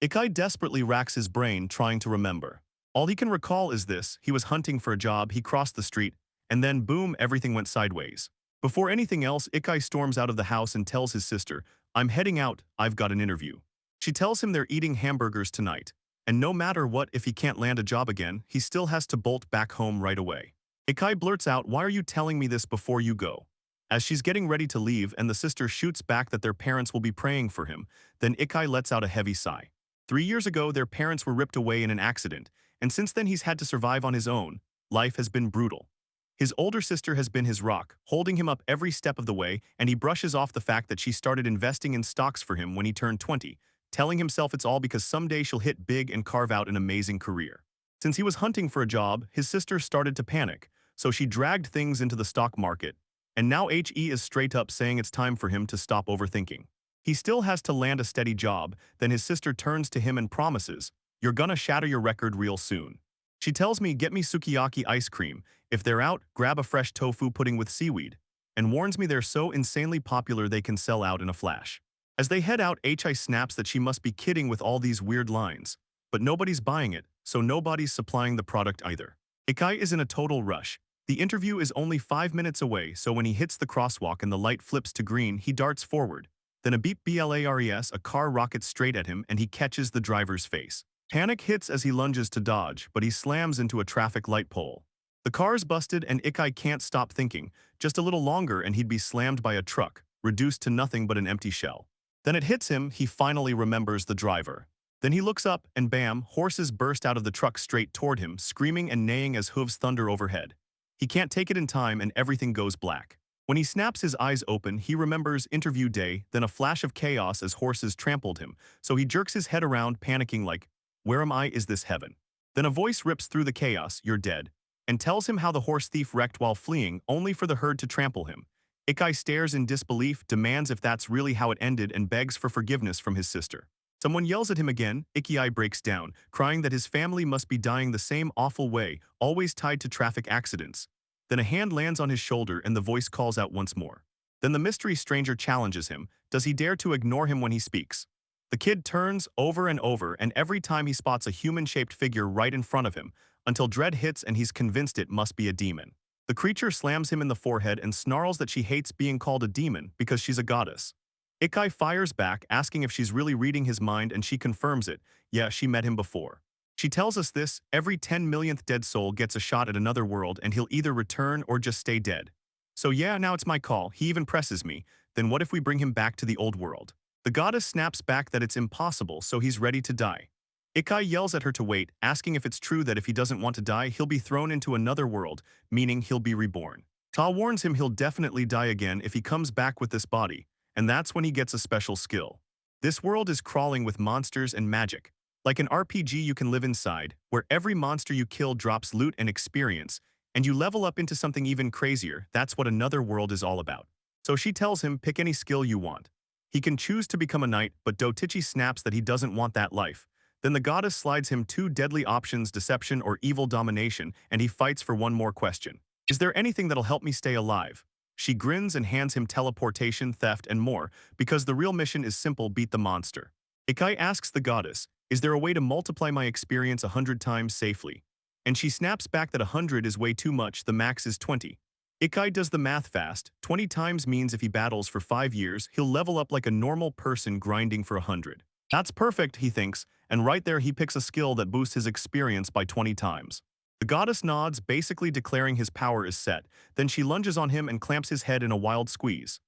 Ikai desperately racks his brain trying to remember. All he can recall is this: he was hunting for a job, he crossed the street, and then boom, everything went sideways. Before anything else, Ikai storms out of the house and tells his sister, "I'm heading out, I've got an interview." She tells him they're eating hamburgers tonight, and no matter what, if he can't land a job again, he still has to bolt back home right away. Ikai blurts out, "Why are you telling me this before you go?" As she's getting ready to leave and the sister shoots back that their parents will be praying for him, then Ikai lets out a heavy sigh. 3 years ago, their parents were ripped away in an accident, and since then he's had to survive on his own. Life has been brutal. His older sister has been his rock, holding him up every step of the way, and he brushes off the fact that she started investing in stocks for him when he turned 20, telling himself it's all because someday she'll hit big and carve out an amazing career. Since he was hunting for a job, his sister started to panic, so she dragged things into the stock market, and now HE is straight up saying it's time for him to stop overthinking. He still has to land a steady job, then his sister turns to him and promises, "You're gonna shatter your record real soon." She tells me, "Get me sukiyaki ice cream. If they're out, grab a fresh tofu pudding with seaweed," and warns me they're so insanely popular they can sell out in a flash. As they head out, HI snaps that she must be kidding with all these weird lines. But nobody's buying it, so nobody's supplying the product either. Ikai is in a total rush. The interview is only 5 minutes away, so when he hits the crosswalk and the light flips to green, he darts forward. Then a beep blares, a car rockets straight at him and he catches the driver's face. Panic hits as he lunges to dodge, but he slams into a traffic light pole. The car's busted and Ikai can't stop thinking, just a little longer and he'd be slammed by a truck, reduced to nothing but an empty shell. Then it hits him, he finally remembers the driver. Then he looks up and bam, horses burst out of the truck straight toward him, screaming and neighing as hooves thunder overhead. He can't take it in time and everything goes black. When he snaps his eyes open, he remembers interview day, then a flash of chaos as horses trampled him, so he jerks his head around panicking like, "Where am I? Is this heaven?" Then a voice rips through the chaos, "You're dead," and tells him how the horse thief wrecked while fleeing, only for the herd to trample him. Ikai stares in disbelief, demands if that's really how it ended, and begs for forgiveness from his sister. Someone yells at him again. Ikai breaks down, crying that his family must be dying the same awful way, always tied to traffic accidents. Then a hand lands on his shoulder and the voice calls out once more. Then the mystery stranger challenges him. Does he dare to ignore him when he speaks? The kid turns over and over, and every time he spots a human-shaped figure right in front of him, until dread hits and he's convinced it must be a demon. The creature slams him in the forehead and snarls that she hates being called a demon because she's a goddess. Ikai fires back, asking if she's really reading his mind, and she confirms it. Yeah, she met him before. She tells us this: every 10 millionth dead soul gets a shot at another world and he'll either return or just stay dead. So yeah, now it's my call. He even presses me. Then what if we bring him back to the old world? The goddess snaps back that it's impossible, so he's ready to die. Ikai yells at her to wait, asking if it's true that if he doesn't want to die, he'll be thrown into another world, meaning he'll be reborn. Ta warns him he'll definitely die again if he comes back with this body, and that's when he gets a special skill. This world is crawling with monsters and magic. Like an RPG you can live inside, where every monster you kill drops loot and experience, and you level up into something even crazier. That's what another world is all about. So she tells him, pick any skill you want. He can choose to become a knight, but Dotichi snaps that he doesn't want that life. Then the goddess slides him 2 deadly options: deception or evil domination, and he fights for one more question. Is there anything that'll help me stay alive? She grins and hands him teleportation, theft, and more, because the real mission is simple: beat the monster. Ikai asks the goddess, is there a way to multiply my experience 100 times safely? And she snaps back that 100 is way too much, the max is 20. Ikai does the math fast. 20 times means if he battles for 5 years, he'll level up like a normal person grinding for 100. That's perfect, he thinks, and right there he picks a skill that boosts his experience by 20 times. The goddess nods, basically declaring his power is set. Then she lunges on him and clamps his head in a wild squeeze.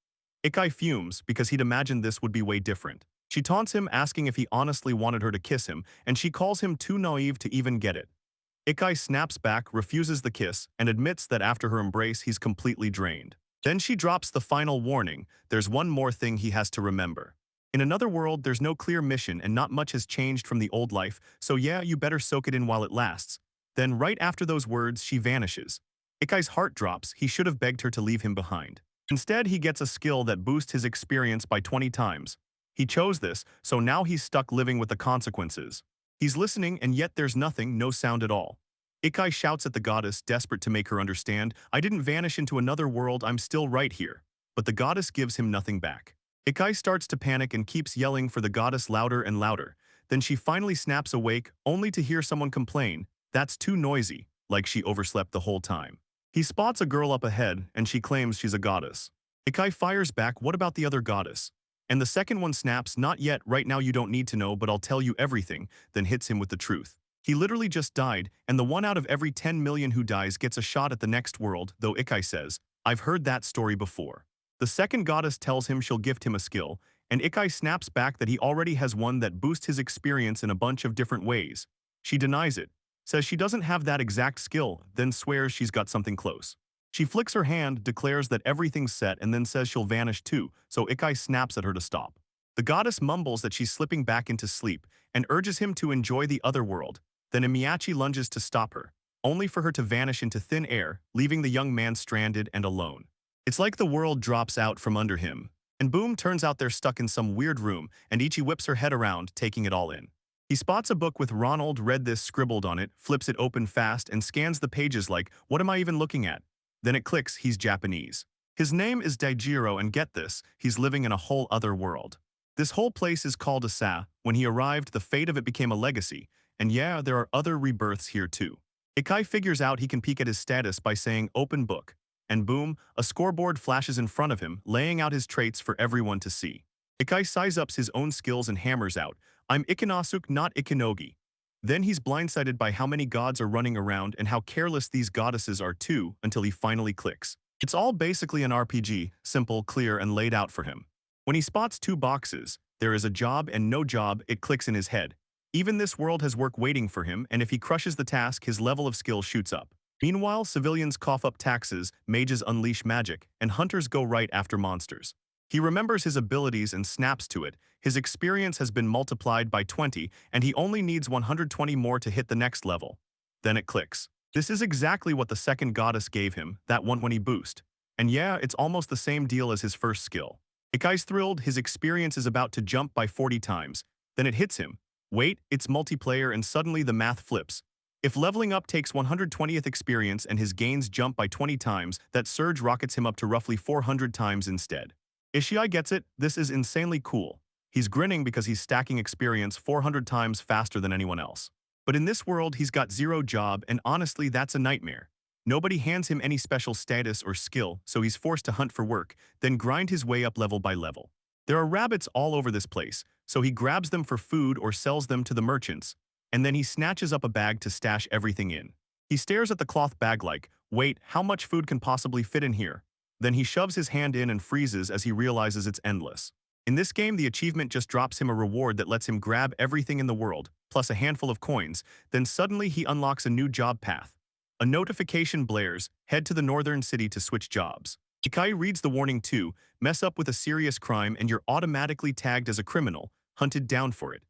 Ikai fumes, because he'd imagined this would be way different. She taunts him, asking if he honestly wanted her to kiss him, and she calls him too naive to even get it. Ikai snaps back, refuses the kiss, and admits that after her embrace he's completely drained. Then she drops the final warning: there's one more thing he has to remember. In another world, there's no clear mission and not much has changed from the old life, so yeah, you better soak it in while it lasts. Then right after those words, she vanishes. Ikai's heart drops. He should have begged her to leave him behind. Instead, he gets a skill that boosts his experience by 20 times. He chose this, so now he's stuck living with the consequences. He's listening, and yet there's nothing, no sound at all. Ikai shouts at the goddess, desperate to make her understand. I didn't vanish into another world, I'm still right here. But the goddess gives him nothing back. Ikai starts to panic and keeps yelling for the goddess louder and louder. Then she finally snaps awake, only to hear someone complain, "That's too noisy," like she overslept the whole time. He spots a girl up ahead, and she claims she's a goddess. Ikai fires back, "What about the other goddess?" And the second one snaps, "Not yet, right now you don't need to know, but I'll tell you everything," then hits him with the truth. He literally just died, and the one out of every 10 million who dies gets a shot at the next world, though Ikai says, "I've heard that story before." The second goddess tells him she'll gift him a skill, and Ikai snaps back that he already has one that boosts his experience in a bunch of different ways. She denies it, says she doesn't have that exact skill, then swears she's got something close. She flicks her hand, declares that everything's set, and then says she'll vanish too, so Ikai snaps at her to stop. The goddess mumbles that she's slipping back into sleep and urges him to enjoy the other world. Then Miyachi lunges to stop her, only for her to vanish into thin air, leaving the young man stranded and alone. It's like the world drops out from under him. And boom, turns out they're stuck in some weird room, and Ichi whips her head around, taking it all in. He spots a book with "Ronald read this" scribbled on it, flips it open fast, and scans the pages like, "What am I even looking at?" Then it clicks, he's Japanese. His name is Daijiro, and get this, he's living in a whole other world. This whole place is called Asa. When he arrived, the fate of it became a legacy, and yeah, there are other rebirths here too. Ikai figures out he can peek at his status by saying "open book," and boom, a scoreboard flashes in front of him, laying out his traits for everyone to see. Ikai size-ups his own skills and hammers out, "I'm Ikinasuk, not Ikinogi." Then he's blindsided by how many gods are running around and how careless these goddesses are too, until he finally clicks. It's all basically an RPG, simple, clear, and laid out for him. When he spots two boxes, there is a job and no job, it clicks in his head. Even this world has work waiting for him, and if he crushes the task, his level of skill shoots up. Meanwhile, civilians cough up taxes, mages unleash magic, and hunters go right after monsters. He remembers his abilities and snaps to it. His experience has been multiplied by 20, and he only needs 120 more to hit the next level. Then it clicks. This is exactly what the second goddess gave him, that 120 boost. And yeah, it's almost the same deal as his first skill. Ikai's thrilled, his experience is about to jump by 40 times. Then it hits him. Wait, it's multiplayer, and suddenly the math flips. If leveling up takes 120th experience and his gains jump by 20 times, that surge rockets him up to roughly 400 times instead. Ishii gets it, this is insanely cool. He's grinning because he's stacking experience 400 times faster than anyone else. But in this world, he's got zero job, and honestly, that's a nightmare. Nobody hands him any special status or skill, so he's forced to hunt for work, then grind his way up level by level. There are rabbits all over this place, so he grabs them for food or sells them to the merchants, and then he snatches up a bag to stash everything in. He stares at the cloth bag like, "Wait, how much food can possibly fit in here?" Then he shoves his hand in and freezes as he realizes it's endless. In this game, the achievement just drops him a reward that lets him grab everything in the world, plus a handful of coins, then suddenly he unlocks a new job path. A notification blares, "Head to the northern city to switch jobs." Ikai reads the warning too, "Mess up with a serious crime and you're automatically tagged as a criminal, hunted down for it."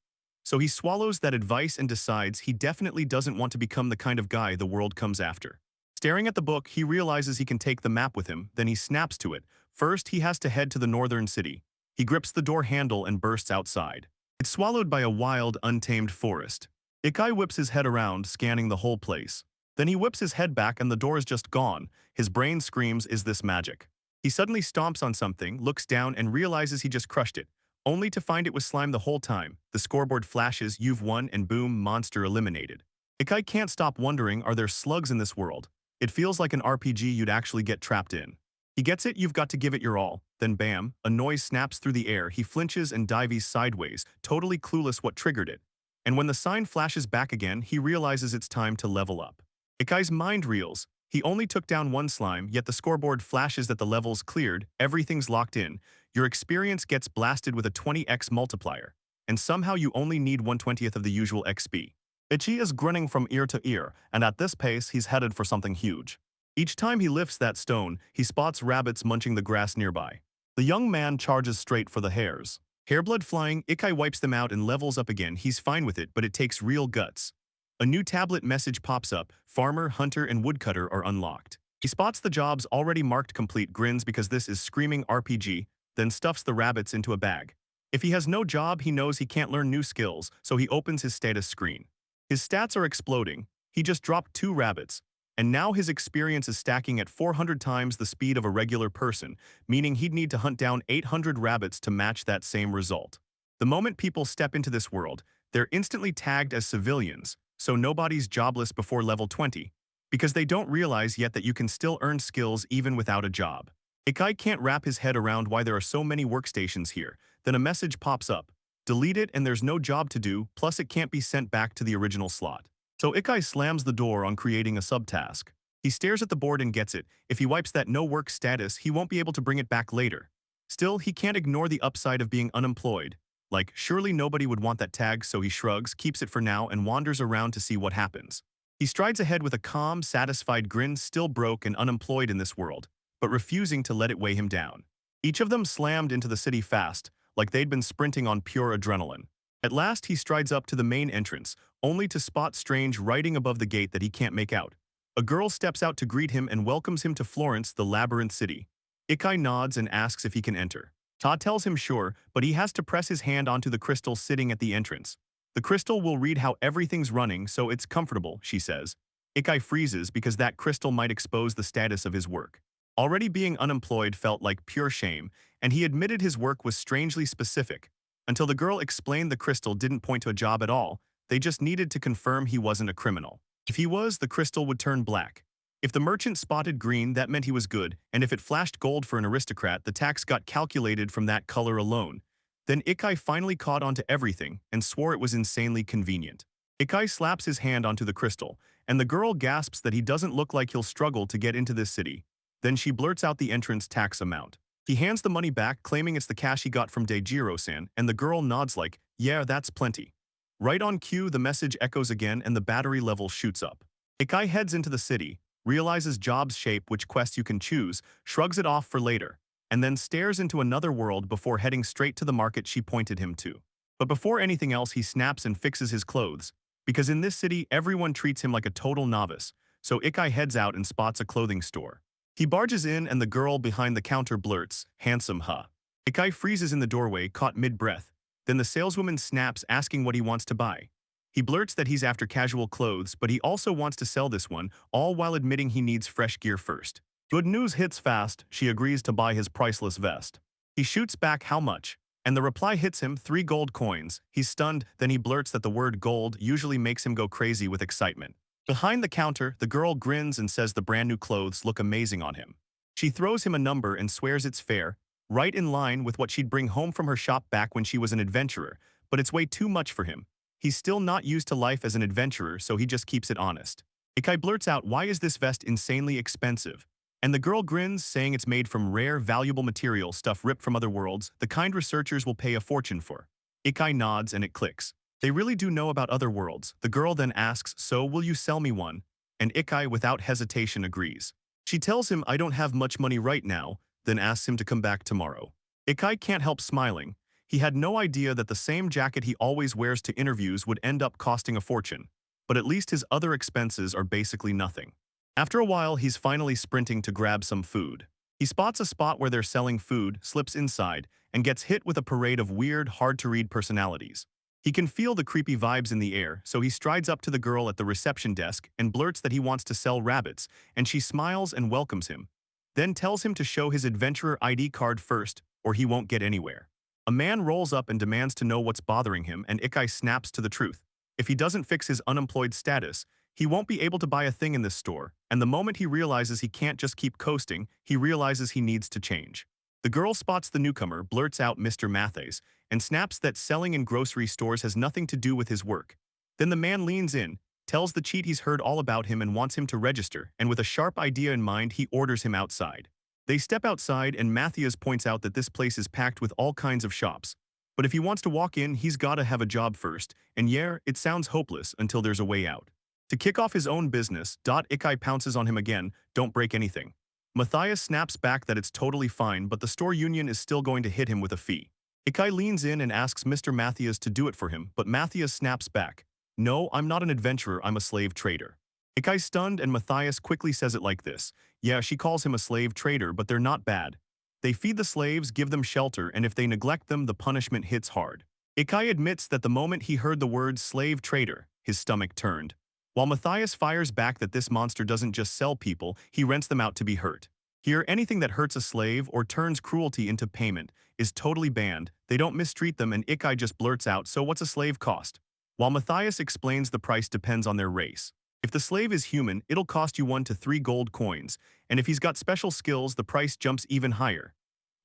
So he swallows that advice and decides he definitely doesn't want to become the kind of guy the world comes after. Staring at the book, he realizes he can take the map with him, then he snaps to it. First, he has to head to the northern city. He grips the door handle and bursts outside. It's swallowed by a wild, untamed forest. Ikai whips his head around, scanning the whole place. Then he whips his head back and the door is just gone. His brain screams, "Is this magic?" He suddenly stomps on something, looks down, and realizes he just crushed it, only to find it was slime the whole time. The scoreboard flashes, "You've won," and boom, monster eliminated. Ikai can't stop wondering, are there slugs in this world? It feels like an RPG you'd actually get trapped in. He gets it, you've got to give it your all. Then bam, a noise snaps through the air, he flinches and dives sideways, totally clueless what triggered it. And when the sign flashes back again, he realizes it's time to level up. Ikai's mind reels. He only took down one slime, yet the scoreboard flashes that the level's cleared, everything's locked in. Your experience gets blasted with a 20x multiplier. And somehow you only need 1/20th of the usual XP. Ichi is grinning from ear to ear, and at this pace, he's headed for something huge. Each time he lifts that stone, he spots rabbits munching the grass nearby. The young man charges straight for the hares. Hairblood flying, Ikai wipes them out and levels up again. He's fine with it, but it takes real guts. A new tablet message pops up. Farmer, hunter, and woodcutter are unlocked. He spots the jobs already marked complete, grins because this is screaming RPG, then stuffs the rabbits into a bag. If he has no job, he knows he can't learn new skills, so he opens his status screen. His stats are exploding. He just dropped 2 rabbits, and now his experience is stacking at 400 times the speed of a regular person, meaning he'd need to hunt down 800 rabbits to match that same result. The moment people step into this world, They're instantly tagged as civilians, so nobody's jobless before level 20, because they don't realize yet that you can still earn skills even without a job. Ikai can't wrap his head around why there are so many workstations here. Then a message pops up. Delete it and there's no job to do, plus it can't be sent back to the original slot. So Ikai slams the door on creating a subtask. He stares at the board and gets it. If he wipes that no work status, he won't be able to bring it back later. Still, he can't ignore the upside of being unemployed. Like, surely nobody would want that tag, so he shrugs, keeps it for now, and wanders around to see what happens. He strides ahead with a calm, satisfied grin, still broke and unemployed in this world, but refusing to let it weigh him down. Each of them slammed into the city fast, like they'd been sprinting on pure adrenaline. At last, he strides up to the main entrance, only to spot Strange writing above the gate that he can't make out. A girl steps out to greet him and welcomes him to Florence, the labyrinth city. Ikai nods and asks if he can enter. Ta tells him sure, but he has to press his hand onto the crystal sitting at the entrance. The crystal will read how everything's running, so it's comfortable, she says. Ikai freezes because that crystal might expose the status of his work. Already being unemployed felt like pure shame, and he admitted his work was strangely specific. Until the girl explained the crystal didn't point to a job at all, they just needed to confirm he wasn't a criminal. If he was, the crystal would turn black. If the merchant spotted green, that meant he was good, and if it flashed gold for an aristocrat, the tax got calculated from that color alone. Then Ikai finally caught on to everything and swore it was insanely convenient. Ikai slaps his hand onto the crystal, and the girl gasps that he doesn't look like he'll struggle to get into this city. Then she blurts out the entrance tax amount. He hands the money back, claiming it's the cash he got from Dejiro-san, and the girl nods like, yeah, that's plenty. Right on cue, the message echoes again and the battery level shoots up. Ikai heads into the city, realizes jobs shape which quest you can choose, shrugs it off for later, and then stares into another world before heading straight to the market she pointed him to. But before anything else, he snaps and fixes his clothes, because in this city, everyone treats him like a total novice, so Ikai heads out and spots a clothing store. He barges in and the girl behind the counter blurts, handsome huh. Ikai freezes in the doorway, caught mid-breath. Then the saleswoman snaps, asking what he wants to buy. He blurts that he's after casual clothes, but he also wants to sell this one, all while admitting he needs fresh gear first. Good news hits fast, she agrees to buy his priceless vest. He shoots back how much, and the reply hits him 3 gold coins. He's stunned, then he blurts that the word gold usually makes him go crazy with excitement. Behind the counter, the girl grins and says the brand new clothes look amazing on him. She throws him a number and swears it's fair, right in line with what she'd bring home from her shop back when she was an adventurer, but it's way too much for him. He's still not used to life as an adventurer, so he just keeps it honest. Ikai blurts out, why is this vest insanely expensive? And the girl grins, saying it's made from rare, valuable material, stuff ripped from other worlds, the kind researchers will pay a fortune for. Ikai nods and it clicks. They really do know about other worlds. The girl then asks, so will you sell me one? And Ikai without hesitation agrees. She tells him, I don't have much money right now, then asks him to come back tomorrow. Ikai can't help smiling. He had no idea that the same jacket he always wears to interviews would end up costing a fortune. But at least his other expenses are basically nothing. After a while, he's finally sprinting to grab some food. He spots a spot where they're selling food, slips inside, and gets hit with a parade of weird, hard-to-read personalities. He can feel the creepy vibes in the air, so he strides up to the girl at the reception desk and blurts that he wants to sell rabbits, and she smiles and welcomes him. Then tells him to show his adventurer ID card first, or he won't get anywhere. A man rolls up and demands to know what's bothering him, and Ikai snaps to the truth. If he doesn't fix his unemployed status, he won't be able to buy a thing in this store, and the moment he realizes he can't just keep coasting, he realizes he needs to change. The girl spots the newcomer, blurts out Mr. Mathes, and snaps that selling in grocery stores has nothing to do with his work. Then the man leans in, tells the cheat he's heard all about him and wants him to register, and with a sharp idea in mind, he orders him outside. They step outside and Matthias points out that this place is packed with all kinds of shops. But if he wants to walk in, he's gotta have a job first, and yeah, it sounds hopeless until there's a way out. To kick off his own business, Ikai pounces on him again, don't break anything. Matthias snaps back that it's totally fine, but the store union is still going to hit him with a fee. Ikai leans in and asks Mr. Matthias to do it for him, but Matthias snaps back. No, I'm not an adventurer, I'm a slave trader. Ikai's stunned and Matthias quickly says it like this. Yeah, she calls him a slave trader, but they're not bad. They feed the slaves, give them shelter, and if they neglect them, the punishment hits hard. Ikai admits that the moment he heard the words slave trader, his stomach turned. While Matthias fires back that this monster doesn't just sell people, he rents them out to be hurt. Here, anything that hurts a slave or turns cruelty into payment is totally banned. They don't mistreat them and Ikai just blurts out, so what's a slave cost? while Matthias explains the price depends on their race. If the slave is human, it'll cost you 1 to 3 gold coins, and if he's got special skills, the price jumps even higher.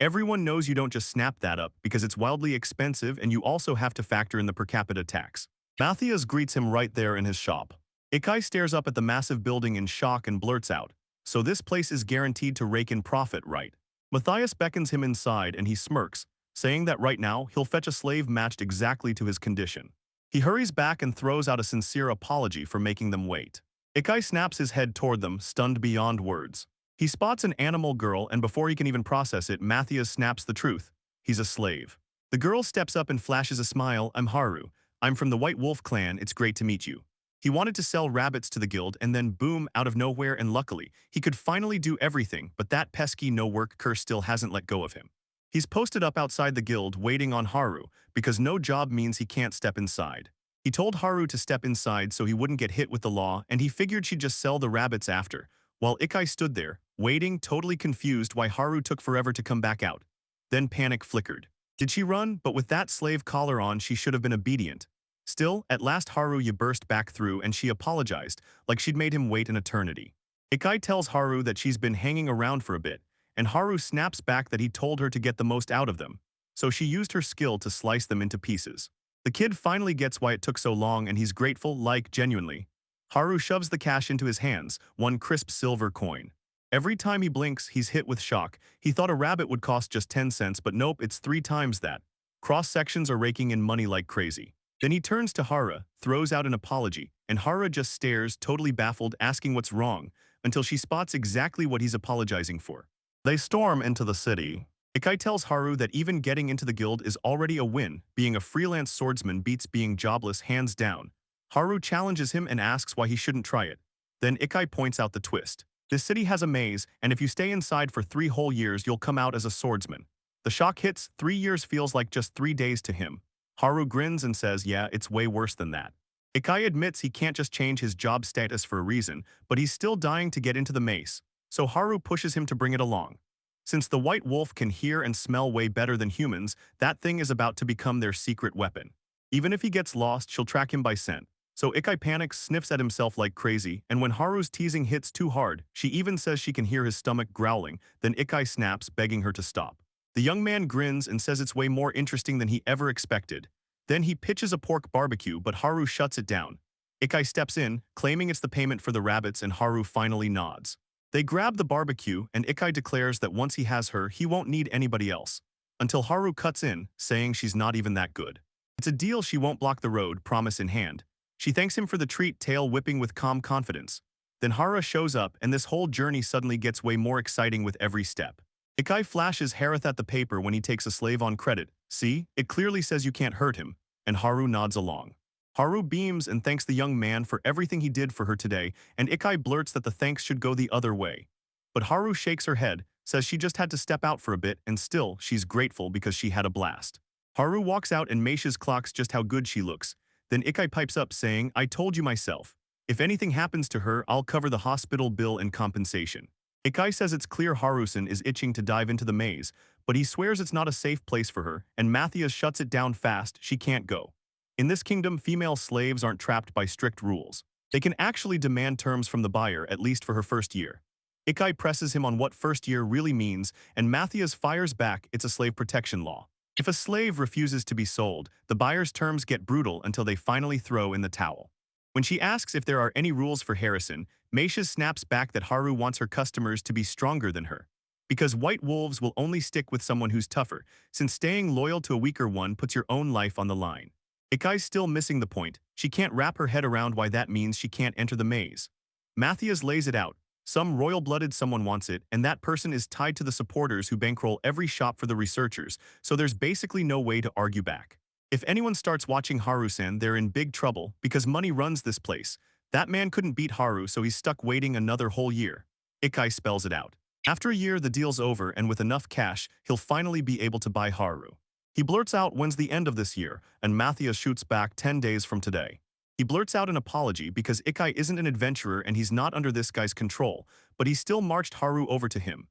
Everyone knows you don't just snap that up because it's wildly expensive and you also have to factor in the per capita tax. Matthias greets him right there in his shop. Ikai stares up at the massive building in shock and blurts out, "So this place is guaranteed to rake in profit, right?" Matthias beckons him inside and he smirks, saying that right now he'll fetch a slave matched exactly to his condition. He hurries back and throws out a sincere apology for making them wait. Ikai snaps his head toward them, stunned beyond words. He spots an animal girl and before he can even process it, Matthias snaps the truth. He's a slave. The girl steps up and flashes a smile. "I'm Haru. I'm from the White Wolf clan. It's great to meet you." He wanted to sell rabbits to the guild and then boom, out of nowhere, and luckily, he could finally do everything, but that pesky no-work curse still hasn't let go of him. He's posted up outside the guild waiting on Haru because no job means he can't step inside. He told Haru to step inside so he wouldn't get hit with the law and he figured she'd just sell the rabbits after, while Ikai stood there, waiting, totally confused why Haru took forever to come back out. Then panic flickered. Did she run? But with that slave collar on, she should have been obedient. Still, at last Haru burst back through and she apologized, like she'd made him wait an eternity. Ikai tells Haru that she's been hanging around for a bit, and Haru snaps back that he told her to get the most out of them, so she used her skill to slice them into pieces. The kid finally gets why it took so long and he's grateful, like, genuinely. Haru shoves the cash into his hands, one crisp silver coin. Every time he blinks, he's hit with shock. He thought a rabbit would cost just 10 cents, but nope, it's 3 times that. Cross-sections are raking in money like crazy. Then he turns to Hara, throws out an apology, and Hara just stares, totally baffled, asking what's wrong, until she spots exactly what he's apologizing for. They storm into the city. Ikai tells Haru that even getting into the guild is already a win, being a freelance swordsman beats being jobless hands down. Haru challenges him and asks why he shouldn't try it. Then Ikai points out the twist. This city has a maze, and if you stay inside for 3 whole years, you'll come out as a swordsman. The shock hits, 3 years feels like just 3 days to him. Haru grins and says, yeah, it's way worse than that. Ikai admits he can't just change his job status for a reason, but he's still dying to get into the maze, so Haru pushes him to bring it along. Since the White Wolf can hear and smell way better than humans, that thing is about to become their secret weapon. Even if he gets lost, she'll track him by scent. So Ikai panics, sniffs at himself like crazy, and when Haru's teasing hits too hard, she even says she can hear his stomach growling, then Ikai snaps, begging her to stop. The young man grins and says it's way more interesting than he ever expected. Then he pitches a pork barbecue, but Haru shuts it down. Ikai steps in, claiming it's the payment for the rabbits, and Haru finally nods. They grab the barbecue, and Ikai declares that once he has her, he won't need anybody else. Until Haru cuts in, saying she's not even that good. It's a deal she won't block the road, promise in hand. She thanks him for the treat, tail whipping with calm confidence. Then Hara shows up, and this whole journey suddenly gets way more exciting with every step. Ikai flashes Harith at the paper when he takes a slave on credit. See, it clearly says you can't hurt him, and Haru nods along. Haru beams and thanks the young man for everything he did for her today, and Ikai blurts that the thanks should go the other way. But Haru shakes her head, says she just had to step out for a bit, and still, she's grateful because she had a blast. Haru walks out and Meisha's clocks just how good she looks. Then Ikai pipes up saying, I told you myself. If anything happens to her, I'll cover the hospital bill and compensation. Ikai says it's clear Harusan is itching to dive into the maze, but he swears it's not a safe place for her, and Matthias shuts it down fast, she can't go. In this kingdom, female slaves aren't trapped by strict rules. They can actually demand terms from the buyer, at least for her first year. Ikai presses him on what first year really means, and Matthias fires back, it's a slave protection law. If a slave refuses to be sold, the buyer's terms get brutal until they finally throw in the towel. When she asks if there are any rules for Harrison, Meisha snaps back that Haru wants her customers to be stronger than her. Because white wolves will only stick with someone who's tougher, since staying loyal to a weaker one puts your own life on the line. Ikai's still missing the point. She can't wrap her head around why that means she can't enter the maze. Matthias lays it out. Some royal-blooded someone wants it, and that person is tied to the supporters who bankroll every shop for the researchers, so there's basically no way to argue back. If anyone starts watching Haru-san, they're in big trouble because money runs this place. That man couldn't beat Haru, so he's stuck waiting another whole year. Ikai spells it out. After a year, the deal's over, and with enough cash, he'll finally be able to buy Haru. He blurts out when's the end of this year, and Matthias shoots back 10 days from today. He blurts out an apology because Ikai isn't an adventurer and he's not under this guy's control, but he still marched Haru over to him.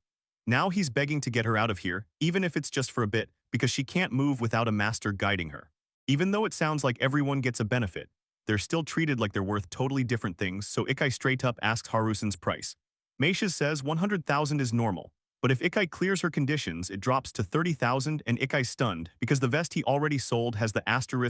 Now he's begging to get her out of here, even if it's just for a bit, because she can't move without a master guiding her. Even though it sounds like everyone gets a benefit, they're still treated like they're worth totally different things, so Ikai straight up asks Harusen's price. Meisha says 100,000 is normal, but if Ikai clears her conditions, it drops to 30,000 and Ikai's stunned because the vest he already sold has the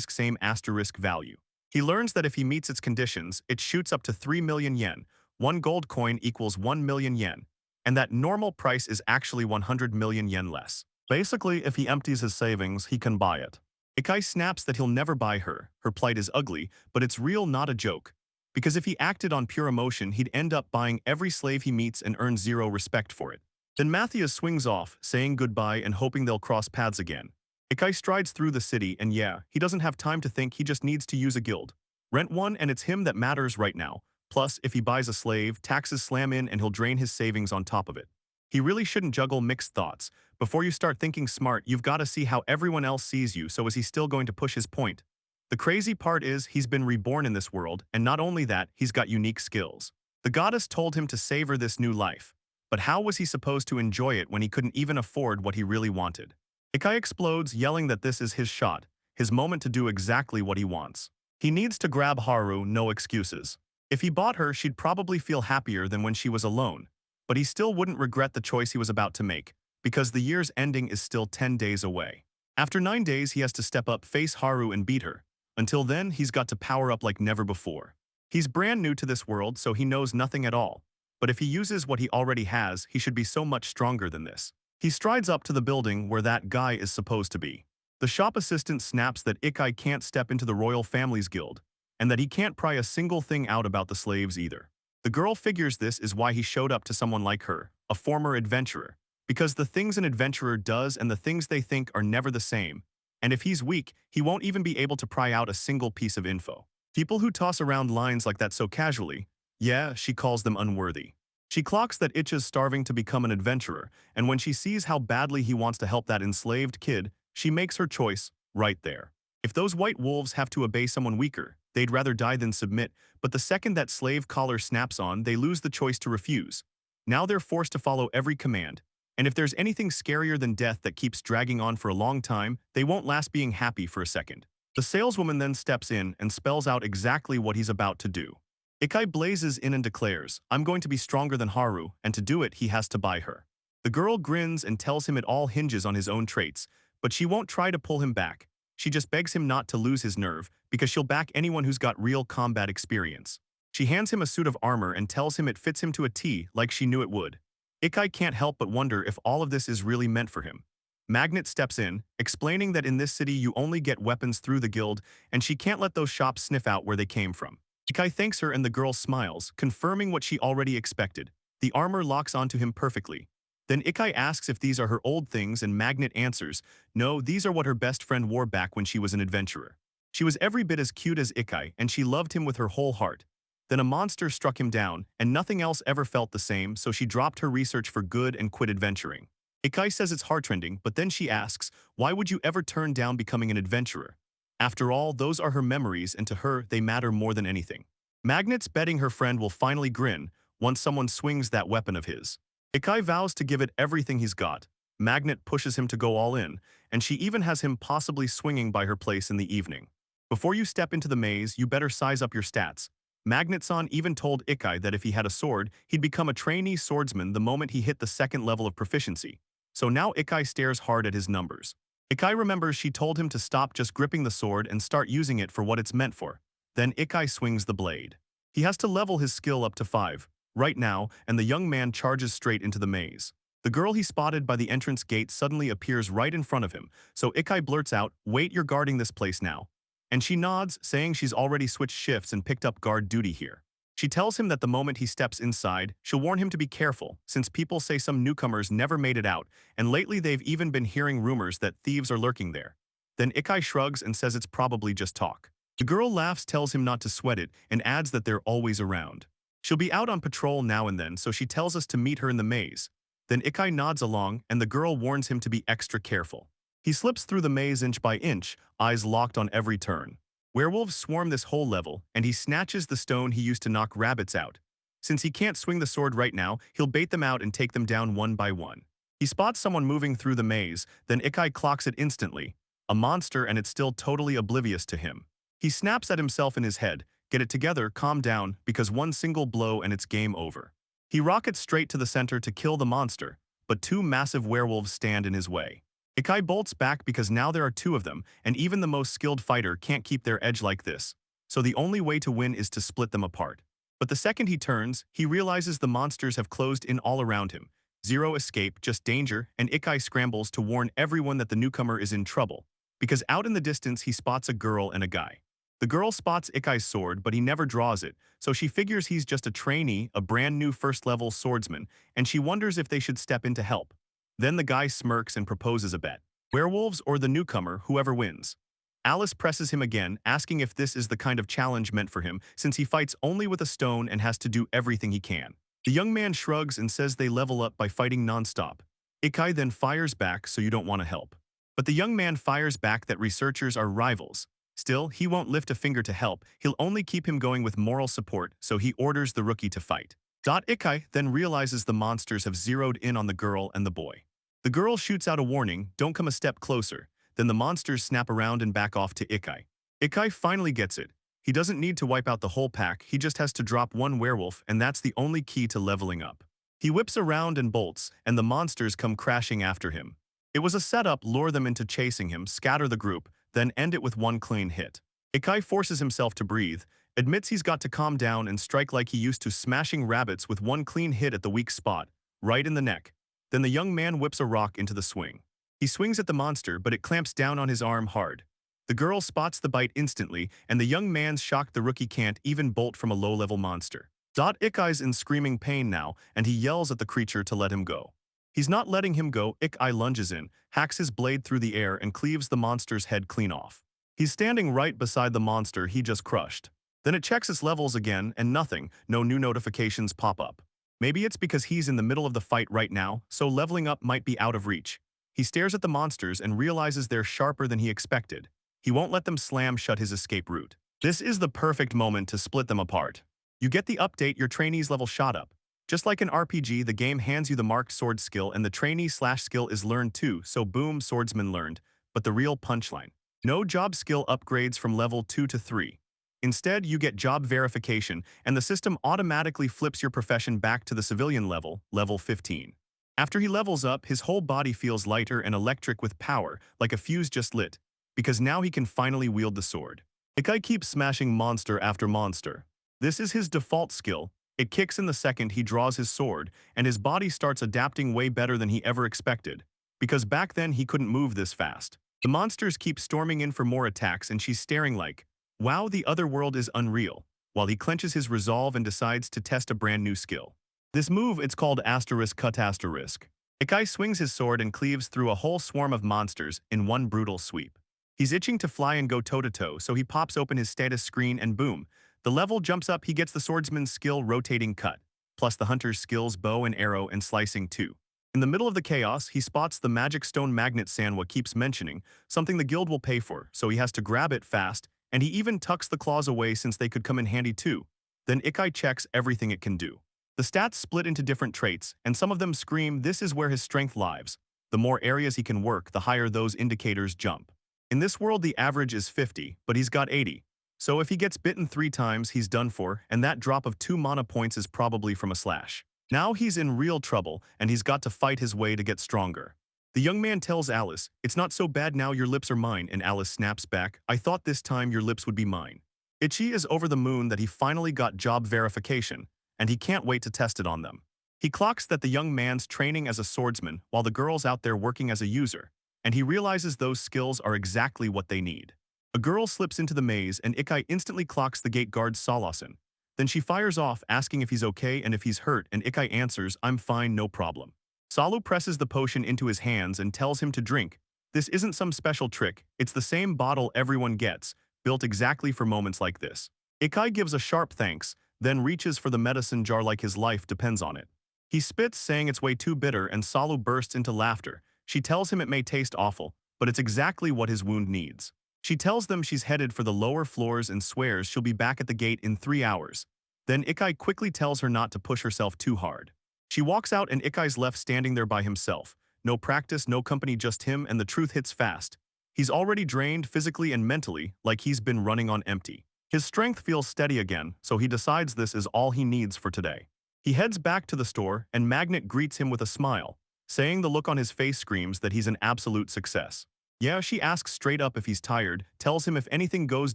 same asterisk value. He learns that if he meets its conditions, it shoots up to 3 million yen, 1 gold coin equals 1 million yen, and that normal price is actually 100 million yen less. Basically, if he empties his savings, he can buy it. Ikai snaps that he'll never buy her. Her plight is ugly, but it's real, not a joke. Because if he acted on pure emotion, he'd end up buying every slave he meets and earn zero respect for it. Then Matthias swings off, saying goodbye and hoping they'll cross paths again. Ikai strides through the city and yeah, he doesn't have time to think, he just needs to use a guild. Rent one and it's him that matters right now. Plus, if he buys a slave, taxes slam in and he'll drain his savings on top of it. He really shouldn't juggle mixed thoughts. Before you start thinking smart, you've got to see how everyone else sees you, so is he still going to push his point? The crazy part is he's been reborn in this world, and not only that, he's got unique skills. The goddess told him to savor this new life. But how was he supposed to enjoy it when he couldn't even afford what he really wanted? Ikai explodes, yelling that this is his shot, his moment to do exactly what he wants. He needs to grab Haru, no excuses. If he bought her, she'd probably feel happier than when she was alone. But he still wouldn't regret the choice he was about to make, because the year's ending is still 10 days away. After 9 days, he has to step up, face Haru and beat her. Until then, he's got to power up like never before. He's brand new to this world, so he knows nothing at all. But if he uses what he already has, he should be so much stronger than this. He strides up to the building where that guy is supposed to be. The shop assistant snaps that Ikai can't step into the royal family's guild, and that he can't pry a single thing out about the slaves either. The girl figures this is why he showed up to someone like her, a former adventurer, because the things an adventurer does and the things they think are never the same, and if he's weak, he won't even be able to pry out a single piece of info. People who toss around lines like that so casually, yeah, she calls them unworthy. She clocks that Ichi's starving to become an adventurer, and when she sees how badly he wants to help that enslaved kid, she makes her choice right there. If those white wolves have to obey someone weaker, they'd rather die than submit, but the second that slave collar snaps on, they lose the choice to refuse. Now they're forced to follow every command, and if there's anything scarier than death that keeps dragging on for a long time, they won't last being happy for a second. The saleswoman then steps in and spells out exactly what he's about to do. Ikai blazes in and declares, I'm going to be stronger than Haru, and to do it, he has to buy her. The girl grins and tells him it all hinges on his own traits, but she won't try to pull him back. She just begs him not to lose his nerve, because she'll back anyone who's got real combat experience. She hands him a suit of armor and tells him it fits him to a T, like she knew it would. Ikai can't help but wonder if all of this is really meant for him. Magnet steps in, explaining that in this city you only get weapons through the guild, and she can't let those shops sniff out where they came from. Ikai thanks her and the girl smiles, confirming what she already expected. The armor locks onto him perfectly. Then Ikai asks if these are her old things and Magnet answers, no, these are what her best friend wore back when she was an adventurer. She was every bit as cute as Ikai, and she loved him with her whole heart. Then a monster struck him down, and nothing else ever felt the same, so she dropped her research for good and quit adventuring. Ikai says it's heart-rending, but then she asks, why would you ever turn down becoming an adventurer? After all, those are her memories, and to her, they matter more than anything. Magnet's betting her friend will finally grin once someone swings that weapon of his. Ikai vows to give it everything he's got. Magnet pushes him to go all in, and she even has him possibly swinging by her place in the evening. Before you step into the maze, you better size up your stats. Magnet-san even told Ikai that if he had a sword, he'd become a trainee swordsman the moment he hit the second level of proficiency. So now Ikai stares hard at his numbers. Ikai remembers she told him to stop just gripping the sword and start using it for what it's meant for. Then Ikai swings the blade. He has to level his skill up to 5. Right now, and the young man charges straight into the maze. The girl he spotted by the entrance gate suddenly appears right in front of him, so Ikai blurts out, wait, you're guarding this place now. And she nods, saying she's already switched shifts and picked up guard duty here. She tells him that the moment he steps inside, she'll warn him to be careful, since people say some newcomers never made it out, and lately they've even been hearing rumors that thieves are lurking there. Then Ikai shrugs and says it's probably just talk. The girl laughs, tells him not to sweat it, and adds that they're always around. She'll be out on patrol now and then, so she tells us to meet her in the maze. Then Ikai nods along, and the girl warns him to be extra careful. He slips through the maze inch by inch, eyes locked on every turn. Werewolves swarm this whole level, and he snatches the stone he used to knock rabbits out. Since he can't swing the sword right now, he'll bait them out and take them down one by one. He spots someone moving through the maze, then Ikai clocks it instantly. a monster, and it's still totally oblivious to him. He snaps at himself in his head, "Get it together, calm down, because one single blow and it's game over." He rockets straight to the center to kill the monster, but two massive werewolves stand in his way. Ikai bolts back because now there are two of them, and even the most skilled fighter can't keep their edge like this, so the only way to win is to split them apart. But the second he turns, he realizes the monsters have closed in all around him. Zero escape, just danger, and Ikai scrambles to warn everyone that the newcomer is in trouble, because out in the distance he spots a girl and a guy. The girl spots Ikai's sword, but he never draws it, so she figures he's just a trainee, a brand new first-level swordsman, and she wonders if they should step in to help. Then the guy smirks and proposes a bet. Werewolves or the newcomer, whoever wins. Alice presses him again, asking if this is the kind of challenge meant for him, since he fights only with a stone and has to do everything he can. The young man shrugs and says they level up by fighting non-stop. Ikai then fires back, "So you don't want to help." But the young man fires back that researchers are rivals. Still, he won't lift a finger to help, he'll only keep him going with moral support, so he orders the rookie to fight. Ikai then realizes the monsters have zeroed in on the girl and the boy. The girl shoots out a warning, "Don't come a step closer." Then the monsters snap around and back off to Ikai. Ikai finally gets it. He doesn't need to wipe out the whole pack, he just has to drop one werewolf, and that's the only key to leveling up. He whips around and bolts, and the monsters come crashing after him. It was a setup, lure them into chasing him, scatter the group, then end it with one clean hit. Ikai forces himself to breathe, admits he's got to calm down and strike like he used to, smashing rabbits with one clean hit at the weak spot, right in the neck. Then the young man whips a rock into the swing. He swings at the monster, but it clamps down on his arm hard. The girl spots the bite instantly, and the young man's shocked the rookie can't even bolt from a low-level monster. Ikai's in screaming pain now, and he yells at the creature to let him go. He's not letting him go. Ikai lunges in, hacks his blade through the air, and cleaves the monster's head clean off. He's standing right beside the monster he just crushed. Then it checks its levels again, and nothing, no new notifications pop up. Maybe it's because he's in the middle of the fight right now, so leveling up might be out of reach. He stares at the monsters and realizes they're sharper than he expected. He won't let them slam shut his escape route. This is the perfect moment to split them apart. You get the update, your trainee's level shot up. Just like an RPG, the game hands you the marked sword skill, and the trainee/skill is learned too, so boom, swordsman learned. But the real punchline. No job skill upgrades from level 2 to 3. Instead, you get job verification, and the system automatically flips your profession back to the civilian level, level 15. After he levels up, his whole body feels lighter and electric with power, like a fuse just lit, because now he can finally wield the sword. Ikai keeps smashing monster after monster. This is his default skill. It kicks in the second he draws his sword, and his body starts adapting way better than he ever expected, because back then he couldn't move this fast. The monsters keep storming in for more attacks, and she's staring like, wow, the other world is unreal, while he clenches his resolve and decides to test a brand new skill. This move, it's called asterisk cut asterisk. Ikai swings his sword and cleaves through a whole swarm of monsters in one brutal sweep. He's itching to fly and go toe-to-toe, so he pops open his status screen and boom, the level jumps up. He gets the swordsman's skill rotating cut, plus the hunter's skills bow and arrow and slicing too. In the middle of the chaos, he spots the magic stone magnet Sanwa keeps mentioning, something the guild will pay for, so he has to grab it fast, and he even tucks the claws away since they could come in handy too. Then Ikai checks everything it can do. The stats split into different traits, and some of them scream this is where his strength lies. The more areas he can work, the higher those indicators jump. In this world, the average is 50, but he's got 80. So if he gets bitten 3 times, he's done for, and that drop of 2 mana points is probably from a slash. Now he's in real trouble, and he's got to fight his way to get stronger. The young man tells Alice, "It's not so bad now, your lips are mine," and Alice snaps back, "I thought this time your lips would be mine." Ichi is over the moon that he finally got job verification, and he can't wait to test it on them. He clocks that the young man's training as a swordsman while the girl's out there working as a user, and he realizes those skills are exactly what they need. A girl slips into the maze, and Ikai instantly clocks the gate guard Salasan. Then she fires off, asking if he's okay and if he's hurt, and Ikai answers, "I'm fine, no problem." Salu presses the potion into his hands and tells him to drink. This isn't some special trick, it's the same bottle everyone gets, built exactly for moments like this. Ikai gives a sharp thanks, then reaches for the medicine jar like his life depends on it. He spits, saying it's way too bitter, and Salu bursts into laughter. She tells him it may taste awful, but it's exactly what his wound needs. She tells them she's headed for the lower floors and swears she'll be back at the gate in 3 hours. Then Ikai quickly tells her not to push herself too hard. She walks out and Ikai's left standing there by himself. No practice, no company, just him, and the truth hits fast. He's already drained physically and mentally, like he's been running on empty. His strength feels steady again, so he decides this is all he needs for today. He heads back to the store, and Magnet greets him with a smile, saying the look on his face screams that he's an absolute success. Yeah, she asks straight up if he's tired, tells him if anything goes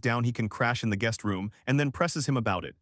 down he can crash in the guest room, and then presses him about it.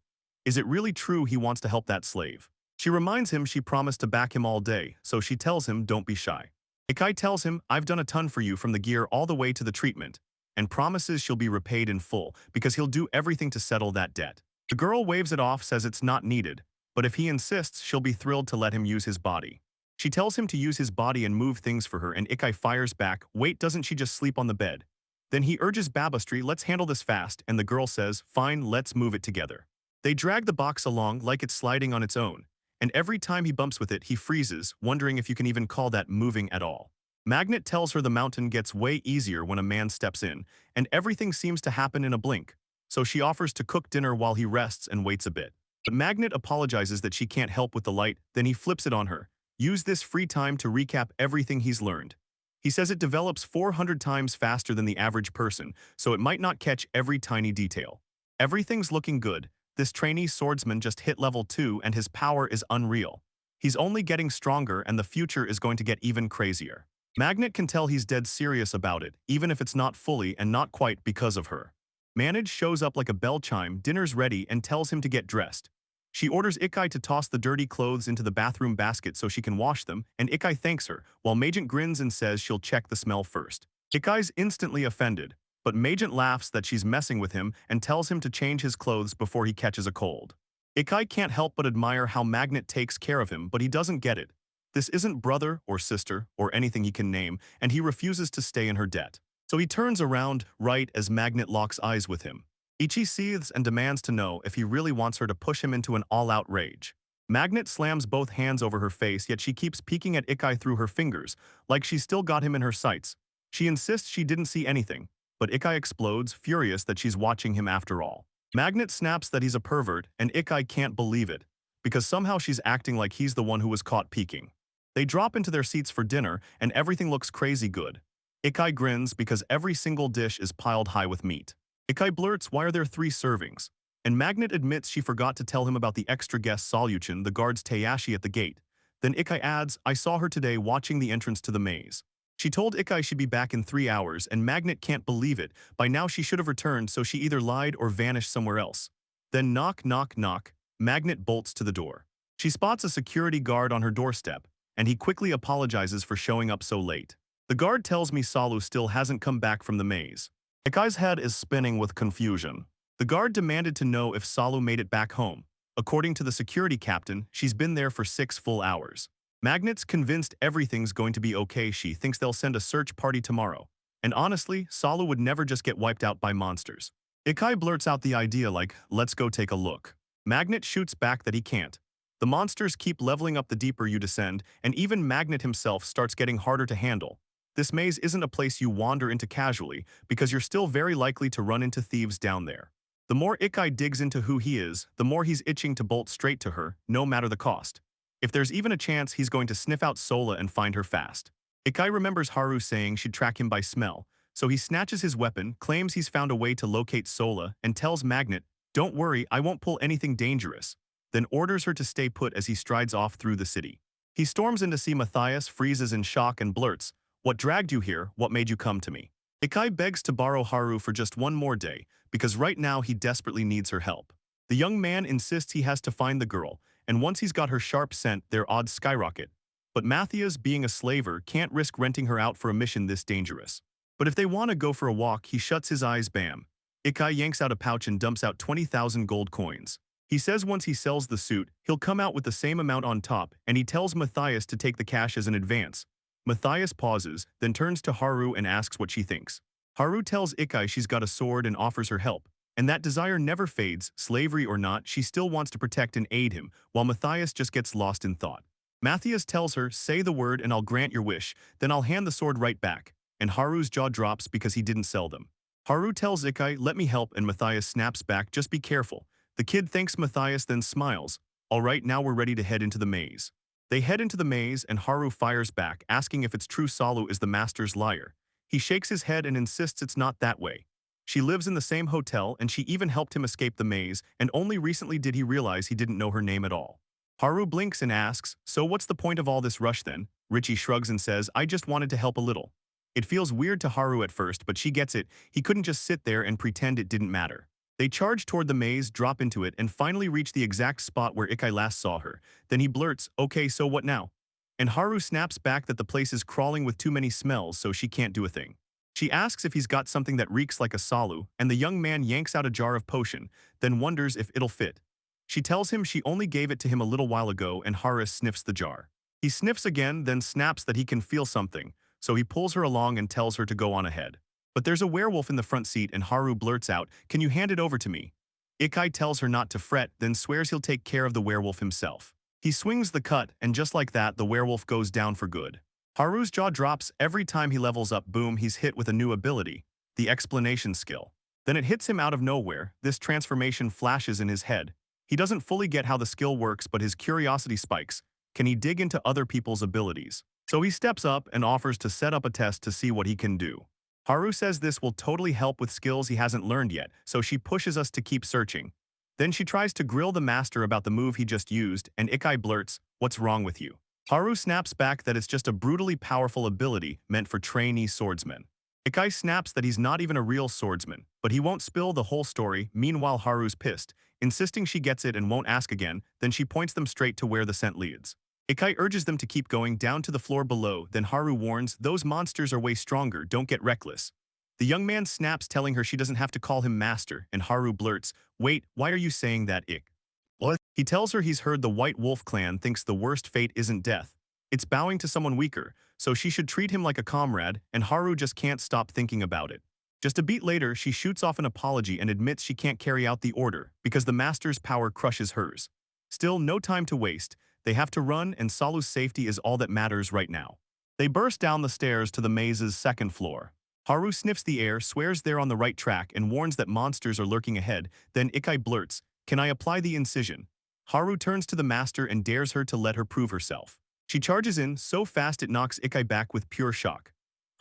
Is it really true he wants to help that slave? She reminds him she promised to back him all day, so she tells him don't be shy. Ikai tells him, I've done a ton for you from the gear all the way to the treatment, and promises she'll be repaid in full because he'll do everything to settle that debt. The girl waves it off, says it's not needed, but if he insists, she'll be thrilled to let him use his body. She tells him to use his body and move things for her, and Ikai fires back, wait, doesn't she just sleep on the bed? Then he urges Babastri, let's handle this fast, and the girl says, fine, let's move it together. They drag the box along like it's sliding on its own, and every time he bumps with it, he freezes, wondering if you can even call that moving at all. Magnet tells her the mountain gets way easier when a man steps in, and everything seems to happen in a blink, so she offers to cook dinner while he rests and waits a bit. But Magnet apologizes that she can't help with the light, then he flips it on her. Use this free time to recap everything he's learned. He says it develops 400 times faster than the average person, so it might not catch every tiny detail. Everything's looking good. This trainee swordsman just hit level 2 and his power is unreal. He's only getting stronger and the future is going to get even crazier. Magnet can tell he's dead serious about it, even if it's not fully and not quite because of her. Manage shows up like a bell chime, dinner's ready, and tells him to get dressed. She orders Ikai to toss the dirty clothes into the bathroom basket so she can wash them, and Ikai thanks her, while Magent grins and says she'll check the smell first. Ikai's instantly offended, but Magent laughs that she's messing with him and tells him to change his clothes before he catches a cold. Ikai can't help but admire how Magnet takes care of him, but he doesn't get it. This isn't brother or sister or anything he can name, and he refuses to stay in her debt. So he turns around right as Magnet locks eyes with him. Ichi seethes and demands to know if he really wants her to push him into an all-out rage. Magnet slams both hands over her face, yet she keeps peeking at Ikai through her fingers, like she's still got him in her sights. She insists she didn't see anything, but Ikai explodes, furious that she's watching him after all. Magnet snaps that he's a pervert, and Ikai can't believe it, because somehow she's acting like he's the one who was caught peeking. They drop into their seats for dinner, and everything looks crazy good. Ikai grins because every single dish is piled high with meat. Ikai blurts, why are there 3 servings? And Magnet admits she forgot to tell him about the extra guest Solution, the guard's Tayashi at the gate. Then Ikai adds, I saw her today watching the entrance to the maze. She told Ikai she'd be back in 3 hours, and Magnet can't believe it. By now she should have returned, so she either lied or vanished somewhere else. Then knock, knock, knock. Magnet bolts to the door. She spots a security guard on her doorstep, and he quickly apologizes for showing up so late. The guard tells me Salu still hasn't come back from the maze. Ikai's head is spinning with confusion. The guard demanded to know if Salu made it back home. According to the security captain, she's been there for 6 full hours. Magnet's convinced everything's going to be okay. She thinks they'll send a search party tomorrow. And honestly, Salu would never just get wiped out by monsters. Ikai blurts out the idea like, let's go take a look. Magnet shoots back that he can't. The monsters keep leveling up the deeper you descend, and even Magnet himself starts getting harder to handle. This maze isn't a place you wander into casually, because you're still very likely to run into thieves down there. The more Ikai digs into who he is, the more he's itching to bolt straight to her, no matter the cost. If there's even a chance, he's going to sniff out Sola and find her fast. Ikai remembers Haru saying she'd track him by smell, so he snatches his weapon, claims he's found a way to locate Sola, and tells Magnet, don't worry, I won't pull anything dangerous, then orders her to stay put as he strides off through the city. He storms in to see Matthias, freezes in shock and blurts, what dragged you here? What made you come to me? Ikai begs to borrow Haru for just one more day, because right now he desperately needs her help. The young man insists he has to find the girl, and once he's got her sharp scent, their odds skyrocket. But Matthias, being a slaver, can't risk renting her out for a mission this dangerous. But if they want to go for a walk, he shuts his eyes, bam. Ikai yanks out a pouch and dumps out 20,000 gold coins. He says once he sells the suit, he'll come out with the same amount on top, and he tells Matthias to take the cash as an advance. Matthias pauses, then turns to Haru and asks what she thinks. Haru tells Ikai she's got a sword and offers her help, and that desire never fades, slavery or not, she still wants to protect and aid him, while Matthias just gets lost in thought. Matthias tells her, say the word and I'll grant your wish, then I'll hand the sword right back, and Haru's jaw drops because he didn't sell them. Haru tells Ikai, let me help, and Matthias snaps back, just be careful. The kid thanks Matthias, then smiles. All right, now we're ready to head into the maze. They head into the maze, and Haru fires back, asking if it's true Salu is the master's liar. He shakes his head and insists it's not that way. She lives in the same hotel and she even helped him escape the maze, and only recently did he realize he didn't know her name at all. Haru blinks and asks, "So what's the point of all this rush then?" Richie shrugs and says, "I just wanted to help a little." It feels weird to Haru at first, but she gets it. He couldn't just sit there and pretend it didn't matter. They charge toward the maze, drop into it, and finally reach the exact spot where Ikai last saw her. Then he blurts, "Okay, so what now?" And Haru snaps back that the place is crawling with too many smells, so she can't do a thing. She asks if he's got something that reeks like a salu, and the young man yanks out a jar of potion, then wonders if it'll fit. She tells him she only gave it to him a little while ago, and Haru sniffs the jar. He sniffs again, then snaps that he can feel something, so he pulls her along and tells her to go on ahead. But there's a werewolf in the front seat and Haru blurts out, "Can you hand it over to me?" Ikai tells her not to fret, then swears he'll take care of the werewolf himself. He swings the cut, and just like that, the werewolf goes down for good. Haru's jaw drops every time he levels up. Boom, he's hit with a new ability, the explanation skill. Then it hits him out of nowhere. This transformation flashes in his head. He doesn't fully get how the skill works, but his curiosity spikes. Can he dig into other people's abilities? So he steps up and offers to set up a test to see what he can do. Haru says this will totally help with skills he hasn't learned yet, so she pushes us to keep searching. Then she tries to grill the master about the move he just used, and Ikai blurts, "What's wrong with you?" Haru snaps back that it's just a brutally powerful ability meant for trainee swordsmen. Ikai snaps that he's not even a real swordsman, but he won't spill the whole story. Meanwhile, Haru's pissed, insisting she gets it and won't ask again. Then she points them straight to where the scent leads. Ikai urges them to keep going down to the floor below, then Haru warns, "Those monsters are way stronger, don't get reckless." The young man snaps, telling her she doesn't have to call him master, and Haru blurts, "Wait, why are you saying that, ick?" What? He tells her he's heard the White Wolf clan thinks the worst fate isn't death. It's bowing to someone weaker, so she should treat him like a comrade, and Haru just can't stop thinking about it. Just a beat later, she shoots off an apology and admits she can't carry out the order because the master's power crushes hers. Still, no time to waste. They have to run, and Salu's safety is all that matters right now. They burst down the stairs to the maze's second floor. Haru sniffs the air, swears they're on the right track, and warns that monsters are lurking ahead. Then Ikai blurts, "Can I apply the incision?" Haru turns to the master and dares her to let her prove herself. She charges in so fast it knocks Ikai back with pure shock.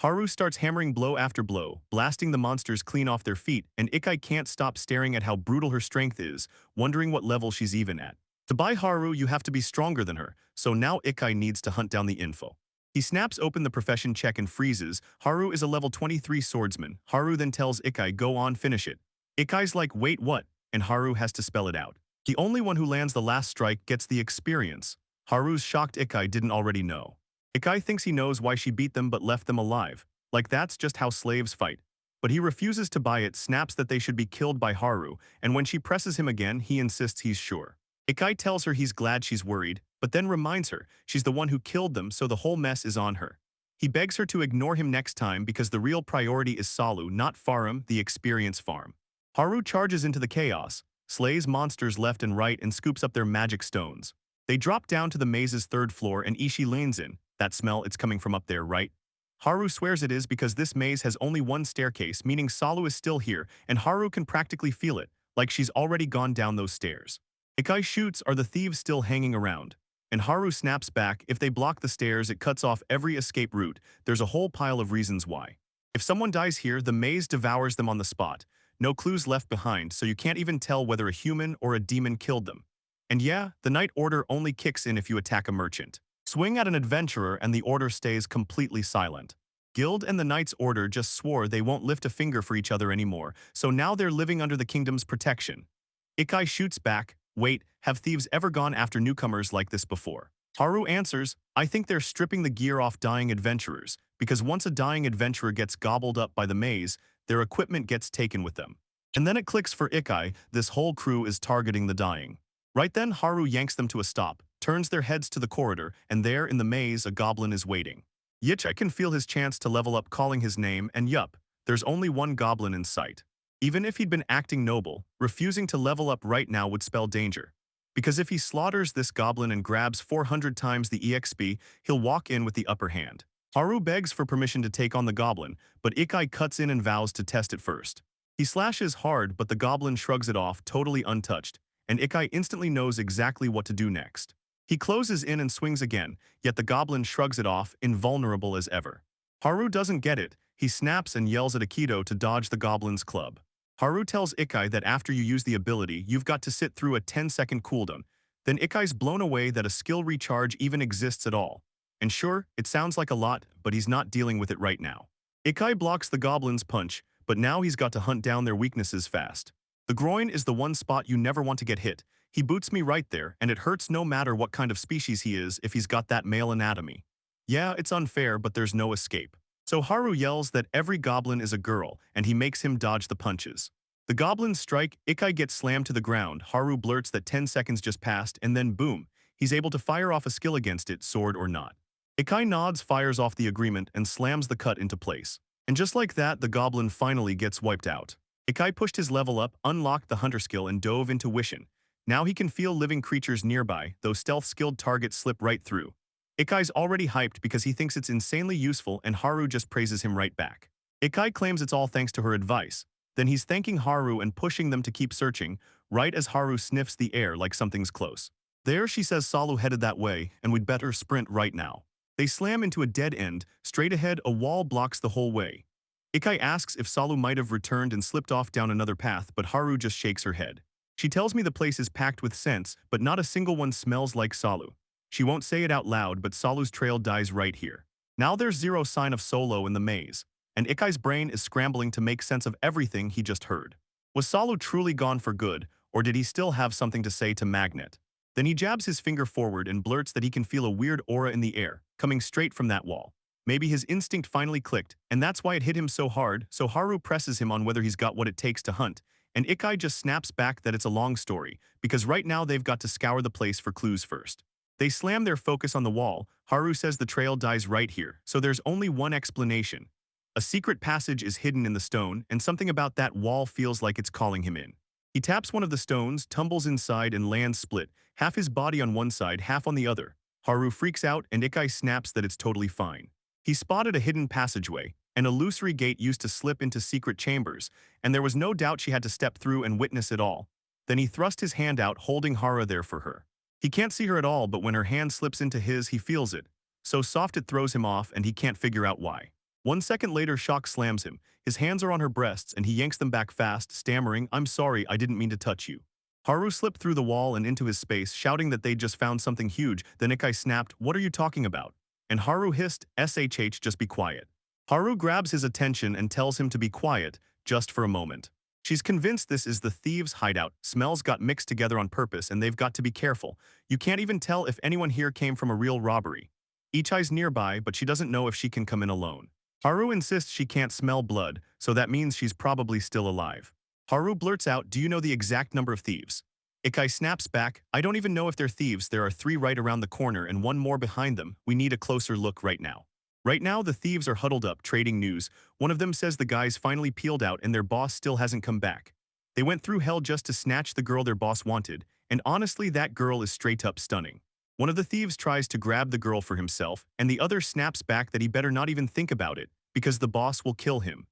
Haru starts hammering blow after blow, blasting the monsters clean off their feet, and Ikai can't stop staring at how brutal her strength is, wondering what level she's even at. To buy Haru, you have to be stronger than her, so now Ikai needs to hunt down the info. He snaps open the profession check and freezes. Haru is a level 23 swordsman. Haru then tells Ikai, "Go on, finish it." Ikai's like, "Wait, what?" And Haru has to spell it out. The only one who lands the last strike gets the experience. Haru's shocked Ikai didn't already know. Ikai thinks he knows why she beat them but left them alive. Like that's just how slaves fight. But he refuses to buy it, snaps that they should be killed by Haru, and when she presses him again, he insists he's sure. Ikai tells her he's glad she's worried, but then reminds her she's the one who killed them, so the whole mess is on her. He begs her to ignore him next time because the real priority is Salu, not Farum, the experience farm. Haru charges into the chaos, slays monsters left and right, and scoops up their magic stones. They drop down to the maze's third floor and Ishii leans in. "That smell, it's coming from up there, right?" Haru swears it is because this maze has only one staircase, meaning Salu is still here, and Haru can practically feel it, like she's already gone down those stairs. Ikai shoots, "Are the thieves still hanging around?" And Haru snaps back, "If they block the stairs, it cuts off every escape route. There's a whole pile of reasons why. If someone dies here, the maze devours them on the spot. No clues left behind, so you can't even tell whether a human or a demon killed them. And yeah, the night order only kicks in if you attack a merchant. Swing at an adventurer and the order stays completely silent. Guild and the Knight's Order just swore they won't lift a finger for each other anymore, so now they're living under the kingdom's protection." Ikai shoots back, "Wait, have thieves ever gone after newcomers like this before?" Haru answers, "I think they're stripping the gear off dying adventurers, because once a dying adventurer gets gobbled up by the maze, their equipment gets taken with them." And then it clicks for Ikai, this whole crew is targeting the dying. Right then, Haru yanks them to a stop, turns their heads to the corridor, and there in the maze a goblin is waiting. Yichai can feel his chance to level up calling his name, and yup, there's only one goblin in sight. Even if he'd been acting noble, refusing to level up right now would spell danger. Because if he slaughters this goblin and grabs 400 times the EXP, he'll walk in with the upper hand. Haru begs for permission to take on the goblin, but Ikai cuts in and vows to test it first. He slashes hard, but the goblin shrugs it off, totally untouched, and Ikai instantly knows exactly what to do next. He closes in and swings again, yet the goblin shrugs it off, invulnerable as ever. Haru doesn't get it. He snaps and yells at Aikido to dodge the goblin's club. Haru tells Ikai that after you use the ability, you've got to sit through a 10-second cooldown. Then Ikai's blown away that a skill recharge even exists at all. And sure, it sounds like a lot, but he's not dealing with it right now. Ikai blocks the goblin's punch, but now he's got to hunt down their weaknesses fast. The groin is the one spot you never want to get hit. He boots me right there, and it hurts no matter what kind of species he is if he's got that male anatomy. Yeah, it's unfair, but there's no escape. So Haru yells that every goblin is a girl, and he makes him dodge the punches. The goblins strike, Ikai gets slammed to the ground, Haru blurts that 10 seconds just passed, and then boom, he's able to fire off a skill against it, sword or not. Ikai nods, fires off the agreement, and slams the cut into place. And just like that, the goblin finally gets wiped out. Ikai pushed his level up, unlocked the hunter skill, and dove into Wishin. Now he can feel living creatures nearby, though stealth-skilled targets slip right through. Ikai's already hyped because he thinks it's insanely useful, and Haru just praises him right back. Ikai claims it's all thanks to her advice. Then he's thanking Haru and pushing them to keep searching, right as Haru sniffs the air like something's close. There, she says Salu headed that way, and we'd better sprint right now. They slam into a dead end. Straight ahead, a wall blocks the whole way. Ikai asks if Salu might have returned and slipped off down another path, but Haru just shakes her head. She tells me the place is packed with scents, but not a single one smells like Salu. She won't say it out loud, but Salu's trail dies right here. Now there's zero sign of Solo in the maze, and Ikai's brain is scrambling to make sense of everything he just heard. Was Salu truly gone for good, or did he still have something to say to Magnet? Then he jabs his finger forward and blurts that he can feel a weird aura in the air, coming straight from that wall. Maybe his instinct finally clicked, and that's why it hit him so hard, so Haru presses him on whether he's got what it takes to hunt, and Ikai just snaps back that it's a long story, because right now they've got to scour the place for clues first. They slam their focus on the wall. Haru says the trail dies right here, so there's only one explanation. A secret passage is hidden in the stone, and something about that wall feels like it's calling him in. He taps one of the stones, tumbles inside, and lands split, half his body on one side, half on the other. Haru freaks out, and Ikai snaps that it's totally fine. He spotted a hidden passageway, an illusory gate used to slip into secret chambers, and there was no doubt she had to step through and witness it all. Then he thrust his hand out, holding Haru there for her. He can't see her at all, but when her hand slips into his, he feels it. So soft it throws him off, and he can't figure out why. 1 second later, shock slams him. His hands are on her breasts, and he yanks them back fast, stammering, "I'm sorry, I didn't mean to touch you." Haru slipped through the wall and into his space, shouting that they'd just found something huge. Then Ikai snapped, "What are you talking about?" And Haru hissed, "SHH, just be quiet." Haru grabs his attention and tells him to be quiet, just for a moment. She's convinced this is the thieves' hideout. Smells got mixed together on purpose, and they've got to be careful. You can't even tell if anyone here came from a real robbery. Ichai's nearby, but she doesn't know if she can come in alone. Haru insists she can't smell blood, so that means she's probably still alive. Haru blurts out, "Do you know the exact number of thieves?" Ikai snaps back, "I don't even know if they're thieves. There are 3 right around the corner and 1 more behind them. We need a closer look right now." Right now, the thieves are huddled up, trading news. One of them says the guys finally peeled out and their boss still hasn't come back. They went through hell just to snatch the girl their boss wanted, and honestly, that girl is straight up stunning. One of the thieves tries to grab the girl for himself, and the other snaps back that he better not even think about it, because the boss will kill him.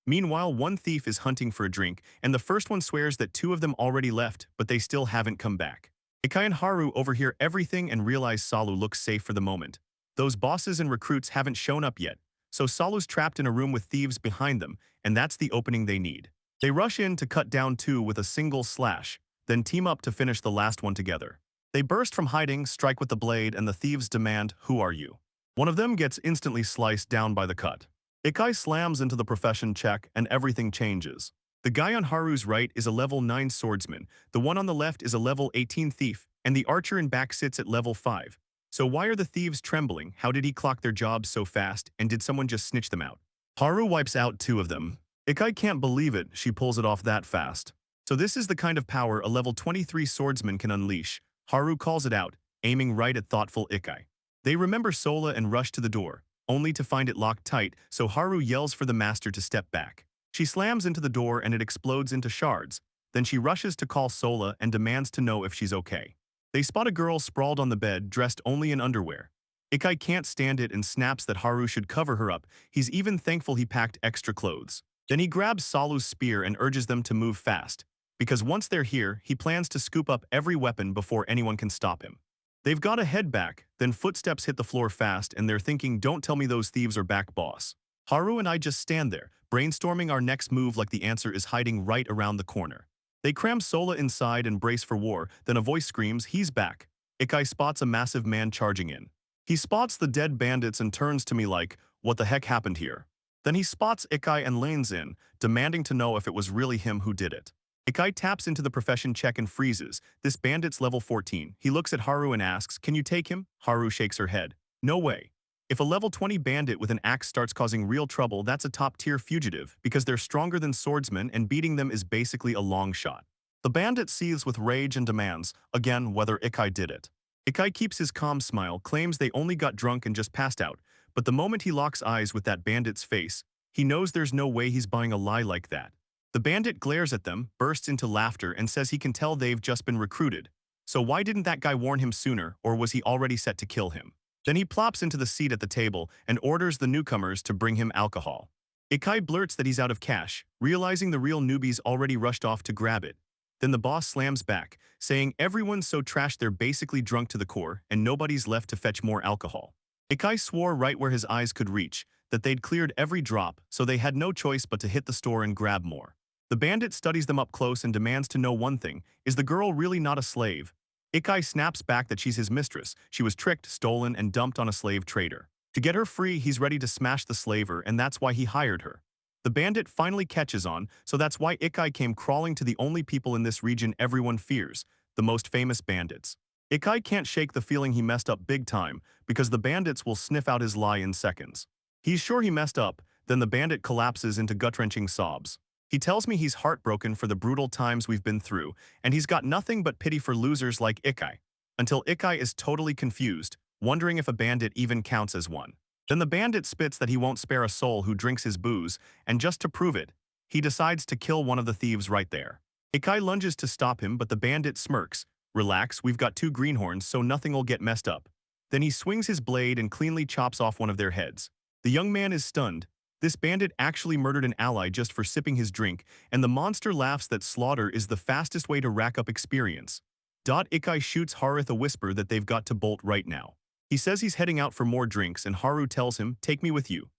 Meanwhile, one thief is hunting for a drink, and the first one swears that 2 of them already left, but they still haven't come back. Ikai and Haru overhear everything and realize Salu looks safe for the moment. Those bosses and recruits haven't shown up yet, so Salu's trapped in a room with thieves behind them, and that's the opening they need. They rush in to cut down 2 with a single slash, then team up to finish the last one together. They burst from hiding, strike with the blade, and the thieves demand, "Who are you?" One of them gets instantly sliced down by the cut. Ikai slams into the profession check, and everything changes. The guy on Haru's right is a level 9 swordsman, the one on the left is a level 18 thief, and the archer in back sits at level 5. So why are the thieves trembling? How did he clock their jobs so fast, and did someone just snitch them out? Haru wipes out 2 of them. Ikai can't believe it, she pulls it off that fast. So this is the kind of power a level 23 swordsman can unleash. Haru calls it out, aiming right at thoughtful Ikai. They remember Sola and rush to the door, only to find it locked tight, so Haru yells for the master to step back. She slams into the door and it explodes into shards. Then she rushes to call Sola and demands to know if she's okay. They spot a girl sprawled on the bed, dressed only in underwear. Ikai can't stand it and snaps that Haru should cover her up. He's even thankful he packed extra clothes. Then he grabs Salu's spear and urges them to move fast, because once they're here, he plans to scoop up every weapon before anyone can stop him. They've got to head back, then footsteps hit the floor fast and they're thinking, "Don't tell me those thieves are back, boss." Haru and I just stand there, brainstorming our next move like the answer is hiding right around the corner. They cram Sola inside and brace for war, then a voice screams, "He's back." Ikai spots a massive man charging in. He spots the dead bandits and turns to me like, "What the heck happened here?" Then he spots Ikai and lanes in, demanding to know if it was really him who did it. Ikai taps into the profession check and freezes. This bandit's level 14. He looks at Haru and asks, "Can you take him?" Haru shakes her head. "No way. If a level 20 bandit with an axe starts causing real trouble, that's a top-tier fugitive because they're stronger than swordsmen and beating them is basically a long shot." The bandit seethes with rage and demands, again, whether Ikai did it. Ikai keeps his calm smile, claims they only got drunk and just passed out, but the moment he locks eyes with that bandit's face, he knows there's no way he's buying a lie like that. The bandit glares at them, bursts into laughter, and says he can tell they've just been recruited. So why didn't that guy warn him sooner, or was he already set to kill him? Then he plops into the seat at the table and orders the newcomers to bring him alcohol. Ikai blurts that he's out of cash, realizing the real newbies already rushed off to grab it. Then the boss slams back, saying everyone's so trashed they're basically drunk to the core and nobody's left to fetch more alcohol. Ikai swore right where his eyes could reach that they'd cleared every drop, so they had no choice but to hit the store and grab more. The bandit studies them up close and demands to know one thing: is the girl really not a slave? Ikai snaps back that she's his mistress. She was tricked, stolen, and dumped on a slave trader. To get her free, he's ready to smash the slaver, and that's why he hired her. The bandit finally catches on, so that's why Ikai came crawling to the only people in this region everyone fears, the most famous bandits. Ikai can't shake the feeling he messed up big time, because the bandits will sniff out his lie in seconds. He's sure he messed up, then the bandit collapses into gut-wrenching sobs. He tells me he's heartbroken for the brutal times we've been through, and he's got nothing but pity for losers like Ikai. Until Ikai is totally confused, wondering if a bandit even counts as one. Then the bandit spits that he won't spare a soul who drinks his booze, and just to prove it, he decides to kill one of the thieves right there. Ikai lunges to stop him, but the bandit smirks. "Relax, we've got two greenhorns, so nothing'll get messed up." Then he swings his blade and cleanly chops off one of their heads. The young man is stunned. This bandit actually murdered an ally just for sipping his drink, and the monster laughs that slaughter is the fastest way to rack up experience. Ikai shoots Haruth a whisper that they've got to bolt right now. He says he's heading out for more drinks, and Haru tells him, "Take me with you."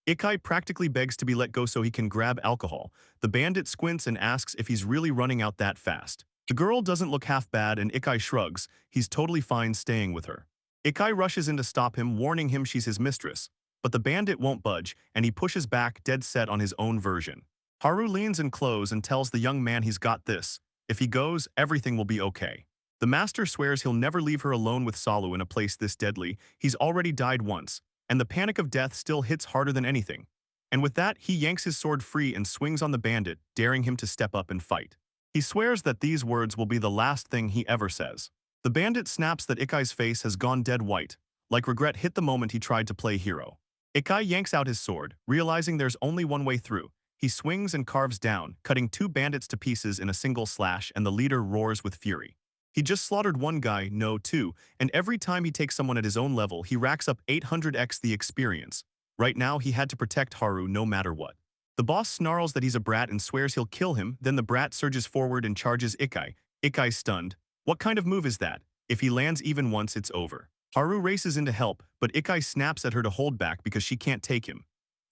Ikai practically begs to be let go so he can grab alcohol. The bandit squints and asks if he's really running out that fast. The girl doesn't look half bad, and Ikai shrugs. He's totally fine staying with her. Ikai rushes in to stop him, warning him she's his mistress. But the bandit won't budge, and he pushes back, dead set on his own version. Haru leans in close and tells the young man he's got this. If he goes, everything will be okay. The master swears he'll never leave her alone with Salu in a place this deadly. He's already died once, and the panic of death still hits harder than anything. And with that, he yanks his sword free and swings on the bandit, daring him to step up and fight. He swears that these words will be the last thing he ever says. The bandit snaps that Ikai's face has gone dead white, like regret hit the moment he tried to play hero. Ikai yanks out his sword, realizing there's only one way through. He swings and carves down, cutting two bandits to pieces in a single slash, and the leader roars with fury. He just slaughtered one guy, no two, and every time he takes someone at his own level, he racks up 800x the experience. Right now, he had to protect Haru no matter what. The boss snarls that he's a brat and swears he'll kill him, then the brat surges forward and charges Ikai. Ikai's stunned. What kind of move is that? If he lands even once, it's over. Haru races in to help, but Ikai snaps at her to hold back because she can't take him.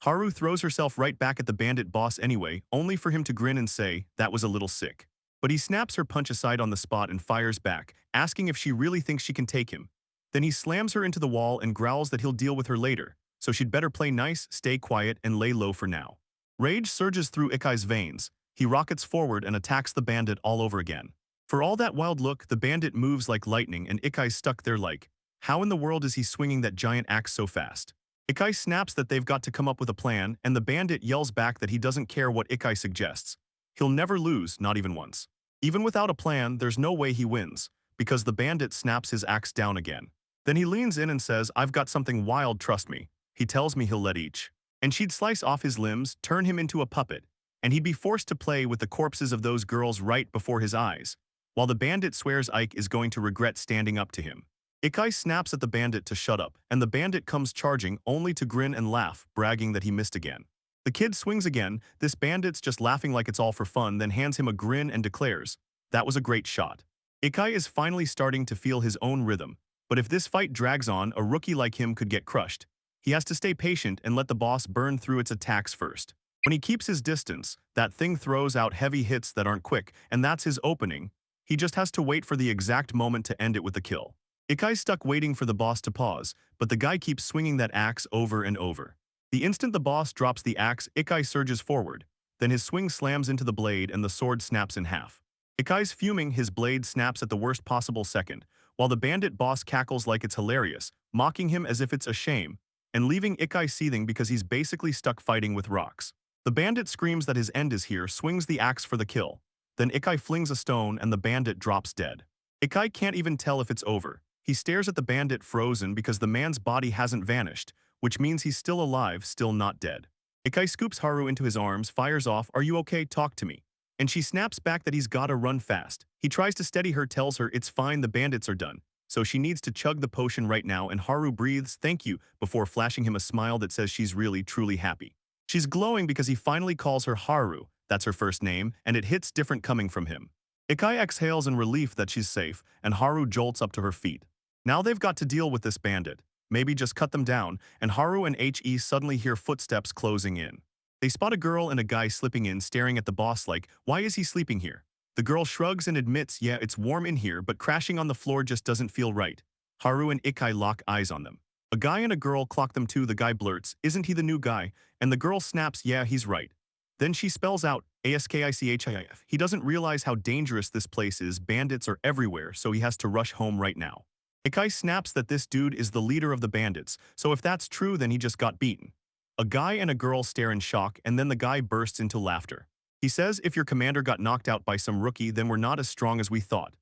Haru throws herself right back at the bandit boss anyway, only for him to grin and say, "That was a little sick." But he snaps her punch aside on the spot and fires back, asking if she really thinks she can take him. Then he slams her into the wall and growls that he'll deal with her later, so she'd better play nice, stay quiet, and lay low for now. Rage surges through Ikai's veins. He rockets forward and attacks the bandit all over again. For all that wild look, the bandit moves like lightning and Ikai's stuck there like, how in the world is he swinging that giant axe so fast? Ikai snaps that they've got to come up with a plan, and the bandit yells back that he doesn't care what Ikai suggests. He'll never lose, not even once. Even without a plan, there's no way he wins, because the bandit snaps his axe down again. Then he leans in and says, "I've got something wild, trust me." He tells me he'll let each. And she'd slice off his limbs, turn him into a puppet, and he'd be forced to play with the corpses of those girls right before his eyes, while the bandit swears Ike is going to regret standing up to him. Ikai snaps at the bandit to shut up, and the bandit comes charging only to grin and laugh, bragging that he missed again. The kid swings again, this bandit's just laughing like it's all for fun, then hands him a grin and declares, "That was a great shot." Ikai is finally starting to feel his own rhythm, but if this fight drags on, a rookie like him could get crushed. He has to stay patient and let the boss burn through its attacks first. When he keeps his distance, that thing throws out heavy hits that aren't quick, and that's his opening. He just has to wait for the exact moment to end it with a kill. Ikai's stuck waiting for the boss to pause, but the guy keeps swinging that axe over and over. The instant the boss drops the axe, Ikai surges forward. Then his swing slams into the blade and the sword snaps in half. Ikai's fuming, his blade snaps at the worst possible second, while the bandit boss cackles like it's hilarious, mocking him as if it's a shame, and leaving Ikai seething because he's basically stuck fighting with rocks. The bandit screams that his end is here, swings the axe for the kill. Then Ikai flings a stone and the bandit drops dead. Ikai can't even tell if it's over. He stares at the bandit frozen because the man's body hasn't vanished, which means he's still alive, still not dead. Ikai scoops Haru into his arms, fires off, "Are you okay? Talk to me." And she snaps back that he's gotta run fast. He tries to steady her, tells her it's fine, the bandits are done. So she needs to chug the potion right now, and Haru breathes, "Thank you," before flashing him a smile that says she's really, truly happy. She's glowing because he finally calls her Haru, that's her first name, and it hits different coming from him. Ikai exhales in relief that she's safe, and Haru jolts up to her feet. Now they've got to deal with this bandit. Maybe just cut them down, and Haru and He suddenly hear footsteps closing in. They spot a girl and a guy slipping in, staring at the boss like, "Why is he sleeping here?" The girl shrugs and admits, "Yeah, it's warm in here, but crashing on the floor just doesn't feel right." Haru and Ikai lock eyes on them. A guy and a girl clock them too. The guy blurts, "Isn't he the new guy?" And the girl snaps, "Yeah, he's right." Then she spells out, "ASKICHIF. He doesn't realize how dangerous this place is, bandits are everywhere, so he has to rush home right now. Ikai snaps that this dude is the leader of the bandits, so if that's true then he just got beaten. A guy and a girl stare in shock, and then the guy bursts into laughter. He says, "If your commander got knocked out by some rookie, then we're not as strong as we thought."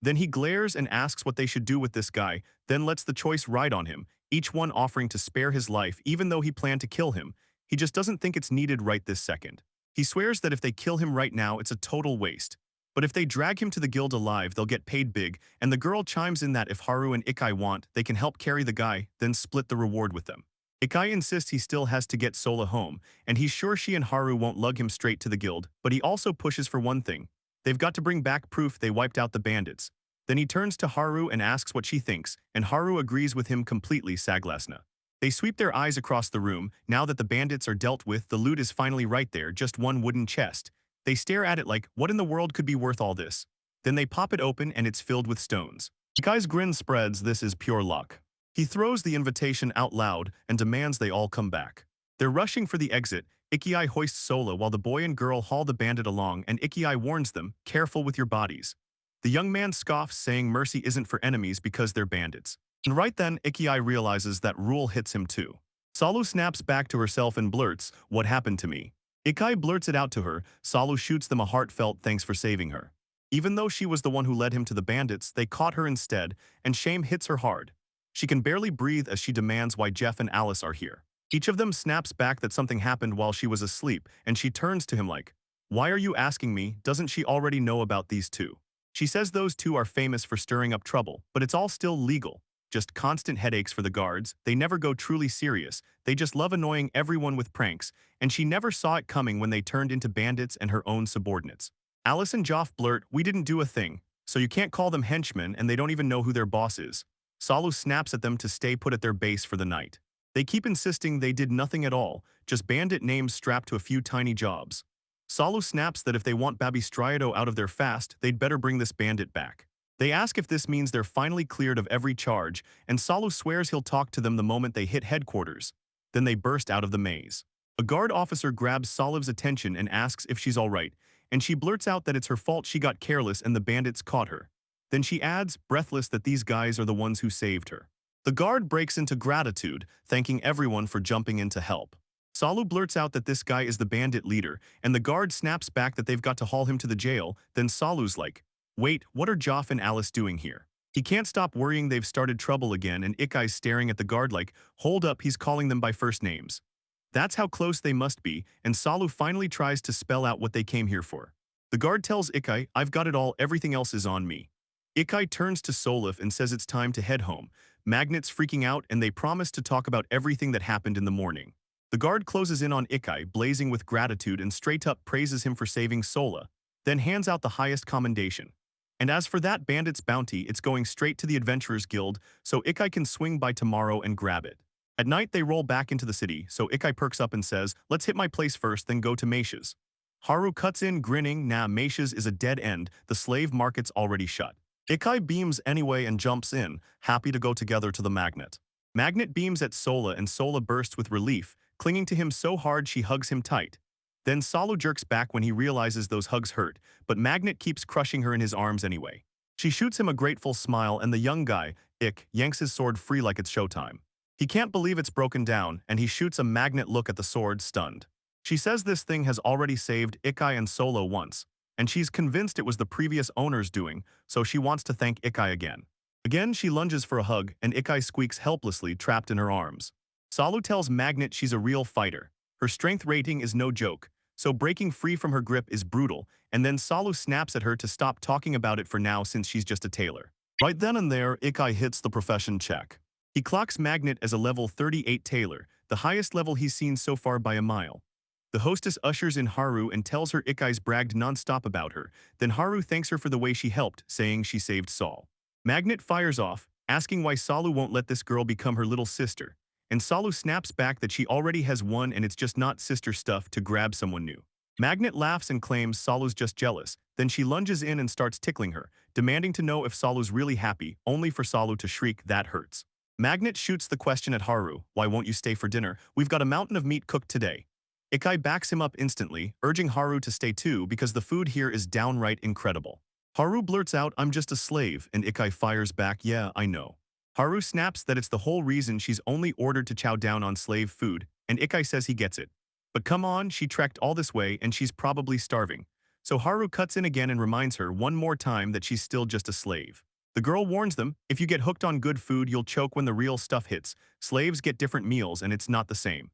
Then he glares and asks what they should do with this guy, then lets the choice ride on him, each one offering to spare his life even though he planned to kill him. He just doesn't think it's needed right this second. He swears that if they kill him right now, it's a total waste. But if they drag him to the guild alive, they'll get paid big, and the girl chimes in that if Haru and Ikai want, they can help carry the guy, then split the reward with them. Ikai insists he still has to get Sola home, and he's sure she and Haru won't lug him straight to the guild, but he also pushes for one thing. They've got to bring back proof they wiped out the bandits. Then he turns to Haru and asks what she thinks, and Haru agrees with him completely, Saglasna. They sweep their eyes across the room. Now that the bandits are dealt with, the loot is finally right there, just one wooden chest. They stare at it like, what in the world could be worth all this? Then they pop it open and it's filled with stones. Ikai's grin spreads, this is pure luck. He throws the invitation out loud and demands they all come back. They're rushing for the exit. Ikai hoists Sola while the boy and girl haul the bandit along, and Ikai warns them, "Careful with your bodies." The young man scoffs, saying mercy isn't for enemies because they're bandits. And right then, Ikai realizes that rule hits him too. Salu snaps back to herself and blurts, "What happened to me?" Ikai blurts it out to her. Salu shoots them a heartfelt thanks for saving her. Even though she was the one who led him to the bandits, they caught her instead, and shame hits her hard. She can barely breathe as she demands why Jeff and Alice are here. Each of them snaps back that something happened while she was asleep, and she turns to him like, "Why are you asking me? Doesn't she already know about these two?" She says those two are famous for stirring up trouble, but it's all still legal. Just constant headaches for the guards. They never go truly serious. They just love annoying everyone with pranks, and she never saw it coming when they turned into bandits and her own subordinates. Alice and Joff blurt, "We didn't do a thing, so you can't call them henchmen, and they don't even know who their boss is." Salu snaps at them to stay put at their base for the night. They keep insisting they did nothing at all, just bandit names strapped to a few tiny jobs. Salu snaps that if they want Babi Striato out of their fast, they'd better bring this bandit back. They ask if this means they're finally cleared of every charge, and Salu swears he'll talk to them the moment they hit headquarters. Then they burst out of the maze. A guard officer grabs Saliv's attention and asks if she's alright, and she blurts out that it's her fault she got careless and the bandits caught her. Then she adds, breathless, that these guys are the ones who saved her. The guard breaks into gratitude, thanking everyone for jumping in to help. Salu blurts out that this guy is the bandit leader, and the guard snaps back that they've got to haul him to the jail. Then Salu's like, "Wait, what are Joff and Alice doing here?" He can't stop worrying they've started trouble again, and Ikai's staring at the guard like, "Hold up, he's calling them by first names." That's how close they must be, and Salu finally tries to spell out what they came here for. The guard tells Ikai, "I've got it all, everything else is on me." Ikai turns to Solif and says it's time to head home. Magnet's freaking out, and they promise to talk about everything that happened in the morning. The guard closes in on Ikai, blazing with gratitude, and straight up praises him for saving Sola, then hands out the highest commendation. And as for that bandit's bounty, it's going straight to the Adventurers Guild, so Ikai can swing by tomorrow and grab it. At night, they roll back into the city, so Ikai perks up and says, let's hit my place first, then go to Meisha's. Haru cuts in, grinning, nah, Meisha's is a dead end, the slave market's already shut. Ikai beams anyway and jumps in, happy to go together to the magnet. Magnet beams at Sola and Sola bursts with relief, clinging to him so hard she hugs him tight. Then Salu jerks back when he realizes those hugs hurt, but Magnet keeps crushing her in his arms anyway. She shoots him a grateful smile and the young guy, Ik, yanks his sword free like it's showtime. He can't believe it's broken down, and he shoots a Magnet look at the sword, stunned. She says this thing has already saved Ikai and Solo once, and she's convinced it was the previous owner's doing, so she wants to thank Ikai again. Again, she lunges for a hug, and Ikai squeaks helplessly, trapped in her arms. Salu tells Magnet she's a real fighter. Her strength rating is no joke, so breaking free from her grip is brutal, and then Salu snaps at her to stop talking about it for now since she's just a tailor. Right then and there, Ikai hits the profession check. He clocks Magnet as a level 38 tailor, the highest level he's seen so far by a mile. The hostess ushers in Haru and tells her Ikai's bragged nonstop about her, then Haru thanks her for the way she helped, saying she saved Saul. Magnet fires off, asking why Salu won't let this girl become her little sister, and Salu snaps back that she already has one and it's just not sister stuff to grab someone new. Magnet laughs and claims Salu's just jealous, then she lunges in and starts tickling her, demanding to know if Salu's really happy, only for Salu to shriek, that hurts. Magnet shoots the question at Haru, why won't you stay for dinner? We've got a mountain of meat cooked today. Ikai backs him up instantly, urging Haru to stay too because the food here is downright incredible. Haru blurts out, I'm just a slave, and Ikai fires back, yeah, I know. Haru snaps that it's the whole reason she's only ordered to chow down on slave food, and Ikai says he gets it. But come on, she trekked all this way and she's probably starving. So Haru cuts in again and reminds her one more time that she's still just a slave. The girl warns them, if you get hooked on good food, you'll choke when the real stuff hits. Slaves get different meals and it's not the same.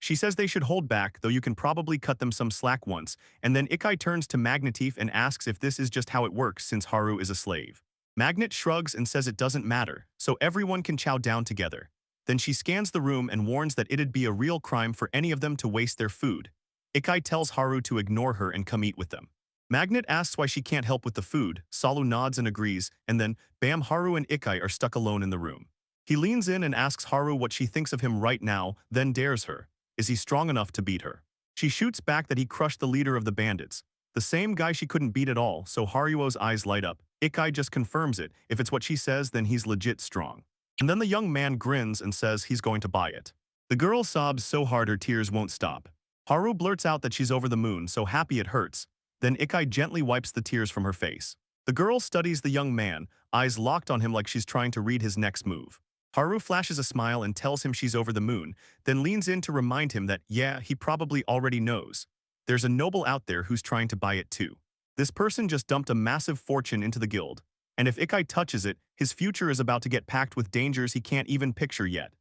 She says they should hold back, though you can probably cut them some slack once, and then Ikai turns to Magnetif and asks if this is just how it works since Haru is a slave. Magnet shrugs and says it doesn't matter, so everyone can chow down together. Then she scans the room and warns that it'd be a real crime for any of them to waste their food. Ikai tells Haru to ignore her and come eat with them. Magnet asks why she can't help with the food, Salu nods and agrees, and then, bam, Haru and Ikai are stuck alone in the room. He leans in and asks Haru what she thinks of him right now, then dares her. Is he strong enough to beat her? She shoots back that he crushed the leader of the bandits, the same guy she couldn't beat at all, so Haruo's eyes light up. Ikai just confirms it, if it's what she says then he's legit strong. And then the young man grins and says he's going to buy it. The girl sobs so hard her tears won't stop. Haru blurts out that she's over the moon, so happy it hurts. Then Ikai gently wipes the tears from her face. The girl studies the young man, eyes locked on him like she's trying to read his next move. Haru flashes a smile and tells him she's over the moon, then leans in to remind him that, yeah, he probably already knows. There's a noble out there who's trying to buy it too. This person just dumped a massive fortune into the guild, and if Ikai touches it, his future is about to get packed with dangers he can't even picture yet.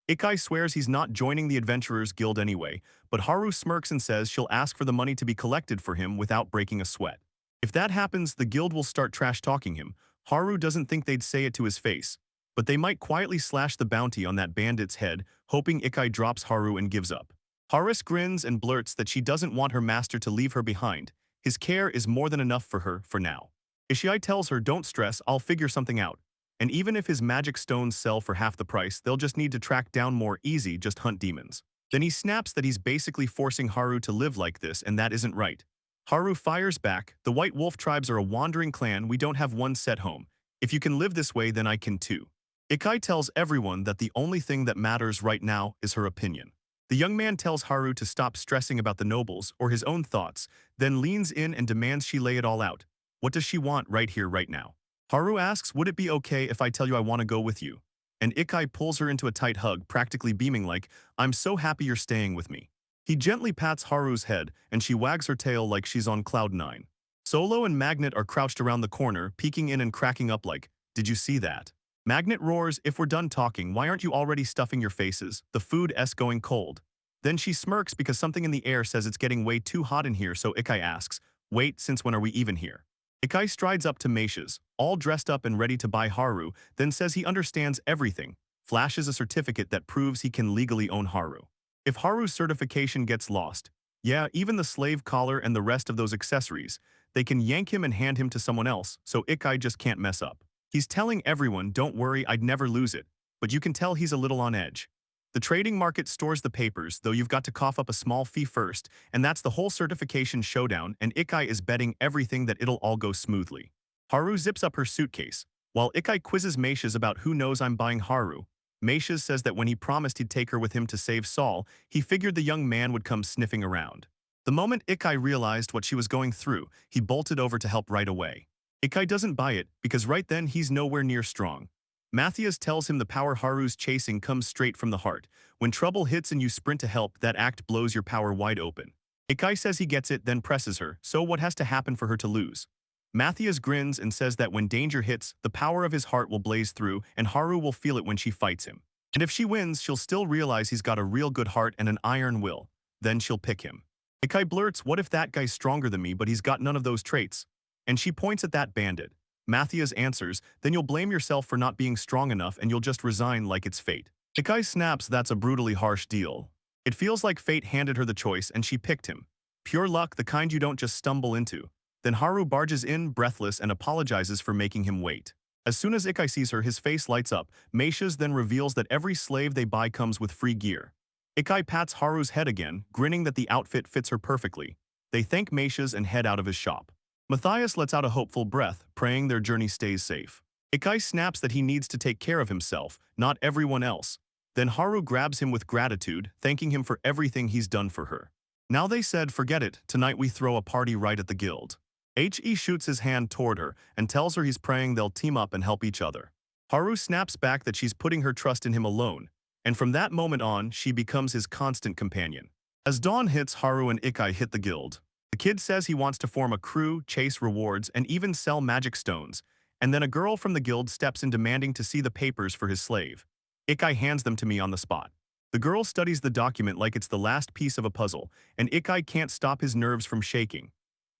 Ikai swears he's not joining the Adventurers Guild anyway, but Haru smirks and says she'll ask for the money to be collected for him without breaking a sweat. If that happens, the guild will start trash-talking him. Haru doesn't think they'd say it to his face, but they might quietly slash the bounty on that bandit's head, hoping Ikai drops Haru and gives up. Haris grins and blurts that she doesn't want her master to leave her behind. His care is more than enough for her, for now. Ishiai tells her, don't stress, I'll figure something out. And even if his magic stones sell for half the price, they'll just need to track down more easy, just hunt demons. Then he snaps that he's basically forcing Haru to live like this, and that isn't right. Haru fires back, the White Wolf tribes are a wandering clan, we don't have one set home. If you can live this way, then I can too. Ikai tells everyone that the only thing that matters right now is her opinion. The young man tells Haru to stop stressing about the nobles or his own thoughts, then leans in and demands she lay it all out. What does she want right here, right now? Haru asks, would it be okay if I tell you I want to go with you? And Ikai pulls her into a tight hug, practically beaming like, I'm so happy you're staying with me. He gently pats Haru's head, and she wags her tail like she's on cloud nine. Solo and Magnet are crouched around the corner, peeking in and cracking up like, did you see that? Magnet roars, if we're done talking, why aren't you already stuffing your faces? The food's going cold. Then she smirks because something in the air says it's getting way too hot in here, so Ikai asks, wait, since when are we even here? Ikai strides up to Meisha's, all dressed up and ready to buy Haru, then says he understands everything, flashes a certificate that proves he can legally own Haru. If Haru's certification gets lost, yeah, even the slave collar and the rest of those accessories, they can yank him and hand him to someone else, so Ikai just can't mess up. He's telling everyone, don't worry, I'd never lose it, but you can tell he's a little on edge. The trading market stores the papers, though you've got to cough up a small fee first, and that's the whole certification showdown, and Ikai is betting everything that it'll all go smoothly. Haru zips up her suitcase. While Ikai quizzes Meishes about who knows I'm buying Haru, Meishes says that when he promised he'd take her with him to save Saul, he figured the young man would come sniffing around. The moment Ikai realized what she was going through, he bolted over to help right away. Ikai doesn't buy it, because right then he's nowhere near strong. Matthias tells him the power Haru's chasing comes straight from the heart. When trouble hits and you sprint to help, that act blows your power wide open. Ikai says he gets it, then presses her, so what has to happen for her to lose? Matthias grins and says that when danger hits, the power of his heart will blaze through, and Haru will feel it when she fights him. And if she wins, she'll still realize he's got a real good heart and an iron will. Then she'll pick him. Ikai blurts, what if that guy's stronger than me but he's got none of those traits? And she points at that bandit. Matthias answers, then you'll blame yourself for not being strong enough and you'll just resign like it's fate. Ikai snaps, that's a brutally harsh deal. It feels like fate handed her the choice and she picked him. Pure luck, the kind you don't just stumble into. Then Haru barges in, breathless, and apologizes for making him wait. As soon as Ikai sees her, his face lights up. Meishes then reveals that every slave they buy comes with free gear. Ikai pats Haru's head again, grinning that the outfit fits her perfectly. They thank Meishes and head out of his shop. Matthias lets out a hopeful breath, praying their journey stays safe. Ikai snaps that he needs to take care of himself, not everyone else. Then Haru grabs him with gratitude, thanking him for everything he's done for her. Now they said, forget it, tonight we throw a party right at the guild. He shoots his hand toward her and tells her he's praying they'll team up and help each other. Haru snaps back that she's putting her trust in him alone, and from that moment on, she becomes his constant companion. As dawn hits, Haru and Ikai hit the guild. The kid says he wants to form a crew, chase rewards, and even sell magic stones, and then a girl from the guild steps in demanding to see the papers for his slave. Ikai hands them to me on the spot. The girl studies the document like it's the last piece of a puzzle, and Ikai can't stop his nerves from shaking.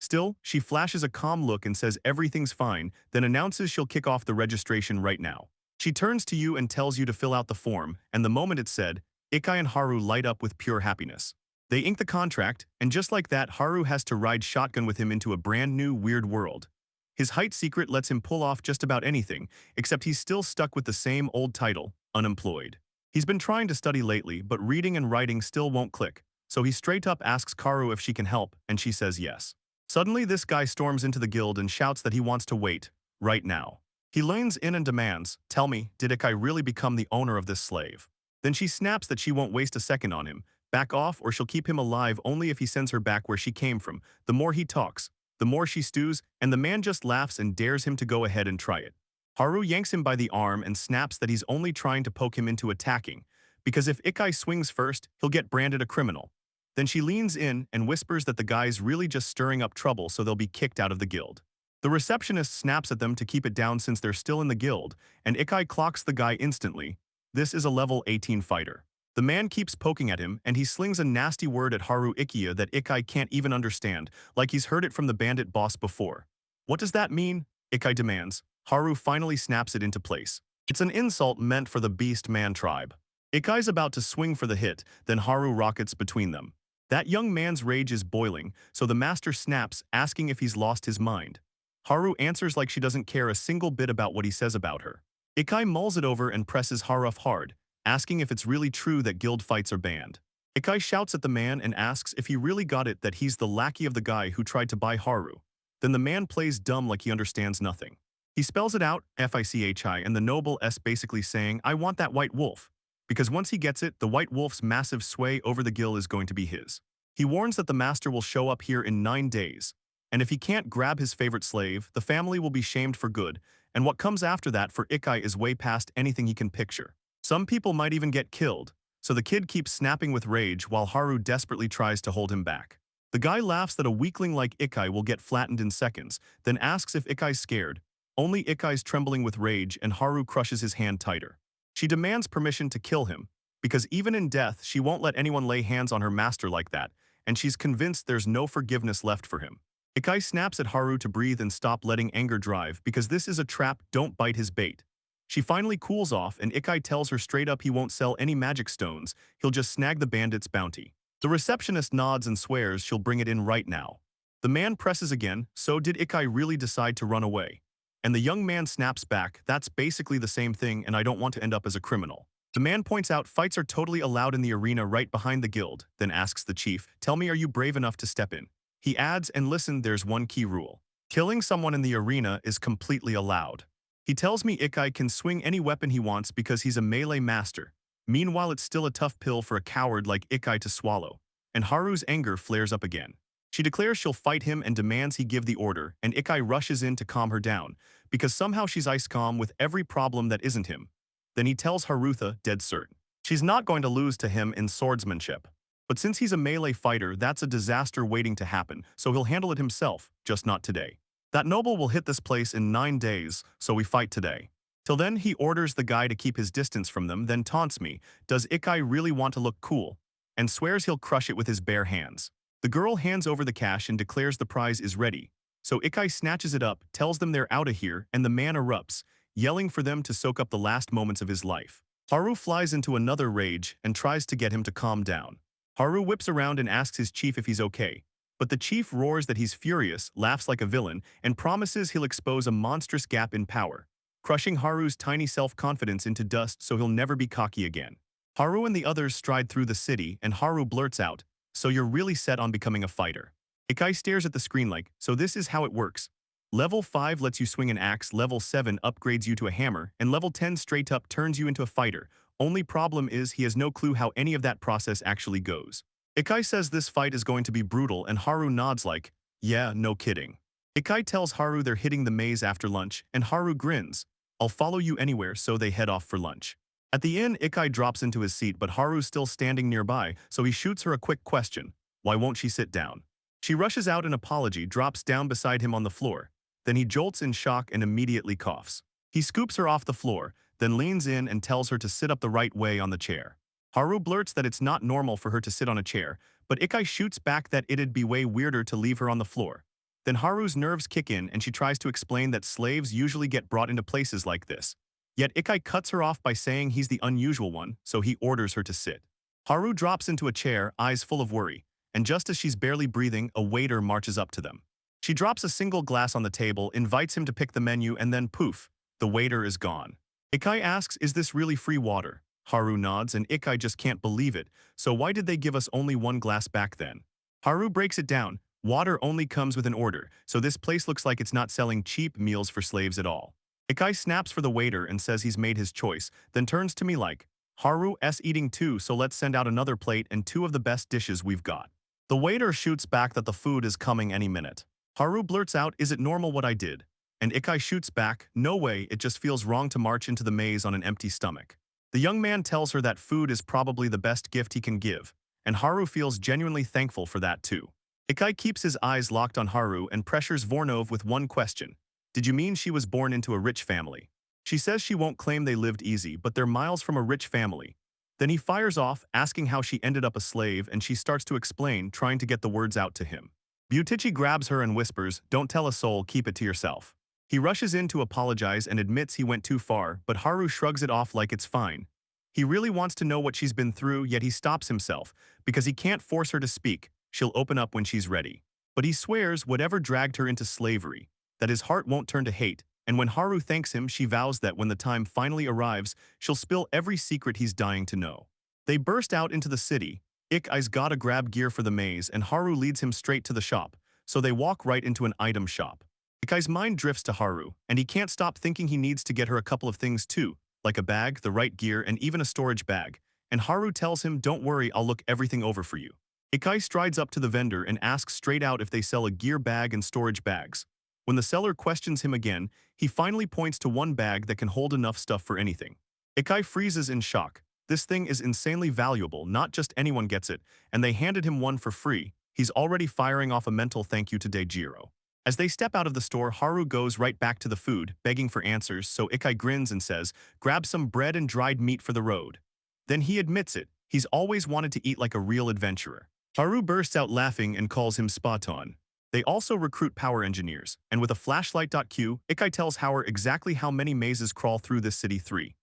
Still, she flashes a calm look and says everything's fine, then announces she'll kick off the registration right now. She turns to you and tells you to fill out the form, and the moment it's said, Ikai and Haru light up with pure happiness. They ink the contract, and just like that, Haru has to ride shotgun with him into a brand new weird world. His height secret lets him pull off just about anything, except he's still stuck with the same old title, unemployed. He's been trying to study lately, but reading and writing still won't click, so he straight up asks Karu if she can help, and she says yes. Suddenly, this guy storms into the guild and shouts that he wants to wait, right now. He leans in and demands, tell me, did Ikai really become the owner of this slave? Then she snaps that she won't waste a second on him, back off or she'll keep him alive only if he sends her back where she came from. The more he talks, the more she stews, and the man just laughs and dares him to go ahead and try it. Haru yanks him by the arm and snaps that he's only trying to poke him into attacking, because if Ikai swings first, he'll get branded a criminal. Then she leans in and whispers that the guy's really just stirring up trouble so they'll be kicked out of the guild. The receptionist snaps at them to keep it down since they're still in the guild, and Ikai clocks the guy instantly. This is a level 18 fighter. The man keeps poking at him, and he slings a nasty word at Haru Ikiya that Ikai can't even understand, like he's heard it from the bandit boss before. What does that mean? Ikai demands. Haru finally snaps it into place. It's an insult meant for the beast man tribe. Ikai's about to swing for the hit, then Haru rockets between them. That young man's rage is boiling, so the master snaps, asking if he's lost his mind. Haru answers like she doesn't care a single bit about what he says about her. Ikai mulls it over and presses Haru hard, asking if it's really true that guild fights are banned. Ikai shouts at the man and asks if he really got it that he's the lackey of the guy who tried to buy Haru. Then the man plays dumb like he understands nothing. He spells it out, Fichi, and the noble S basically saying, I want that white wolf. Because once he gets it, the white wolf's massive sway over the guild is going to be his. He warns that the master will show up here in 9 days, and if he can't grab his favorite slave, the family will be shamed for good, and what comes after that for Ikai is way past anything he can picture. Some people might even get killed, so the kid keeps snapping with rage while Haru desperately tries to hold him back. The guy laughs that a weakling like Ikai will get flattened in seconds, then asks if Ikai's scared. Only Ikai's trembling with rage and Haru crushes his hand tighter. She demands permission to kill him, because even in death, she won't let anyone lay hands on her master like that, and she's convinced there's no forgiveness left for him. Ikai snaps at Haru to breathe and stop letting anger drive because this is a trap, don't bite his bait. She finally cools off and Ikai tells her straight up he won't sell any magic stones, he'll just snag the bandit's bounty. The receptionist nods and swears she'll bring it in right now. The man presses again, so did Ikai really decide to run away? And the young man snaps back, that's basically the same thing and I don't want to end up as a criminal. The man points out fights are totally allowed in the arena right behind the guild, then asks the chief, "Tell me, are you brave enough to step in?" He adds, "And listen, there's one key rule. Killing someone in the arena is completely allowed." He tells me Ikai can swing any weapon he wants because he's a melee master. Meanwhile, it's still a tough pill for a coward like Ikai to swallow, and Haru's anger flares up again. She declares she'll fight him and demands he give the order, and Ikai rushes in to calm her down, because somehow she's ice calm with every problem that isn't him. Then he tells Harutha, dead certain, she's not going to lose to him in swordsmanship. But since he's a melee fighter, that's a disaster waiting to happen, so he'll handle it himself, just not today. That noble will hit this place in 9 days, so we fight today. Till then, he orders the guy to keep his distance from them, then taunts me, does Ikai really want to look cool? And swears he'll crush it with his bare hands. The girl hands over the cash and declares the prize is ready. So Ikai snatches it up, tells them they're out of here, and the man erupts, yelling for them to soak up the last moments of his life. Haru flies into another rage and tries to get him to calm down. Haru whips around and asks his chief if he's okay. But the chief roars that he's furious, laughs like a villain, and promises he'll expose a monstrous gap in power, crushing Haru's tiny self-confidence into dust so he'll never be cocky again. Haru and the others stride through the city, and Haru blurts out, "So you're really set on becoming a fighter?" Ikai stares at the screen like, "So this is how it works. Level 5 lets you swing an axe, level 7 upgrades you to a hammer, and level 10 straight up turns you into a fighter. Only problem is he has no clue how any of that process actually goes." Ikai says this fight is going to be brutal, and Haru nods like, "Yeah, no kidding." Ikai tells Haru they're hitting the maze after lunch, and Haru grins, "I'll follow you anywhere," so they head off for lunch. At the inn, Ikai drops into his seat, but Haru's still standing nearby, so he shoots her a quick question. Why won't she sit down? She rushes out an apology, drops down beside him on the floor. Then he jolts in shock and immediately coughs. He scoops her off the floor, then leans in and tells her to sit up the right way on the chair. Haru blurts that it's not normal for her to sit on a chair, but Ikai shoots back that it'd be way weirder to leave her on the floor. Then Haru's nerves kick in and she tries to explain that slaves usually get brought into places like this. Yet Ikai cuts her off by saying he's the unusual one, so he orders her to sit. Haru drops into a chair, eyes full of worry, and just as she's barely breathing, a waiter marches up to them. She drops a single glass on the table, invites him to pick the menu, and then poof, the waiter is gone. Ikai asks, "Is this really free water?" Haru nods, and Ikai just can't believe it, so why did they give us only one glass back then? Haru breaks it down. Water only comes with an order, so this place looks like it's not selling cheap meals for slaves at all. Ikai snaps for the waiter and says he's made his choice, then turns to me like, "Haru's eating too, so let's send out another plate and 2 of the best dishes we've got." The waiter shoots back that the food is coming any minute. Haru blurts out, "Is it normal what I did?" And Ikai shoots back, "No way, it just feels wrong to march into the maze on an empty stomach." The young man tells her that food is probably the best gift he can give, and Haru feels genuinely thankful for that too. Ikai keeps his eyes locked on Haru and pressures Vornov with one question. "Did you mean she was born into a rich family?" She says she won't claim they lived easy, but they're miles from a rich family. Then he fires off, asking how she ended up a slave, and she starts to explain, trying to get the words out to him. Butichi grabs her and whispers, "Don't tell a soul, keep it to yourself." He rushes in to apologize and admits he went too far, but Haru shrugs it off like it's fine. He really wants to know what she's been through, yet he stops himself, because he can't force her to speak. She'll open up when she's ready. But he swears whatever dragged her into slavery, that his heart won't turn to hate, and when Haru thanks him, she vows that when the time finally arrives, she'll spill every secret he's dying to know. They burst out into the city. Ikai's gotta grab gear for the maze, and Haru leads him straight to the shop, so they walk right into an item shop. Ikai's mind drifts to Haru, and he can't stop thinking he needs to get her a couple of things too, like a bag, the right gear, and even a storage bag. And Haru tells him, "Don't worry, I'll look everything over for you." Ikai strides up to the vendor and asks straight out if they sell a gear bag and storage bags. When the seller questions him again, he finally points to one bag that can hold enough stuff for anything. Ikai freezes in shock. This thing is insanely valuable, not just anyone gets it, and they handed him one for free. He's already firing off a mental thank you to Dejiro. As they step out of the store, Haru goes right back to the food, begging for answers, so Ikai grins and says, "Grab some bread and dried meat for the road." Then he admits it, he's always wanted to eat like a real adventurer. Haru bursts out laughing and calls him spot on. They also recruit power engineers, and with a flashlight.q, Ikai tells Hauer exactly how many mazes crawl through this city. 3.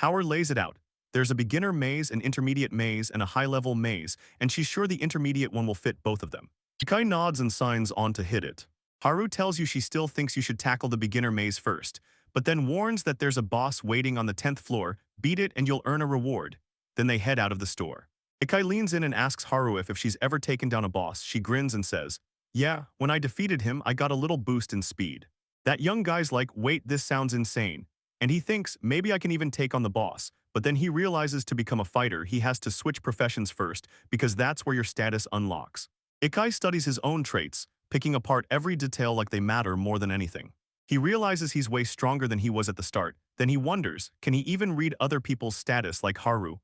Hauer lays it out. There's a beginner maze, an intermediate maze, and a high-level maze, and she's sure the intermediate one will fit both of them. Ikai nods and signs on to hit it. Haru tells you she still thinks you should tackle the beginner maze first, but then warns that there's a boss waiting on the 10th floor, beat it and you'll earn a reward. Then they head out of the store. Ikai leans in and asks Haru if she's ever taken down a boss. She grins and says, "Yeah, when I defeated him, I got a little boost in speed." That young guy's like, "Wait, this sounds insane." And he thinks, maybe I can even take on the boss. But then he realizes to become a fighter, he has to switch professions first, because that's where your status unlocks. Ikai studies his own traits, picking apart every detail like they matter more than anything. He realizes he's way stronger than he was at the start. Then he wonders, can he even read other people's status like Haru?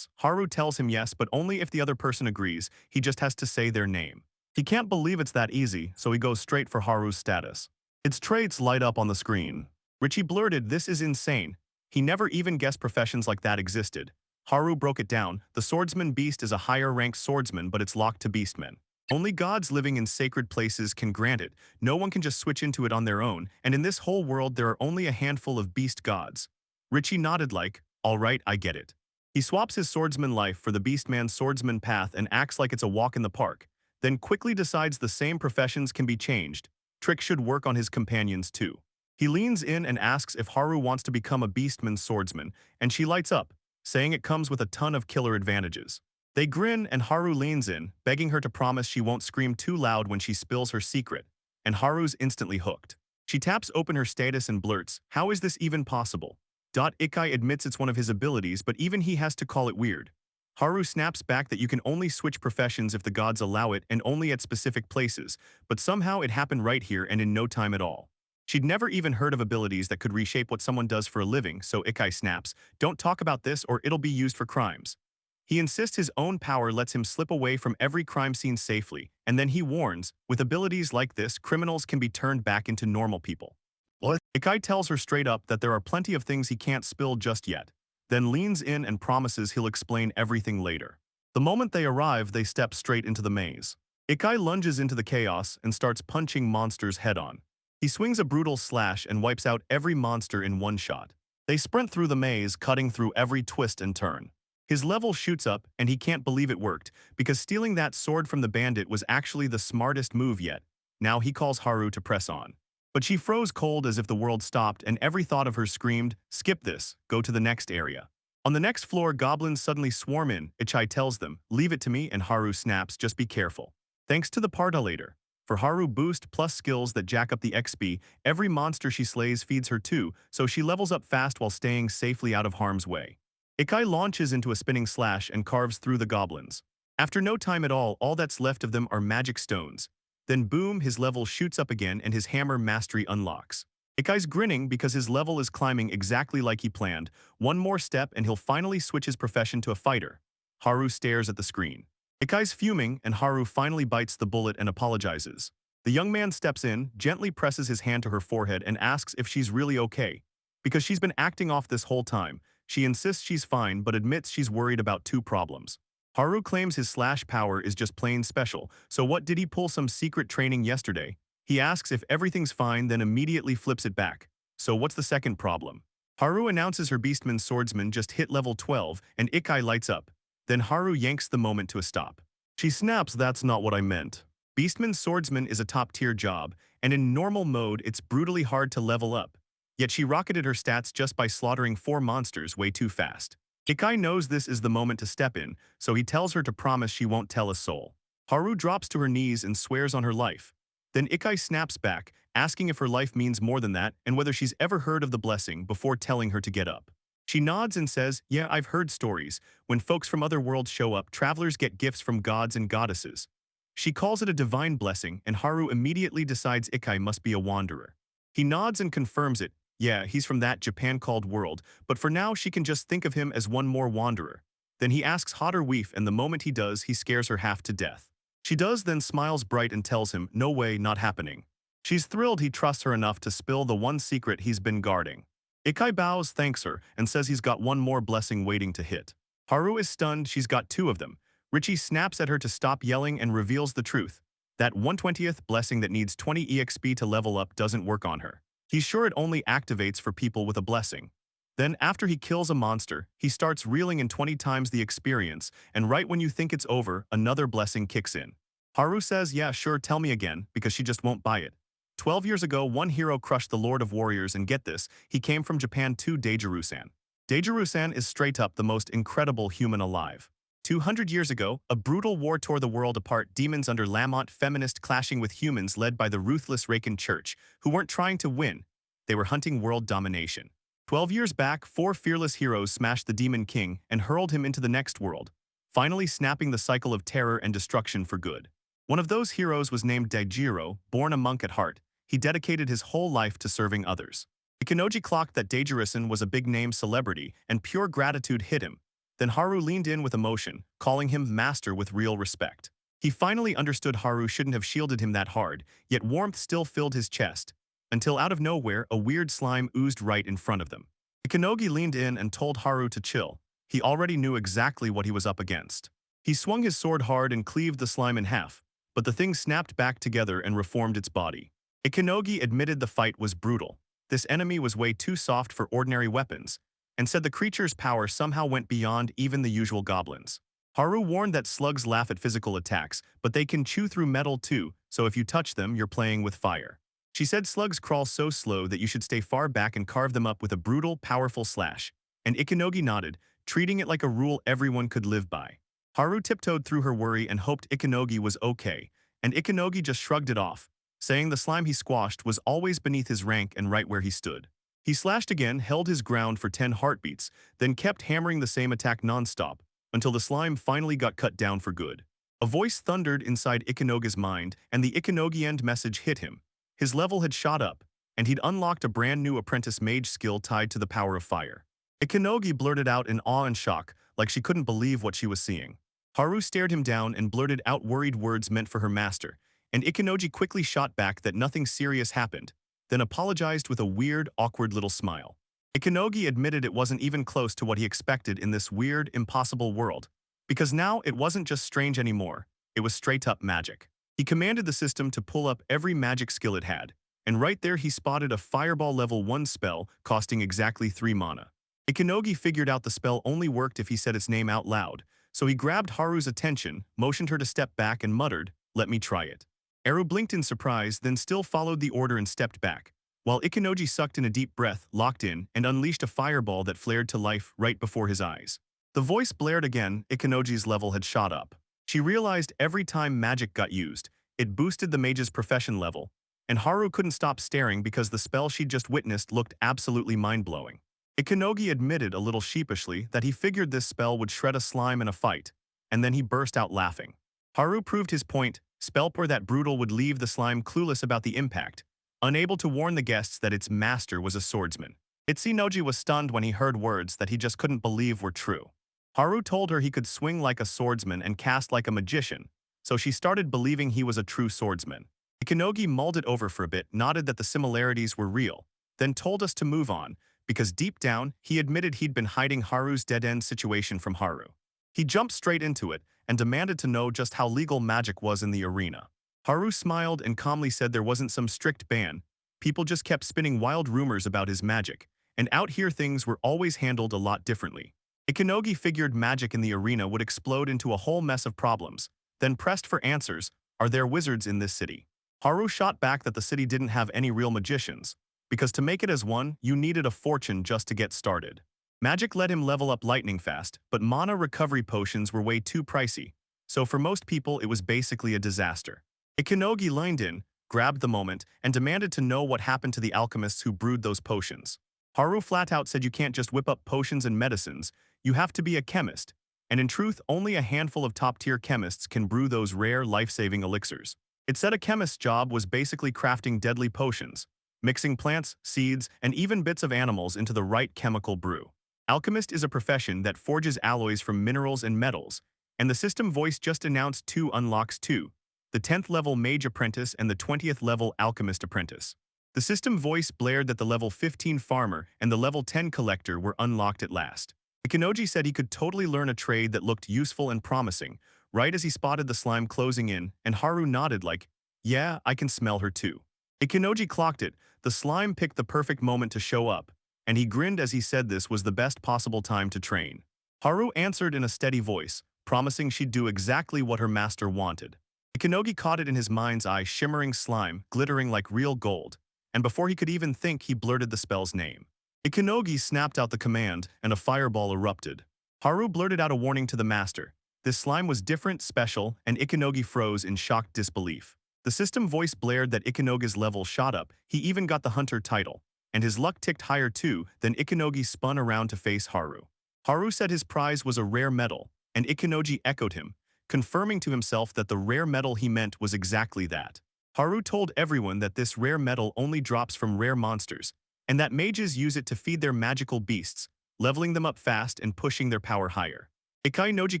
Haru tells him yes, but only if the other person agrees. He just has to say their name. He can't believe it's that easy, so he goes straight for Haru's status. Its traits light up on the screen. Richie blurted, "This is insane." He never even guessed professions like that existed. Haru broke it down. The swordsman beast is a higher-ranked swordsman, but it's locked to beastmen. Only gods living in sacred places can grant it. No one can just switch into it on their own, and in this whole world there are only a handful of beast gods. Richie nodded like, "All right, I get it." He swaps his swordsman life for the beastman's swordsman path and acts like it's a walk in the park, then quickly decides the same professions can be changed. Trick should work on his companions too. He leans in and asks if Haru wants to become a beastman's swordsman, and she lights up, saying it comes with a ton of killer advantages. They grin and Haru leans in, begging her to promise she won't scream too loud when she spills her secret, and Haru's instantly hooked. She taps open her status and blurts, "How is this even possible?" Ikai admits it's one of his abilities, but even he has to call it weird. Haru snaps back that you can only switch professions if the gods allow it and only at specific places, but somehow it happened right here and in no time at all. She'd never even heard of abilities that could reshape what someone does for a living, so Ikai snaps, "Don't talk about this or it'll be used for crimes." He insists his own power lets him slip away from every crime scene safely, and then he warns, with abilities like this, criminals can be turned back into normal people. What? Ikai tells her straight up that there are plenty of things he can't spill just yet, then leans in and promises he'll explain everything later. The moment they arrive, they step straight into the maze. Ikai lunges into the chaos and starts punching monsters head-on. He swings a brutal slash and wipes out every monster in one shot. They sprint through the maze, cutting through every twist and turn. His level shoots up, and he can't believe it worked, because stealing that sword from the bandit was actually the smartest move yet. Now he calls Haru to press on. But she froze cold as if the world stopped, and every thought of her screamed, "Skip this, go to the next area." On the next floor, goblins suddenly swarm in. Ichai tells them, "Leave it to me," and Haru snaps, "Just be careful." Thanks to the Partalator. For Haru boost plus skills that jack up the XP, every monster she slays feeds her too, so she levels up fast while staying safely out of harm's way. Ikai launches into a spinning slash and carves through the goblins. After no time at all that's left of them are magic stones. Then boom, his level shoots up again and his hammer mastery unlocks. Ikai's grinning because his level is climbing exactly like he planned. One more step and he'll finally switch his profession to a fighter. Haru stares at the screen. Ikai's fuming, and Haru finally bites the bullet and apologizes. The young man steps in, gently presses his hand to her forehead and asks if she's really okay. Because she's been acting off this whole time, she insists she's fine but admits she's worried about two problems. Haru claims his slash power is just plain special, so what did he pull some secret training yesterday? He asks if everything's fine, then immediately flips it back. So what's the second problem? Haru announces her beastman swordsman just hit level 12 and Ikai lights up. Then Haru yanks the moment to a stop. She snaps, "That's not what I meant." Beastman swordsman is a top-tier job, and in normal mode it's brutally hard to level up. Yet she rocketed her stats just by slaughtering 4 monsters way too fast. Ikai knows this is the moment to step in, so he tells her to promise she won't tell a soul. Haru drops to her knees and swears on her life. Then Ikai snaps back, asking if her life means more than that and whether she's ever heard of the blessing before telling her to get up. She nods and says, "Yeah, I've heard stories. When folks from other worlds show up, travelers get gifts from gods and goddesses." She calls it a divine blessing, and Haru immediately decides Ikai must be a wanderer. He nods and confirms it. Yeah, he's from that Japan-called world, but for now she can just think of him as one more wanderer. Then he asks Hotter Weef, and the moment he does, he scares her half to death. She does, then smiles bright and tells him, "No way, not happening." She's thrilled he trusts her enough to spill the one secret he's been guarding. Ikai bows, thanks her, and says he's got one more blessing waiting to hit. Haru is stunned, she's got 2 of them. Richie snaps at her to stop yelling and reveals the truth. That 1/20th blessing that needs 20 EXP to level up doesn't work on her. He's sure it only activates for people with a blessing. Then, after he kills a monster, he starts reeling in 20 times the experience, and right when you think it's over, another blessing kicks in. Haru says, "Yeah, sure, tell me again," because she just won't buy it. 12 years ago, one hero crushed the Lord of Warriors, and get this, he came from Japan too. Deijiru-san. Deijiru-san is straight up the most incredible human alive. 200 years ago, a brutal war tore the world apart, demons under Lamont feminist clashing with humans led by the ruthless Reikan Church, who weren't trying to win. They were hunting world domination. 12 years back, 4 fearless heroes smashed the Demon King and hurled him into the next world, finally snapping the cycle of terror and destruction for good. One of those heroes was named Daijiro, born a monk at heart. He dedicated his whole life to serving others. Ikenoji clocked that Deijiru-san was a big-name celebrity, and pure gratitude hit him. Then Haru leaned in with emotion, calling him master with real respect. He finally understood Haru shouldn't have shielded him that hard, yet warmth still filled his chest, until out of nowhere a weird slime oozed right in front of them. Ikenogi leaned in and told Haru to chill. He already knew exactly what he was up against. He swung his sword hard and cleaved the slime in half, but the thing snapped back together and reformed its body. Ikenogi admitted the fight was brutal. This enemy was way too soft for ordinary weapons, and said the creature's power somehow went beyond even the usual goblins. Haru warned that slugs laugh at physical attacks, but they can chew through metal too, so if you touch them, you're playing with fire. She said slugs crawl so slow that you should stay far back and carve them up with a brutal, powerful slash. And Ikenogi nodded, treating it like a rule everyone could live by. Haru tiptoed through her worry and hoped Ikenogi was okay, and Ikenogi just shrugged it off, saying the slime he squashed was always beneath his rank and right where he stood. He slashed again, held his ground for 10 heartbeats, then kept hammering the same attack non-stop, until the slime finally got cut down for good. A voice thundered inside Ikenogi's mind, and the Ikenogi end message hit him. His level had shot up, and he'd unlocked a brand new apprentice mage skill tied to the power of fire. Ikenogi blurted out in awe and shock, like she couldn't believe what she was seeing. Haru stared him down and blurted out worried words meant for her master, and Ikenogi quickly shot back that nothing serious happened, then apologized with a weird, awkward little smile. Ikenogi admitted it wasn't even close to what he expected in this weird, impossible world, because now it wasn't just strange anymore, it was straight-up magic. He commanded the system to pull up every magic skill it had, and right there he spotted a Fireball level 1 spell costing exactly 3 mana. Ikenogi figured out the spell only worked if he said its name out loud, so he grabbed Haru's attention, motioned her to step back and muttered, "Let me try it." Haru blinked in surprise, then still followed the order and stepped back, while Ikenogi sucked in a deep breath, locked in, and unleashed a fireball that flared to life right before his eyes. The voice blared again. Ikenogi's level had shot up. She realized every time magic got used, it boosted the mage's profession level, and Haru couldn't stop staring because the spell she'd just witnessed looked absolutely mind-blowing. Ikenogi admitted a little sheepishly that he figured this spell would shred a slime in a fight, and then he burst out laughing. Haru proved his point. Spellpower that brutal would leave the slime clueless about the impact, unable to warn the guests that its master was a swordsman. Itsinoji was stunned when he heard words that he just couldn't believe were true. Haru told her he could swing like a swordsman and cast like a magician, so she started believing he was a true swordsman. Ikenogi mulled it over for a bit, nodded that the similarities were real, then told us to move on, because deep down, he admitted he'd been hiding Haru's dead-end situation from Haru. He jumped straight into it and demanded to know just how legal magic was in the arena. Haru smiled and calmly said there wasn't some strict ban. People just kept spinning wild rumors about his magic, and out here things were always handled a lot differently. Ikenogi figured magic in the arena would explode into a whole mess of problems, then pressed for answers. Are there wizards in this city? Haru shot back that the city didn't have any real magicians, because to make it as one, you needed a fortune just to get started. Magic let him level up lightning fast, but mana recovery potions were way too pricey, so for most people it was basically a disaster. Ikenogi leaned in, grabbed the moment, and demanded to know what happened to the alchemists who brewed those potions. Haru flat out said you can't just whip up potions and medicines, you have to be a chemist, and in truth only a handful of top-tier chemists can brew those rare, life-saving elixirs. It said a chemist's job was basically crafting deadly potions, mixing plants, seeds, and even bits of animals into the right chemical brew. Alchemist is a profession that forges alloys from minerals and metals, and the system voice just announced 2 unlocks too, the 10th level Mage Apprentice and the 20th level Alchemist Apprentice. The system voice blared that the level 15 Farmer and the level 10 Collector were unlocked at last. Ikenoji said he could totally learn a trade that looked useful and promising, right as he spotted the slime closing in, and Haru nodded like, "Yeah, I can smell her too." Ikenoji clocked it. The slime picked the perfect moment to show up, and he grinned as he said this was the best possible time to train. Haru answered in a steady voice, promising she'd do exactly what her master wanted. Ikanogi caught it in his mind's eye, shimmering slime, glittering like real gold, and before he could even think, he blurted the spell's name. Ikanogi snapped out the command, and a fireball erupted. Haru blurted out a warning to the master. This slime was different, special, and Ikanogi froze in shocked disbelief. The system voice blared that Ikanogi's level shot up, he even got the hunter title, and his luck ticked higher too. Then Ikanogi spun around to face Haru. Haru said his prize was a rare metal, and Ikanogi echoed him, confirming to himself that the rare metal he meant was exactly that. Haru told everyone that this rare metal only drops from rare monsters, and that mages use it to feed their magical beasts, leveling them up fast and pushing their power higher. Ikanogi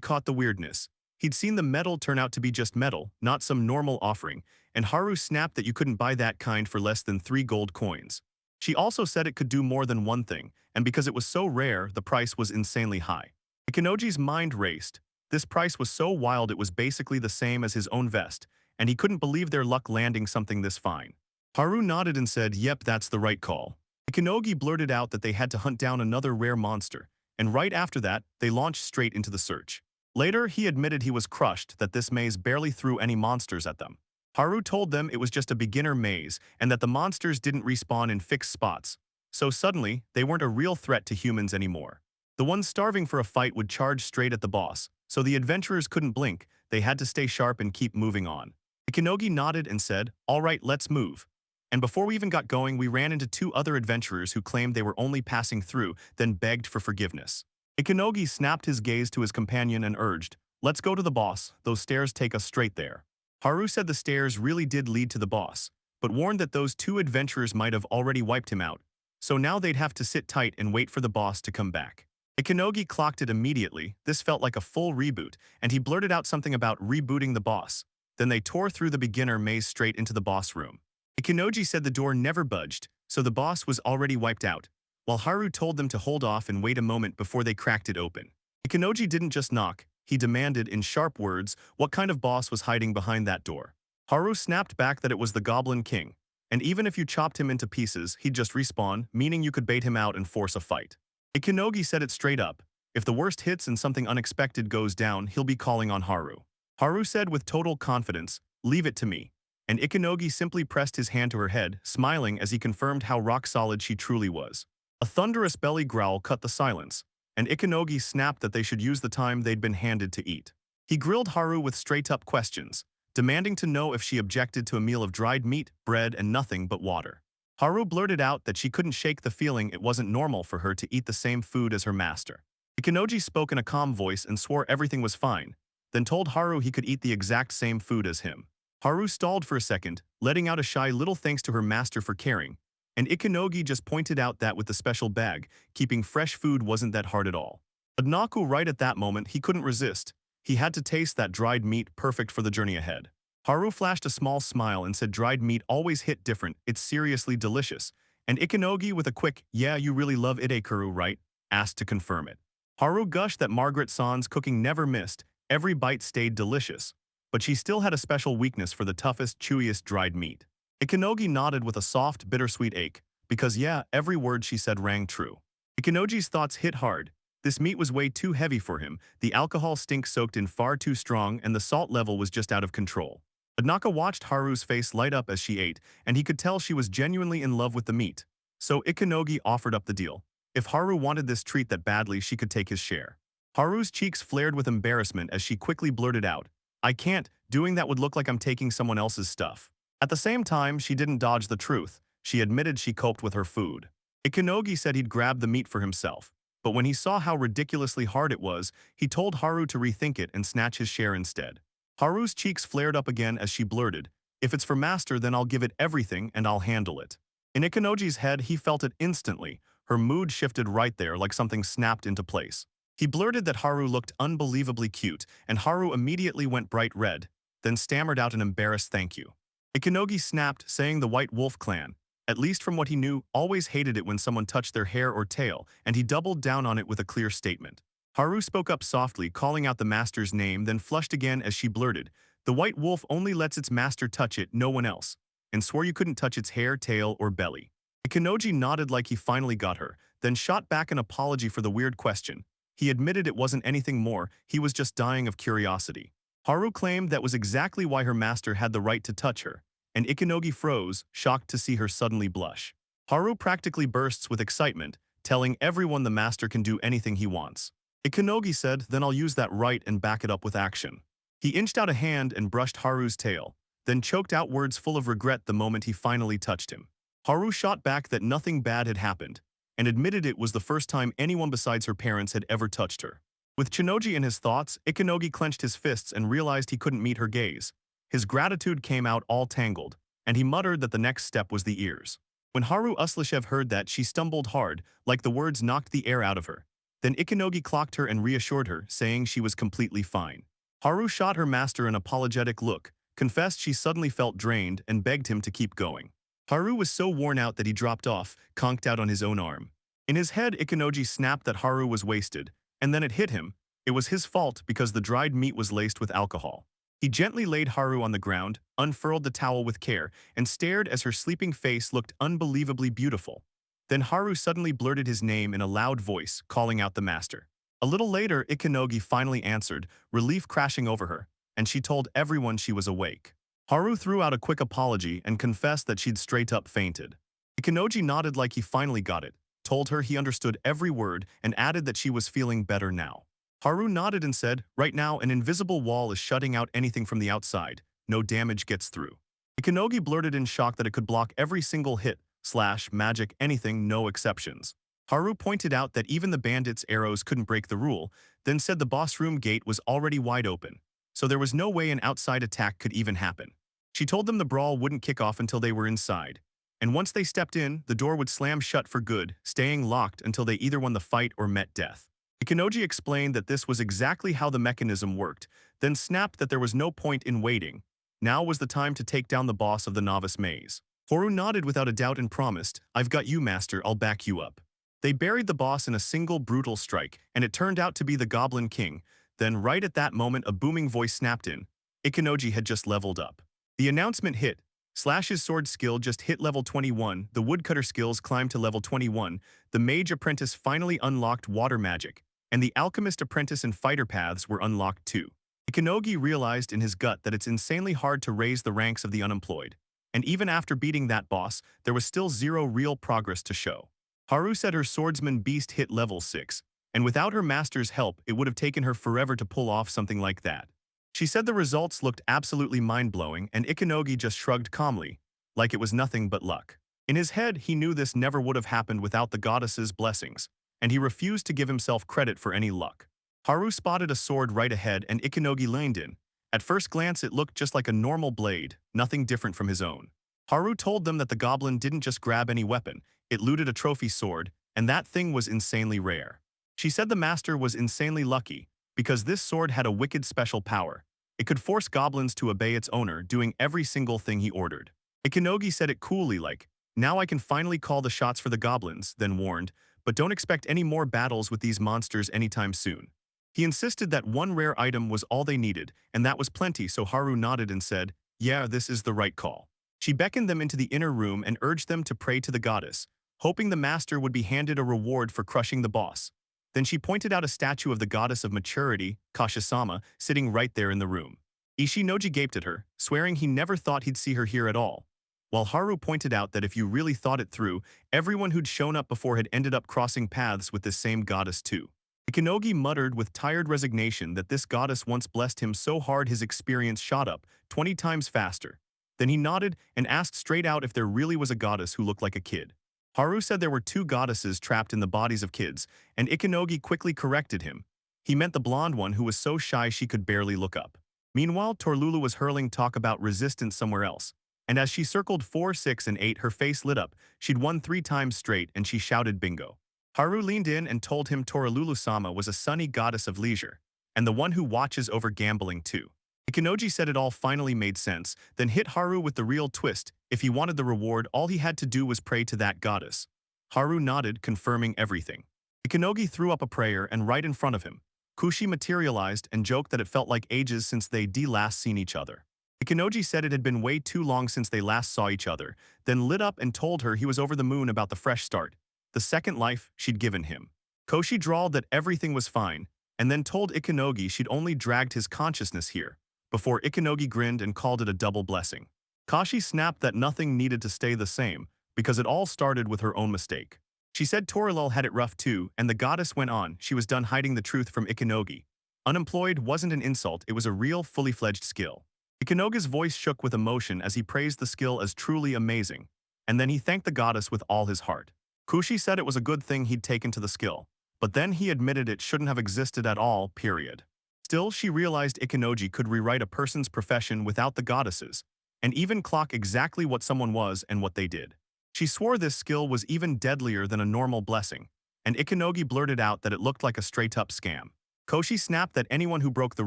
caught the weirdness. He'd seen the metal turn out to be just metal, not some normal offering, and Haru snapped that you couldn't buy that kind for less than 3 gold coins. She also said it could do more than one thing, and because it was so rare, the price was insanely high. Ikanogi's mind raced. This price was so wild it was basically the same as his own vest, and he couldn't believe their luck landing something this fine. Haru nodded and said, "Yep, that's the right call." Ikanogi blurted out that they had to hunt down another rare monster, and right after that, they launched straight into the search. Later, he admitted he was crushed that this maze barely threw any monsters at them. Haru told them it was just a beginner maze and that the monsters didn't respawn in fixed spots, so suddenly, they weren't a real threat to humans anymore. The ones starving for a fight would charge straight at the boss, so the adventurers couldn't blink, they had to stay sharp and keep moving on. Ikanogi nodded and said, "All right, let's move." And before we even got going, we ran into 2 other adventurers who claimed they were only passing through, then begged for forgiveness. Ikanogi snapped his gaze to his companion and urged, "Let's go to the boss, those stairs take us straight there." Haru said the stairs really did lead to the boss, but warned that those 2 adventurers might have already wiped him out, so now they'd have to sit tight and wait for the boss to come back. Ikanogi clocked it immediately. This felt like a full reboot, and he blurted out something about rebooting the boss. Then they tore through the beginner maze straight into the boss room. Ikanogi said the door never budged, so the boss was already wiped out, while Haru told them to hold off and wait a moment before they cracked it open. Ikanogi didn't just knock, he demanded in sharp words what kind of boss was hiding behind that door. Haru snapped back that it was the Goblin King, and even if you chopped him into pieces, he'd just respawn, meaning you could bait him out and force a fight. Ikanogi said it straight up. If the worst hits and something unexpected goes down, he'll be calling on Haru. Haru said with total confidence, "Leave it to me." And Ikanogi simply pressed his hand to her head, smiling as he confirmed how rock-solid she truly was. A thunderous belly growl cut the silence, and Ikanogi snapped that they should use the time they'd been handed to eat. He grilled Haru with straight-up questions, demanding to know if she objected to a meal of dried meat, bread, and nothing but water. Haru blurted out that she couldn't shake the feeling it wasn't normal for her to eat the same food as her master. Ikanogi spoke in a calm voice and swore everything was fine, then told Haru he could eat the exact same food as him. Haru stalled for a second, letting out a shy little thanks to her master for caring, and Ikanogi just pointed out that with the special bag, keeping fresh food wasn't that hard at all. Adnaku right at that moment he couldn't resist. He had to taste that dried meat, perfect for the journey ahead. Haru flashed a small smile and said dried meat always hit different, it's seriously delicious, and Ikanogi with a quick, "Yeah, you really love Idekuru, right?" asked to confirm it. Haru gushed that Margaret-san's cooking never missed, every bite stayed delicious, but she still had a special weakness for the toughest, chewiest dried meat. Ikanogi nodded with a soft, bittersweet ache, because yeah, every word she said rang true. Ikanogi's thoughts hit hard. This meat was way too heavy for him, the alcohol stink soaked in far too strong, and the salt level was just out of control. Adnaka watched Haru's face light up as she ate, and he could tell she was genuinely in love with the meat. So Ikanogi offered up the deal. If Haru wanted this treat that badly, she could take his share. Haru's cheeks flared with embarrassment as she quickly blurted out, "I can't, doing that would look like I'm taking someone else's stuff." At the same time, she didn't dodge the truth. She admitted she coped with her food. Ikanogi said he'd grab the meat for himself, but when he saw how ridiculously hard it was, he told Haru to rethink it and snatch his share instead. Haru's cheeks flared up again as she blurted, "If it's for master, then I'll give it everything and I'll handle it." In Ikanogi's head, he felt it instantly. Her mood shifted right there like something snapped into place. He blurted that Haru looked unbelievably cute, and Haru immediately went bright red, then stammered out an embarrassed thank you. Ikanogi snapped, saying the White Wolf clan, at least from what he knew, always hated it when someone touched their hair or tail, and he doubled down on it with a clear statement. Haru spoke up softly, calling out the master's name, then flushed again as she blurted, "The White Wolf only lets its master touch it, no one else," and swore you couldn't touch its hair, tail, or belly. Ikanogi nodded like he finally got her, then shot back an apology for the weird question. He admitted it wasn't anything more, he was just dying of curiosity. Haru claimed that was exactly why her master had the right to touch her, and Ikanogi froze, shocked to see her suddenly blush. Haru practically bursts with excitement, telling everyone the master can do anything he wants. Ikanogi said, then I'll use that right and back it up with action. He inched out a hand and brushed Haru's tail, then choked out words full of regret the moment he finally touched him. Haru shot back that nothing bad had happened, and admitted it was the first time anyone besides her parents had ever touched her. With Chinoji in his thoughts, Ikanogi clenched his fists and realized he couldn't meet her gaze. His gratitude came out all tangled, and he muttered that the next step was the ears. When Haru Uslashev heard that, she stumbled hard, like the words knocked the air out of her. Then Ikanogi clocked her and reassured her, saying she was completely fine. Haru shot her master an apologetic look, confessed she suddenly felt drained, and begged him to keep going. Haru was so worn out that he dropped off, conked out on his own arm. In his head, Ikanogi snapped that Haru was wasted, and then it hit him. It was his fault because the dried meat was laced with alcohol. He gently laid Haru on the ground, unfurled the towel with care, and stared as her sleeping face looked unbelievably beautiful. Then Haru suddenly blurted his name in a loud voice, calling out the master. A little later, Ikanogi finally answered, relief crashing over her, and she told everyone she was awake. Haru threw out a quick apology and confessed that she'd straight up fainted. Ikanogi nodded like he finally got it, told her he understood every word, and added that she was feeling better now. Haru nodded and said, right now an invisible wall is shutting out anything from the outside. No damage gets through. Ikanogi blurted in shock that it could block every single hit, slash, magic, anything, no exceptions. Haru pointed out that even the bandits' arrows couldn't break the rule, then said the boss room gate was already wide open, so there was no way an outside attack could even happen. She told them the brawl wouldn't kick off until they were inside, and once they stepped in, the door would slam shut for good, staying locked until they either won the fight or met death. Ikanogi explained that this was exactly how the mechanism worked, then snapped that there was no point in waiting. Now was the time to take down the boss of the novice maze. Haru nodded without a doubt and promised, I've got you, master, I'll back you up. They buried the boss in a single brutal strike, and it turned out to be the Goblin King. Then right at that moment a booming voice snapped in. Ikanogi had just leveled up. The announcement hit. Slash's sword skill just hit level 21, the woodcutter skills climbed to level 21, the mage apprentice finally unlocked water magic, and the alchemist apprentice and fighter paths were unlocked too. Ikanogi realized in his gut that it's insanely hard to raise the ranks of the unemployed. And even after beating that boss, there was still zero real progress to show. Haru said her swordsman beast hit level 6, and without her master's help, it would have taken her forever to pull off something like that. She said the results looked absolutely mind-blowing, and Ikanogi just shrugged calmly, like it was nothing but luck. In his head, he knew this never would have happened without the goddess's blessings, and he refused to give himself credit for any luck. Haru spotted a sword right ahead, and Ikanogi leaned in. At first glance, it looked just like a normal blade, nothing different from his own. Haru told them that the goblin didn't just grab any weapon, it looted a trophy sword, and that thing was insanely rare. She said the master was insanely lucky, because this sword had a wicked special power. It could force goblins to obey its owner, doing every single thing he ordered. Ikanogi said it coolly like, now I can finally call the shots for the goblins, then warned, but don't expect any more battles with these monsters anytime soon. He insisted that one rare item was all they needed, and that was plenty, so Haru nodded and said, yeah, this is the right call. She beckoned them into the inner room and urged them to pray to the goddess, hoping the master would be handed a reward for crushing the boss. Then she pointed out a statue of the goddess of maturity, Kashisama, sitting right there in the room. Ishinoji gaped at her, swearing he never thought he'd see her here at all. While Haru pointed out that if you really thought it through, everyone who'd shown up before had ended up crossing paths with this same goddess too. Ikanogi muttered with tired resignation that this goddess once blessed him so hard his experience shot up 20 times faster. Then he nodded and asked straight out if there really was a goddess who looked like a kid. Haru said there were 2 goddesses trapped in the bodies of kids, and Ikanogi quickly corrected him. He meant the blonde one who was so shy she could barely look up. Meanwhile, Torlulu was hurling talk about resistance somewhere else, and as she circled 4, 6, and 8, her face lit up. She'd won 3 times straight, and she shouted bingo. Haru leaned in and told him Torlulu-sama was a sunny goddess of leisure, and the one who watches over gambling too. Ikanogi said it all finally made sense, then hit Haru with the real twist. If he wanted the reward, all he had to do was pray to that goddess. Haru nodded, confirming everything. Ikanogi threw up a prayer, and right in front of him, Kushi materialized and joked that it felt like ages since they'd last seen each other. Ikanogi said it had been way too long since they last saw each other, then lit up and told her he was over the moon about the fresh start, the second life she'd given him. Koshi drawled that everything was fine, and then told Ikanogi she'd only dragged his consciousness here, before Ikanogi grinned and called it a double blessing. Kashi snapped that nothing needed to stay the same, because it all started with her own mistake. She said Torilul had it rough too, and the goddess went on, she was done hiding the truth from Ikanogi. Unemployed wasn't an insult, it was a real, fully-fledged skill. Ikanogi's voice shook with emotion as he praised the skill as truly amazing, and then he thanked the goddess with all his heart. Kushi said it was a good thing he'd taken to the skill, but then he admitted it shouldn't have existed at all, period. Still, she realized Ikanogi could rewrite a person's profession without the goddesses, and even clock exactly what someone was and what they did. She swore this skill was even deadlier than a normal blessing, and Ikanogi blurted out that it looked like a straight-up scam. Koshi snapped that anyone who broke the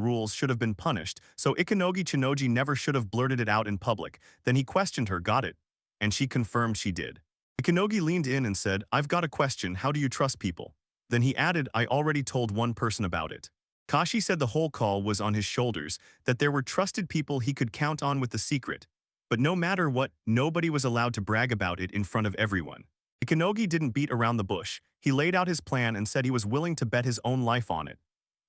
rules should have been punished, so Ikanogi Chinoji never should have blurted it out in public. Then he questioned her, got it? And she confirmed she did. Ikanogi leaned in and said, I've got a question, how do you trust people? Then he added, I already told one person about it. Kashi said the whole call was on his shoulders, that there were trusted people he could count on with the secret. But no matter what, nobody was allowed to brag about it in front of everyone. Ikanogi didn't beat around the bush. He laid out his plan and said he was willing to bet his own life on it.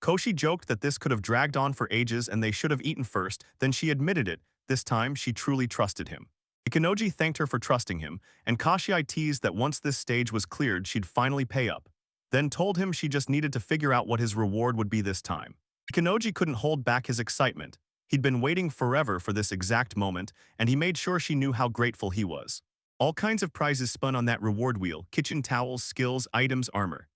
Koshi joked that this could have dragged on for ages and they should have eaten first, then she admitted it. This time, she truly trusted him. Ikanogi thanked her for trusting him, and Kashi teased that once this stage was cleared she'd finally pay up. Then told him she just needed to figure out what his reward would be this time. Ikanogi couldn't hold back his excitement. He'd been waiting forever for this exact moment, and he made sure she knew how grateful he was. All kinds of prizes spun on that reward wheel: kitchen towels, skills, items, armor.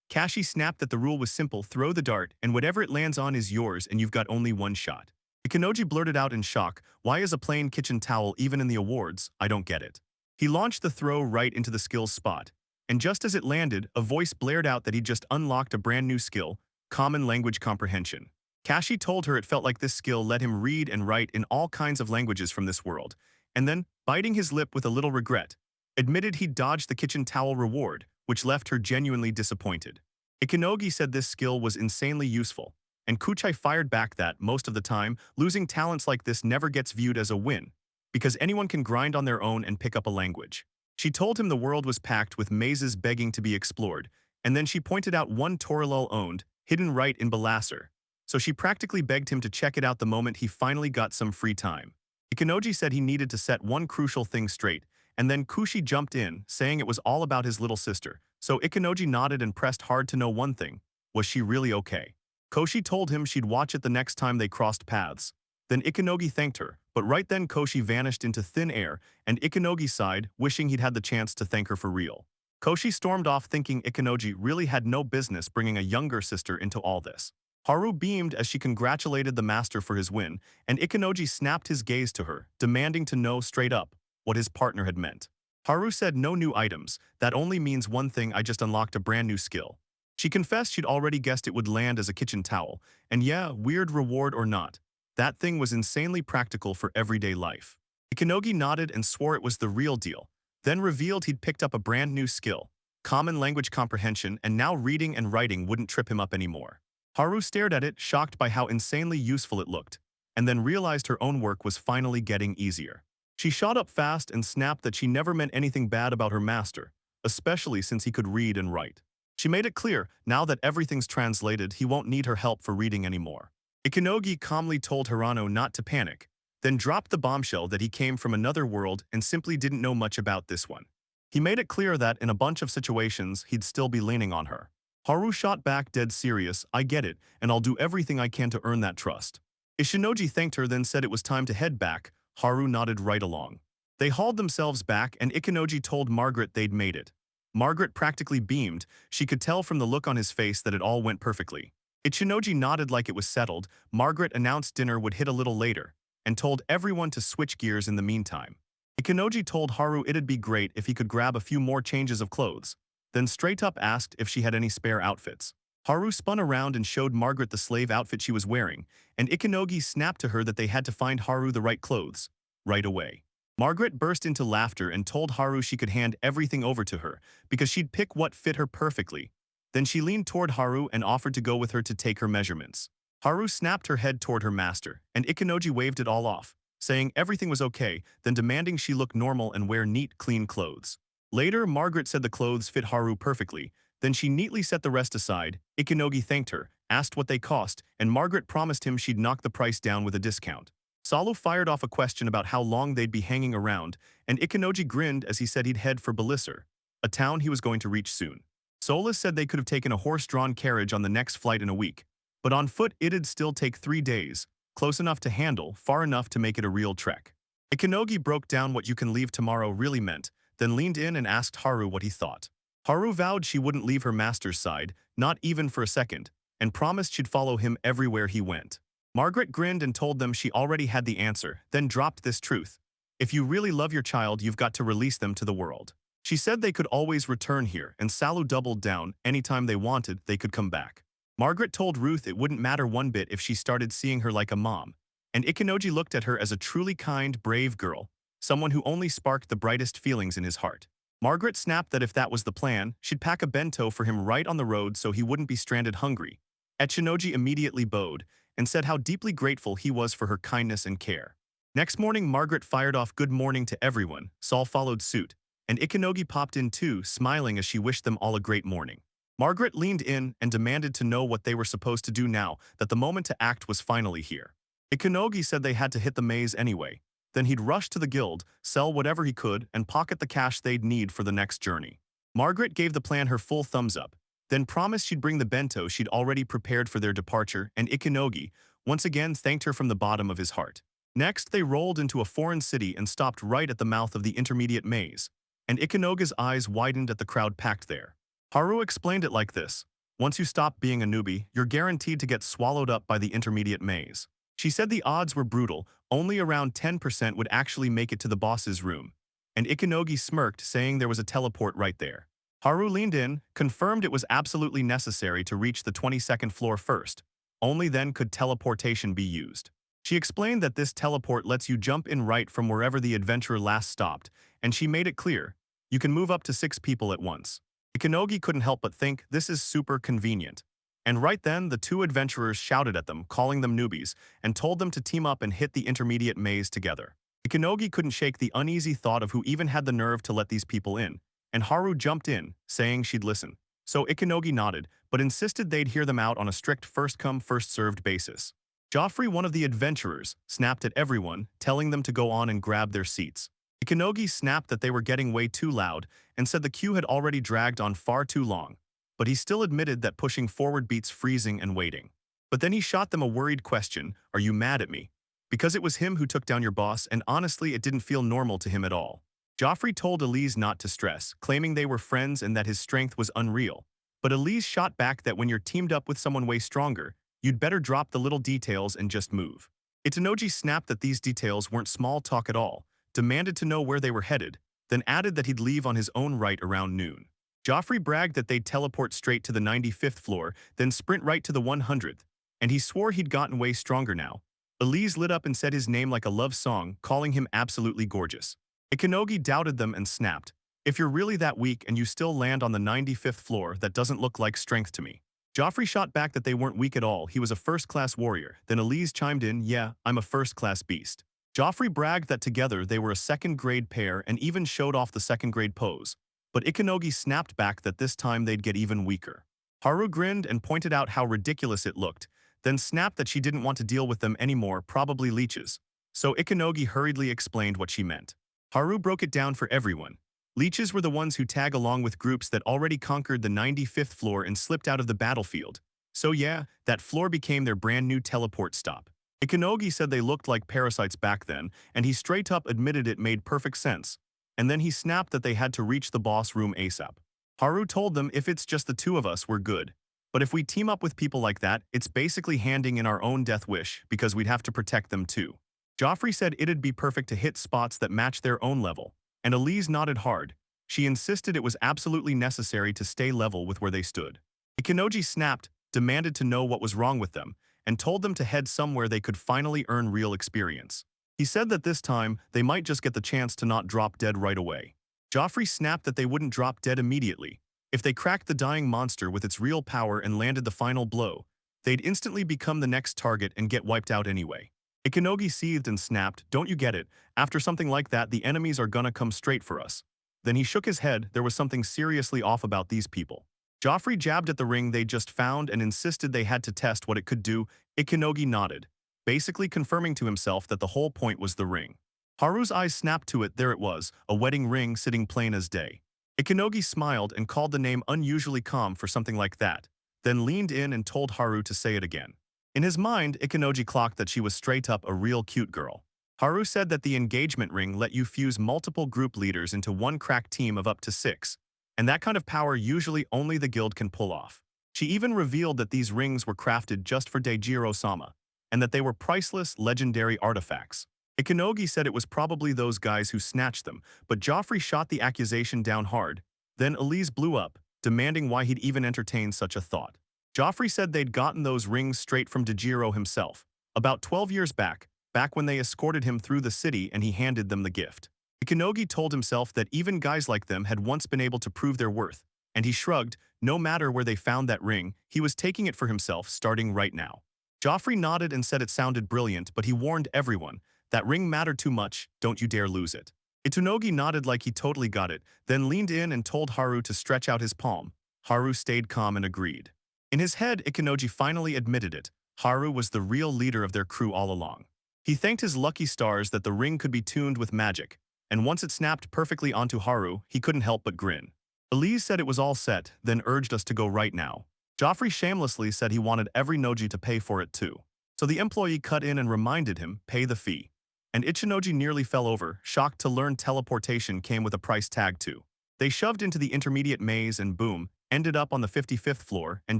Kashi snapped that the rule was simple: throw the dart, and whatever it lands on is yours, and you've got only one shot. Ikanogi blurted out in shock, why is a plain kitchen towel even in the awards? I don't get it. He launched the throw right into the skills spot, and just as it landed, a voice blared out that he'd just unlocked a brand new skill: common language comprehension. Kashi told her it felt like this skill let him read and write in all kinds of languages from this world, and then, biting his lip with a little regret, admitted he'd dodged the kitchen towel reward, which left her genuinely disappointed. Ikanogi said this skill was insanely useful, and Kuchai fired back that, most of the time, losing talents like this never gets viewed as a win, because anyone can grind on their own and pick up a language. She told him the world was packed with mazes begging to be explored, and then she pointed out one Torilul owned, hidden right in Balasar. So she practically begged him to check it out the moment he finally got some free time. Ikanogi said he needed to set one crucial thing straight, and then Kushi jumped in, saying it was all about his little sister. So Ikanogi nodded and pressed hard to know one thing: was she really okay? Koshi told him she'd watch it the next time they crossed paths. Then Ikanogi thanked her, but right then Koshi vanished into thin air, and Ikanogi sighed, wishing he'd had the chance to thank her for real. Koshi stormed off thinking Ikanogi really had no business bringing a younger sister into all this. Haru beamed as she congratulated the master for his win, and Ikanogi snapped his gaze to her, demanding to know straight up what his partner had meant. Haru said no new items, that only means one thing: I just unlocked a brand new skill. She confessed she'd already guessed it would land as a kitchen towel, and yeah, weird reward or not, that thing was insanely practical for everyday life. Ikanogi nodded and swore it was the real deal, then revealed he'd picked up a brand new skill: common language comprehension, and now reading and writing wouldn't trip him up anymore. Haru stared at it, shocked by how insanely useful it looked, and then realized her own work was finally getting easier. She shot up fast and snapped that she never meant anything bad about her master, especially since he could read and write. She made it clear, now that everything's translated, he won't need her help for reading anymore. Ikanogi calmly told Hirano not to panic, then dropped the bombshell that he came from another world and simply didn't know much about this one. He made it clear that, in a bunch of situations, he'd still be leaning on her. Haru shot back dead serious, I get it, and I'll do everything I can to earn that trust. Ishinoji thanked her, then said it was time to head back. Haru nodded right along. They hauled themselves back, and Ikanogi told Margaret they'd made it. Margaret practically beamed. She could tell from the look on his face that it all went perfectly. Ichinoji nodded like it was settled. Margaret announced dinner would hit a little later, and told everyone to switch gears in the meantime. Ikanoji told Haru it'd be great if he could grab a few more changes of clothes, then straight up asked if she had any spare outfits. Haru spun around and showed Margaret the slave outfit she was wearing, and Ikanogi snapped to her that they had to find Haru the right clothes right away. Margaret burst into laughter and told Haru she could hand everything over to her because she'd pick what fit her perfectly. Then she leaned toward Haru and offered to go with her to take her measurements. Haru snapped her head toward her master, and Ikanoji waved it all off, saying everything was okay, then demanding she look normal and wear neat, clean clothes. Later, Margaret said the clothes fit Haru perfectly, then she neatly set the rest aside. Ikanogi thanked her, asked what they cost, and Margaret promised him she'd knock the price down with a discount. Salo fired off a question about how long they'd be hanging around, and Ikenoji grinned as he said he'd head for Belisar, a town he was going to reach soon. Solas said they could have taken a horse-drawn carriage on the next flight in a week, but on foot it'd still take 3 days, close enough to handle, far enough to make it a real trek. Ikenogi broke down what "you can leave tomorrow" really meant, then leaned in and asked Haru what he thought. Haru vowed she wouldn't leave her master's side, not even for a second, and promised she'd follow him everywhere he went. Margaret grinned and told them she already had the answer, then dropped this truth. If you really love your child, you've got to release them to the world. She said they could always return here, and Salu doubled down. Anytime they wanted, they could come back. Margaret told Ruth it wouldn't matter one bit if she started seeing her like a mom, and Ikenoji looked at her as a truly kind, brave girl, someone who only sparked the brightest feelings in his heart. Margaret snapped that if that was the plan, she'd pack a bento for him right on the road so he wouldn't be stranded hungry. Echinoji immediately bowed and said how deeply grateful he was for her kindness and care. Next morning, Margaret fired off good morning to everyone. Saul followed suit, and Ikenogi popped in too, smiling as she wished them all a great morning. Margaret leaned in and demanded to know what they were supposed to do now that the moment to act was finally here. Ikenogi said they had to hit the maze anyway. Then he'd rush to the guild, sell whatever he could, and pocket the cash they'd need for the next journey. Margaret gave the plan her full thumbs up, then promised she'd bring the bento she'd already prepared for their departure, and Ikenogi once again thanked her from the bottom of his heart. Next, they rolled into a foreign city and stopped right at the mouth of the intermediate maze, and Ikenoga's eyes widened at the crowd packed there. Haru explained it like this: once you stop being a newbie, you're guaranteed to get swallowed up by the intermediate maze. She said the odds were brutal, only around 10% would actually make it to the boss's room, and Ikenogi smirked, saying there was a teleport right there. Haru leaned in, confirmed it was absolutely necessary to reach the 22nd floor first. Only then could teleportation be used. She explained that this teleport lets you jump in right from wherever the adventurer last stopped, and she made it clear, you can move up to 6 people at once. Ikenogi couldn't help but think this is super convenient. And right then, the 2 adventurers shouted at them, calling them newbies, and told them to team up and hit the intermediate maze together. Ikenogi couldn't shake the uneasy thought of who even had the nerve to let these people in, and Haru jumped in, saying she'd listen. So Ikenogi nodded, but insisted they'd hear them out on a strict first-come, first-served basis. Joffrey, one of the adventurers, snapped at everyone, telling them to go on and grab their seats. Ikenogi snapped that they were getting way too loud and said the queue had already dragged on far too long, but he still admitted that pushing forward beats freezing and waiting. But then he shot them a worried question: are you mad at me? Because it was him who took down your boss, and honestly it didn't feel normal to him at all. Joffrey told Elise not to stress, claiming they were friends and that his strength was unreal. But Elise shot back that when you're teamed up with someone way stronger, you'd better drop the little details and just move. Itanoji snapped that these details weren't small talk at all, demanded to know where they were headed, then added that he'd leave on his own right around noon. Joffrey bragged that they'd teleport straight to the 95th floor, then sprint right to the 100th, and he swore he'd gotten way stronger now. Elise lit up and said his name like a love song, calling him absolutely gorgeous. Ikenogi doubted them and snapped, if you're really that weak and you still land on the 95th floor, that doesn't look like strength to me. Joffrey shot back that they weren't weak at all, he was a first-class warrior. Then Elise chimed in, yeah, I'm a first-class beast. Joffrey bragged that together they were a second-grade pair and even showed off the second-grade pose. But Ikenogi snapped back that this time they'd get even weaker. Haru grinned and pointed out how ridiculous it looked, then snapped that she didn't want to deal with them anymore, probably leeches. So Ikenogi hurriedly explained what she meant. Haru broke it down for everyone. Leeches were the ones who tag along with groups that already conquered the 95th floor and slipped out of the battlefield. So yeah, that floor became their brand new teleport stop. Ikenogi said they looked like parasites back then, and he straight up admitted it made perfect sense. And then he snapped that they had to reach the boss room ASAP. Haru told them if it's just the 2 of us, we're good. But if we team up with people like that, it's basically handing in our own death wish because we'd have to protect them too. Joffrey said it'd be perfect to hit spots that match their own level, and Elise nodded hard. She insisted it was absolutely necessary to stay level with where they stood. Ikenoji snapped, demanded to know what was wrong with them, and told them to head somewhere they could finally earn real experience. He said that this time, they might just get the chance to not drop dead right away. Joffrey snapped that they wouldn't drop dead immediately. If they cracked the dying monster with its real power and landed the final blow, they'd instantly become the next target and get wiped out anyway. Ikenogi seethed and snapped, don't you get it? After something like that, the enemies are gonna come straight for us. Then he shook his head, there was something seriously off about these people. Joffrey jabbed at the ring they just found and insisted they had to test what it could do. Ikenogi nodded, basically confirming to himself that the whole point was the ring. Haru's eyes snapped to it. There it was, a wedding ring sitting plain as day. Ikenogi smiled and called the name unusually calm for something like that, then leaned in and told Haru to say it again. In his mind, Ikenogi clocked that she was straight up a real cute girl. Haru said that the engagement ring let you fuse multiple group leaders into one crack team of up to 6, and that kind of power usually only the guild can pull off. She even revealed that these rings were crafted just for Dejiro-sama, and that they were priceless, legendary artifacts. Ikenogi said it was probably those guys who snatched them, but Joffrey shot the accusation down hard. Then Elise blew up, demanding why he'd even entertained such a thought. Joffrey said they'd gotten those rings straight from Dejiro himself, about 12 years back when they escorted him through the city and he handed them the gift. Ikenogi told himself that even guys like them had once been able to prove their worth, and he shrugged. No matter where they found that ring, he was taking it for himself starting right now. Joffrey nodded and said it sounded brilliant, but he warned everyone, that ring mattered too much, don't you dare lose it. Itonogi nodded like he totally got it, then leaned in and told Haru to stretch out his palm. Haru stayed calm and agreed. In his head, Ikenogi finally admitted it. Haru was the real leader of their crew all along. He thanked his lucky stars that the ring could be tuned with magic, and once it snapped perfectly onto Haru, he couldn't help but grin. Elise said it was all set, then urged us to go right now. Joffrey shamelessly said he wanted every Noji to pay for it too. So the employee cut in and reminded him, pay the fee. And Ichinoji nearly fell over, shocked to learn teleportation came with a price tag too. They shoved into the intermediate maze and boom, ended up on the 55th floor, and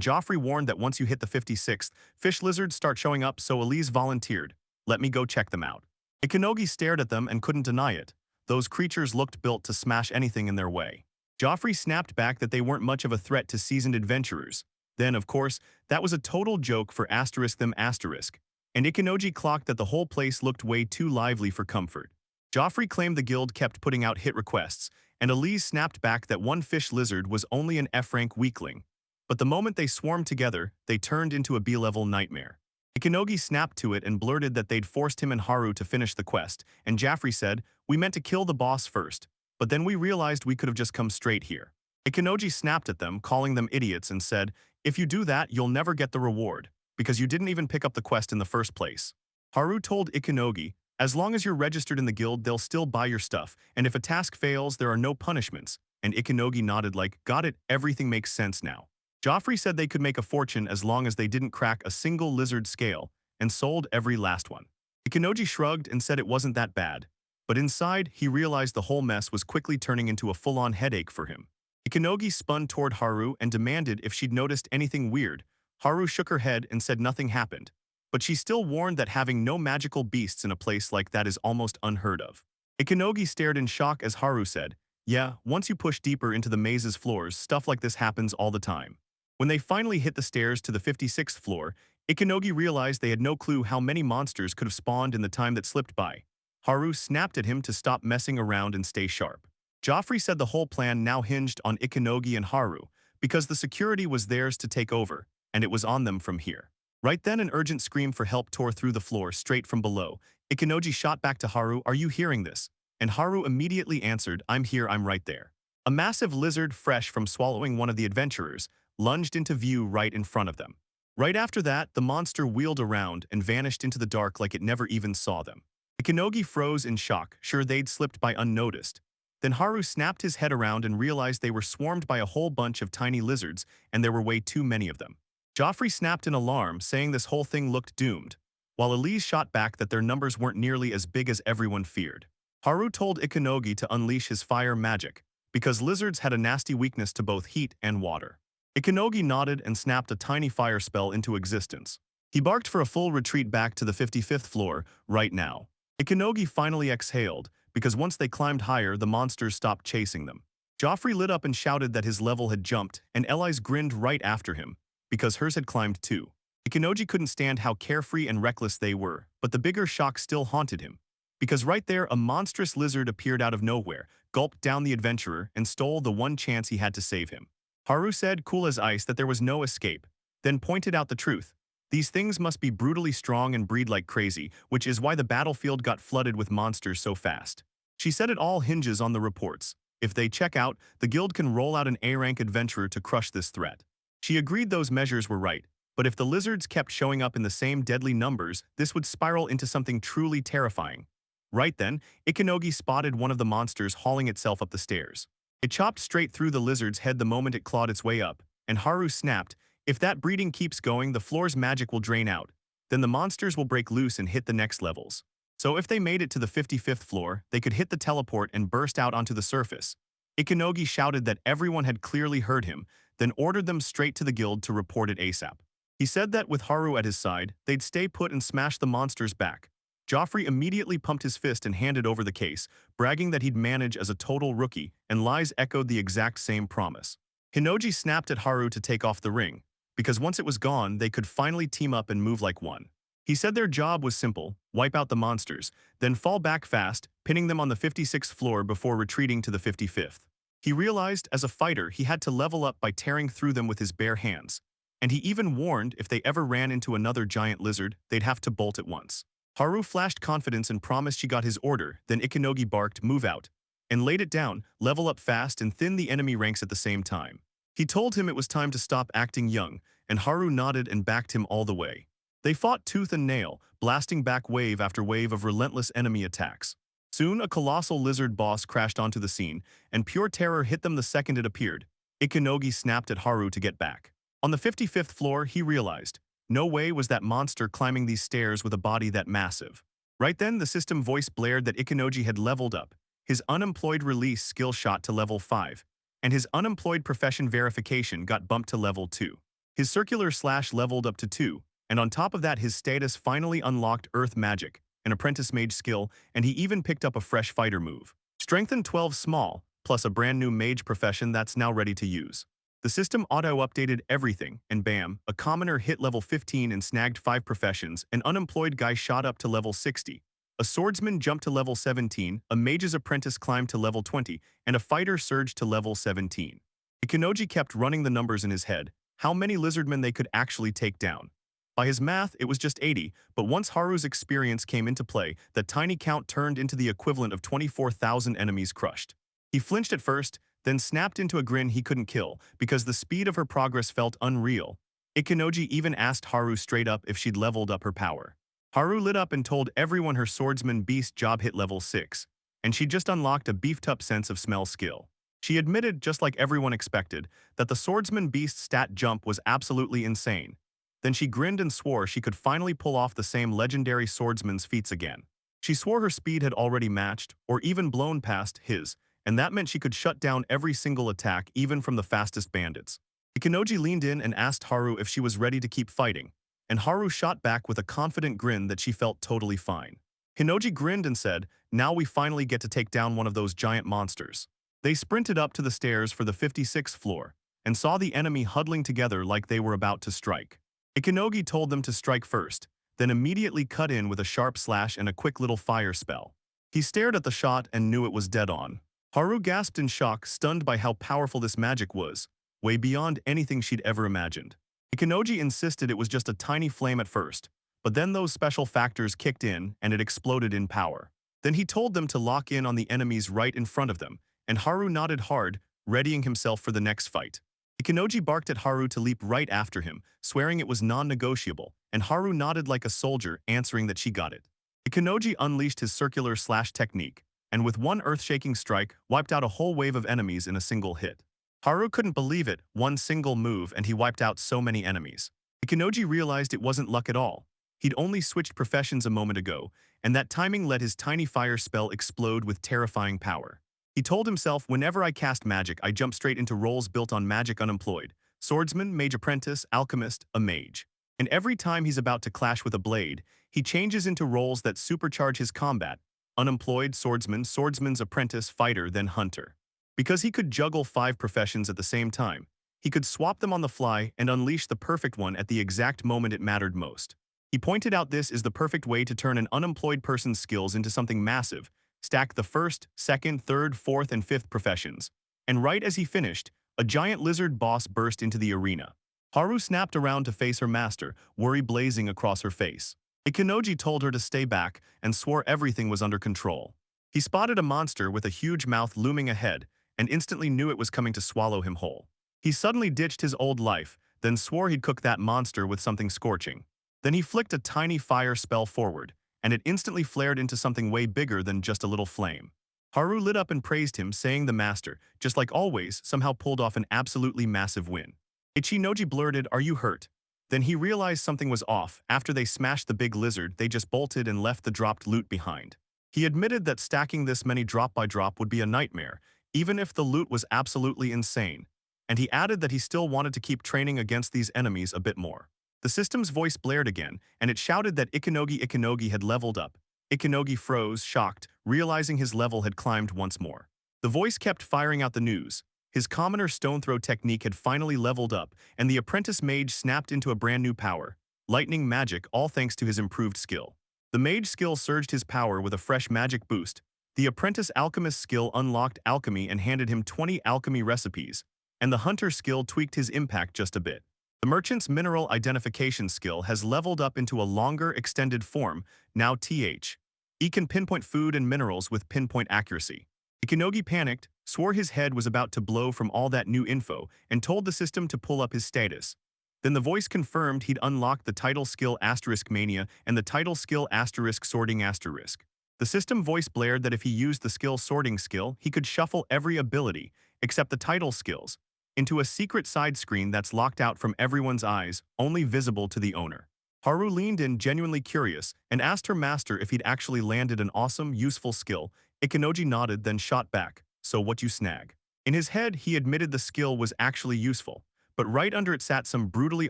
Joffrey warned that once you hit the 56th, fish lizards start showing up, so Elise volunteered. Let me go check them out. Ikenogi stared at them and couldn't deny it. Those creatures looked built to smash anything in their way. Joffrey snapped back that they weren't much of a threat to seasoned adventurers. Then, of course, that was a total joke for *them*, and Ikenogi clocked that the whole place looked way too lively for comfort. Joffrey claimed the guild kept putting out hit requests, and Elise snapped back that one fish lizard was only an F-rank weakling. But the moment they swarmed together, they turned into a B-level nightmare. Ikenogi snapped to it and blurted that they'd forced him and Haru to finish the quest, and Joffrey said, we meant to kill the boss first, but then we realized we could have just come straight here. Ikenogi snapped at them, calling them idiots, and said, if you do that, you'll never get the reward, because you didn't even pick up the quest in the first place. Haru told Ikenogi, as long as you're registered in the guild, they'll still buy your stuff, and if a task fails, there are no punishments, and Ikenogi nodded like, got it, everything makes sense now. Joffrey said they could make a fortune as long as they didn't crack a single lizard scale, and sold every last one. Ikenogi shrugged and said it wasn't that bad, but inside, he realized the whole mess was quickly turning into a full-on headache for him. Ikenogi spun toward Haru and demanded if she'd noticed anything weird. Haru shook her head and said nothing happened, but she still warned that having no magical beasts in a place like that is almost unheard of. Ikenogi stared in shock as Haru said, yeah, once you push deeper into the maze's floors, stuff like this happens all the time. When they finally hit the stairs to the 56th floor, Ikenogi realized they had no clue how many monsters could have spawned in the time that slipped by. Haru snapped at him to stop messing around and stay sharp. Joffrey said the whole plan now hinged on Ikenogi and Haru, because the security was theirs to take over, and it was on them from here. Right then, an urgent scream for help tore through the floor straight from below. Ikenogi shot back to Haru, are you hearing this? And Haru immediately answered, I'm here, I'm right there. A massive lizard, fresh from swallowing one of the adventurers, lunged into view right in front of them. Right after that, the monster wheeled around and vanished into the dark like it never even saw them. Ikenogi froze in shock, sure they'd slipped by unnoticed. Then Haru snapped his head around and realized they were swarmed by a whole bunch of tiny lizards, and there were way too many of them. Joffrey snapped in alarm, saying this whole thing looked doomed, while Elise shot back that their numbers weren't nearly as big as everyone feared. Haru told Ikenogi to unleash his fire magic, because lizards had a nasty weakness to both heat and water. Ikenogi nodded and snapped a tiny fire spell into existence. He barked for a full retreat back to the 55th floor, right now. Ikenogi finally exhaled, because once they climbed higher, the monsters stopped chasing them. Joffrey lit up and shouted that his level had jumped, and Elise grinned right after him, because hers had climbed too. Ikenogi couldn't stand how carefree and reckless they were, but the bigger shock still haunted him. Because right there, a monstrous lizard appeared out of nowhere, gulped down the adventurer, and stole the one chance he had to save him. Haru said, cool as ice, that there was no escape, then pointed out the truth. These things must be brutally strong and breed like crazy, which is why the battlefield got flooded with monsters so fast. She said it all hinges on the reports. If they check out, the guild can roll out an A-rank adventurer to crush this threat. She agreed those measures were right, but if the lizards kept showing up in the same deadly numbers, this would spiral into something truly terrifying. Right then, Ikanogi spotted one of the monsters hauling itself up the stairs. It chopped straight through the lizard's head the moment it clawed its way up, and Haru snapped, "If that breeding keeps going, the floor's magic will drain out. Then the monsters will break loose and hit the next levels." So if they made it to the 55th floor, they could hit the teleport and burst out onto the surface. Ikanogi shouted that everyone had clearly heard him, then ordered them straight to the guild to report it ASAP. He said that with Haru at his side, they'd stay put and smash the monsters back. Joffrey immediately pumped his fist and handed over the case, bragging that he'd manage as a total rookie, and Lies echoed the exact same promise. Hinoji snapped at Haru to take off the ring, because once it was gone, they could finally team up and move like one. He said their job was simple: wipe out the monsters, then fall back fast, pinning them on the 56th floor before retreating to the 55th. He realized, as a fighter, he had to level up by tearing through them with his bare hands. And he even warned if they ever ran into another giant lizard, they'd have to bolt at once. Haru flashed confidence and promised she got his order, then Ikanogi barked, "Move out," and laid it down, level up fast and thin the enemy ranks at the same time. He told him it was time to stop acting young, and Haru nodded and backed him all the way. They fought tooth and nail, blasting back wave after wave of relentless enemy attacks. Soon, a colossal lizard boss crashed onto the scene, and pure terror hit them the second it appeared. Ikanogi snapped at Haru to get back. On the 55th floor, he realized, no way was that monster climbing these stairs with a body that massive. Right then, the system voice blared that Ikanogi had leveled up. His unemployed release skill shot to level 5, and his unemployed profession verification got bumped to level 2. His circular slash leveled up to 2, and on top of that his status finally unlocked Earth Magic, an apprentice mage skill, and he even picked up a fresh fighter move. Strengthen 12 small, plus a brand new mage profession that's now ready to use. The system auto-updated everything, and bam, a commoner hit level 15 and snagged 5 professions, an unemployed guy shot up to level 60. A swordsman jumped to level 17, a mage's apprentice climbed to level 20, and a fighter surged to level 17. Ikanoji kept running the numbers in his head, how many lizardmen they could actually take down. By his math, it was just 80, but once Haru's experience came into play, that tiny count turned into the equivalent of 24,000 enemies crushed. He flinched at first, then snapped into a grin he couldn't kill, because the speed of her progress felt unreal. Ikanoji even asked Haru straight up if she'd leveled up her power. Haru lit up and told everyone her swordsman beast job hit level 6, and she just unlocked a beefed-up sense of smell skill. She admitted, just like everyone expected, that the swordsman beast stat jump was absolutely insane. Then she grinned and swore she could finally pull off the same legendary swordsman's feats again. She swore her speed had already matched, or even blown past, his, and that meant she could shut down every single attack, even from the fastest bandits. Ikanoji leaned in and asked Haru if she was ready to keep fighting, and Haru shot back with a confident grin that she felt totally fine. Hinoji grinned and said, "Now we finally get to take down one of those giant monsters." They sprinted up to the stairs for the 56th floor, and saw the enemy huddling together like they were about to strike. Ikanogi told them to strike first, then immediately cut in with a sharp slash and a quick little fire spell. He stared at the shot and knew it was dead on. Haru gasped in shock, stunned by how powerful this magic was, way beyond anything she'd ever imagined. Ikanoji insisted it was just a tiny flame at first, but then those special factors kicked in and it exploded in power. Then he told them to lock in on the enemies right in front of them, and Haru nodded hard, readying himself for the next fight. Ikanoji barked at Haru to leap right after him, swearing it was non-negotiable, and Haru nodded like a soldier, answering that she got it. Ikanoji unleashed his circular slash technique, and with one earth-shaking strike, wiped out a whole wave of enemies in a single hit. Haru couldn't believe it, one single move and he wiped out so many enemies. Ikanoji realized it wasn't luck at all. He'd only switched professions a moment ago, and that timing let his tiny fire spell explode with terrifying power. He told himself, whenever I cast magic, I jump straight into roles built on magic unemployed. Swordsman, mage apprentice, alchemist, a mage. And every time he's about to clash with a blade, he changes into roles that supercharge his combat. Unemployed, swordsman, swordsman's apprentice, fighter, then hunter. Because he could juggle 5 professions at the same time, he could swap them on the fly and unleash the perfect one at the exact moment it mattered most. He pointed out this is the perfect way to turn an unemployed person's skills into something massive, stack the first, second, third, fourth, and fifth professions. And right as he finished, a giant lizard boss burst into the arena. Haru snapped around to face her master, worry blazing across her face. Ikanoji told her to stay back and swore everything was under control. He spotted a monster with a huge mouth looming ahead, and instantly knew it was coming to swallow him whole. He suddenly ditched his old life, then swore he'd cook that monster with something scorching. Then he flicked a tiny fire spell forward, and it instantly flared into something way bigger than just a little flame. Haru lit up and praised him, saying the master, just like always, somehow pulled off an absolutely massive win. Ichinoji blurted, "Are you hurt?" Then he realized something was off. After they smashed the big lizard, they just bolted and left the dropped loot behind. He admitted that stacking this many drop by drop would be a nightmare, even if the loot was absolutely insane. And he added that he still wanted to keep training against these enemies a bit more. The system's voice blared again, and it shouted that Ikinogi had leveled up. Ikinogi froze, shocked, realizing his level had climbed once more. The voice kept firing out the news. His commoner stone throw technique had finally leveled up, and the apprentice mage snapped into a brand new power, lightning magic, all thanks to his improved skill. The mage skill surged his power with a fresh magic boost. The apprentice alchemist skill unlocked alchemy and handed him 20 alchemy recipes, and the hunter skill tweaked his impact just a bit. The merchant's mineral identification skill has leveled up into a longer, extended form, now TH. He can pinpoint food and minerals with pinpoint accuracy. Ikinogi panicked, swore his head was about to blow from all that new info, and told the system to pull up his status. Then the voice confirmed he'd unlocked the title skill * mania and the title skill * sorting *. The system voice blared that if he used the skill sorting skill, he could shuffle every ability, except the title skills, into a secret side screen that's locked out from everyone's eyes, only visible to the owner. Haru leaned in, genuinely curious, and asked her master if he'd actually landed an awesome, useful skill. Ikinoji nodded, then shot back, "So what you snag?" In his head, he admitted the skill was actually useful, but right under it sat some brutally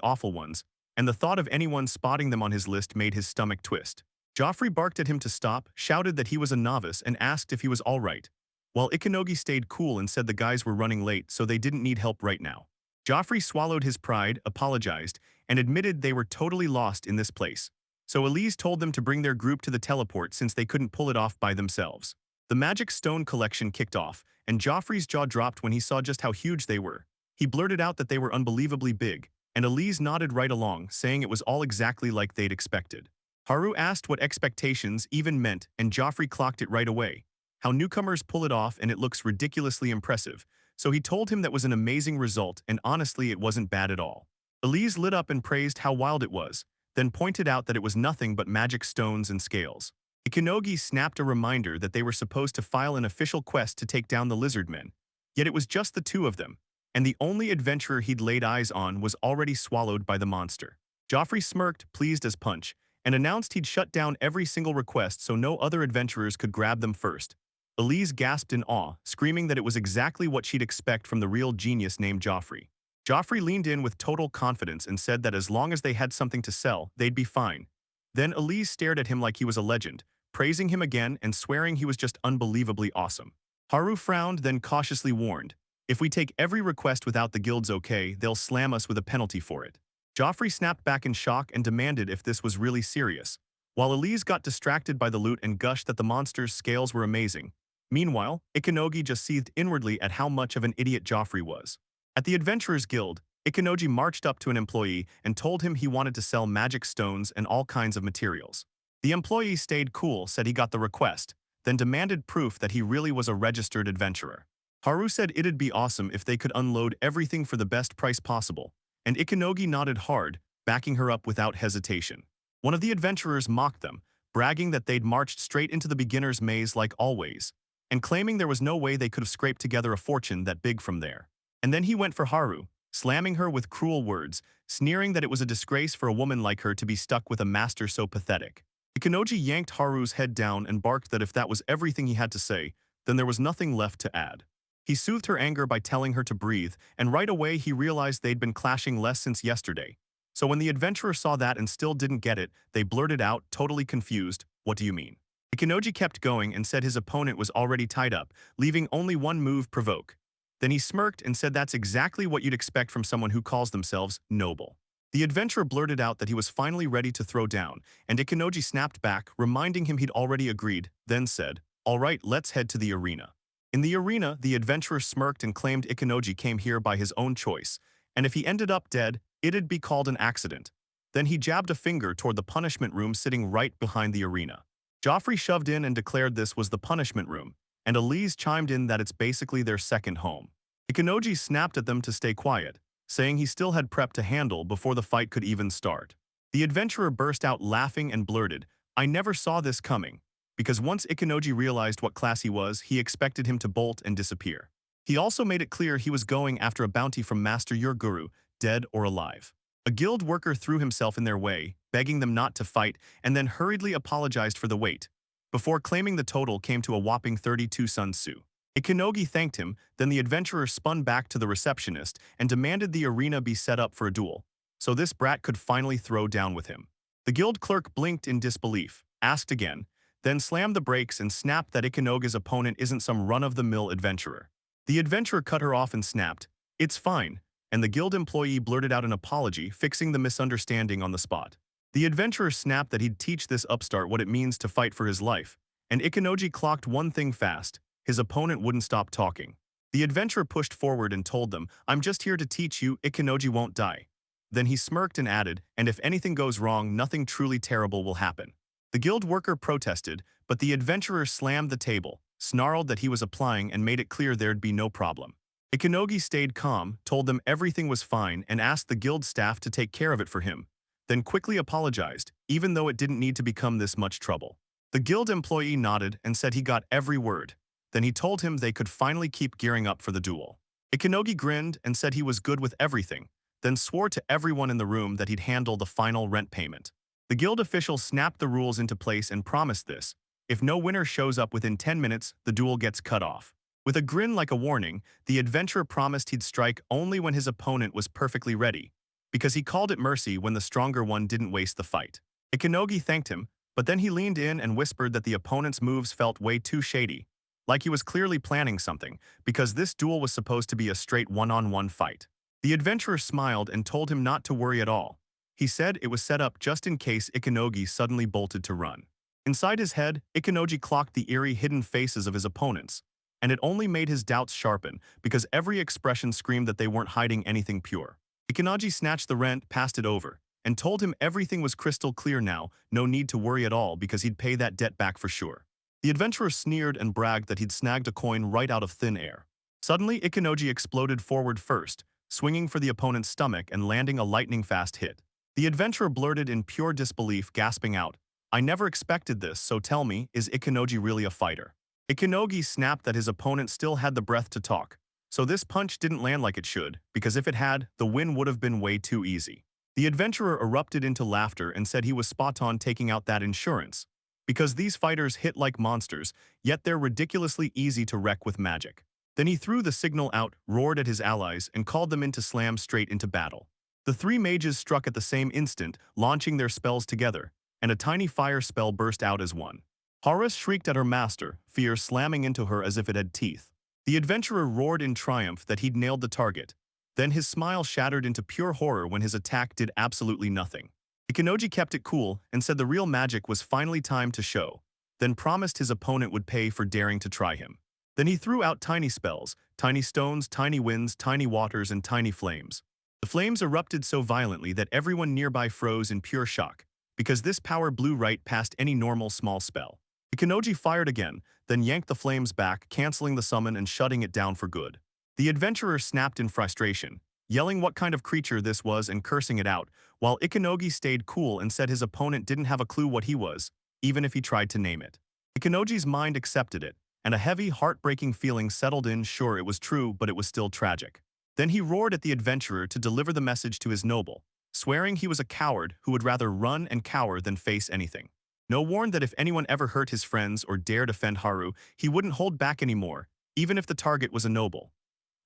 awful ones, and the thought of anyone spotting them on his list made his stomach twist. Joffrey barked at him to stop, shouted that he was a novice, and asked if he was all right, while Ikinogi stayed cool and said the guys were running late so they didn't need help right now. Joffrey swallowed his pride, apologized, and admitted they were totally lost in this place. So Elise told them to bring their group to the teleport since they couldn't pull it off by themselves. The magic stone collection kicked off, and Joffrey's jaw dropped when he saw just how huge they were. He blurted out that they were unbelievably big, and Elise nodded right along, saying it was all exactly like they'd expected. Haru asked what expectations even meant, and Joffrey clocked it right away. How newcomers pull it off, and it looks ridiculously impressive. So he told him that was an amazing result, and honestly it wasn't bad at all. Elise lit up and praised how wild it was, then pointed out that it was nothing but magic stones and scales. Ikinogi snapped a reminder that they were supposed to file an official quest to take down the lizard men. Yet it was just the two of them, and the only adventurer he'd laid eyes on was already swallowed by the monster. Joffrey smirked, pleased as punch, and announced he'd shut down every single request so no other adventurers could grab them first. Elise gasped in awe, screaming that it was exactly what she'd expect from the real genius named Joffrey. Joffrey leaned in with total confidence and said that as long as they had something to sell, they'd be fine. Then Elise stared at him like he was a legend, praising him again and swearing he was just unbelievably awesome. Haru frowned, then cautiously warned, "If we take every request without the guild's okay, they'll slam us with a penalty for it." Joffrey snapped back in shock and demanded if this was really serious, while Elise got distracted by the loot and gushed that the monster's scales were amazing. Meanwhile, Ikinogi just seethed inwardly at how much of an idiot Joffrey was. At the Adventurers Guild, Ikinoji marched up to an employee and told him he wanted to sell magic stones and all kinds of materials. The employee stayed cool, said he got the request, then demanded proof that he really was a registered adventurer. Haru said it'd be awesome if they could unload everything for the best price possible, and Ikinogi nodded hard, backing her up without hesitation. One of the adventurers mocked them, bragging that they'd marched straight into the beginner's maze like always, and claiming there was no way they could have scraped together a fortune that big from there. And then he went for Haru, slamming her with cruel words, sneering that it was a disgrace for a woman like her to be stuck with a master so pathetic. Ikinoji yanked Haru's head down and barked that if that was everything he had to say, then there was nothing left to add. He soothed her anger by telling her to breathe, and right away he realized they'd been clashing less since yesterday. So when the adventurer saw that and still didn't get it, they blurted out, totally confused, "What do you mean?" Ikinoji kept going and said his opponent was already tied up, leaving only one move, provoke. Then he smirked and said that's exactly what you'd expect from someone who calls themselves noble. The adventurer blurted out that he was finally ready to throw down, and Ikinoji snapped back, reminding him he'd already agreed, then said, "All right, let's head to the arena." In the arena, the adventurer smirked and claimed Ikinoji came here by his own choice, and if he ended up dead, it'd be called an accident. Then he jabbed a finger toward the punishment room sitting right behind the arena. Joffrey shoved in and declared this was the punishment room, and Elise chimed in that it's basically their second home. Ikenoji snapped at them to stay quiet, saying he still had prep to handle before the fight could even start. The adventurer burst out laughing and blurted, "I never saw this coming," because once Ikenoji realized what class he was, he expected him to bolt and disappear. He also made it clear he was going after a bounty from Master Yurguru, dead or alive. A guild worker threw himself in their way, begging them not to fight, and then hurriedly apologized for the wait, before claiming the total came to a whopping 32 sun su. Ikenogi thanked him, then the adventurer spun back to the receptionist and demanded the arena be set up for a duel, so this brat could finally throw down with him. The guild clerk blinked in disbelief, asked again, then slammed the brakes and snapped that Ikenogi's opponent isn't some run-of-the-mill adventurer. The adventurer cut her off and snapped, "It's fine," and the guild employee blurted out an apology, fixing the misunderstanding on the spot. The adventurer snapped that he'd teach this upstart what it means to fight for his life, and Ikenogi clocked one thing fast: his opponent wouldn't stop talking. The adventurer pushed forward and told them, "I'm just here to teach you, Ikenogi won't die." Then he smirked and added, "And if anything goes wrong, nothing truly terrible will happen." The guild worker protested, but the adventurer slammed the table, snarled that he was applying and made it clear there'd be no problem. Ikenogi stayed calm, told them everything was fine, and asked the guild staff to take care of it for him, then quickly apologized, even though it didn't need to become this much trouble. The guild employee nodded and said he got every word. Then he told him they could finally keep gearing up for the duel. Ikenogi grinned and said he was good with everything, then swore to everyone in the room that he'd handle the final rent payment. The guild official snapped the rules into place and promised this: if no winner shows up within 10 minutes, the duel gets cut off. With a grin like a warning, the adventurer promised he'd strike only when his opponent was perfectly ready, because he called it mercy when the stronger one didn't waste the fight. Ikenogi thanked him, but then he leaned in and whispered that the opponent's moves felt way too shady, like he was clearly planning something, because this duel was supposed to be a straight one-on-one fight. The adventurer smiled and told him not to worry at all. He said it was set up just in case Ikenogi suddenly bolted to run. Inside his head, Ikenogi clocked the eerie hidden faces of his opponents, and it only made his doubts sharpen because every expression screamed that they weren't hiding anything pure. Ikenogi snatched the rent, passed it over, and told him everything was crystal clear now, no need to worry at all because he'd pay that debt back for sure. The adventurer sneered and bragged that he'd snagged a coin right out of thin air. Suddenly, Ikenogi exploded forward first, swinging for the opponent's stomach and landing a lightning-fast hit. The adventurer blurted in pure disbelief, gasping out, "I never expected this, so tell me, is Ikenogi really a fighter?" Ikenogi snapped that his opponent still had the breath to talk, so this punch didn't land like it should, because if it had, the win would have been way too easy. The adventurer erupted into laughter and said he was spot on taking out that insurance, because these fighters hit like monsters, yet they're ridiculously easy to wreck with magic. Then he threw the signal out, roared at his allies, and called them in to slam straight into battle. The three mages struck at the same instant, launching their spells together, and a tiny fire spell burst out as one. Horus shrieked at her master, fear slamming into her as if it had teeth. The adventurer roared in triumph that he'd nailed the target. Then his smile shattered into pure horror when his attack did absolutely nothing. Ikenogi kept it cool and said the real magic was finally time to show, then promised his opponent would pay for daring to try him. Then he threw out tiny spells, tiny stones, tiny winds, tiny waters, and tiny flames. The flames erupted so violently that everyone nearby froze in pure shock, because this power blew right past any normal small spell. Ikenogi fired again, then yanked the flames back, canceling the summon and shutting it down for good. The adventurer snapped in frustration, yelling what kind of creature this was and cursing it out, while Ikenogi stayed cool and said his opponent didn't have a clue what he was, even if he tried to name it. Ikenogi's mind accepted it, and a heavy, heartbreaking feeling settled in. Sure, it was true, but it was still tragic. Then he roared at the adventurer to deliver the message to his noble, swearing he was a coward who would rather run and cower than face anything. No, warned that if anyone ever hurt his friends or dared offend Haru, he wouldn't hold back anymore, even if the target was a noble.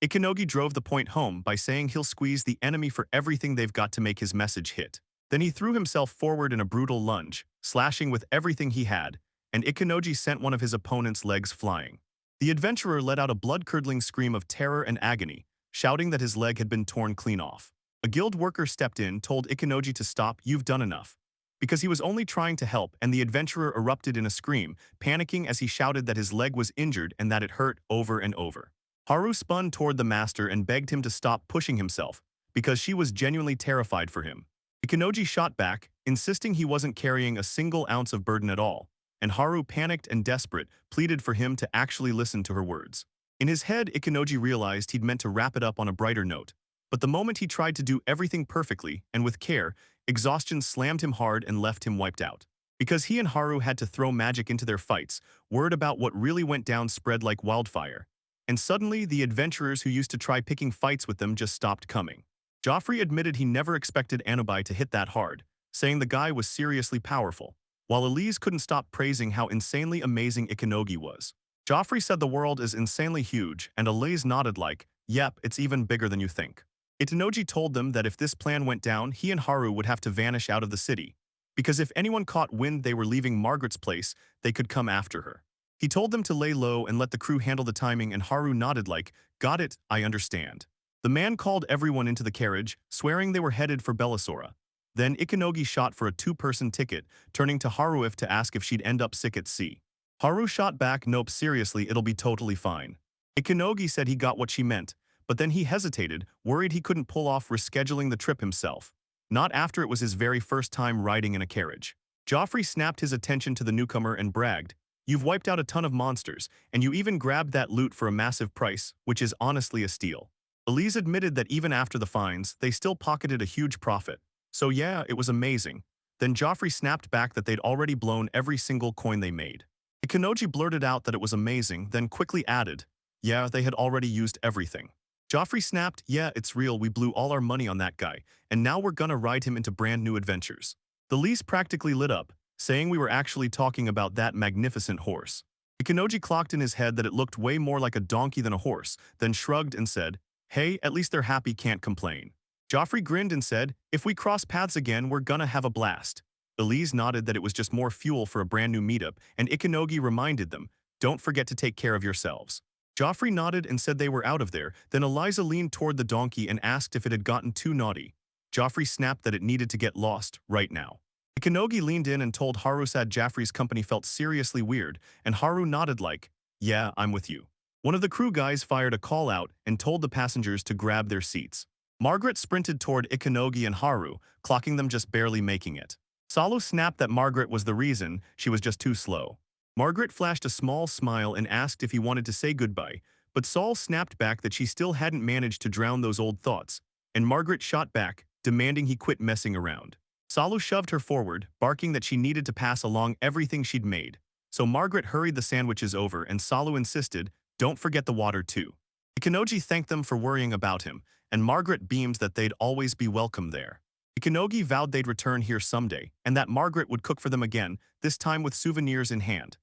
Ikenogi drove the point home by saying he'll squeeze the enemy for everything they've got to make his message hit. Then he threw himself forward in a brutal lunge, slashing with everything he had, and Ikenogi sent one of his opponent's legs flying. The adventurer let out a blood-curdling scream of terror and agony, shouting that his leg had been torn clean off. A guild worker stepped in, told Ikenogi to stop, "You've done enough," because he was only trying to help, and the adventurer erupted in a scream, panicking as he shouted that his leg was injured and that it hurt over and over. Haru spun toward the master and begged him to stop pushing himself, because she was genuinely terrified for him. Ikenogi shot back, insisting he wasn't carrying a single ounce of burden at all, and Haru, panicked and desperate, pleaded for him to actually listen to her words. In his head, Ikenoji realized he'd meant to wrap it up on a brighter note. But the moment he tried to do everything perfectly and with care, exhaustion slammed him hard and left him wiped out. Because he and Haru had to throw magic into their fights, word about what really went down spread like wildfire. And suddenly, the adventurers who used to try picking fights with them just stopped coming. Joffrey admitted he never expected Anubai to hit that hard, saying the guy was seriously powerful, while Elise couldn't stop praising how insanely amazing Ikenogi was. Joffrey said the world is insanely huge, and Elise nodded like, yep, it's even bigger than you think. Ikenogi told them that if this plan went down, he and Haru would have to vanish out of the city, because if anyone caught wind they were leaving Margaret's place, they could come after her. He told them to lay low and let the crew handle the timing, and Haru nodded like, got it, I understand. The man called everyone into the carriage, swearing they were headed for Belisora. Then Ikenogi shot for a two-person ticket, turning to Haruif to ask if she'd end up sick at sea. Haru shot back, nope, seriously, it'll be totally fine. Ikenogi said he got what she meant, but then he hesitated, worried he couldn't pull off rescheduling the trip himself. Not after it was his very first time riding in a carriage. Joffrey snapped his attention to the newcomer and bragged, you've wiped out a ton of monsters, and you even grabbed that loot for a massive price, which is honestly a steal. Elise admitted that even after the fines, they still pocketed a huge profit. So yeah, it was amazing. Then Joffrey snapped back that they'd already blown every single coin they made. Ikenoji blurted out that it was amazing, then quickly added, yeah, they had already used everything. Joffrey snapped, yeah, it's real, we blew all our money on that guy, and now we're gonna ride him into brand new adventures. The Lys practically lit up, saying we were actually talking about that magnificent horse. Ikenoji clocked in his head that it looked way more like a donkey than a horse, then shrugged and said, hey, at least they're happy, can't complain. Joffrey grinned and said, if we cross paths again, we're gonna have a blast. Elise nodded that it was just more fuel for a brand new meetup, and Ikenogi reminded them, don't forget to take care of yourselves. Joffrey nodded and said they were out of there, then Eliza leaned toward the donkey and asked if it had gotten too naughty. Joffrey snapped that it needed to get lost, right now. Ikenogi leaned in and told Haru sad Joffrey's company felt seriously weird, and Haru nodded like, yeah, I'm with you. One of the crew guys fired a call out and told the passengers to grab their seats. Margaret sprinted toward Ikenogi and Haru, clocking them just barely making it. Salo snapped that Margaret was the reason, she was just too slow. Margaret flashed a small smile and asked if he wanted to say goodbye, but Saul snapped back that she still hadn't managed to drown those old thoughts, and Margaret shot back, demanding he quit messing around. Salo shoved her forward, barking that she needed to pass along everything she'd made. So Margaret hurried the sandwiches over and Salo insisted, don't forget the water too. Ikenogi thanked them for worrying about him, and Margaret beamed that they'd always be welcome there. Ikenogi vowed they'd return here someday, and that Margaret would cook for them again, this time with souvenirs in hand.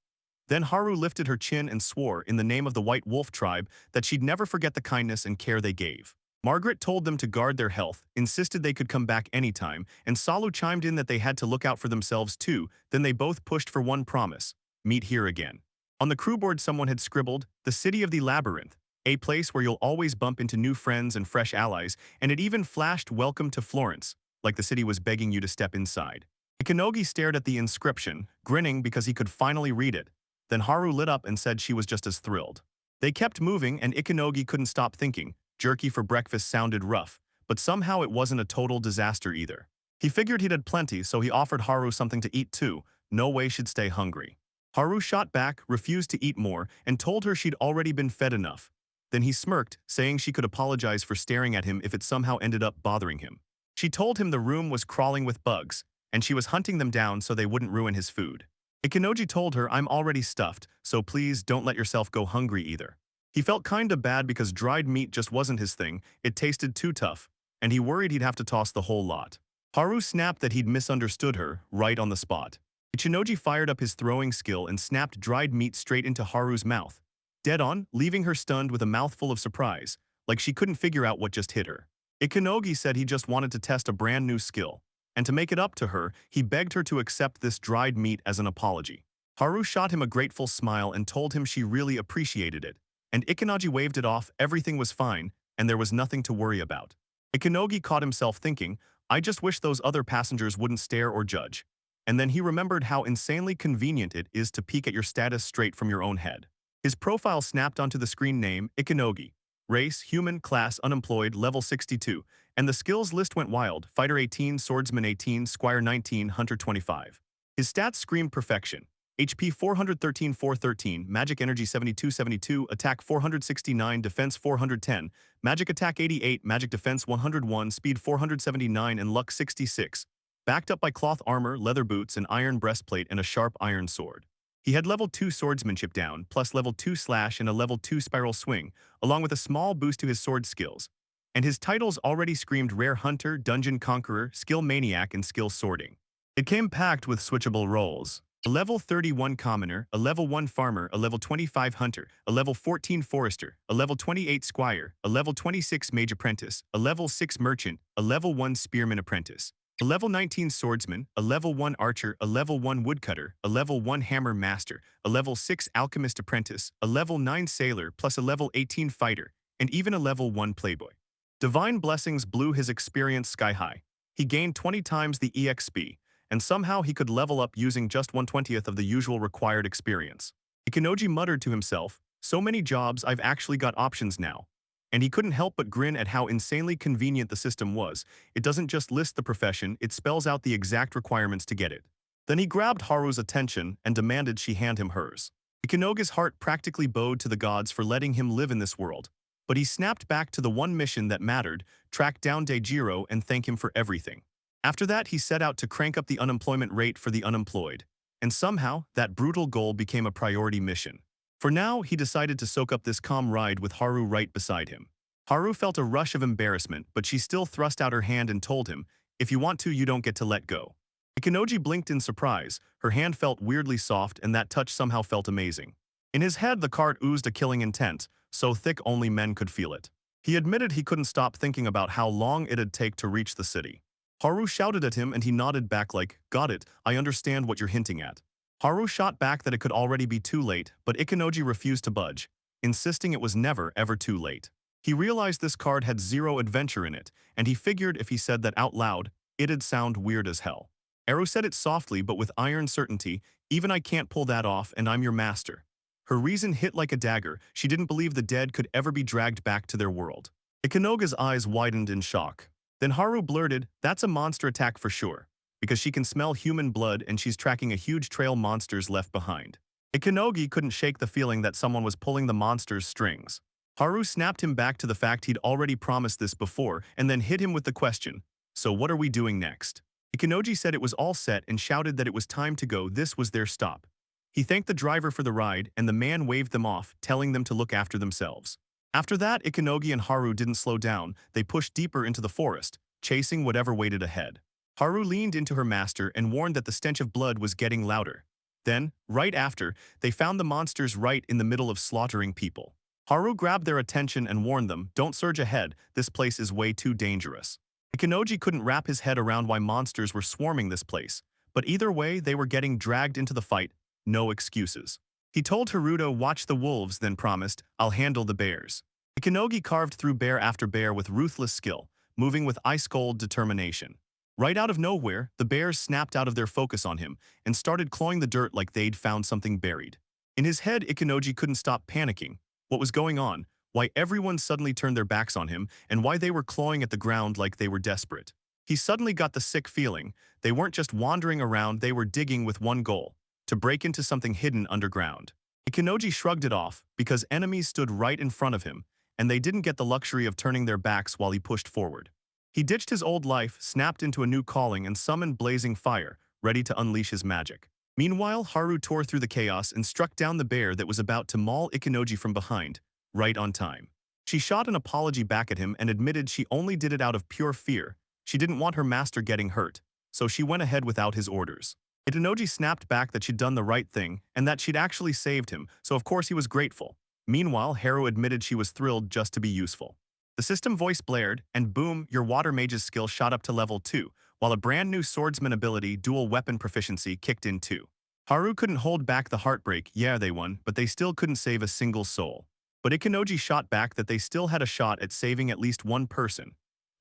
Then Haru lifted her chin and swore in the name of the White Wolf tribe that she'd never forget the kindness and care they gave. Margaret told them to guard their health, insisted they could come back anytime, and Salu chimed in that they had to look out for themselves too. Then they both pushed for one promise, meet here again. On the crew board someone had scribbled, the city of the labyrinth, a place where you'll always bump into new friends and fresh allies, and it even flashed welcome to Florence, like the city was begging you to step inside. Ikenogi stared at the inscription, grinning because he could finally read it. Then Haru lit up and said she was just as thrilled. They kept moving and Ikenogi couldn't stop thinking, jerky for breakfast sounded rough, but somehow it wasn't a total disaster either. He figured he'd had plenty, so he offered Haru something to eat too, no way she'd stay hungry. Haru shot back, refused to eat more, and told her she'd already been fed enough. Then he smirked, saying she could apologize for staring at him if it somehow ended up bothering him. She told him the room was crawling with bugs, and she was hunting them down so they wouldn't ruin his food. Ikenogi told her, I'm already stuffed, so please don't let yourself go hungry either. He felt kinda bad because dried meat just wasn't his thing, it tasted too tough, and he worried he'd have to toss the whole lot. Haru snapped that he'd misunderstood her, right on the spot. Ichinoji fired up his throwing skill and snapped dried meat straight into Haru's mouth. Dead on, leaving her stunned with a mouthful of surprise, like she couldn't figure out what just hit her. Ikenogi said he just wanted to test a brand new skill, and to make it up to her, he begged her to accept this dried meat as an apology. Haru shot him a grateful smile and told him she really appreciated it, and Ikenogi waved it off, everything was fine, and there was nothing to worry about. Ikenogi caught himself thinking, I just wish those other passengers wouldn't stare or judge. And then he remembered how insanely convenient it is to peek at your status straight from your own head. His profile snapped onto the screen name, Ikenogi. Race, human, class, unemployed, level 62, and the skills list went wild, fighter 18, swordsman 18, squire 19, hunter 25. His stats screamed perfection. HP 413 413, Magic Energy 72 72, Attack 469, Defense 410, Magic Attack 88, Magic Defense 101, Speed 479 and Luck 66. Backed up by cloth armor, leather boots, an iron breastplate, and a sharp iron sword. He had level 2 swordsmanship down, plus level 2 slash and a level 2 spiral swing, along with a small boost to his sword skills. And his titles already screamed Rare Hunter, Dungeon Conqueror, Skill Maniac, and Skill Sorting. It came packed with switchable roles. A level 31 Commoner, a level 1 Farmer, a level 25 Hunter, a level 14 Forester, a level 28 Squire, a level 26 Mage Apprentice, a level 6 Merchant, a level 1 Spearman Apprentice, a level 19 Swordsman, a level 1 Archer, a level 1 Woodcutter, a level 1 Hammer Master, a level 6 Alchemist Apprentice, a level 9 Sailor, plus a level 18 Fighter, and even a level 1 Playboy. Divine Blessings blew his experience sky high. He gained 20 times the EXP, and somehow he could level up using just 1/20th of the usual required experience. Ikenoji muttered to himself, so many jobs, I've actually got options now. And he couldn't help but grin at how insanely convenient the system was. It doesn't just list the profession, it spells out the exact requirements to get it. Then he grabbed Haru's attention and demanded she hand him hers. Ikenogi's heart practically bowed to the gods for letting him live in this world. But he snapped back to the one mission that mattered, track down Daijiro and thank him for everything. After that, he set out to crank up the unemployment rate for the unemployed. And somehow, that brutal goal became a priority mission. For now, he decided to soak up this calm ride with Haru right beside him. Haru felt a rush of embarrassment, but she still thrust out her hand and told him, if you want to, you don't get to let go. Ikenoji blinked in surprise. Her hand felt weirdly soft and that touch somehow felt amazing. In his head, the card oozed a killing intent, so thick only men could feel it. He admitted he couldn't stop thinking about how long it'd take to reach the city. Haru shouted at him and he nodded back like, got it, I understand what you're hinting at. Haru shot back that it could already be too late, but Ikenoji refused to budge, insisting it was never ever too late. He realized this card had zero adventure in it, and he figured if he said that out loud, it'd sound weird as hell. Eru said it softly but with iron certainty, even I can't pull that off and I'm your master. Her reason hit like a dagger. She didn't believe the dead could ever be dragged back to their world. Ikenoga's eyes widened in shock. Then Haru blurted, that's a monster attack for sure, because she can smell human blood and she's tracking a huge trail monsters left behind. Ikenogi couldn't shake the feeling that someone was pulling the monster's strings. Haru snapped him back to the fact he'd already promised this before and then hit him with the question, so what are we doing next? Ikenoji said it was all set and shouted that it was time to go. This was their stop. He thanked the driver for the ride and the man waved them off, telling them to look after themselves. After that, Ikenogi and Haru didn't slow down. They pushed deeper into the forest, chasing whatever waited ahead. Haru leaned into her master and warned that the stench of blood was getting louder. Then, right after, they found the monsters right in the middle of slaughtering people. Haru grabbed their attention and warned them, don't surge ahead, this place is way too dangerous. Ikenoji couldn't wrap his head around why monsters were swarming this place, but either way, they were getting dragged into the fight, no excuses. He told Haruto watch the wolves, then promised, I'll handle the bears. Ikenogi carved through bear after bear with ruthless skill, moving with ice-cold determination. Right out of nowhere, the bears snapped out of their focus on him and started clawing the dirt like they'd found something buried. In his head, Ikenoji couldn't stop panicking. What was going on? Why everyone suddenly turned their backs on him, and why they were clawing at the ground like they were desperate. He suddenly got the sick feeling. They weren't just wandering around, they were digging with one goal, to break into something hidden underground. Ikenoji shrugged it off, because enemies stood right in front of him, and they didn't get the luxury of turning their backs while he pushed forward. He ditched his old life, snapped into a new calling, and summoned blazing fire, ready to unleash his magic. Meanwhile, Haru tore through the chaos and struck down the bear that was about to maul Ikenoji from behind, right on time. She shot an apology back at him and admitted she only did it out of pure fear. She didn't want her master getting hurt, so she went ahead without his orders. Ikenoji snapped back that she'd done the right thing and that she'd actually saved him, so of course he was grateful. Meanwhile, Haru admitted she was thrilled just to be useful. The system voice blared, and boom, your water mage's skill shot up to level 2, while a brand new swordsman ability, dual weapon proficiency, kicked in too. Haru couldn't hold back the heartbreak. Yeah, they won, but they still couldn't save a single soul. But Ikenoji shot back that they still had a shot at saving at least one person,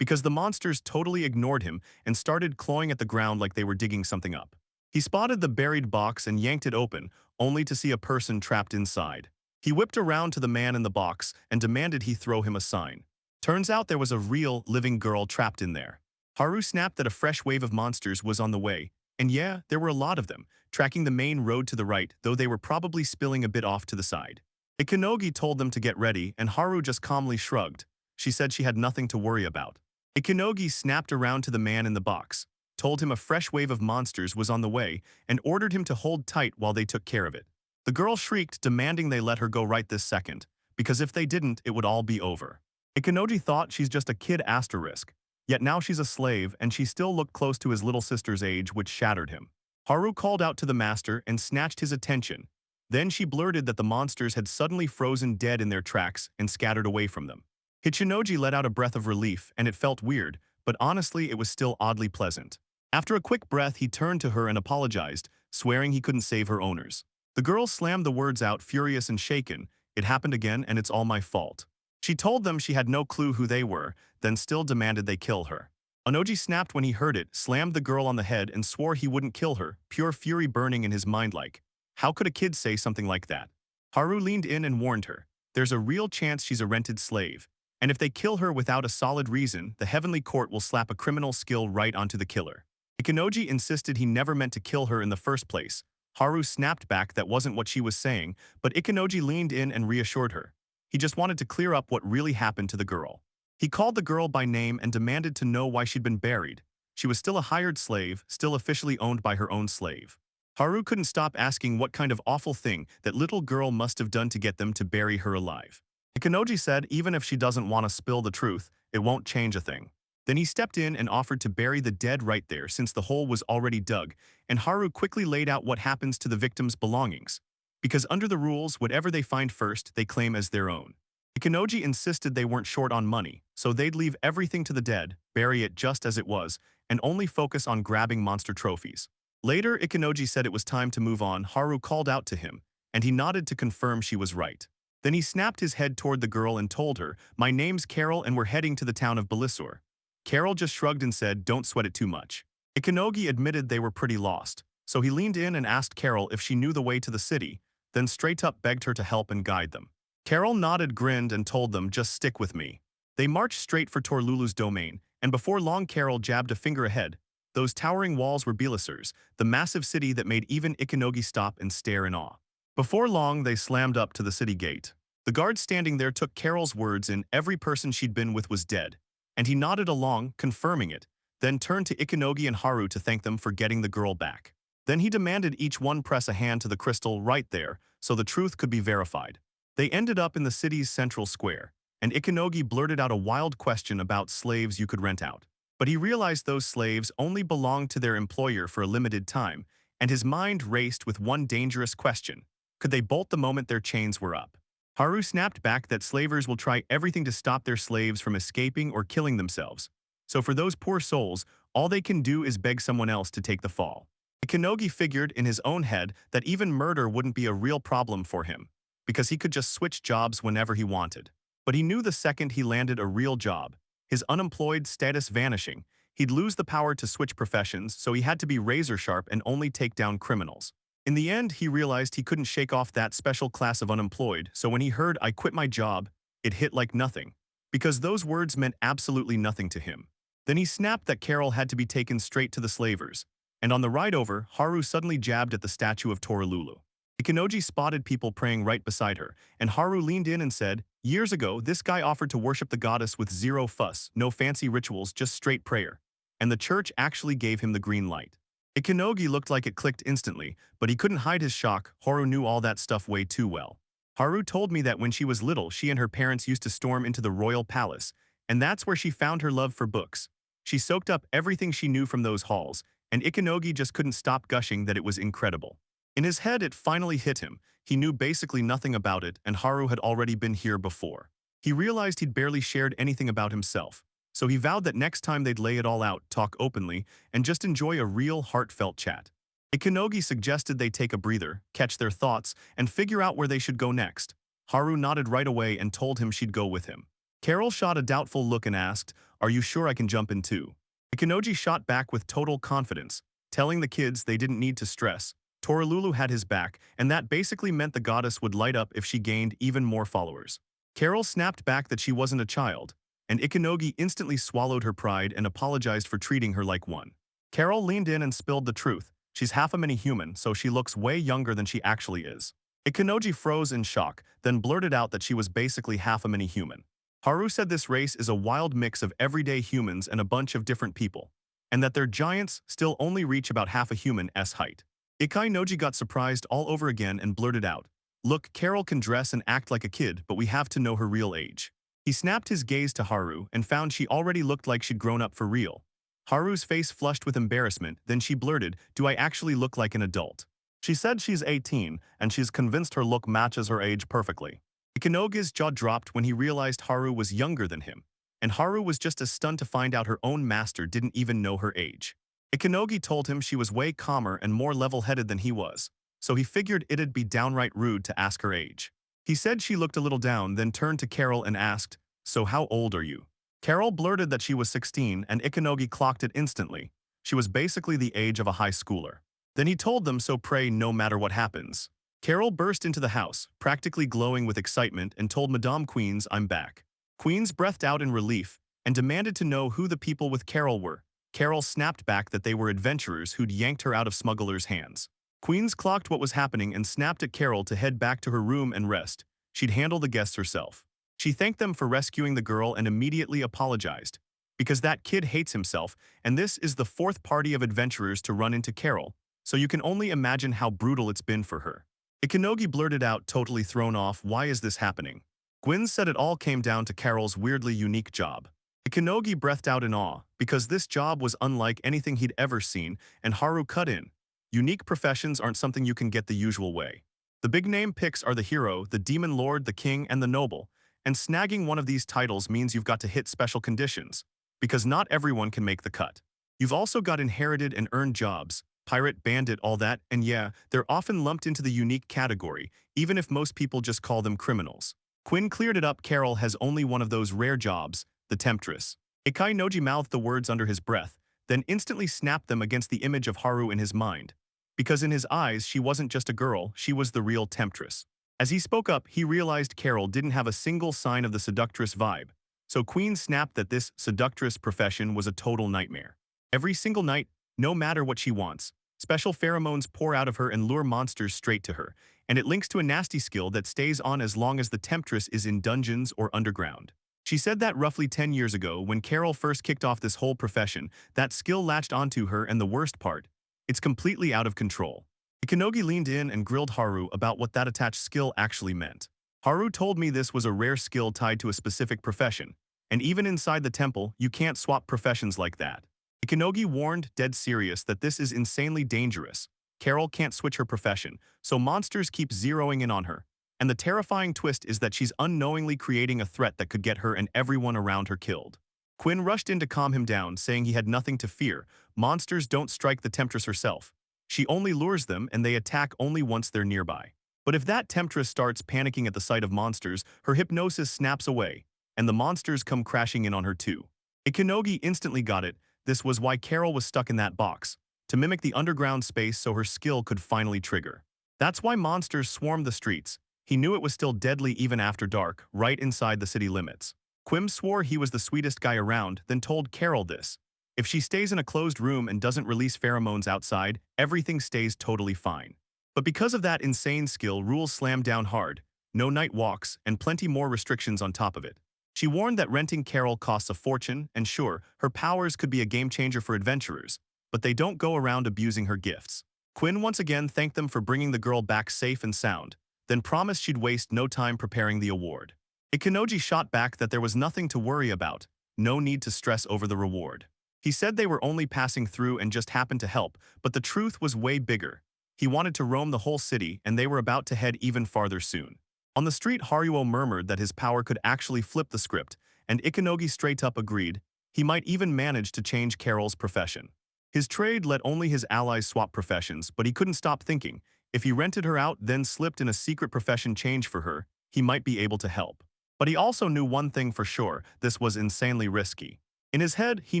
because the monsters totally ignored him and started clawing at the ground like they were digging something up. He spotted the buried box and yanked it open, only to see a person trapped inside. He whipped around to the man in the box and demanded he throw him a sign. Turns out there was a real, living girl trapped in there. Haru snapped that a fresh wave of monsters was on the way, And yeah, there were a lot of them, tracking the main road to the right, though they were probably spilling a bit off to the side. Ikanogi told them to get ready, and Haru just calmly shrugged. She said she had nothing to worry about. Ikanogi snapped around to the man in the box, told him a fresh wave of monsters was on the way, and ordered him to hold tight while they took care of it. The girl shrieked, demanding they let her go right this second, because if they didn't, it would all be over. Ikanogi thought she's just a kid asterisk, yet now she's a slave and she still looked close to his little sister's age, which shattered him. Haru called out to the master and snatched his attention. Then she blurted that the monsters had suddenly frozen dead in their tracks and scattered away from them. Hichinoji let out a breath of relief, and it felt weird, but honestly it was still oddly pleasant. After a quick breath, he turned to her and apologized, swearing he couldn't save her owners. The girl slammed the words out, furious and shaken. It happened again, and it's all my fault. She told them she had no clue who they were, then still demanded they kill her. Onoji snapped when he heard it, slammed the girl on the head, and swore he wouldn't kill her, pure fury burning in his mind like, how could a kid say something like that? Haru leaned in and warned her, there's a real chance she's a rented slave, and if they kill her without a solid reason, the heavenly court will slap a criminal skill right onto the killer. Ikanoji insisted he never meant to kill her in the first place. Haru snapped back that wasn't what she was saying, but Ikanoji leaned in and reassured her. He just wanted to clear up what really happened to the girl. He called the girl by name and demanded to know why she'd been buried. She was still a hired slave, still officially owned by her own slave. Haru couldn't stop asking what kind of awful thing that little girl must have done to get them to bury her alive. Ikanoji said even if she doesn't want to spill the truth, it won't change a thing. Then he stepped in and offered to bury the dead right there since the hole was already dug, and Haru quickly laid out what happens to the victim's belongings. Because under the rules, whatever they find first, they claim as their own. Ikanoji insisted they weren't short on money, so they'd leave everything to the dead, bury it just as it was, and only focus on grabbing monster trophies. Later, Ikanoji said it was time to move on. Haru called out to him, and he nodded to confirm she was right. Then he snapped his head toward the girl and told her, my name's Carol and we're heading to the town of Belisur. Carol just shrugged and said, don't sweat it too much. Ikanogi admitted they were pretty lost, so he leaned in and asked Carol if she knew the way to the city, then straight up begged her to help and guide them. Carol nodded, grinned, and told them, just stick with me. They marched straight for Torlulu's domain, and before long Carol jabbed a finger ahead. Those towering walls were Belisurs, the massive city that made even Ikanogi stop and stare in awe. Before long, they slammed up to the city gate. The guard standing there took Carol's words in, every person she'd been with was dead. And he nodded along, confirming it, then turned to Ikanogi and Haru to thank them for getting the girl back. Then he demanded each one press a hand to the crystal right there, so the truth could be verified. They ended up in the city's central square, and Ikanogi blurted out a wild question about slaves you could rent out. But he realized those slaves only belonged to their employer for a limited time, and his mind raced with one dangerous question. Could they bolt the moment their chains were up? Haru snapped back that slavers will try everything to stop their slaves from escaping or killing themselves. So for those poor souls, all they can do is beg someone else to take the fall. Ikanogi figured in his own head that even murder wouldn't be a real problem for him, because he could just switch jobs whenever he wanted. But he knew the second he landed a real job, his unemployed status vanishing, he'd lose the power to switch professions, so he had to be razor-sharp and only take down criminals. In the end, he realized he couldn't shake off that special class of unemployed, so when he heard, I quit my job, it hit like nothing, because those words meant absolutely nothing to him. Then he snapped that Carol had to be taken straight to the slavers, and on the ride over, Haru suddenly jabbed at the statue of Torlulu. Ikanoji spotted people praying right beside her, and Haru leaned in and said, years ago, this guy offered to worship the goddess with zero fuss, no fancy rituals, just straight prayer. And the church actually gave him the green light. Ikanogi looked like it clicked instantly, but he couldn't hide his shock. Haru knew all that stuff way too well. Haru told me that when she was little, she and her parents used to storm into the royal palace, and that's where she found her love for books. She soaked up everything she knew from those halls, and Ikanogi just couldn't stop gushing that it was incredible. In his head, it finally hit him. He knew basically nothing about it, and Haru had already been here before. He realized he'd barely shared anything about himself, so he vowed that next time they'd lay it all out, talk openly, and just enjoy a real, heartfelt chat. Ikanogi suggested they take a breather, catch their thoughts, and figure out where they should go next. Haru nodded right away and told him she'd go with him. Carol shot a doubtful look and asked, are you sure I can jump in too? Ikanoji shot back with total confidence, telling the kids they didn't need to stress. Torlulu had his back, and that basically meant the goddess would light up if she gained even more followers. Carol snapped back that she wasn't a child, and Ikanogi instantly swallowed her pride and apologized for treating her like one. Carol leaned in and spilled the truth. She's half a mini-human, so she looks way younger than she actually is. Ikenoji froze in shock, then blurted out that she was basically half a mini-human. Haru said this race is a wild mix of everyday humans and a bunch of different people, and that their giants still only reach about half a human's height. Ikenoji got surprised all over again and blurted out, "Look, Carol can dress and act like a kid, but we have to know her real age." He snapped his gaze to Haru and found she already looked like she'd grown up for real. Haru's face flushed with embarrassment, then she blurted, "Do I actually look like an adult?" She said she's 18, and she's convinced her look matches her age perfectly. Ikenogi's jaw dropped when he realized Haru was younger than him, and Haru was just as stunned to find out her own master didn't even know her age. Ikenogi told him she was way calmer and more level-headed than he was, so he figured it'd be downright rude to ask her age. He said she looked a little down, then turned to Carol and asked, "So how old are you?" Carol blurted that she was 16, and Ikenogi clocked it instantly. She was basically the age of a high schooler. Then he told them, "So pray no matter what happens." Carol burst into the house, practically glowing with excitement, and told Madame Queens, "I'm back." Queens breathed out in relief and demanded to know who the people with Carol were. Carol snapped back that they were adventurers who'd yanked her out of smugglers' hands. Queens clocked what was happening and snapped at Carol to head back to her room and rest. She'd handle the guests herself. She thanked them for rescuing the girl and immediately apologized, because that kid hates himself, and this is the fourth party of adventurers to run into Carol, so you can only imagine how brutal it's been for her. Ikenogi blurted out, totally thrown off, "Why is this happening?" Gwyn said it all came down to Carol's weirdly unique job. Ikenogi breathed out in awe, because this job was unlike anything he'd ever seen, and Haru cut in. Unique professions aren't something you can get the usual way. The big-name picks are the hero, the demon lord, the king, and the noble, and snagging one of these titles means you've got to hit special conditions, because not everyone can make the cut. You've also got inherited and earned jobs, pirate, bandit, all that, and yeah, they're often lumped into the unique category, even if most people just call them criminals. Quinn cleared it up. Carol has only one of those rare jobs, the temptress. Ikenoji mouthed the words under his breath, then instantly snapped them against the image of Haru in his mind. Because in his eyes, she wasn't just a girl, she was the real temptress. As he spoke up, he realized Carol didn't have a single sign of the seductress vibe, so Queen snapped that this seductress profession was a total nightmare. Every single night, no matter what she wants, special pheromones pour out of her and lure monsters straight to her, and it links to a nasty skill that stays on as long as the temptress is in dungeons or underground. She said that roughly 10 years ago, when Carol first kicked off this whole profession, that skill latched onto her, and the worst part, it's completely out of control. Ikenogi leaned in and grilled Haru about what that attached skill actually meant. Haru told me this was a rare skill tied to a specific profession, and even inside the temple, you can't swap professions like that. Ikenogi warned, dead serious, that this is insanely dangerous. Carol can't switch her profession, so monsters keep zeroing in on her. And the terrifying twist is that she's unknowingly creating a threat that could get her and everyone around her killed. Quinn rushed in to calm him down, saying he had nothing to fear. Monsters don't strike the temptress herself. She only lures them, and they attack only once they're nearby. But if that temptress starts panicking at the sight of monsters, her hypnosis snaps away, and the monsters come crashing in on her too. Ikenogi instantly got it. This was why Carol was stuck in that box, to mimic the underground space so her skill could finally trigger. That's why monsters swarmed the streets. He knew it was still deadly even after dark, right inside the city limits. Quim swore he was the sweetest guy around, then told Carol this. If she stays in a closed room and doesn't release pheromones outside, everything stays totally fine. But because of that insane skill, rules slammed down hard, no night walks, and plenty more restrictions on top of it. She warned that renting Carol costs a fortune, and sure, her powers could be a game-changer for adventurers, but they don't go around abusing her gifts. Quinn once again thanked them for bringing the girl back safe and sound, then promised she'd waste no time preparing the award. Ikenoji shot back that there was nothing to worry about, no need to stress over the reward. He said they were only passing through and just happened to help, but the truth was way bigger. He wanted to roam the whole city, and they were about to head even farther soon. On the street, Haruo murmured that his power could actually flip the script, and Ikenogi straight up agreed. He might even manage to change Carol's profession. His trade let only his allies swap professions, but he couldn't stop thinking. If he rented her out, then slipped in a secret profession change for her, he might be able to help. But he also knew one thing for sure, this was insanely risky. In his head, he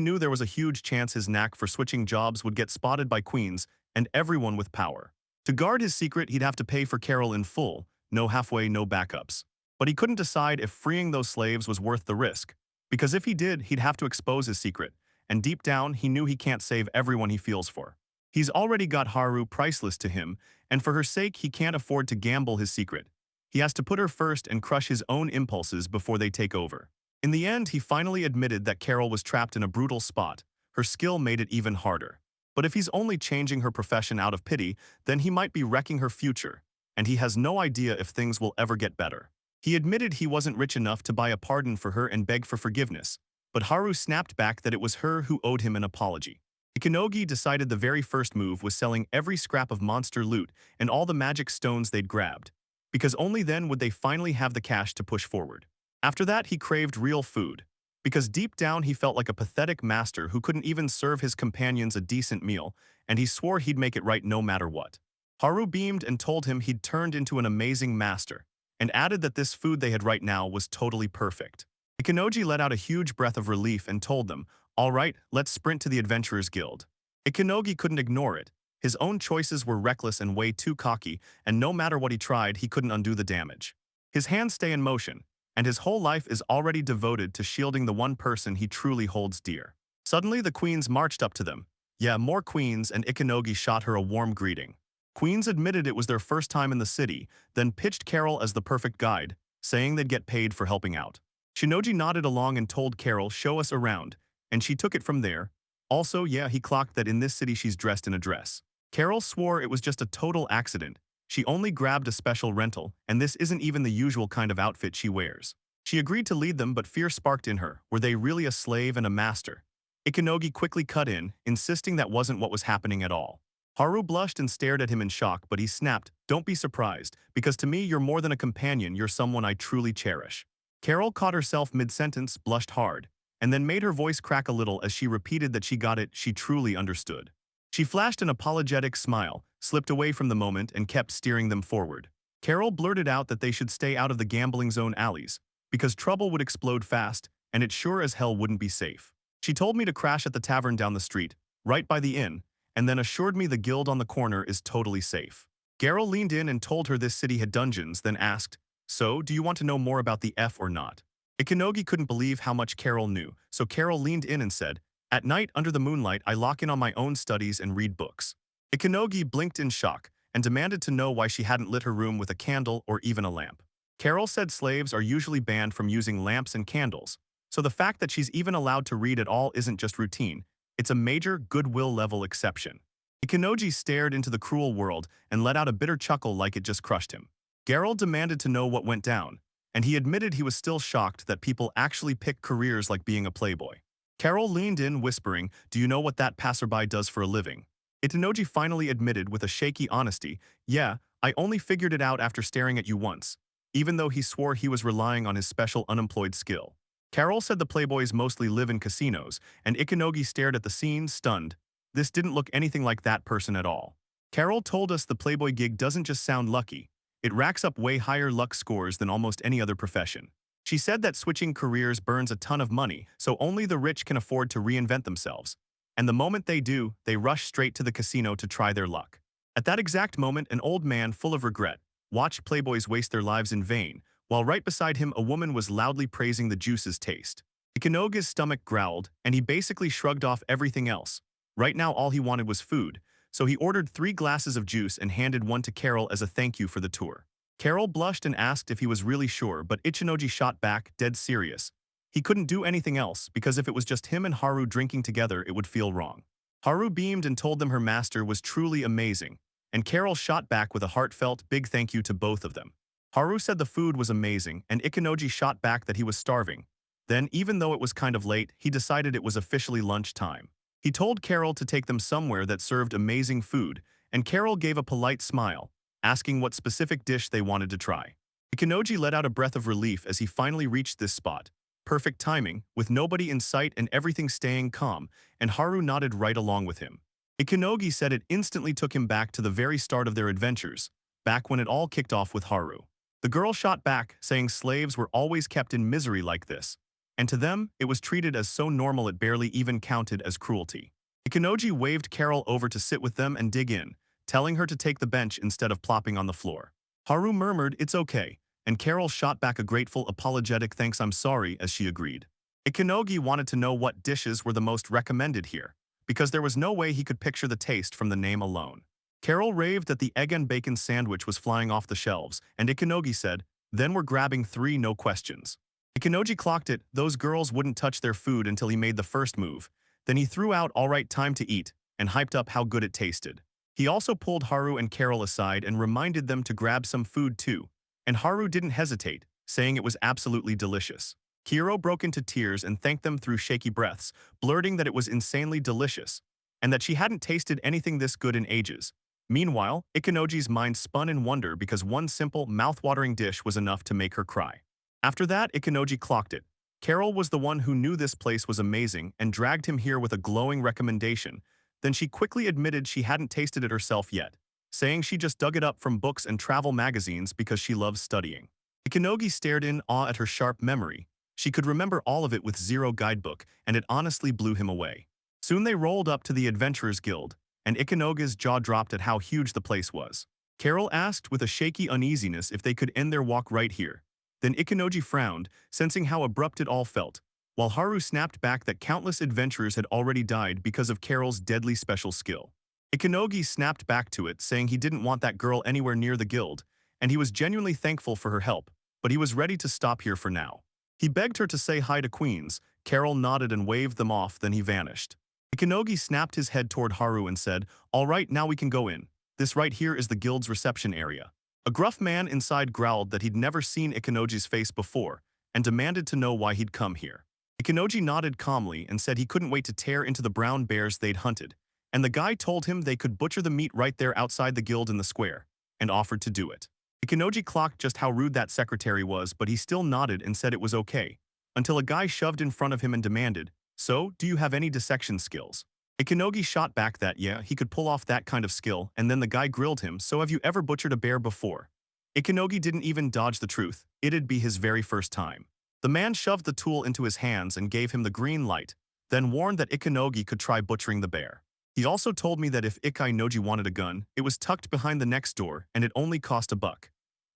knew there was a huge chance his knack for switching jobs would get spotted by queens and everyone with power. To guard his secret, he'd have to pay for Carol in full, no halfway, no backups. But he couldn't decide if freeing those slaves was worth the risk, because if he did, he'd have to expose his secret, and deep down he knew he can't save everyone he feels for. He's already got Haru priceless to him, and for her sake he can't afford to gamble his secret. He has to put her first and crush his own impulses before they take over. In the end, he finally admitted that Carol was trapped in a brutal spot. Her skill made it even harder. But if he's only changing her profession out of pity, then he might be wrecking her future, and he has no idea if things will ever get better. He admitted he wasn't rich enough to buy a pardon for her and beg for forgiveness, but Haru snapped back that it was her who owed him an apology. Ikanogi decided the very first move was selling every scrap of monster loot and all the magic stones they'd grabbed, because only then would they finally have the cash to push forward. After that, he craved real food, because deep down he felt like a pathetic master who couldn't even serve his companions a decent meal, and he swore he'd make it right no matter what. Haru beamed and told him he'd turned into an amazing master, and added that this food they had right now was totally perfect. Ikanogi let out a huge breath of relief and told them, "All right, let's sprint to the Adventurers Guild." Ikanogi couldn't ignore it. His own choices were reckless and way too cocky, and no matter what he tried, he couldn't undo the damage. His hands stay in motion, and his whole life is already devoted to shielding the one person he truly holds dear. Suddenly, the queens marched up to them. Yeah, more queens, and Ikanogi shot her a warm greeting. Queens admitted it was their first time in the city, then pitched Carol as the perfect guide, saying they'd get paid for helping out. Shinoji nodded along and told Carol, "Show us around," and she took it from there. Also, yeah, he clocked that in this city she's dressed in a dress. Carol swore it was just a total accident. She only grabbed a special rental, and this isn't even the usual kind of outfit she wears. She agreed to lead them, but fear sparked in her. Were they really a slave and a master? Ikanogi quickly cut in, insisting that wasn't what was happening at all. Haru blushed and stared at him in shock, but he snapped, "Don't be surprised, because to me you're more than a companion, you're someone I truly cherish." Carol caught herself mid-sentence, blushed hard, and then made her voice crack a little as she repeated that she got it, she truly understood. She flashed an apologetic smile, slipped away from the moment, and kept steering them forward. Carol blurted out that they should stay out of the gambling zone alleys, because trouble would explode fast, and it sure as hell wouldn't be safe. She told me to crash at the tavern down the street, right by the inn, and then assured me the guild on the corner is totally safe. Carol leaned in and told her this city had dungeons, then asked, "So, do you want to know more about the F or not?" Ikanogi couldn't believe how much Carol knew, so Carol leaned in and said, "At night, under the moonlight, I lock in on my own studies and read books." Ikanogi blinked in shock and demanded to know why she hadn't lit her room with a candle or even a lamp. Carol said slaves are usually banned from using lamps and candles, so the fact that she's even allowed to read at all isn't just routine, it's a major goodwill level exception. Ikanogi stared into the cruel world and let out a bitter chuckle like it just crushed him. Geralt demanded to know what went down, and he admitted he was still shocked that people actually pick careers like being a playboy. Carol leaned in, whispering, "Do you know what that passerby does for a living?" Itanoji finally admitted with a shaky honesty, "Yeah, I only figured it out after staring at you once," even though he swore he was relying on his special unemployed skill. Carol said the playboys mostly live in casinos, and Ikanogi stared at the scene, stunned. This didn't look anything like that person at all. Carol told us the playboy gig doesn't just sound lucky, it racks up way higher luck scores than almost any other profession. She said that switching careers burns a ton of money, so only the rich can afford to reinvent themselves. And the moment they do, they rush straight to the casino to try their luck. At that exact moment, an old man full of regret watched playboys waste their lives in vain, while right beside him a woman was loudly praising the juice's taste. Ikanogi's stomach growled, and he basically shrugged off everything else. Right now all he wanted was food, so he ordered 3 glasses of juice and handed one to Carol as a thank you for the tour. Carol blushed and asked if he was really sure, but Ichinoji shot back, dead serious. He couldn't do anything else, because if it was just him and Haru drinking together, it would feel wrong. Haru beamed and told them her master was truly amazing, and Carol shot back with a heartfelt, big thank you to both of them. Haru said the food was amazing, and Ikanoji shot back that he was starving. Then, even though it was kind of late, he decided it was officially lunch time. He told Carol to take them somewhere that served amazing food, and Carol gave a polite smile, asking what specific dish they wanted to try. Ikanoji let out a breath of relief as he finally reached this spot. Perfect timing, with nobody in sight and everything staying calm, and Haru nodded right along with him. Ikanogi said it instantly took him back to the very start of their adventures, back when it all kicked off with Haru. The girl shot back, saying slaves were always kept in misery like this, and to them, it was treated as so normal it barely even counted as cruelty. Ikanoji waved Carol over to sit with them and dig in, telling her to take the bench instead of plopping on the floor. Haru murmured, "It's okay," and Carol shot back a grateful, apologetic "Thanks, I'm sorry," as she agreed. Ikenogi wanted to know what dishes were the most recommended here, because there was no way he could picture the taste from the name alone. Carol raved that the egg and bacon sandwich was flying off the shelves, and Ikenogi said, "Then we're grabbing 3, no questions." Ikenogi clocked it, those girls wouldn't touch their food until he made the first move. Then he threw out "alright, time to eat," and hyped up how good it tasted. He also pulled Haru and Carol aside and reminded them to grab some food too, and Haru didn't hesitate, saying it was absolutely delicious. Kiro broke into tears and thanked them through shaky breaths, blurting that it was insanely delicious, and that she hadn't tasted anything this good in ages. Meanwhile, Ikenoji's mind spun in wonder because one simple, mouth-watering dish was enough to make her cry. After that, Ikenoji clocked it. Carol was the one who knew this place was amazing and dragged him here with a glowing recommendation. Then she quickly admitted she hadn't tasted it herself yet, saying she just dug it up from books and travel magazines because she loves studying. Ikenogi stared in awe at her sharp memory. She could remember all of it with zero guidebook, and it honestly blew him away. Soon they rolled up to the Adventurers Guild, and Ikenogi's jaw dropped at how huge the place was. Carol asked with a shaky uneasiness if they could end their walk right here. Then Ikenoji frowned, sensing how abrupt it all felt, while Haru snapped back that countless adventurers had already died because of Carol's deadly special skill. Ikenogi snapped back to it, saying he didn't want that girl anywhere near the guild, and he was genuinely thankful for her help, but he was ready to stop here for now. He begged her to say hi to Queens. Carol nodded and waved them off, then he vanished. Ikenogi snapped his head toward Haru and said, "All right, now we can go in. This right here is the guild's reception area." A gruff man inside growled that he'd never seen Ikenoji's face before and demanded to know why he'd come here. Ikenoji nodded calmly and said he couldn't wait to tear into the brown bears they'd hunted, and the guy told him they could butcher the meat right there outside the guild in the square, and offered to do it. Ikenoji clocked just how rude that secretary was, but he still nodded and said it was okay, until a guy shoved in front of him and demanded, "So, do you have any dissection skills?" Ikenogi shot back that yeah, he could pull off that kind of skill, and then the guy grilled him, "So have you ever butchered a bear before?" Ikenogi didn't even dodge the truth. It'd be his very first time. The man shoved the tool into his hands and gave him the green light, then warned that Ikenogi could try butchering the bear. He also told me that if Ikenogi wanted a gun, it was tucked behind the next door and it only cost $1.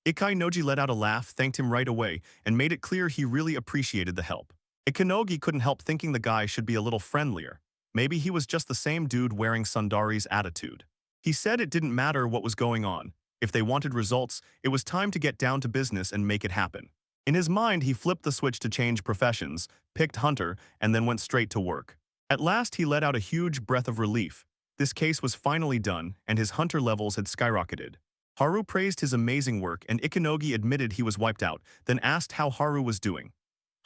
Ikenogi let out a laugh, thanked him right away, and made it clear he really appreciated the help. Ikenogi couldn't help thinking the guy should be a little friendlier. Maybe he was just the same dude wearing Sundari's attitude. He said it didn't matter what was going on. If they wanted results, it was time to get down to business and make it happen. In his mind, he flipped the switch to change professions, picked Hunter, and then went straight to work. At last, he let out a huge breath of relief. This case was finally done, and his Hunter levels had skyrocketed. Haru praised his amazing work, and Ikenogi admitted he was wiped out, then asked how Haru was doing.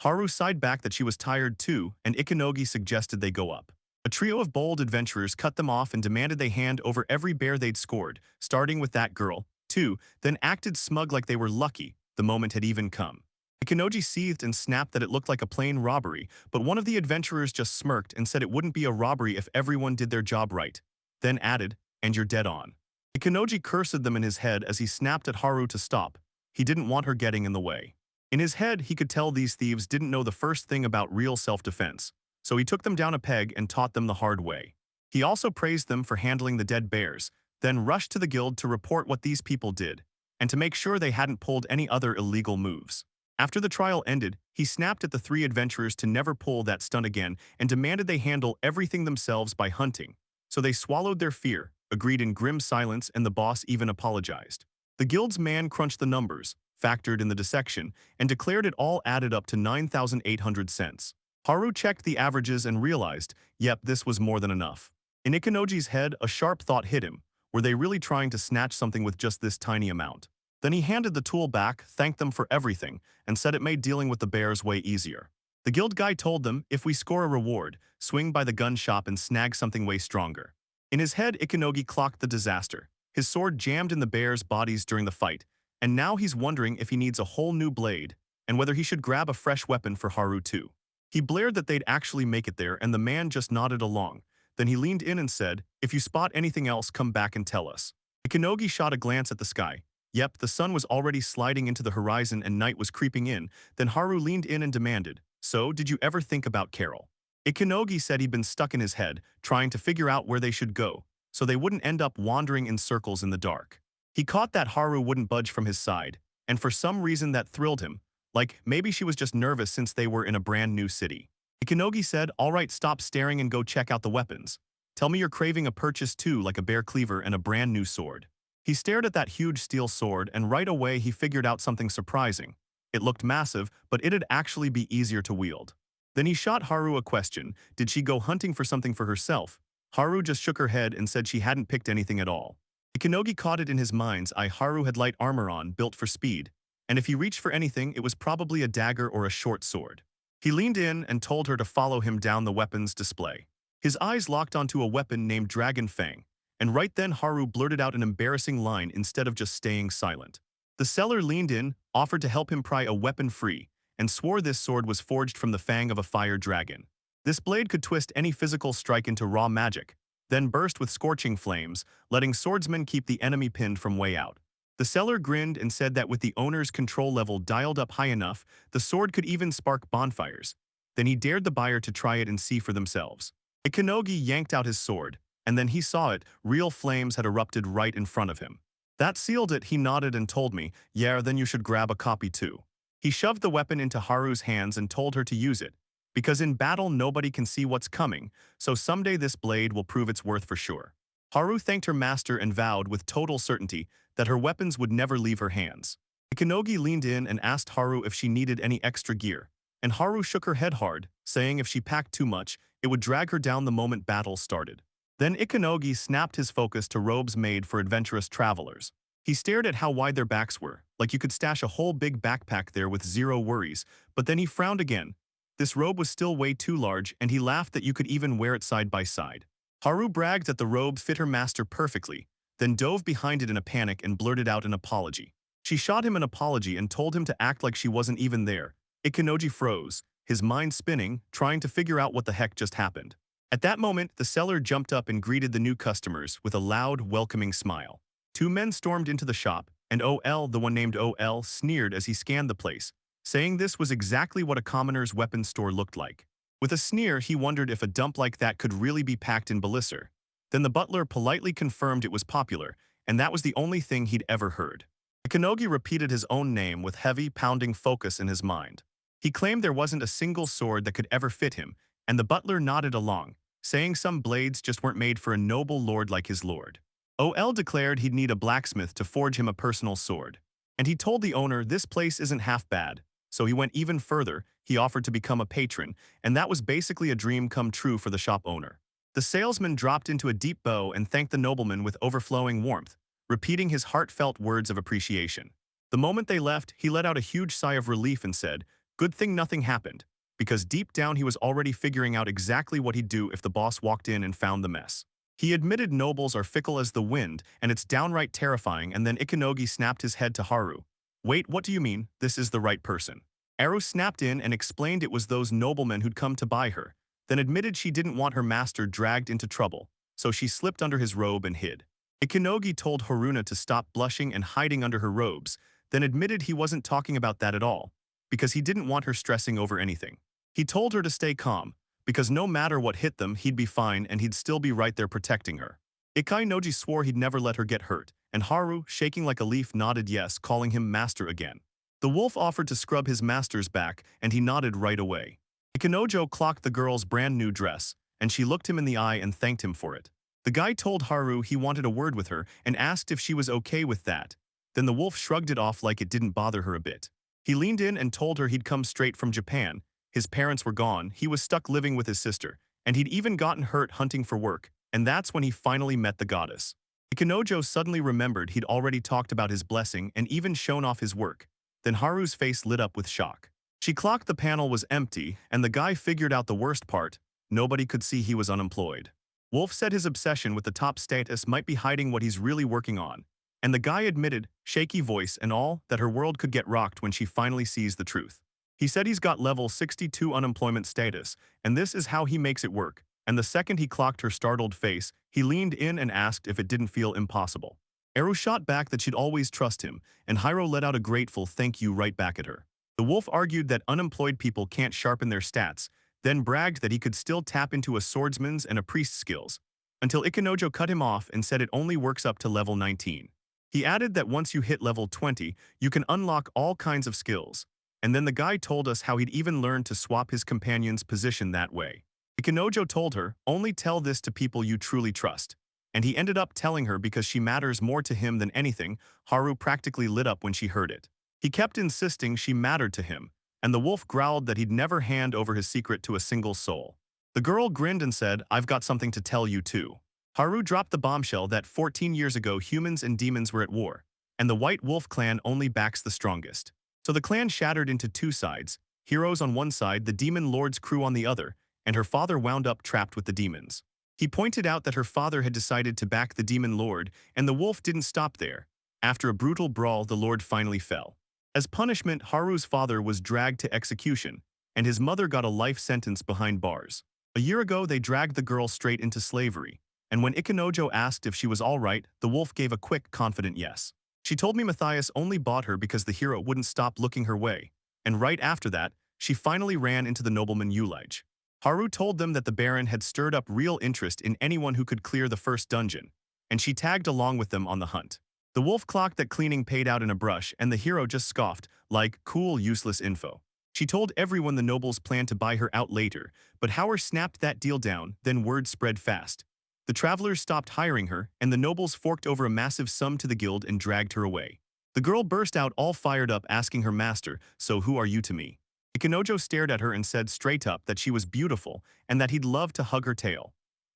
Haru sighed back that she was tired too, and Ikenogi suggested they go up. A trio of bold adventurers cut them off and demanded they hand over every bear they'd scored, starting with that girl, too, then acted smug like they were lucky the moment had even come. Ikenogi seethed and snapped that it looked like a plain robbery, but one of the adventurers just smirked and said it wouldn't be a robbery if everyone did their job right, then added, "And you're dead on." Ikenogi cursed them in his head as he snapped at Haru to stop. He didn't want her getting in the way. In his head, he could tell these thieves didn't know the first thing about real self-defense, so he took them down a peg and taught them the hard way. He also praised them for handling the dead bears, then rushed to the guild to report what these people did, and to make sure they hadn't pulled any other illegal moves. After the trial ended, he snapped at the 3 adventurers to never pull that stunt again and demanded they handle everything themselves by hunting. So they swallowed their fear, agreed in grim silence, and the boss even apologized. The guild's man crunched the numbers, factored in the dissection, and declared it all added up to 9,800 cents. Haru checked the averages and realized, yep, this was more than enough. In Ikenoji's head, a sharp thought hit him. Were they really trying to snatch something with just this tiny amount? Then he handed the tool back, thanked them for everything, and said it made dealing with the bears way easier. The guild guy told them, if we score a reward, swing by the gun shop and snag something way stronger. In his head, Ikenogi clocked the disaster. His sword jammed in the bears' bodies during the fight, and now he's wondering if he needs a whole new blade, and whether he should grab a fresh weapon for Haru too. He blared that they'd actually make it there, and the man just nodded along. Then he leaned in and said, "If you spot anything else, come back and tell us." Ikenogi shot a glance at the sky. Yep, the sun was already sliding into the horizon and night was creeping in. Then Haru leaned in and demanded, "So, did you ever think about Carol?" Ikenogi said he'd been stuck in his head, trying to figure out where they should go, so they wouldn't end up wandering in circles in the dark. He caught that Haru wouldn't budge from his side, and for some reason that thrilled him, like maybe she was just nervous since they were in a brand new city. Ikanogi said, "Alright, stop staring and go check out the weapons. Tell me you're craving a purchase too, like a bear cleaver and a brand new sword." He stared at that huge steel sword, and right away he figured out something surprising. It looked massive, but it'd actually be easier to wield. Then he shot Haru a question: did she go hunting for something for herself? Haru just shook her head and said she hadn't picked anything at all. Ikanogi caught it in his mind's eye. Haru had light armor on, built for speed. And if he reached for anything, it was probably a dagger or a short sword. He leaned in and told her to follow him down the weapons display. His eyes locked onto a weapon named Dragon Fang, and right then Haru blurted out an embarrassing line instead of just staying silent. The seller leaned in, offered to help him pry a weapon free, and swore this sword was forged from the fang of a fire dragon. This blade could twist any physical strike into raw magic, then burst with scorching flames, letting swordsmen keep the enemy pinned from way out. The seller grinned and said that with the owner's control level dialed up high enough, the sword could even spark bonfires. Then he dared the buyer to try it and see for themselves. Ikanogi yanked out his sword, and then he saw it. Real flames had erupted right in front of him. "That sealed it," he nodded and told me. "Yeah, then you should grab a copy too." He shoved the weapon into Haru's hands and told her to use it, because in battle nobody can see what's coming, so someday this blade will prove its worth for sure. Haru thanked her master and vowed with total certainty that her weapons would never leave her hands. Ikanogi leaned in and asked Haru if she needed any extra gear, and Haru shook her head hard, saying if she packed too much, it would drag her down the moment battle started. Then Ikanogi snapped his focus to robes made for adventurous travelers. He stared at how wide their backs were, like you could stash a whole big backpack there with zero worries, but then he frowned again. This robe was still way too large, and he laughed that you could even wear it side by side. Haru bragged that the robe fit her master perfectly, then dove behind it in a panic and blurted out an apology. She shot him an apology and told him to act like she wasn't even there. Ikanogi froze, his mind spinning, trying to figure out what the heck just happened. At that moment, the seller jumped up and greeted the new customers with a loud, welcoming smile. Two men stormed into the shop, and OL, the one named OL, sneered as he scanned the place, saying this was exactly what a commoner's weapons store looked like. With a sneer, he wondered if a dump like that could really be packed in Belisar. Then the butler politely confirmed it was popular, and that was the only thing he'd ever heard. Ikanogi repeated his own name with heavy, pounding focus in his mind. He claimed there wasn't a single sword that could ever fit him, and the butler nodded along, saying some blades just weren't made for a noble lord like his lord. OL declared he'd need a blacksmith to forge him a personal sword. And he told the owner this place isn't half bad, so he went even further. He offered to become a patron, and that was basically a dream come true for the shop owner. The salesman dropped into a deep bow and thanked the nobleman with overflowing warmth, repeating his heartfelt words of appreciation. The moment they left, he let out a huge sigh of relief and said, "Good thing nothing happened," because deep down he was already figuring out exactly what he'd do if the boss walked in and found the mess. He admitted nobles are fickle as the wind, and it's downright terrifying, and then Ikanogi snapped his head to Haru. "Wait, what do you mean? This is the right person." Haru snapped in and explained it was those noblemen who'd come to buy her, then admitted she didn't want her master dragged into trouble, so she slipped under his robe and hid. Ikanogi told Haruna to stop blushing and hiding under her robes, then admitted he wasn't talking about that at all, because he didn't want her stressing over anything. He told her to stay calm, because no matter what hit them, he'd be fine and he'd still be right there protecting her. Ikanogi swore he'd never let her get hurt, and Haru, shaking like a leaf, nodded yes, calling him master again. The wolf offered to scrub his master's back, and he nodded right away. Ikanojo clocked the girl's brand new dress, and she looked him in the eye and thanked him for it. The guy told Haru he wanted a word with her and asked if she was okay with that. Then the wolf shrugged it off like it didn't bother her a bit. He leaned in and told her he'd come straight from Japan. His parents were gone, he was stuck living with his sister, and he'd even gotten hurt hunting for work, and that's when he finally met the goddess. Ikanojo suddenly remembered he'd already talked about his blessing and even shown off his work. Then Haru's face lit up with shock. She clocked the panel was empty, and the guy figured out the worst part: nobody could see he was unemployed. Wolf said his obsession with the top status might be hiding what he's really working on, and the guy admitted, shaky voice and all, that her world could get rocked when she finally sees the truth. He said he's got level 62 unemployment status, and this is how he makes it work, and the second he clocked her startled face, he leaned in and asked if it didn't feel impossible. Eru shot back that she'd always trust him, and Hiro let out a grateful thank you right back at her. The wolf argued that unemployed people can't sharpen their stats, then bragged that he could still tap into a swordsman's and a priest's skills, until Ikanojo cut him off and said it only works up to level 19. He added that once you hit level 20, you can unlock all kinds of skills, And then the guy told us how he'd even learned to swap his companion's position that way. Ikenojo told her, only tell this to people you truly trust. And he ended up telling her because she matters more to him than anything. Haru practically lit up when she heard it. He kept insisting she mattered to him, and the wolf growled that he'd never hand over his secret to a single soul. The girl grinned and said, I've got something to tell you too. Haru dropped the bombshell that 14 years ago humans and demons were at war, and the White Wolf clan only backs the strongest. So the clan shattered into two sides, heroes on one side, the demon lord's crew on the other, and her father wound up trapped with the demons. He pointed out that her father had decided to back the demon lord, and the wolf didn't stop there. After a brutal brawl, the lord finally fell. As punishment, Haru's father was dragged to execution, and his mother got a life sentence behind bars. A year ago, they dragged the girl straight into slavery, and when Ikenojo asked if she was all right, the wolf gave a quick, confident yes. She told me Matthias only bought her because the hero wouldn't stop looking her way, and right after that, she finally ran into the nobleman Ulige. Haru told them that the Baron had stirred up real interest in anyone who could clear the first dungeon, and she tagged along with them on the hunt. The wolf clocked that cleaning paid out in a brush, and the hero just scoffed, like, cool, useless info. She told everyone the nobles planned to buy her out later, but Howard snapped that deal down, then word spread fast. The travelers stopped hiring her, and the nobles forked over a massive sum to the guild and dragged her away. The girl burst out all fired up asking her master, so who are you to me? Ikenojo stared at her and said straight up that she was beautiful and that he'd love to hug her tail.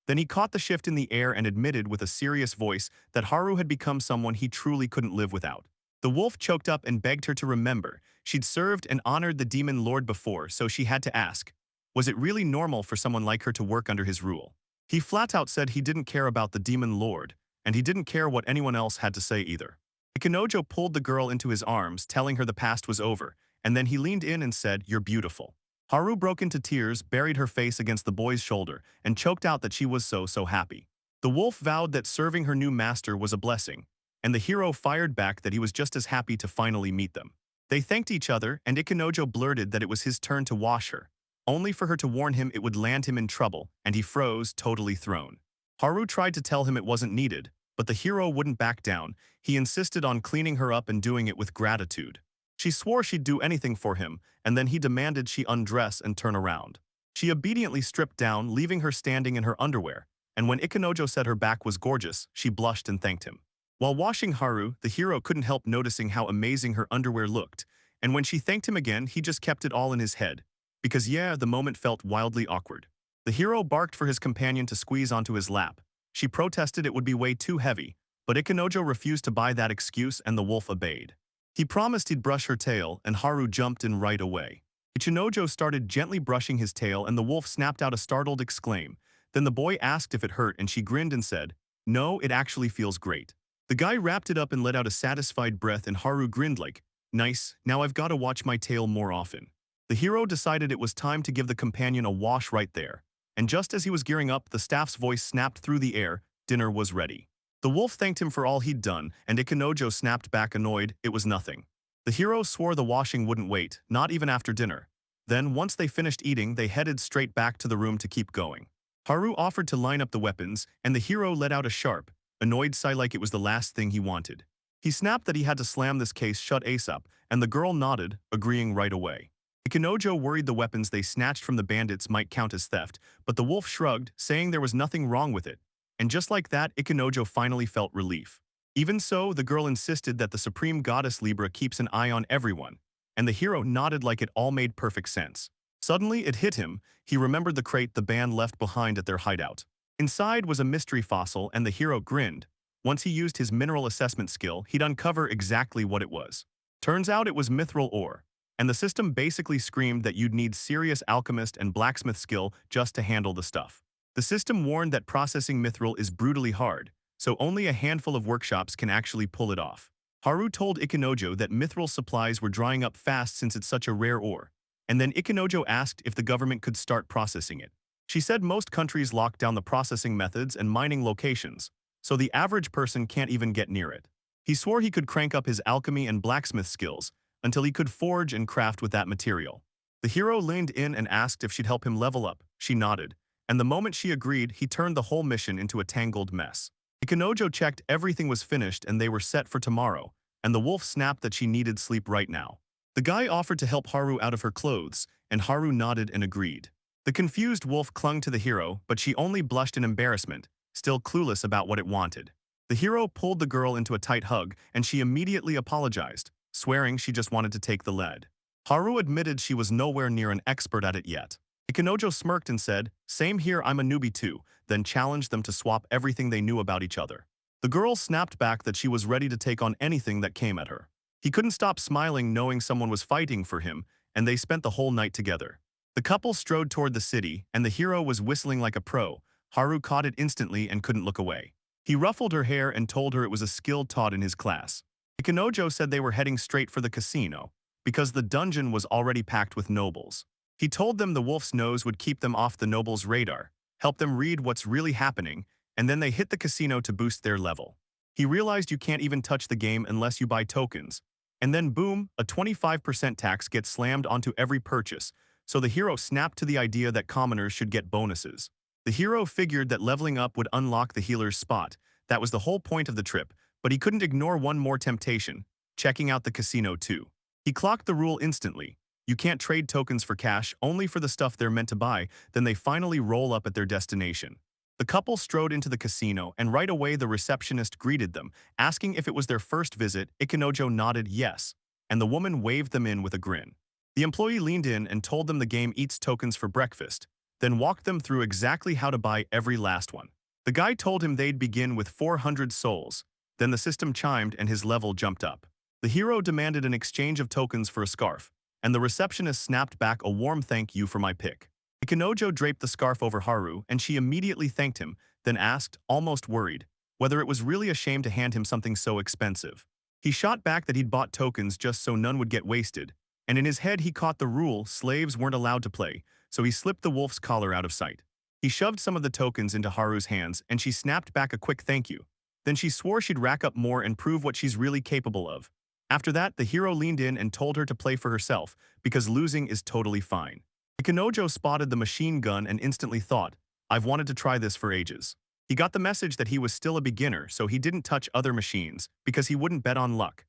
Then he caught the shift in the air and admitted with a serious voice that Haru had become someone he truly couldn't live without. The wolf choked up and begged her to remember. She'd served and honored the demon lord before, so she had to ask, was it really normal for someone like her to work under his rule? He flat out said he didn't care about the demon lord, and he didn't care what anyone else had to say either. Ikenojo pulled the girl into his arms, telling her the past was over, and then he leaned in and said, you're beautiful. Haru broke into tears, buried her face against the boy's shoulder, and choked out that she was so happy. The wolf vowed that serving her new master was a blessing, and the hero fired back that he was just as happy to finally meet them. They thanked each other, and Ikenojo blurted that it was his turn to wash her, only for her to warn him it would land him in trouble, and he froze, totally thrown. Haru tried to tell him it wasn't needed, but the hero wouldn't back down. He insisted on cleaning her up and doing it with gratitude. She swore she'd do anything for him, and then he demanded she undress and turn around. She obediently stripped down, leaving her standing in her underwear, and when Ikenojo said her back was gorgeous, she blushed and thanked him. While washing Haru, the hero couldn't help noticing how amazing her underwear looked, and when she thanked him again, he just kept it all in his head. Because yeah, the moment felt wildly awkward. The hero barked for his companion to squeeze onto his lap. She protested it would be way too heavy, but Ikenojo refused to buy that excuse and the wolf obeyed. He promised he'd brush her tail, and Haru jumped in right away. Ikenojo started gently brushing his tail, and the wolf snapped out a startled exclaim. Then the boy asked if it hurt, and she grinned and said, no, it actually feels great. The guy wrapped it up and let out a satisfied breath, and Haru grinned like, nice, now I've got to watch my tail more often. The hero decided it was time to give the companion a wash right there, and just as he was gearing up, the staff's voice snapped through the air, dinner was ready. The wolf thanked him for all he'd done, and Ikenojo snapped back annoyed, it was nothing. The hero swore the washing wouldn't wait, not even after dinner. Then, once they finished eating, they headed straight back to the room to keep going. Haru offered to line up the weapons, and the hero let out a sharp, annoyed sigh like it was the last thing he wanted. He snapped that he had to slam this case shut ASAP, and the girl nodded, agreeing right away. Ikenojo worried the weapons they snatched from the bandits might count as theft, but the wolf shrugged, saying there was nothing wrong with it. And just like that, Ikenojo finally felt relief. Even so, the girl insisted that the supreme goddess Libra keeps an eye on everyone, and the hero nodded like it all made perfect sense. Suddenly, it hit him. He remembered the crate the band left behind at their hideout. Inside was a mystery fossil, and the hero grinned. Once he used his mineral assessment skill, he'd uncover exactly what it was. Turns out it was mithril ore, and the system basically screamed that you'd need serious alchemist and blacksmith skill just to handle the stuff. The system warned that processing mithril is brutally hard, so only a handful of workshops can actually pull it off. Haru told Ikenojo that mithril supplies were drying up fast since it's such a rare ore, and then Ikenojo asked if the government could start processing it. She said most countries lock down the processing methods and mining locations, so the average person can't even get near it. He swore he could crank up his alchemy and blacksmith skills until he could forge and craft with that material. The hero leaned in and asked if she'd help him level up. She nodded, and the moment she agreed, he turned the whole mission into a tangled mess. Ikenojo checked everything was finished and they were set for tomorrow, and the wolf snapped that she needed sleep right now. The guy offered to help Haru out of her clothes, and Haru nodded and agreed. The confused wolf clung to the hero, but she only blushed in embarrassment, still clueless about what it wanted. The hero pulled the girl into a tight hug, and she immediately apologized, swearing she just wanted to take the lead. Haru admitted she was nowhere near an expert at it yet. Ikenojo smirked and said, "Same here, I'm a newbie too," then challenged them to swap everything they knew about each other. The girl snapped back that she was ready to take on anything that came at her. He couldn't stop smiling knowing someone was fighting for him, and they spent the whole night together. The couple strode toward the city, and the hero was whistling like a pro. Haru caught it instantly and couldn't look away. He ruffled her hair and told her it was a skill taught in his class. Ikenojo said they were heading straight for the casino, because the dungeon was already packed with nobles. He told them the wolf's nose would keep them off the nobles' radar, help them read what's really happening, and then they hit the casino to boost their level. He realized you can't even touch the game unless you buy tokens. And then boom, a 25% tax gets slammed onto every purchase, so the hero snapped to the idea that commoners should get bonuses. The hero figured that leveling up would unlock the healer's spot. That was the whole point of the trip, but he couldn't ignore one more temptation, checking out the casino too. He clocked the rule instantly. You can't trade tokens for cash, only for the stuff they're meant to buy. Then they finally roll up at their destination. The couple strode into the casino, and right away the receptionist greeted them, asking if it was their first visit. Ikenojo nodded yes, and the woman waved them in with a grin. The employee leaned in and told them the game eats tokens for breakfast, then walked them through exactly how to buy every last one. The guy told him they'd begin with 400 souls. Then the system chimed and his level jumped up. The hero demanded an exchange of tokens for a scarf, and the receptionist snapped back a warm thank you for my pick. Ikenojo draped the scarf over Haru, and she immediately thanked him, then asked, almost worried, whether it was really a shame to hand him something so expensive. He shot back that he'd bought tokens just so none would get wasted, and in his head he caught the rule slaves weren't allowed to play, so he slipped the wolf's collar out of sight. He shoved some of the tokens into Haru's hands, and she snapped back a quick thank you. Then she swore she'd rack up more and prove what she's really capable of. After that, the hero leaned in and told her to play for herself, because losing is totally fine. Ikenojo spotted the machine gun and instantly thought, I've wanted to try this for ages. He got the message that he was still a beginner, so he didn't touch other machines, because he wouldn't bet on luck.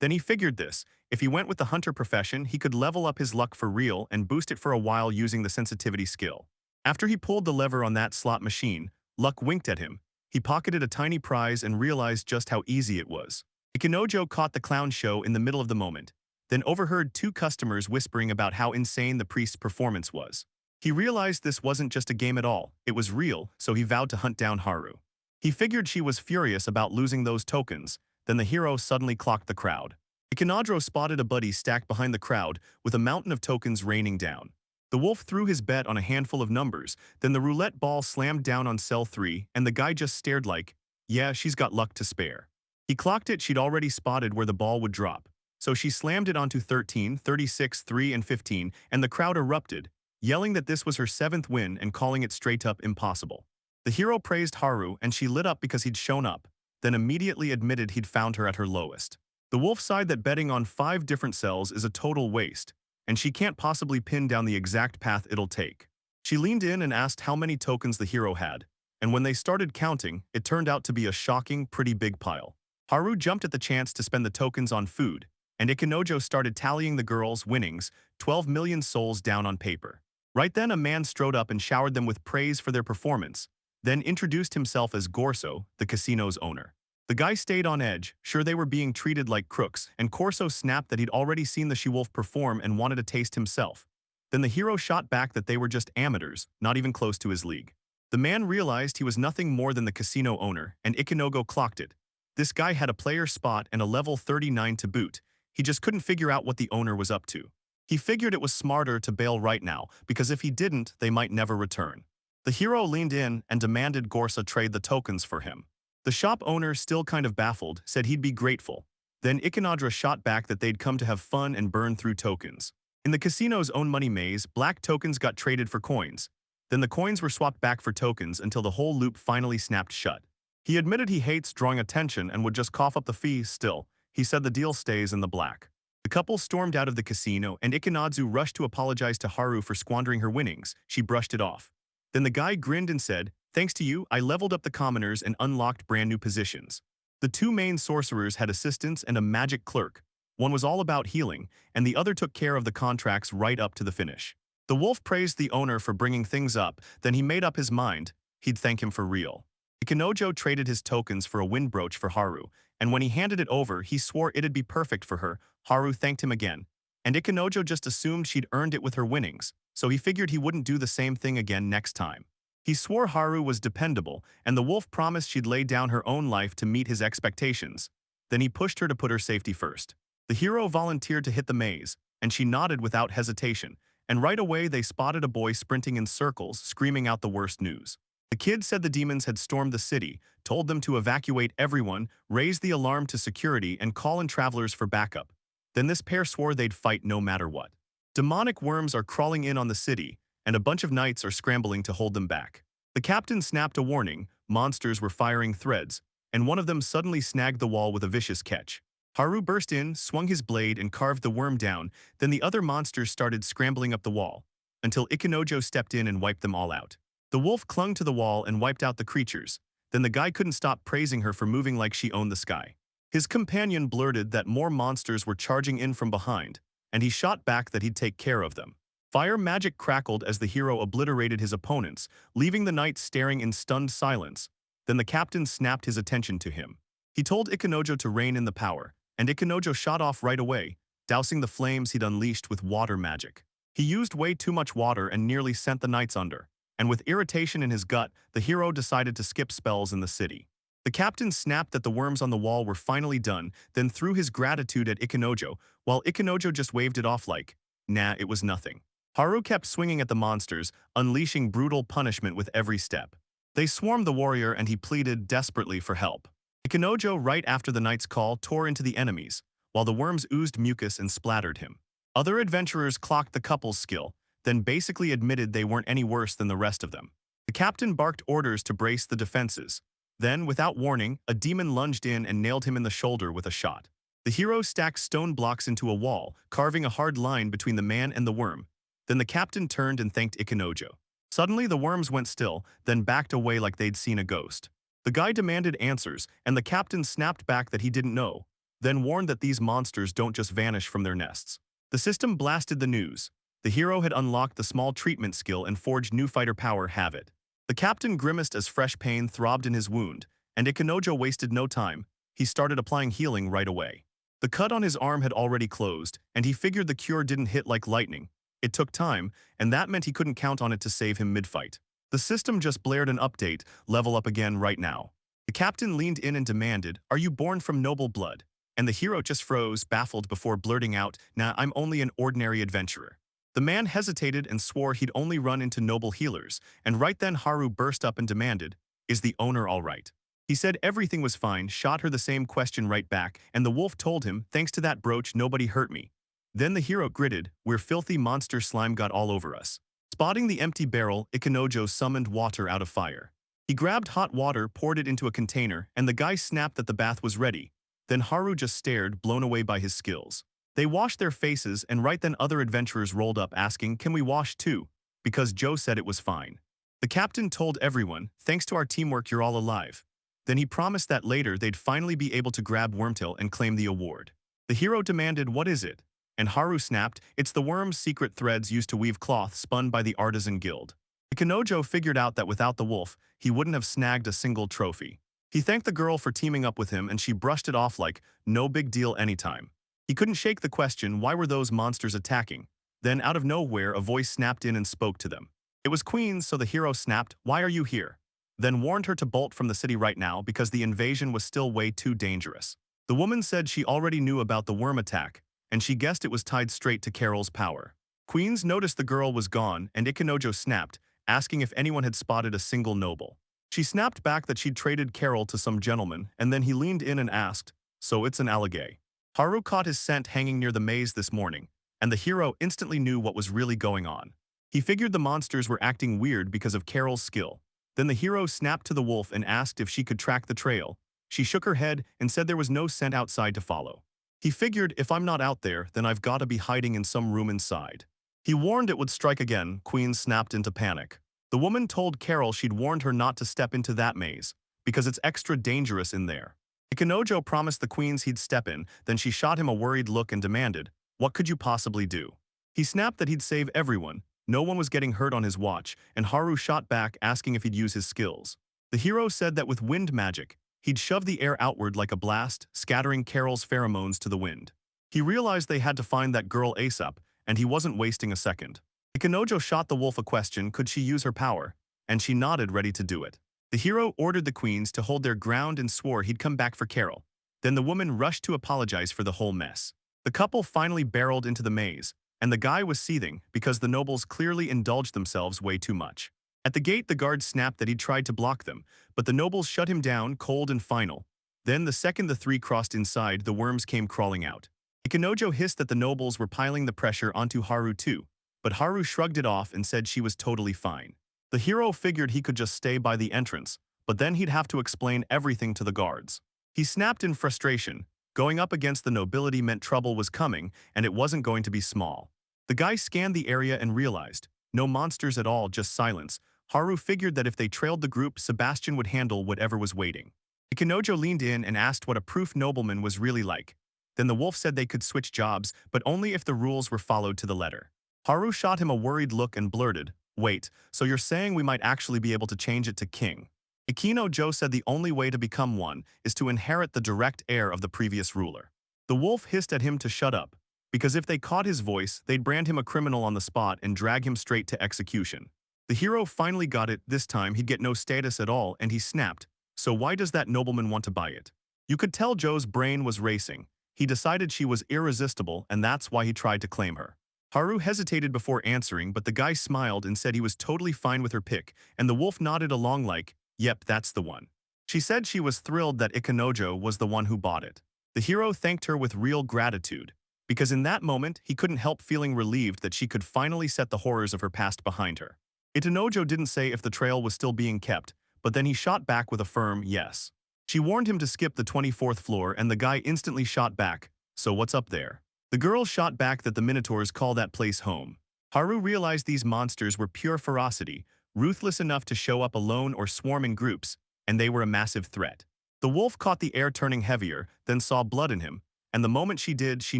Then he figured this, if he went with the hunter profession, he could level up his luck for real and boost it for a while using the sensitivity skill. After he pulled the lever on that slot machine, luck winked at him. He pocketed a tiny prize and realized just how easy it was. Ikenojo caught the clown show in the middle of the moment, then overheard two customers whispering about how insane the priest's performance was. He realized this wasn't just a game at all, it was real, so he vowed to hunt down Haru. He figured she was furious about losing those tokens, then the hero suddenly clocked the crowd. Ikenojo spotted a buddy stacked behind the crowd with a mountain of tokens raining down. The wolf threw his bet on a handful of numbers, then the roulette ball slammed down on cell 3 and the guy just stared like, yeah, she's got luck to spare. He clocked it she'd already spotted where the ball would drop. So she slammed it onto 13, 36, 3, and 15, and the crowd erupted, yelling that this was her 7th win and calling it straight up impossible. The hero praised Haru and she lit up because he'd shown up, then immediately admitted he'd found her at her lowest. The wolf sighed that betting on 5 different cells is a total waste, and she can't possibly pin down the exact path it'll take. She leaned in and asked how many tokens the hero had, and when they started counting, it turned out to be a shocking, pretty big pile. Haru jumped at the chance to spend the tokens on food, and Ikenojo started tallying the girls' winnings, 12 million souls down on paper. Right then a man strode up and showered them with praise for their performance, then introduced himself as Corso, the casino's owner. The guy stayed on edge, sure they were being treated like crooks, and Corso snapped that he'd already seen the she-wolf perform and wanted a taste himself. Then the hero shot back that they were just amateurs, not even close to his league. The man realized he was nothing more than the casino owner, and Ikenojo clocked it. This guy had a player spot and a level 39 to boot. He just couldn't figure out what the owner was up to. He figured it was smarter to bail right now, because if he didn't, they might never return. The hero leaned in and demanded Gorsa trade the tokens for him. The shop owner, still kind of baffled, said he'd be grateful. Then Ikenadra shot back that they'd come to have fun and burn through tokens. In the casino's own money maze, black tokens got traded for coins. Then the coins were swapped back for tokens until the whole loop finally snapped shut. He admitted he hates drawing attention and would just cough up the fee still. He said the deal stays in the black. The couple stormed out of the casino and Ikenadzu rushed to apologize to Haru for squandering her winnings. She brushed it off. Then the guy grinned and said, "Thanks to you, I leveled up the commoners and unlocked brand new positions." The 2 main sorcerers had assistants and a magic clerk. One was all about healing, and the other took care of the contracts right up to the finish. The wolf praised the owner for bringing things up, then he made up his mind. He'd thank him for real. Ikenojo traded his tokens for a wind brooch for Haru, and when he handed it over, he swore it'd be perfect for her. Haru thanked him again, and Ikenojo just assumed she'd earned it with her winnings, so he figured he wouldn't do the same thing again next time. He swore Haru was dependable, and the wolf promised she'd lay down her own life to meet his expectations. Then he pushed her to put her safety first. The hero volunteered to hit the maze, and she nodded without hesitation, and right away they spotted a boy sprinting in circles, screaming out the worst news. The kid said the demons had stormed the city, told them to evacuate everyone, raise the alarm to security, and call in travelers for backup. Then this pair swore they'd fight no matter what. Demonic worms are crawling in on the city, and a bunch of knights are scrambling to hold them back. The captain snapped a warning, monsters were firing threads, and one of them suddenly snagged the wall with a vicious catch. Haru burst in, swung his blade, and carved the worm down, then the other monsters started scrambling up the wall, until Ikenojo stepped in and wiped them all out. The wolf clung to the wall and wiped out the creatures, then the guy couldn't stop praising her for moving like she owned the sky. His companion blurted that more monsters were charging in from behind, and he shot back that he'd take care of them. Fire magic crackled as the hero obliterated his opponents, leaving the knights staring in stunned silence. Then the captain snapped his attention to him. He told Ikenojo to rein in the power, and Ikenojo shot off right away, dousing the flames he'd unleashed with water magic. He used way too much water and nearly sent the knights under, and with irritation in his gut, the hero decided to skip spells in the city. The captain snapped that the worms on the wall were finally done, then threw his gratitude at Ikenojo, while Ikenojo just waved it off like, nah, it was nothing. Haru kept swinging at the monsters, unleashing brutal punishment with every step. They swarmed the warrior and he pleaded desperately for help. Ikenojo, right after the knight's call, tore into the enemies, while the worms oozed mucus and splattered him. Other adventurers clocked the couple's skill, then basically admitted they weren't any worse than the rest of them. The captain barked orders to brace the defenses. Then, without warning, a demon lunged in and nailed him in the shoulder with a shot. The hero stacked stone blocks into a wall, carving a hard line between the man and the worm. Then the captain turned and thanked Ikenojo. Suddenly the worms went still, then backed away like they'd seen a ghost. The guy demanded answers, and the captain snapped back that he didn't know, then warned that these monsters don't just vanish from their nests. The system blasted the news. The hero had unlocked the small treatment skill and forged new fighter power. Have it. The captain grimaced as fresh pain throbbed in his wound, and Ikenojo wasted no time. He started applying healing right away. The cut on his arm had already closed, and he figured the cure didn't hit like lightning. It took time, and that meant he couldn't count on it to save him mid-fight. The system just blared an update, level up again right now. The captain leaned in and demanded, "Are you born from noble blood?" And the hero just froze, baffled before blurting out, "Nah, I'm only an ordinary adventurer." The man hesitated and swore he'd only run into noble healers, and right then Haru burst up and demanded, "Is the owner all right?" He said everything was fine, shot her the same question right back, and the wolf told him, "Thanks to that brooch, nobody hurt me." Then the hero gritted, "Where filthy monster slime got all over us." Spotting the empty barrel, Ikenojo summoned water out of fire. He grabbed hot water, poured it into a container, and the guy snapped that the bath was ready. Then Haru just stared, blown away by his skills. They washed their faces, and right then other adventurers rolled up asking, "Can we wash too?" Because Joe said it was fine. The captain told everyone, "Thanks to our teamwork, you're all alive." Then he promised that later they'd finally be able to grab Wormtail and claim the award. The hero demanded, "What is it?" And Haru snapped, "It's the worm's secret threads used to weave cloth spun by the artisan guild." Ikenojo figured out that without the wolf, he wouldn't have snagged a single trophy. He thanked the girl for teaming up with him, and she brushed it off like, "No big deal anytime." He couldn't shake the question, why were those monsters attacking? Then out of nowhere, a voice snapped in and spoke to them. It was Queen's, so the hero snapped, "Why are you here?" Then warned her to bolt from the city right now because the invasion was still way too dangerous. The woman said she already knew about the worm attack, and she guessed it was tied straight to Carol's power. Queens noticed the girl was gone, and Ikenojo snapped, asking if anyone had spotted a single noble. She snapped back that she'd traded Carol to some gentleman, and then he leaned in and asked, "So it's an alligator?" Haru caught his scent hanging near the maze this morning, and the hero instantly knew what was really going on. He figured the monsters were acting weird because of Carol's skill. Then the hero snapped to the wolf and asked if she could track the trail. She shook her head and said there was no scent outside to follow. He figured, if I'm not out there, then I've got to be hiding in some room inside. He warned it would strike again. Queen snapped into panic. The woman told Carol she'd warned her not to step into that maze, because it's extra dangerous in there. Ikanojo promised the queens he'd step in, then she shot him a worried look and demanded, "What could you possibly do?" He snapped that he'd save everyone, no one was getting hurt on his watch, and Haru shot back asking if he'd use his skills. The hero said that with wind magic, he'd shove the air outward like a blast, scattering Carol's pheromones to the wind. He realized they had to find that girl ASAP, and he wasn't wasting a second. Ikanojo shot the wolf a question, could she use her power? And she nodded, ready to do it. The hero ordered the queens to hold their ground and swore he'd come back for Carol. Then the woman rushed to apologize for the whole mess. The couple finally barreled into the maze, and the guy was seething because the nobles clearly indulged themselves way too much. At the gate, the guard snapped that he'd tried to block them, but the nobles shut him down, cold and final. Then the second the three crossed inside, the worms came crawling out. Ikanojo hissed that the nobles were piling the pressure onto Haru too, but Haru shrugged it off and said she was totally fine. The hero figured he could just stay by the entrance, but then he'd have to explain everything to the guards. He snapped in frustration. Going up against the nobility meant trouble was coming, and it wasn't going to be small. The guy scanned the area and realized, no monsters at all, just silence. Haru figured that if they trailed the group, Sebastian would handle whatever was waiting. Ikanojo leaned in and asked what a proof nobleman was really like. Then the wolf said they could switch jobs, but only if the rules were followed to the letter. Haru shot him a worried look and blurted, "Wait, so you're saying we might actually be able to change it to king?" Ikanojo said the only way to become one is to inherit the direct heir of the previous ruler. The wolf hissed at him to shut up, because if they caught his voice, they'd brand him a criminal on the spot and drag him straight to execution. The hero finally got it. This time he'd get no status at all, and he snapped, "So why does that nobleman want to buy it?" You could tell Joe's brain was racing. He decided she was irresistible, and that's why he tried to claim her. Haru hesitated before answering, but the guy smiled and said he was totally fine with her pick, and the wolf nodded along like, "Yep, that's the one." She said she was thrilled that Ikanojo was the one who bought it. The hero thanked her with real gratitude, because in that moment, he couldn't help feeling relieved that she could finally set the horrors of her past behind her. Ikanojo didn't say if the trail was still being kept, but then he shot back with a firm yes. She warned him to skip the 24th floor, and the guy instantly shot back, "So what's up there?" The girl shot back that the Minotaurs call that place home. Haru realized these monsters were pure ferocity, ruthless enough to show up alone or swarm in groups, and they were a massive threat. The wolf caught the air turning heavier, then saw blood in him, and the moment she did, she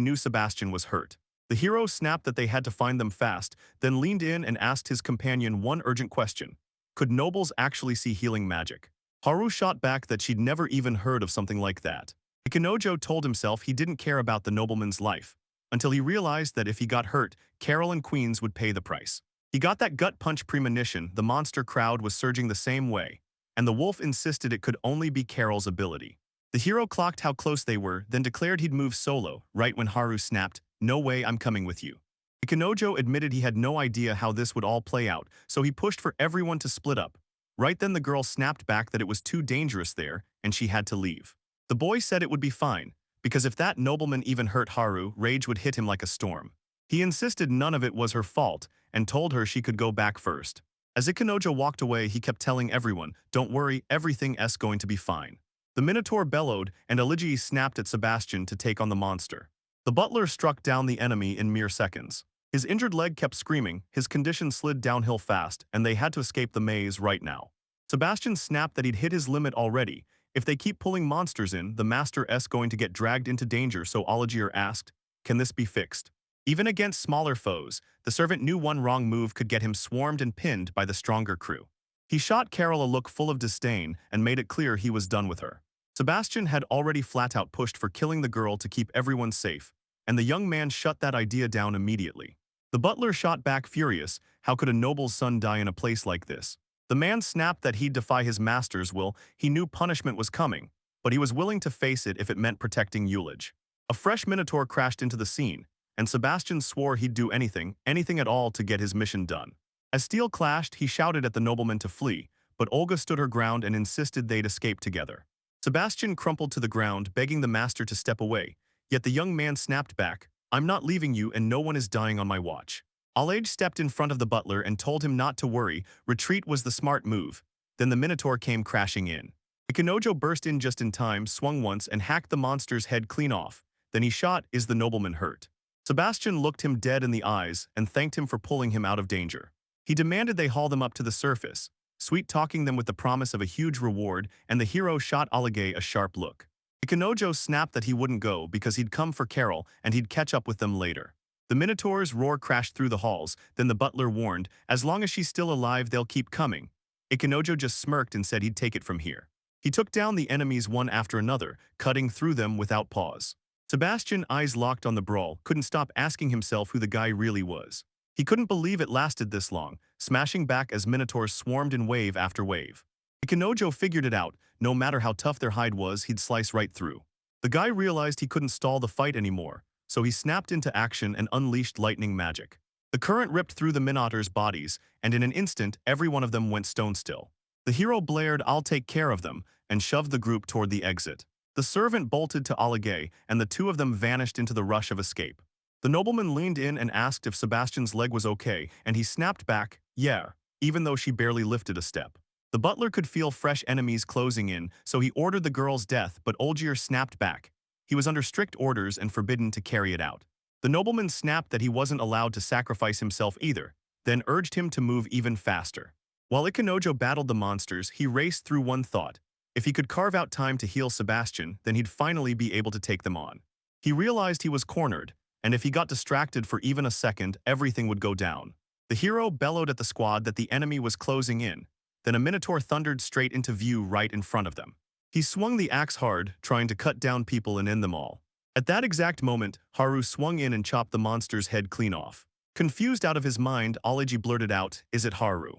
knew Sebastian was hurt. The hero snapped that they had to find them fast, then leaned in and asked his companion one urgent question. Could nobles actually see healing magic? Haru shot back that she'd never even heard of something like that. Ikanojo told himself he didn't care about the nobleman's life, until he realized that if he got hurt, Carol and Queens would pay the price. He got that gut punch premonition. The monster crowd was surging the same way, and the wolf insisted it could only be Carol's ability. The hero clocked how close they were, then declared he'd move solo, right when Haru snapped, "No way, I'm coming with you." Ikanojo admitted he had no idea how this would all play out, so he pushed for everyone to split up. Right then the girl snapped back that it was too dangerous there, and she had to leave. The boy said it would be fine, because if that nobleman even hurt Haru, rage would hit him like a storm. He insisted none of it was her fault, and told her she could go back first. As Ikanojo walked away, he kept telling everyone, "Don't worry, everything's going to be fine." The Minotaur bellowed, and Aligi snapped at Sebastian to take on the monster. The butler struck down the enemy in mere seconds. His injured leg kept screaming, his condition slid downhill fast, and they had to escape the maze right now. Sebastian snapped that he'd hit his limit already. If they keep pulling monsters in, the master's going to get dragged into danger, so Oligier asked, "Can this be fixed?" Even against smaller foes, the servant knew one wrong move could get him swarmed and pinned by the stronger crew. He shot Carol a look full of disdain and made it clear he was done with her. Sebastian had already flat-out pushed for killing the girl to keep everyone safe, and the young man shut that idea down immediately. The butler shot back furious. How could a noble's son die in a place like this? The man snapped that he'd defy his master's will. He knew punishment was coming, but he was willing to face it if it meant protecting Eulige. A fresh Minotaur crashed into the scene, and Sebastian swore he'd do anything at all to get his mission done. As steel clashed, he shouted at the nobleman to flee, but Olga stood her ground and insisted they'd escape together. Sebastian crumpled to the ground, begging the master to step away, yet the young man snapped back, "I'm not leaving you, and no one is dying on my watch." Alage stepped in front of the butler and told him not to worry, retreat was the smart move. Then the Minotaur came crashing in. Ikanojo burst in just in time, swung once, and hacked the monster's head clean off. Then he shot, "Is the nobleman hurt?" Sebastian looked him dead in the eyes and thanked him for pulling him out of danger. He demanded they haul them up to the surface, sweet-talking them with the promise of a huge reward, and the hero shot Alage a sharp look. Ikanojo snapped that he wouldn't go because he'd come for Carol and he'd catch up with them later. The Minotaur's roar crashed through the halls, then the butler warned, as long as she's still alive they'll keep coming. Ikanojo just smirked and said he'd take it from here. He took down the enemies one after another, cutting through them without pause. Sebastian, eyes locked on the brawl, couldn't stop asking himself who the guy really was. He couldn't believe it lasted this long, smashing back as Minotaurs swarmed in wave after wave. Ikanojo figured it out, no matter how tough their hide was, he'd slice right through. The guy realized he couldn't stall the fight anymore, so he snapped into action and unleashed lightning magic. The current ripped through the Minotaurs' bodies, and in an instant, every one of them went stone still. The hero blared, "I'll take care of them," and shoved the group toward the exit. The servant bolted to Alligay, and the two of them vanished into the rush of escape. The nobleman leaned in and asked if Sebastian's leg was okay, and he snapped back, "Yeah," even though she barely lifted a step. The butler could feel fresh enemies closing in, so he ordered the girl's death, but Olgier snapped back. He was under strict orders and forbidden to carry it out. The nobleman snapped that he wasn't allowed to sacrifice himself either, then urged him to move even faster. While Ikanojo battled the monsters, he raced through one thought. If he could carve out time to heal Sebastian, then he'd finally be able to take them on. He realized he was cornered, and if he got distracted for even a second, everything would go down. The hero bellowed at the squad that the enemy was closing in. Then a minotaur thundered straight into view right in front of them. He swung the axe hard, trying to cut down people and end them all. At that exact moment, Haru swung in and chopped the monster's head clean off. Confused out of his mind, Aligi blurted out, "Is it Haru?"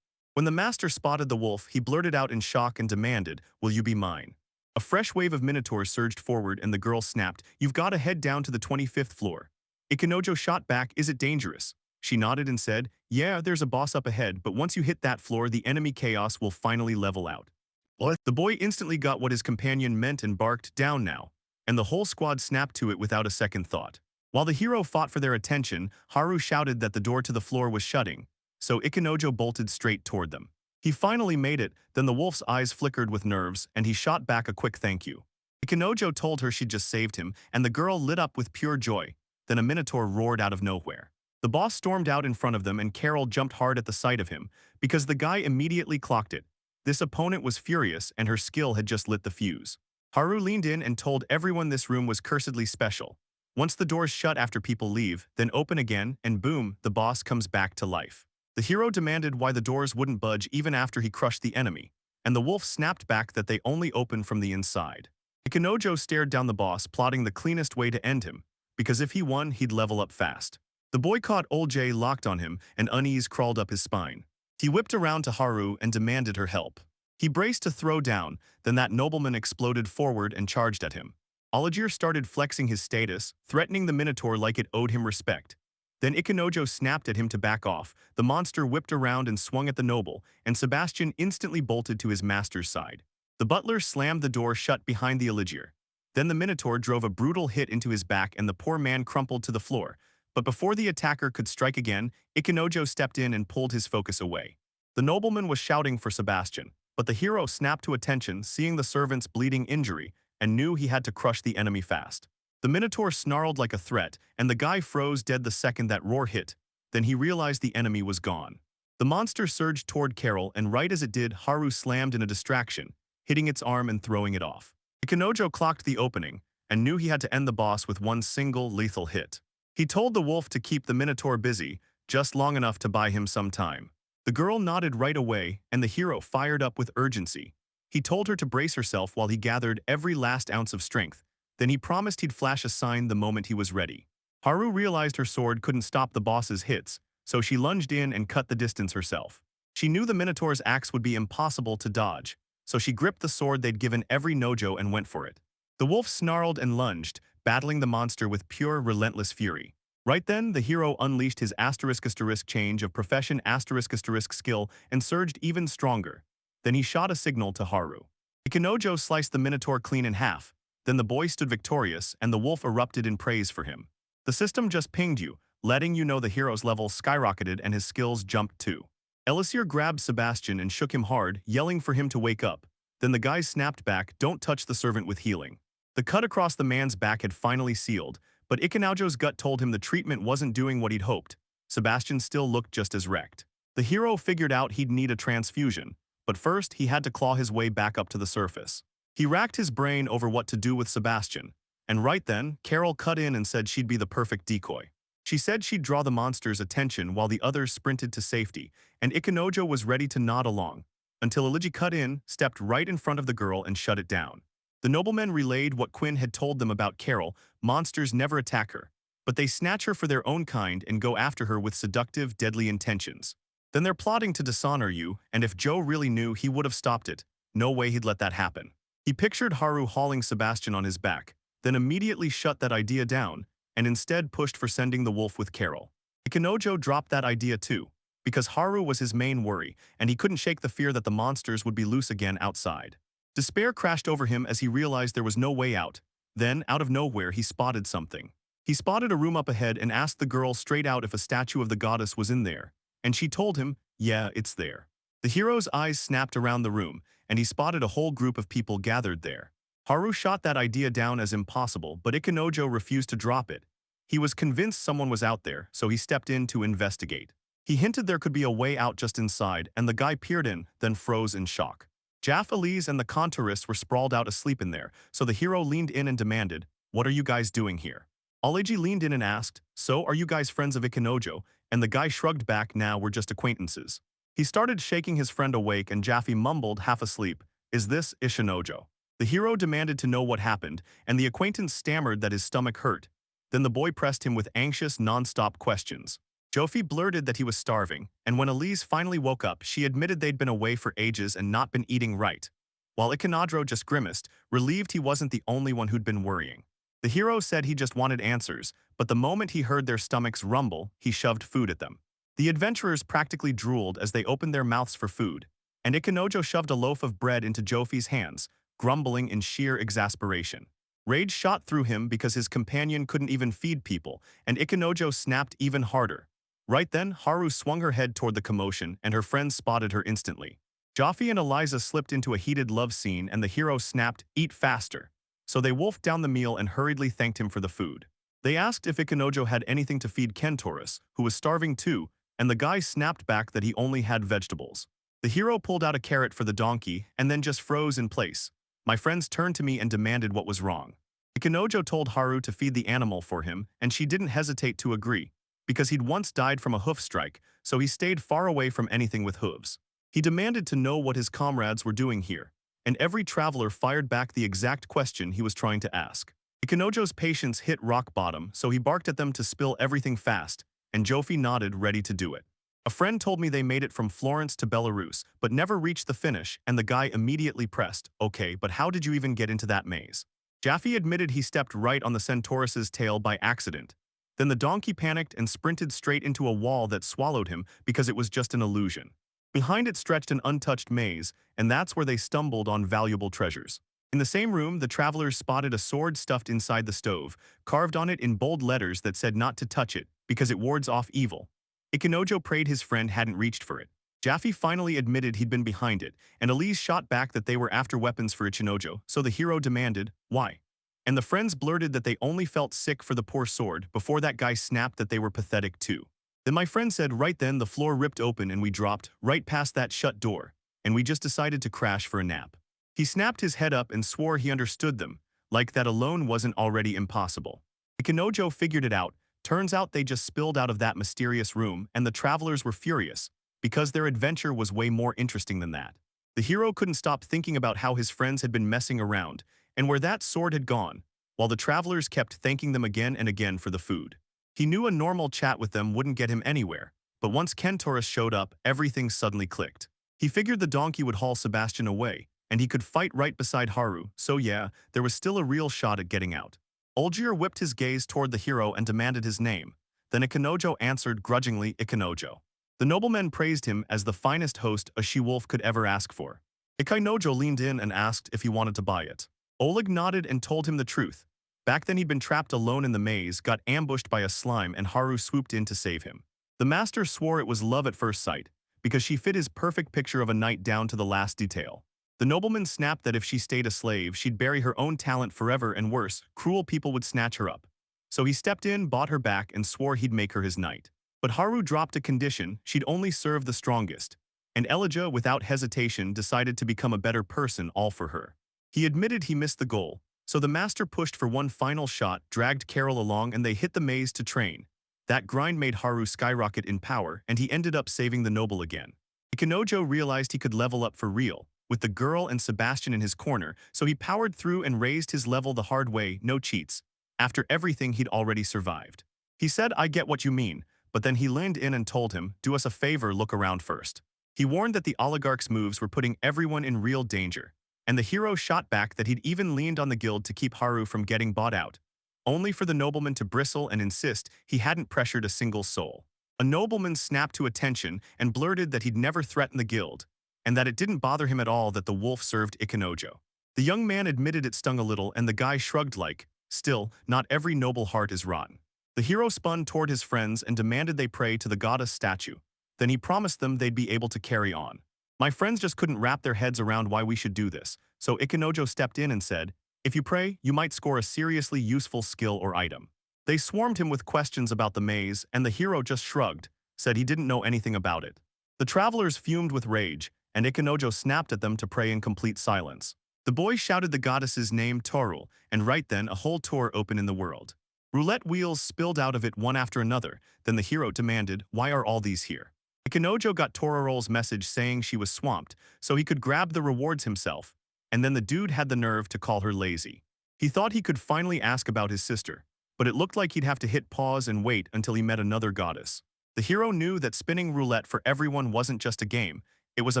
When the master spotted the wolf, he blurted out in shock and demanded, "Will you be mine?" A fresh wave of minotaurs surged forward and the girl snapped, "You've got to head down to the 25th floor." Ikanojo shot back, "Is it dangerous?" She nodded and said, "Yeah, there's a boss up ahead, but once you hit that floor, the enemy chaos will finally level out." What? The boy instantly got what his companion meant and barked, "Down now," and the whole squad snapped to it without a second thought. While the hero fought for their attention, Haru shouted that the door to the floor was shutting, so Ikanojo bolted straight toward them. He finally made it, then the wolf's eyes flickered with nerves, and he shot back a quick thank you. Ikanojo told her she'd just saved him, and the girl lit up with pure joy. Then a minotaur roared out of nowhere. The boss stormed out in front of them and Carol jumped hard at the sight of him, because the guy immediately clocked it. This opponent was furious and her skill had just lit the fuse. Haru leaned in and told everyone this room was cursedly special. Once the doors shut after people leave, then open again, and boom, the boss comes back to life. The hero demanded why the doors wouldn't budge even after he crushed the enemy, and the wolf snapped back that they only open from the inside. Ikanojo stared down the boss, plotting the cleanest way to end him, because if he won, he'd level up fast. The boy caught Olje locked on him, and unease crawled up his spine. He whipped around to Haru and demanded her help. He braced to throw down, then that nobleman exploded forward and charged at him. Olgier started flexing his status, threatening the minotaur like it owed him respect. Then Ikanojo snapped at him to back off, the monster whipped around and swung at the noble, and Sebastian instantly bolted to his master's side. The butler slammed the door shut behind the Oligier. Then the minotaur drove a brutal hit into his back and the poor man crumpled to the floor. But before the attacker could strike again, Ikanojo stepped in and pulled his focus away. The nobleman was shouting for Sebastian, but the hero snapped to attention, seeing the servant's bleeding injury, and knew he had to crush the enemy fast. The minotaur snarled like a threat, and the guy froze dead the second that roar hit. Then he realized the enemy was gone. The monster surged toward Carol, and right as it did, Haru slammed in a distraction, hitting its arm and throwing it off. Ikanojo clocked the opening, and knew he had to end the boss with one single lethal hit. He told the wolf to keep the minotaur busy, just long enough to buy him some time. The girl nodded right away, and the hero fired up with urgency. He told her to brace herself while he gathered every last ounce of strength. Then he promised he'd flash a sign the moment he was ready. Haru realized her sword couldn't stop the boss's hits, so she lunged in and cut the distance herself. She knew the minotaur's axe would be impossible to dodge, so she gripped the sword they'd given every nojo and went for it. The wolf snarled and lunged, battling the monster with pure, relentless fury. Right then, the hero unleashed his *** change of profession ** skill and surged even stronger. Then he shot a signal to Haru. Ikanojo sliced the minotaur clean in half. Then the boy stood victorious, and the wolf erupted in praise for him. The system just pinged you, letting you know the hero's level skyrocketed and his skills jumped too. Elisir grabbed Sebastian and shook him hard, yelling for him to wake up. Then the guy snapped back, "Don't touch the servant with healing." The cut across the man's back had finally sealed, but Ikanojo's gut told him the treatment wasn't doing what he'd hoped. Sebastian still looked just as wrecked. The hero figured out he'd need a transfusion, but first he had to claw his way back up to the surface. He racked his brain over what to do with Sebastian, and right then, Carol cut in and said she'd be the perfect decoy. She said she'd draw the monster's attention while the others sprinted to safety, and Ikenojo was ready to nod along, until Eligi cut in, stepped right in front of the girl and shut it down. The noblemen relayed what Quinn had told them about Carol: monsters never attack her, but they snatch her for their own kind and go after her with seductive, deadly intentions. Then they're plotting to dishonor you, and if Joe really knew, he would have stopped it. No way he'd let that happen. He pictured Haru hauling Sebastian on his back, then immediately shut that idea down, and instead pushed for sending the wolf with Carol. Ikenojo dropped that idea too, because Haru was his main worry, and he couldn't shake the fear that the monsters would be loose again outside. Despair crashed over him as he realized there was no way out. Then, out of nowhere, he spotted something. He spotted a room up ahead and asked the girl straight out if a statue of the goddess was in there, and she told him, yeah, it's there. The hero's eyes snapped around the room, and he spotted a whole group of people gathered there. Haru shot that idea down as impossible, but Ikenojo refused to drop it. He was convinced someone was out there, so he stepped in to investigate. He hinted there could be a way out just inside, and the guy peered in, then froze in shock. Jaff, Elise, and the contourists were sprawled out asleep in there, so the hero leaned in and demanded, "What are you guys doing here?" Oleji leaned in and asked, "So, are you guys friends of Ikenojo?" And the guy shrugged back, "Nah, we're just acquaintances." He started shaking his friend awake and Jaffe mumbled, half asleep, "Is this Ishinojo?" The hero demanded to know what happened, and the acquaintance stammered that his stomach hurt. Then the boy pressed him with anxious, non-stop questions. Jofi blurted that he was starving, and when Elise finally woke up, she admitted they'd been away for ages and not been eating right. While Ikanadro just grimaced, relieved he wasn't the only one who'd been worrying. The hero said he just wanted answers, but the moment he heard their stomachs rumble, he shoved food at them. The adventurers practically drooled as they opened their mouths for food, and Ikanojo shoved a loaf of bread into Jofi's hands, grumbling in sheer exasperation. Rage shot through him because his companion couldn't even feed people, and Ikanojo snapped even harder. Right then, Haru swung her head toward the commotion, and her friends spotted her instantly. Jaffe and Eliza slipped into a heated love scene, and the hero snapped, "Eat faster." So they wolfed down the meal and hurriedly thanked him for the food. They asked if Ikanojo had anything to feed Kentoris, who was starving too, and the guy snapped back that he only had vegetables. The hero pulled out a carrot for the donkey and then just froze in place. My friends turned to me and demanded what was wrong. Ikanojo told Haru to feed the animal for him, and she didn't hesitate to agree, because he'd once died from a hoof strike, so he stayed far away from anything with hooves. He demanded to know what his comrades were doing here, and every traveler fired back the exact question he was trying to ask. Ikanojo's patience hit rock bottom, so he barked at them to spill everything fast, and Jofi nodded, ready to do it. A friend told me they made it from Florence to Belarus, but never reached the finish, and the guy immediately pressed, "Okay, but how did you even get into that maze?" Jaffe admitted he stepped right on the Centaurus's tail by accident. Then the donkey panicked and sprinted straight into a wall that swallowed him because it was just an illusion. Behind it stretched an untouched maze, and that's where they stumbled on valuable treasures. In the same room, the travelers spotted a sword stuffed inside the stove, carved on it in bold letters that said not to touch it, because it wards off evil. Ikanojo prayed his friend hadn't reached for it. Jaffe finally admitted he'd been behind it, and Elise shot back that they were after weapons for Ichinojo, so the hero demanded, "Why?" And the friends blurted that they only felt sick for the poor sword before that guy snapped that they were pathetic too. Then my friend said right then the floor ripped open and we dropped right past that shut door, and we just decided to crash for a nap. He snapped his head up and swore he understood them, like that alone wasn't already impossible. Ikanojo figured it out. Turns out they just spilled out of that mysterious room, and the travelers were furious, because their adventure was way more interesting than that. The hero couldn't stop thinking about how his friends had been messing around, and where that sword had gone, while the travelers kept thanking them again and again for the food. He knew a normal chat with them wouldn't get him anywhere, but once Kentoris showed up, everything suddenly clicked. He figured the donkey would haul Sebastian away, and he could fight right beside Haru, so yeah, there was still a real shot at getting out. Olgier whipped his gaze toward the hero and demanded his name. Then Ikanojo answered grudgingly, "Ikanojo." The noblemen praised him as the finest host a she-wolf could ever ask for. Ikanojo leaned in and asked if he wanted to buy it. Oleg nodded and told him the truth. Back then he'd been trapped alone in the maze, got ambushed by a slime, and Haru swooped in to save him. The master swore it was love at first sight, because she fit his perfect picture of a knight down to the last detail. The nobleman snapped that if she stayed a slave, she'd bury her own talent forever, and worse, cruel people would snatch her up. So he stepped in, bought her back, and swore he'd make her his knight. But Haru dropped a condition: she'd only serve the strongest. And Elijah, without hesitation, decided to become a better person all for her. He admitted he missed the goal, so the master pushed for one final shot, dragged Carol along, and they hit the maze to train. That grind made Haru skyrocket in power, and he ended up saving the noble again. Ikenojo realized he could level up for real, with the girl and Sebastian in his corner, so he powered through and raised his level the hard way, no cheats, after everything he'd already survived. He said, "I get what you mean," but then he leaned in and told him, "Do us a favor, look around first." He warned that the oligarch's moves were putting everyone in real danger, and the hero shot back that he'd even leaned on the guild to keep Haru from getting bought out, only for the nobleman to bristle and insist he hadn't pressured a single soul. A nobleman snapped to attention and blurted that he'd never threatened the guild, and that it didn't bother him at all that the wolf served Ikenojo. The young man admitted it stung a little, and the guy shrugged like, "Still, not every noble heart is rotten." The hero spun toward his friends and demanded they pray to the goddess statue. Then he promised them they'd be able to carry on. My friends just couldn't wrap their heads around why we should do this, so Ikenojo stepped in and said, "If you pray, you might score a seriously useful skill or item." They swarmed him with questions about the maze, and the hero just shrugged, said he didn't know anything about it. The travelers fumed with rage, and Ikenojo snapped at them to pray in complete silence. The boy shouted the goddess's name, Torul, and right then a whole tour opened in the world. Roulette wheels spilled out of it one after another. Then the hero demanded, "Why are all these here?" Ikenojo got Tororol's message saying she was swamped, so he could grab the rewards himself, and then the dude had the nerve to call her lazy. He thought he could finally ask about his sister, but it looked like he'd have to hit pause and wait until he met another goddess. The hero knew that spinning roulette for everyone wasn't just a game, it was a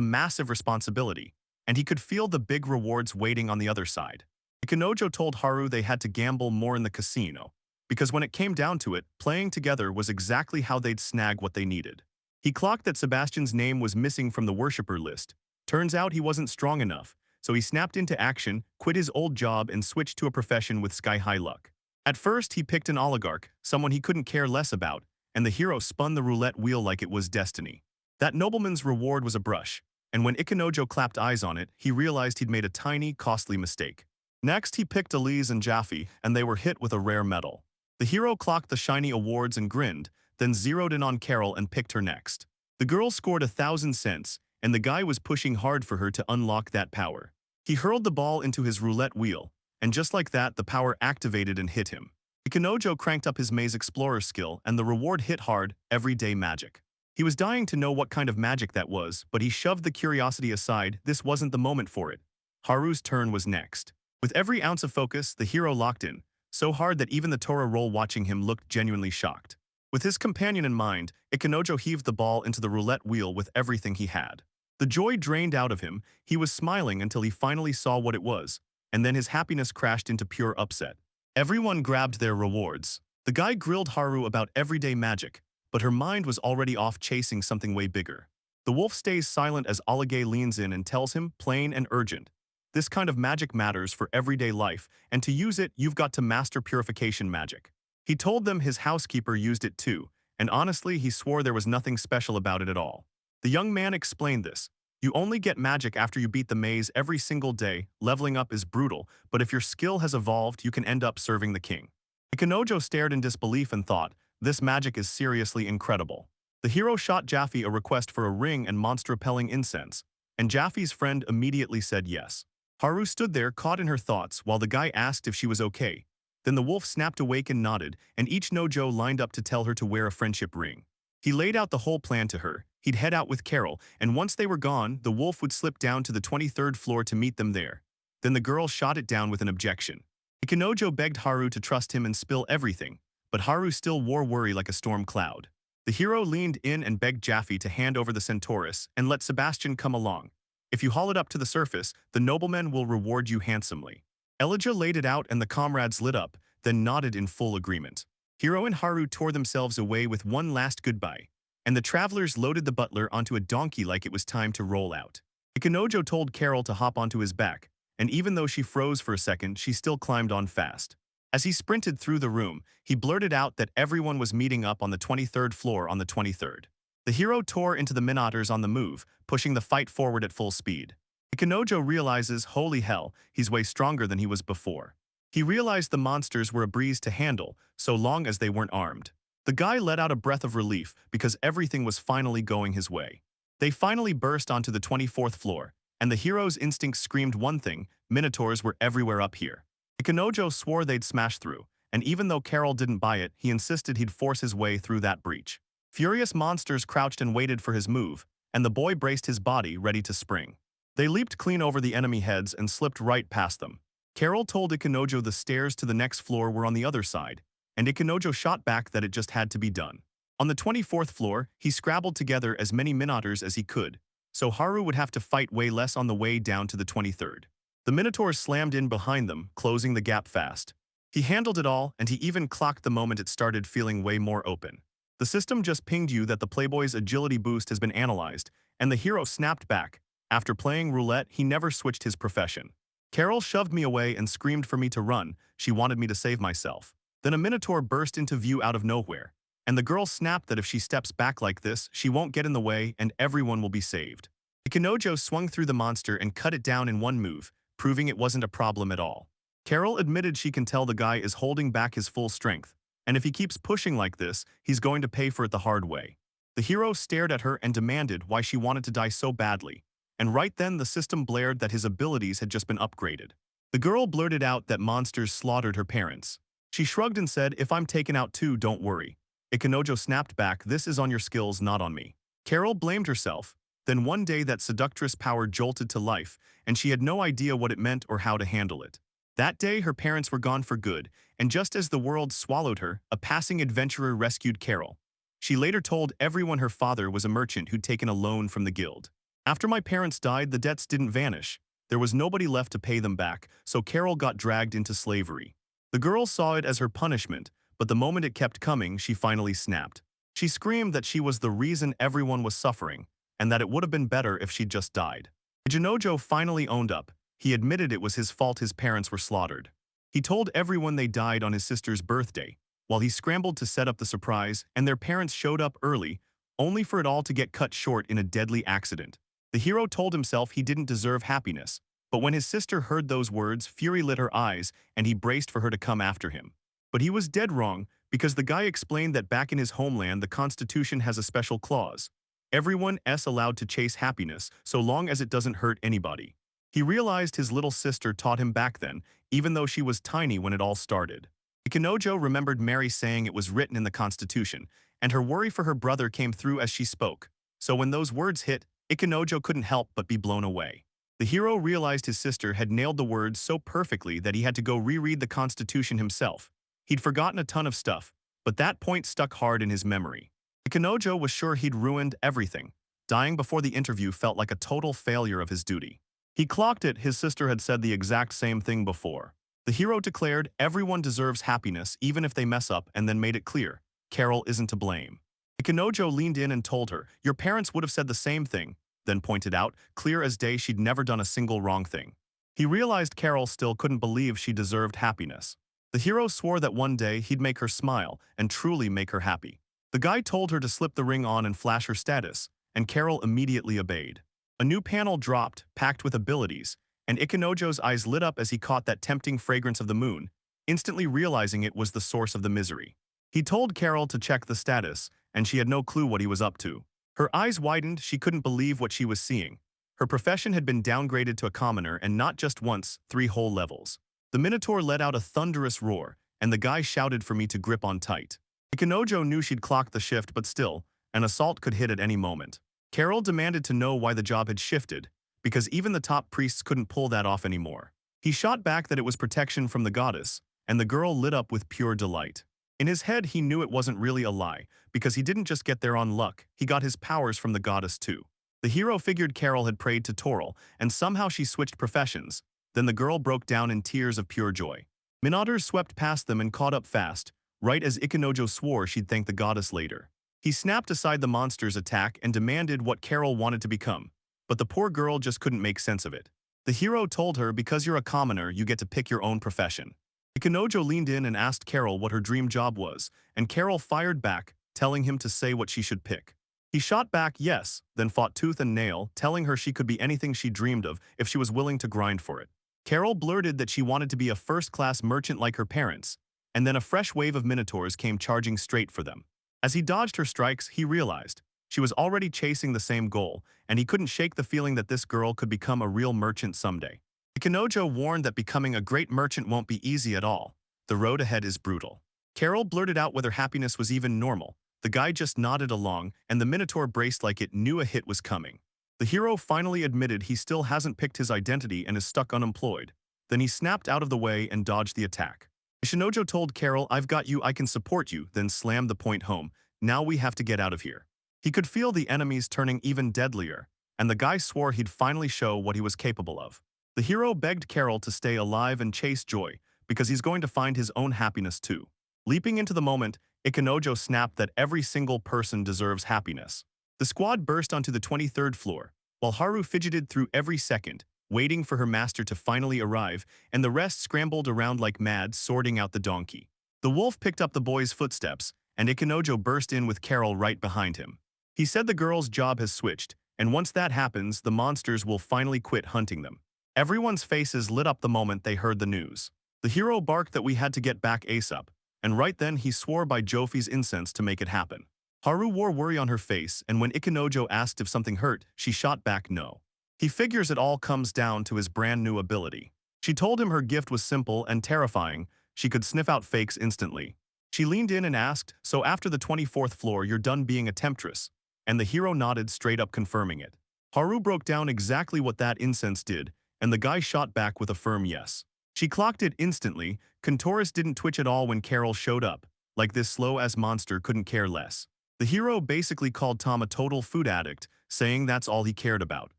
massive responsibility, and he could feel the big rewards waiting on the other side. Ikenojo told Haru they had to gamble more in the casino, because when it came down to it, playing together was exactly how they'd snag what they needed. He clocked that Sebastian's name was missing from the worshipper list. Turns out he wasn't strong enough, so he snapped into action, quit his old job, and switched to a profession with sky-high luck. At first, he picked an oligarch, someone he couldn't care less about, and the hero spun the roulette wheel like it was destiny. That nobleman's reward was a brush, and when Ikenojo clapped eyes on it, he realized he'd made a tiny, costly mistake. Next, he picked Elise and Jaffe, and they were hit with a rare medal. The hero clocked the shiny awards and grinned, then zeroed in on Carol and picked her next. The girl scored 1,000 cents, and the guy was pushing hard for her to unlock that power. He hurled the ball into his roulette wheel, and just like that, the power activated and hit him. Ikenojo cranked up his Maze Explorer skill, and the reward hit hard, everyday magic. He was dying to know what kind of magic that was, but he shoved the curiosity aside. This wasn't the moment for it. Haru's turn was next. With every ounce of focus, the hero locked in, so hard that even the Tororol watching him looked genuinely shocked. With his companion in mind, Ikenojo heaved the ball into the roulette wheel with everything he had. The joy drained out of him. He was smiling until he finally saw what it was, and then his happiness crashed into pure upset. Everyone grabbed their rewards. The guy grilled Haru about everyday magic, but her mind was already off chasing something way bigger. The wolf stays silent as Oligay leans in and tells him, plain and urgent, "This kind of magic matters for everyday life, and to use it, you've got to master purification magic." He told them his housekeeper used it too, and honestly, he swore there was nothing special about it at all. The young man explained this. "You only get magic after you beat the maze every single day. Leveling up is brutal, but if your skill has evolved, you can end up serving the king." Ikenojo stared in disbelief and thought, this magic is seriously incredible. The hero shot Jaffe a request for a ring and monster-repelling incense, and Jaffe's friend immediately said yes. Haru stood there caught in her thoughts while the guy asked if she was okay. Then the wolf snapped awake and nodded, and each Nojo lined up to tell her to wear a friendship ring. He laid out the whole plan to her. He'd head out with Carol, and once they were gone, the wolf would slip down to the 23rd floor to meet them there. Then the girl shot it down with an objection. Ikenojo begged Haru to trust him and spill everything, but Haru still wore worry like a storm cloud. The hero leaned in and begged Jaffe to hand over the Centaurus and let Sebastian come along. "If you haul it up to the surface, the nobleman will reward you handsomely." Elijah laid it out and the comrades lit up, then nodded in full agreement. Hero and Haru tore themselves away with one last goodbye, and the travelers loaded the butler onto a donkey like it was time to roll out. Ikenojo told Carol to hop onto his back, and even though she froze for a second, she still climbed on fast. As he sprinted through the room, he blurted out that everyone was meeting up on the 23rd floor on the 23rd. The hero tore into the Minotaurs on the move, pushing the fight forward at full speed. Ikenojo realizes, holy hell, he's way stronger than he was before. He realized the monsters were a breeze to handle, so long as they weren't armed. The guy let out a breath of relief because everything was finally going his way. They finally burst onto the 24th floor, and the hero's instincts screamed one thing: minotaurs were everywhere up here. Ikanojo swore they'd smash through, and even though Carol didn't buy it, he insisted he'd force his way through that breach. Furious monsters crouched and waited for his move, and the boy braced his body ready to spring. They leaped clean over the enemy heads and slipped right past them. Carol told Ikanojo the stairs to the next floor were on the other side, and Ikanojo shot back that it just had to be done. On the 24th floor, he scrabbled together as many minotaurs as he could, so Haru would have to fight way less on the way down to the 23rd. The minotaurs slammed in behind them, closing the gap fast. He handled it all, and he even clocked the moment it started feeling way more open. The system just pinged you that the Playboy's agility boost has been analyzed, and the hero snapped back. After playing roulette, he never switched his profession. Carol shoved me away and screamed for me to run. She wanted me to save myself. Then a minotaur burst into view out of nowhere, and the girl snapped that if she steps back like this, she won't get in the way and everyone will be saved. Ikanojo swung through the monster and cut it down in one move, proving it wasn't a problem at all. Carol admitted she can tell the guy is holding back his full strength, and if he keeps pushing like this, he's going to pay for it the hard way. The hero stared at her and demanded why she wanted to die so badly, and right then the system blared that his abilities had just been upgraded. The girl blurted out that monsters slaughtered her parents. She shrugged and said, "If I'm taken out too, don't worry." Ikanojo snapped back, "This is on your skills, not on me." Carol blamed herself. Then one day that seductress power jolted to life, and she had no idea what it meant or how to handle it. That day her parents were gone for good, and just as the world swallowed her, a passing adventurer rescued Carol. She later told everyone her father was a merchant who'd taken a loan from the guild. "After my parents died, the debts didn't vanish. There was nobody left to pay them back, so Carol got dragged into slavery." The girl saw it as her punishment, but the moment it kept coming, she finally snapped. She screamed that she was the reason everyone was suffering, and that it would have been better if she'd just died. Ikanojo finally owned up. He admitted it was his fault his parents were slaughtered. He told everyone they died on his sister's birthday, while he scrambled to set up the surprise, and their parents showed up early, only for it all to get cut short in a deadly accident. The hero told himself he didn't deserve happiness, but when his sister heard those words, fury lit her eyes, and he braced for her to come after him. But he was dead wrong, because the guy explained that back in his homeland the Constitution has a special clause. Everyone is allowed to chase happiness, so long as it doesn't hurt anybody. He realized his little sister taught him back then, even though she was tiny when it all started. Ikanojo remembered Mary saying it was written in the Constitution, and her worry for her brother came through as she spoke. So when those words hit, Ikanojo couldn't help but be blown away. The hero realized his sister had nailed the words so perfectly that he had to go reread the Constitution himself. He'd forgotten a ton of stuff, but that point stuck hard in his memory. Ikanojo was sure he'd ruined everything. Dying before the interview felt like a total failure of his duty. He clocked it, his sister had said the exact same thing before. The hero declared everyone deserves happiness even if they mess up, and then made it clear, Carol isn't to blame. Ikanojo leaned in and told her, "Your parents would have said the same thing," then pointed out, clear as day, she'd never done a single wrong thing. He realized Carol still couldn't believe she deserved happiness. The hero swore that one day he'd make her smile and truly make her happy. The guy told her to slip the ring on and flash her status, and Carol immediately obeyed. A new panel dropped, packed with abilities, and Ikanojo's eyes lit up as he caught that tempting fragrance of the moon, instantly realizing it was the source of the misery. He told Carol to check the status, and she had no clue what he was up to. Her eyes widened, she couldn't believe what she was seeing. Her profession had been downgraded to a commoner, and not just once, 3 whole levels. The Minotaur let out a thunderous roar, and the guy shouted for me to grip on tight. Ikanojo knew she'd clocked the shift, but still, an assault could hit at any moment. Carol demanded to know why the job had shifted, because even the top priests couldn't pull that off anymore. He shot back that it was protection from the goddess, and the girl lit up with pure delight. In his head, he knew it wasn't really a lie, because he didn't just get there on luck, he got his powers from the goddess too. The hero figured Carol had prayed to Toril, and somehow she switched professions. Then the girl broke down in tears of pure joy. Minotaurs swept past them and caught up fast, right as Ikanojo swore she'd thank the goddess later. He snapped aside the monster's attack and demanded what Carol wanted to become, but the poor girl just couldn't make sense of it. The hero told her, because you're a commoner, you get to pick your own profession. Ikanojo leaned in and asked Carol what her dream job was, and Carol fired back, telling him to say what she should pick. He shot back yes, then fought tooth and nail, telling her she could be anything she dreamed of if she was willing to grind for it. Carol blurted that she wanted to be a first-class merchant like her parents, and then a fresh wave of minotaurs came charging straight for them. As he dodged her strikes, he realized She was already chasing the same goal, and he couldn't shake the feeling that this girl could become a real merchant someday. Ikenojo warned that becoming a great merchant won't be easy at all. The road ahead is brutal. Carol blurted out whether happiness was even normal. The guy just nodded along, and the Minotaur braced like it knew a hit was coming. The hero finally admitted he still hasn't picked his identity and is stuck unemployed. Then he snapped out of the way and dodged the attack. Ishinojo told Carol, "I've got you, I can support you," then slammed the point home. "Now we have to get out of here." He could feel the enemies turning even deadlier, and the guy swore he'd finally show what he was capable of. The hero begged Carol to stay alive and chase joy, because he's going to find his own happiness too. Leaping into the moment, Ikenojo snapped that every single person deserves happiness. The squad burst onto the 23rd floor, while Haru fidgeted through every second, waiting for her master to finally arrive, and the rest scrambled around like mad, sorting out the donkey. The wolf picked up the boy's footsteps, and Ikenojo burst in with Carol right behind him. He said the girl's job has switched, and once that happens, the monsters will finally quit hunting them. Everyone's faces lit up the moment they heard the news. The hero barked that we had to get back ASAP, and right then he swore by Jofi's incense to make it happen. Haru wore worry on her face, and when Ikenojo asked if something hurt, she shot back no. He figures it all comes down to his brand new ability. She told him her gift was simple and terrifying. She could sniff out fakes instantly. She leaned in and asked, "So after the 24th floor you're done being a temptress?" And the hero nodded, straight up confirming it. Haru broke down exactly what that incense did, and the guy shot back with a firm yes. She clocked it instantly. Contoris didn't twitch at all when Carol showed up, like this slow-ass monster couldn't care less. The hero basically called Tom a total food addict, saying that's all he cared about.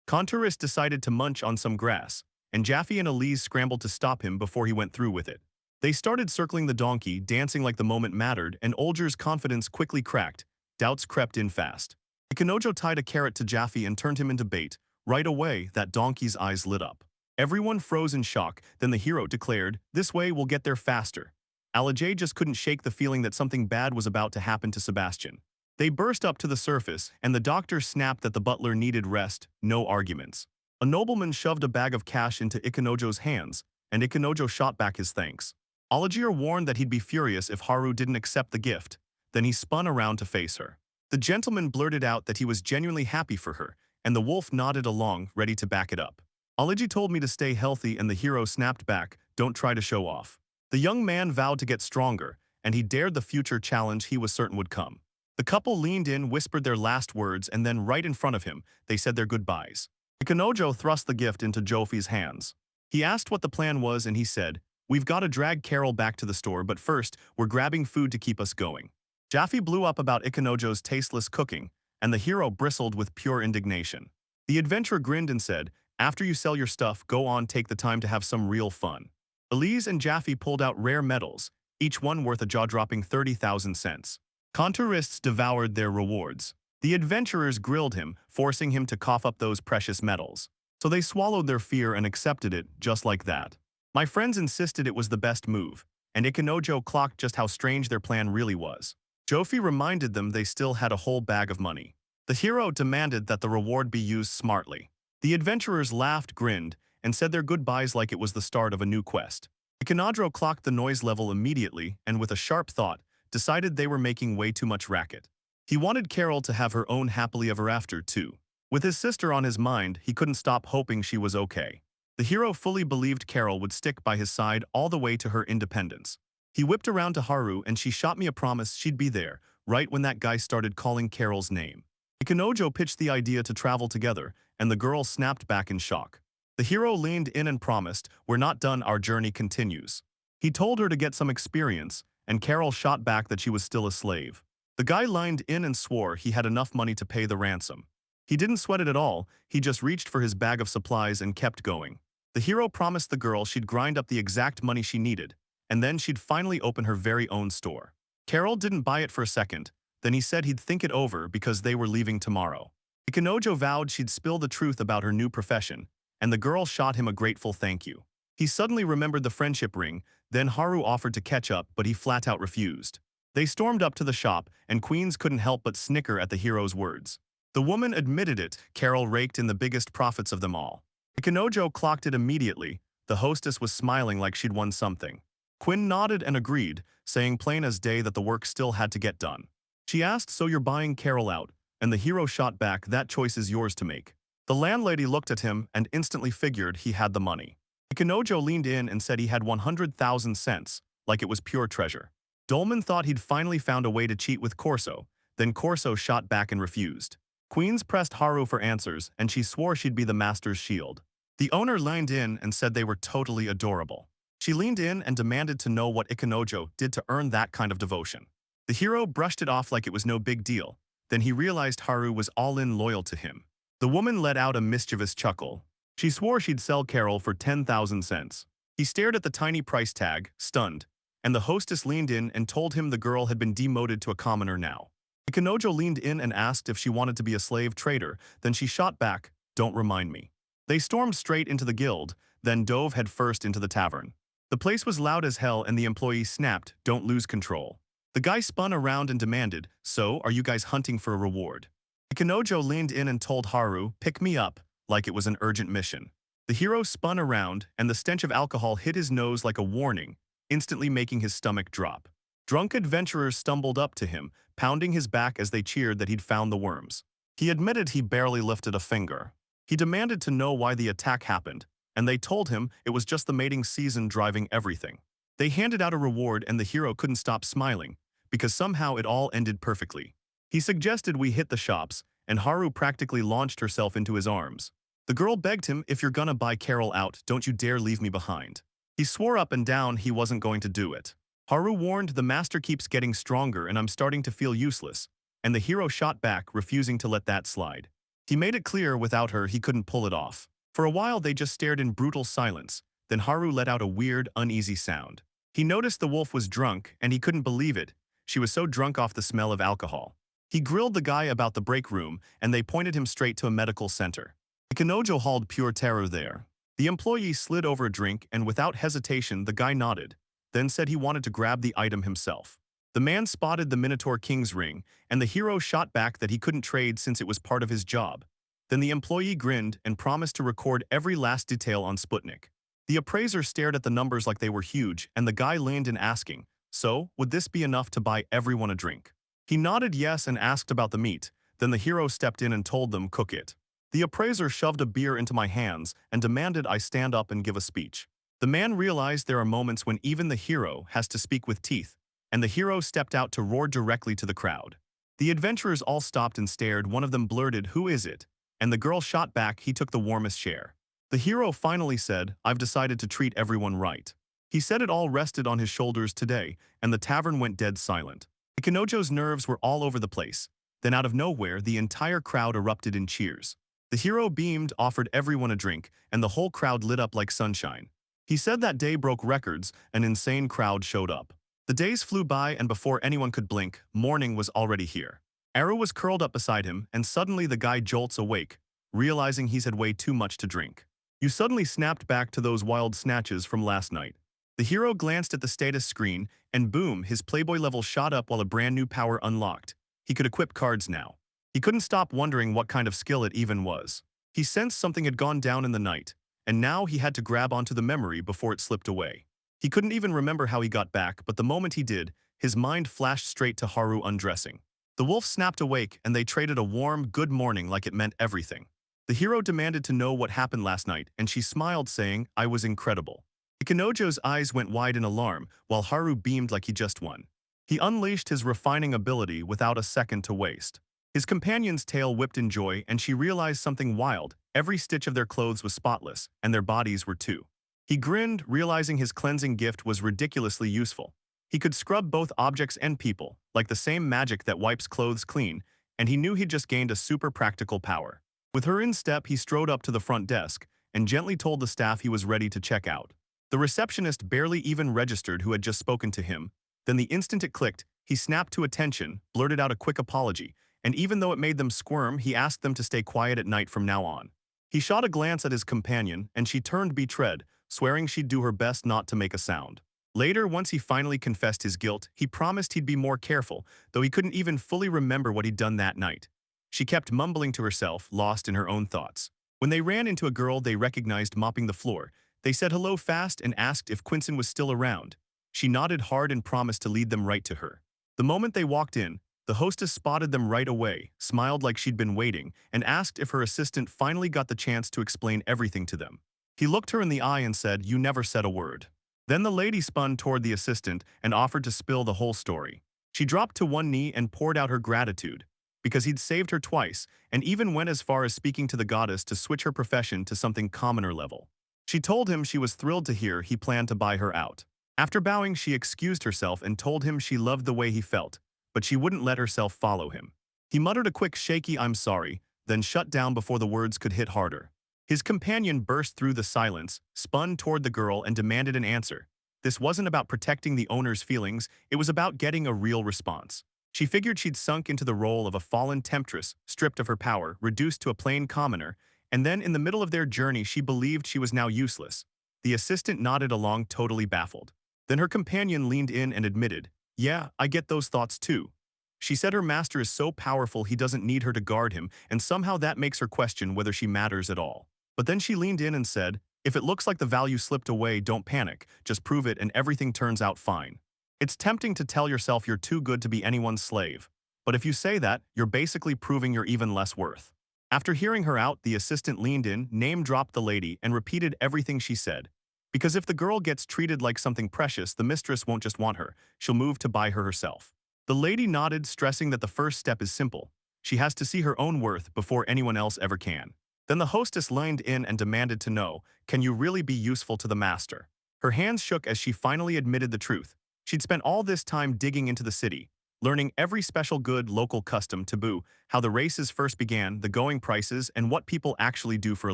Contoris decided to munch on some grass, and Jaffe and Elise scrambled to stop him before he went through with it. They started circling the donkey, dancing like the moment mattered, and Olger's confidence quickly cracked. Doubts crept in fast. Ikenojo tied a carrot to Jaffe and turned him into bait. Right away, that donkey's eyes lit up. Everyone froze in shock, then the hero declared, "This way we'll get there faster." Alajay just couldn't shake the feeling that something bad was about to happen to Sebastian. They burst up to the surface, and the doctor snapped that the butler needed rest, no arguments. A nobleman shoved a bag of cash into Ikenojo's hands, and Ikenojo shot back his thanks. Alajir warned that he'd be furious if Haru didn't accept the gift. Then he spun around to face her. The gentleman blurted out that he was genuinely happy for her, and the wolf nodded along, ready to back it up. "Aliji told me to stay healthy," and the hero snapped back, "Don't try to show off." The young man vowed to get stronger, and he dared the future challenge he was certain would come. The couple leaned in, whispered their last words, and then right in front of him, they said their goodbyes. Ikenojo thrust the gift into Jofi's hands. He asked what the plan was, and he said, "We've got to drag Carol back to the store, but first, we're grabbing food to keep us going." Jaffe blew up about Ikenojo's tasteless cooking, and the hero bristled with pure indignation. The adventurer grinned and said, "After you sell your stuff, go on, take the time to have some real fun." Elise and Jaffe pulled out rare metals, each one worth a jaw-dropping 30,000 cents. Contourists devoured their rewards. The adventurers grilled him, forcing him to cough up those precious metals. So they swallowed their fear and accepted it, just like that. My friends insisted it was the best move, and Ikenojo clocked just how strange their plan really was. Jofi reminded them they still had a whole bag of money. The hero demanded that the reward be used smartly. The adventurers laughed, grinned, and said their goodbyes like it was the start of a new quest. Ikonadro clocked the noise level immediately and, with a sharp thought, decided they were making way too much racket. He wanted Carol to have her own happily ever after, too. With his sister on his mind, he couldn't stop hoping she was okay. The hero fully believed Carol would stick by his side all the way to her independence. He whipped around to Haru and she shot me a promise she'd be there, right when that guy started calling Carol's name. Ikenojo pitched the idea to travel together, and the girl snapped back in shock. The hero leaned in and promised, "We're not done, our journey continues." He told her to get some experience, and Carol shot back that she was still a slave. The guy lined in and swore he had enough money to pay the ransom. He didn't sweat it at all, he just reached for his bag of supplies and kept going. The hero promised the girl she'd grind up the exact money she needed, and then she'd finally open her very own store. Carol didn't buy it for a second, then he said he'd think it over because they were leaving tomorrow. Ikenojo vowed she'd spill the truth about her new profession, and the girl shot him a grateful thank you. He suddenly remembered the friendship ring, then Haru offered to catch up, but he flat out refused. They stormed up to the shop, and Queens couldn't help but snicker at the hero's words. The woman admitted it, Carol raked in the biggest profits of them all. Ikenojo clocked it immediately. The hostess was smiling like she'd won something. Quinn nodded and agreed, saying plain as day that the work still had to get done. She asked, "So you're buying Carol out?" and the hero shot back, that choice is yours to make. The landlady looked at him and instantly figured he had the money. Ikanojo leaned in and said he had 100,000 cents, like it was pure treasure. Dolman thought he'd finally found a way to cheat with Corso, then Corso shot back and refused. Queens pressed Haru for answers, and she swore she'd be the master's shield. The owner leaned in and said they were totally adorable. She leaned in and demanded to know what Ikanojo did to earn that kind of devotion. The hero brushed it off like it was no big deal. Then he realized Haru was all-in loyal to him. The woman let out a mischievous chuckle. She swore she'd sell Carol for 10,000 cents. He stared at the tiny price tag, stunned, and the hostess leaned in and told him the girl had been demoted to a commoner now. Ikanojo leaned in and asked if she wanted to be a slave trader, then she shot back, "Don't remind me." They stormed straight into the guild, then dove headfirst into the tavern. The place was loud as hell and the employee snapped, "Don't lose control." The guy spun around and demanded, "So, are you guys hunting for a reward?" Ikanojo leaned in and told Haru, "Pick me up," like it was an urgent mission. The hero spun around, and the stench of alcohol hit his nose like a warning, instantly making his stomach drop. Drunk adventurers stumbled up to him, pounding his back as they cheered that he'd found the worms. He admitted he barely lifted a finger. He demanded to know why the attack happened, and they told him it was just the mating season driving everything. They handed out a reward and the hero couldn't stop smiling, because somehow it all ended perfectly. He suggested we hit the shops, and Haru practically launched herself into his arms. The girl begged him, "If you're gonna buy Carol out, don't you dare leave me behind." He swore up and down he wasn't going to do it. Haru warned, "The master keeps getting stronger and I'm starting to feel useless," and the hero shot back, refusing to let that slide. He made it clear without her he couldn't pull it off. For a while they just stared in brutal silence, then Haru let out a weird, uneasy sound. He noticed the wolf was drunk and he couldn't believe it. She was so drunk off the smell of alcohol. He grilled the guy about the break room and they pointed him straight to a medical center. Ikanojo hauled pure terror there. The employee slid over a drink and without hesitation the guy nodded, then said he wanted to grab the item himself. The man spotted the Minotaur King's ring, and the hero shot back that he couldn't trade since it was part of his job. Then the employee grinned and promised to record every last detail on Sputnik. The appraiser stared at the numbers like they were huge, and the guy leaned in asking, "So, would this be enough to buy everyone a drink?" He nodded yes and asked about the meat, then the hero stepped in and told them, "Cook it." The appraiser shoved a beer into my hands and demanded I stand up and give a speech. The man realized there are moments when even the hero has to speak with teeth, and the hero stepped out to roar directly to the crowd. The adventurers all stopped and stared. One of them blurted, "Who is it?" And the girl shot back, "He took the warmest share." The hero finally said, "I've decided to treat everyone right." He said it all rested on his shoulders today, and the tavern went dead silent. Ikanojo's nerves were all over the place. Then out of nowhere, the entire crowd erupted in cheers. The hero beamed, offered everyone a drink, and the whole crowd lit up like sunshine. He said that day broke records, an insane crowd showed up. The days flew by and before anyone could blink, morning was already here. Aru was curled up beside him, and suddenly the guy jolts awake, realizing he's had way too much to drink. You suddenly snapped back to those wild snatches from last night. The hero glanced at the status screen, and boom, his Playboy level shot up while a brand new power unlocked. He could equip cards now. He couldn't stop wondering what kind of skill it even was. He sensed something had gone down in the night, and now he had to grab onto the memory before it slipped away. He couldn't even remember how he got back, but the moment he did, his mind flashed straight to Haru undressing. The wolf snapped awake, and they traded a warm, good morning like it meant everything. The hero demanded to know what happened last night, and she smiled, saying, "I was incredible." Ikanojo's eyes went wide in alarm, while Haru beamed like he just won. He unleashed his refining ability without a second to waste. His companion's tail whipped in joy, and she realized something wild. Every stitch of their clothes was spotless, and their bodies were too. He grinned, realizing his cleansing gift was ridiculously useful. He could scrub both objects and people, like the same magic that wipes clothes clean, and he knew he'd just gained a super practical power. With her in step, he strode up to the front desk and gently told the staff he was ready to check out. The receptionist barely even registered who had just spoken to him. Then the instant it clicked, he snapped to attention, blurted out a quick apology, and even though it made them squirm, he asked them to stay quiet at night from now on. He shot a glance at his companion, and she turned betrayed, swearing she'd do her best not to make a sound. Later, once he finally confessed his guilt, he promised he'd be more careful, though he couldn't even fully remember what he'd done that night. She kept mumbling to herself, lost in her own thoughts. When they ran into a girl they recognized mopping the floor, they said hello fast and asked if Quinson was still around. She nodded hard and promised to lead them right to her. The moment they walked in, The hostess spotted them right away, smiled like she'd been waiting, and asked if her assistant finally got the chance to explain everything to them. He looked her in the eye and said, "You never said a word." Then the lady spun toward the assistant and offered to spill the whole story. She dropped to one knee and poured out her gratitude, because he'd saved her twice, and even went as far as speaking to the goddess to switch her profession to something commoner level. She told him she was thrilled to hear he planned to buy her out. After bowing, she excused herself and told him she loved the way he felt, but she wouldn't let herself follow him. He muttered a quick shaky "I'm sorry," then shut down before the words could hit harder. His companion burst through the silence, spun toward the girl and demanded an answer. This wasn't about protecting the owner's feelings, it was about getting a real response. She figured she'd sunk into the role of a fallen temptress, stripped of her power, reduced to a plain commoner, and then in the middle of their journey she believed she was now useless. The assistant nodded along, totally baffled. Then her companion leaned in and admitted, "Yeah, I get those thoughts too." She said her master is so powerful he doesn't need her to guard him, and somehow that makes her question whether she matters at all. But then she leaned in and said, "If it looks like the value slipped away, don't panic, just prove it and everything turns out fine." It's tempting to tell yourself you're too good to be anyone's slave, but if you say that, you're basically proving you're even less worth. After hearing her out, the assistant leaned in, name-dropped the lady, and repeated everything she said. Because if the girl gets treated like something precious, the mistress won't just want her, she'll move to buy her herself. The lady nodded, stressing that the first step is simple. She has to see her own worth before anyone else ever can. Then the hostess leaned in and demanded to know, "Can you really be useful to the master?" Her hands shook as she finally admitted the truth. She'd spent all this time digging into the city, learning every special good local custom, taboo, how the races first began, the going prices, and what people actually do for a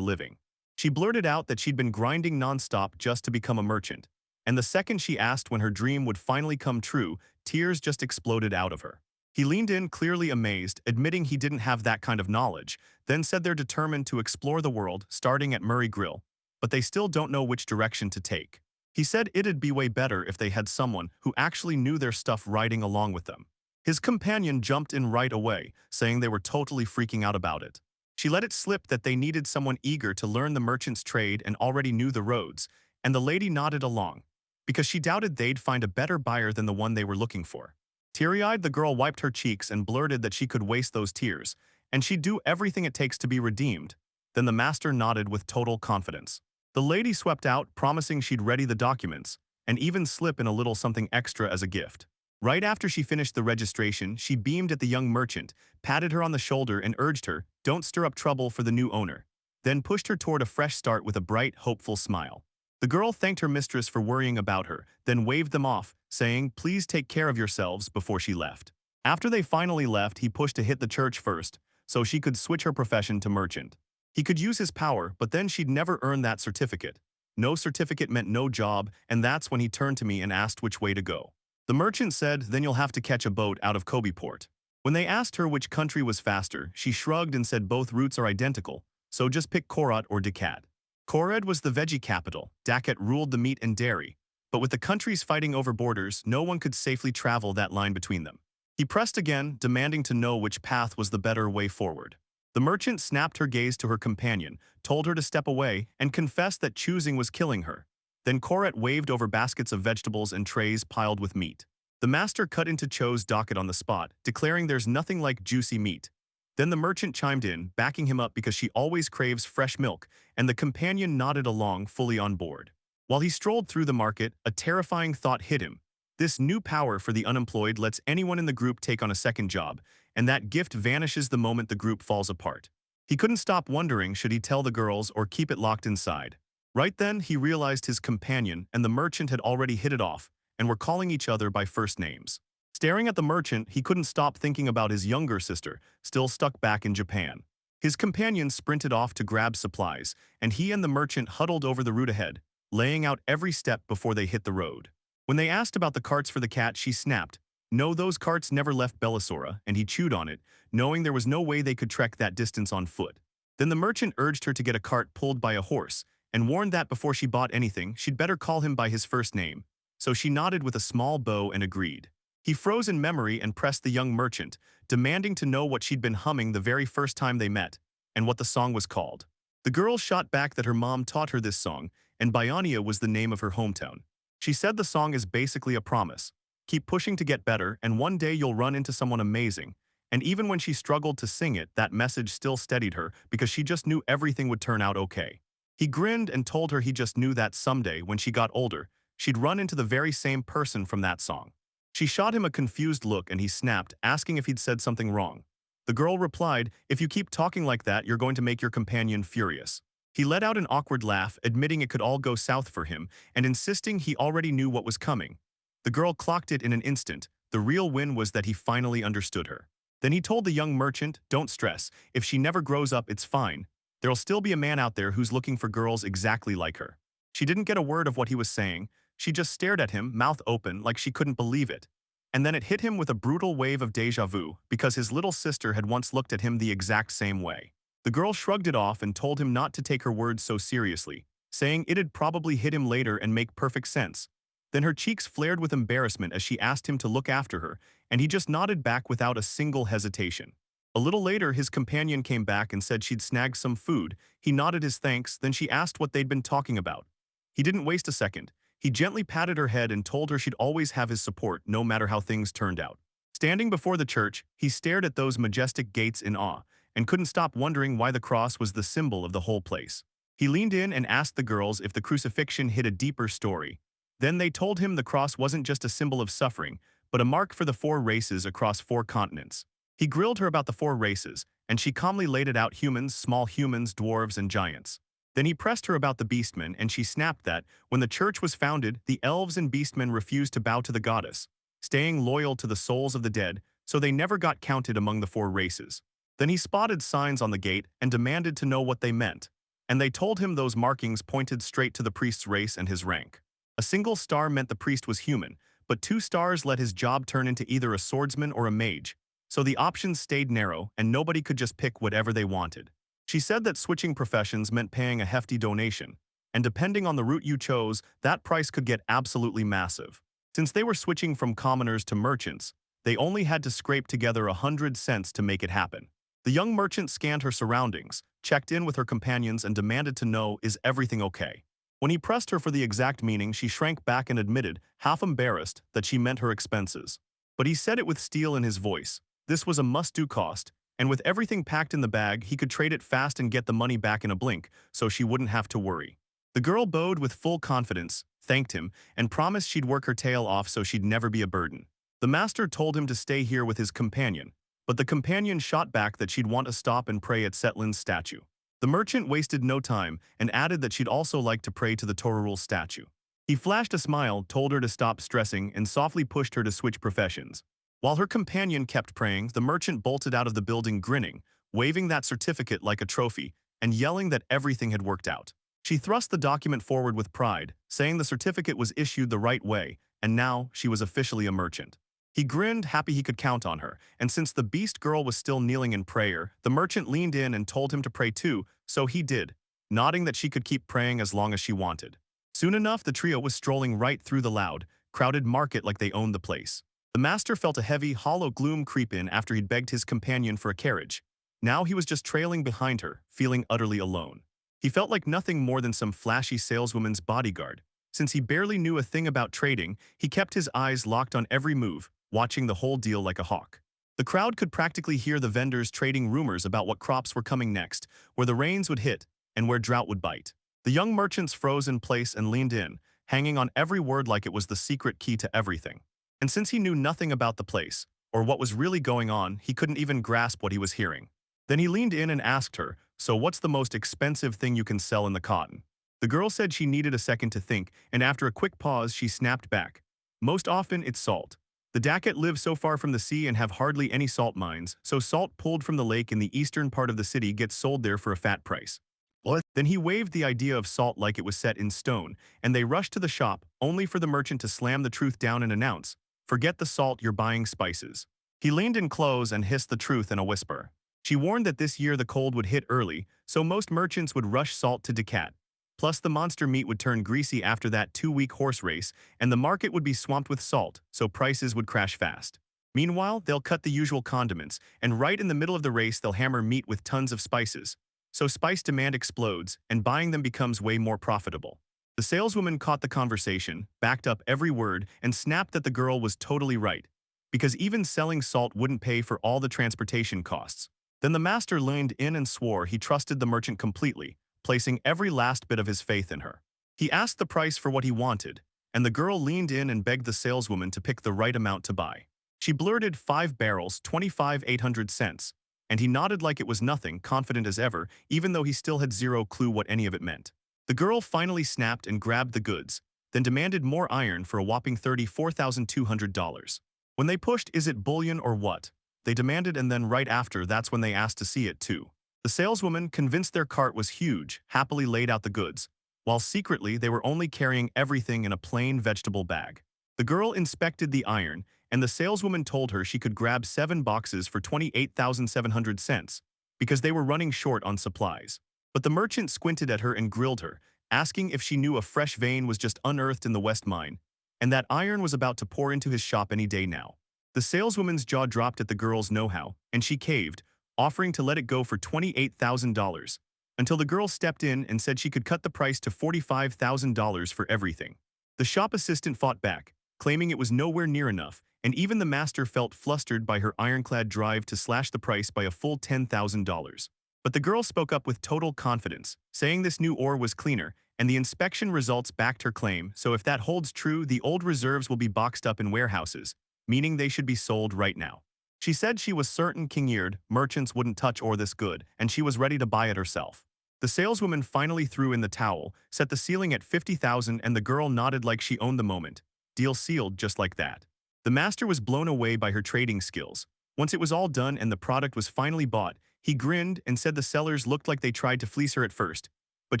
living. She blurted out that she'd been grinding nonstop just to become a merchant, and the second she asked when her dream would finally come true, tears just exploded out of her. He leaned in, clearly amazed, admitting he didn't have that kind of knowledge, then said they're determined to explore the world, starting at Murray Grill, but they still don't know which direction to take. He said it'd be way better if they had someone who actually knew their stuff riding along with them. His companion jumped in right away, saying they were totally freaking out about it. She let it slip that they needed someone eager to learn the merchant's trade and already knew the roads, and the lady nodded along, because she doubted they'd find a better buyer than the one they were looking for. Teary-eyed, the girl wiped her cheeks and blurted that she could waste those tears, and she'd do everything it takes to be redeemed. Then the master nodded with total confidence. The lady swept out, promising she'd ready the documents, and even slip in a little something extra as a gift. Right after she finished the registration, she beamed at the young merchant, patted her on the shoulder and urged her, "Don't stir up trouble for the new owner," then pushed her toward a fresh start with a bright, hopeful smile. The girl thanked her mistress for worrying about her, then waved them off, saying, "Please take care of yourselves," before she left. After they finally left, he pushed to hit the church first, so she could switch her profession to merchant. He could use his power, but then she'd never earn that certificate. No certificate meant no job, and that's when he turned to me and asked which way to go. The merchant said, "Then you'll have to catch a boat out of Kobe Port." When they asked her which country was faster, she shrugged and said both routes are identical, so just pick Korat or Dakar. Korat was the veggie capital, Dakar ruled the meat and dairy, but with the countries fighting over borders, no one could safely travel that line between them. He pressed again, demanding to know which path was the better way forward. The merchant snapped her gaze to her companion, told her to step away, and confessed that choosing was killing her. Then Korat waved over baskets of vegetables and trays piled with meat. The master cut into Cho's docket on the spot, declaring there's nothing like juicy meat. Then the merchant chimed in, backing him up because she always craves fresh milk, and the companion nodded along, fully on board. While he strolled through the market, a terrifying thought hit him. This new power for the unemployed lets anyone in the group take on a second job, and that gift vanishes the moment the group falls apart. He couldn't stop wondering, should he tell the girls or keep it locked inside? Right then, he realized his companion and the merchant had already hit it off and were calling each other by first names. Staring at the merchant, he couldn't stop thinking about his younger sister, still stuck back in Japan. His companion sprinted off to grab supplies, and he and the merchant huddled over the route ahead, laying out every step before they hit the road. When they asked about the carts for the cat, she snapped, "No, those carts never left Bellisora," and he chewed on it, knowing there was no way they could trek that distance on foot. Then the merchant urged her to get a cart pulled by a horse, and warned that before she bought anything, she'd better call him by his first name. So she nodded with a small bow and agreed. He froze in memory and pressed the young merchant, demanding to know what she'd been humming the very first time they met, and what the song was called. The girl shot back that her mom taught her this song, and Bionia was the name of her hometown. She said the song is basically a promise. Keep pushing to get better, and one day you'll run into someone amazing. And even when she struggled to sing it, that message still steadied her because she just knew everything would turn out okay. He grinned and told her he just knew that someday, when she got older, she'd run into the very same person from that song. She shot him a confused look and he snapped, asking if he'd said something wrong. The girl replied, "If you keep talking like that, you're going to make your companion furious." He let out an awkward laugh, admitting it could all go south for him, and insisting he already knew what was coming. The girl clocked it in an instant. The real win was that he finally understood her. Then he told the young merchant, "Don't stress. If she never grows up, it's fine. There'll still be a man out there who's looking for girls exactly like her." She didn't get a word of what he was saying. She just stared at him, mouth open, like she couldn't believe it. And then it hit him with a brutal wave of déjà vu, because his little sister had once looked at him the exact same way. The girl shrugged it off and told him not to take her words so seriously, saying it'd probably hit him later and make perfect sense. Then her cheeks flared with embarrassment as she asked him to look after her, and he just nodded back without a single hesitation. A little later, his companion came back and said she'd snagged some food. He nodded his thanks, then she asked what they'd been talking about. He didn't waste a second. He gently patted her head and told her she'd always have his support, no matter how things turned out. Standing before the church, he stared at those majestic gates in awe, and couldn't stop wondering why the cross was the symbol of the whole place. He leaned in and asked the girls if the crucifixion hid a deeper story. Then they told him the cross wasn't just a symbol of suffering, but a mark for the 4 races across 4 continents. He grilled her about the 4 races, and she calmly laid it out: humans, small humans, dwarves, and giants. Then he pressed her about the beastmen, and she snapped that, when the church was founded, the elves and beastmen refused to bow to the goddess, staying loyal to the souls of the dead, so they never got counted among the 4 races. Then he spotted signs on the gate and demanded to know what they meant, and they told him those markings pointed straight to the priest's race and his rank. A single star meant the priest was human, but 2 stars let his job turn into either a swordsman or a mage, so the options stayed narrow and nobody could just pick whatever they wanted. She said that switching professions meant paying a hefty donation, and depending on the route you chose, that price could get absolutely massive. Since they were switching from commoners to merchants, they only had to scrape together 100 cents to make it happen. The young merchant scanned her surroundings, checked in with her companions, and demanded to know, is everything okay? When he pressed her for the exact meaning, she shrank back and admitted, half embarrassed, that she meant her expenses. But he said it with steel in his voice. This was a must-do cost, and with everything packed in the bag, he could trade it fast and get the money back in a blink, so she wouldn't have to worry. The girl bowed with full confidence, thanked him, and promised she'd work her tail off so she'd never be a burden. The master told him to stay here with his companion, but the companion shot back that she'd want to stop and pray at Setlin's statue. The merchant wasted no time and added that she'd also like to pray to the Torurul's statue. He flashed a smile, told her to stop stressing, and softly pushed her to switch professions. While her companion kept praying, the merchant bolted out of the building grinning, waving that certificate like a trophy, and yelling that everything had worked out. She thrust the document forward with pride, saying the certificate was issued the right way, and now she was officially a merchant. He grinned, happy he could count on her, and since the beast girl was still kneeling in prayer, the merchant leaned in and told him to pray too, so he did, nodding that she could keep praying as long as she wanted. Soon enough, the trio was strolling right through the loud, crowded market like they owned the place. The master felt a heavy, hollow gloom creep in after he'd begged his companion for a carriage. Now he was just trailing behind her, feeling utterly alone. He felt like nothing more than some flashy saleswoman's bodyguard. Since he barely knew a thing about trading, he kept his eyes locked on every move, watching the whole deal like a hawk. The crowd could practically hear the vendors trading rumors about what crops were coming next, where the rains would hit, and where drought would bite. The young merchants froze in place and leaned in, hanging on every word like it was the secret key to everything. And since he knew nothing about the place, or what was really going on, he couldn't even grasp what he was hearing. Then he leaned in and asked her, "So what's the most expensive thing you can sell in the cotton?" The girl said she needed a second to think, and after a quick pause, she snapped back. "Most often, it's salt. The Dakat live so far from the sea and have hardly any salt mines, so salt pulled from the lake in the eastern part of the city gets sold there for a fat price." What? Then he waved the idea of salt like it was set in stone, and they rushed to the shop, only for the merchant to slam the truth down and announce, "Forget the salt, you're buying spices." He leaned in close and hissed the truth in a whisper. She warned that this year the cold would hit early, so most merchants would rush salt to Dakat. Plus, the monster meat would turn greasy after that 2-week horse race, and the market would be swamped with salt, so prices would crash fast. Meanwhile, they'll cut the usual condiments, and right in the middle of the race they'll hammer meat with tons of spices. So spice demand explodes, and buying them becomes way more profitable. The saleswoman caught the conversation, backed up every word, and snapped that the girl was totally right, because even selling salt wouldn't pay for all the transportation costs. Then the master leaned in and swore he trusted the merchant completely, placing every last bit of his faith in her. He asked the price for what he wanted, and the girl leaned in and begged the saleswoman to pick the right amount to buy. She blurted 5 barrels, 25,800 cents, and he nodded like it was nothing, confident as ever, even though he still had zero clue what any of it meant. The girl finally snapped and grabbed the goods, then demanded more iron for a whopping $34,200. When they pushed, "Is it bullion or what?" they demanded, and then right after that's when they asked to see it too. The saleswoman, convinced their cart was huge, happily laid out the goods, while secretly they were only carrying everything in a plain vegetable bag. The girl inspected the iron, and the saleswoman told her she could grab 7 boxes for 28,700 cents, because they were running short on supplies. But the merchant squinted at her and grilled her, asking if she knew a fresh vein was just unearthed in the West Mine, and that iron was about to pour into his shop any day now. The saleswoman's jaw dropped at the girl's know-how, and she caved, offering to let it go for $28,000, until the girl stepped in and said she could cut the price to $45,000 for everything. The shop assistant fought back, claiming it was nowhere near enough, and even the master felt flustered by her ironclad drive to slash the price by a full $10,000. But the girl spoke up with total confidence, saying this new ore was cleaner, and the inspection results backed her claim, so if that holds true, the old reserves will be boxed up in warehouses, meaning they should be sold right now. She said she was certain king-eared merchants wouldn't touch ore this good, and she was ready to buy it herself. The saleswoman finally threw in the towel, set the ceiling at $50,000, and the girl nodded like she owned the moment. Deal sealed just like that. The master was blown away by her trading skills. Once it was all done and the product was finally bought, he grinned and said the sellers looked like they tried to fleece her at first, but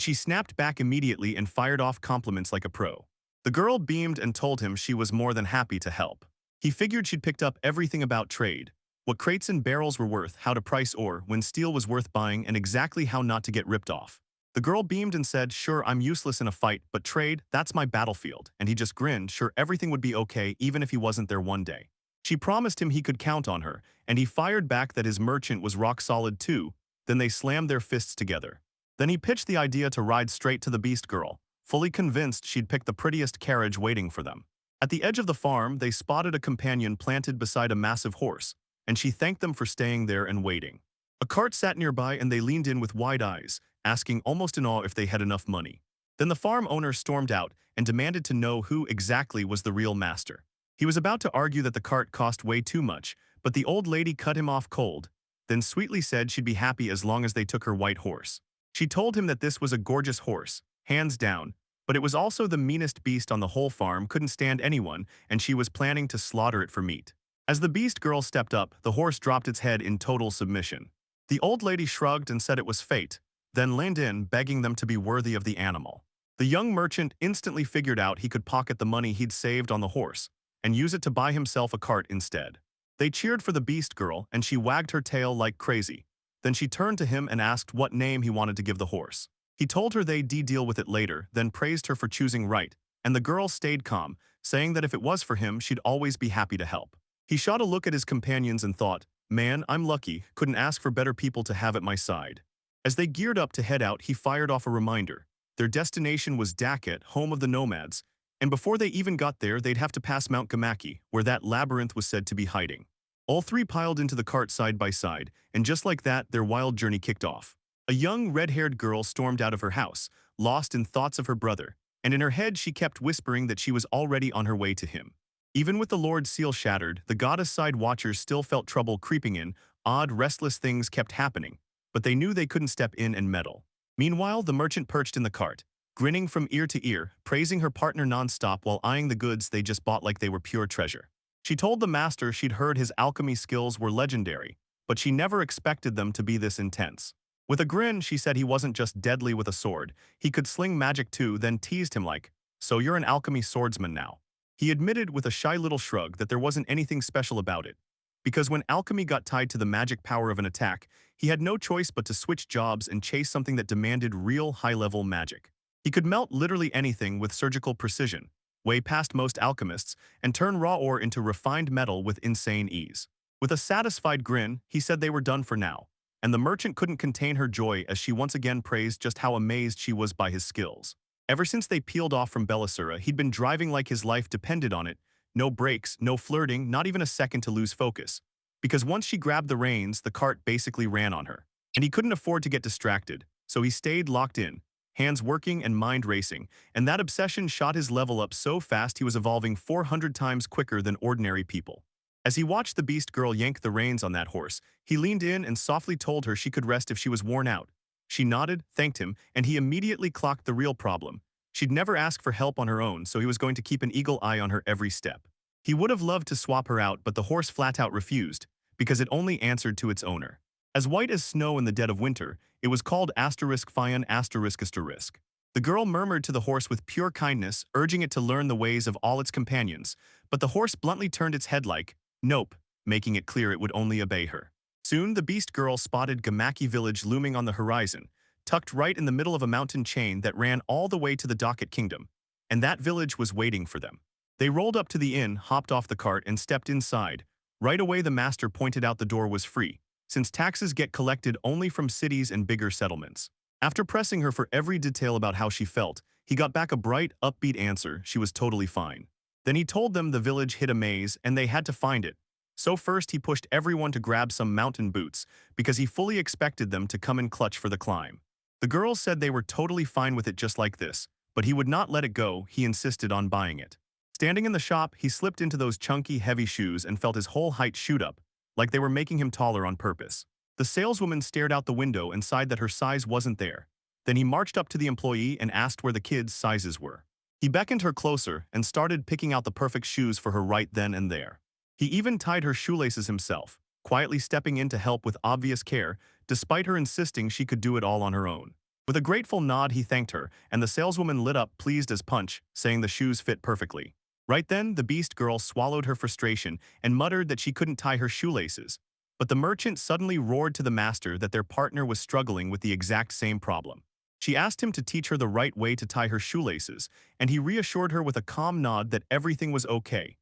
she snapped back immediately and fired off compliments like a pro. The girl beamed and told him she was more than happy to help. He figured she'd picked up everything about trade, what crates and barrels were worth, how to price ore, when steel was worth buying, and exactly how not to get ripped off. The girl beamed and said, "Sure, I'm useless in a fight, but trade, that's my battlefield," and he just grinned, sure everything would be okay even if he wasn't there one day. She promised him he could count on her, and he fired back that his merchant was rock solid too. Then they slammed their fists together. Then he pitched the idea to ride straight to the beast girl, fully convinced she'd pick the prettiest carriage waiting for them. At the edge of the farm, they spotted a companion planted beside a massive horse, and she thanked them for staying there and waiting. A cart sat nearby and they leaned in with wide eyes, asking almost in awe if they had enough money. Then the farm owner stormed out and demanded to know who exactly was the real master. He was about to argue that the cart cost way too much, but the old lady cut him off cold, then sweetly said she'd be happy as long as they took her white horse. She told him that this was a gorgeous horse, hands down, but it was also the meanest beast on the whole farm, couldn't stand anyone, and she was planning to slaughter it for meat. As the beast girl stepped up, the horse dropped its head in total submission. The old lady shrugged and said it was fate, then leaned in, begging them to be worthy of the animal. The young merchant instantly figured out he could pocket the money he'd saved on the horse and use it to buy himself a cart instead. They cheered for the beast girl, and she wagged her tail like crazy. Then she turned to him and asked what name he wanted to give the horse. He told her they'd deal with it later, then praised her for choosing right, and the girl stayed calm, saying that if it was for him, she'd always be happy to help. He shot a look at his companions and thought, "Man, I'm lucky, couldn't ask for better people to have at my side." As they geared up to head out, he fired off a reminder. Their destination was Daket, home of the nomads, and before they even got there, they'd have to pass Mount Gamaki, where that labyrinth was said to be hiding. All three piled into the cart side by side, and just like that, their wild journey kicked off. A young, red-haired girl stormed out of her house, lost in thoughts of her brother, and in her head she kept whispering that she was already on her way to him. Even with the Lord's seal shattered, the goddess side watchers still felt trouble creeping in. Odd, restless things kept happening, but they knew they couldn't step in and meddle. Meanwhile, the merchant perched in the cart, grinning from ear to ear, praising her partner non-stop while eyeing the goods they just bought like they were pure treasure. She told the master she'd heard his alchemy skills were legendary, but she never expected them to be this intense. With a grin, she said he wasn't just deadly with a sword, he could sling magic too, then teased him like, "So you're an alchemy swordsman now." He admitted with a shy little shrug that there wasn't anything special about it, because when alchemy got tied to the magic power of an attack, he had no choice but to switch jobs and chase something that demanded real high-level magic. He could melt literally anything with surgical precision, way past most alchemists, and turn raw ore into refined metal with insane ease. With a satisfied grin, he said they were done for now, and the merchant couldn't contain her joy as she once again praised just how amazed she was by his skills. Ever since they peeled off from Bellisura, he'd been driving like his life depended on it. No brakes, no flirting, not even a second to lose focus. Because once she grabbed the reins, the cart basically ran on her. And he couldn't afford to get distracted, so he stayed locked in, hands working and mind racing, and that obsession shot his level up so fast he was evolving 400 times quicker than ordinary people. As he watched the beast girl yank the reins on that horse, he leaned in and softly told her she could rest if she was worn out. She nodded, thanked him, and he immediately clocked the real problem. She'd never ask for help on her own, so he was going to keep an eagle eye on her every step. He would have loved to swap her out, but the horse flat out refused, because it only answered to its owner. As white as snow in the dead of winter, it was called *Fion****. The girl murmured to the horse with pure kindness, urging it to learn the ways of all its companions, but the horse bluntly turned its head like, nope, making it clear it would only obey her. Soon the beast girl spotted Gamaki village looming on the horizon, tucked right in the middle of a mountain chain that ran all the way to the Docket Kingdom, and that village was waiting for them. They rolled up to the inn, hopped off the cart, and stepped inside. Right away the master pointed out the door was free, since taxes get collected only from cities and bigger settlements. After pressing her for every detail about how she felt, he got back a bright, upbeat answer: she was totally fine. Then he told them the village hid a maze and they had to find it. So first he pushed everyone to grab some mountain boots, because he fully expected them to come in clutch for the climb. The girls said they were totally fine with it just like this, but he would not let it go. He insisted on buying it. Standing in the shop, he slipped into those chunky, heavy shoes and felt his whole height shoot up, like they were making him taller on purpose. The saleswoman stared out the window and sighed that her size wasn't there. Then he marched up to the employee and asked where the kids' sizes were. He beckoned her closer and started picking out the perfect shoes for her right then and there. He even tied her shoelaces himself, quietly stepping in to help with obvious care, despite her insisting she could do it all on her own. With a grateful nod he thanked her, and the saleswoman lit up, pleased as punch, saying the shoes fit perfectly. Right then, the beast girl swallowed her frustration and muttered that she couldn't tie her shoelaces. But the merchant suddenly roared to the master that their partner was struggling with the exact same problem. She asked him to teach her the right way to tie her shoelaces, and he reassured her with a calm nod that everything was okay.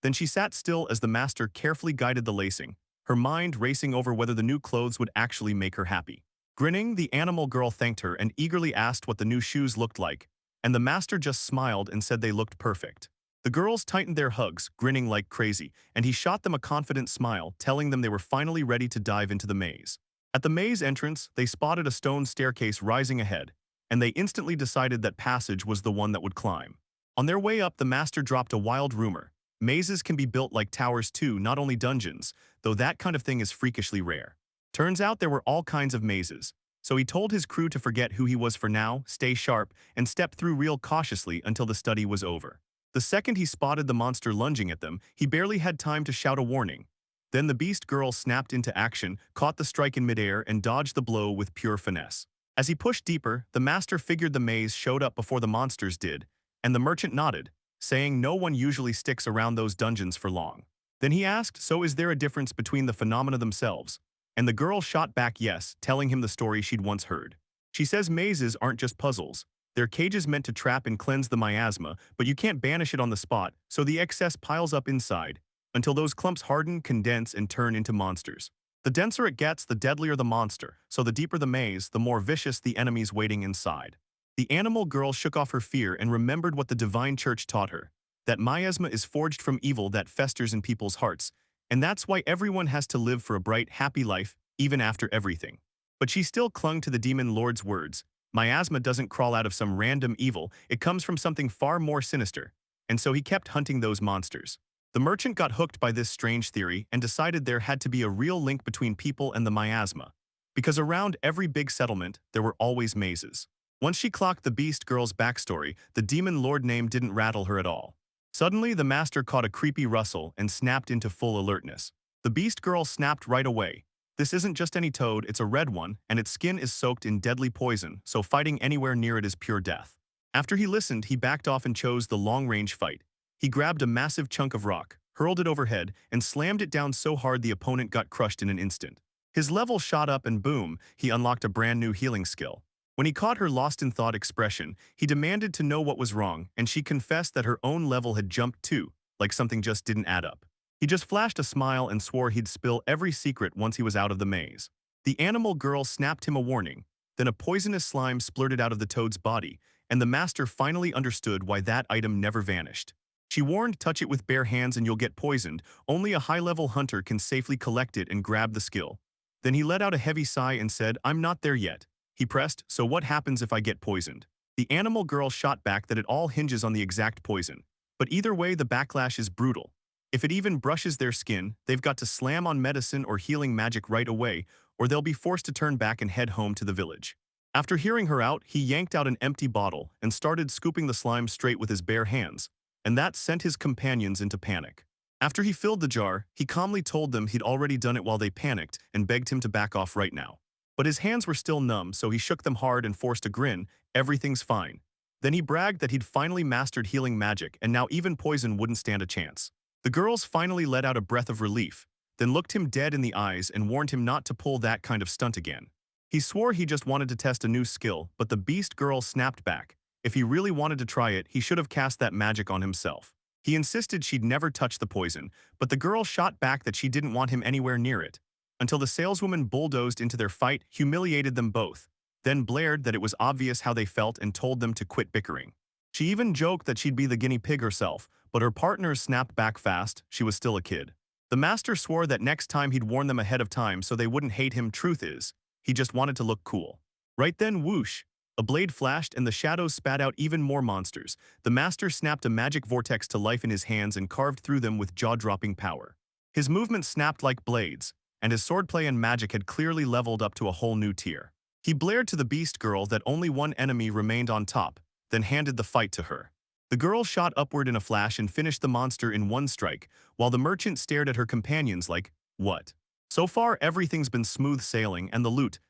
Then she sat still as the master carefully guided the lacing, her mind racing over whether the new clothes would actually make her happy. Grinning, the animal girl thanked her and eagerly asked what the new shoes looked like, and the master just smiled and said they looked perfect. The girls tightened their hugs, grinning like crazy, and he shot them a confident smile, telling them they were finally ready to dive into the maze. At the maze entrance, they spotted a stone staircase rising ahead, and they instantly decided that passage was the one that would climb. On their way up, the master dropped a wild rumor. Mazes can be built like towers too, not only dungeons, though that kind of thing is freakishly rare. Turns out there were all kinds of mazes, so he told his crew to forget who he was for now, stay sharp, and step through real cautiously until the study was over. The second he spotted the monster lunging at them, he barely had time to shout a warning. Then the beast girl snapped into action, caught the strike in midair, and dodged the blow with pure finesse. As he pushed deeper, the master figured the maze showed up before the monsters did, and the merchant nodded, saying no one usually sticks around those dungeons for long. Then he asked, so is there a difference between the phenomena themselves? And the girl shot back yes, telling him the story she'd once heard. She says mazes aren't just puzzles. They're cages meant to trap and cleanse the miasma, but you can't banish it on the spot, so the excess piles up inside, until those clumps harden, condense, and turn into monsters. The denser it gets, the deadlier the monster, so the deeper the maze, the more vicious the enemies waiting inside. The animal girl shook off her fear and remembered what the divine church taught her, that miasma is forged from evil that festers in people's hearts, and that's why everyone has to live for a bright, happy life, even after everything. But she still clung to the demon lord's words. Miasma doesn't crawl out of some random evil, it comes from something far more sinister, and so he kept hunting those monsters. The merchant got hooked by this strange theory and decided there had to be a real link between people and the miasma, because around every big settlement, there were always mazes. Once she clocked the beast girl's backstory, the demon lord name didn't rattle her at all. Suddenly, the master caught a creepy rustle and snapped into full alertness. The beast girl snapped right away. This isn't just any toad, it's a red one, and its skin is soaked in deadly poison, so fighting anywhere near it is pure death. After he listened, he backed off and chose the long-range fight. He grabbed a massive chunk of rock, hurled it overhead, and slammed it down so hard the opponent got crushed in an instant. His level shot up and boom, he unlocked a brand new healing skill. When he caught her lost-in-thought expression, he demanded to know what was wrong, and she confessed that her own level had jumped too, like something just didn't add up. He just flashed a smile and swore he'd spill every secret once he was out of the maze. The animal girl snapped him a warning. Then a poisonous slime splurted out of the toad's body, and the master finally understood why that item never vanished. She warned, touch it with bare hands and you'll get poisoned. Only a high-level hunter can safely collect it and grab the skill. Then he let out a heavy sigh and said, I'm not there yet. He pressed, so what happens if I get poisoned? The animal girl shot back that it all hinges on the exact poison. But either way, the backlash is brutal. If it even brushes their skin, they've got to slam on medicine or healing magic right away, or they'll be forced to turn back and head home to the village. After hearing her out, he yanked out an empty bottle and started scooping the slime straight with his bare hands, and that sent his companions into panic. After he filled the jar, he calmly told them he'd already done it while they panicked and begged him to back off right now. But his hands were still numb, so he shook them hard and forced a grin. Everything's fine. Then he bragged that he'd finally mastered healing magic and now even poison wouldn't stand a chance. The girls finally let out a breath of relief, then looked him dead in the eyes and warned him not to pull that kind of stunt again. He swore he just wanted to test a new skill, but the beast girl snapped back. If he really wanted to try it, he should have cast that magic on himself. He insisted she'd never touch the poison, but the girl shot back that she didn't want him anywhere near it, until the saleswoman bulldozed into their fight, humiliated them both, then blared that it was obvious how they felt and told them to quit bickering. She even joked that she'd be the guinea pig herself, but her partners snapped back fast. She was still a kid. The master swore that next time he'd warn them ahead of time so they wouldn't hate him. Truth is, he just wanted to look cool. Right then, whoosh, a blade flashed and the shadows spat out even more monsters. The master snapped a magic vortex to life in his hands and carved through them with jaw-dropping power. His movements snapped like blades, and his swordplay and magic had clearly leveled up to a whole new tier. He blared to the beast girl that only one enemy remained on top, then handed the fight to her. The girl shot upward in a flash and finished the monster in one strike, while the merchant stared at her companions like, what? So far, everything's been smooth sailing and the loot's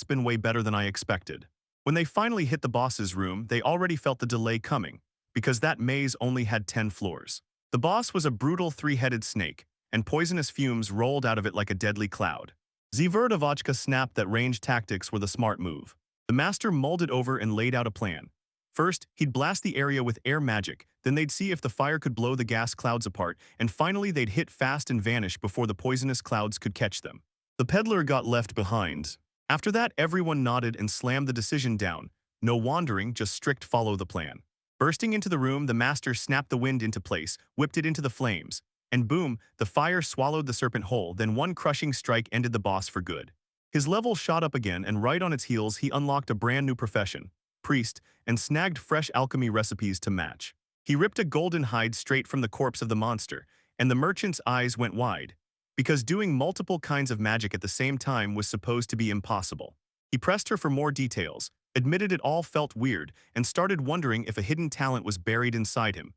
been way better than I expected. When they finally hit the boss's room, they already felt the delay coming, because that maze only had 10 floors. The boss was a brutal three-headed snake, and poisonous fumes rolled out of it like a deadly cloud. Zverdovachka snapped that ranged tactics were the smart move. The master mulled it over and laid out a plan. First, he'd blast the area with air magic, then they'd see if the fire could blow the gas clouds apart, and finally they'd hit fast and vanish before the poisonous clouds could catch them. The peddler got left behind. After that, everyone nodded and slammed the decision down. No wandering, just strict follow the plan. Bursting into the room, the master snapped the wind into place, whipped it into the flames, and boom, the fire swallowed the serpent whole. Then one crushing strike ended the boss for good. His level shot up again, and right on its heels he unlocked a brand new profession, priest, and snagged fresh alchemy recipes to match. He ripped a golden hide straight from the corpse of the monster, and the merchant's eyes went wide, because doing multiple kinds of magic at the same time was supposed to be impossible. He pressed her for more details, admitted it all felt weird, and started wondering if a hidden talent was buried inside him.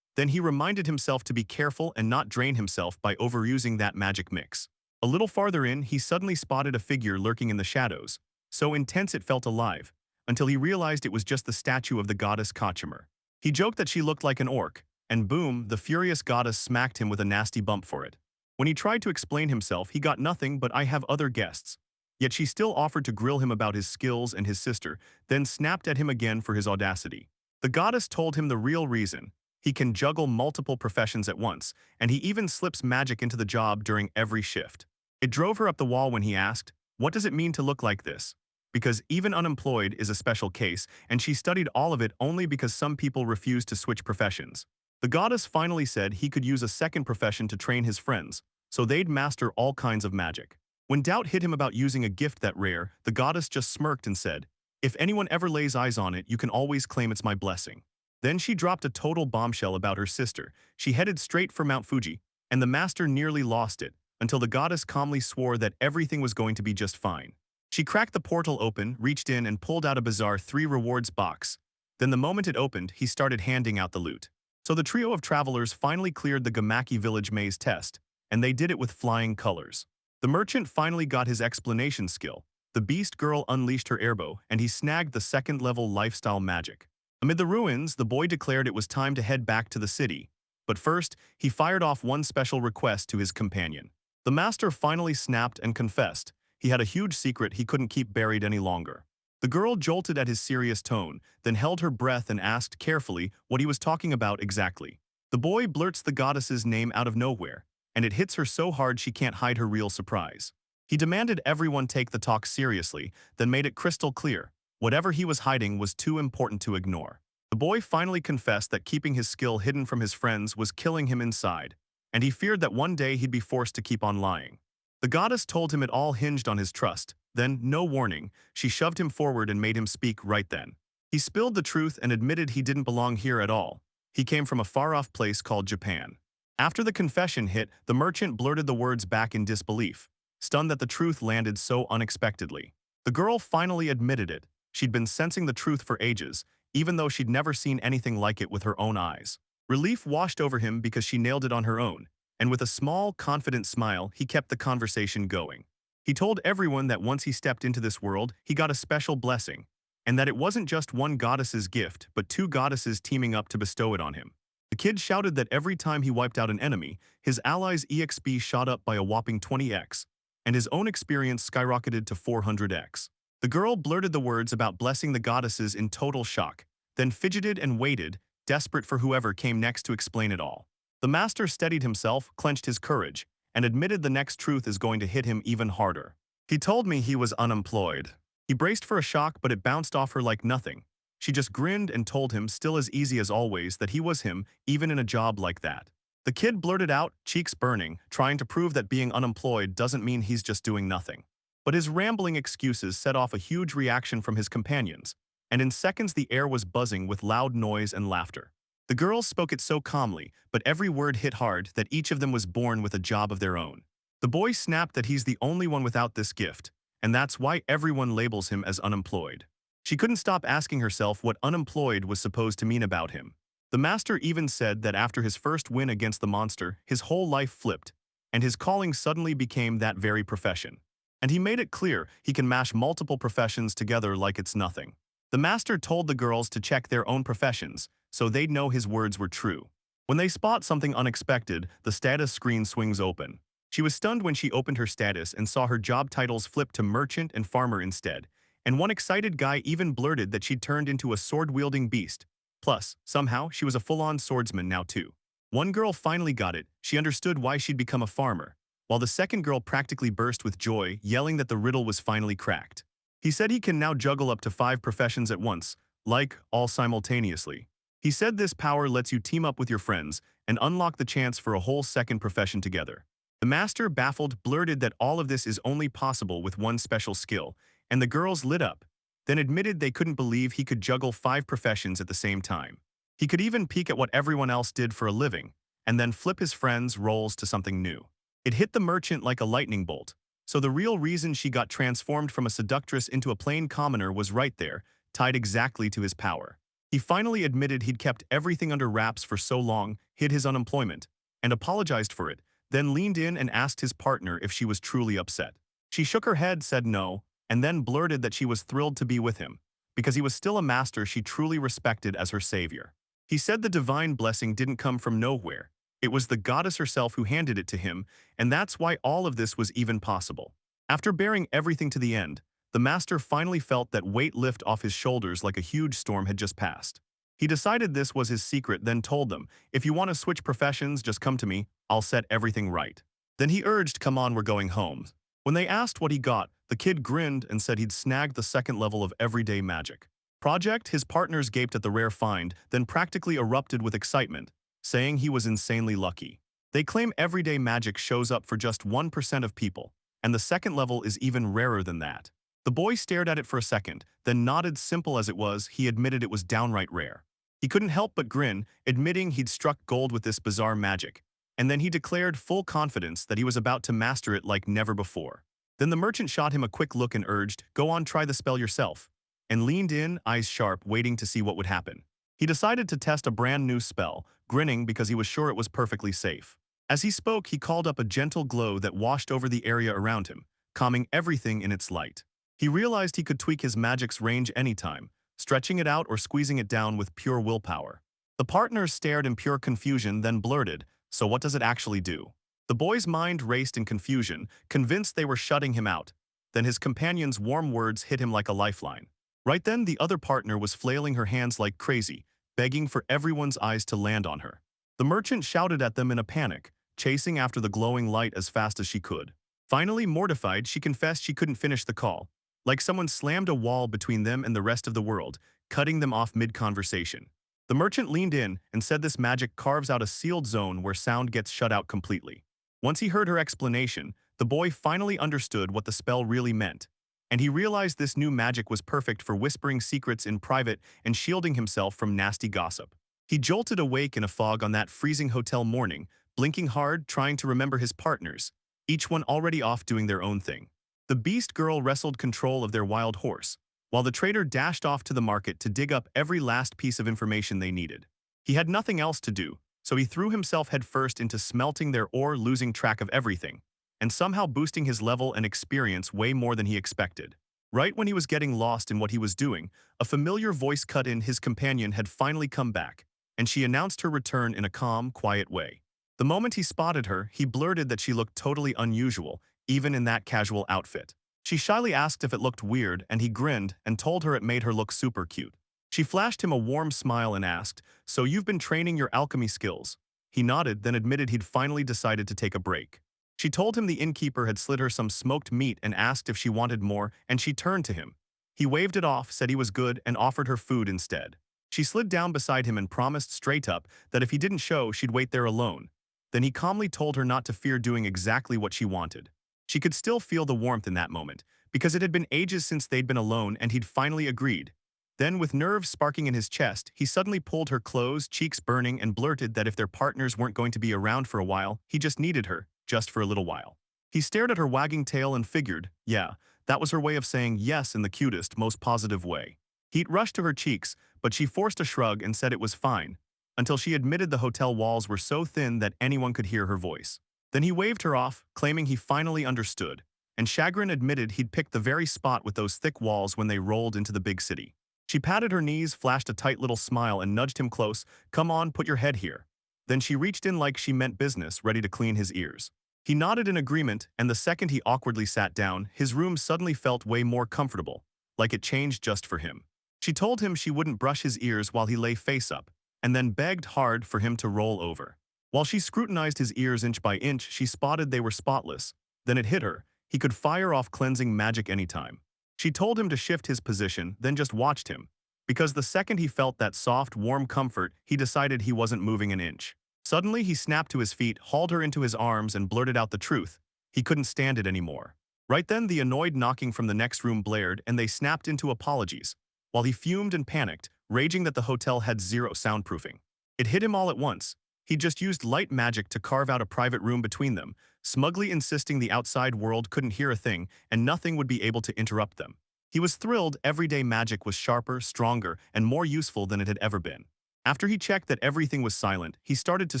Then he reminded himself to be careful and not drain himself by overusing that magic mix. A little farther in, he suddenly spotted a figure lurking in the shadows, so intense it felt alive, until he realized it was just the statue of the goddess Kachimer. He joked that she looked like an orc, and boom, the furious goddess smacked him with a nasty bump for it. When he tried to explain himself, he got nothing but "I have other guests." Yet she still offered to grill him about his skills and his sister, then snapped at him again for his audacity. The goddess told him the real reason. He can juggle multiple professions at once, and he even slips magic into the job during every shift. It drove her up the wall when he asked, "What does it mean to look like this?" Because even unemployed is a special case, and she studied all of it only because some people refuse to switch professions. The goddess finally said he could use a second profession to train his friends, so they'd master all kinds of magic. When doubt hit him about using a gift that rare, the goddess just smirked and said, "If anyone ever lays eyes on it, you can always claim it's my blessing." Then she dropped a total bombshell about her sister. She headed straight for Mount Fuji, and the master nearly lost it, until the goddess calmly swore that everything was going to be just fine. She cracked the portal open, reached in, and pulled out a bizarre 3 rewards box. Then the moment it opened, he started handing out the loot. So the trio of travelers finally cleared the Gamaki village maze test, and they did it with flying colors. The merchant finally got his explanation skill. The beast girl unleashed her airbow, and he snagged the second-level lifestyle magic. Amid the ruins, the boy declared it was time to head back to the city. But first, he fired off one special request to his companion. The master finally snapped and confessed. He had a huge secret he couldn't keep buried any longer. The girl jolted at his serious tone, then held her breath and asked carefully what he was talking about exactly. The boy blurts the goddess's name out of nowhere, and it hits her so hard she can't hide her real surprise. He demanded everyone take the talk seriously, then made it crystal clear. Whatever he was hiding was too important to ignore. The boy finally confessed that keeping his skill hidden from his friends was killing him inside, and he feared that one day he'd be forced to keep on lying. The goddess told him it all hinged on his trust. Then, no warning, she shoved him forward and made him speak right then. He spilled the truth and admitted he didn't belong here at all. He came from a far-off place called Japan. After the confession hit, the merchant blurted the words back in disbelief, stunned that the truth landed so unexpectedly. The girl finally admitted it. She'd been sensing the truth for ages, even though she'd never seen anything like it with her own eyes. Relief washed over him because she nailed it on her own, and with a small, confident smile, he kept the conversation going. He told everyone that once he stepped into this world, he got a special blessing, and that it wasn't just one goddess's gift, but two goddesses teaming up to bestow it on him. The kid shouted that every time he wiped out an enemy, his ally's EXP shot up by a whopping 20x, and his own experience skyrocketed to 400x. The girl blurted the words about blessing the goddesses in total shock, then fidgeted and waited, desperate for whoever came next to explain it all. The master steadied himself, clenched his courage, and admitted the next truth is going to hit him even harder. He told me he was unemployed. He braced for a shock, but it bounced off her like nothing. She just grinned and told him, still as easy as always, that he was him, even in a job like that. The kid blurted out, cheeks burning, trying to prove that being unemployed doesn't mean he's just doing nothing. But his rambling excuses set off a huge reaction from his companions, and in seconds the air was buzzing with loud noise and laughter. The girls spoke it so calmly, but every word hit hard, that each of them was born with a job of their own. The boy snapped that he's the only one without this gift, and that's why everyone labels him as unemployed. She couldn't stop asking herself what unemployed was supposed to mean about him. The master even said that after his first win against the monster, his whole life flipped, and his calling suddenly became that very profession. And he made it clear he can mash multiple professions together like it's nothing. The master told the girls to check their own professions, so they'd know his words were true. When they spot something unexpected, the status screen swings open. She was stunned when she opened her status and saw her job titles flip to merchant and farmer instead, and one excited guy even blurted that she'd turned into a sword-wielding beast. Plus, somehow, she was a full-on swordsman now too. One girl finally got it. She understood why she'd become a farmer, while the second girl practically burst with joy, yelling that the riddle was finally cracked. He said he can now juggle up to 5 professions at once, like all simultaneously. He said this power lets you team up with your friends and unlock the chance for a whole second profession together. The master, baffled, blurted that all of this is only possible with one special skill, and the girls lit up, then admitted they couldn't believe he could juggle 5 professions at the same time. He could even peek at what everyone else did for a living, and then flip his friends' roles to something new. It hit the merchant like a lightning bolt. So the real reason she got transformed from a seductress into a plain commoner was right there, tied exactly to his power. He finally admitted he'd kept everything under wraps for so long, hid his unemployment, and apologized for it, then leaned in and asked his partner if she was truly upset. She shook her head, said no, and then blurted that she was thrilled to be with him, because he was still a master she truly respected as her savior. He said the divine blessing didn't come from nowhere. It was the goddess herself who handed it to him, and that's why all of this was even possible. After bearing everything to the end, the master finally felt that weight lift off his shoulders like a huge storm had just passed. He decided this was his secret, then told them, if you want to switch professions, just come to me, I'll set everything right. Then he urged, come on, we're going home. When they asked what he got, the kid grinned and said he'd snagged the 2nd level of everyday magic. Project, his partners gaped at the rare find, then practically erupted with excitement, saying he was insanely lucky. They claim everyday magic shows up for just 1% of people, and the 2nd level is even rarer than that. The boy stared at it for a second, then nodded. Simple as it was, he admitted it was downright rare. He couldn't help but grin, admitting he'd struck gold with this bizarre magic, and then he declared full confidence that he was about to master it like never before. Then the merchant shot him a quick look and urged, go on, try the spell yourself, and leaned in, eyes sharp, waiting to see what would happen. He decided to test a brand new spell, grinning because he was sure it was perfectly safe. As he spoke, he called up a gentle glow that washed over the area around him, calming everything in its light. He realized he could tweak his magic's range anytime, stretching it out or squeezing it down with pure willpower. The partners stared in pure confusion, then blurted, so what does it actually do? The boy's mind raced in confusion, convinced they were shutting him out. Then his companion's warm words hit him like a lifeline. Right then, the other partner was flailing her hands like crazy, begging for everyone's eyes to land on her. The merchant shouted at them in a panic, chasing after the glowing light as fast as she could. Finally, mortified, she confessed she couldn't finish the call, like someone slammed a wall between them and the rest of the world, cutting them off mid-conversation. The merchant leaned in and said this magic carves out a sealed zone where sound gets shut out completely. Once he heard her explanation, the boy finally understood what the spell really meant, and he realized this new magic was perfect for whispering secrets in private and shielding himself from nasty gossip. He jolted awake in a fog on that freezing hotel morning, blinking hard, trying to remember his partners, each one already off doing their own thing. The beast girl wrestled control of their wild horse, while the trader dashed off to the market to dig up every last piece of information they needed. He had nothing else to do, so he threw himself headfirst into smelting their ore, losing track of everything, and somehow boosting his level and experience way more than he expected. Right when he was getting lost in what he was doing, a familiar voice cut in. His companion had finally come back, and she announced her return in a calm, quiet way. The moment he spotted her, he blurted that she looked totally unusual, even in that casual outfit. She shyly asked if it looked weird, and he grinned and told her it made her look super cute. She flashed him a warm smile and asked, "So you've been training your alchemy skills?" He nodded, then admitted he'd finally decided to take a break. She told him the innkeeper had slid her some smoked meat and asked if she wanted more, and she turned to him. He waved it off, said he was good, and offered her food instead. She slid down beside him and promised straight up that if he didn't show, she'd wait there alone. Then he calmly told her not to fear doing exactly what she wanted. She could still feel the warmth in that moment, because it had been ages since they'd been alone and he'd finally agreed. Then, with nerves sparking in his chest, he suddenly pulled her close, cheeks burning, and blurted that if their partners weren't going to be around for a while, he just needed her, just for a little while. He stared at her wagging tail and figured, yeah, that was her way of saying yes in the cutest, most positive way. Heat rushed to her cheeks, but she forced a shrug and said it was fine, until she admitted the hotel walls were so thin that anyone could hear her voice. Then he waved her off, claiming he finally understood, and Chagrin admitted he'd picked the very spot with those thick walls when they rolled into the big city. She patted her knees, flashed a tight little smile, and nudged him close. "Come on, put your head here." Then she reached in like she meant business, ready to clean his ears. He nodded in agreement, and the second he awkwardly sat down, his room suddenly felt way more comfortable, like it changed just for him. She told him she wouldn't brush his ears while he lay face up, and then begged hard for him to roll over. While she scrutinized his ears inch by inch, she spotted they were spotless. Then it hit her. He could fire off cleansing magic anytime. She told him to shift his position, then just watched him. Because the second he felt that soft, warm comfort, he decided he wasn't moving an inch. Suddenly, he snapped to his feet, hauled her into his arms, and blurted out the truth. He couldn't stand it anymore. Right then, the annoyed knocking from the next room blared, and they snapped into apologies, while he fumed and panicked, raging that the hotel had zero soundproofing. It hit him all at once. He'd just used light magic to carve out a private room between them, smugly insisting the outside world couldn't hear a thing and nothing would be able to interrupt them. He was thrilled. Everyday magic was sharper, stronger, and more useful than it had ever been. After he checked that everything was silent, he started to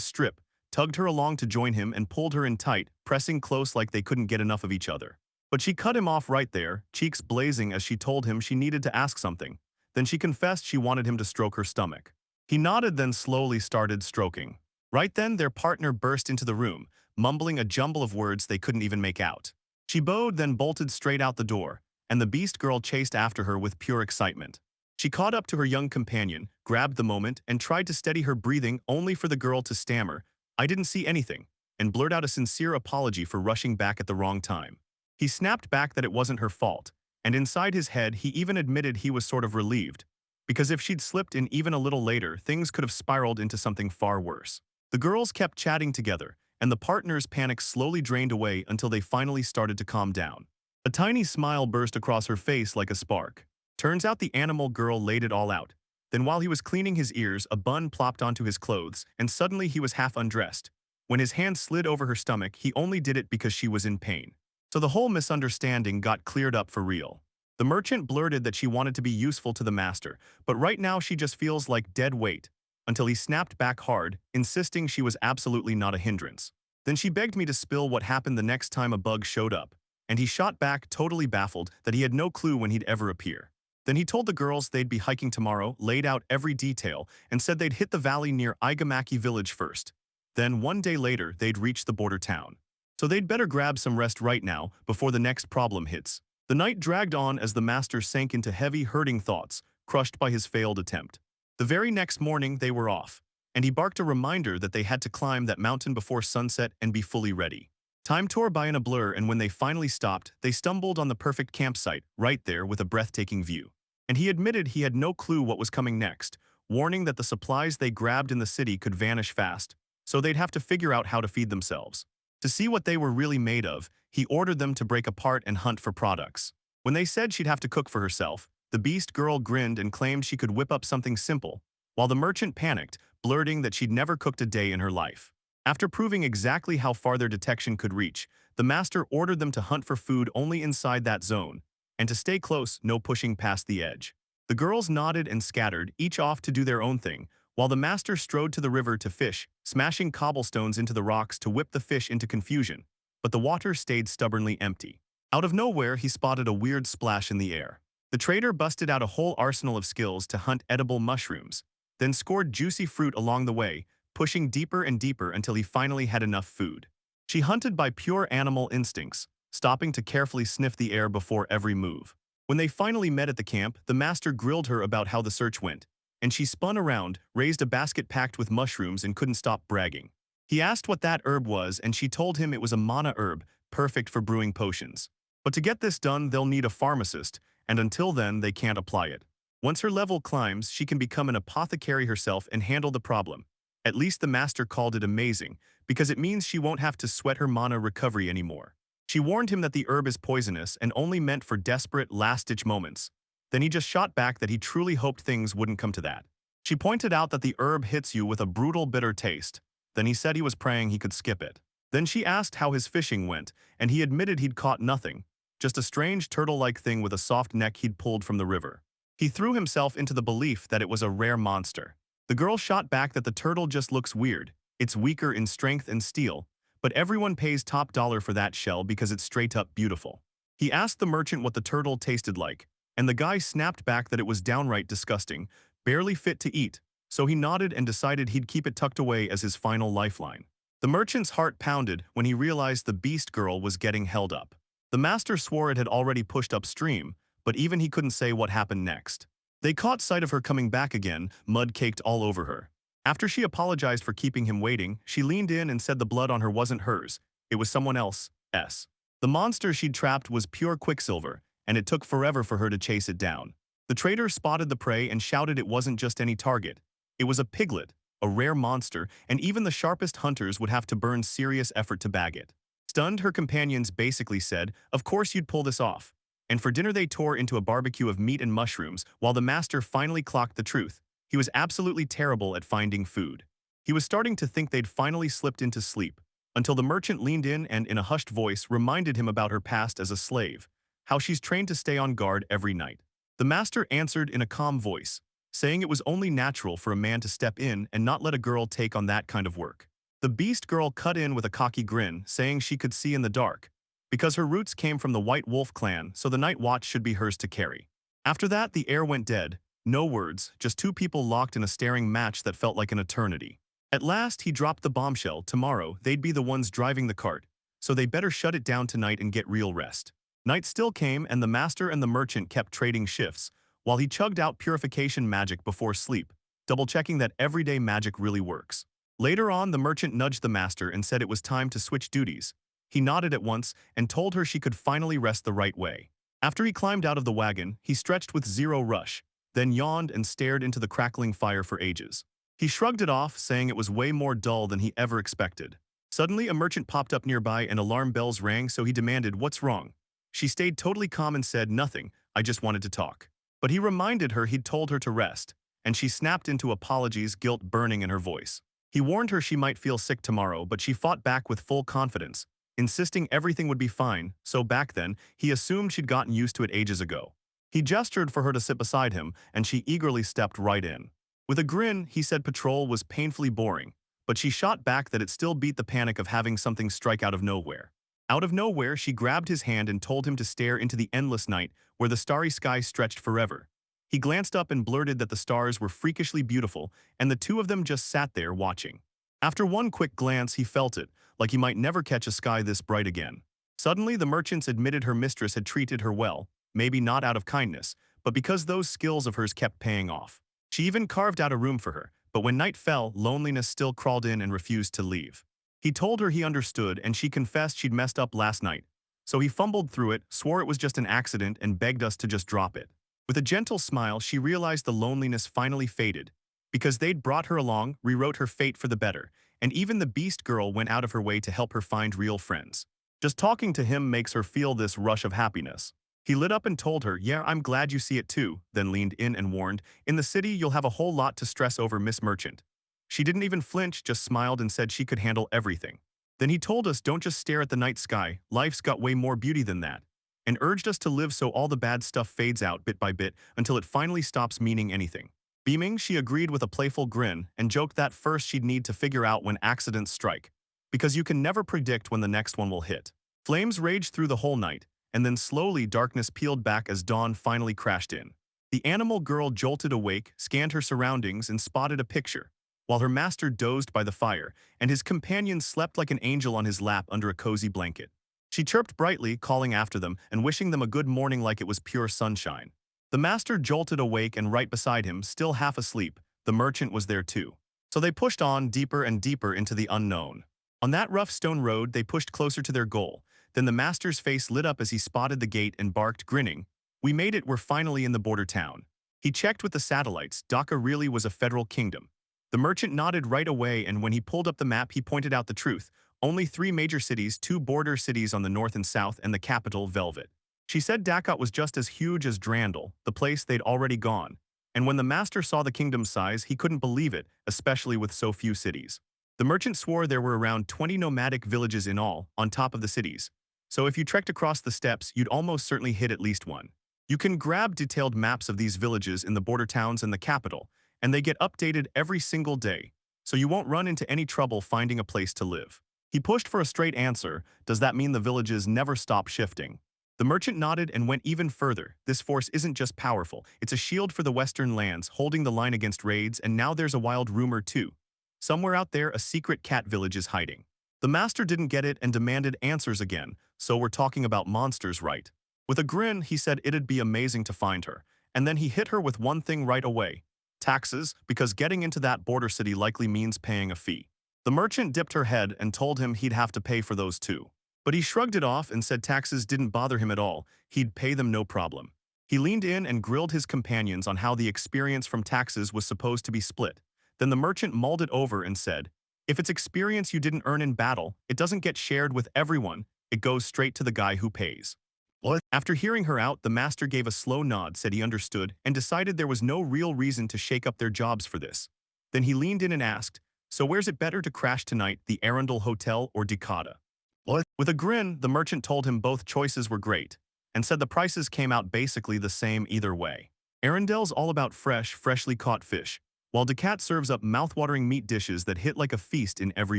strip, tugged her along to join him, and pulled her in tight, pressing close like they couldn't get enough of each other. But she cut him off right there, cheeks blazing as she told him she needed to ask something. Then she confessed she wanted him to stroke her stomach. He nodded, then slowly started stroking. Right then, their partner burst into the room, mumbling a jumble of words they couldn't even make out. She bowed, then bolted straight out the door, and the beast girl chased after her with pure excitement. She caught up to her young companion, grabbed the moment, and tried to steady her breathing, only for the girl to stammer, "I didn't see anything," and blurt out a sincere apology for rushing back at the wrong time. He snapped back that it wasn't her fault, and inside his head he even admitted he was sort of relieved, because if she'd slipped in even a little later, things could have spiraled into something far worse. The girls kept chatting together, and the partners' panic slowly drained away until they finally started to calm down. A tiny smile burst across her face like a spark. Turns out the animal girl laid it all out. Then while he was cleaning his ears, a bun plopped onto his clothes, and suddenly he was half undressed. When his hand slid over her stomach, he only did it because she was in pain. So the whole misunderstanding got cleared up for real. The merchant blurted that she wanted to be useful to the master, but right now she just feels like dead weight, until he snapped back hard, insisting she was absolutely not a hindrance. Then she begged me to spill what happened the next time a bug showed up, and he shot back, totally baffled, that he had no clue when he'd ever appear. Then he told the girls they'd be hiking tomorrow, laid out every detail, and said they'd hit the valley near Igamaki village first. Then one day later, they'd reach the border town. So they'd better grab some rest right now, before the next problem hits. The night dragged on as the master sank into heavy, hurting thoughts, crushed by his failed attempt. The very next morning, they were off, and he barked a reminder that they had to climb that mountain before sunset and be fully ready. Time tore by in a blur, and when they finally stopped, they stumbled on the perfect campsite, right there with a breathtaking view. And he admitted he had no clue what was coming next, warning that the supplies they grabbed in the city could vanish fast, so they'd have to figure out how to feed themselves. To see what they were really made of, he ordered them to break apart and hunt for products. When they said she'd have to cook for herself, the beast girl grinned and claimed she could whip up something simple, while the merchant panicked, blurting that she'd never cooked a day in her life. After proving exactly how far their detection could reach, the master ordered them to hunt for food only inside that zone, and to stay close, no pushing past the edge. The girls nodded and scattered, each off to do their own thing, while the master strode to the river to fish, smashing cobblestones into the rocks to whip the fish into confusion. But the water stayed stubbornly empty. Out of nowhere, he spotted a weird splash in the air. The trader busted out a whole arsenal of skills to hunt edible mushrooms, then scored juicy fruit along the way, pushing deeper and deeper until he finally had enough food. She hunted by pure animal instincts, stopping to carefully sniff the air before every move. When they finally met at the camp, the master grilled her about how the search went, and she spun around, raised a basket packed with mushrooms and couldn't stop bragging. He asked what that herb was, and she told him it was a mana herb, perfect for brewing potions. But to get this done, they'll need a pharmacist, and until then, they can't apply it. Once her level climbs, she can become an apothecary herself and handle the problem. At least the master called it amazing, because it means she won't have to sweat her mana recovery anymore. She warned him that the herb is poisonous and only meant for desperate, last-ditch moments. Then he just shot back that he truly hoped things wouldn't come to that. She pointed out that the herb hits you with a brutal, bitter taste. Then he said he was praying he could skip it. Then she asked how his fishing went, and he admitted he'd caught nothing, just a strange turtle-like thing with a soft neck he'd pulled from the river. He threw himself into the belief that it was a rare monster. The girl shot back that the turtle just looks weird. It's weaker in strength and steel, but everyone pays top dollar for that shell because it's straight-up beautiful. He asked the merchant what the turtle tasted like, and the guy snapped back that it was downright disgusting, barely fit to eat, so he nodded and decided he'd keep it tucked away as his final lifeline. The merchant's heart pounded when he realized the beast girl was getting held up. The master swore it had already pushed upstream, but even he couldn't say what happened next. They caught sight of her coming back again, mud caked all over her. After she apologized for keeping him waiting, she leaned in and said the blood on her wasn't hers, it was someone else's. The monster she'd trapped was pure quicksilver, and it took forever for her to chase it down. The trader spotted the prey and shouted it wasn't just any target. It was a piglet, a rare monster, and even the sharpest hunters would have to burn serious effort to bag it. Stunned, her companions basically said, "Of course you'd pull this off." And for dinner they tore into a barbecue of meat and mushrooms, while the master finally clocked the truth. He was absolutely terrible at finding food. He was starting to think they'd finally slipped into sleep, until the merchant leaned in and, in a hushed voice, reminded him about her past as a slave, how she's trained to stay on guard every night. The master answered in a calm voice, saying it was only natural for a man to step in and not let a girl take on that kind of work. The beast girl cut in with a cocky grin, saying she could see in the dark, because her roots came from the White Wolf clan, so the night watch should be hers to carry. After that, the air went dead. No words, just two people locked in a staring match that felt like an eternity. At last, he dropped the bombshell. Tomorrow, they'd be the ones driving the cart, so they better shut it down tonight and get real rest. Night still came, and the master and the merchant kept trading shifts, while he chugged out purification magic before sleep, double-checking that everyday magic really works. Later on, the merchant nudged the master and said it was time to switch duties. He nodded at once and told her she could finally rest the right way. After he climbed out of the wagon, he stretched with zero rush, then yawned and stared into the crackling fire for ages. He shrugged it off, saying it was way more dull than he ever expected. Suddenly, a merchant popped up nearby and alarm bells rang, so he demanded, "What's wrong?" She stayed totally calm and said, "Nothing, I just wanted to talk." But he reminded her he'd told her to rest, and she snapped into apologies, guilt burning in her voice. He warned her she might feel sick tomorrow, but she fought back with full confidence, insisting everything would be fine, so back then, he assumed she'd gotten used to it ages ago. He gestured for her to sit beside him, and she eagerly stepped right in. With a grin, he said patrol was painfully boring, but she shot back that it still beat the panic of having something strike out of nowhere. Out of nowhere, she grabbed his hand and told him to stare into the endless night where the starry sky stretched forever. He glanced up and blurted that the stars were freakishly beautiful, and the two of them just sat there watching. After one quick glance, he felt it, like he might never catch a sky this bright again. Suddenly, the merchants admitted her mistress had treated her well, maybe not out of kindness, but because those skills of hers kept paying off. She even carved out a room for her, but when night fell, loneliness still crawled in and refused to leave. He told her he understood, and she confessed she'd messed up last night. So he fumbled through it, swore it was just an accident, and begged us to just drop it. With a gentle smile, she realized the loneliness finally faded, because they'd brought her along, rewrote her fate for the better, and even the beast girl went out of her way to help her find real friends. Just talking to him makes her feel this rush of happiness. He lit up and told her, "Yeah, I'm glad you see it too," then leaned in and warned, "In the city, you'll have a whole lot to stress over, Miss Merchant." She didn't even flinch, just smiled and said she could handle everything. Then he told us, "Don't just stare at the night sky, life's got way more beauty than that," and urged us to live so all the bad stuff fades out bit by bit until it finally stops meaning anything. Beaming, she agreed with a playful grin and joked that first she'd need to figure out when accidents strike, because you can never predict when the next one will hit. Flames raged through the whole night, and then slowly darkness peeled back as dawn finally crashed in. The animal girl jolted awake, scanned her surroundings, and spotted a picture, while her master dozed by the fire, and his companion slept like an angel on his lap under a cozy blanket. She chirped brightly, calling after them and wishing them a good morning like it was pure sunshine. The master jolted awake, and right beside him, still half asleep, the merchant was there too. So they pushed on deeper and deeper into the unknown. On that rough stone road, they pushed closer to their goal. Then the master's face lit up as he spotted the gate and barked, grinning, "We made it, we're finally in the border town." He checked with the satellites, Dhaka really was a federal kingdom. The merchant nodded right away, and when he pulled up the map, he pointed out the truth. Only 3 major cities, 2 border cities on the north and south, and the capital, Velvet. She said Dhaka was just as huge as Drandal, the place they'd already gone. And when the master saw the kingdom's size, he couldn't believe it, especially with so few cities. The merchant swore there were around 20 nomadic villages in all, on top of the cities. So if you trekked across the steppes, you'd almost certainly hit at least one. You can grab detailed maps of these villages in the border towns and the capital, and they get updated every single day, so you won't run into any trouble finding a place to live. He pushed for a straight answer. Does that mean the villages never stop shifting? The merchant nodded and went even further. This force isn't just powerful, it's a shield for the western lands, holding the line against raids, and now there's a wild rumor too. Somewhere out there, a secret cat village is hiding. The master didn't get it and demanded answers again, so we're talking about monsters, right? With a grin, he said it'd be amazing to find her, and then he hit her with one thing right away. Taxes, because getting into that border city likely means paying a fee. The merchant dipped her head and told him he'd have to pay for those too. But he shrugged it off and said taxes didn't bother him at all, he'd pay them no problem. He leaned in and grilled his companions on how the experience from taxes was supposed to be split. Then the merchant mulled it over and said, "If it's experience you didn't earn in battle, it doesn't get shared with everyone, it goes straight to the guy who pays." What? After hearing her out, the master gave a slow nod, said he understood, and decided there was no real reason to shake up their jobs for this. Then he leaned in and asked, "So where's it better to crash tonight, the Arundel Hotel or Dakota?" What? With a grin, the merchant told him both choices were great, and said the prices came out basically the same either way. Arundel's all about fresh, freshly caught fish, while Decat serves up mouthwatering meat dishes that hit like a feast in every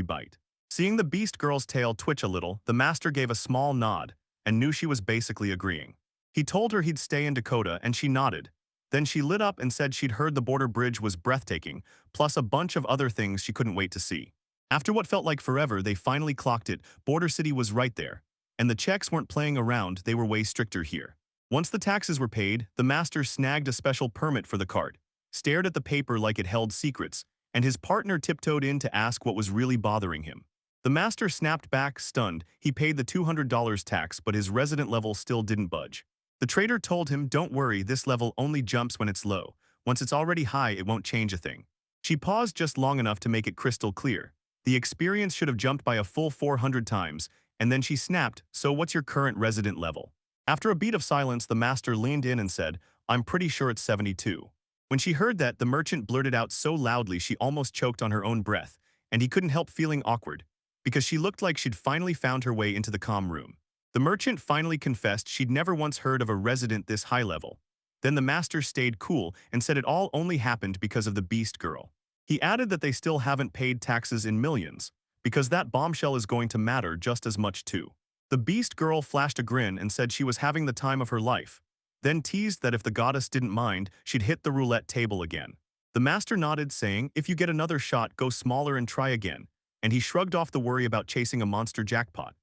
bite. Seeing the beast girl's tail twitch a little, the master gave a small nod, and knew she was basically agreeing. He told her he'd stay in Dakota, and she nodded. Then she lit up and said she'd heard the border bridge was breathtaking, plus a bunch of other things she couldn't wait to see. After what felt like forever, they finally clocked it. Border City was right there. And the checks weren't playing around, they were way stricter here. Once the taxes were paid, the master snagged a special permit for the cart, stared at the paper like it held secrets, and his partner tiptoed in to ask what was really bothering him. The master snapped back, stunned. He paid the $200 tax, but his resident level still didn't budge. The trader told him, "Don't worry, this level only jumps when it's low. Once it's already high, it won't change a thing." She paused just long enough to make it crystal clear. The experience should have jumped by a full 400 times, and then she snapped, "So what's your current resident level?" After a beat of silence, the master leaned in and said, "I'm pretty sure it's 72. When she heard that, the merchant blurted out so loudly she almost choked on her own breath, and he couldn't help feeling awkward, because she looked like she'd finally found her way into the comm room. The merchant finally confessed she'd never once heard of a resident this high level. Then the master stayed cool and said it all only happened because of the beast girl. He added that they still haven't paid taxes in millions, because that bombshell is going to matter just as much too. The beast girl flashed a grin and said she was having the time of her life, then teased that if the goddess didn't mind, she'd hit the roulette table again. The master nodded, saying, "If you get another shot, go smaller and try again," and he shrugged off the worry about chasing a monster jackpot.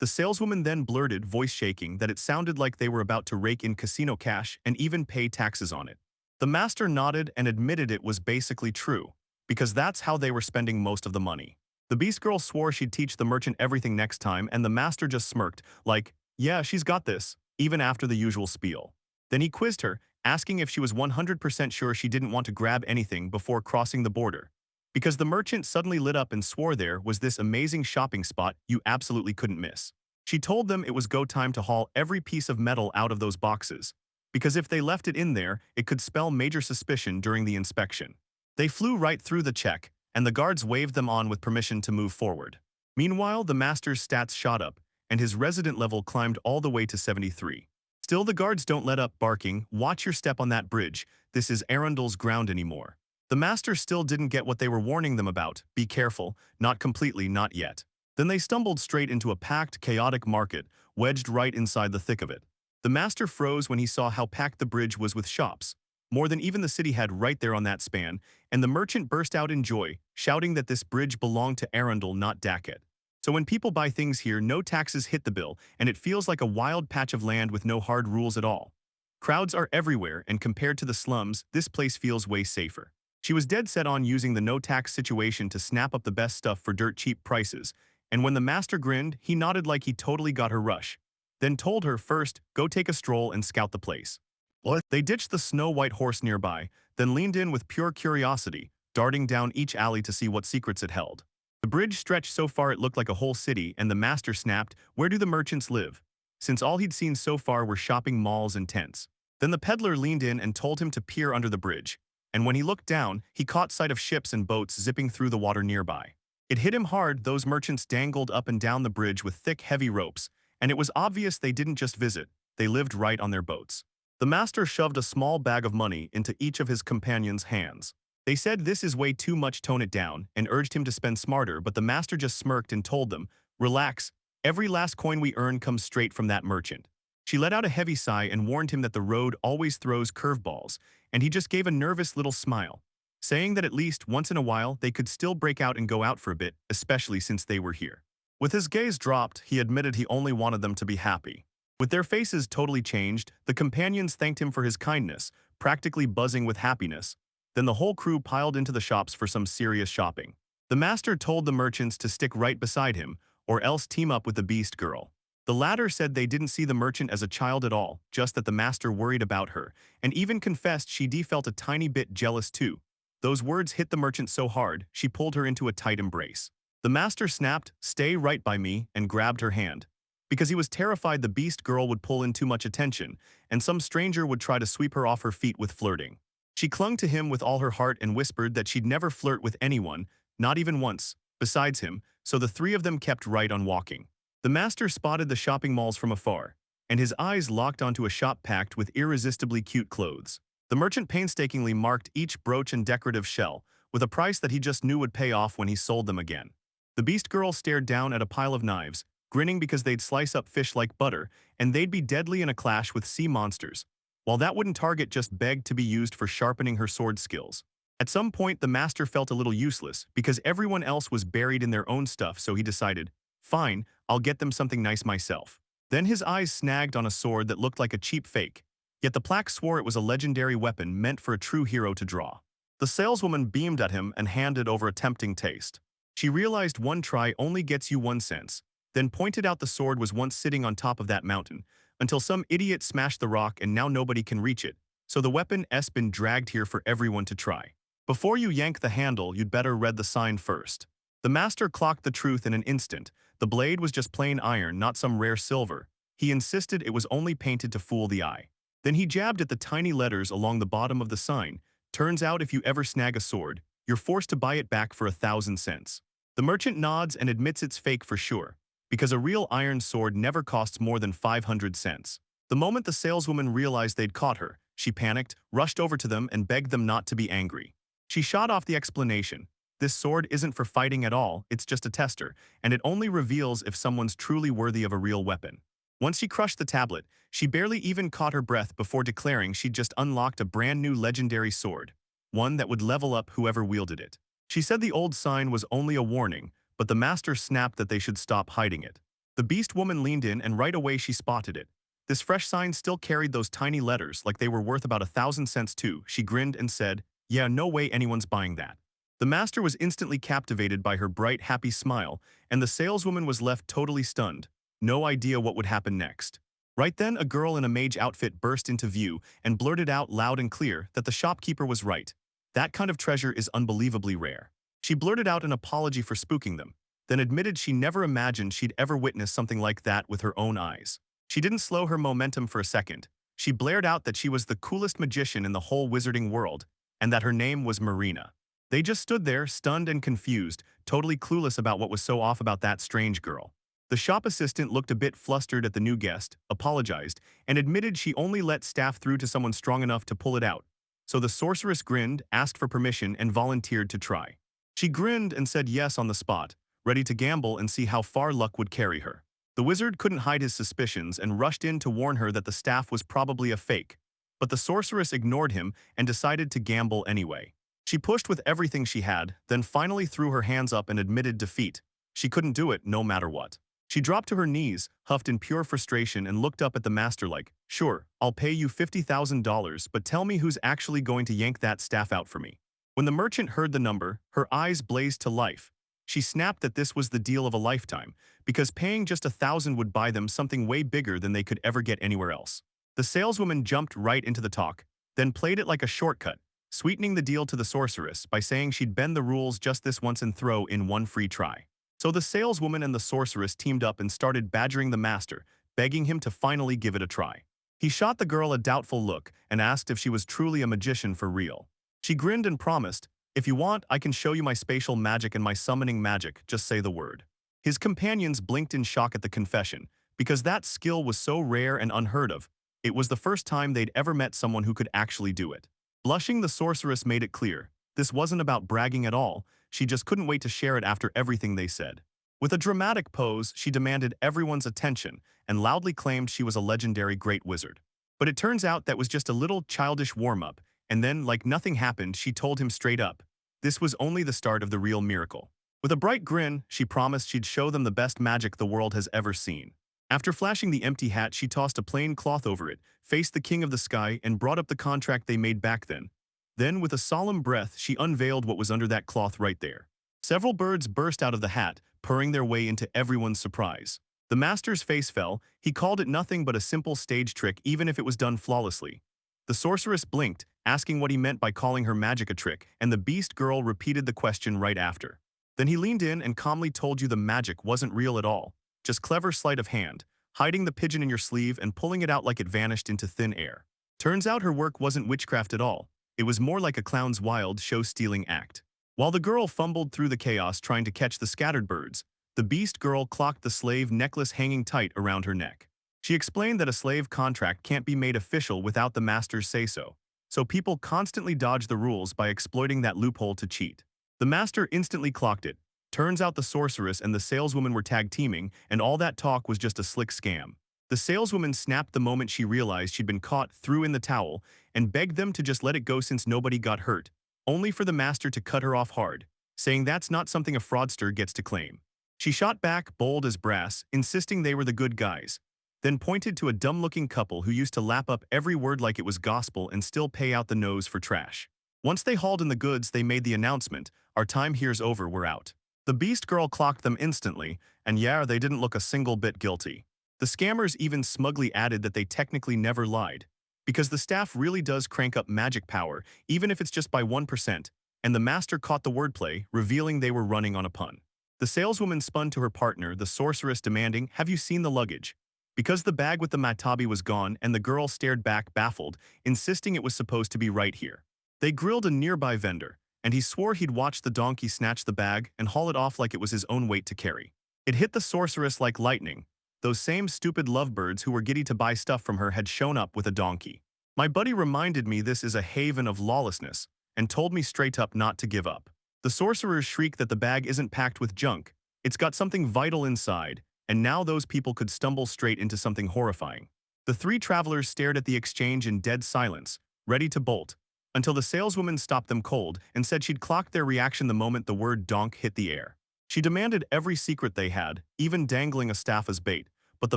The saleswoman then blurted, voice shaking, that it sounded like they were about to rake in casino cash and even pay taxes on it. The master nodded and admitted it was basically true, because that's how they were spending most of the money. The beast girl swore she'd teach the merchant everything next time, and the master just smirked, like, "Yeah, she's got this," even after the usual spiel. Then he quizzed her, asking if she was 100% sure she didn't want to grab anything before crossing the border. Because the merchant suddenly lit up and swore there was this amazing shopping spot you absolutely couldn't miss. She told them it was go time to haul every piece of metal out of those boxes, because if they left it in there, it could spell major suspicion during the inspection. They flew right through the check, and the guards waved them on with permission to move forward. Meanwhile, the master's stats shot up, and his resident level climbed all the way to 73. Still, the guards don't let up, barking, "Watch your step on that bridge, this is Arundel's ground anymore." The master still didn't get what they were warning them about, be careful, not completely, not yet. Then they stumbled straight into a packed, chaotic market, wedged right inside the thick of it. The master froze when he saw how packed the bridge was with shops, more than even the city had right there on that span, and the merchant burst out in joy, shouting that this bridge belonged to Arundel, not Dacket. So when people buy things here, no taxes hit the bill, and it feels like a wild patch of land with no hard rules at all. Crowds are everywhere, and compared to the slums, this place feels way safer. She was dead set on using the no-tax situation to snap up the best stuff for dirt-cheap prices, and when the master grinned, he nodded like he totally got her rush. Then told her first, go take a stroll and scout the place. What? They ditched the snow-white horse nearby, then leaned in with pure curiosity, darting down each alley to see what secrets it held. The bridge stretched so far it looked like a whole city, and the master snapped, "Where do the merchants live?" Since all he'd seen so far were shopping malls and tents. Then the peddler leaned in and told him to peer under the bridge, and when he looked down, he caught sight of ships and boats zipping through the water nearby. It hit him hard. Those merchants dangled up and down the bridge with thick, heavy ropes, and it was obvious they didn't just visit, they lived right on their boats. The master shoved a small bag of money into each of his companions' hands. They said this is way too much, tone it down, and urged him to spend smarter, but the master just smirked and told them, "Relax, every last coin we earn comes straight from that merchant." She let out a heavy sigh and warned him that the road always throws curveballs, and he just gave a nervous little smile, saying that at least once in a while they could still break out and go out for a bit, especially since they were here. With his gaze dropped, he admitted he only wanted them to be happy. With their faces totally changed, the companions thanked him for his kindness, practically buzzing with happiness. Then the whole crew piled into the shops for some serious shopping. The master told the merchants to stick right beside him, or else team up with the beast girl. The latter said they didn't see the merchant as a child at all, just that the master worried about her, and even confessed she felt a tiny bit jealous too. Those words hit the merchant so hard, she pulled her into a tight embrace. The master snapped, "Stay right by me," and grabbed her hand. Because he was terrified the beast girl would pull in too much attention, and some stranger would try to sweep her off her feet with flirting. She clung to him with all her heart and whispered that she'd never flirt with anyone, not even once, besides him, so the three of them kept right on walking. The master spotted the shopping malls from afar, and his eyes locked onto a shop packed with irresistibly cute clothes. The merchant painstakingly marked each brooch and decorative shell, with a price that he just knew would pay off when he sold them again. The beast girl stared down at a pile of knives, grinning because they'd slice up fish like butter, and they'd be deadly in a clash with sea monsters. While that wooden target just begged to be used for sharpening her sword skills. At some point, the master felt a little useless because everyone else was buried in their own stuff, so he decided, fine, I'll get them something nice myself. Then his eyes snagged on a sword that looked like a cheap fake, yet the plaque swore it was a legendary weapon meant for a true hero to draw. The saleswoman beamed at him and handed over a tempting taste. She realized one try only gets you 1 cent, then pointed out the sword was once sitting on top of that mountain, until some idiot smashed the rock and now nobody can reach it, so the weapon's been dragged here for everyone to try. Before you yank the handle, you'd better read the sign first. The master clocked the truth in an instant. The blade was just plain iron, not some rare silver. He insisted it was only painted to fool the eye. Then he jabbed at the tiny letters along the bottom of the sign. Turns out if you ever snag a sword, you're forced to buy it back for 1,000 cents. The merchant nods and admits it's fake for sure, because a real iron sword never costs more than 500 cents. The moment the saleswoman realized they'd caught her, she panicked, rushed over to them and begged them not to be angry. She shot off the explanation. This sword isn't for fighting at all, it's just a tester, and it only reveals if someone's truly worthy of a real weapon. Once she crushed the tablet, she barely even caught her breath before declaring she'd just unlocked a brand new legendary sword, one that would level up whoever wielded it. She said the old sign was only a warning, but the master snapped that they should stop hiding it. The beast woman leaned in and right away she spotted it. This fresh sign still carried those tiny letters like they were worth about 1,000 cents too. She grinned and said, "Yeah, no way anyone's buying that." The master was instantly captivated by her bright, happy smile, and the saleswoman was left totally stunned, no idea what would happen next. Right then, a girl in a mage outfit burst into view and blurted out loud and clear that the shopkeeper was right. That kind of treasure is unbelievably rare. She blurted out an apology for spooking them, then admitted she never imagined she'd ever witness something like that with her own eyes. She didn't slow her momentum for a second. She blared out that she was the coolest magician in the whole wizarding world, and that her name was Marina. They just stood there, stunned and confused, totally clueless about what was so off about that strange girl. The shop assistant looked a bit flustered at the new guest, apologized, and admitted she only let staff through to someone strong enough to pull it out. So the sorceress grinned, asked for permission, and volunteered to try. She grinned and said yes on the spot, ready to gamble and see how far luck would carry her. The wizard couldn't hide his suspicions and rushed in to warn her that the staff was probably a fake. But the sorceress ignored him and decided to gamble anyway. She pushed with everything she had, then finally threw her hands up and admitted defeat. She couldn't do it no matter what. She dropped to her knees, huffed in pure frustration, and looked up at the master like, "Sure, I'll pay you $50,000, but tell me who's actually going to yank that staff out for me." When the merchant heard the number, her eyes blazed to life. She snapped that this was the deal of a lifetime, because paying just $1,000 would buy them something way bigger than they could ever get anywhere else. The saleswoman jumped right into the talk, then played it like a shortcut, sweetening the deal to the sorceress by saying she'd bend the rules just this once and throw in one free try. So the saleswoman and the sorceress teamed up and started badgering the master, begging him to finally give it a try. He shot the girl a doubtful look and asked if she was truly a magician for real. She grinned and promised, "If you want, I can show you my spatial magic and my summoning magic, just say the word." His companions blinked in shock at the confession, because that skill was so rare and unheard of. It was the first time they'd ever met someone who could actually do it. Blushing, the sorceress made it clear. This wasn't about bragging at all, she just couldn't wait to share it after everything they said. With a dramatic pose, she demanded everyone's attention and loudly claimed she was a legendary great wizard. But it turns out that was just a little childish warm-up, and then, like nothing happened, she told him straight up. This was only the start of the real miracle. With a bright grin, she promised she'd show them the best magic the world has ever seen. After flashing the empty hat, she tossed a plain cloth over it, faced the king of the sky, and brought up the contract they made back then. Then, with a solemn breath, she unveiled what was under that cloth right there. Several birds burst out of the hat, purring their way into everyone's surprise. The master's face fell. He called it nothing but a simple stage trick, even if it was done flawlessly. The sorceress blinked, asking what he meant by calling her magic a trick, and the beast girl repeated the question right after. Then he leaned in and calmly told you the magic wasn't real at all, just clever sleight of hand, hiding the pigeon in your sleeve and pulling it out like it vanished into thin air. Turns out her work wasn't witchcraft at all. It was more like a clown's wild, show-stealing act. While the girl fumbled through the chaos trying to catch the scattered birds, the beast girl clocked the slave necklace hanging tight around her neck. She explained that a slave contract can't be made official without the master's say-so, so people constantly dodge the rules by exploiting that loophole to cheat. The master instantly clocked it. Turns out the sorceress and the saleswoman were tag-teaming, and all that talk was just a slick scam. The saleswoman snapped the moment she realized she'd been caught, threw in the towel, and begged them to just let it go since nobody got hurt, only for the master to cut her off hard, saying that's not something a fraudster gets to claim. She shot back, bold as brass, insisting they were the good guys, then pointed to a dumb-looking couple who used to lap up every word like it was gospel and still pay out the nose for trash. Once they hauled in the goods, they made the announcement, "Our time here's over, we're out." The beast girl clocked them instantly, and yeah, they didn't look a single bit guilty. The scammers even smugly added that they technically never lied, because the staff really does crank up magic power, even if it's just by 1%, and the master caught the wordplay, revealing they were running on a pun. The saleswoman spun to her partner, the sorceress, demanding, "Have you seen the luggage?" Because the bag with the matabi was gone, and the girl stared back, baffled, insisting it was supposed to be right here. They grilled a nearby vendor, and he swore he'd watched the donkey snatch the bag and haul it off like it was his own weight to carry. It hit the sorceress like lightning. Those same stupid lovebirds who were giddy to buy stuff from her had shown up with a donkey. My buddy reminded me this is a haven of lawlessness, and told me straight up not to give up. The sorcerers shriek that the bag isn't packed with junk. It's got something vital inside, and now those people could stumble straight into something horrifying. The three travelers stared at the exchange in dead silence, ready to bolt, until the saleswoman stopped them cold and said she'd clocked their reaction the moment the word donk hit the air. She demanded every secret they had, even dangling a staff as bait, but the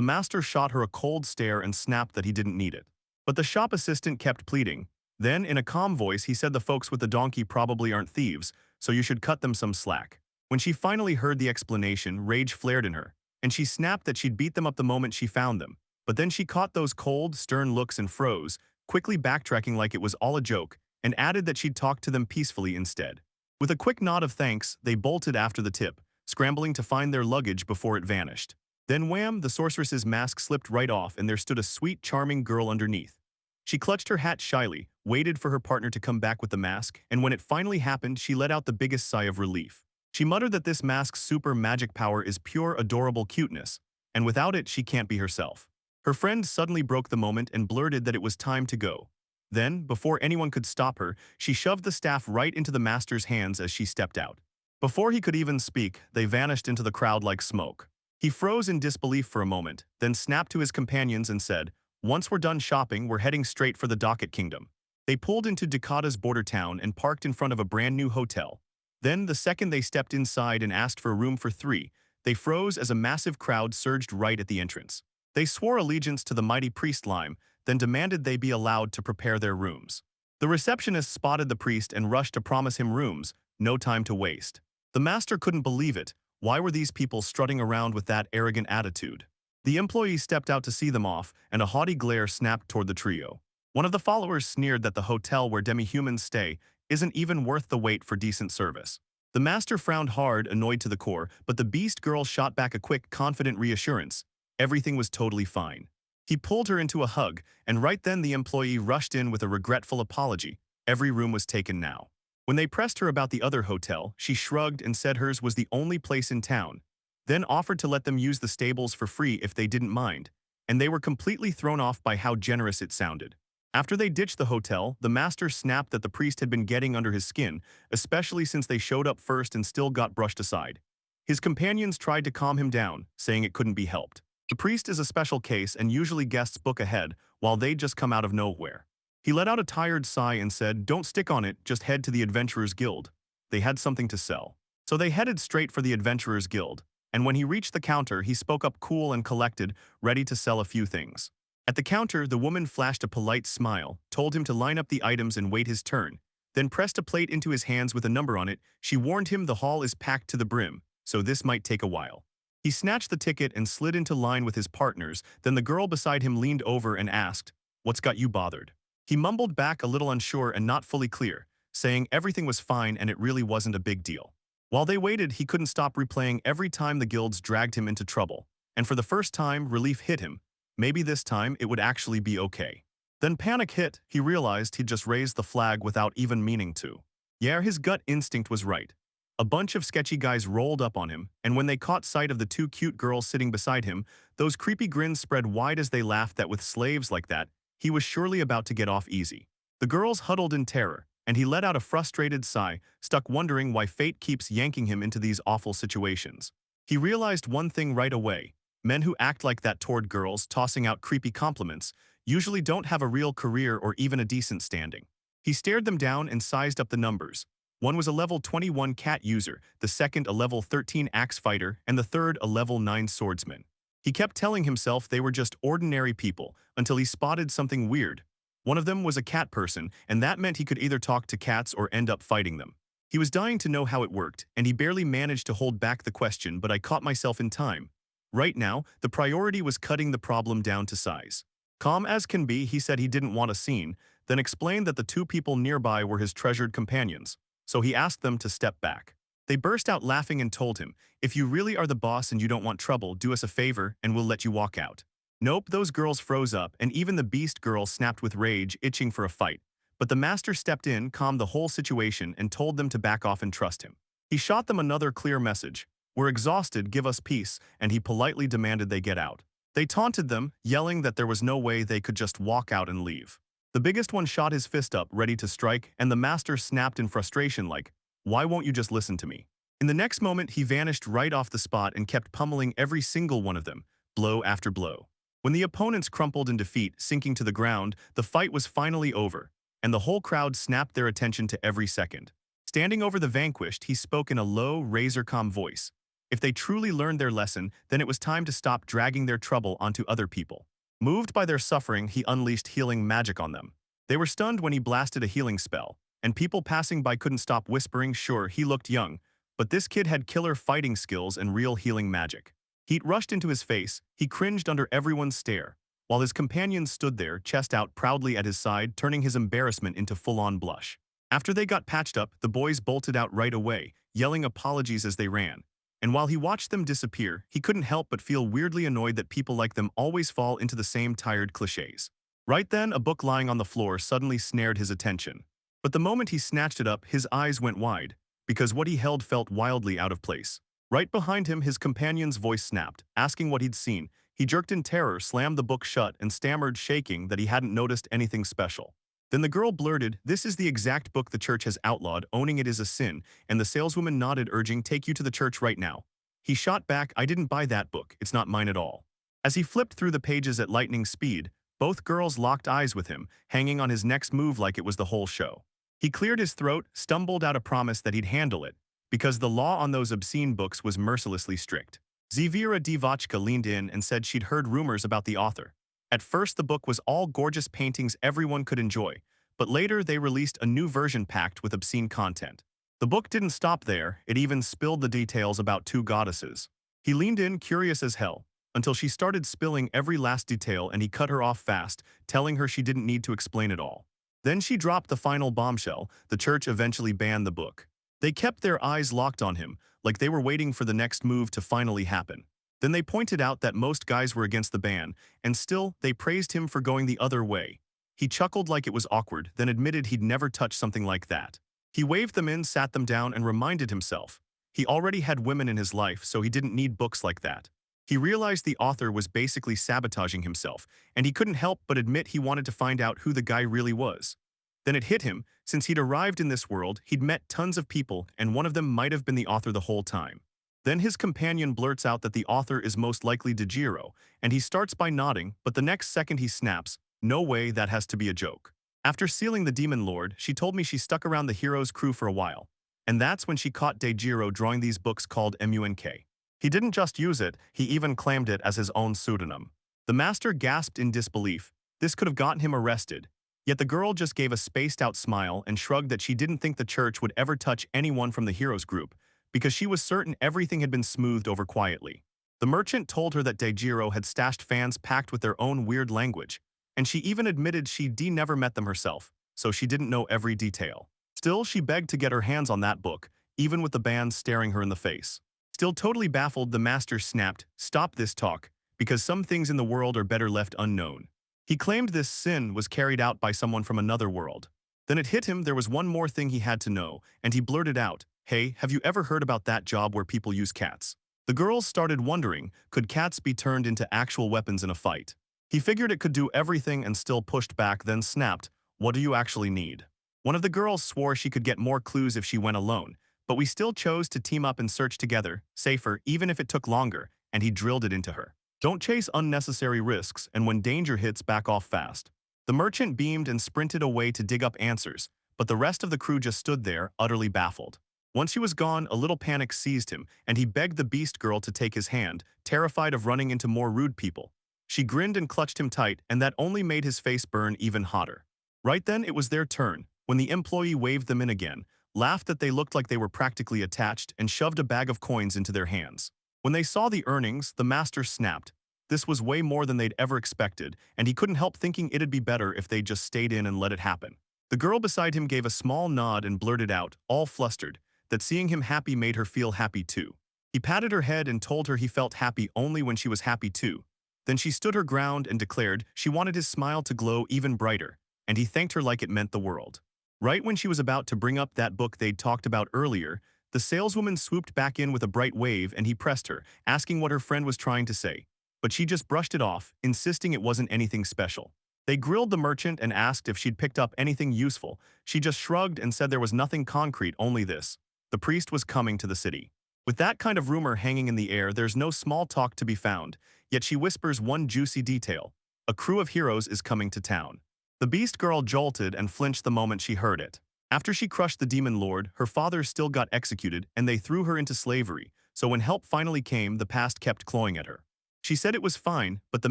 master shot her a cold stare and snapped that he didn't need it. But the shop assistant kept pleading. Then, in a calm voice, he said the folks with the donkey probably aren't thieves, so you should cut them some slack. When she finally heard the explanation, rage flared in her, and she snapped that she'd beat them up the moment she found them. But then she caught those cold, stern looks and froze, quickly backtracking like it was all a joke, and added that she'd talk to them peacefully instead. With a quick nod of thanks, they bolted after the tip, scrambling to find their luggage before it vanished. Then wham, the sorceress's mask slipped right off and there stood a sweet, charming girl underneath. She clutched her hat shyly, waited for her partner to come back with the mask, and when it finally happened, she let out the biggest sigh of relief. She muttered that this mask's super magic power is pure adorable cuteness, and without it, she can't be herself. Her friend suddenly broke the moment and blurted that it was time to go. Then, before anyone could stop her, she shoved the staff right into the master's hands as she stepped out. Before he could even speak, they vanished into the crowd like smoke. He froze in disbelief for a moment, then snapped to his companions and said, "Once we're done shopping, we're heading straight for the Docket Kingdom." They pulled into Dakata's border town and parked in front of a brand new hotel. Then, the second they stepped inside and asked for a room for three, they froze as a massive crowd surged right at the entrance. They swore allegiance to the mighty priest Lime, then demanded they be allowed to prepare their rooms. The receptionist spotted the priest and rushed to promise him rooms, no time to waste. The master couldn't believe it. Why were these people strutting around with that arrogant attitude? The employee stepped out to see them off, and a haughty glare snapped toward the trio. One of the followers sneered that the hotel where demi-humans stay isn't even worth the wait for decent service. The master frowned hard, annoyed to the core, but the beast girl shot back a quick, confident reassurance. Everything was totally fine. He pulled her into a hug, and right then the employee rushed in with a regretful apology. Every room was taken now. When they pressed her about the other hotel, she shrugged and said hers was the only place in town, then offered to let them use the stables for free if they didn't mind, and they were completely thrown off by how generous it sounded. After they ditched the hotel, the master snapped that the priest had been getting under his skin, especially since they showed up first and still got brushed aside. His companions tried to calm him down, saying it couldn't be helped. The priest is a special case and usually guests book ahead, while they just come out of nowhere. He let out a tired sigh and said, "Don't stick on it, just head to the Adventurers Guild." They had something to sell. So they headed straight for the Adventurers Guild, and when he reached the counter, he spoke up cool and collected, ready to sell a few things. At the counter, the woman flashed a polite smile, told him to line up the items and wait his turn, then pressed a plate into his hands with a number on it. She warned him the hall is packed to the brim, so this might take a while. He snatched the ticket and slid into line with his partners, then the girl beside him leaned over and asked, "What's got you bothered?" He mumbled back a little unsure and not fully clear, saying everything was fine and it really wasn't a big deal. While they waited, he couldn't stop replaying every time the guilds dragged him into trouble, and for the first time, relief hit him. Maybe this time it would actually be okay. Then panic hit. He realized he'd just raised the flag without even meaning to. Yeah, his gut instinct was right. A bunch of sketchy guys rolled up on him, and when they caught sight of the two cute girls sitting beside him, those creepy grins spread wide as they laughed that with slaves like that, he was surely about to get off easy. The girls huddled in terror, and he let out a frustrated sigh, stuck wondering why fate keeps yanking him into these awful situations. He realized one thing right away. Men who act like that toward girls, tossing out creepy compliments, usually don't have a real career or even a decent standing. He stared them down and sized up the numbers. One was a level 21 cat user, the second a level 13 axe fighter, and the third a level 9 swordsman. He kept telling himself they were just ordinary people until he spotted something weird. One of them was a cat person, and that meant he could either talk to cats or end up fighting them. He was dying to know how it worked, and he barely managed to hold back the question, but I caught myself in time. Right now, the priority was cutting the problem down to size. Calm as can be, he said he didn't want a scene, then explained that the two people nearby were his treasured companions, so he asked them to step back. They burst out laughing and told him, "If you really are the boss and you don't want trouble, do us a favor and we'll let you walk out." Nope, those girls froze up, and even the beast girl snapped with rage, itching for a fight. But the master stepped in, calmed the whole situation, and told them to back off and trust him. He shot them another clear message. "We're exhausted, give us peace," and he politely demanded they get out. They taunted them, yelling that there was no way they could just walk out and leave. The biggest one shot his fist up, ready to strike, and the master snapped in frustration like, "Why won't you just listen to me?" In the next moment, he vanished right off the spot and kept pummeling every single one of them, blow after blow. When the opponents crumpled in defeat, sinking to the ground, the fight was finally over, and the whole crowd snapped their attention to every second. Standing over the vanquished, he spoke in a low, razor-calm voice. If they truly learned their lesson, then it was time to stop dragging their trouble onto other people. Moved by their suffering, he unleashed healing magic on them. They were stunned when he blasted a healing spell, and people passing by couldn't stop whispering, "Sure, he looked young, but this kid had killer fighting skills and real healing magic." Heat rushed into his face. He cringed under everyone's stare. while his companions stood there, chest out proudly at his side, turning his embarrassment into full-on blush. After they got patched up, the boys bolted out right away, yelling apologies as they ran. And while he watched them disappear, he couldn't help but feel weirdly annoyed that people like them always fall into the same tired cliches. Right then, a book lying on the floor suddenly snared his attention. But the moment he snatched it up, his eyes went wide, because what he held felt wildly out of place. Right behind him, his companion's voice snapped, asking what he'd seen. He jerked in terror, slammed the book shut, and stammered, shaking, that he hadn't noticed anything special. Then the girl blurted, "This is the exact book the church has outlawed, owning it is a sin," and the saleswoman nodded, urging, "Take you to the church right now." He shot back, "I didn't buy that book, it's not mine at all." As he flipped through the pages at lightning speed, both girls locked eyes with him, hanging on his next move like it was the whole show. He cleared his throat, stumbled out a promise that he'd handle it, because the law on those obscene books was mercilessly strict. Zvira Divochka leaned in and said she'd heard rumors about the author. At first, the book was all gorgeous paintings everyone could enjoy, but later they released a new version packed with obscene content. The book didn't stop there, it even spilled the details about two goddesses. He leaned in, curious as hell, until she started spilling every last detail and he cut her off fast, telling her she didn't need to explain it all. Then she dropped the final bombshell: the church eventually banned the book. They kept their eyes locked on him, like they were waiting for the next move to finally happen. Then they pointed out that most guys were against the ban, and still, they praised him for going the other way. He chuckled like it was awkward, then admitted he'd never touched something like that. He waved them in, sat them down, and reminded himself. He already had women in his life, so he didn't need books like that. He realized the author was basically sabotaging himself, and he couldn't help but admit he wanted to find out who the guy really was. Then it hit him: since he'd arrived in this world, he'd met tons of people, and one of them might have been the author the whole time. Then his companion blurts out that the author is most likely Dejiro, and he starts by nodding, but the next second he snaps, "No way, that has to be a joke." After sealing the Demon Lord, she told me she stuck around the hero's crew for a while. And that's when she caught Dejiro drawing these books called MUNK. He didn't just use it, he even claimed it as his own pseudonym. The master gasped in disbelief. This could have gotten him arrested. Yet the girl just gave a spaced-out smile and shrugged that she didn't think the church would ever touch anyone from the hero's group, because she was certain everything had been smoothed over quietly. The merchant told her that Dejiro had stashed fans packed with their own weird language, and she even admitted she'd never met them herself, so she didn't know every detail. Still, she begged to get her hands on that book, even with the band staring her in the face. Still totally baffled, the master snapped, "Stop this talk, because some things in the world are better left unknown." He claimed this sin was carried out by someone from another world. Then it hit him there was one more thing he had to know, and he blurted out, "Hey, have you ever heard about that job where people use cats?" The girls started wondering, could cats be turned into actual weapons in a fight? He figured it could do everything and still pushed back, then snapped, "What do you actually need?" One of the girls swore she could get more clues if she went alone, but we still chose to team up and search together, safer even if it took longer, and he drilled it into her. Don't chase unnecessary risks, and when danger hits, back off fast. The merchant beamed and sprinted away to dig up answers, but the rest of the crew just stood there, utterly baffled. Once she was gone, a little panic seized him, and he begged the beast girl to take his hand, terrified of running into more rude people. She grinned and clutched him tight, and that only made his face burn even hotter. Right then, it was their turn, when the employee waved them in again, laughed that they looked like they were practically attached, and shoved a bag of coins into their hands. When they saw the earnings, the master snapped. This was way more than they'd ever expected, and he couldn't help thinking it'd be better if they just stayed in and let it happen. The girl beside him gave a small nod and blurted out, all flustered, that seeing him happy made her feel happy too. He patted her head and told her he felt happy only when she was happy too. Then she stood her ground and declared she wanted his smile to glow even brighter, and he thanked her like it meant the world. Right when she was about to bring up that book they'd talked about earlier, the saleswoman swooped back in with a bright wave and he pressed her, asking what her friend was trying to say. But she just brushed it off, insisting it wasn't anything special. They grilled the merchant and asked if she'd picked up anything useful. She just shrugged and said there was nothing concrete, only this: the priest was coming to the city. With that kind of rumor hanging in the air, there's no small talk to be found, yet she whispers one juicy detail: a crew of heroes is coming to town. The beast girl jolted and flinched the moment she heard it. After she crushed the demon lord, her father still got executed and they threw her into slavery, so when help finally came, the past kept clawing at her. She said it was fine, but the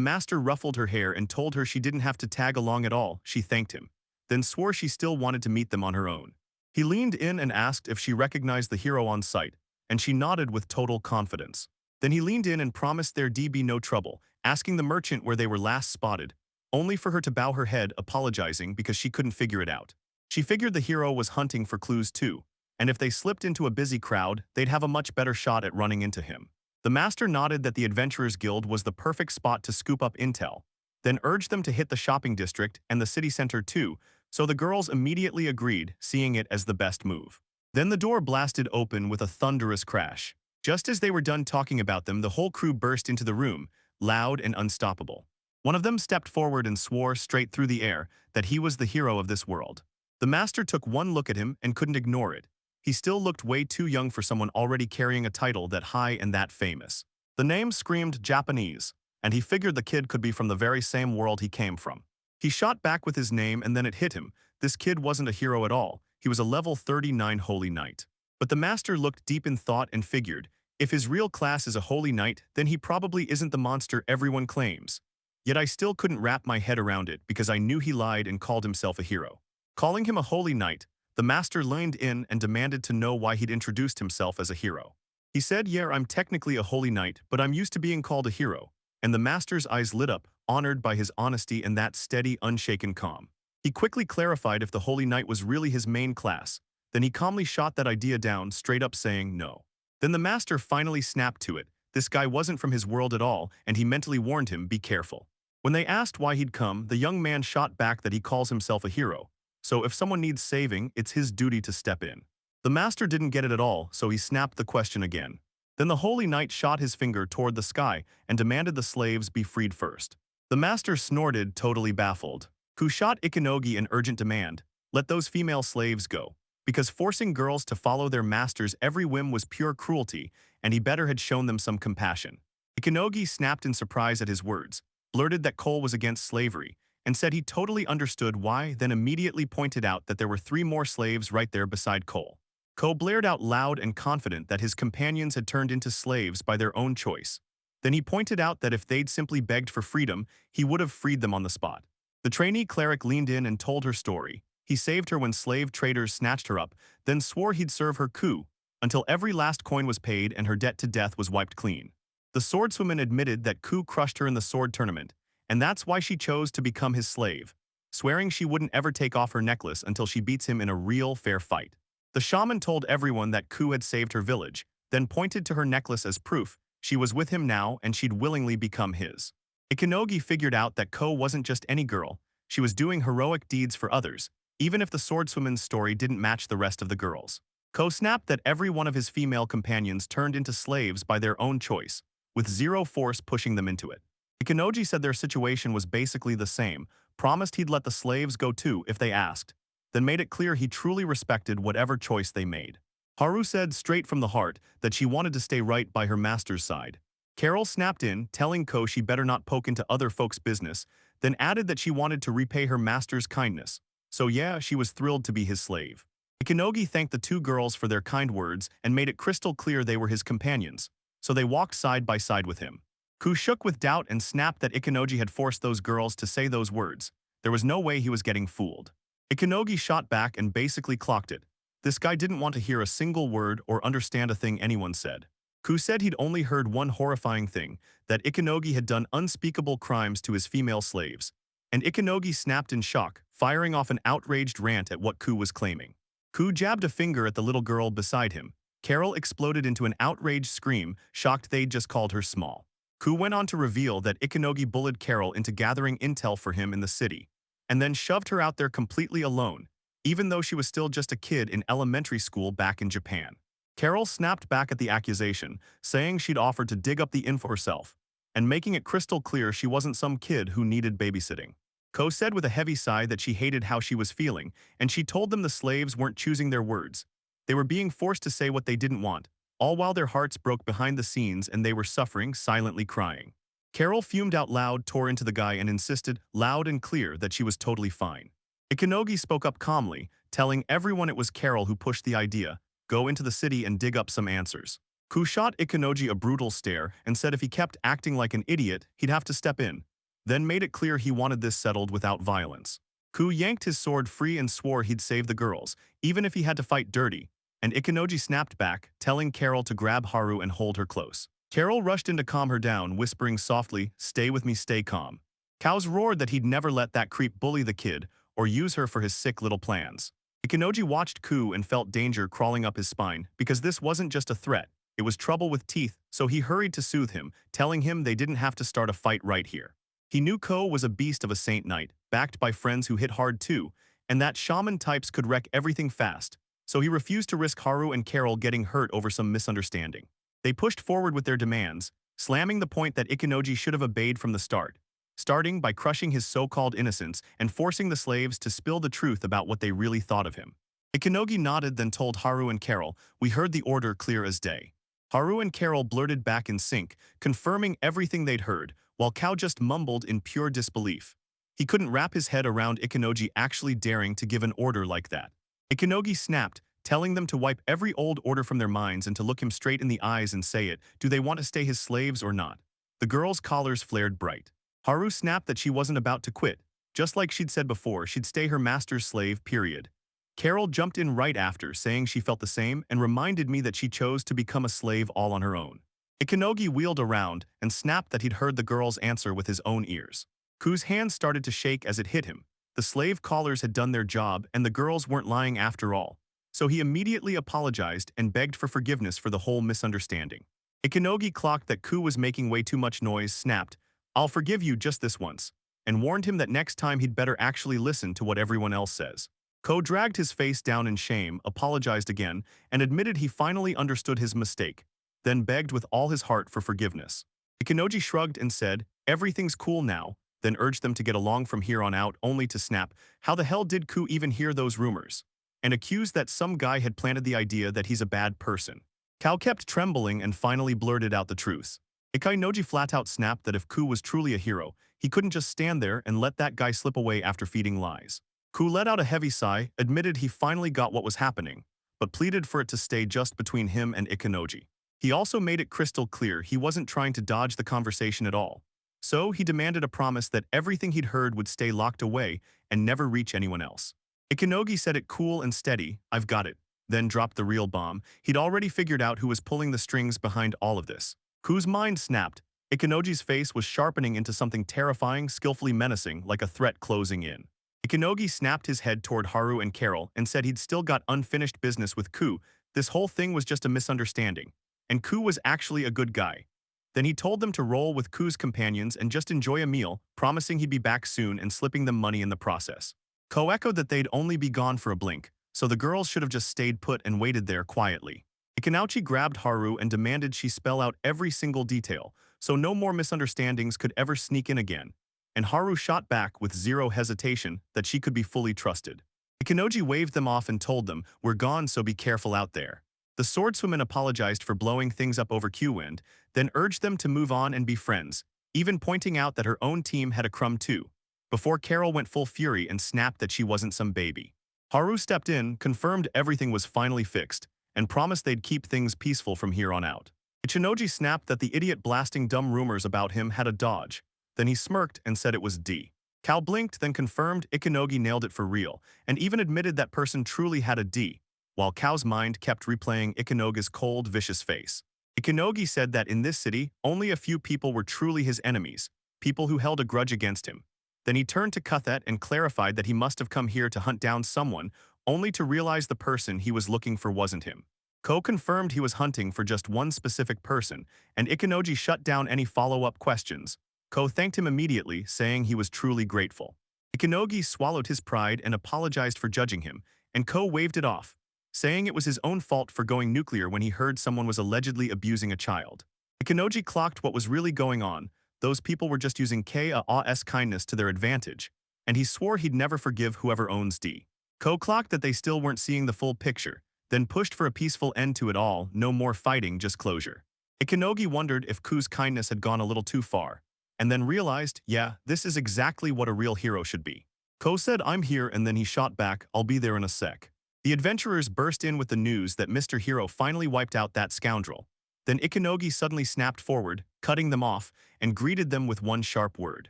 master ruffled her hair and told her she didn't have to tag along at all. She thanked him, then swore she still wanted to meet them on her own. He leaned in and asked if she recognized the hero on sight, and she nodded with total confidence. Then he leaned in and promised there'd be no trouble, asking the merchant where they were last spotted, only for her to bow her head apologizing because she couldn't figure it out. She figured the hero was hunting for clues too, and if they slipped into a busy crowd, they'd have a much better shot at running into him. The master nodded that the Adventurers Guild was the perfect spot to scoop up intel, then urged them to hit the shopping district and the city center too, so the girls immediately agreed, seeing it as the best move. Then the door blasted open with a thunderous crash. Just as they were done talking about them, the whole crew burst into the room, loud and unstoppable. One of them stepped forward and swore straight through the air that he was the hero of this world. The master took one look at him and couldn't ignore it. He still looked way too young for someone already carrying a title that high and that famous. The name screamed Japanese, and he figured the kid could be from the very same world he came from. He shot back with his name and then it hit him. This kid wasn't a hero at all. He was a level 39 holy knight. But the master looked deep in thought and figured, if his real class is a holy knight, then he probably isn't the monster everyone claims. Yet I still couldn't wrap my head around it because I knew he lied and called himself a hero. Calling him a holy knight, the master leaned in and demanded to know why he'd introduced himself as a hero. He said, yeah, I'm technically a holy knight, but I'm used to being called a hero. And the master's eyes lit up, honored by his honesty and that steady, unshaken calm. He quickly clarified if the holy knight was really his main class. Then he calmly shot that idea down, straight up saying no. Then the master finally snapped to it. This guy wasn't from his world at all, and he mentally warned him, be careful. When they asked why he'd come, the young man shot back that he calls himself a hero. So if someone needs saving, it's his duty to step in. The master didn't get it at all, so he snapped the question again. Then the holy knight shot his finger toward the sky and demanded the slaves be freed first. The master snorted, totally baffled. Who shot Ikanogi an urgent demand, let those female slaves go. Because forcing girls to follow their master's every whim was pure cruelty, and he better had shown them some compassion. Ikanogi snapped in surprise at his words, blurted that Cole was against slavery, and said he totally understood why, then immediately pointed out that there were 3 more slaves right there beside Cole. Cole blared out loud and confident that his companions had turned into slaves by their own choice. Then he pointed out that if they'd simply begged for freedom, he would have freed them on the spot. The trainee cleric leaned in and told her story. He saved her when slave traders snatched her up, then swore he'd serve her coup, until every last coin was paid and her debt to death was wiped clean. The swordswoman admitted that Ku crushed her in the sword tournament, and that's why she chose to become his slave, swearing she wouldn't ever take off her necklace until she beats him in a real, fair fight. The shaman told everyone that Ku had saved her village, then pointed to her necklace as proof she was with him now and she'd willingly become his. Ikanogi figured out that Ko wasn't just any girl, she was doing heroic deeds for others, even if the swordswoman's story didn't match the rest of the girls. Ko snapped that every one of his female companions turned into slaves by their own choice, with zero force pushing them into it. Ikanogi said their situation was basically the same, promised he'd let the slaves go too if they asked, then made it clear he truly respected whatever choice they made. Haru said straight from the heart that she wanted to stay right by her master's side. Carol snapped in, telling Ko she better not poke into other folks' business, then added that she wanted to repay her master's kindness. So yeah, she was thrilled to be his slave. Ikanogi thanked the 2 girls for their kind words and made it crystal clear they were his companions, so they walked side by side with him. Ku shook with doubt and snapped that Ikanogi had forced those girls to say those words. There was no way he was getting fooled. Ikanogi shot back and basically clocked it. This guy didn't want to hear a single word or understand a thing anyone said. Ku said he'd only heard one horrifying thing, that Ikanogi had done unspeakable crimes to his female slaves. And Ikanogi snapped in shock, firing off an outraged rant at what Ku was claiming. Ku jabbed a finger at the little girl beside him. Carol exploded into an outraged scream, shocked they'd just called her small. Ku went on to reveal that Ikanogi bullied Carol into gathering intel for him in the city, and then shoved her out there completely alone, even though she was still just a kid in elementary school back in Japan. Carol snapped back at the accusation, saying she'd offered to dig up the info herself, and making it crystal clear she wasn't some kid who needed babysitting. Ko said with a heavy sigh that she hated how she was feeling, and she told them the slaves weren't choosing their words. They were being forced to say what they didn't want, all while their hearts broke behind the scenes and they were suffering, silently crying. Carol fumed out loud, tore into the guy and insisted, loud and clear, that she was totally fine. Ikanogi spoke up calmly, telling everyone it was Carol who pushed the idea, go into the city and dig up some answers. Ku shot Ikanogi a brutal stare and said if he kept acting like an idiot, he'd have to step in, then made it clear he wanted this settled without violence. Ku yanked his sword free and swore he'd save the girls, even if he had to fight dirty, and Ikanogi snapped back, telling Carol to grab Haru and hold her close. Carol rushed in to calm her down, whispering softly, "Stay with me, stay calm." Cows roared that he'd never let that creep bully the kid or use her for his sick little plans. Ikenoji watched Ku and felt danger crawling up his spine because this wasn't just a threat, it was trouble with teeth, so he hurried to soothe him, telling him they didn't have to start a fight right here. He knew Ko was a beast of a saint knight, backed by friends who hit hard too, and that shaman types could wreck everything fast, so he refused to risk Haru and Carol getting hurt over some misunderstanding. They pushed forward with their demands, slamming the point that Ikenoji should have obeyed from the start, starting by crushing his so-called innocence and forcing the slaves to spill the truth about what they really thought of him. Ikenogi nodded, then told Haru and Carol, "We heard the order clear as day." Haru and Carol blurted back in sync, confirming everything they'd heard, while Kao just mumbled in pure disbelief. He couldn't wrap his head around Ikenogi actually daring to give an order like that. Ikenogi snapped, telling them to wipe every old order from their minds and to look him straight in the eyes and say it. Do they want to stay his slaves or not? The girls' collars flared bright. Haru snapped that she wasn't about to quit. Just like she'd said before, she'd stay her master's slave, period. Carol jumped in right after, saying she felt the same and reminded me that she chose to become a slave all on her own. Ikenogi wheeled around and snapped that he'd heard the girl's answer with his own ears. Ku's hands started to shake as it hit him. The slave callers had done their job and the girls weren't lying after all. So he immediately apologized and begged for forgiveness for the whole misunderstanding. Ikenogi clocked that Ku was making way too much noise, snapped, "I'll forgive you just this once," and warned him that next time he'd better actually listen to what everyone else says. Ko dragged his face down in shame, apologized again, and admitted he finally understood his mistake, then begged with all his heart for forgiveness. Ikenoji shrugged and said, "Everything's cool now," then urged them to get along from here on out, only to snap, "How the hell did Ku even hear those rumors?" and accused that some guy had planted the idea that he's a bad person. Kao kept trembling and finally blurted out the truth. Ikenoji flat out snapped that if Ku was truly a hero, he couldn't just stand there and let that guy slip away after feeding lies. Ku let out a heavy sigh, admitted he finally got what was happening, but pleaded for it to stay just between him and Ikenoji. He also made it crystal clear he wasn't trying to dodge the conversation at all. So he demanded a promise that everything he'd heard would stay locked away and never reach anyone else. Ikenogi said it cool and steady, "I've got it," then dropped the real bomb. He'd already figured out who was pulling the strings behind all of this. Ku's mind snapped. Ikenoji's face was sharpening into something terrifying, skillfully menacing, like a threat closing in. Ikenogi snapped his head toward Haru and Carol and said he'd still got unfinished business with Ku. This whole thing was just a misunderstanding, and Ku was actually a good guy. Then he told them to roll with Ku's companions and just enjoy a meal, promising he'd be back soon and slipping them money in the process. Ko echoed that they'd only be gone for a blink, so the girls should have just stayed put and waited there quietly. Ikenouchi grabbed Haru and demanded she spell out every single detail, so no more misunderstandings could ever sneak in again, and Haru shot back with zero hesitation that she could be fully trusted. Ikenoji waved them off and told them, "We're gone, so be careful out there." The swordswoman apologized for blowing things up over Q-Wind, then urged them to move on and be friends, even pointing out that her own team had a crumb too, before Carol went full fury and snapped that she wasn't some baby. Haru stepped in, confirmed everything was finally fixed, and promised they'd keep things peaceful from here on out. Ichinoji snapped that the idiot blasting dumb rumors about him had a dodge. Then he smirked and said it was D. Cal blinked, then confirmed Ikenogi nailed it for real, and even admitted that person truly had a D, while Cal's mind kept replaying Ikenogi's cold, vicious face. Ikenogi said that in this city, only a few people were truly his enemies, people who held a grudge against him. Then he turned to Cuthet and clarified that he must have come here to hunt down someone, only to realize the person he was looking for wasn't him. Ko confirmed he was hunting for just one specific person, and Ikenoji shut down any follow-up questions. Ko thanked him immediately, saying he was truly grateful. Ikenogi swallowed his pride and apologized for judging him, and Ko waved it off, saying it was his own fault for going nuclear when he heard someone was allegedly abusing a child. Ikenoji clocked what was really going on. Those people were just using Ka's kindness to their advantage, and he swore he'd never forgive whoever owns D. Ko clocked that they still weren't seeing the full picture, then pushed for a peaceful end to it all, no more fighting, just closure. Ikenogi wondered if Ku's kindness had gone a little too far, and then realized, yeah, this is exactly what a real hero should be. Ko said, "I'm here," and then he shot back, "I'll be there in a sec." The adventurers burst in with the news that Mr. Hero finally wiped out that scoundrel. Then Ikenogi suddenly snapped forward, cutting them off, and greeted them with one sharp word.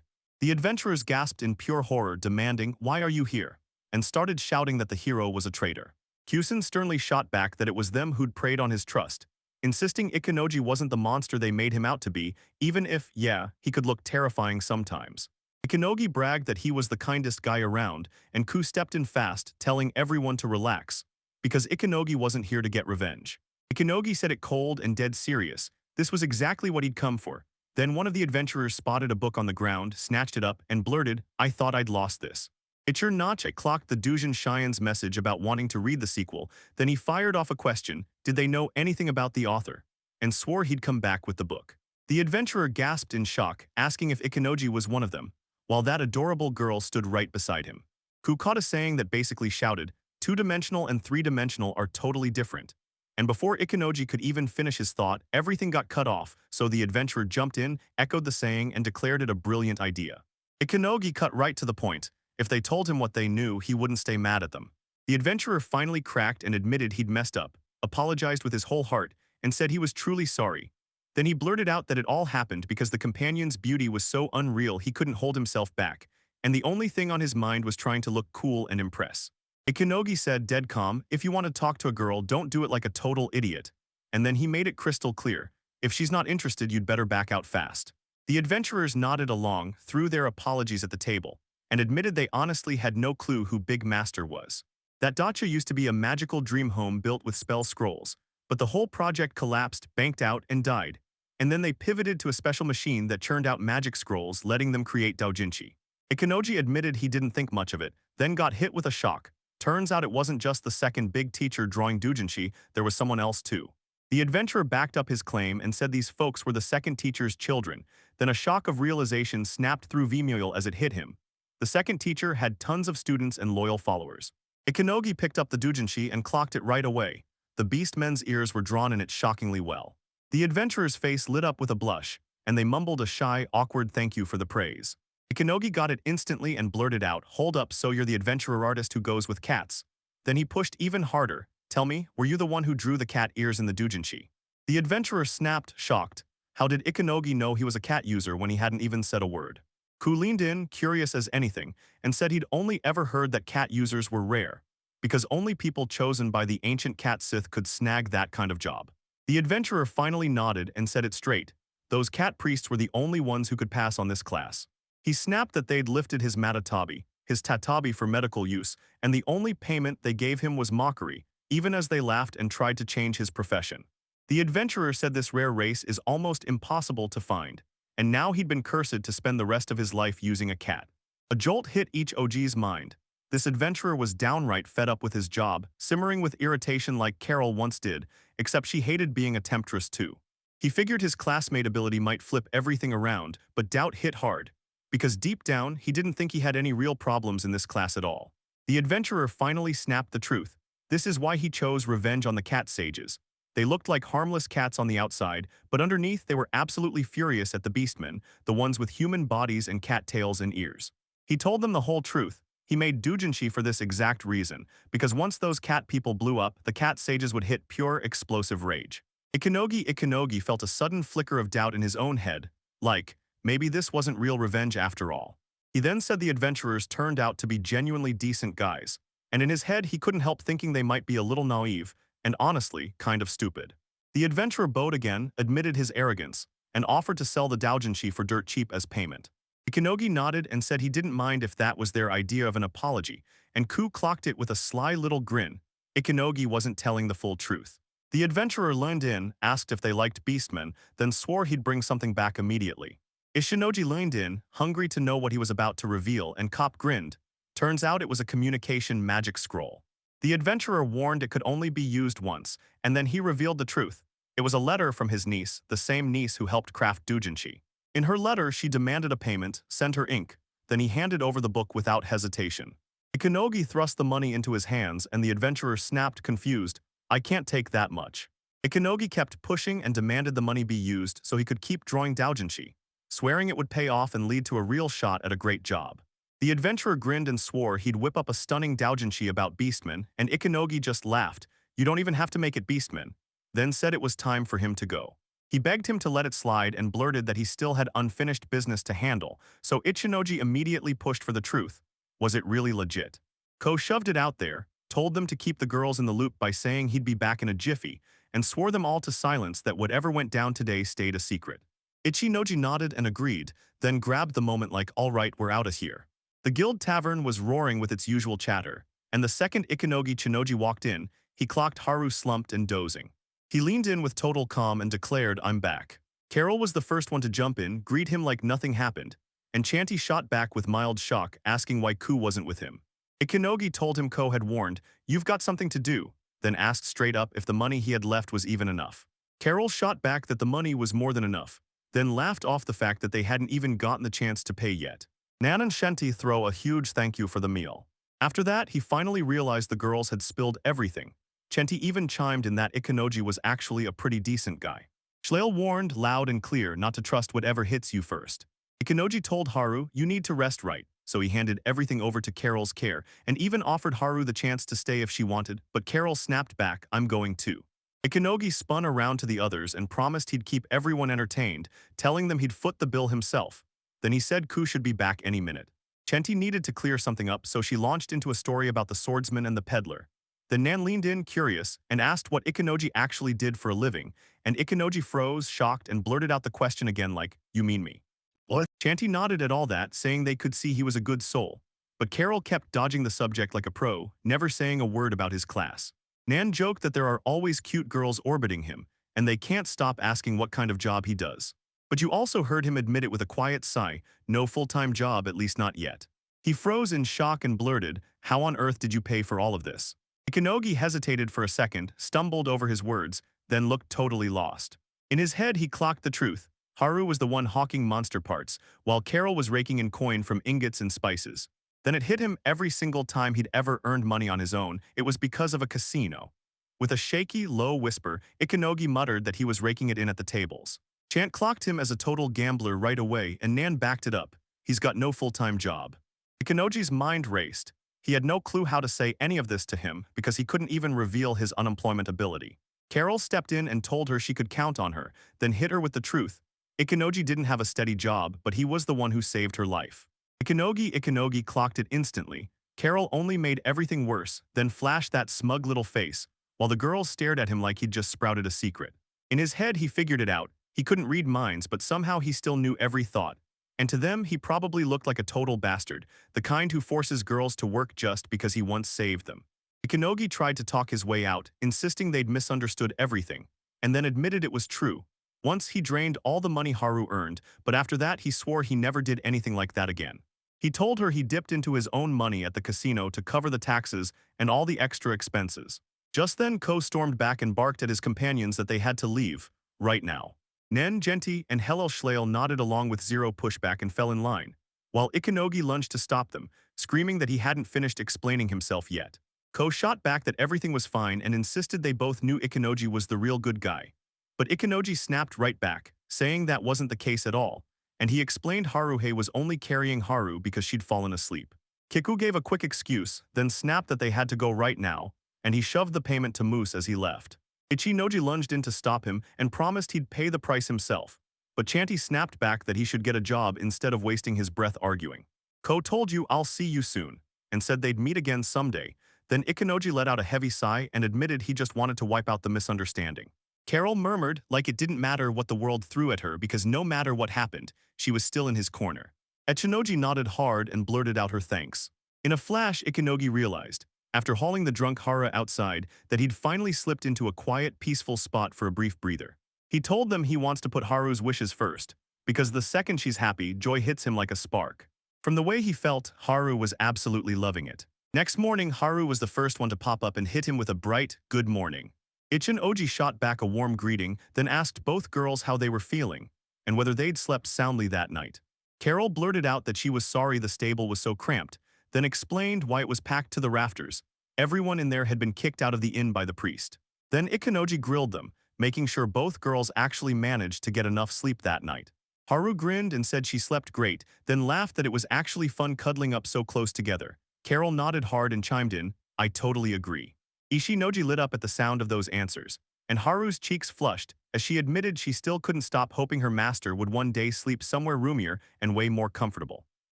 The adventurers gasped in pure horror, demanding, "Why are you here?" and started shouting that the hero was a traitor. Kusin sternly shot back that it was them who'd preyed on his trust. insisting Ikenoji wasn't the monster they made him out to be, even if, yeah, he could look terrifying sometimes. Ikenogi bragged that he was the kindest guy around, and Ku stepped in fast, telling everyone to relax, because Ikenogi wasn't here to get revenge. Ikenogi said it cold and dead serious. This was exactly what he'd come for. Then one of the adventurers spotted a book on the ground, snatched it up, and blurted, "I thought I'd lost this." Ichir Nache clocked the Dujin Shian's message about wanting to read the sequel, then he fired off a question, did they know anything about the author? And swore he'd come back with the book. The adventurer gasped in shock, asking if Ikenoji was one of them, while that adorable girl stood right beside him. Ku caught a saying that basically shouted, two-dimensional and three-dimensional are totally different. And before Ikenoji could even finish his thought, everything got cut off, so the adventurer jumped in, echoed the saying, and declared it a brilliant idea. Ikenogi cut right to the point. If they told him what they knew, he wouldn't stay mad at them. The adventurer finally cracked and admitted he'd messed up, apologized with his whole heart, and said he was truly sorry. Then he blurted out that it all happened because the companion's beauty was so unreal he couldn't hold himself back, and the only thing on his mind was trying to look cool and impress. Ikenogi said dead calm, if you want to talk to a girl, don't do it like a total idiot. And then he made it crystal clear, if she's not interested, you'd better back out fast. The adventurers nodded along, threw their apologies at the table, and admitted they honestly had no clue who Big Master was. That dacha used to be a magical dream home built with spell scrolls, but the whole project collapsed, banked out, and died. And then they pivoted to a special machine that churned out magic scrolls, letting them create doujinshi. Ikenoji admitted he didn't think much of it, then got hit with a shock. Turns out it wasn't just the second big teacher drawing doujinshi, there was someone else too. The adventurer backed up his claim and said these folks were the second teacher's children, then a shock of realization snapped through Vimyoil as it hit him. The second teacher had tons of students and loyal followers. Ikenogi picked up the doujinshi and clocked it right away. The beastmen's ears were drawn in it shockingly well. The adventurer's face lit up with a blush, and they mumbled a shy, awkward thank you for the praise. Ikenogi got it instantly and blurted out, hold up, so you're the adventurer artist who goes with cats. Then he pushed even harder, tell me, were you the one who drew the cat ears in the doujinshi? The adventurer snapped, shocked. How did Ikenogi know he was a cat user when he hadn't even said a word? Ku leaned in, curious as anything, and said he'd only ever heard that cat users were rare, because only people chosen by the ancient cat Sith could snag that kind of job. The adventurer finally nodded and said it straight. Those cat priests were the only ones who could pass on this class. He snapped that they'd lifted his matatabi, his tatabi for medical use, and the only payment they gave him was mockery, even as they laughed and tried to change his profession. The adventurer said this rare race is almost impossible to find, and now he'd been cursed to spend the rest of his life using a cat. A jolt hit each OG's mind. This adventurer was downright fed up with his job, simmering with irritation like Carol once did, except she hated being a temptress too. He figured his classmate ability might flip everything around, but doubt hit hard, because deep down, he didn't think he had any real problems in this class at all. The adventurer finally snapped the truth. This is why he chose revenge on the cat sages. They looked like harmless cats on the outside, but underneath they were absolutely furious at the beastmen, the ones with human bodies and cat tails and ears. He told them the whole truth. He made doujinshi for this exact reason, because once those cat people blew up, the cat sages would hit pure explosive rage. Ikenogi felt a sudden flicker of doubt in his own head, like, maybe this wasn't real revenge after all. He then said the adventurers turned out to be genuinely decent guys, and in his head he couldn't help thinking they might be a little naive, and honestly, kind of stupid. The adventurer bowed again, admitted his arrogance, and offered to sell the doujinshi for dirt cheap as payment. Ikenogi nodded and said he didn't mind if that was their idea of an apology, and Ku clocked it with a sly little grin. Ikenogi wasn't telling the full truth. The adventurer leaned in, asked if they liked beastmen, then swore he'd bring something back immediately. Ishinoji leaned in, hungry to know what he was about to reveal, and Cop grinned. Turns out it was a communication magic scroll. The adventurer warned it could only be used once, and then he revealed the truth. It was a letter from his niece, the same niece who helped craft doujinshi. In her letter, she demanded a payment, sent her ink, then he handed over the book without hesitation. Ikenogi thrust the money into his hands, and the adventurer snapped, confused, I can't take that much. Ikenogi kept pushing and demanded the money be used so he could keep drawing doujinshi, swearing it would pay off and lead to a real shot at a great job. The adventurer grinned and swore he'd whip up a stunning doujinshi about beastmen, and Ikenogi just laughed, you don't even have to make it beastmen, then said it was time for him to go. He begged him to let it slide and blurted that he still had unfinished business to handle, so Ichinoji immediately pushed for the truth. Was it really legit? Ko shoved it out there, told them to keep the girls in the loop by saying he'd be back in a jiffy, and swore them all to silence that whatever went down today stayed a secret. Ichinoji nodded and agreed, then grabbed the moment like, all right, we're out of here. The guild tavern was roaring with its usual chatter, and the second Ikanogi Chinoji walked in, he clocked Haru slumped and dozing. He leaned in with total calm and declared, I'm back. Carol was the first one to jump in, greet him like nothing happened, and Chanty shot back with mild shock, asking why Ku wasn't with him. Ikanogi told him Ko had warned, you've got something to do, then asked straight up if the money he had left was even enough. Carol shot back that the money was more than enough, then laughed off the fact that they hadn't even gotten the chance to pay yet. Nan and Shanty throw a huge thank you for the meal. After that, he finally realized the girls had spilled everything. Chanty even chimed in that Ikanoji was actually a pretty decent guy. Schleil warned loud and clear not to trust whatever hits you first. Ikanoji told Haru, you need to rest right, so he handed everything over to Carol's care and even offered Haru the chance to stay if she wanted, but Carol snapped back, I'm going too. Ikanogi spun around to the others and promised he'd keep everyone entertained, telling them he'd foot the bill himself. Then he said Ku should be back any minute. Chanty needed to clear something up, so she launched into a story about the swordsman and the peddler. Then Nan leaned in, curious, and asked what Ikanoji actually did for a living, and Ikanoji froze, shocked, and blurted out the question again like, you mean me? What? Chanty nodded at all that, saying they could see he was a good soul. But Carol kept dodging the subject like a pro, never saying a word about his class. Nan joked that there are always cute girls orbiting him, and they can't stop asking what kind of job he does. But you also heard him admit it with a quiet sigh, no full-time job, at least not yet. He froze in shock and blurted, how on earth did you pay for all of this? Ikanogi hesitated for a second, stumbled over his words, then looked totally lost. In his head he clocked the truth. Haru was the one hawking monster parts, while Carol was raking in coin from ingots and spices. Then it hit him every single time he'd ever earned money on his own, it was because of a casino. With a shaky, low whisper, Ikanogi muttered that he was raking it in at the tables. Chant clocked him as a total gambler right away, and Nan backed it up. He's got no full-time job. Ikanoji's mind raced. He had no clue how to say any of this to him because he couldn't even reveal his unemployment ability. Carol stepped in and told her she could count on her, then hit her with the truth. Ikanoji didn't have a steady job, but he was the one who saved her life. Ikanogi clocked it instantly. Carol only made everything worse, then flashed that smug little face, while the girls stared at him like he'd just sprouted a secret. In his head he figured it out. He couldn't read minds, but somehow he still knew every thought. And to them, he probably looked like a total bastard, the kind who forces girls to work just because he once saved them. Ikanogi tried to talk his way out, insisting they'd misunderstood everything, and then admitted it was true. Once he drained all the money Haru earned, but after that he swore he never did anything like that again. He told her he dipped into his own money at the casino to cover the taxes and all the extra expenses. Just then Ko stormed back and barked at his companions that they had to leave, right now. Nen, Genti, and Hellel Schleil nodded along with zero pushback and fell in line, while Ikanogi lunged to stop them, screaming that he hadn't finished explaining himself yet. Ko shot back that everything was fine and insisted they both knew Ikanoji was the real good guy. But Ikanoji snapped right back, saying that wasn't the case at all, and he explained Haruhei was only carrying Haru because she'd fallen asleep. Kiku gave a quick excuse, then snapped that they had to go right now, and he shoved the payment to Moose as he left. Ichinoji lunged in to stop him and promised he'd pay the price himself, but Chanty snapped back that he should get a job instead of wasting his breath arguing. Ko told you I'll see you soon, and said they'd meet again someday. Then Ikanoji let out a heavy sigh and admitted he just wanted to wipe out the misunderstanding. Carol murmured like it didn't matter what the world threw at her because no matter what happened, she was still in his corner. Ichinoji nodded hard and blurted out her thanks. In a flash, Ikanogi realized, after hauling the drunk Hara outside, that he'd finally slipped into a quiet, peaceful spot for a brief breather. He told them he wants to put Haru's wishes first, because the second she's happy, joy hits him like a spark. From the way he felt, Haru was absolutely loving it. Next morning, Haru was the first one to pop up and hit him with a bright, good morning. Ichinoji shot back a warm greeting, then asked both girls how they were feeling, and whether they'd slept soundly that night. Carol blurted out that she was sorry the stable was so cramped, then explained why it was packed to the rafters. Everyone in there had been kicked out of the inn by the priest. Then Ikanoji grilled them, making sure both girls actually managed to get enough sleep that night. Haru grinned and said she slept great, then laughed that it was actually fun cuddling up so close together. Carol nodded hard and chimed in, I totally agree. Ichinoji lit up at the sound of those answers, and Haru's cheeks flushed as she admitted she still couldn't stop hoping her master would one day sleep somewhere roomier and way more comfortable.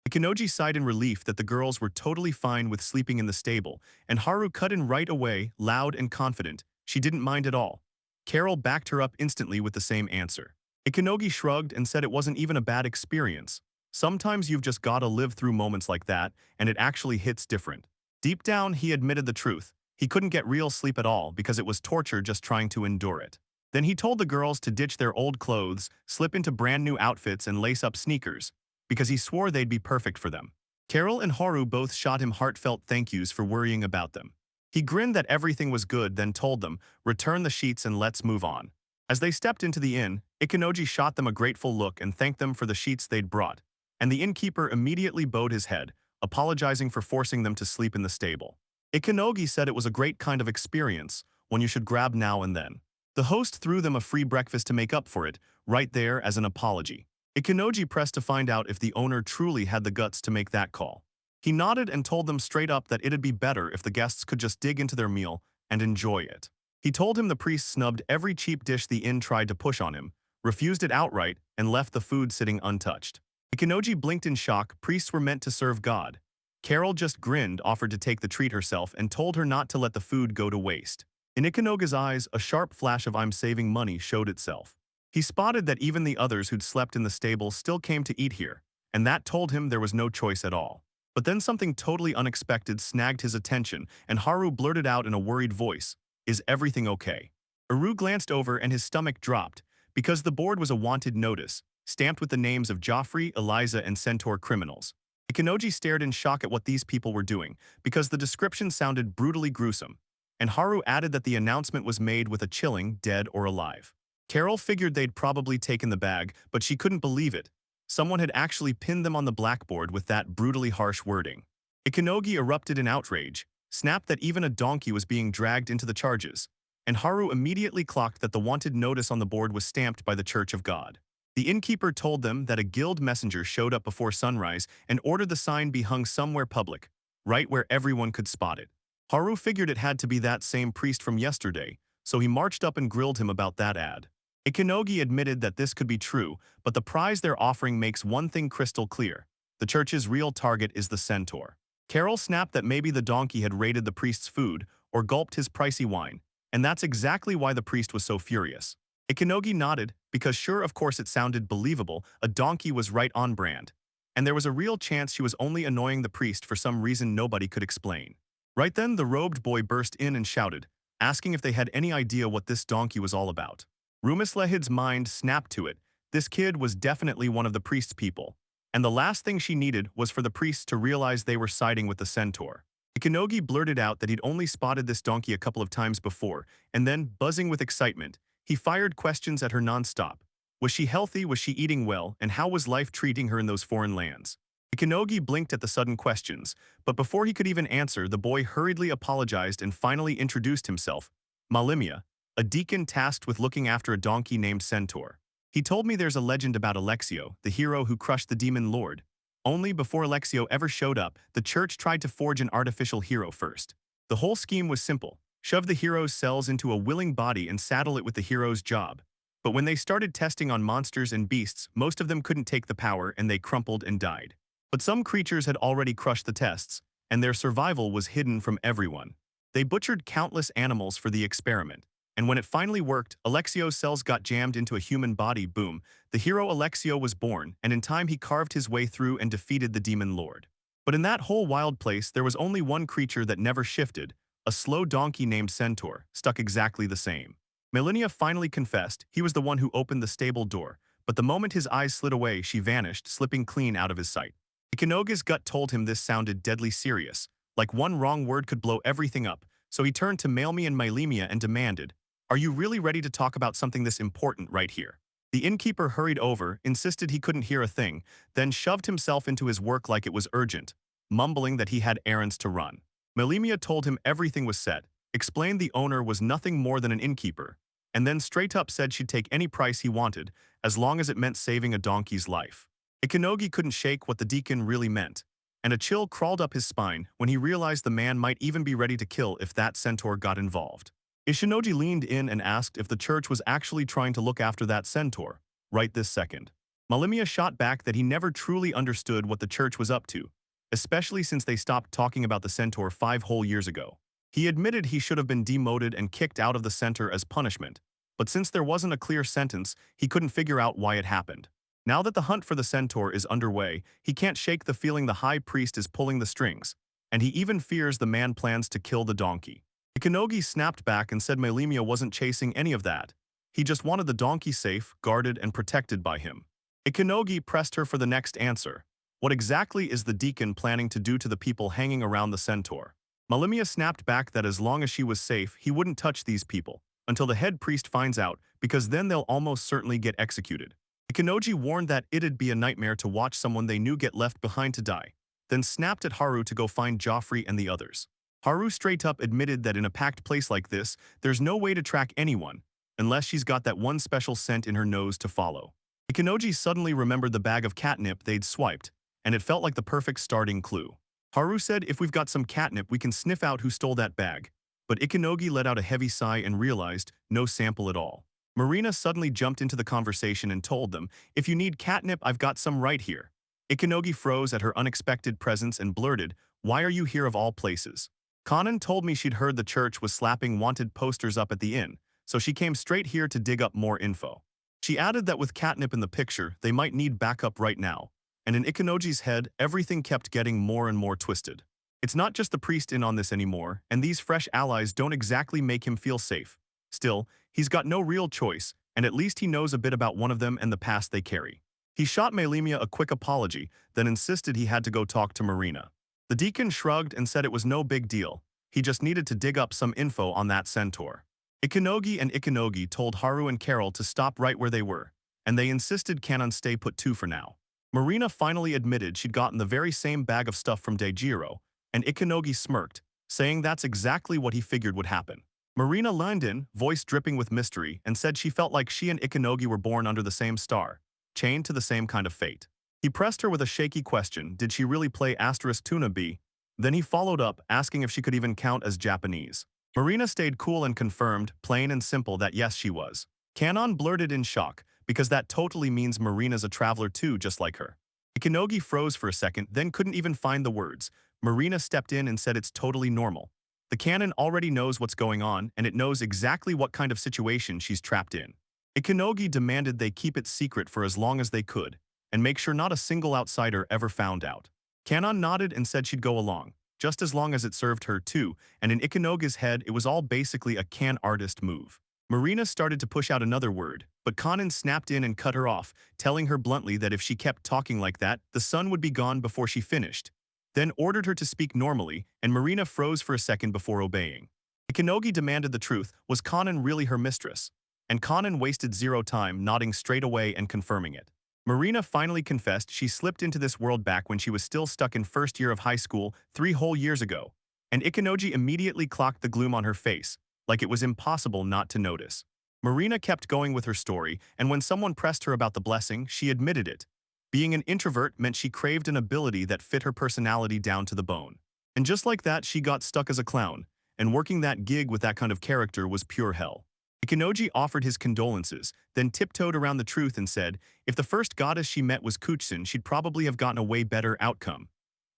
Ikanoji sighed in relief that the girls were totally fine with sleeping in the stable, and Haru cut in right away, loud and confident. She didn't mind at all. Carol backed her up instantly with the same answer. Ikanogi shrugged and said it wasn't even a bad experience. Sometimes you've just gotta live through moments like that, and it actually hits different. Deep down, he admitted the truth. He couldn't get real sleep at all because it was torture just trying to endure it. Then he told the girls to ditch their old clothes, slip into brand new outfits and lace up sneakers, because he swore they'd be perfect for them. Carol and Haru both shot him heartfelt thank yous for worrying about them. He grinned that everything was good, then told them, return the sheets and let's move on. As they stepped into the inn, Ikanoji shot them a grateful look and thanked them for the sheets they'd brought, and the innkeeper immediately bowed his head, apologizing for forcing them to sleep in the stable. Ikanogi said it was a great kind of experience, one you should grab now and then. The host threw them a free breakfast to make up for it, right there as an apology. Ikanoji pressed to find out if the owner truly had the guts to make that call. He nodded and told them straight up that it'd be better if the guests could just dig into their meal and enjoy it. He told him the priest snubbed every cheap dish the inn tried to push on him, refused it outright, and left the food sitting untouched. Ikanoji blinked in shock. Priests were meant to serve God. Carol just grinned, offered to take the treat herself, and told her not to let the food go to waste. In Ikanoga's eyes, a sharp flash of "I'm saving money" showed itself. He spotted that even the others who'd slept in the stable still came to eat here, and that told him there was no choice at all. But then something totally unexpected snagged his attention, and Haru blurted out in a worried voice, "Is everything okay?" Aru glanced over and his stomach dropped, because the board was a wanted notice, stamped with the names of Joffrey, Eliza, and Centaur criminals. Ikanoji stared in shock at what these people were doing, because the description sounded brutally gruesome, and Haru added that the announcement was made with a chilling, dead or alive. Carol figured they'd probably taken the bag, but she couldn't believe it. Someone had actually pinned them on the blackboard with that brutally harsh wording. Ikanogi erupted in outrage, snapped that even a donkey was being dragged into the charges, and Haru immediately clocked that the wanted notice on the board was stamped by the Church of God. The innkeeper told them that a guild messenger showed up before sunrise and ordered the sign be hung somewhere public, right where everyone could spot it. Haru figured it had to be that same priest from yesterday, so he marched up and grilled him about that ad. Ikanogi admitted that this could be true, but the prize they're offering makes one thing crystal clear. The church's real target is the centaur. Carol snapped that maybe the donkey had raided the priest's food or gulped his pricey wine, and that's exactly why the priest was so furious. Ikanogi nodded, because sure, of course it sounded believable, a donkey was right on brand. And there was a real chance she was only annoying the priest for some reason nobody could explain. Right then, the robed boy burst in and shouted, asking if they had any idea what this donkey was all about. Rumislehid's mind snapped to it. This kid was definitely one of the priest's people, and the last thing she needed was for the priests to realize they were siding with the centaur. Ikanogi blurted out that he'd only spotted this donkey a couple of times before, and then, buzzing with excitement, he fired questions at her non-stop. Was she healthy? Was she eating well? And how was life treating her in those foreign lands? Ikanogi blinked at the sudden questions, but before he could even answer, the boy hurriedly apologized and finally introduced himself. Malimia, a deacon tasked with looking after a donkey named Centaur. He told me there's a legend about Alexio, the hero who crushed the demon lord. Only before Alexio ever showed up, the church tried to forge an artificial hero first. The whole scheme was simple. Shove the hero's cells into a willing body and saddle it with the hero's job. But when they started testing on monsters and beasts, most of them couldn't take the power and they crumpled and died. But some creatures had already crushed the tests, and their survival was hidden from everyone. They butchered countless animals for the experiment. And when it finally worked, Alexio's cells got jammed into a human body, boom. The hero Alexio was born, and in time he carved his way through and defeated the demon lord. But in that whole wild place, there was only one creature that never shifted, a slow donkey named Centaur, stuck exactly the same. Melinia finally confessed he was the one who opened the stable door, but the moment his eyes slid away, she vanished, slipping clean out of his sight. Ikanoga's gut told him this sounded deadly serious, like one wrong word could blow everything up, so he turned to Mailme and Mylemia and demanded, "Are you really ready to talk about something this important right here?" The innkeeper hurried over, insisted he couldn't hear a thing, then shoved himself into his work like it was urgent, mumbling that he had errands to run. Mylemia told him everything was set, explained the owner was nothing more than an innkeeper, and then straight up said she'd take any price he wanted, as long as it meant saving a donkey's life. Ikanogi couldn't shake what the deacon really meant, and a chill crawled up his spine when he realized the man might even be ready to kill if that centaur got involved. Ishinoji leaned in and asked if the church was actually trying to look after that centaur, right this second. Malimia shot back that he never truly understood what the church was up to, especially since they stopped talking about the centaur 5 whole years ago. He admitted he should have been demoted and kicked out of the center as punishment, but since there wasn't a clear sentence, he couldn't figure out why it happened. Now that the hunt for the centaur is underway, he can't shake the feeling the high priest is pulling the strings, and he even fears the man plans to kill the donkey. Ikanogi snapped back and said Melimia wasn't chasing any of that. He just wanted the donkey safe, guarded, and protected by him. Ikanogi pressed her for the next answer. What exactly is the deacon planning to do to the people hanging around the centaur? Melimia snapped back that as long as she was safe, he wouldn't touch these people, until the head priest finds out, because then they'll almost certainly get executed. Ikanogi warned that it'd be a nightmare to watch someone they knew get left behind to die, then snapped at Haru to go find Joffrey and the others. Haru straight up admitted that in a packed place like this, there's no way to track anyone, unless she's got that one special scent in her nose to follow. Ikanogi suddenly remembered the bag of catnip they'd swiped, and it felt like the perfect starting clue. Haru said if we've got some catnip we can sniff out who stole that bag, but Ikanogi let out a heavy sigh and realized no sample at all. Marina suddenly jumped into the conversation and told them, if you need catnip I've got some right here. Ikanogi froze at her unexpected presence and blurted, why are you here of all places? Kanan told me she'd heard the church was slapping wanted posters up at the inn, so she came straight here to dig up more info. She added that with catnip in the picture, they might need backup right now, and in Ikanogi's head, everything kept getting more and more twisted. It's not just the priest in on this anymore, and these fresh allies don't exactly make him feel safe. Still, he's got no real choice, and at least he knows a bit about one of them and the past they carry. He shot Melimia a quick apology, then insisted he had to go talk to Marina. The deacon shrugged and said it was no big deal. He just needed to dig up some info on that centaur. Ikanogi told Haru and Carol to stop right where they were, and they insisted Kanan stay put too for now. Marina finally admitted she'd gotten the very same bag of stuff from Daijiro, and Ikanogi smirked, saying that's exactly what he figured would happen. Marina leaned in, voice dripping with mystery, and said she felt like she and Ikanogi were born under the same star, chained to the same kind of fate. He pressed her with a shaky question, did she really play *Tuna B? Then he followed up, asking if she could even count as Japanese. Marina stayed cool and confirmed, plain and simple, that yes she was. Kanan blurted in shock, because that totally means Marina's a traveler too, just like her. Ikanogi froze for a second, then couldn't even find the words. Marina stepped in and said it's totally normal. The canon already knows what's going on, and it knows exactly what kind of situation she's trapped in. Ikanogi demanded they keep it secret for as long as they could, and make sure not a single outsider ever found out. Kanan nodded and said she'd go along, just as long as it served her too, and in Ikanogi's head it was all basically a can artist move. Marina started to push out another word, but Kanan snapped in and cut her off, telling her bluntly that if she kept talking like that, the sun would be gone before she finished. Then ordered her to speak normally, and Marina froze for a second before obeying. Ikanogi demanded the truth, was Kanan really her mistress? And Kanan wasted zero time, nodding straight away and confirming it. Marina finally confessed she slipped into this world back when she was still stuck in first year of high school 3 whole years ago, and Ikanogi immediately clocked the gloom on her face, like it was impossible not to notice. Marina kept going with her story, and when someone pressed her about the blessing, she admitted it. Being an introvert meant she craved an ability that fit her personality down to the bone. And just like that, she got stuck as a clown, and working that gig with that kind of character was pure hell. Ikanogi offered his condolences, then tiptoed around the truth and said, if the first goddess she met was Kuchsen, she'd probably have gotten a way better outcome.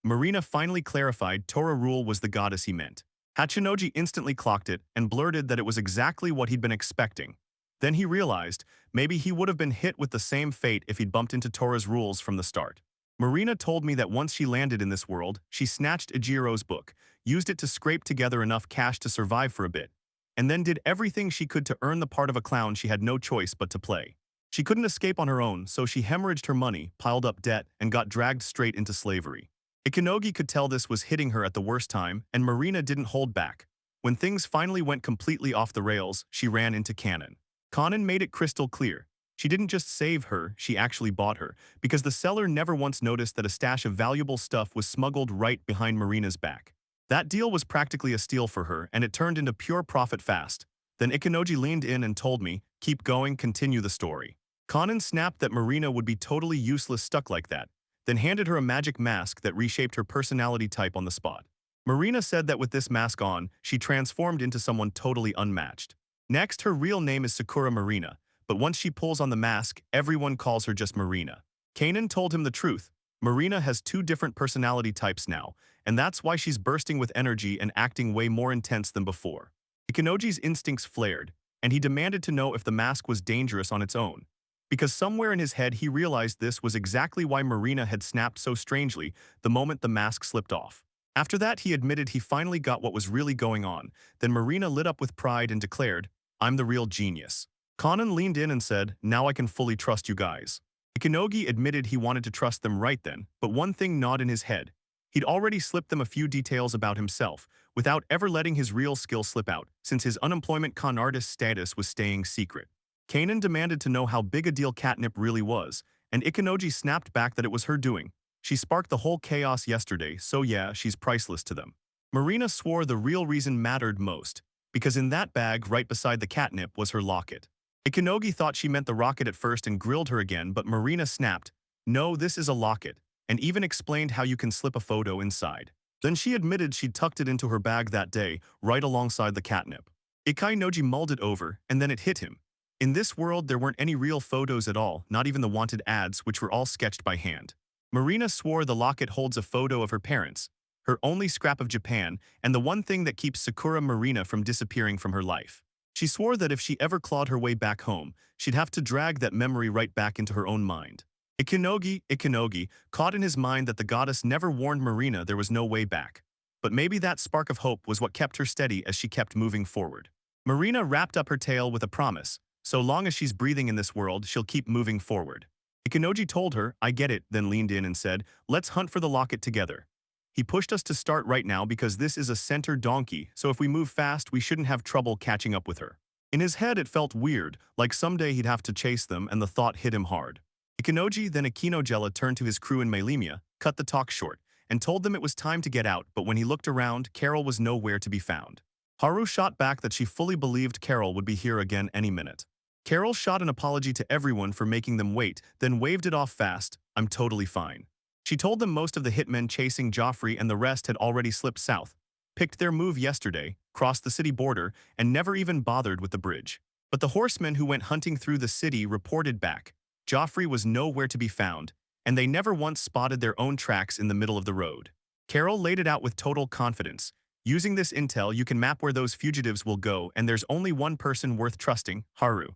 Marina finally clarified Tora Rule was the goddess he meant. Hachinoji instantly clocked it and blurted that it was exactly what he'd been expecting. Then he realized maybe he would have been hit with the same fate if he'd bumped into Tora's rules from the start. Marina told me that once she landed in this world, she snatched Ijiro's book, used it to scrape together enough cash to survive for a bit, and then did everything she could to earn the part of a clown she had no choice but to play. She couldn't escape on her own, so she hemorrhaged her money, piled up debt, and got dragged straight into slavery. Ikanogi could tell this was hitting her at the worst time, and Marina didn't hold back. When things finally went completely off the rails, she ran into Kanan. Kanan made it crystal clear. She didn't just save her, she actually bought her, because the seller never once noticed that a stash of valuable stuff was smuggled right behind Marina's back. That deal was practically a steal for her, and it turned into pure profit fast. Then Ikanogi leaned in and told me, keep going, continue the story. Kanan snapped that Marina would be totally useless stuck like that, then handed her a magic mask that reshaped her personality type on the spot. Marina said that with this mask on, she transformed into someone totally unmatched. Next, her real name is Sakura Marina, but once she pulls on the mask, everyone calls her just Marina. Kanan told him the truth. Marina has 2 different personality types now, and that's why she's bursting with energy and acting way more intense than before. Ikanoji's instincts flared. and he demanded to know if the mask was dangerous on its own. Because somewhere in his head he realized this was exactly why Marina had snapped so strangely the moment the mask slipped off. After that, he admitted he finally got what was really going on. Then Marina lit up with pride and declared, "I'm the real genius." Kanan leaned in and said, "Now I can fully trust you guys." Ikenogi admitted he wanted to trust them right then, but one thing gnawed in his head. He'd already slipped them a few details about himself, without ever letting his real skill slip out, since his unemployment con artist status was staying secret. Kanan demanded to know how big a deal catnip really was, and Ikenogi snapped back that it was her doing. She sparked the whole chaos yesterday, so yeah, she's priceless to them. Marina swore the real reason mattered most, because in that bag right beside the catnip was her locket. Ikenogi thought she meant the rocket at first and grilled her again, but Marina snapped, "No, this is a locket," and even explained how you can slip a photo inside. Then she admitted she'd tucked it into her bag that day, right alongside the catnip. Ikenogi mulled it over, and then it hit him. In this world, there weren't any real photos at all, not even the wanted ads, which were all sketched by hand. Marina swore the locket holds a photo of her parents, her only scrap of Japan, and the one thing that keeps Sakura Marina from disappearing from her life. She swore that if she ever clawed her way back home, she'd have to drag that memory right back into her own mind. Ikenogi, caught in his mind that the goddess never warned Marina there was no way back. But maybe that spark of hope was what kept her steady as she kept moving forward. Marina wrapped up her tale with a promise. So long as she's breathing in this world, she'll keep moving forward. Ikenogi told her, "I get it," then leaned in and said, "Let's hunt for the locket together." He pushed us to start right now because this is a center donkey, so if we move fast, we shouldn't have trouble catching up with her. In his head, it felt weird, like someday he'd have to chase them, and the thought hit him hard. Ikenogi, then Ikinojella, turned to his crew in Maelimia, cut the talk short, and told them it was time to get out, but when he looked around, Carol was nowhere to be found. Haru shot back that she fully believed Carol would be here again any minute. Carol shot an apology to everyone for making them wait, then waved it off fast, "I'm totally fine." She told them most of the hitmen chasing Joffrey and the rest had already slipped south, picked their move yesterday, crossed the city border, and never even bothered with the bridge. But the horsemen who went hunting through the city reported back. Joffrey was nowhere to be found, and they never once spotted their own tracks in the middle of the road. Carol laid it out with total confidence. Using this intel, you can map where those fugitives will go, and there's only one person worth trusting, Haru.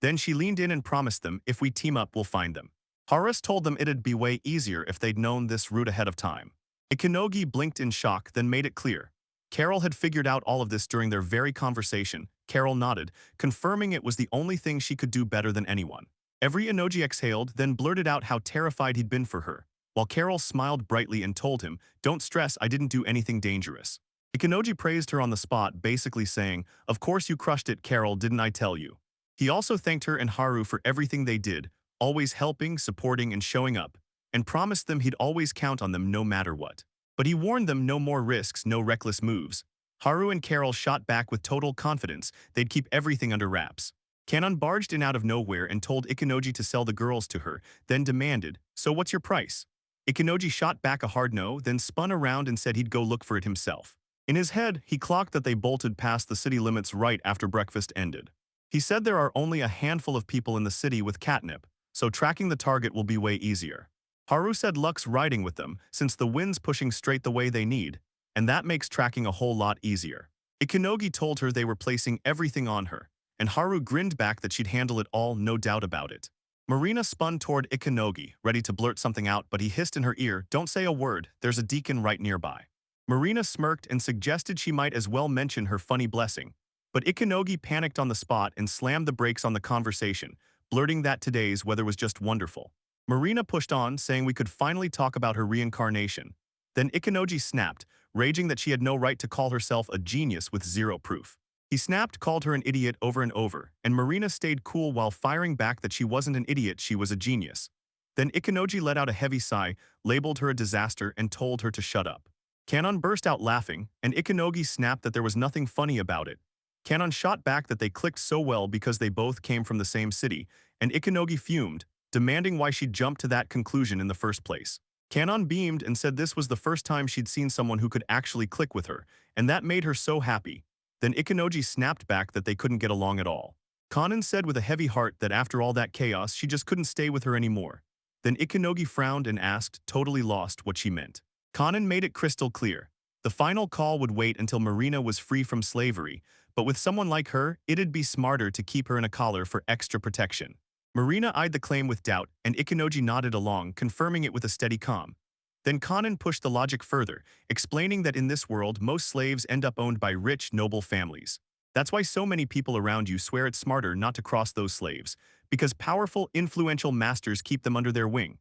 Then she leaned in and promised them, "If we team up, we'll find them." Horus told them it'd be way easier if they'd known this route ahead of time. Ikenogi blinked in shock, then made it clear. Carol had figured out all of this during their very conversation. Carol nodded, confirming it was the only thing she could do better than anyone. Every Enoji exhaled, then blurted out how terrified he'd been for her, while Carol smiled brightly and told him, "Don't stress, I didn't do anything dangerous." Ikenoji praised her on the spot, basically saying, "Of course you crushed it, Carol, didn't I tell you?" He also thanked her and Haru for everything they did, always helping, supporting, and showing up, and promised them he'd always count on them no matter what. But he warned them no more risks, no reckless moves. Haru and Carol shot back with total confidence they'd keep everything under wraps. Kanon barged in out of nowhere and told Ikenoji to sell the girls to her, then demanded, "So what's your price?" Ikenoji shot back a hard no, then spun around and said he'd go look for it himself. In his head, he clocked that they bolted past the city limits right after breakfast ended. He said there are only a handful of people in the city with catnip, so tracking the target will be way easier. Haru said luck's riding with them, since the wind's pushing straight the way they need, and that makes tracking a whole lot easier. Ikenogi told her they were placing everything on her, and Haru grinned back that she'd handle it all, no doubt about it. Marina spun toward Ikenogi, ready to blurt something out, but he hissed in her ear, "Don't say a word, there's a deacon right nearby." Marina smirked and suggested she might as well mention her funny blessing. But Ikenogi panicked on the spot and slammed the brakes on the conversation, blurting that today's weather was just wonderful. Marina pushed on, saying we could finally talk about her reincarnation. Then Ikenogi snapped, raging that she had no right to call herself a genius with zero proof. He snapped, called her an idiot over and over, and Marina stayed cool while firing back that she wasn't an idiot, she was a genius. Then Ikenogi let out a heavy sigh, labeled her a disaster, and told her to shut up. Kanon burst out laughing, and Ikenogi snapped that there was nothing funny about it. Kanon shot back that they clicked so well because they both came from the same city, and Ikenogi fumed, demanding why she'd jumped to that conclusion in the first place. Kanon beamed and said this was the first time she'd seen someone who could actually click with her, and that made her so happy. Then Ikenogi snapped back that they couldn't get along at all. Kanon said with a heavy heart that after all that chaos, she just couldn't stay with her anymore. Then Ikenogi frowned and asked, totally lost, what she meant. Kanon made it crystal clear. The final call would wait until Marina was free from slavery, but with someone like her, it'd be smarter to keep her in a collar for extra protection. Marina eyed the claim with doubt, and Ikenoji nodded along, confirming it with a steady calm. Then Kanan pushed the logic further, explaining that in this world most slaves end up owned by rich, noble families. That's why so many people around you swear it's smarter not to cross those slaves, because powerful, influential masters keep them under their wing.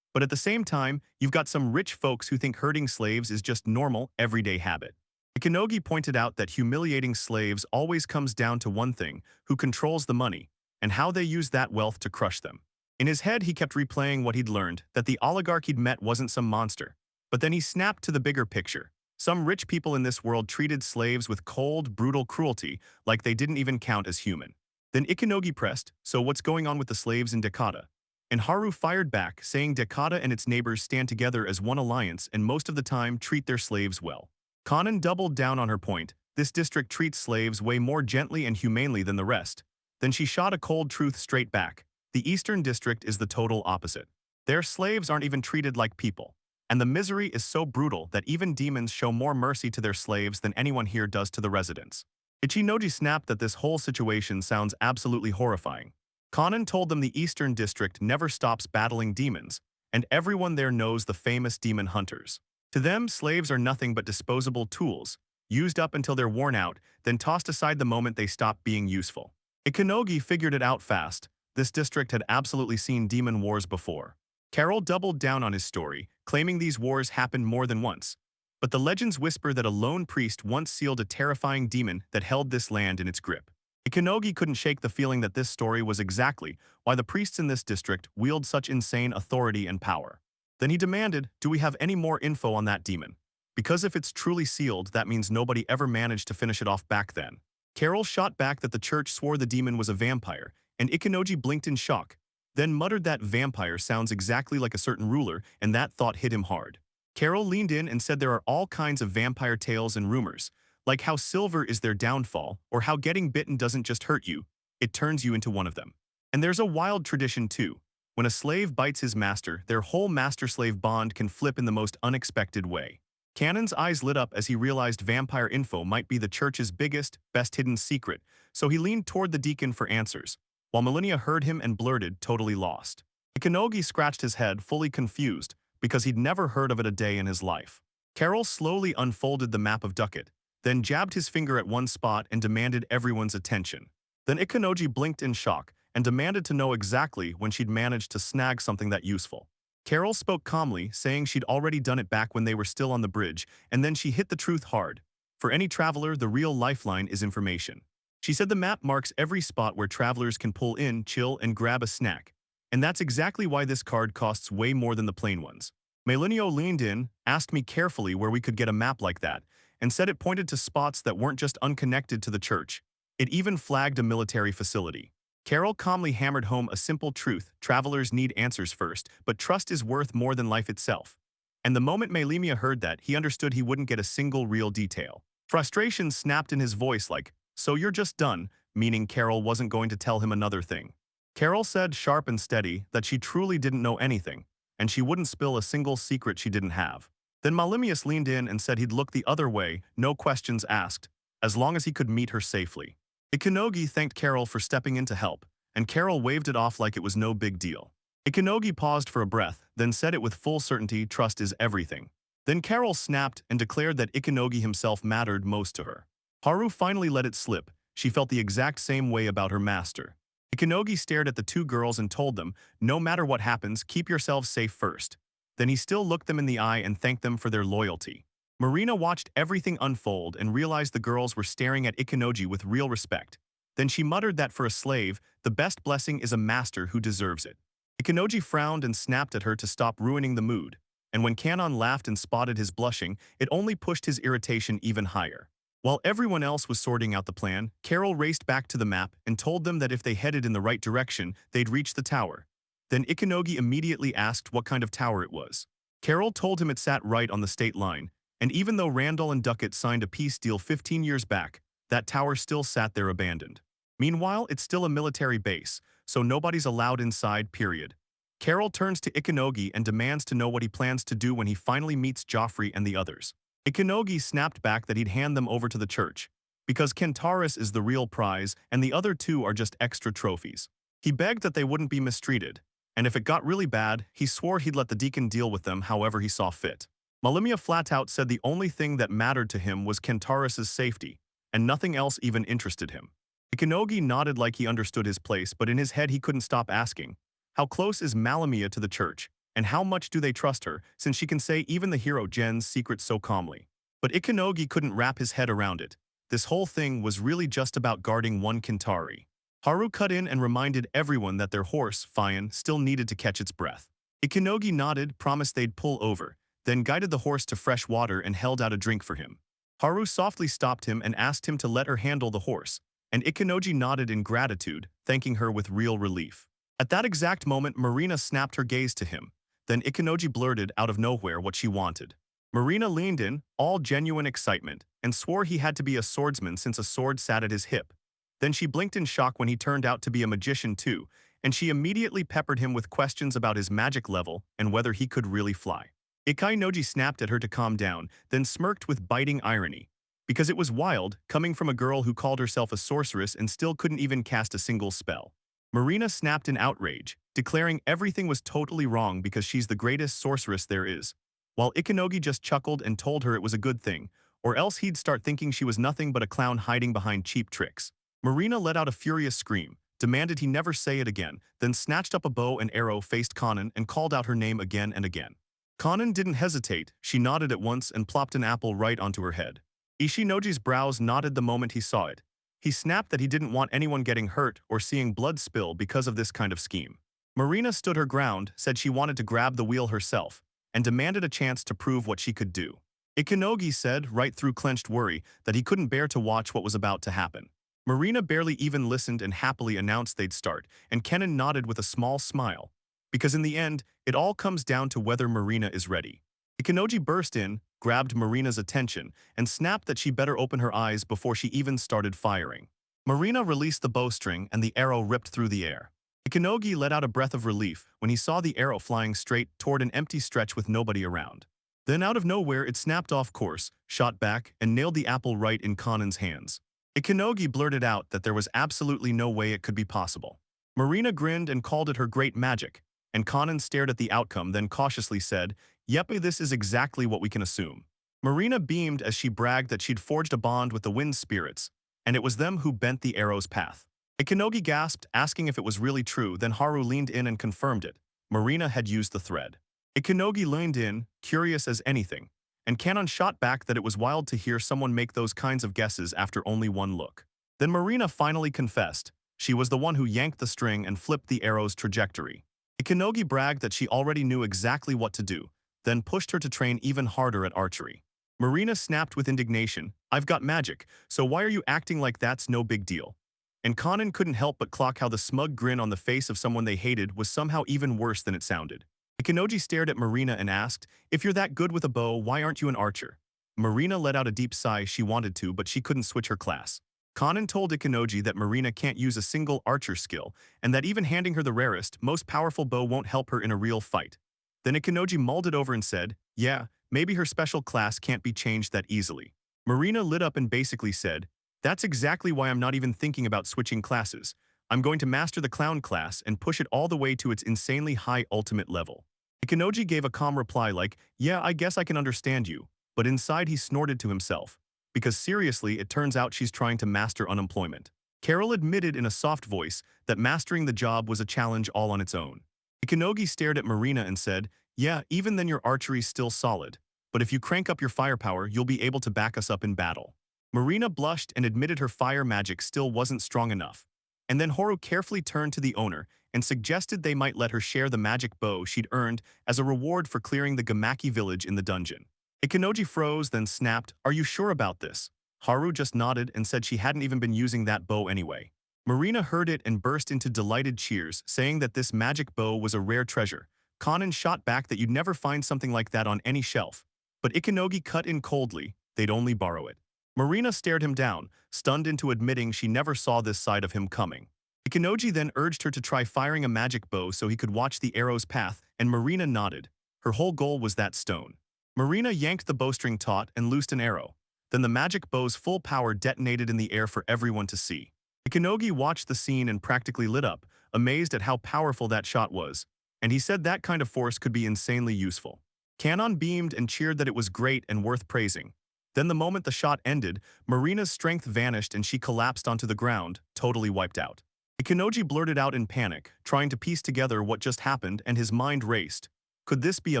But at the same time, you've got some rich folks who think herding slaves is just normal, everyday habit. Ikenogi pointed out that humiliating slaves always comes down to one thing: who controls the money, and how they use that wealth to crush them. In his head, he kept replaying what he'd learned, that the oligarch he'd met wasn't some monster. But then he snapped to the bigger picture. Some rich people in this world treated slaves with cold, brutal cruelty, like they didn't even count as human. Then Ikenogi pressed, "So what's going on with the slaves in Dakota?" And Haru fired back, saying Dakota and its neighbors stand together as one alliance and most of the time treat their slaves well. Kanan doubled down on her point: this district treats slaves way more gently and humanely than the rest. Then she shot a cold truth straight back. The Eastern District is the total opposite. Their slaves aren't even treated like people. And the misery is so brutal that even demons show more mercy to their slaves than anyone here does to the residents. Ichinoji snapped that this whole situation sounds absolutely horrifying. Kanan told them the Eastern District never stops battling demons, and everyone there knows the famous demon hunters. To them, slaves are nothing but disposable tools, used up until they're worn out, then tossed aside the moment they stop being useful. Ikenogi figured it out fast. This district had absolutely seen demon wars before. Carol doubled down on his story, claiming these wars happened more than once. But the legends whisper that a lone priest once sealed a terrifying demon that held this land in its grip. Ikenogi couldn't shake the feeling that this story was exactly why the priests in this district wield such insane authority and power. Then he demanded, "Do we have any more info on that demon? Because if it's truly sealed, that means nobody ever managed to finish it off back then." Carol shot back that the church swore the demon was a vampire, and Ikenoji blinked in shock, then muttered that vampire sounds exactly like a certain ruler, and that thought hit him hard. Carol leaned in and said there are all kinds of vampire tales and rumors, like how silver is their downfall, or how getting bitten doesn't just hurt you, it turns you into one of them. And there's a wild tradition too. When a slave bites his master, their whole master-slave bond can flip in the most unexpected way. Cannon's eyes lit up as he realized vampire info might be the church's biggest, best-hidden secret, so he leaned toward the deacon for answers, while Millennia heard him and blurted, totally lost. Ikenogi scratched his head, fully confused, because he'd never heard of it a day in his life. Carol slowly unfolded the map of Ducat, then jabbed his finger at one spot and demanded everyone's attention. Then Ikenoji blinked in shock and demanded to know exactly when she'd managed to snag something that useful. Carol spoke calmly, saying she'd already done it back when they were still on the bridge, and then she hit the truth hard. For any traveler, the real lifeline is information. She said the map marks every spot where travelers can pull in, chill, and grab a snack. And that's exactly why this card costs way more than the plain ones. Melinio leaned in, asked me carefully where we could get a map like that, and said it pointed to spots that weren't just unconnected to the church. It even flagged a military facility. Carol calmly hammered home a simple truth: travelers need answers first, but trust is worth more than life itself. And the moment Melimia heard that, he understood he wouldn't get a single real detail. Frustration snapped in his voice like, "So you're just done," meaning Carol wasn't going to tell him another thing. Carol said, sharp and steady, that she truly didn't know anything, and she wouldn't spill a single secret she didn't have. Then Malimius leaned in and said he'd look the other way, no questions asked, as long as he could meet her safely. Ikenogi thanked Carol for stepping in to help, and Carol waved it off like it was no big deal. Ikenogi paused for a breath, then said it with full certainty: "Trust is everything." Then Carol snapped and declared that Ikenogi himself mattered most to her. Haru finally let it slip. She felt the exact same way about her master. Ikenogi stared at the two girls and told them, "No matter what happens, keep yourselves safe first." Then he still looked them in the eye and thanked them for their loyalty. Marina watched everything unfold and realized the girls were staring at Ikenoji with real respect. Then she muttered that for a slave, the best blessing is a master who deserves it. Ikenoji frowned and snapped at her to stop ruining the mood. And when Kanon laughed and spotted his blushing, it only pushed his irritation even higher. While everyone else was sorting out the plan, Carol raced back to the map and told them that if they headed in the right direction, they'd reach the tower. Then Ikenogi immediately asked what kind of tower it was. Carol told him it sat right on the state line, and even though Randall and Ducat signed a peace deal 15 years back, that tower still sat there abandoned. Meanwhile, it's still a military base, so nobody's allowed inside, period. Carol turns to Ikenogi and demands to know what he plans to do when he finally meets Joffrey and the others. Ikanogi snapped back that he'd hand them over to the church, because Kentaurus is the real prize and the other two are just extra trophies. He begged that they wouldn't be mistreated, and if it got really bad, he swore he'd let the deacon deal with them however he saw fit. Malimia flat out said the only thing that mattered to him was Kentaurus' safety, and nothing else even interested him. Ikanogi nodded like he understood his place, but in his head he couldn't stop asking, how close is Malimia to the church, and how much do they trust her, since she can say even the hero Jen's secrets so calmly? But Ikanogi couldn't wrap his head around it. This whole thing was really just about guarding one Kintari. Haru cut in and reminded everyone that their horse, Fion, still needed to catch its breath. Ikanogi nodded, promised they'd pull over, then guided the horse to fresh water and held out a drink for him. Haru softly stopped him and asked him to let her handle the horse, and Ikanogi nodded in gratitude, thanking her with real relief. At that exact moment, Marina snapped her gaze to him. Then Ikanogi blurted out of nowhere what she wanted. Marina leaned in, all genuine excitement, and swore he had to be a swordsman since a sword sat at his hip. Then she blinked in shock when he turned out to be a magician too, and she immediately peppered him with questions about his magic level and whether he could really fly. Ikanogi snapped at her to calm down, then smirked with biting irony. Because it was wild, coming from a girl who called herself a sorceress and still couldn't even cast a single spell. Marina snapped in outrage, declaring everything was totally wrong because she's the greatest sorceress there is, while Ikanogi just chuckled and told her it was a good thing, or else he'd start thinking she was nothing but a clown hiding behind cheap tricks. Marina let out a furious scream, demanded he never say it again, then snatched up a bow and arrow, faced Kanan, and called out her name again and again. Kanan didn't hesitate, she nodded at once and plopped an apple right onto her head. Ishinoji's brows knotted the moment he saw it. He snapped that he didn't want anyone getting hurt or seeing blood spill because of this kind of scheme. Marina stood her ground, said she wanted to grab the wheel herself, and demanded a chance to prove what she could do. Ikanogi said, right through clenched worry, that he couldn't bear to watch what was about to happen. Marina barely even listened and happily announced they'd start, and Kenan nodded with a small smile. Because in the end, it all comes down to whether Marina is ready. Ikanogi burst in, grabbed Marina's attention, and snapped that she better open her eyes before she even started firing. Marina released the bowstring and the arrow ripped through the air. Ikanogi let out a breath of relief when he saw the arrow flying straight toward an empty stretch with nobody around. Then out of nowhere it snapped off course, shot back, and nailed the apple right in Kanan's hands. Ikanogi blurted out that there was absolutely no way it could be possible. Marina grinned and called it her great magic, and Kanan stared at the outcome, then cautiously said, "Yep, this is exactly what we can assume." Marina beamed as she bragged that she'd forged a bond with the wind spirits, and it was them who bent the arrow's path. Ikanogi gasped, asking if it was really true, then Haru leaned in and confirmed it. Marina had used the thread. Ikanogi leaned in, curious as anything, and Kanan shot back that it was wild to hear someone make those kinds of guesses after only one look. Then Marina finally confessed. She was the one who yanked the string and flipped the arrow's trajectory. Ikanogi bragged that she already knew exactly what to do, then pushed her to train even harder at archery. Marina snapped with indignation, "I've got magic, so why are you acting like that's no big deal?" And Kanan couldn't help but clock how the smug grin on the face of someone they hated was somehow even worse than it sounded. Ikanogi stared at Marina and asked, "If you're that good with a bow, why aren't you an archer?" Marina let out a deep sigh. She wanted to, but she couldn't switch her class. Kanan told Ikanogi that Marina can't use a single archer skill, and that even handing her the rarest, most powerful bow won't help her in a real fight. Then Ikanogi mulled it over and said, "Yeah, maybe her special class can't be changed that easily." Marina lit up and basically said, "That's exactly why I'm not even thinking about switching classes. I'm going to master the clown class and push it all the way to its insanely high ultimate level." Ikanogi gave a calm reply like, "Yeah, I guess I can understand you," but inside he snorted to himself. Because seriously, it turns out she's trying to master unemployment. Carol admitted in a soft voice that mastering the job was a challenge all on its own. Ikanogi stared at Marina and said, "Yeah, even then your archery's still solid. But if you crank up your firepower, you'll be able to back us up in battle." Marina blushed and admitted her fire magic still wasn't strong enough. And then Horu carefully turned to the owner and suggested they might let her share the magic bow she'd earned as a reward for clearing the Gamaki village in the dungeon. Ikanogi froze, then snapped, "Are you sure about this?" Haru just nodded and said she hadn't even been using that bow anyway. Marina heard it and burst into delighted cheers, saying that this magic bow was a rare treasure. Kanan shot back that you'd never find something like that on any shelf. But Ikanogi cut in coldly, they'd only borrow it. Marina stared him down, stunned into admitting she never saw this side of him coming. Ikanogi then urged her to try firing a magic bow so he could watch the arrow's path, and Marina nodded. Her whole goal was that stone. Marina yanked the bowstring taut and loosed an arrow. Then the magic bow's full power detonated in the air for everyone to see. Ikanogi watched the scene and practically lit up, amazed at how powerful that shot was, and he said that kind of force could be insanely useful. Kanon beamed and cheered that it was great and worth praising. Then the moment the shot ended, Marina's strength vanished and she collapsed onto the ground, totally wiped out. Ikanoji blurted out in panic, trying to piece together what just happened, and his mind raced. Could this be a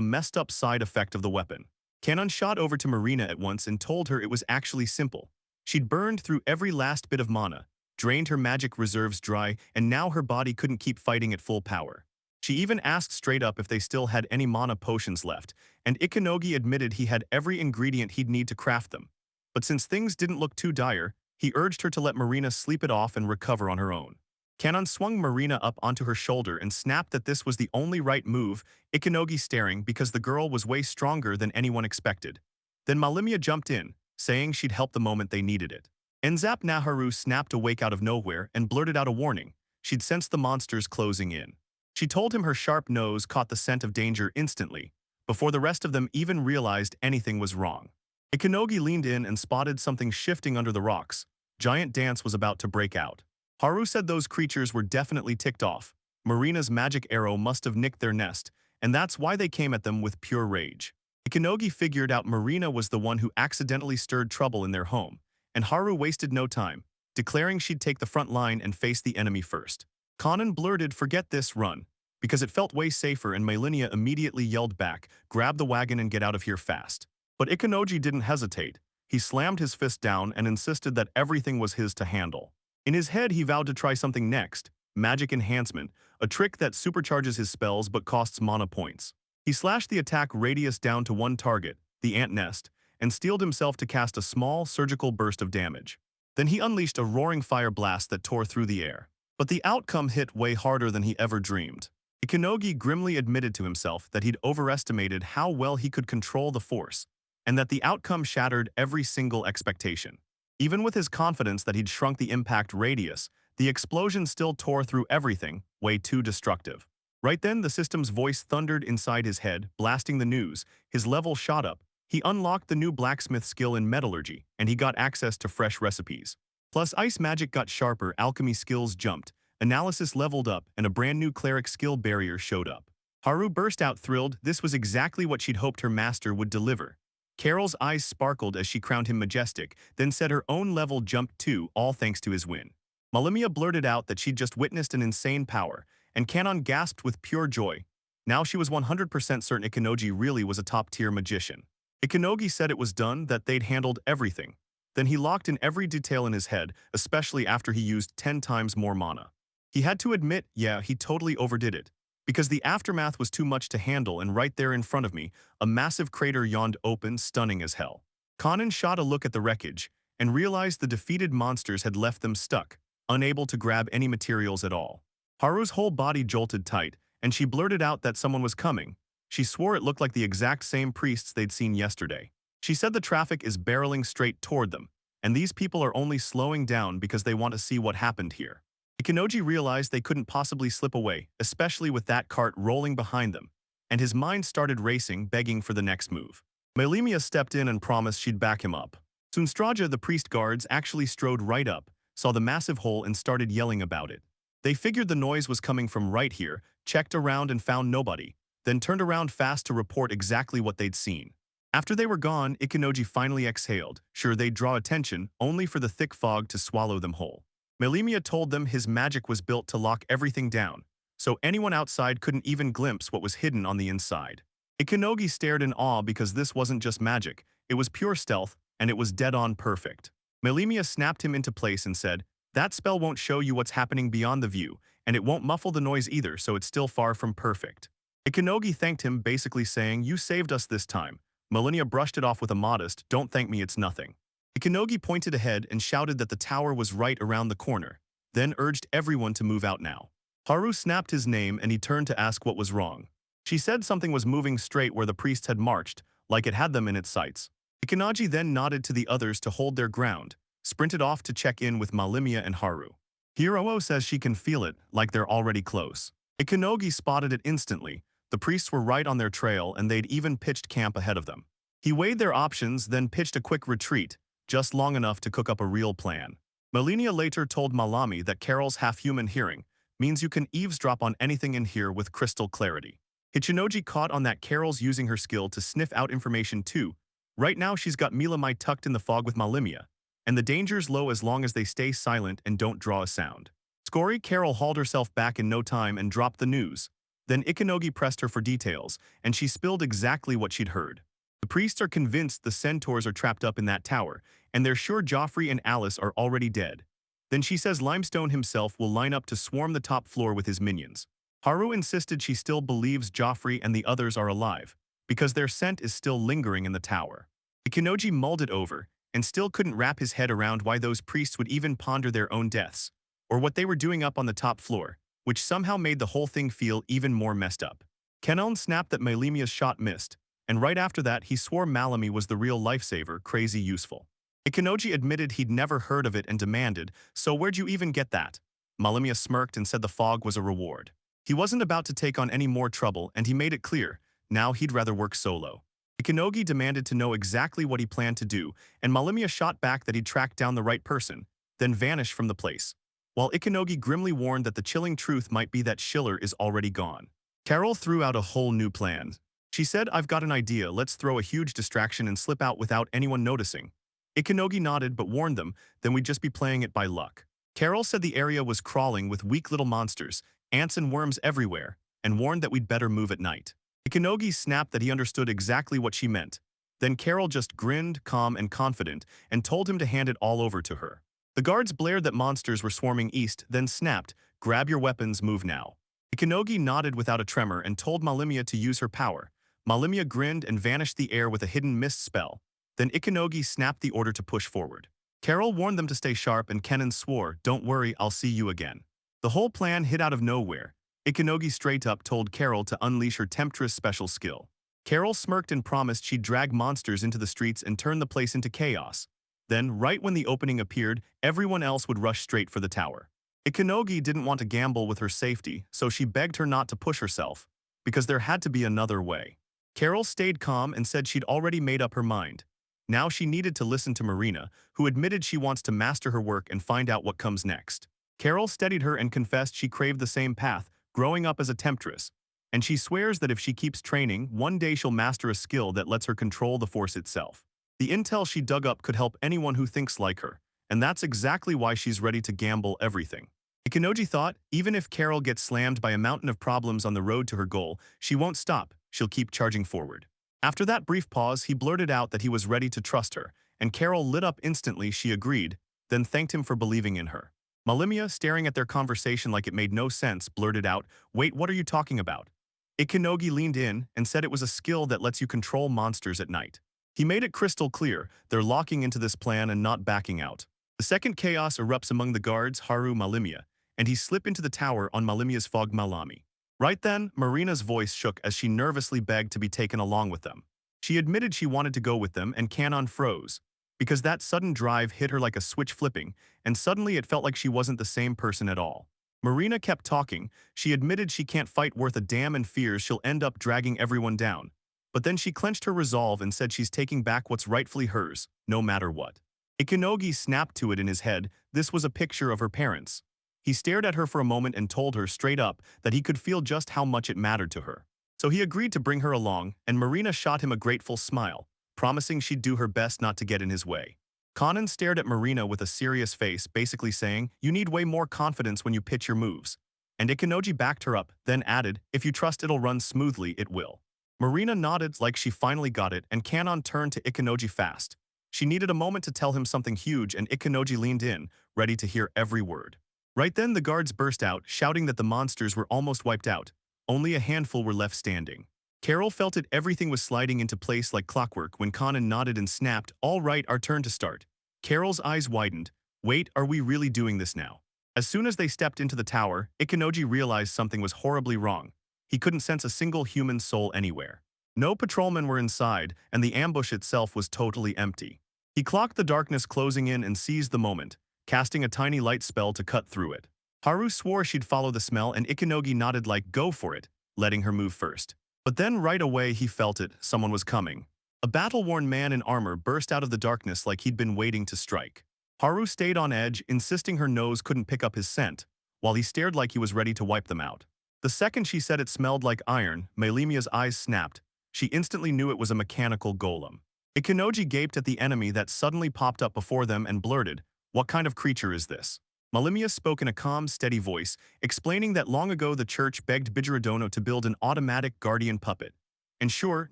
messed up side effect of the weapon? Kanon shot over to Marina at once and told her it was actually simple. She'd burned through every last bit of mana, drained her magic reserves dry, and now her body couldn't keep fighting at full power. She even asked straight up if they still had any mana potions left, and Ikanogi admitted he had every ingredient he'd need to craft them. But since things didn't look too dire, he urged her to let Marina sleep it off and recover on her own. Kanon swung Marina up onto her shoulder and snapped that this was the only right move, Ikanogi staring because the girl was way stronger than anyone expected. Then Malimia jumped in, saying she'd help the moment they needed it. Enzap Naharu snapped awake out of nowhere and blurted out a warning. She'd sensed the monsters closing in. She told him her sharp nose caught the scent of danger instantly, before the rest of them even realized anything was wrong. Ikanogi leaned in and spotted something shifting under the rocks. Giant dance was about to break out. Haru said those creatures were definitely ticked off. Marina's magic arrow must have nicked their nest, and that's why they came at them with pure rage. Ikanogi figured out Marina was the one who accidentally stirred trouble in their home, and Haru wasted no time, declaring she'd take the front line and face the enemy first. Kanon blurted, "Forget this, run," because it felt way safer, and Mailinia immediately yelled back, "Grab the wagon and get out of here fast." But Ikanoji didn't hesitate. He slammed his fist down and insisted that everything was his to handle. In his head, he vowed to try something next, magic enhancement, a trick that supercharges his spells but costs mana points. He slashed the attack radius down to one target, the ant nest, and steeled himself to cast a small, surgical burst of damage. Then he unleashed a roaring fire blast that tore through the air. But the outcome hit way harder than he ever dreamed. Ikanogi grimly admitted to himself that he'd overestimated how well he could control the force, and that the outcome shattered every single expectation. Even with his confidence that he'd shrunk the impact radius, the explosion still tore through everything, way too destructive. Right then, the system's voice thundered inside his head, blasting the news. His level shot up. He unlocked the new blacksmith skill in metallurgy, and he got access to fresh recipes. Plus, ice magic got sharper, alchemy skills jumped, analysis leveled up, and a brand new cleric skill barrier showed up. Haru burst out thrilled. This was exactly what she'd hoped her master would deliver. Carol's eyes sparkled as she crowned him majestic, then said her own level jumped too, all thanks to his win. Malimia blurted out that she'd just witnessed an insane power, and Kanon gasped with pure joy. Now she was 100% certain Ikanoji really was a top-tier magician. Ikanogi said it was done, that they'd handled everything. Then he locked in every detail in his head, especially after he used 10 times more mana. He had to admit, yeah, he totally overdid it. Because the aftermath was too much to handle, and right there in front of me, a massive crater yawned open, stunning as hell. Kanon shot a look at the wreckage, and realized the defeated monsters had left them stuck, unable to grab any materials at all. Haru's whole body jolted tight, and she blurted out that someone was coming. She swore it looked like the exact same priests they'd seen yesterday. She said the traffic is barreling straight toward them, and these people are only slowing down because they want to see what happened here. Ikanoji realized they couldn't possibly slip away, especially with that cart rolling behind them, and his mind started racing, begging for the next move. Malimia stepped in and promised she'd back him up. Sunstraja, the priest guards, actually strode right up, saw the massive hole, and started yelling about it. They figured the noise was coming from right here, checked around and found nobody, then turned around fast to report exactly what they'd seen. After they were gone, Ikanoji finally exhaled, sure they'd draw attention, only for the thick fog to swallow them whole. Malimia told them his magic was built to lock everything down, so anyone outside couldn't even glimpse what was hidden on the inside. Ikanogi stared in awe because this wasn't just magic, it was pure stealth, and it was dead-on perfect. Malimia snapped him into place and said, "That spell won't show you what's happening beyond the view, and it won't muffle the noise either, so it's still far from perfect." Ikanogi thanked him, basically saying, "You saved us this time." Malimia brushed it off with a modest, "Don't thank me, it's nothing." Ikanogi pointed ahead and shouted that the tower was right around the corner, then urged everyone to move out now. Haru snapped his name and he turned to ask what was wrong. She said something was moving straight where the priests had marched, like it had them in its sights. Ikanoji then nodded to the others to hold their ground, sprinted off to check in with Malimia and Haru. Hiroo says she can feel it, like they're already close. Ikanogi spotted it instantly. The priests were right on their trail and they'd even pitched camp ahead of them. He weighed their options, then pitched a quick retreat, just long enough to cook up a real plan. Melina later told Malami that Carol's half-human hearing means you can eavesdrop on anything in here with crystal clarity. Hichinoji caught on that Carol's using her skill to sniff out information too. Right now she's got Milamai tucked in the fog with Malimia, and the danger's low as long as they stay silent and don't draw a sound. Scory Carol hauled herself back in no time and dropped the news. Then Ikanogi pressed her for details, and she spilled exactly what she'd heard. The priests are convinced the centaurs are trapped up in that tower, and they're sure Joffrey and Alice are already dead. Then she says Limestone himself will line up to swarm the top floor with his minions. Haru insisted she still believes Joffrey and the others are alive, because their scent is still lingering in the tower. Ikanoji mulled it over, and still couldn't wrap his head around why those priests would even ponder their own deaths, or what they were doing up on the top floor, which somehow made the whole thing feel even more messed up. Kenon snapped that Malimia's shot missed, and right after that he swore Malami was the real lifesaver, crazy useful. Ikanoji admitted he'd never heard of it and demanded, "So where'd you even get that?" Malimia smirked and said the fog was a reward. He wasn't about to take on any more trouble, and he made it clear, now he'd rather work solo. Ikanogi demanded to know exactly what he planned to do, and Malimia shot back that he'd tracked down the right person, then vanished from the place, while Ikanogi grimly warned that the chilling truth might be that Schiller is already gone. Carol threw out a whole new plan. She said, "I've got an idea, let's throw a huge distraction and slip out without anyone noticing." Ikanogi nodded but warned them, then we'd just be playing it by luck. Carol said the area was crawling with weak little monsters, ants and worms everywhere, and warned that we'd better move at night. Ikanogi snapped that he understood exactly what she meant. Then Carol just grinned, calm and confident, and told him to hand it all over to her. The guards blared that monsters were swarming east, then snapped, "Grab your weapons, move now." Ikanogi nodded without a tremor and told Malimia to use her power. Malimia grinned and vanished the air with a hidden mist spell. Then Ikanogi snapped the order to push forward. Carol warned them to stay sharp and Kenan swore, "Don't worry, I'll see you again." The whole plan hit out of nowhere. Ikanogi straight up told Carol to unleash her temptress special skill. Carol smirked and promised she'd drag monsters into the streets and turn the place into chaos. Then, right when the opening appeared, everyone else would rush straight for the tower. Ikanogi didn't want to gamble with her safety, so she begged her not to push herself, because there had to be another way. Carol stayed calm and said she'd already made up her mind. Now she needed to listen to Marina, who admitted she wants to master her work and find out what comes next. Carol steadied her and confessed she craved the same path, growing up as a temptress, and she swears that if she keeps training, one day she'll master a skill that lets her control the force itself. The intel she dug up could help anyone who thinks like her, and that's exactly why she's ready to gamble everything. Ikanoji thought, even if Carol gets slammed by a mountain of problems on the road to her goal, she won't stop, she'll keep charging forward. After that brief pause, he blurted out that he was ready to trust her, and Carol lit up instantly. She agreed, then thanked him for believing in her. Malimia, staring at their conversation like it made no sense, blurted out, "Wait, what are you talking about?" Ikanogi leaned in and said it was a skill that lets you control monsters at night. He made it crystal clear, they're locking into this plan and not backing out. The second chaos erupts among the guards, Haru Malimia, and he slipped into the tower on Malimia's fog Malami. Right then, Marina's voice shook as she nervously begged to be taken along with them. She admitted she wanted to go with them, and Kanon froze, because that sudden drive hit her like a switch flipping, and suddenly it felt like she wasn't the same person at all. Marina kept talking. She admitted she can't fight worth a damn and fears she'll end up dragging everyone down. But then she clenched her resolve and said she's taking back what's rightfully hers, no matter what. Ikanogi snapped to it in his head. This was a picture of her parents. He stared at her for a moment and told her straight up that he could feel just how much it mattered to her. So he agreed to bring her along, and Marina shot him a grateful smile, promising she'd do her best not to get in his way. Kanan stared at Marina with a serious face, basically saying, "You need way more confidence when you pitch your moves." And Ikanoji backed her up, then added, "If you trust it'll run smoothly, it will." Marina nodded like she finally got it, and Kanon turned to Ikanoji fast. She needed a moment to tell him something huge, and Ikanoji leaned in, ready to hear every word. Right then the guards burst out, shouting that the monsters were almost wiped out. Only a handful were left standing. Carol felt it, everything was sliding into place like clockwork when Kanan nodded and snapped, "All right, our turn to start." Carol's eyes widened. "Wait, are we really doing this now?" As soon as they stepped into the tower, Ikanoji realized something was horribly wrong. He couldn't sense a single human soul anywhere. No patrolmen were inside, and the ambush itself was totally empty. He clocked the darkness closing in and seized the moment, casting a tiny light spell to cut through it. Haru swore she'd follow the smell, and Ikanogi nodded like, "Go for it," letting her move first. But then right away he felt it, someone was coming. A battle-worn man in armor burst out of the darkness like he'd been waiting to strike. Haru stayed on edge, insisting her nose couldn't pick up his scent, while he stared like he was ready to wipe them out. The second she said it smelled like iron, Melemia's eyes snapped. She instantly knew it was a mechanical golem. Ikenoji gaped at the enemy that suddenly popped up before them and blurted, "What kind of creature is this?" Melemia spoke in a calm, steady voice, explaining that long ago the church begged Bijiradono to build an automatic guardian puppet. And sure,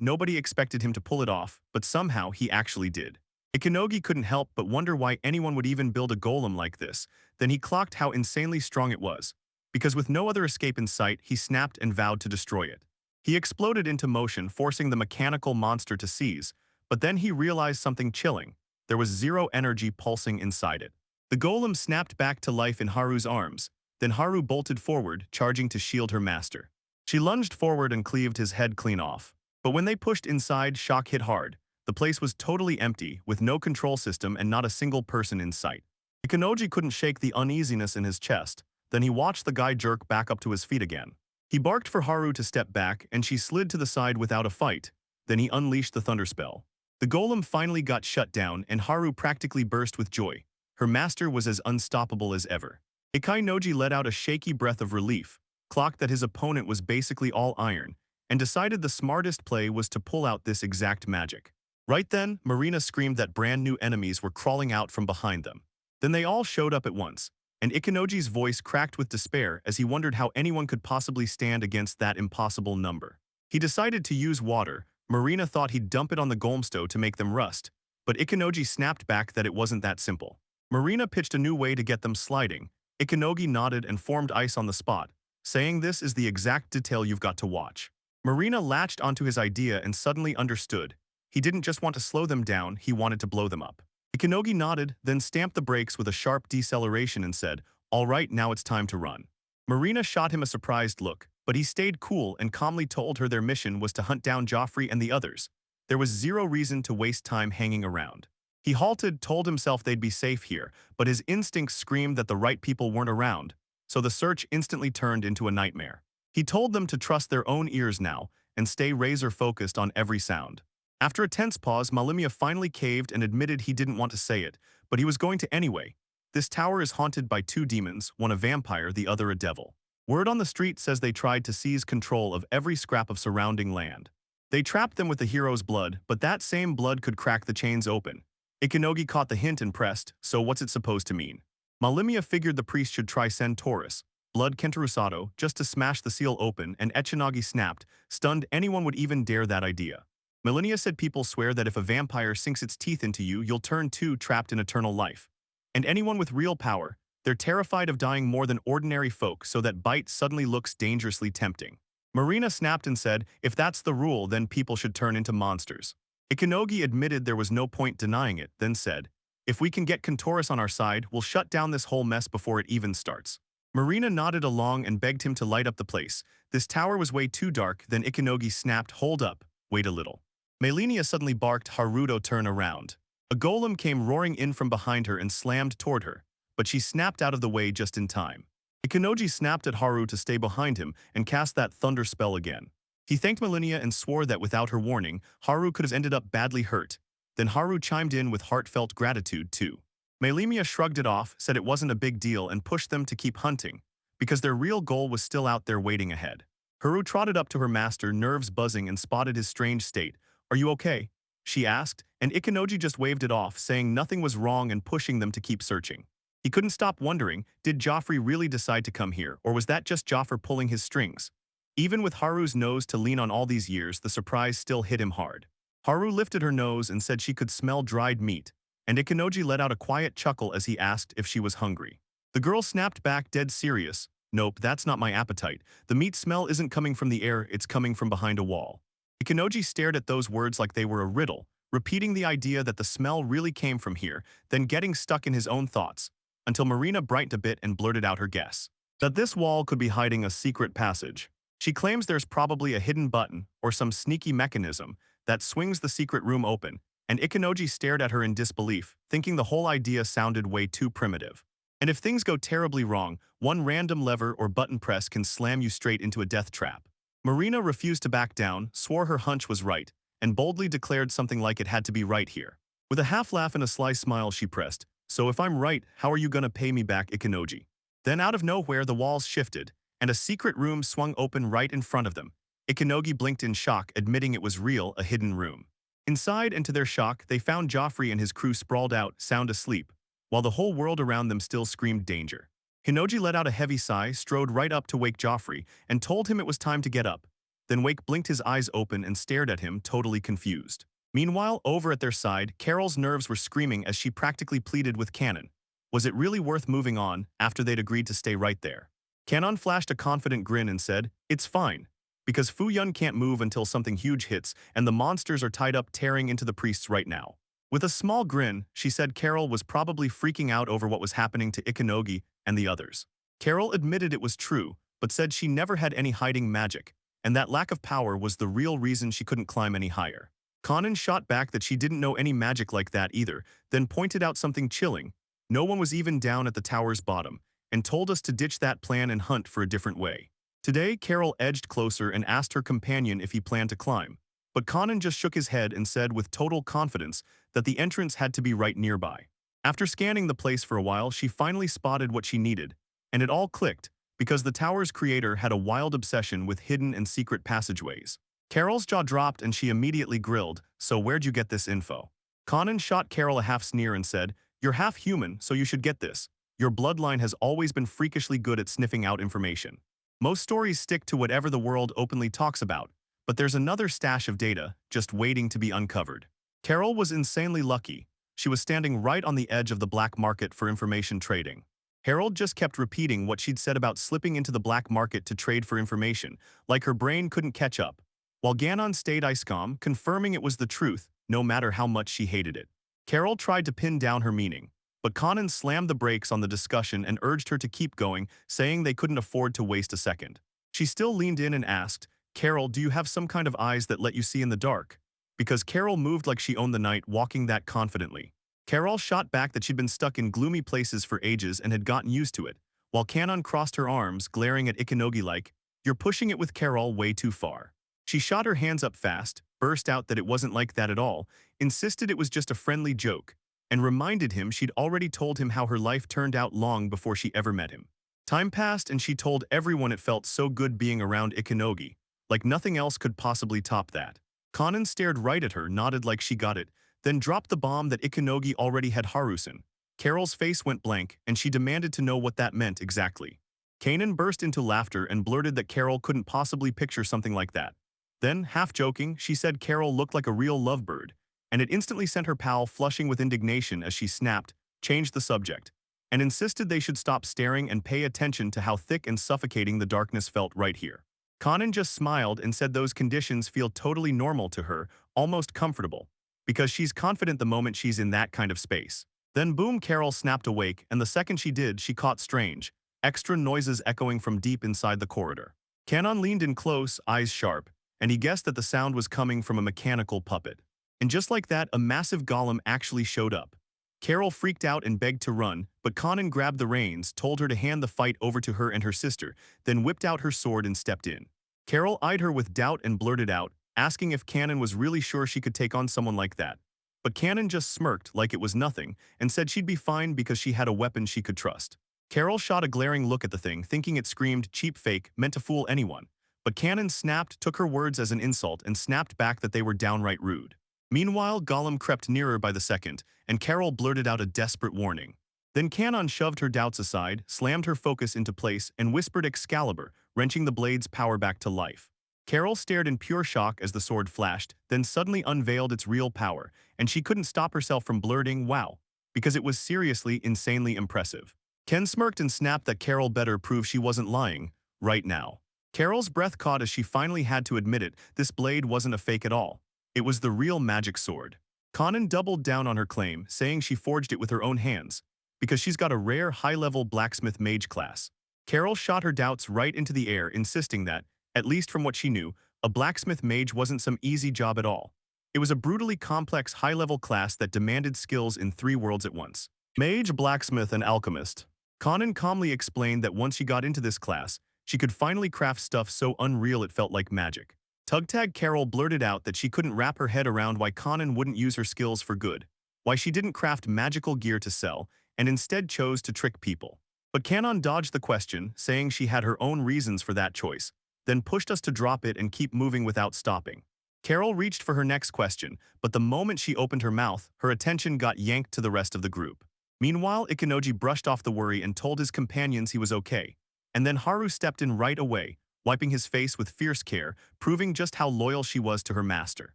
nobody expected him to pull it off, but somehow he actually did. Ikenogi couldn't help but wonder why anyone would even build a golem like this. Then he clocked how insanely strong it was. Because with no other escape in sight, he snapped and vowed to destroy it. He exploded into motion, forcing the mechanical monster to seize, but then he realized something chilling. There was zero energy pulsing inside it. The golem snapped back to life in Haru's arms. Then Haru bolted forward, charging to shield her master. She lunged forward and cleaved his head clean off. But when they pushed inside, shock hit hard. The place was totally empty, with no control system and not a single person in sight. Ikenoji couldn't shake the uneasiness in his chest. Then he watched the guy jerk back up to his feet again. He barked for Haru to step back, and she slid to the side without a fight. Then he unleashed the thunder spell. The golem finally got shut down, and Haru practically burst with joy. Her master was as unstoppable as ever. Ikenoji let out a shaky breath of relief, clocked that his opponent was basically all iron, and decided the smartest play was to pull out this exact magic. Right then, Marina screamed that brand new enemies were crawling out from behind them. Then they all showed up at once, and Ikenoji's voice cracked with despair as he wondered how anyone could possibly stand against that impossible number. He decided to use water. Marina thought he'd dump it on the golmsto to make them rust, but Ikenoji snapped back that it wasn't that simple. Marina pitched a new way to get them sliding. Ikenogi nodded and formed ice on the spot, saying this is the exact detail you've got to watch. Marina latched onto his idea and suddenly understood. He didn't just want to slow them down, he wanted to blow them up. Ikenogi nodded, then stamped the brakes with a sharp deceleration and said, "All right, now it's time to run." Marina shot him a surprised look, but he stayed cool and calmly told her their mission was to hunt down Joffrey and the others. There was zero reason to waste time hanging around. He halted, told himself they'd be safe here, but his instincts screamed that the right people weren't around, so the search instantly turned into a nightmare. He told them to trust their own ears now and stay razor-focused on every sound. After a tense pause, Melemia finally caved and admitted he didn't want to say it, but he was going to anyway. This tower is haunted by two demons, one a vampire, the other a devil. Word on the street says they tried to seize control of every scrap of surrounding land. They trapped them with the hero's blood, but that same blood could crack the chains open. Ikenogi caught the hint and pressed, so what's it supposed to mean? Melemia figured the priest should try send Taurus, blood Kentarusado, just to smash the seal open, and Echinagi snapped, stunned anyone would even dare that idea. Melemia said people swear that if a vampire sinks its teeth into you, you'll turn too, trapped in eternal life. And anyone with real power, they're terrified of dying more than ordinary folk, so that bite suddenly looks dangerously tempting. Marina snapped and said, if that's the rule, then people should turn into monsters. Ikenogi admitted there was no point denying it, then said, if we can get Kentorus on our side, we'll shut down this whole mess before it even starts. Marina nodded along and begged him to light up the place. This tower was way too dark, then Ikenogi snapped, hold up, wait a little. Melenia suddenly barked, Haruto, turn around. A golem came roaring in from behind her and slammed toward her, but she snapped out of the way just in time. Ikenoji snapped at Haru to stay behind him and cast that thunder spell again. He thanked Melenia and swore that without her warning, Haru could have ended up badly hurt. Then Haru chimed in with heartfelt gratitude too. Melemia shrugged it off, said it wasn't a big deal and pushed them to keep hunting, because their real goal was still out there waiting ahead. Haru trotted up to her master, nerves buzzing, and spotted his strange state. Are you okay? She asked, and Ikenoji just waved it off, saying nothing was wrong and pushing them to keep searching. He couldn't stop wondering, did Joffrey really decide to come here, or was that just Joffrey pulling his strings? Even with Haru's nose to lean on all these years, the surprise still hit him hard. Haru lifted her nose and said she could smell dried meat, and Ikenoji let out a quiet chuckle as he asked if she was hungry. The girl snapped back, dead serious. Nope, that's not my appetite. The meat smell isn't coming from the air, it's coming from behind a wall. Ikenoji stared at those words like they were a riddle, repeating the idea that the smell really came from here, then getting stuck in his own thoughts, until Marina brightened a bit and blurted out her guess. That this wall could be hiding a secret passage. She claims there's probably a hidden button, or some sneaky mechanism, that swings the secret room open, and Ikenoji stared at her in disbelief, thinking the whole idea sounded way too primitive. And if things go terribly wrong, one random lever or button press can slam you straight into a death trap. Marina refused to back down, swore her hunch was right, and boldly declared something like it had to be right here. With a half laugh and a sly smile she pressed, "So if I'm right, how are you gonna pay me back, Ikenoji?" Then out of nowhere the walls shifted, and a secret room swung open right in front of them. Ikenogi blinked in shock, admitting it was real, a hidden room. Inside, and to their shock, they found Joffrey and his crew sprawled out, sound asleep, while the whole world around them still screamed danger. Hinoji let out a heavy sigh, strode right up to Wake Joffrey, and told him it was time to get up. Then Wake blinked his eyes open and stared at him, totally confused. Meanwhile, over at their side, Carol's nerves were screaming as she practically pleaded with Cannon. Was it really worth moving on after they'd agreed to stay right there? Cannon flashed a confident grin and said, "It's fine. Because Fu Yun can't move until something huge hits, and the monsters are tied up tearing into the priests right now." With a small grin, she said Carol was probably freaking out over what was happening to Ikenogi and the others. Carol admitted it was true, but said she never had any hiding magic, and that lack of power was the real reason she couldn't climb any higher. Conan shot back that she didn't know any magic like that either, then pointed out something chilling. No one was even down at the tower's bottom, and told us to ditch that plan and hunt for a different way. Today, Carol edged closer and asked her companion if he planned to climb, but Conan just shook his head and said with total confidence that the entrance had to be right nearby. After scanning the place for a while, she finally spotted what she needed, and it all clicked, because the tower's creator had a wild obsession with hidden and secret passageways. Carol's jaw dropped and she immediately grilled, "So where'd you get this info?" Conan shot Carol a half sneer and said, "You're half human, so you should get this. Your bloodline has always been freakishly good at sniffing out information. Most stories stick to whatever the world openly talks about, but there's another stash of data just waiting to be uncovered." Carol was insanely lucky. She was standing right on the edge of the black market for information trading. Harold just kept repeating what she'd said about slipping into the black market to trade for information, like her brain couldn't catch up, while Ganon stayed ice calm, confirming it was the truth, no matter how much she hated it. Carol tried to pin down her meaning, but Conan slammed the brakes on the discussion and urged her to keep going, saying they couldn't afford to waste a second. She still leaned in and asked, "Carol, do you have some kind of eyes that let you see in the dark?" Because Carol moved like she owned the night, walking that confidently. Carol shot back that she'd been stuck in gloomy places for ages and had gotten used to it, while Canon crossed her arms, glaring at Ikenogi like, "You're pushing it with Carol way too far." She shot her hands up fast, burst out that it wasn't like that at all, insisted it was just a friendly joke, and reminded him she'd already told him how her life turned out long before she ever met him. Time passed and she told everyone it felt so good being around Ikenogi, like nothing else could possibly top that. Conan stared right at her, nodded like she got it, then dropped the bomb that Ikenogi already had Harusen. Carol's face went blank, and she demanded to know what that meant exactly. Kanan burst into laughter and blurted that Carol couldn't possibly picture something like that. Then, half joking, she said Carol looked like a real lovebird, and it instantly sent her pal flushing with indignation as she snapped, changed the subject, and insisted they should stop staring and pay attention to how thick and suffocating the darkness felt right here. Conan just smiled and said those conditions feel totally normal to her, almost comfortable, because she's confident the moment she's in that kind of space. Then boom, Carol snapped awake, and the second she did, she caught strange, extra noises echoing from deep inside the corridor. Canon leaned in close, eyes sharp, and he guessed that the sound was coming from a mechanical puppet. And just like that, a massive golem actually showed up. Carol freaked out and begged to run, but Conan grabbed the reins, told her to hand the fight over to her and her sister, then whipped out her sword and stepped in. Carol eyed her with doubt and blurted out, asking if Canon was really sure she could take on someone like that. But Canon just smirked like it was nothing and said she'd be fine because she had a weapon she could trust. Carol shot a glaring look at the thing, thinking it screamed cheap fake, meant to fool anyone. But Canon snapped, took her words as an insult, and snapped back that they were downright rude. Meanwhile, Gollum crept nearer by the second, and Carol blurted out a desperate warning. Then Canon shoved her doubts aside, slammed her focus into place, and whispered Excalibur, wrenching the blade's power back to life. Carol stared in pure shock as the sword flashed, then suddenly unveiled its real power, and she couldn't stop herself from blurting, "Wow," because it was seriously, insanely impressive. Ken smirked and snapped that Carol better prove she wasn't lying, right now. Carol's breath caught as she finally had to admit it, this blade wasn't a fake at all. It was the real magic sword. Conan doubled down on her claim, saying she forged it with her own hands, because she's got a rare high-level blacksmith mage class. Carol shot her doubts right into the air, insisting that, at least from what she knew, a blacksmith mage wasn't some easy job at all. It was a brutally complex high-level class that demanded skills in 3 worlds at once. Mage, blacksmith, and alchemist. Conan calmly explained that once she got into this class, she could finally craft stuff so unreal it felt like magic. Tugtag Carol blurted out that she couldn't wrap her head around why Conan wouldn't use her skills for good, why she didn't craft magical gear to sell, and instead chose to trick people. But Canon dodged the question, saying she had her own reasons for that choice, then pushed us to drop it and keep moving without stopping. Carol reached for her next question, but the moment she opened her mouth, her attention got yanked to the rest of the group. Meanwhile, Ikenoji brushed off the worry and told his companions he was okay. And then Haru stepped in right away, wiping his face with fierce care, proving just how loyal she was to her master.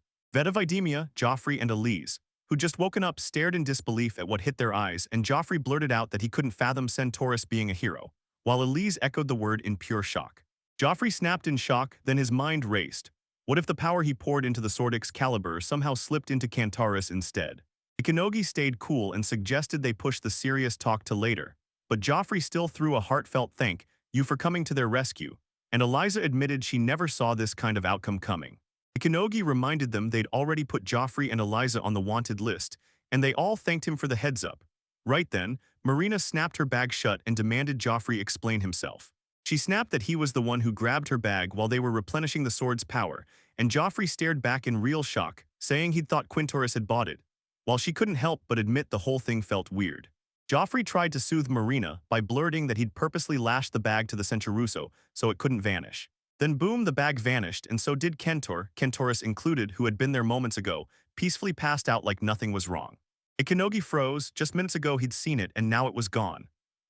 Vetavidemia, Joffrey, and Elise, who just woken up, stared in disbelief at what hit their eyes, and Joffrey blurted out that he couldn't fathom Centaurus being a hero, while Elise echoed the word in pure shock. Joffrey snapped in shock, then his mind raced. What if the power he poured into the sword Excalibur somehow slipped into Cantaris instead? Ikenogi stayed cool and suggested they push the serious talk to later, but Joffrey still threw a heartfelt thank you for coming to their rescue, and Eliza admitted she never saw this kind of outcome coming. Ikenogi reminded them they'd already put Joffrey and Eliza on the wanted list, and they all thanked him for the heads up. Right then, Marina snapped her bag shut and demanded Joffrey explain himself. She snapped that he was the one who grabbed her bag while they were replenishing the sword's power, and Joffrey stared back in real shock, saying he'd thought Quintoris had bought it, while she couldn't help but admit the whole thing felt weird. Joffrey tried to soothe Marina by blurting that he'd purposely lashed the bag to the Centauruso so it couldn't vanish. Then boom, the bag vanished, and so did Quintoris included, who had been there moments ago, peacefully passed out like nothing was wrong. Ikenogi froze. Just minutes ago he'd seen it, and now it was gone.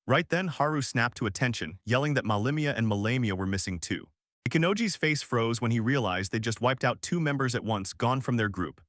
Right then, Haru snapped to attention, yelling that Malimia and Malamia were missing too. Ikenoji's face froze when he realized they'd just wiped out two members at once, gone from their group.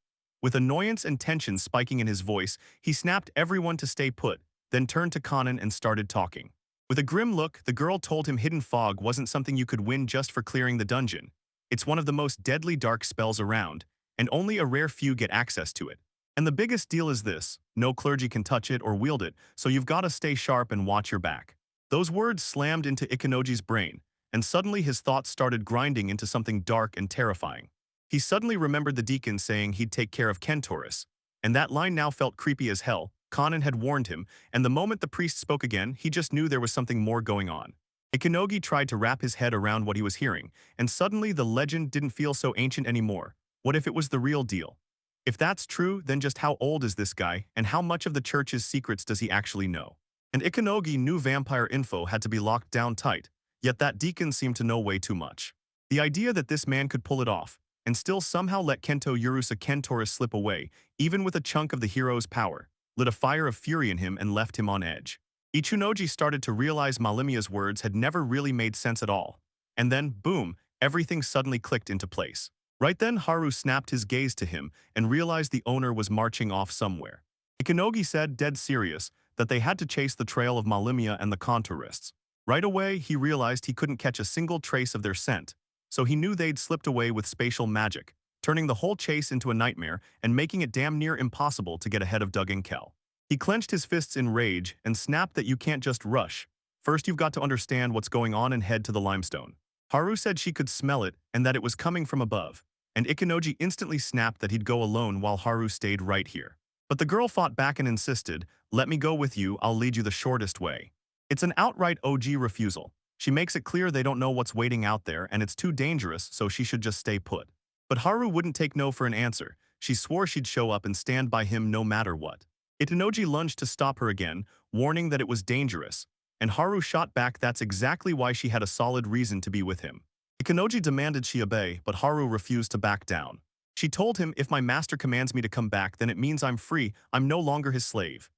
With annoyance and tension spiking in his voice, he snapped everyone to stay put, then turned to Conan and started talking. With a grim look, the girl told him Hidden Fog wasn't something you could win just for clearing the dungeon. It's one of the most deadly dark spells around, and only a rare few get access to it. And the biggest deal is this: no clergy can touch it or wield it, so you've got to stay sharp and watch your back. Those words slammed into Ikenoji's brain, and suddenly his thoughts started grinding into something dark and terrifying. He suddenly remembered the deacon saying he'd take care of Quintoris, and that line now felt creepy as hell. Conan had warned him, and the moment the priest spoke again, he just knew there was something more going on. Ikenogi tried to wrap his head around what he was hearing, and suddenly the legend didn't feel so ancient anymore. What if it was the real deal? If that's true, then just how old is this guy, and how much of the church's secrets does he actually know? And Ikenogi knew vampire info had to be locked down tight, yet that deacon seemed to know way too much. The idea that this man could pull it off, and still somehow let Kento Yurusa Quintoris slip away, even with a chunk of the hero's power, lit a fire of fury in him and left him on edge. Ichunoji started to realize Malimia's words had never really made sense at all. And then, boom, everything suddenly clicked into place. Right then, Haru snapped his gaze to him and realized the owner was marching off somewhere. Ikenogi said, dead serious, that they had to chase the trail of Malimia and the contourists. Right away, he realized he couldn't catch a single trace of their scent, so he knew they'd slipped away with spatial magic, turning the whole chase into a nightmare and making it damn near impossible to get ahead of Doug and Kel. He clenched his fists in rage and snapped that you can't just rush. First, you've got to understand what's going on and head to the limestone. Haru said she could smell it and that it was coming from above, and Ikenoji instantly snapped that he'd go alone while Haru stayed right here. But the girl fought back and insisted, let me go with you, I'll lead you the shortest way. It's an outright OG refusal. She makes it clear they don't know what's waiting out there and it's too dangerous, so she should just stay put. But Haru wouldn't take no for an answer. She swore she'd show up and stand by him no matter what. Ikenoji lunged to stop her again, warning that it was dangerous, and Haru shot back that's exactly why she had a solid reason to be with him. Ikenoji demanded she obey, but Haru refused to back down. She told him, if my master commands me to come back, then it means I'm free, I'm no longer his slave.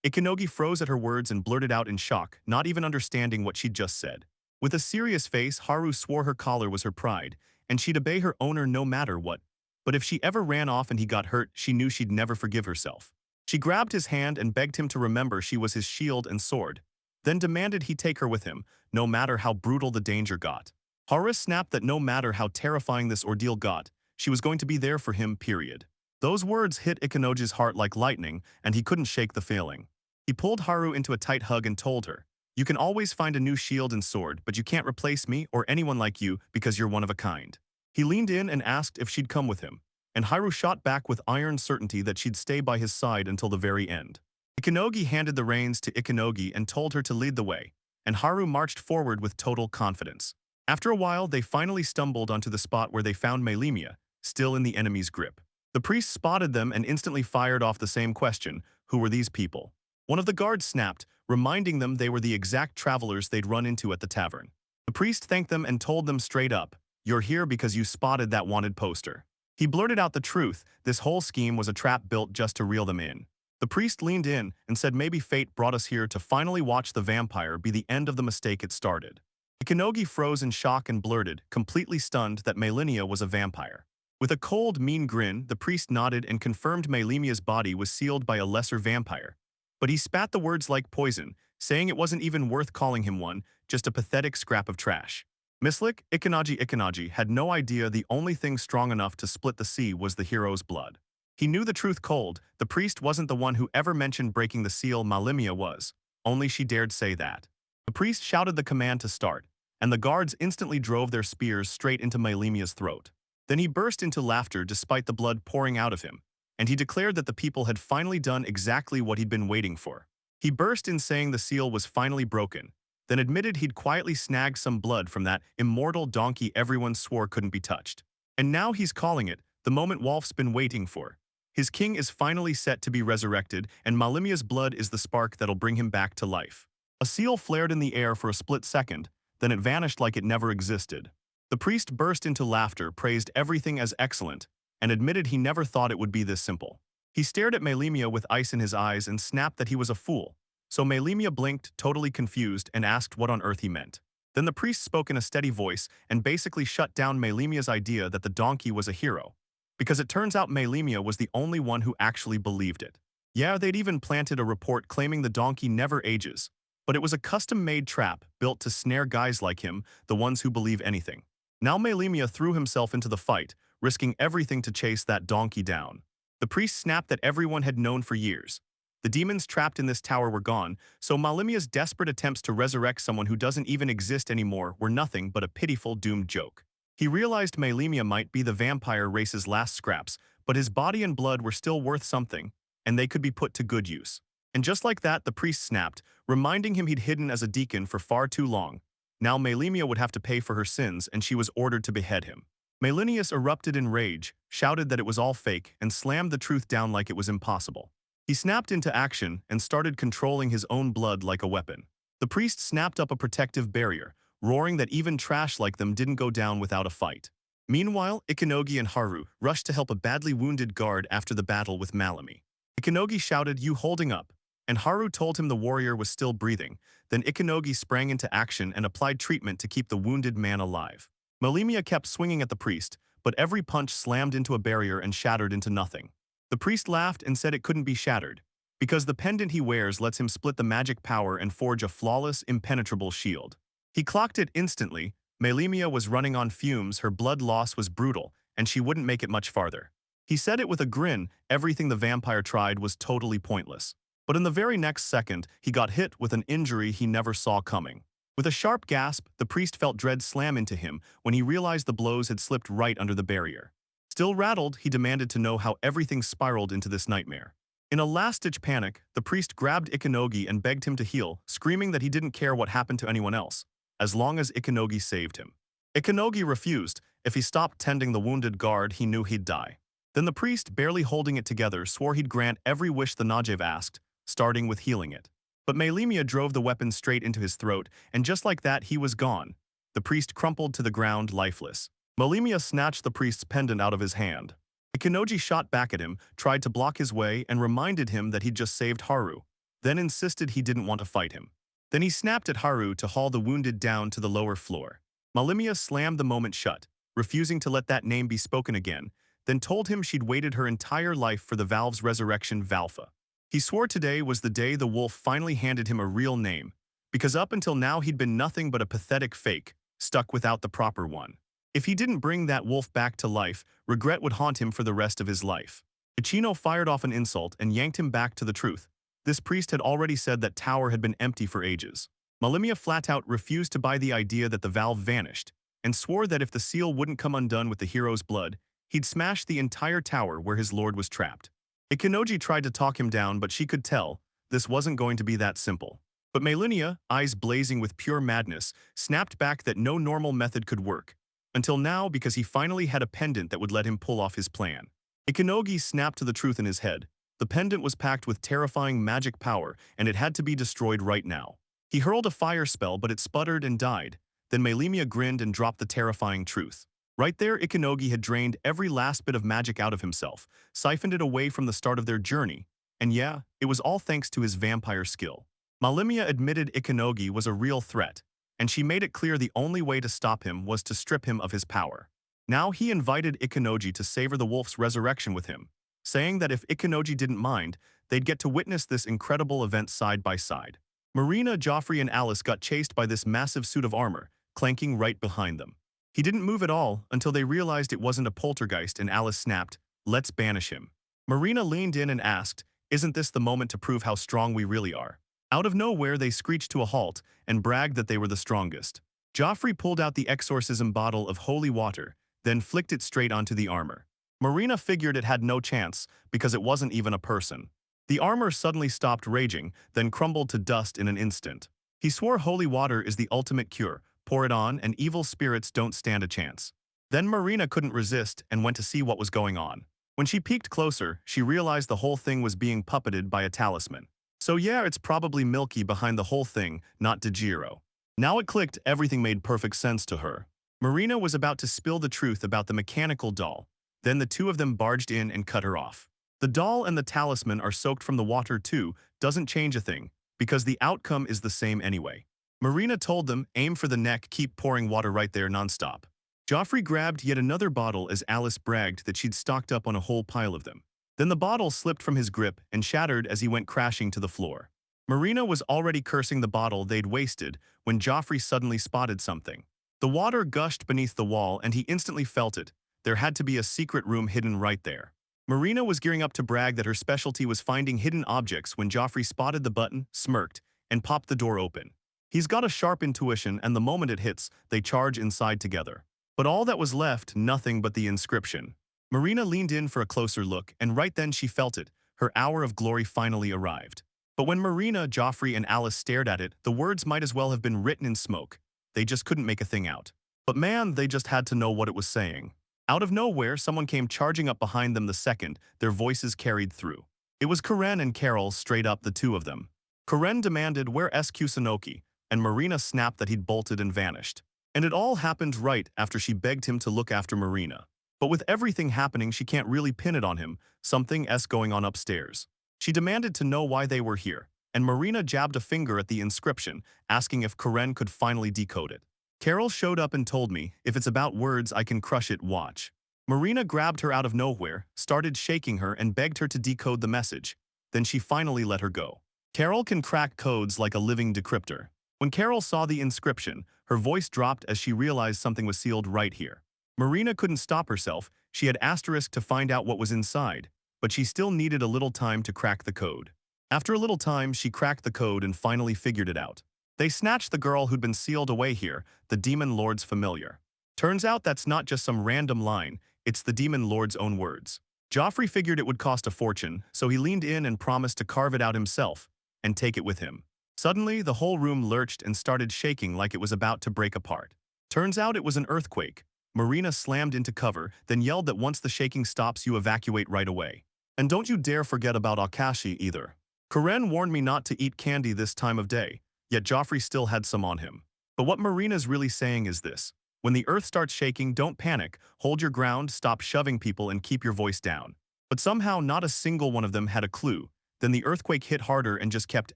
Ikenogi froze at her words and blurted out in shock, not even understanding what she'd just said. With a serious face, Haru swore her collar was her pride, and she'd obey her owner no matter what. But if she ever ran off and he got hurt, she knew she'd never forgive herself. She grabbed his hand and begged him to remember she was his shield and sword, then demanded he take her with him, no matter how brutal the danger got. Haru snapped that no matter how terrifying this ordeal got, she was going to be there for him, period. Those words hit Ikenoji's heart like lightning, and he couldn't shake the feeling. He pulled Haru into a tight hug and told her, you can always find a new shield and sword, but you can't replace me or anyone like you because you're one of a kind. He leaned in and asked if she'd come with him, and Haru shot back with iron certainty that she'd stay by his side until the very end. Ikenogi handed the reins to Ikenogi and told her to lead the way, and Haru marched forward with total confidence. After a while, they finally stumbled onto the spot where they found Melimia, still in the enemy's grip. The priest spotted them and instantly fired off the same question: who were these people? One of the guards snapped, reminding them they were the exact travelers they'd run into at the tavern. The priest thanked them and told them straight up, "You're here because you spotted that wanted poster." He blurted out the truth: this whole scheme was a trap built just to reel them in. The priest leaned in and said maybe fate brought us here to finally watch the vampire be the end of the mistake it started. Ikanogi froze in shock and blurted, completely stunned, that Melimia was a vampire. With a cold, mean grin, the priest nodded and confirmed Melimia's body was sealed by a lesser vampire. But he spat the words like poison, saying it wasn't even worth calling him one, just a pathetic scrap of trash. Mislik, Ikanogi had no idea the only thing strong enough to split the sea was the hero's blood. He knew the truth cold: the priest wasn't the one who ever mentioned breaking the seal. Melimia was. Only she dared say that. The priest shouted the command to start, and the guards instantly drove their spears straight into Melimia's throat. Then he burst into laughter despite the blood pouring out of him, and he declared that the people had finally done exactly what he'd been waiting for. He burst in saying the seal was finally broken, then admitted he'd quietly snagged some blood from that immortal donkey everyone swore couldn't be touched. And now he's calling it the moment Wolf's been waiting for. His king is finally set to be resurrected, and Melimia's blood is the spark that'll bring him back to life. A seal flared in the air for a split second, then it vanished like it never existed. The priest burst into laughter, praised everything as excellent, and admitted he never thought it would be this simple. He stared at Melimia with ice in his eyes and snapped that he was a fool. So Melimia blinked, totally confused, and asked what on earth he meant. Then the priest spoke in a steady voice and basically shut down Melimia's idea that the donkey was a hero, because it turns out Melimia was the only one who actually believed it. Yeah, they'd even planted a report claiming the donkey never ages, but it was a custom-made trap built to snare guys like him, the ones who believe anything. Now Melimia threw himself into the fight, risking everything to chase that donkey down. The priest snapped that everyone had known for years. The demons trapped in this tower were gone, so Melimia's desperate attempts to resurrect someone who doesn't even exist anymore were nothing but a pitiful, doomed joke. He realized Melimia might be the vampire race's last scraps, but his body and blood were still worth something, and they could be put to good use. And just like that, the priest snapped, reminding him he'd hidden as a deacon for far too long. Now Melimia would have to pay for her sins, and she was ordered to behead him. Melinius erupted in rage, shouted that it was all fake, and slammed the truth down like it was impossible. He snapped into action and started controlling his own blood like a weapon. The priest snapped up a protective barrier, roaring that even trash like them didn't go down without a fight. Meanwhile, Ikanogi and Haru rushed to help a badly wounded guard after the battle with Malami. Ikanogi shouted, "You holding up?" and Haru told him the warrior was still breathing. Then Ikanogi sprang into action and applied treatment to keep the wounded man alive. Melimia kept swinging at the priest, but every punch slammed into a barrier and shattered into nothing. The priest laughed and said it couldn't be shattered, because the pendant he wears lets him split the magic power and forge a flawless, impenetrable shield. He clocked it instantly. Melimia was running on fumes, her blood loss was brutal, and she wouldn't make it much farther. He said it with a grin: everything the vampire tried was totally pointless. But in the very next second, he got hit with an injury he never saw coming. With a sharp gasp, the priest felt dread slam into him when he realized the blows had slipped right under the barrier. Still rattled, he demanded to know how everything spiraled into this nightmare. In a last-ditch panic, the priest grabbed Ikanogi and begged him to heal, screaming that he didn't care what happened to anyone else, as long as Ikanogi saved him. Ikanogi refused. If he stopped tending the wounded guard, he knew he'd die. Then the priest, barely holding it together, swore he'd grant every wish the Najev asked, starting with healing it. But Melimia drove the weapon straight into his throat, and just like that, he was gone. The priest crumpled to the ground, lifeless. Melimia snatched the priest's pendant out of his hand. Ikanogi shot back at him, tried to block his way, and reminded him that he'd just saved Haru, then insisted he didn't want to fight him. Then he snapped at Haru to haul the wounded down to the lower floor. Melimia slammed the moment shut, refusing to let that name be spoken again, then told him she'd waited her entire life for the Valve's resurrection, Valfa. He swore today was the day the wolf finally handed him a real name, because up until now he'd been nothing but a pathetic fake, stuck without the proper one. If he didn't bring that wolf back to life, regret would haunt him for the rest of his life. Ichino fired off an insult and yanked him back to the truth. This priest had already said that tower had been empty for ages. Melimia flat out refused to buy the idea that the valve vanished, and swore that if the seal wouldn't come undone with the hero's blood, he'd smash the entire tower where his lord was trapped. Ikanogi tried to talk him down, but she could tell this wasn't going to be that simple. But Melinia, eyes blazing with pure madness, snapped back that no normal method could work. Until now, because he finally had a pendant that would let him pull off his plan. Ikanogi snapped to the truth in his head. The pendant was packed with terrifying magic power, and it had to be destroyed right now. He hurled a fire spell, but it sputtered and died. Then Melimia grinned and dropped the terrifying truth. Right there, Ikanogi had drained every last bit of magic out of himself, siphoned it away from the start of their journey. And yeah, it was all thanks to his vampire skill. Melimia admitted Ikanogi was a real threat, and she made it clear the only way to stop him was to strip him of his power. Now he invited Ikanogi to savor the wolf's resurrection with him, saying that if Ikanogi didn't mind, they'd get to witness this incredible event side by side. Marina, Joffrey, and Alice got chased by this massive suit of armor, clanking right behind them. He didn't move at all until they realized it wasn't a poltergeist and Alice snapped, "Let's banish him." Marina leaned in and asked, "Isn't this the moment to prove how strong we really are?" Out of nowhere, they screeched to a halt and bragged that they were the strongest. Joffrey pulled out the exorcism bottle of holy water, then flicked it straight onto the armor. Marina figured it had no chance because it wasn't even a person. The armor suddenly stopped raging, then crumbled to dust in an instant. He swore holy water is the ultimate cure. Pour it on and evil spirits don't stand a chance. Then Marina couldn't resist and went to see what was going on. When she peeked closer, she realized the whole thing was being puppeted by a talisman. So yeah, it's probably Milky behind the whole thing, not Dejiro. Now it clicked, everything made perfect sense to her. Marina was about to spill the truth about the mechanical doll. Then the two of them barged in and cut her off. The doll and the talisman are soaked from the water too, doesn't change a thing, because the outcome is the same anyway. Marina told them, aim for the neck, keep pouring water right there nonstop. Joffrey grabbed yet another bottle as Alice bragged that she'd stocked up on a whole pile of them. Then the bottle slipped from his grip and shattered as he went crashing to the floor. Marina was already cursing the bottle they'd wasted when Joffrey suddenly spotted something. The water gushed beneath the wall and he instantly felt it. There had to be a secret room hidden right there. Marina was gearing up to brag that her specialty was finding hidden objects when Joffrey spotted the button, smirked, and popped the door open. He's got a sharp intuition and the moment it hits, they charge inside together. But all that was left, nothing but the inscription. Marina leaned in for a closer look, and right then she felt it. Her hour of glory finally arrived. But when Marina, Joffrey, and Alice stared at it, the words might as well have been written in smoke. They just couldn't make a thing out. But man, they just had to know what it was saying. Out of nowhere, someone came charging up behind them the second their voices carried through. It was Karen and Carol, straight up the two of them. Karen demanded, "Where's Kusunoki?" And Marina snapped that he'd bolted and vanished. And it all happened right after she begged him to look after Marina. But with everything happening, she can't really pin it on him, something's going on upstairs. She demanded to know why they were here, and Marina jabbed a finger at the inscription, asking if Karen could finally decode it. Carol showed up and told me, "If it's about words, I can crush it, watch." Marina grabbed her out of nowhere, started shaking her and begged her to decode the message. Then she finally let her go. Carol can crack codes like a living decryptor. When Carol saw the inscription, her voice dropped as she realized something was sealed right here. Marina couldn't stop herself. She had asterisked to find out what was inside, but she still needed a little time to crack the code. After a little time, she cracked the code and finally figured it out. They snatched the girl who'd been sealed away here, the Demon Lord's familiar. Turns out that's not just some random line, it's the Demon Lord's own words. Joffrey figured it would cost a fortune, so he leaned in and promised to carve it out himself and take it with him. Suddenly, the whole room lurched and started shaking like it was about to break apart. Turns out it was an earthquake. Marina slammed into cover, then yelled that once the shaking stops, you evacuate right away. And don't you dare forget about Akashi either. Karen warned me not to eat candy this time of day, yet Joffrey still had some on him. But what Marina's really saying is this. When the earth starts shaking, don't panic, hold your ground, stop shoving people, and keep your voice down. But somehow not a single one of them had a clue. Then the earthquake hit harder and just kept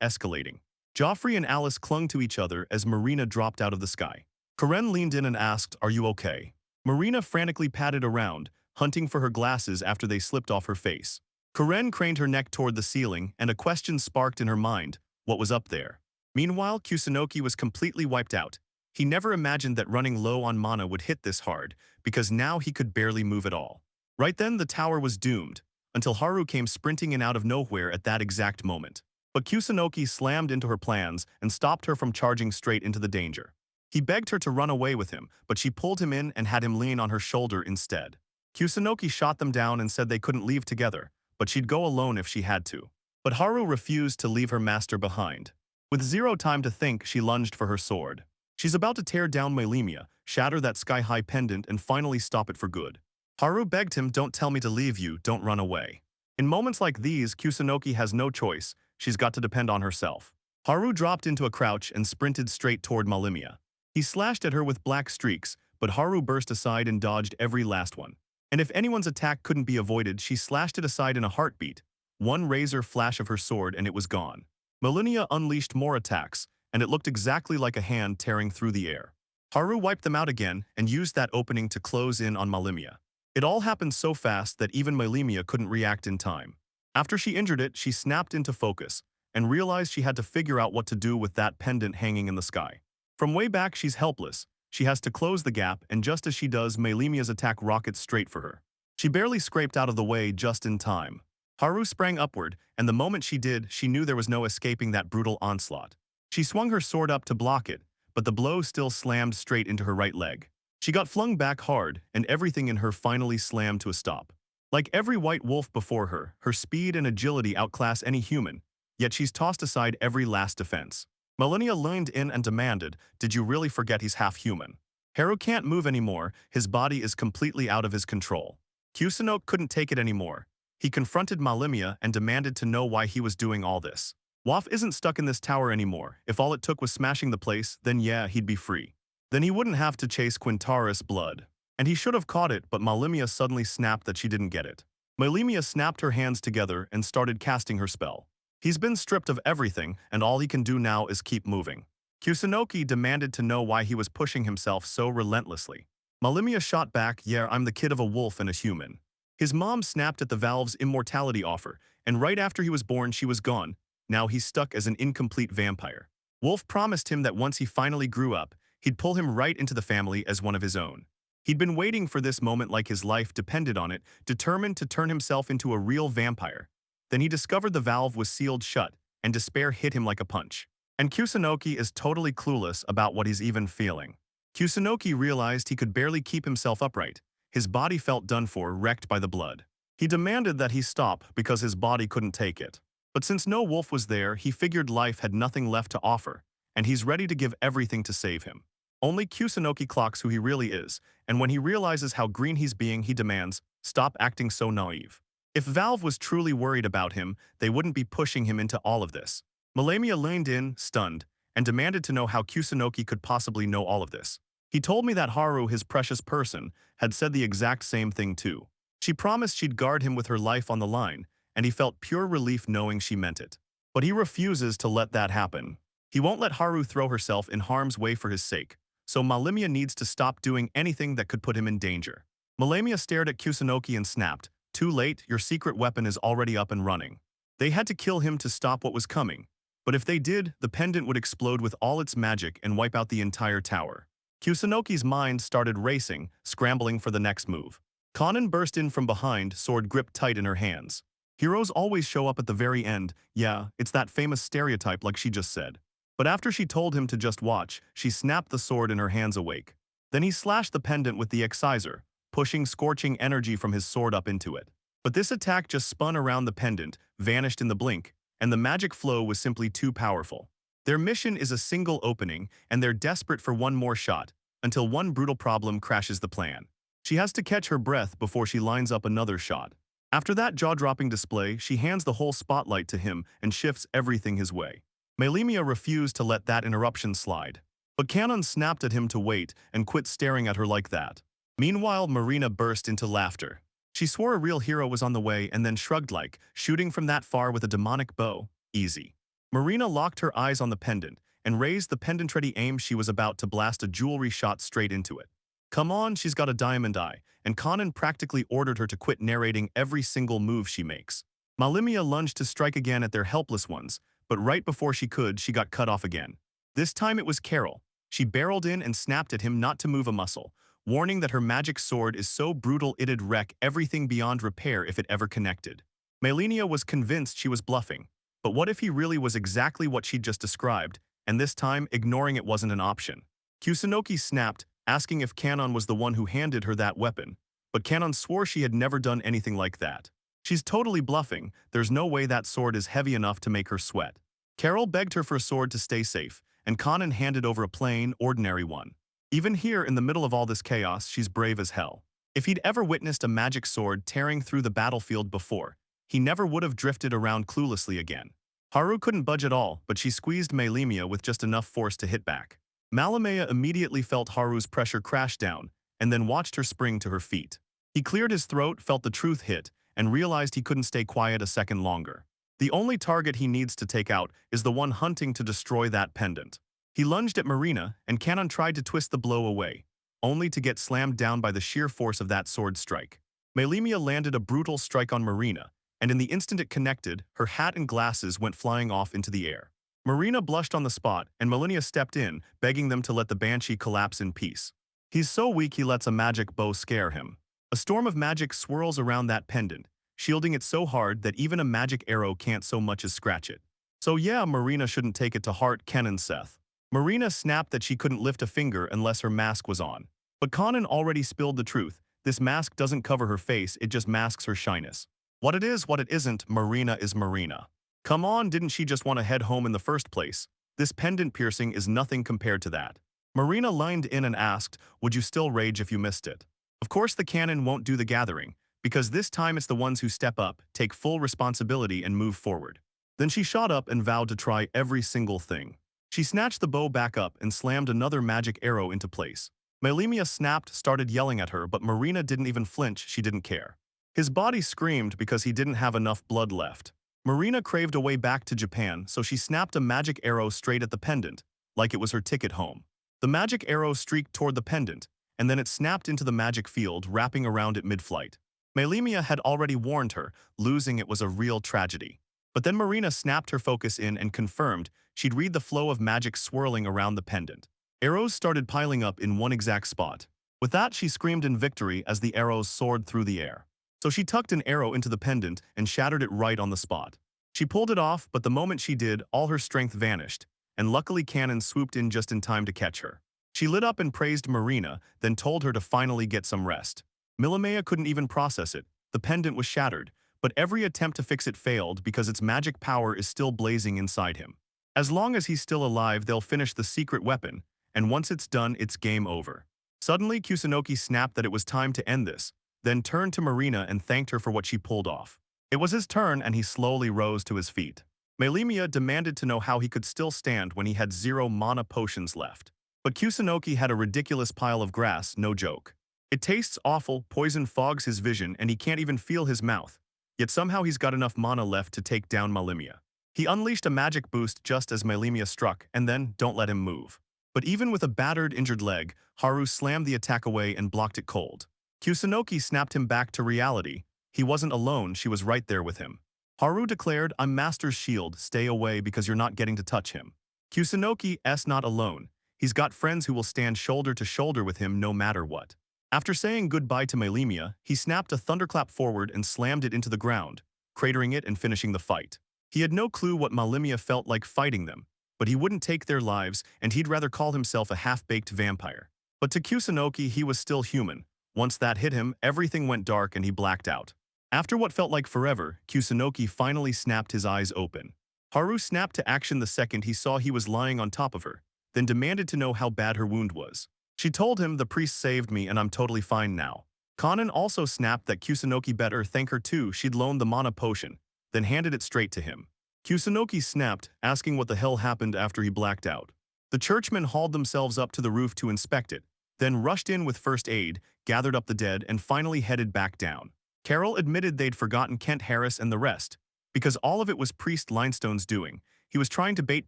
escalating. Joffrey and Alice clung to each other as Marina dropped out of the sky. Karen leaned in and asked, "Are you okay?" Marina frantically patted around, hunting for her glasses after they slipped off her face. Karen craned her neck toward the ceiling, and a question sparked in her mind. What was up there? Meanwhile, Kusunoki was completely wiped out. He never imagined that running low on mana would hit this hard, because now he could barely move at all. Right then, the tower was doomed, until Haru came sprinting in out of nowhere at that exact moment. But Kusunoki slammed into her plans and stopped her from charging straight into the danger. He begged her to run away with him, but she pulled him in and had him lean on her shoulder instead. Kusunoki shot them down and said they couldn't leave together, but she'd go alone if she had to. But Haru refused to leave her master behind. With zero time to think, she lunged for her sword. She's about to tear down Mylemia, shatter that sky-high pendant, and finally stop it for good. Haru begged him, "Don't tell me to leave you, don't run away." In moments like these, Kusunoki has no choice. She's got to depend on herself. Haru dropped into a crouch and sprinted straight toward Mylemia. He slashed at her with black streaks, but Haru burst aside and dodged every last one. And if anyone's attack couldn't be avoided, she slashed it aside in a heartbeat. One razor flash of her sword and it was gone. Mylemia unleashed more attacks, and it looked exactly like a hand tearing through the air. Haru wiped them out again and used that opening to close in on Mylemia. It all happened so fast that even Mylemia couldn't react in time. After she injured it, she snapped into focus and realized she had to figure out what to do with that pendant hanging in the sky. From way back, she's helpless. She has to close the gap, and just as she does, Mylemia's attack rockets straight for her. She barely scraped out of the way just in time. Haru sprang upward, and the moment she did, she knew there was no escaping that brutal onslaught. She swung her sword up to block it, but the blow still slammed straight into her right leg. She got flung back hard, and everything in her finally slammed to a stop. Like every white wolf before her, her speed and agility outclass any human, yet she's tossed aside every last defense. Mylemia leaned in and demanded, "Did you really forget he's half human?" Haru can't move anymore, his body is completely out of his control. Kusunoki couldn't take it anymore. He confronted Mylemia and demanded to know why he was doing all this. Waf isn't stuck in this tower anymore. If all it took was smashing the place, then yeah, he'd be free. Then he wouldn't have to chase Quintara's blood. And he should have caught it, but Mylemia suddenly snapped that she didn't get it. Mylemia snapped her hands together and started casting her spell. He's been stripped of everything, and all he can do now is keep moving. Kusunoki demanded to know why he was pushing himself so relentlessly. Mylemia shot back, "Yeah, I'm the kid of a wolf and a human." His mom snapped at the valve's immortality offer, and right after he was born, she was gone. Now he's stuck as an incomplete vampire. Wolf promised him that once he finally grew up, he'd pull him right into the family as one of his own. He'd been waiting for this moment like his life depended on it, determined to turn himself into a real vampire. Then he discovered the valve was sealed shut, and despair hit him like a punch. And Kusunoki is totally clueless about what he's even feeling. Kusunoki realized he could barely keep himself upright. His body felt done for, wrecked by the blood. He demanded that he stop because his body couldn't take it. But since no wolf was there, he figured life had nothing left to offer, and he's ready to give everything to save him. Only Kusunoki clocks who he really is, and when he realizes how green he's being, he demands, "Stop acting so naive." If Valve was truly worried about him, they wouldn't be pushing him into all of this. Mylemia leaned in, stunned, and demanded to know how Kusunoki could possibly know all of this. "He told me that Haru, his precious person, had said the exact same thing too. She promised she'd guard him with her life on the line, and he felt pure relief knowing she meant it. But he refuses to let that happen. He won't let Haru throw herself in harm's way for his sake, so Mylemia needs to stop doing anything that could put him in danger." Mylemia stared at Kusunoki and snapped, "Too late, your secret weapon is already up and running." They had to kill him to stop what was coming, but if they did, the pendant would explode with all its magic and wipe out the entire tower. Kusunoki's mind started racing, scrambling for the next move. Kanan burst in from behind, sword gripped tight in her hands. Heroes always show up at the very end. Yeah, it's that famous stereotype like she just said. But after she told him to just watch, she snapped the sword in her hands awake. Then he slashed the pendant with the excisor, pushing scorching energy from his sword up into it. But this attack just spun around the pendant, vanished in the blink, and the magic flow was simply too powerful. Their mission is a single opening, and they're desperate for one more shot, until one brutal problem crashes the plan. She has to catch her breath before she lines up another shot. After that jaw-dropping display, she hands the whole spotlight to him and shifts everything his way. Mylemia refused to let that interruption slide. But Kanan snapped at him to wait and quit staring at her like that. Meanwhile, Marina burst into laughter. She swore a real hero was on the way and then shrugged like, "Shooting from that far with a demonic bow? Easy." Marina locked her eyes on the pendant and raised the pendant-ready aim. She was about to blast a jewelry shot straight into it. "Come on, she's got a diamond eye," and Kanan practically ordered her to quit narrating every single move she makes. Mylemia lunged to strike again at their helpless ones, but right before she could, she got cut off again. This time it was Carol. She barreled in and snapped at him not to move a muscle, warning that her magic sword is so brutal it'd wreck everything beyond repair if it ever connected. Mylemia was convinced she was bluffing, but what if he really was exactly what she'd just described, and this time ignoring it wasn't an option? Kusunoki snapped, asking if Kanan was the one who handed her that weapon, but Kanan swore she had never done anything like that. "She's totally bluffing, there's no way that sword is heavy enough to make her sweat." Carol begged her for a sword to stay safe, and Kanan handed over a plain, ordinary one. Even here, in the middle of all this chaos, she's brave as hell. If he'd ever witnessed a magic sword tearing through the battlefield before, he never would have drifted around cluelessly again. Haru couldn't budge at all, but she squeezed Malimea with just enough force to hit back. Malamea immediately felt Haru's pressure crash down, and then watched her spring to her feet. He cleared his throat, felt the truth hit, and realized he couldn't stay quiet a second longer. The only target he needs to take out is the one hunting to destroy that pendant. He lunged at Marina, and Kanon tried to twist the blow away, only to get slammed down by the sheer force of that sword strike. Malimea landed a brutal strike on Marina, and in the instant it connected, her hat and glasses went flying off into the air. Marina blushed on the spot, and Melinia stepped in, begging them to let the Banshee collapse in peace. He's so weak he lets a magic bow scare him. A storm of magic swirls around that pendant, shielding it so hard that even a magic arrow can't so much as scratch it. So yeah, Marina shouldn't take it to heart, Ken Seth. Marina snapped that she couldn't lift a finger unless her mask was on. But Kanan already spilled the truth. This mask doesn't cover her face, it just masks her shyness. What it is, what it isn't, Marina is Marina. Come on, didn't she just want to head home in the first place? This pendant piercing is nothing compared to that. Marina lined in and asked, would you still rage if you missed it? Of course the canon won't do the gathering, because this time it's the ones who step up, take full responsibility and move forward. Then she shot up and vowed to try every single thing. She snatched the bow back up and slammed another magic arrow into place. Malimea snapped, started yelling at her, but Marina didn't even flinch, she didn't care. His body screamed because he didn't have enough blood left. Marina craved a way back to Japan, so she snapped a magic arrow straight at the pendant, like it was her ticket home. The magic arrow streaked toward the pendant, and then it snapped into the magic field, wrapping around it mid-flight. Malimea had already warned her, losing it was a real tragedy. But then Marina snapped her focus in and confirmed she'd read the flow of magic swirling around the pendant. Arrows started piling up in one exact spot. With that, she screamed in victory as the arrows soared through the air. So she tucked an arrow into the pendant and shattered it right on the spot. She pulled it off, but the moment she did, all her strength vanished, and luckily Kanon swooped in just in time to catch her. She lit up and praised Marina, then told her to finally get some rest. Malimea couldn't even process it. The pendant was shattered, but every attempt to fix it failed because its magic power is still blazing inside him. As long as he's still alive, they'll finish the secret weapon, and once it's done, it's game over. Suddenly, Kusunoki snapped that it was time to end this, then turned to Marina and thanked her for what she pulled off. It was his turn, and he slowly rose to his feet. Malimea demanded to know how he could still stand when he had 0 mana potions left. But Kusunoki had a ridiculous pile of grass, no joke. It tastes awful, poison fogs his vision, and he can't even feel his mouth. Yet somehow he's got enough mana left to take down Malimea. He unleashed a magic boost just as Malimea struck, and then don't let him move. But even with a battered, injured leg, Haru slammed the attack away and blocked it cold. Kusunoki snapped him back to reality. He wasn't alone, she was right there with him. Haru declared, I'm Master's shield, stay away because you're not getting to touch him. Kusunoki's not alone. He's got friends who will stand shoulder to shoulder with him no matter what. After saying goodbye to Malimea, he snapped a thunderclap forward and slammed it into the ground, cratering it and finishing the fight. He had no clue what Malimea felt like fighting them, but he wouldn't take their lives and he'd rather call himself a half-baked vampire. But to Kusunoki, he was still human. Once that hit him, everything went dark and he blacked out. After what felt like forever, Kusunoki finally snapped his eyes open. Haru snapped to action the second he saw he was lying on top of her, then demanded to know how bad her wound was. She told him, the priest saved me and I'm totally fine now. Kanon also snapped that Kusunoki better thank her too, she'd loaned the mana potion, then handed it straight to him. Kusunoki snapped, asking what the hell happened after he blacked out. The churchmen hauled themselves up to the roof to inspect it, then rushed in with first aid, gathered up the dead, and finally headed back down. Carol admitted they'd forgotten Kent Harris and the rest, because all of it was Priest Linestone's doing. He was trying to bait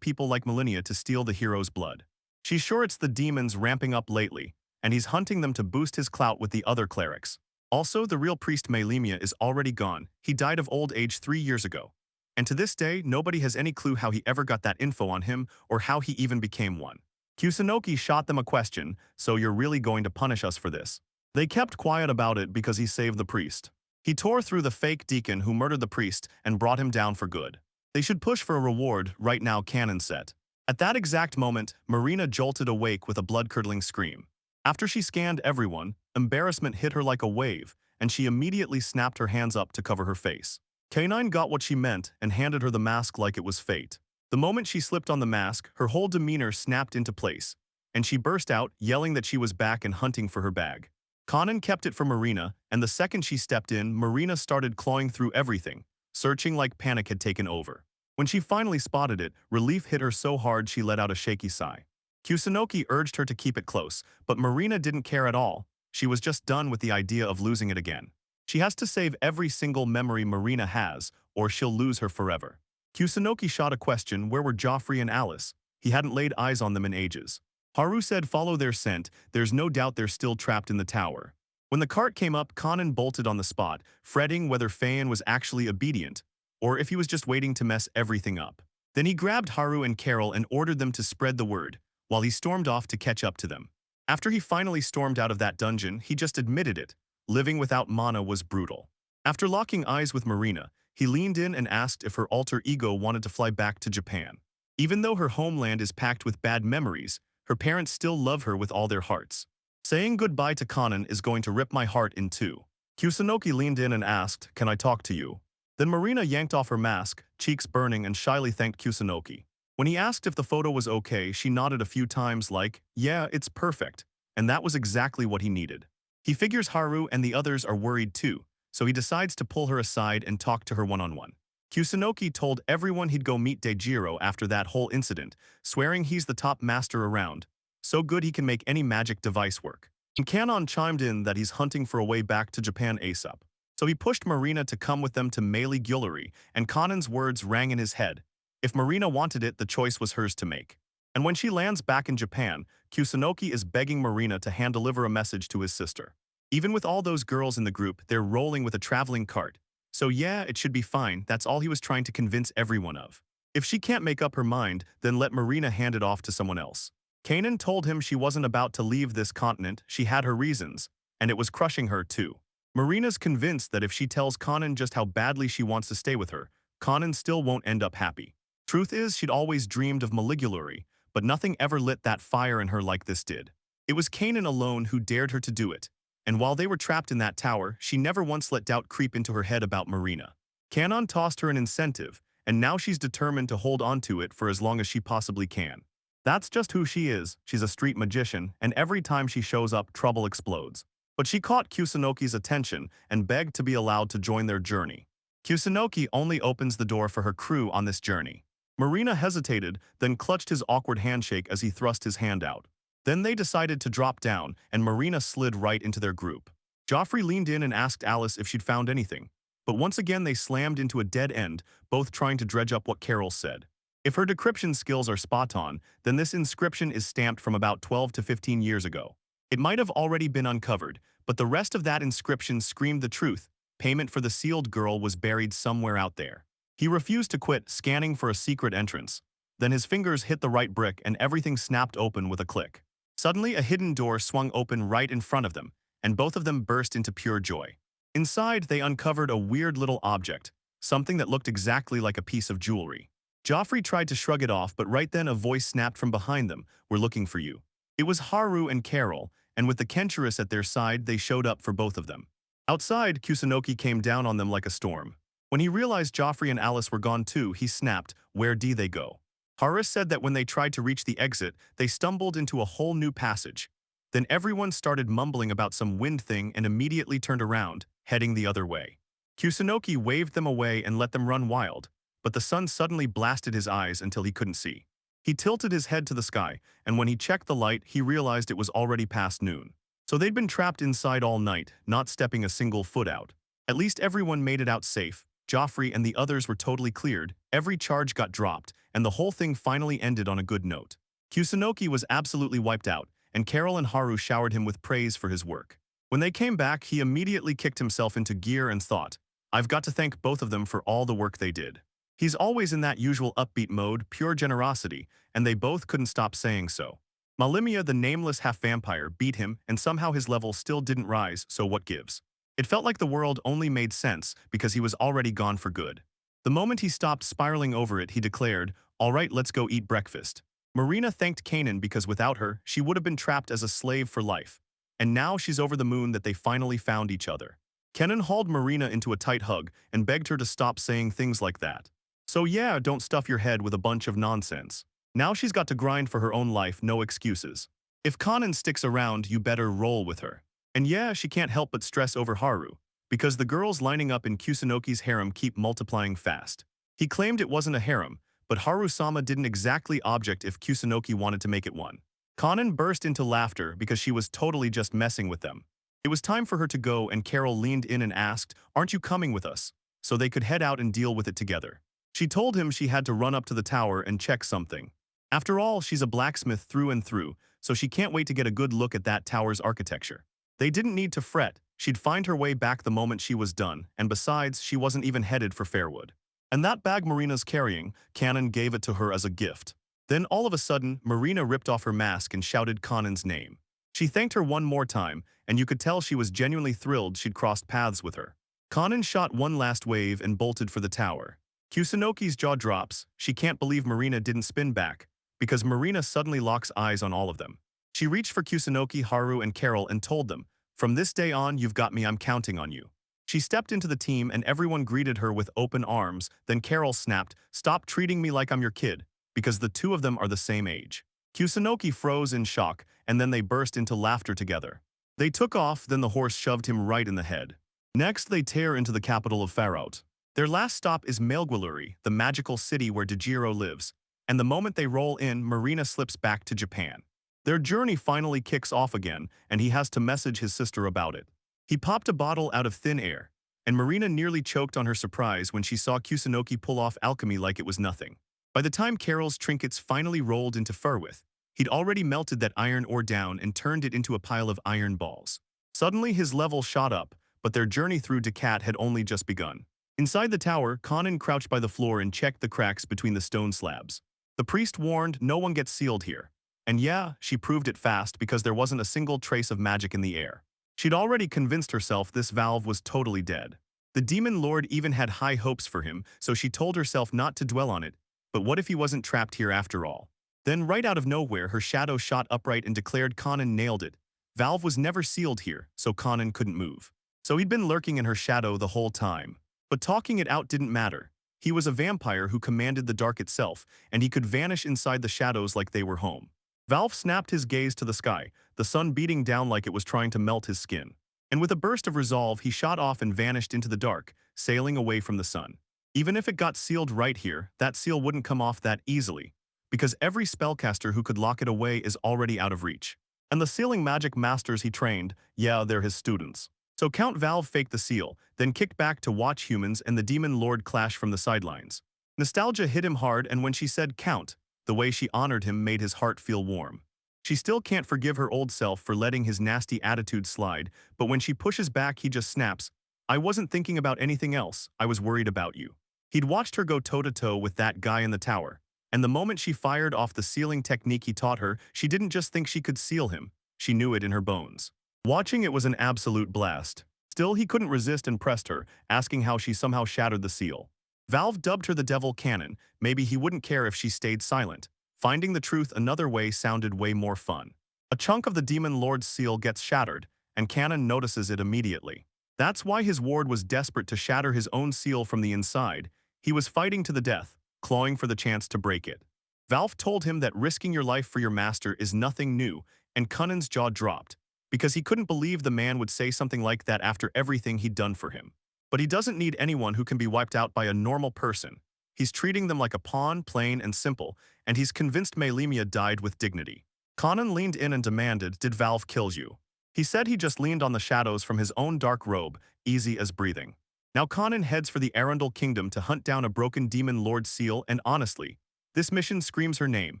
people like Malimea to steal the hero's blood. She's sure it's the demons ramping up lately, and he's hunting them to boost his clout with the other clerics. Also, the real priest Malimea is already gone. He died of old age 3 years ago. And to this day, nobody has any clue how he ever got that info on him or how he even became one. Kusunoki shot them a question, so you're really going to punish us for this? They kept quiet about it because he saved the priest. He tore through the fake deacon who murdered the priest and brought him down for good. They should push for a reward right now, Kanon said. At that exact moment, Marina jolted awake with a blood-curdling scream. After she scanned everyone, embarrassment hit her like a wave, and she immediately snapped her hands up to cover her face. K9 got what she meant and handed her the mask like it was fate. The moment she slipped on the mask, her whole demeanor snapped into place, and she burst out, yelling that she was back and hunting for her bag. Kanan kept it from Marina, and the second she stepped in, Marina started clawing through everything, searching like panic had taken over. When she finally spotted it, relief hit her so hard she let out a shaky sigh. Kusunoki urged her to keep it close, but Marina didn't care at all. She was just done with the idea of losing it again. She has to save every single memory Marina has, or she'll lose her forever. Kusunoki shot a question: where were Joffrey and Alice? He hadn't laid eyes on them in ages. Haru said follow their scent, there's no doubt they're still trapped in the tower. When the cart came up, Kanan bolted on the spot, fretting whether Fayan was actually obedient, or if he was just waiting to mess everything up. Then he grabbed Haru and Carol and ordered them to spread the word, while he stormed off to catch up to them. After he finally stormed out of that dungeon, he just admitted it. Living without mana was brutal. After locking eyes with Marina, he leaned in and asked if her alter ego wanted to fly back to Japan. Even though her homeland is packed with bad memories, her parents still love her with all their hearts. Saying goodbye to Kanan is going to rip my heart in two. Kusunoki leaned in and asked, can I talk to you? Then Marina yanked off her mask, cheeks burning, and shyly thanked Kusunoki. When he asked if the photo was okay, she nodded a few times like, yeah, it's perfect. And that was exactly what he needed. He figures Haru and the others are worried too, so he decides to pull her aside and talk to her one-on-one. Kusunoki told everyone he'd go meet Dejiro after that whole incident, swearing he's the top master around, so good he can make any magic device work. And Kanon chimed in that he's hunting for a way back to Japan ASAP. So he pushed Marina to come with them to Meili Gyullery, and Kanon's words rang in his head. If Marina wanted it, the choice was hers to make. And when she lands back in Japan, Kusunoki is begging Marina to hand-deliver a message to his sister. Even with all those girls in the group, they're rolling with a traveling cart. So yeah, it should be fine, that's all he was trying to convince everyone of. If she can't make up her mind, then let Marina hand it off to someone else. Kanan told him she wasn't about to leave this continent, she had her reasons, and it was crushing her too. Marina's convinced that if she tells Kanan just how badly she wants to stay with her, Kanan still won't end up happy. Truth is, she'd always dreamed of Maligulary, but nothing ever lit that fire in her like this did. It was Kanan alone who dared her to do it, and while they were trapped in that tower, she never once let doubt creep into her head about Marina. Kanan tossed her an incentive, and now she's determined to hold on to it for as long as she possibly can. That's just who she is, she's a street magician, and every time she shows up, trouble explodes. But she caught Kusunoki's attention and begged to be allowed to join their journey. Kusunoki only opens the door for her crew on this journey. Marina hesitated, then clutched his awkward handshake as he thrust his hand out. Then they decided to drop down, and Marina slid right into their group. Joffrey leaned in and asked Alice if she'd found anything. But once again they slammed into a dead end, both trying to dredge up what Carol said. If her decryption skills are spot on, then this inscription is stamped from about 12 to 15 years ago. It might have already been uncovered, but the rest of that inscription screamed the truth. Payment for the sealed girl was buried somewhere out there. He refused to quit, scanning for a secret entrance. Then his fingers hit the right brick and everything snapped open with a click. Suddenly, a hidden door swung open right in front of them, and both of them burst into pure joy. Inside, they uncovered a weird little object, something that looked exactly like a piece of jewelry. Joffrey tried to shrug it off, but right then a voice snapped from behind them, "We're looking for you." It was Haru and Carol, and with the Kenturus at their side, they showed up for both of them. Outside, Kusunoki came down on them like a storm. When he realized Joffrey and Alice were gone too, he snapped, "Where did they go?" Horace said that when they tried to reach the exit, they stumbled into a whole new passage. Then everyone started mumbling about some wind thing and immediately turned around, heading the other way. Kusunoki waved them away and let them run wild, but the sun suddenly blasted his eyes until he couldn't see. He tilted his head to the sky, and when he checked the light, he realized it was already past noon. So they'd been trapped inside all night, not stepping a single foot out. At least everyone made it out safe. Joffrey and the others were totally cleared, every charge got dropped, and the whole thing finally ended on a good note. Kusunoki was absolutely wiped out, and Carol and Haru showered him with praise for his work. When they came back, he immediately kicked himself into gear and thought, "I've got to thank both of them for all the work they did." He's always in that usual upbeat mode, pure generosity, and they both couldn't stop saying so. Malimia, the nameless half-vampire, beat him, and somehow his level still didn't rise, so what gives? It felt like the world only made sense because he was already gone for good. The moment he stopped spiraling over it, he declared, "All right, let's go eat breakfast." Marina thanked Kanan because without her, she would have been trapped as a slave for life. And now she's over the moon that they finally found each other. Kenan hauled Marina into a tight hug and begged her to stop saying things like that. So yeah, don't stuff your head with a bunch of nonsense. Now she's got to grind for her own life, no excuses. If Kanan sticks around, you better roll with her. And yeah, she can't help but stress over Haru, because the girls lining up in Kusanoki's harem keep multiplying fast. He claimed it wasn't a harem, but Haru-sama didn't exactly object if Kusanoki wanted to make it one. Kanan burst into laughter because she was totally just messing with them. It was time for her to go and Carol leaned in and asked, "Aren't you coming with us?" So they could head out and deal with it together. She told him she had to run up to the tower and check something. After all, she's a blacksmith through and through, so she can't wait to get a good look at that tower's architecture. They didn't need to fret. She'd find her way back the moment she was done, and besides, she wasn't even headed for Fairwood. And that bag Marina's carrying, Kanan gave it to her as a gift. Then all of a sudden, Marina ripped off her mask and shouted Kanan's name. She thanked her one more time, and you could tell she was genuinely thrilled she'd crossed paths with her. Kanan shot one last wave and bolted for the tower. Kusanoki's jaw drops. She can't believe Marina didn't spin back, because Marina suddenly locks eyes on all of them. She reached for Kusanoki, Haru, and Carol and told them, "From this day on, you've got me, I'm counting on you." She stepped into the team and everyone greeted her with open arms, then Carol snapped, "Stop treating me like I'm your kid," because the two of them are the same age. Kusanoki froze in shock, and then they burst into laughter together. They took off, then the horse shoved him right in the head. Next, they tear into the capital of Farout. Their last stop is Mailguiluri, the magical city where Dejiro lives, and the moment they roll in, Marina slips back to Japan. Their journey finally kicks off again, and he has to message his sister about it. He popped a bottle out of thin air, and Marina nearly choked on her surprise when she saw Kusanoki pull off alchemy like it was nothing. By the time Carol's trinkets finally rolled into Furwith, he'd already melted that iron ore down and turned it into a pile of iron balls. Suddenly his level shot up, but their journey through Decat had only just begun. Inside the tower, Kanan crouched by the floor and checked the cracks between the stone slabs. The priest warned, "No one gets sealed here." And yeah, she proved it fast because there wasn't a single trace of magic in the air. She'd already convinced herself this valve was totally dead. The demon lord even had high hopes for him, so she told herself not to dwell on it. But what if he wasn't trapped here after all? Then right out of nowhere, her shadow shot upright and declared Kanan nailed it. Valve was never sealed here, so Kanan couldn't move. So he'd been lurking in her shadow the whole time. But talking it out didn't matter. He was a vampire who commanded the dark itself, and he could vanish inside the shadows like they were home. Valve snapped his gaze to the sky, the sun beating down like it was trying to melt his skin. And with a burst of resolve, he shot off and vanished into the dark, sailing away from the sun. Even if it got sealed right here, that seal wouldn't come off that easily, because every spellcaster who could lock it away is already out of reach. And the sealing magic masters he trained, yeah, they're his students. So Count Valve faked the seal, then kicked back to watch humans and the demon lord clash from the sidelines. Nostalgia hit him hard, and when she said Count, the way she honored him made his heart feel warm. She still can't forgive her old self for letting his nasty attitude slide, but when she pushes back he just snaps, "I wasn't thinking about anything else, I was worried about you." He'd watched her go toe-to-toe with that guy in the tower, and the moment she fired off the sealing technique he taught her, she didn't just think she could seal him, she knew it in her bones. Watching it was an absolute blast. Still, he couldn't resist and pressed her, asking how she somehow shattered the seal. Valve dubbed her the Devil Cannon. Maybe he wouldn't care if she stayed silent. Finding the truth another way sounded way more fun. A chunk of the Demon Lord's seal gets shattered, and Cannon notices it immediately. That's why his ward was desperate to shatter his own seal from the inside. He was fighting to the death, clawing for the chance to break it. Valve told him that risking your life for your master is nothing new, and Cannon's jaw dropped, because he couldn't believe the man would say something like that after everything he'd done for him. But he doesn't need anyone who can be wiped out by a normal person. He's treating them like a pawn, plain and simple, and he's convinced Maylemia died with dignity. Kanan leaned in and demanded, "Did Valve kill you?" He said he just leaned on the shadows from his own dark robe, easy as breathing. Now Kanan heads for the Arundel Kingdom to hunt down a broken demon lord seal, and honestly, this mission screams her name.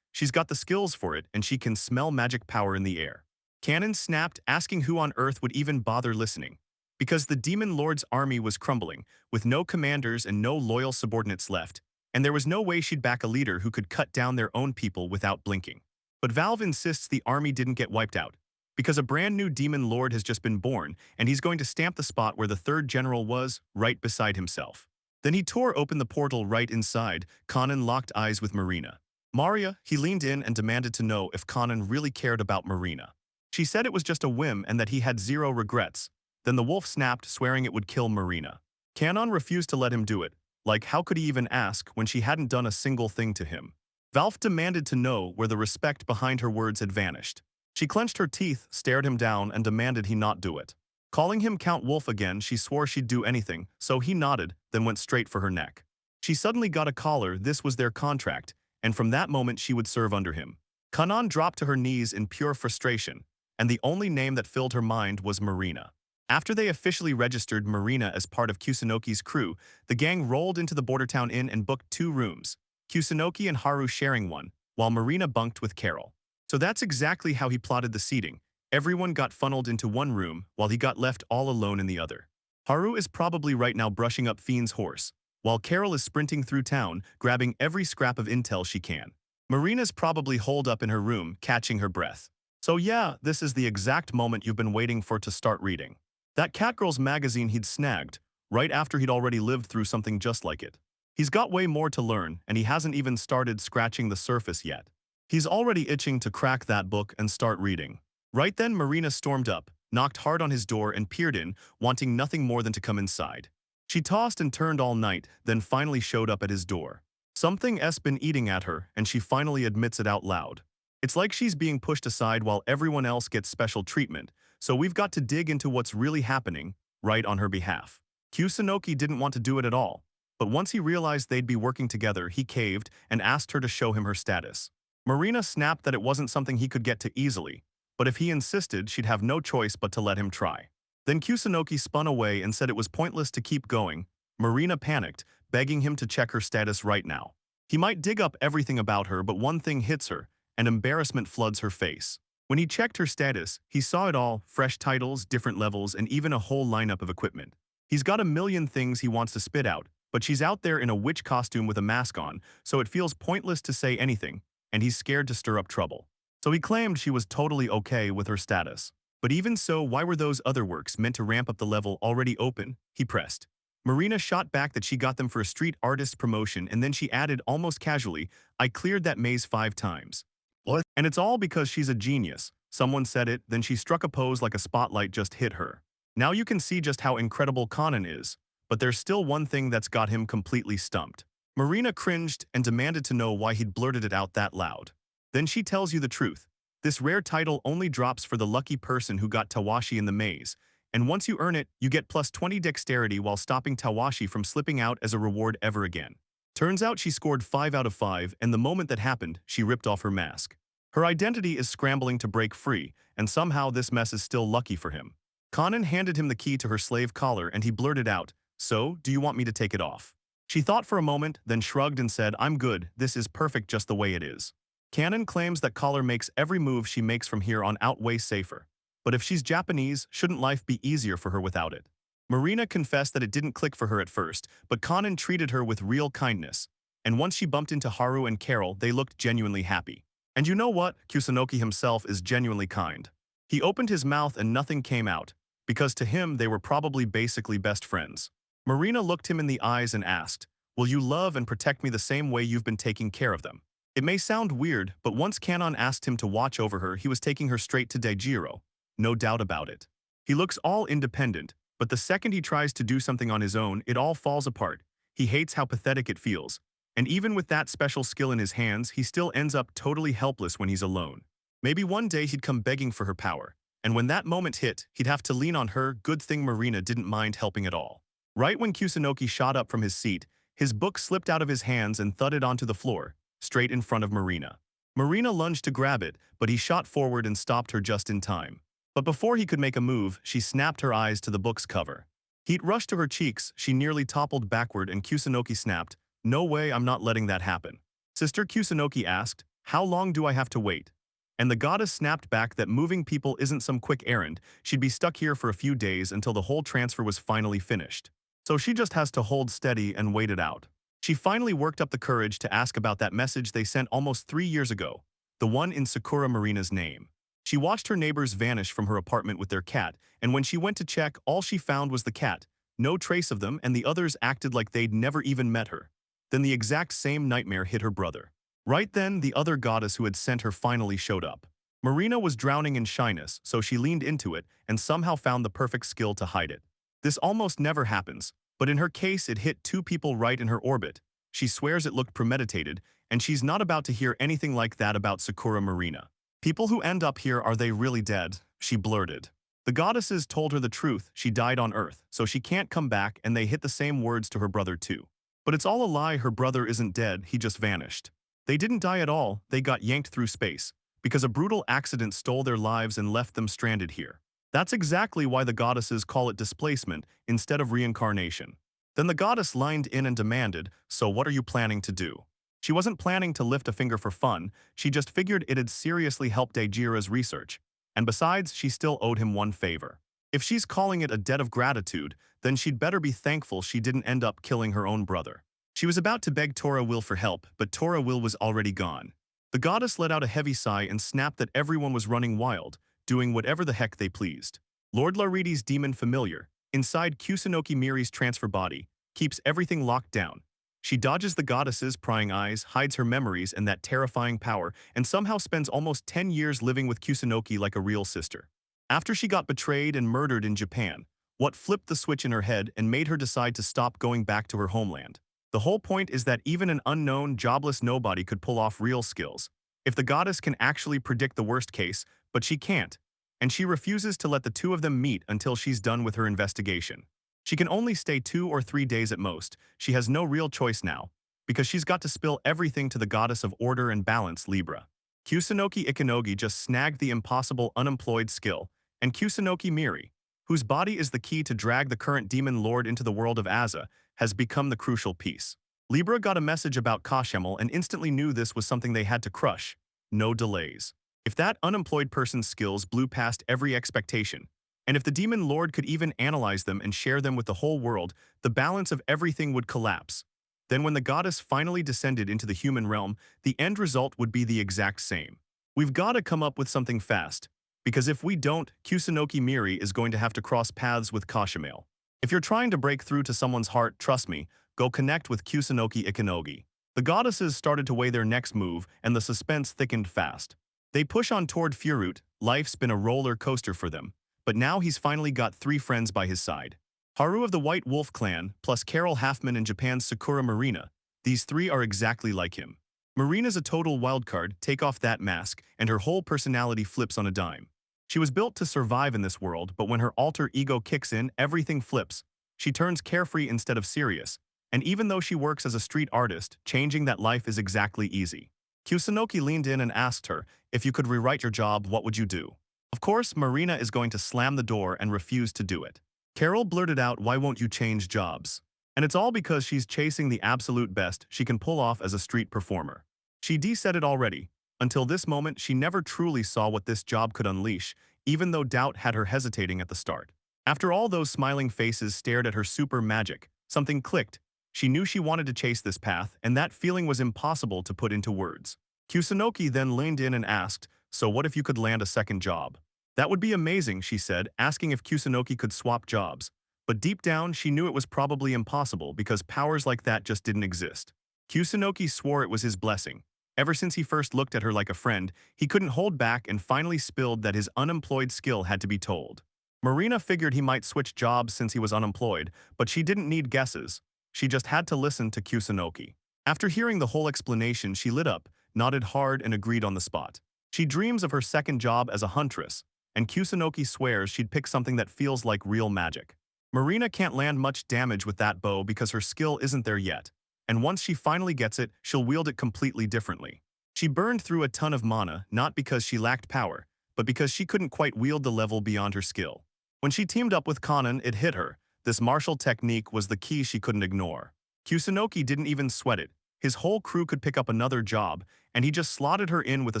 She's got the skills for it, and she can smell magic power in the air. Kanan snapped, asking who on earth would even bother listening. Because the demon lord's army was crumbling, with no commanders and no loyal subordinates left, and there was no way she'd back a leader who could cut down their own people without blinking. But Valve insists the army didn't get wiped out, because a brand new demon lord has just been born, and he's going to stamp the spot where the third general was, right beside himself. Then he tore open the portal right inside. Kanan locked eyes with Marina. Maria, he leaned in and demanded to know if Kanan really cared about Marina. She said it was just a whim and that he had zero regrets. Then the wolf snapped, swearing it would kill Marina. Kanan refused to let him do it, Like, how could he even ask when she hadn't done a single thing to him? Valve demanded to know where the respect behind her words had vanished. She clenched her teeth, stared him down, and demanded he not do it. Calling him Count Wolf again, she swore she'd do anything, so he nodded, then went straight for her neck. She suddenly got a collar, this was their contract, and from that moment she would serve under him. Kanan dropped to her knees in pure frustration, and the only name that filled her mind was Marina. After they officially registered Marina as part of Kusanoki's crew, the gang rolled into the border town inn and booked 2 rooms, Kusanoki and Haru sharing one, while Marina bunked with Carol. So that's exactly how he plotted the seating. Everyone got funneled into one room, while he got left all alone in the other. Haru is probably right now brushing up Fiend's horse, while Carol is sprinting through town, grabbing every scrap of intel she can. Marina's probably holed up in her room, catching her breath. So yeah, this is the exact moment you've been waiting for to start reading. That Catgirls magazine he'd snagged, right after he'd already lived through something just like it. He's got way more to learn, and he hasn't even started scratching the surface yet. He's already itching to crack that book and start reading. Right then Marina stormed up, knocked hard on his door and peered in, wanting nothing more than to come inside. She tossed and turned all night, then finally showed up at his door. Something's been eating at her, and she finally admits it out loud. It's like she's being pushed aside while everyone else gets special treatment, so we've got to dig into what's really happening, right on her behalf. Kusanoki didn't want to do it at all, but once he realized they'd be working together, he caved and asked her to show him her status. Marina snapped that it wasn't something he could get to easily, but if he insisted, she'd have no choice but to let him try. Then Kusanoki spun away and said it was pointless to keep going. Marina panicked, begging him to check her status right now. He might dig up everything about her, but one thing hits her, and embarrassment floods her face. When he checked her status, he saw it all, fresh titles, different levels, and even a whole lineup of equipment. He's got a million things he wants to spit out, but she's out there in a witch costume with a mask on, so it feels pointless to say anything, and he's scared to stir up trouble. So he claimed she was totally okay with her status. But even so, why were those other works meant to ramp up the level already open? He pressed. Marina shot back that she got them for a street artist promotion, and then she added almost casually, I cleared that maze 5 times. What? And it's all because she's a genius. Someone said it, then she struck a pose like a spotlight just hit her. Now you can see just how incredible Kanan is, but there's still one thing that's got him completely stumped. Marina cringed and demanded to know why he'd blurted it out that loud. Then she tells you the truth. This rare title only drops for the lucky person who got Tawashi in the maze, and once you earn it, you get plus 20 dexterity while stopping Tawashi from slipping out as a reward ever again. Turns out she scored 5 out of 5, and the moment that happened, she ripped off her mask. Her identity is scrambling to break free, and somehow this mess is still lucky for him. Kanan handed him the key to her slave collar and he blurted out, so, do you want me to take it off? She thought for a moment, then shrugged and said, I'm good, this is perfect just the way it is. Kanan claims that collar makes every move she makes from here on out way safer. But if she's Japanese, shouldn't life be easier for her without it? Marina confessed that it didn't click for her at first, but Kanan treated her with real kindness. And once she bumped into Haru and Carol, they looked genuinely happy. And you know what? Kusanoki himself is genuinely kind. He opened his mouth and nothing came out, because to him they were probably basically best friends. Marina looked him in the eyes and asked, will you love and protect me the same way you've been taking care of them? It may sound weird, but once Kanan asked him to watch over her, he was taking her straight to Daijiro. No doubt about it. He looks all independent, but the second he tries to do something on his own, it all falls apart. He hates how pathetic it feels. And even with that special skill in his hands, he still ends up totally helpless when he's alone. Maybe one day he'd come begging for her power. And when that moment hit, he'd have to lean on her. Good thing Marina didn't mind helping at all. Right when Kusanoki shot up from his seat, his book slipped out of his hands and thudded onto the floor, straight in front of Marina. Marina lunged to grab it, but he shot forward and stopped her just in time. But before he could make a move, she snapped her eyes to the book's cover. Heat rushed to her cheeks, she nearly toppled backward and Kusanoki snapped, no way, I'm not letting that happen. Sister, Kusanoki asked, how long do I have to wait? And the goddess snapped back that moving people isn't some quick errand, she'd be stuck here for a few days until the whole transfer was finally finished. So she just has to hold steady and wait it out. She finally worked up the courage to ask about that message they sent almost 3 years ago, the one in Sakura Marina's name. She watched her neighbors vanish from her apartment with their cat, and when she went to check, all she found was the cat, no trace of them, and the others acted like they'd never even met her. Then the exact same nightmare hit her brother. Right then, the other goddess who had sent her finally showed up. Marina was drowning in shyness, so she leaned into it and somehow found the perfect skill to hide it. This almost never happens, But in her case, it hit 2 people right in her orbit. She swears it looked premeditated, and she's not about to hear anything like that about Sakura Marina. People who end up here, are they really dead? She blurted. The goddesses told her the truth, she died on Earth, so she can't come back, and they hit the same words to her brother too. But it's all a lie, her brother isn't dead, he just vanished. They didn't die at all, they got yanked through space, because a brutal accident stole their lives and left them stranded here. That's exactly why the goddesses call it displacement instead of reincarnation. Then the goddess lined in and demanded, so what are you planning to do? She wasn't planning to lift a finger for fun, she just figured it'd seriously help Dejira's research. And besides, she still owed him one favor. If she's calling it a debt of gratitude, then she'd better be thankful she didn't end up killing her own brother. She was about to beg Tora Will for help, but Tora Will was already gone. The goddess let out a heavy sigh and snapped that everyone was running wild, doing whatever the heck they pleased. Lord Laridi's demon familiar, inside Kusunoki Miri's transfer body, keeps everything locked down. She dodges the goddess's prying eyes, hides her memories and that terrifying power, and somehow spends almost 10 years living with Kusunoki like a real sister. After she got betrayed and murdered in Japan, what flipped the switch in her head and made her decide to stop going back to her homeland? The whole point is that even an unknown, jobless nobody could pull off real skills. If the goddess can actually predict the worst case, but she can't, and she refuses to let the two of them meet until she's done with her investigation. She can only stay 2 or 3 days at most. She has no real choice now, because she's got to spill everything to the goddess of order and balance, Libra. Kusunoki Ikanogi just snagged the impossible unemployed skill, and Kusunoki Miri, whose body is the key to drag the current demon lord into the world of Aza, has become the crucial piece. Libra got a message about Kashemel and instantly knew this was something they had to crush. No delays. If that unemployed person's skills blew past every expectation, and if the demon lord could even analyze them and share them with the whole world, the balance of everything would collapse. Then when the goddess finally descended into the human realm, the end result would be the exact same. We've got to come up with something fast, because if we don't, Kusunoki Miri is going to have to cross paths with Kashemel. If you're trying to break through to someone's heart, trust me, go connect with Kusunoki Ikanogi. The goddesses started to weigh their next move, and the suspense thickened fast. They push on toward Furut. Life's been a roller coaster for them. But now he's finally got 3 friends by his side. Haru of the White Wolf clan, plus Carol Halfman and Japan's Sakura Marina. These 3 are exactly like him. Marina's a total wildcard, take off that mask, and her whole personality flips on a dime. She was built to survive in this world, but when her alter ego kicks in, everything flips. She turns carefree instead of serious. And even though she works as a street artist, changing that life is exactly easy. Kusunoki leaned in and asked her, if you could rewrite your job, what would you do? Of course, Marina is going to slam the door and refuse to do it. Carol blurted out, why won't you change jobs? And it's all because she's chasing the absolute best she can pull off as a street performer. She said it already. Until this moment, she never truly saw what this job could unleash, even though doubt had her hesitating at the start. After all those smiling faces stared at her super magic, something clicked. She knew she wanted to chase this path, and that feeling was impossible to put into words. Kusunoki then leaned in and asked, so what if you could land a second job? That would be amazing, she said, asking if Kusunoki could swap jobs. But deep down, she knew it was probably impossible because powers like that just didn't exist. Kusunoki swore it was his blessing. Ever since he first looked at her like a friend, he couldn't hold back and finally spilled that his unemployed skill had to be told. Marina figured he might switch jobs since he was unemployed, but she didn't need guesses. She just had to listen to Kusunoki. After hearing the whole explanation, she lit up, nodded hard and agreed on the spot. She dreams of her second job as a huntress, and Kusunoki swears she'd pick something that feels like real magic. Marina can't land much damage with that bow because her skill isn't there yet, and once she finally gets it, she'll wield it completely differently. She burned through a ton of mana, not because she lacked power, but because she couldn't quite wield the level beyond her skill. When she teamed up with Kanan, it hit her. This martial technique was the key she couldn't ignore. Kusunoki didn't even sweat it. His whole crew could pick up another job, and he just slotted her in with a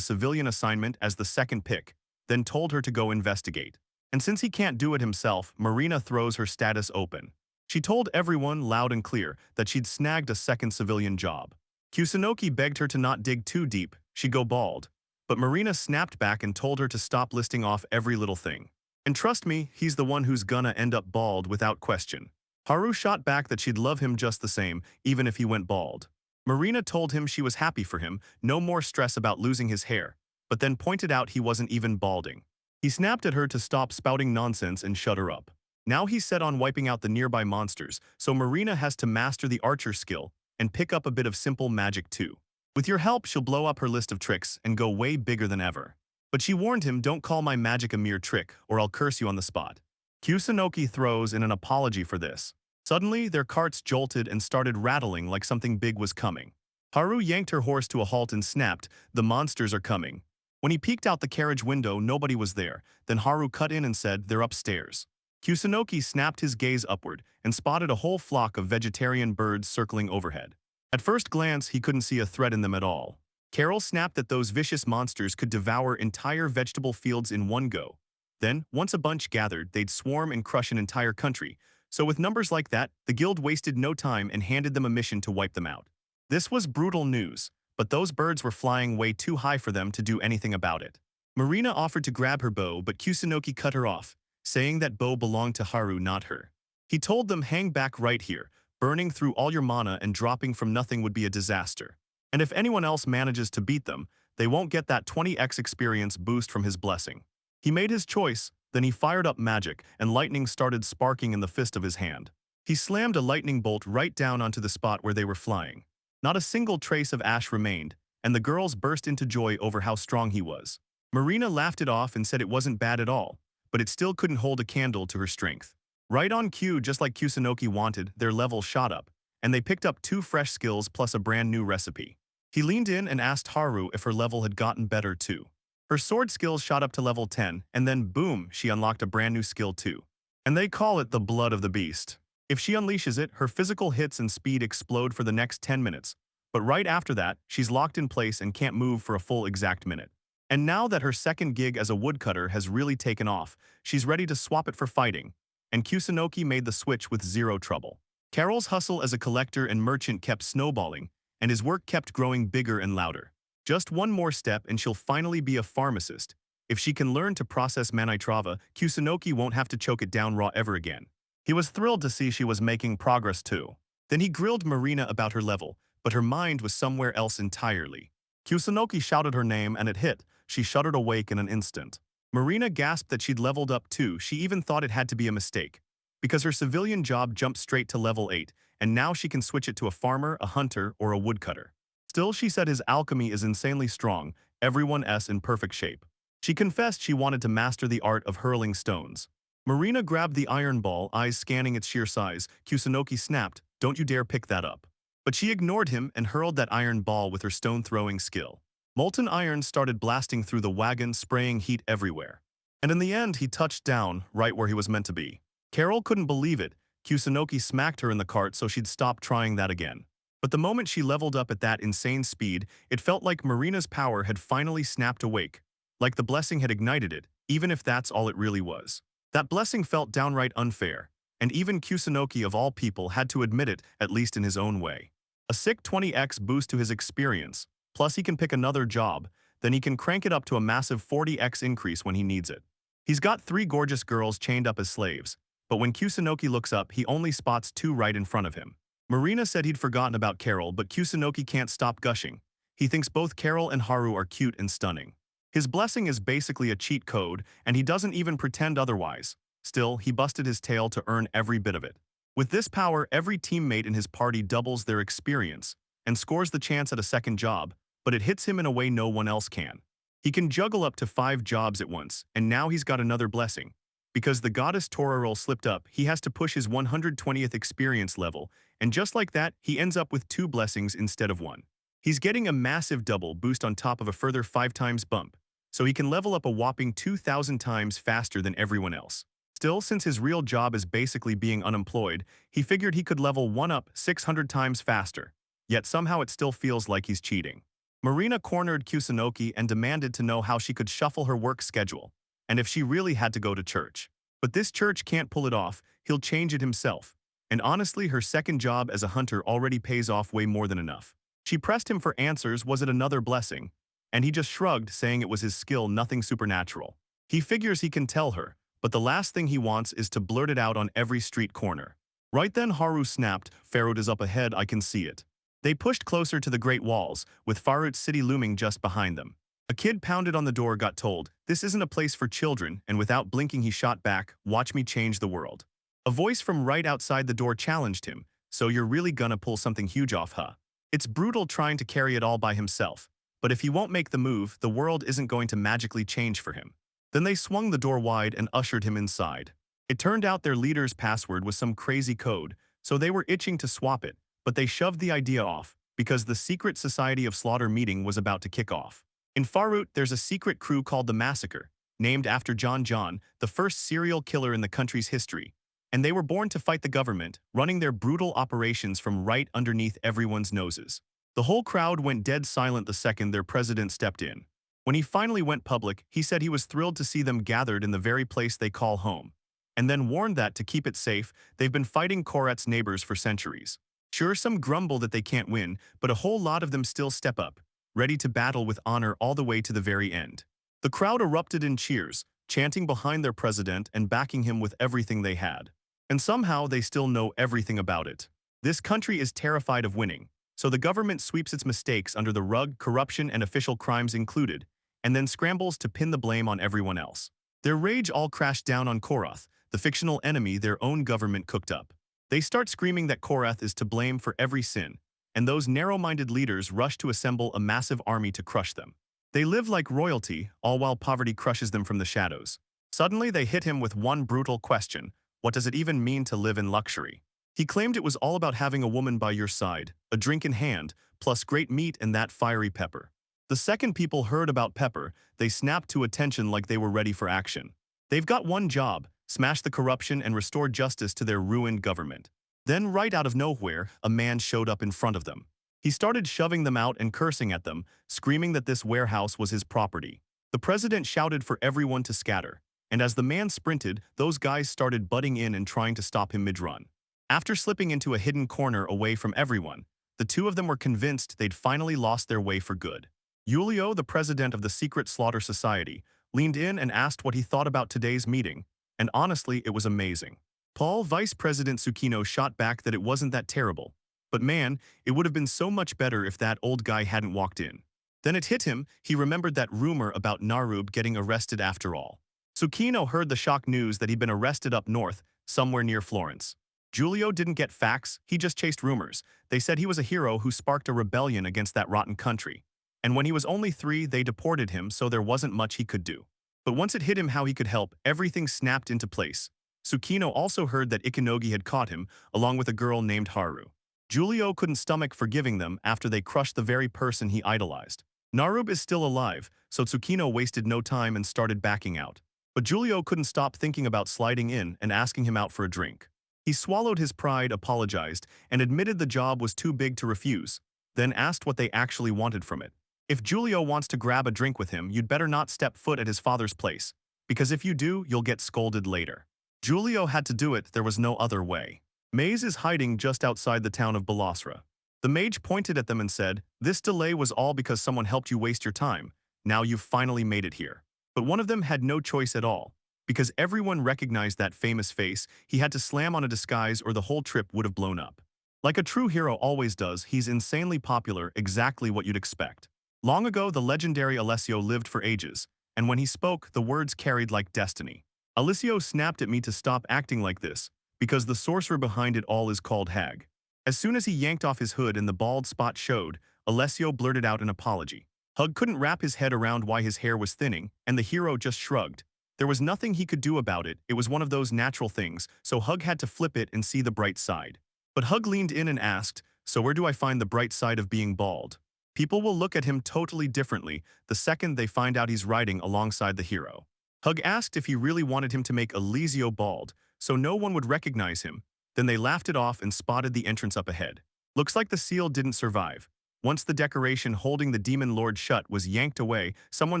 civilian assignment as the second pick, then told her to go investigate. And since he can't do it himself, Marina throws her status open. She told everyone loud and clear that she'd snagged a second civilian job. Kusunoki begged her to not dig too deep, she'd go bald. But Marina snapped back and told her to stop listing off every little thing. And trust me, he's the one who's gonna end up bald without question. Haru shot back that she'd love him just the same, even if he went bald. Marina told him she was happy for him, no more stress about losing his hair, but then pointed out he wasn't even balding. He snapped at her to stop spouting nonsense and shut her up. Now he's set on wiping out the nearby monsters, so Marina has to master the archer skill and pick up a bit of simple magic too. With your help, she'll blow up her list of tricks and go way bigger than ever. But she warned him, don't call my magic a mere trick, or I'll curse you on the spot. Kusunoki throws in an apology for this. Suddenly, their carts jolted and started rattling like something big was coming. Haru yanked her horse to a halt and snapped, the monsters are coming. When he peeked out the carriage window, nobody was there. Then Haru cut in and said, they're upstairs. Kusunoki snapped his gaze upward and spotted a whole flock of vegetarian birds circling overhead. At first glance, he couldn't see a threat in them at all. Carol snapped that those vicious monsters could devour entire vegetable fields in one go. Then, once a bunch gathered, they'd swarm and crush an entire country. So with numbers like that, the guild wasted no time and handed them a mission to wipe them out. This was brutal news, but those birds were flying way too high for them to do anything about it. Marina offered to grab her bow, but Kusunoki cut her off, saying that bow belonged to Haru, not her. He told them, hang back right here. Burning through all your mana and dropping from nothing would be a disaster. And if anyone else manages to beat them, they won't get that 20x experience boost from his blessing. He made his choice, then he fired up magic, and lightning started sparking in the fist of his hand. He slammed a lightning bolt right down onto the spot where they were flying. Not a single trace of ash remained, and the girls burst into joy over how strong he was. Marina laughed it off and said it wasn't bad at all, but it still couldn't hold a candle to her strength. Right on cue, just like Kusunoki wanted, their level shot up, and they picked up 2 fresh skills plus a brand new recipe. He leaned in and asked Haru if her level had gotten better too. Her sword skills shot up to level 10, and then boom, she unlocked a brand new skill too. And they call it the blood of the beast. If she unleashes it, her physical hits and speed explode for the next 10 minutes. But right after that, she's locked in place and can't move for a full exact minute. And now that her second gig as a woodcutter has really taken off, she's ready to swap it for fighting. And Kusunoki made the switch with zero trouble. Carol's hustle as a collector and merchant kept snowballing, and his work kept growing bigger and louder. Just one more step and she'll finally be a pharmacist. If she can learn to process manitrava, Kusunoki won't have to choke it down raw ever again. He was thrilled to see she was making progress too. Then he grilled Marina about her level, but her mind was somewhere else entirely. Kusunoki shouted her name and it hit. She shuddered awake in an instant. Marina gasped that she'd leveled up too. She even thought it had to be a mistake, because her civilian job jumped straight to level 8, and now she can switch it to a farmer, a hunter, or a woodcutter. Still, she said his alchemy is insanely strong, everyone's in perfect shape. She confessed she wanted to master the art of hurling stones. Marina grabbed the iron ball, eyes scanning its sheer size. Kusunoki snapped, don't you dare pick that up. But she ignored him and hurled that iron ball with her stone-throwing skill. Molten iron started blasting through the wagon, spraying heat everywhere. And in the end, he touched down, right where he was meant to be. Carol couldn't believe it. Kusunoki smacked her in the cart so she'd stop trying that again. But the moment she leveled up at that insane speed, it felt like Marina's power had finally snapped awake. Like the blessing had ignited it, even if that's all it really was. That blessing felt downright unfair, and even Kusunoki of all people had to admit it, at least in his own way. A sick 20x boost to his experience, plus he can pick another job, then he can crank it up to a massive 40x increase when he needs it. He's got 3 gorgeous girls chained up as slaves, but when Kusunoki looks up, he only spots 2 right in front of him. Marina said he'd forgotten about Carol, but Kusunoki can't stop gushing. He thinks both Carol and Haru are cute and stunning. His blessing is basically a cheat code, and he doesn't even pretend otherwise. Still, he busted his tail to earn every bit of it. With this power, every teammate in his party doubles their experience and scores the chance at a second job, but it hits him in a way no one else can. He can juggle up to 5 jobs at once, and now he's got another blessing. Because the goddess Torarol slipped up, he has to push his 120th experience level, and just like that, he ends up with 2 blessings instead of 1. He's getting a massive double boost on top of a further 5 times bump, so he can level up a whopping 2,000 times faster than everyone else. Still, since his real job is basically being unemployed, he figured he could level 1 up 600 times faster. Yet somehow it still feels like he's cheating. Marina cornered Kusunoki and demanded to know how she could shuffle her work schedule, and if she really had to go to church. But this church can't pull it off, he'll change it himself. And honestly, her second job as a hunter already pays off way more than enough. She pressed him for answers, was it another blessing? And he just shrugged, saying it was his skill, nothing supernatural. He figures he can tell her, but the last thing he wants is to blurt it out on every street corner. Right then Haru snapped, Farut is up ahead, I can see it. They pushed closer to the Great Walls, with Farut City looming just behind them. A kid pounded on the door, got told, this isn't a place for children, and without blinking he shot back, watch me change the world. A voice from right outside the door challenged him, "So you're really gonna pull something huge off, huh? It's brutal trying to carry it all by himself, but if he won't make the move, the world isn't going to magically change for him." Then they swung the door wide and ushered him inside. It turned out their leader's password was some crazy code, so they were itching to swap it, but they shoved the idea off because the secret Society of Slaughter meeting was about to kick off. In Farut, there's a secret crew called the Massacre, named after John, the first serial killer in the country's history, and they were born to fight the government, running their brutal operations from right underneath everyone's noses. The whole crowd went dead silent the second their president stepped in. When he finally went public, he said he was thrilled to see them gathered in the very place they call home, and then warned that, to keep it safe, they've been fighting Korat's neighbors for centuries. Sure, some grumble that they can't win, but a whole lot of them still step up, ready to battle with honor all the way to the very end. The crowd erupted in cheers, chanting behind their president and backing him with everything they had. And somehow they still know everything about it. This country is terrified of winning, so the government sweeps its mistakes under the rug, corruption and official crimes included, and then scrambles to pin the blame on everyone else. Their rage all crashed down on Korath, the fictional enemy their own government cooked up. They start screaming that Korath is to blame for every sin, and those narrow-minded leaders rush to assemble a massive army to crush them. They live like royalty, all while poverty crushes them from the shadows. Suddenly they hit him with one brutal question: what does it even mean to live in luxury? He claimed it was all about having a woman by your side, a drink in hand, plus great meat and that fiery pepper. The second people heard about pepper, they snapped to attention like they were ready for action. They've got one job: smash the corruption and restore justice to their ruined government. Then, right out of nowhere, a man showed up in front of them. He started shoving them out and cursing at them, screaming that this warehouse was his property. The president shouted for everyone to scatter, and as the man sprinted, those guys started butting in and trying to stop him mid-run. After slipping into a hidden corner away from everyone, the two of them were convinced they'd finally lost their way for good. Julio, the president of the Secret Slaughter Society, leaned in and asked what he thought about today's meeting, and honestly, it was amazing. Paul, Vice President Tsukino, shot back that it wasn't that terrible. But man, it would have been so much better if that old guy hadn't walked in. Then it hit him, he remembered that rumor about Narub getting arrested after all. Tsukino heard the shock news that he'd been arrested up north, somewhere near Florence. Julio didn't get facts, he just chased rumors. They said he was a hero who sparked a rebellion against that rotten country. And when he was only 3, they deported him, so there wasn't much he could do. But once it hit him how he could help, everything snapped into place. Tsukino also heard that Ikenogi had caught him, along with a girl named Haru. Julio couldn't stomach forgiving them after they crushed the very person he idolized. Narub is still alive, so Tsukino wasted no time and started backing out. But Julio couldn't stop thinking about sliding in and asking him out for a drink. He swallowed his pride, apologized, and admitted the job was too big to refuse, then asked what they actually wanted from it. If Julio wants to grab a drink with him, you'd better not step foot at his father's place, because if you do, you'll get scolded later. Julio had to do it, there was no other way. Maze is hiding just outside the town of Balasra. The mage pointed at them and said, "This delay was all because someone helped you waste your time. Now you've finally made it here." But one of them had no choice at all. Because everyone recognized that famous face, he had to slam on a disguise or the whole trip would have blown up. Like a true hero always does, he's insanely popular, exactly what you'd expect. Long ago, the legendary Alessio lived for ages, and when he spoke, the words carried like destiny. Alessio snapped at me to stop acting like this, because the sorcerer behind it all is called Hag. As soon as he yanked off his hood and the bald spot showed, Alessio blurted out an apology. Hug couldn't wrap his head around why his hair was thinning, and the hero just shrugged. There was nothing he could do about it, it was one of those natural things, so Hug had to flip it and see the bright side. But Hug leaned in and asked, "So where do I find the bright side of being bald?" People will look at him totally differently the second they find out he's riding alongside the hero. Hug asked if he really wanted him to make Alessio bald, so no one would recognize him. Then they laughed it off and spotted the entrance up ahead. Looks like the seal didn't survive. Once the decoration holding the demon lord shut was yanked away, someone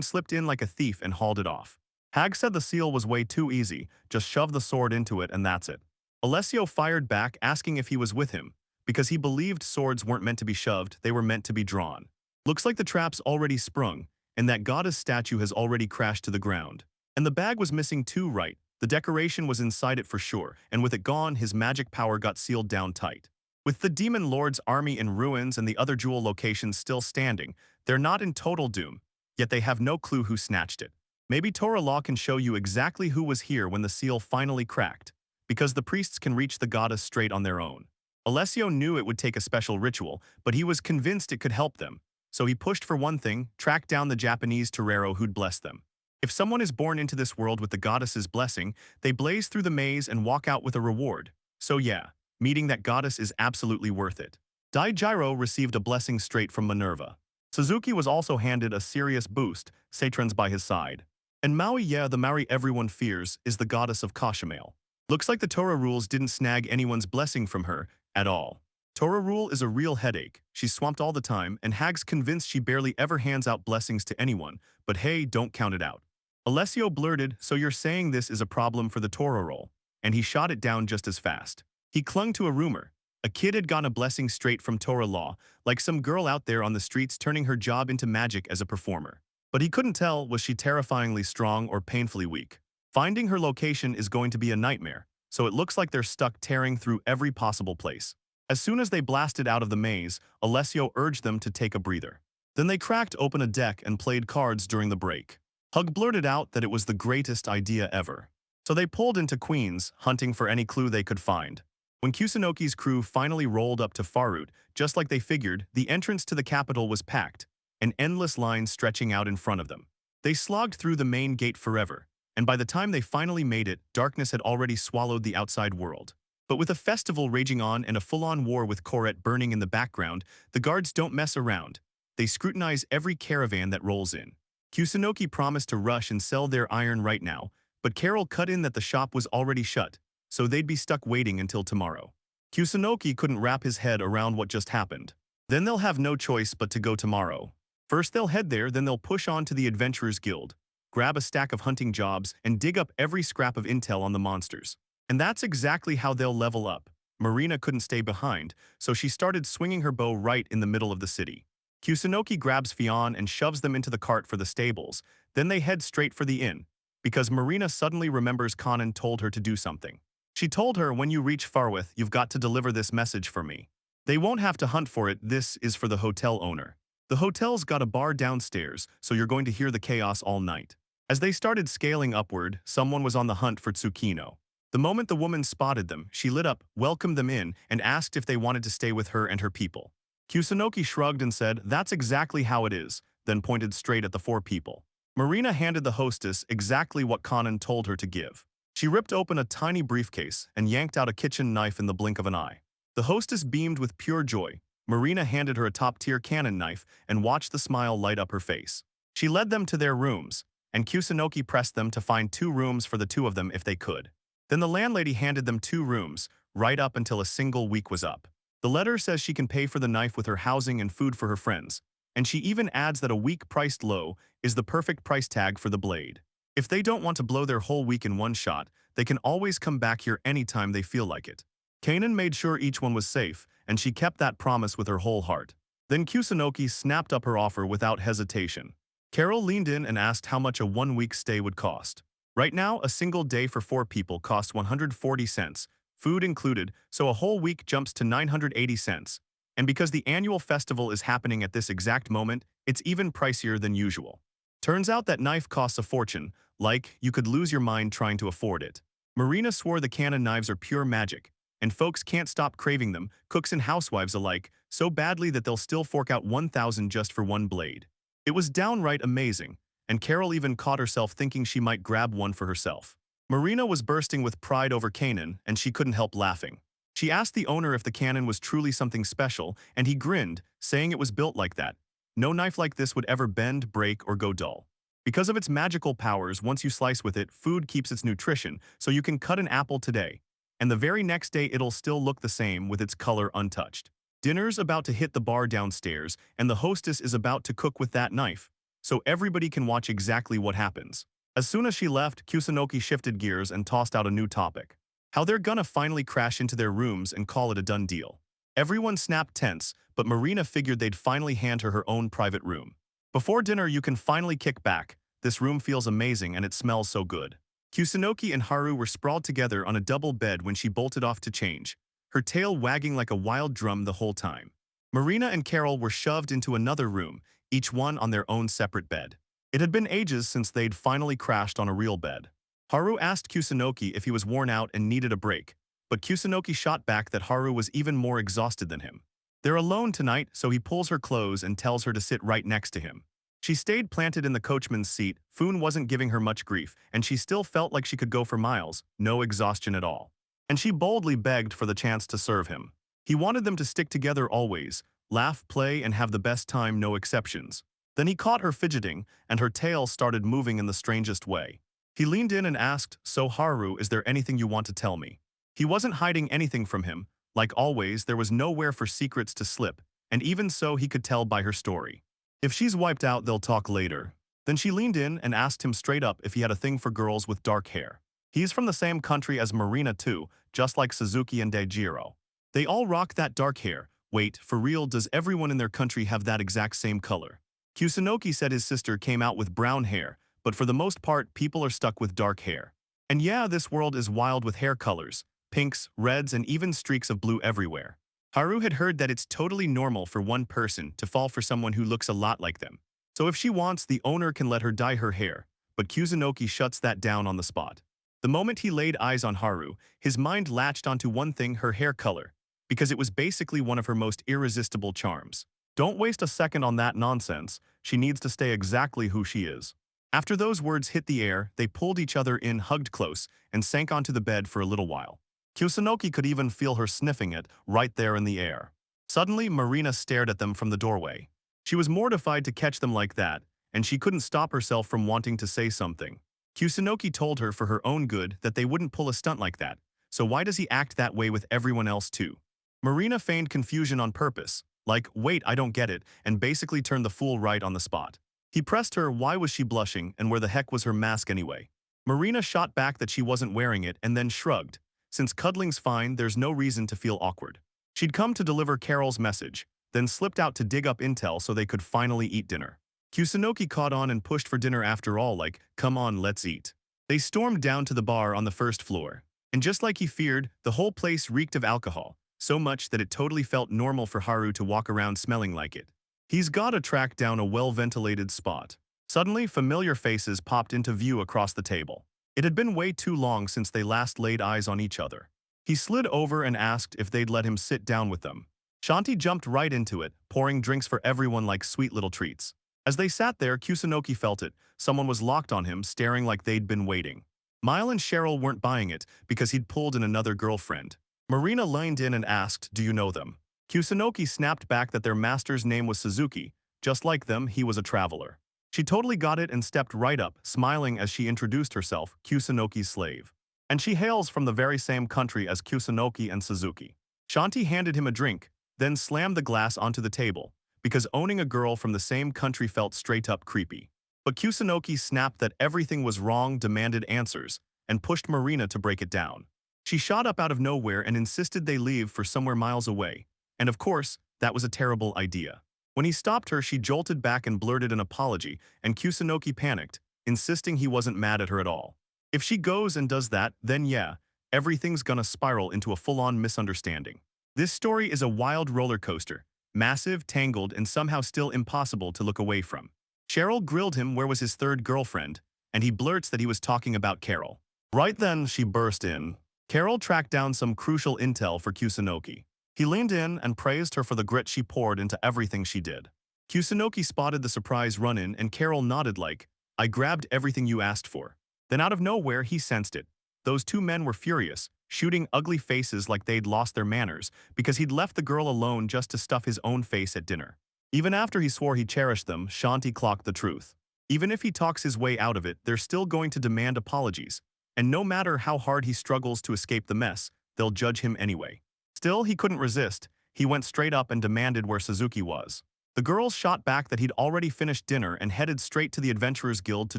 slipped in like a thief and hauled it off. Hag said the seal was way too easy, just shove the sword into it and that's it. Alessio fired back asking if he was with him, because he believed swords weren't meant to be shoved, they were meant to be drawn. Looks like the trap's already sprung, and that goddess statue has already crashed to the ground. And the bag was missing too, right? The decoration was inside it for sure, and with it gone, his magic power got sealed down tight. With the Demon Lord's army in ruins and the other jewel locations still standing, they're not in total doom, yet they have no clue who snatched it. Maybe Tora Law can show you exactly who was here when the seal finally cracked. because the priests can reach the goddess straight on their own. Alessio knew it would take a special ritual, but he was convinced it could help them. So he pushed for one thing, track down the Japanese torero who'd bless them. If someone is born into this world with the goddess's blessing, they blaze through the maze and walk out with a reward. So yeah, meeting that goddess is absolutely worth it. Daijiro received a blessing straight from Minerva. Suzuki was also handed a serious boost, Saturn's by his side. And Maui, yeah, the Maui everyone fears, is the goddess of Cauchamel. Looks like the Torah rules didn't snag anyone's blessing from her at all. Torah rule is a real headache. She's swamped all the time, and Hag's convinced she barely ever hands out blessings to anyone, but hey, don't count it out. Alessio blurted, so you're saying this is a problem for the Torah roll, and he shot it down just as fast. He clung to a rumor. A kid had gotten a blessing straight from Torah law, like some girl out there on the streets turning her job into magic as a performer. But he couldn't tell, was she terrifyingly strong or painfully weak. Finding her location is going to be a nightmare, so it looks like they're stuck tearing through every possible place. As soon as they blasted out of the maze, Alessio urged them to take a breather. Then they cracked open a deck and played cards during the break. Hug blurted out that it was the greatest idea ever. So they pulled into Queens, hunting for any clue they could find. When Kusanoki's crew finally rolled up to Farut, just like they figured, the entrance to the capital was packed, an endless line stretching out in front of them. They slogged through the main gate forever, and by the time they finally made it, darkness had already swallowed the outside world. But with a festival raging on and a full-on war with Corette burning in the background, the guards don't mess around. They scrutinize every caravan that rolls in. Kusanoki promised to rush and sell their iron right now, but Carol cut in that the shop was already shut, so they'd be stuck waiting until tomorrow. Kusanoki couldn't wrap his head around what just happened. Then they'll have no choice but to go tomorrow. First they'll head there, then they'll push on to the Adventurers Guild, grab a stack of hunting jobs, and dig up every scrap of intel on the monsters. And that's exactly how they'll level up. Marina couldn't stay behind, so she started swinging her bow right in the middle of the city. Kusanoki grabs Fionn and shoves them into the cart for the stables, then they head straight for the inn, because Marina suddenly remembers Conan told her to do something. She told her, when you reach Farwith, you've got to deliver this message for me. They won't have to hunt for it, this is for the hotel owner. The hotel's got a bar downstairs, so you're going to hear the chaos all night. As they started scaling upward, someone was on the hunt for Tsukino. The moment the woman spotted them, she lit up, welcomed them in, and asked if they wanted to stay with her and her people. Kusanoki shrugged and said, that's exactly how it is, then pointed straight at the four people. Marina handed the hostess exactly what Conan told her to give. She ripped open a tiny briefcase and yanked out a kitchen knife in the blink of an eye. The hostess beamed with pure joy. Marina handed her a top-tier cannon knife and watched the smile light up her face. She led them to their rooms, and Kusanoki pressed them to find 2 rooms for the 2 of them if they could. Then the landlady handed them 2 rooms, right up until a single week was up. The letter says she can pay for the knife with her housing and food for her friends, and she even adds that a week priced low is the perfect price tag for the blade. If they don't want to blow their whole week in one shot, they can always come back here anytime they feel like it. Kanan made sure each one was safe, and she kept that promise with her whole heart. Then Kusanoki snapped up her offer without hesitation. Carol leaned in and asked how much a 1-week stay would cost. Right now, a single day for 4 people costs 140 cents, food included, so a whole week jumps to 980 cents. And because the annual festival is happening at this exact moment, it's even pricier than usual. Turns out that knife costs a fortune, like you could lose your mind trying to afford it. Marina swore the cannon knives are pure magic, and folks can't stop craving them, cooks and housewives alike, so badly that they'll still fork out 1,000 just for one blade. It was downright amazing, and Carol even caught herself thinking she might grab one for herself. Marina was bursting with pride over Kanan, and she couldn't help laughing. She asked the owner if the cannon was truly something special, and he grinned, saying it was built like that. No knife like this would ever bend, break, or go dull. Because of its magical powers, once you slice with it, food keeps its nutrition, so you can cut an apple today, and the very next day it'll still look the same with its color untouched. Dinner's about to hit the bar downstairs, and the hostess is about to cook with that knife, so everybody can watch exactly what happens. As soon as she left, Kusanoki shifted gears and tossed out a new topic. How they're gonna finally crash into their rooms and call it a done deal. Everyone snapped tense, but Marina figured they'd finally hand her her own private room. Before dinner, you can finally kick back. This room feels amazing and it smells so good. Kusanoki and Haru were sprawled together on a double bed when she bolted off to change, her tail wagging like a wild drum the whole time. Marina and Carol were shoved into another room, each one on their own separate bed. It had been ages since they'd finally crashed on a real bed. Haru asked Kusunoki if he was worn out and needed a break, but Kusunoki shot back that Haru was even more exhausted than him. They're alone tonight, so he pulls her clothes and tells her to sit right next to him. She stayed planted in the coachman's seat. Foon wasn't giving her much grief, and she still felt like she could go for miles, no exhaustion at all. And she boldly begged for the chance to serve him. He wanted them to stick together always, laugh, play, and have the best time, no exceptions. Then he caught her fidgeting, and her tail started moving in the strangest way. He leaned in and asked, "So Haru, is there anything you want to tell me?" He wasn't hiding anything from him. Like always, there was nowhere for secrets to slip, and even so he could tell by her story. If she's wiped out, they'll talk later. Then she leaned in and asked him straight up if he had a thing for girls with dark hair. He's from the same country as Marina too, just like Suzuki and Daijiro. They all rock that dark hair. Wait, for real, does everyone in their country have that exact same color? Kusunoki said his sister came out with brown hair, but for the most part, people are stuck with dark hair. And yeah, this world is wild with hair colors, pinks, reds, and even streaks of blue everywhere. Haru had heard that it's totally normal for one person to fall for someone who looks a lot like them. So if she wants, the owner can let her dye her hair, but Kusunoki shuts that down on the spot. The moment he laid eyes on Haru, his mind latched onto one thing: her hair color, because it was basically one of her most irresistible charms. Don't waste a second on that nonsense. She needs to stay exactly who she is. After those words hit the air, they pulled each other in, hugged close, and sank onto the bed for a little while. Kusunoki could even feel her sniffing it, right there in the air. Suddenly, Marina stared at them from the doorway. She was mortified to catch them like that, and she couldn't stop herself from wanting to say something. Kusunoki told her for her own good that they wouldn't pull a stunt like that, so why does he act that way with everyone else too? Marina feigned confusion on purpose, like, "Wait, I don't get it," and basically turned the fool right on the spot. He pressed her, why was she blushing, and where the heck was her mask anyway? Marina shot back that she wasn't wearing it and then shrugged. Since cuddling's fine, there's no reason to feel awkward. She'd come to deliver Carol's message, then slipped out to dig up intel so they could finally eat dinner. Kusunoki caught on and pushed for dinner after all, like, "Come on, let's eat." They stormed down to the bar on the first floor. And just like he feared, the whole place reeked of alcohol, so much that it totally felt normal for Haru to walk around smelling like it. He's gotta track down a well-ventilated spot. Suddenly, familiar faces popped into view across the table. It had been way too long since they last laid eyes on each other. He slid over and asked if they'd let him sit down with them. Shanti jumped right into it, pouring drinks for everyone like sweet little treats. As they sat there, Kusunoki felt it. Someone was locked on him, staring like they'd been waiting. Mile and Cheryl weren't buying it because he'd pulled in another girlfriend. Marina leaned in and asked, "Do you know them?" Kusunoki snapped back that their master's name was Suzuki. Just like them, he was a traveler. She totally got it and stepped right up, smiling as she introduced herself, Kusunoki's slave. And she hails from the very same country as Kusunoki and Suzuki. Shanti handed him a drink, then slammed the glass onto the table, because owning a girl from the same country felt straight up creepy. But Kusunoki snapped that everything was wrong, demanded answers, and pushed Marina to break it down. She shot up out of nowhere and insisted they leave for somewhere miles away. And of course, that was a terrible idea. When he stopped her, she jolted back and blurted an apology, and Kusunoki panicked, insisting he wasn't mad at her at all. If she goes and does that, then yeah, everything's gonna spiral into a full-on misunderstanding. This story is a wild roller coaster, massive, tangled, and somehow still impossible to look away from. Cheryl grilled him where was his third girlfriend, and he blurts that he was talking about Carol. Right then, she burst in. Carol tracked down some crucial intel for Kusunoki. He leaned in and praised her for the grit she poured into everything she did. Kusunoki spotted the surprise run-in and Carol nodded like, "I grabbed everything you asked for." Then out of nowhere, he sensed it. Those two men were furious, shooting ugly faces like they'd lost their manners because he'd left the girl alone just to stuff his own face at dinner. Even after he swore he cherished them, Shanti clocked the truth. Even if he talks his way out of it, they're still going to demand apologies. And no matter how hard he struggles to escape the mess, they'll judge him anyway. Still, he couldn't resist. He went straight up and demanded where Suzuki was. The girls shot back that he'd already finished dinner and headed straight to the Adventurers Guild to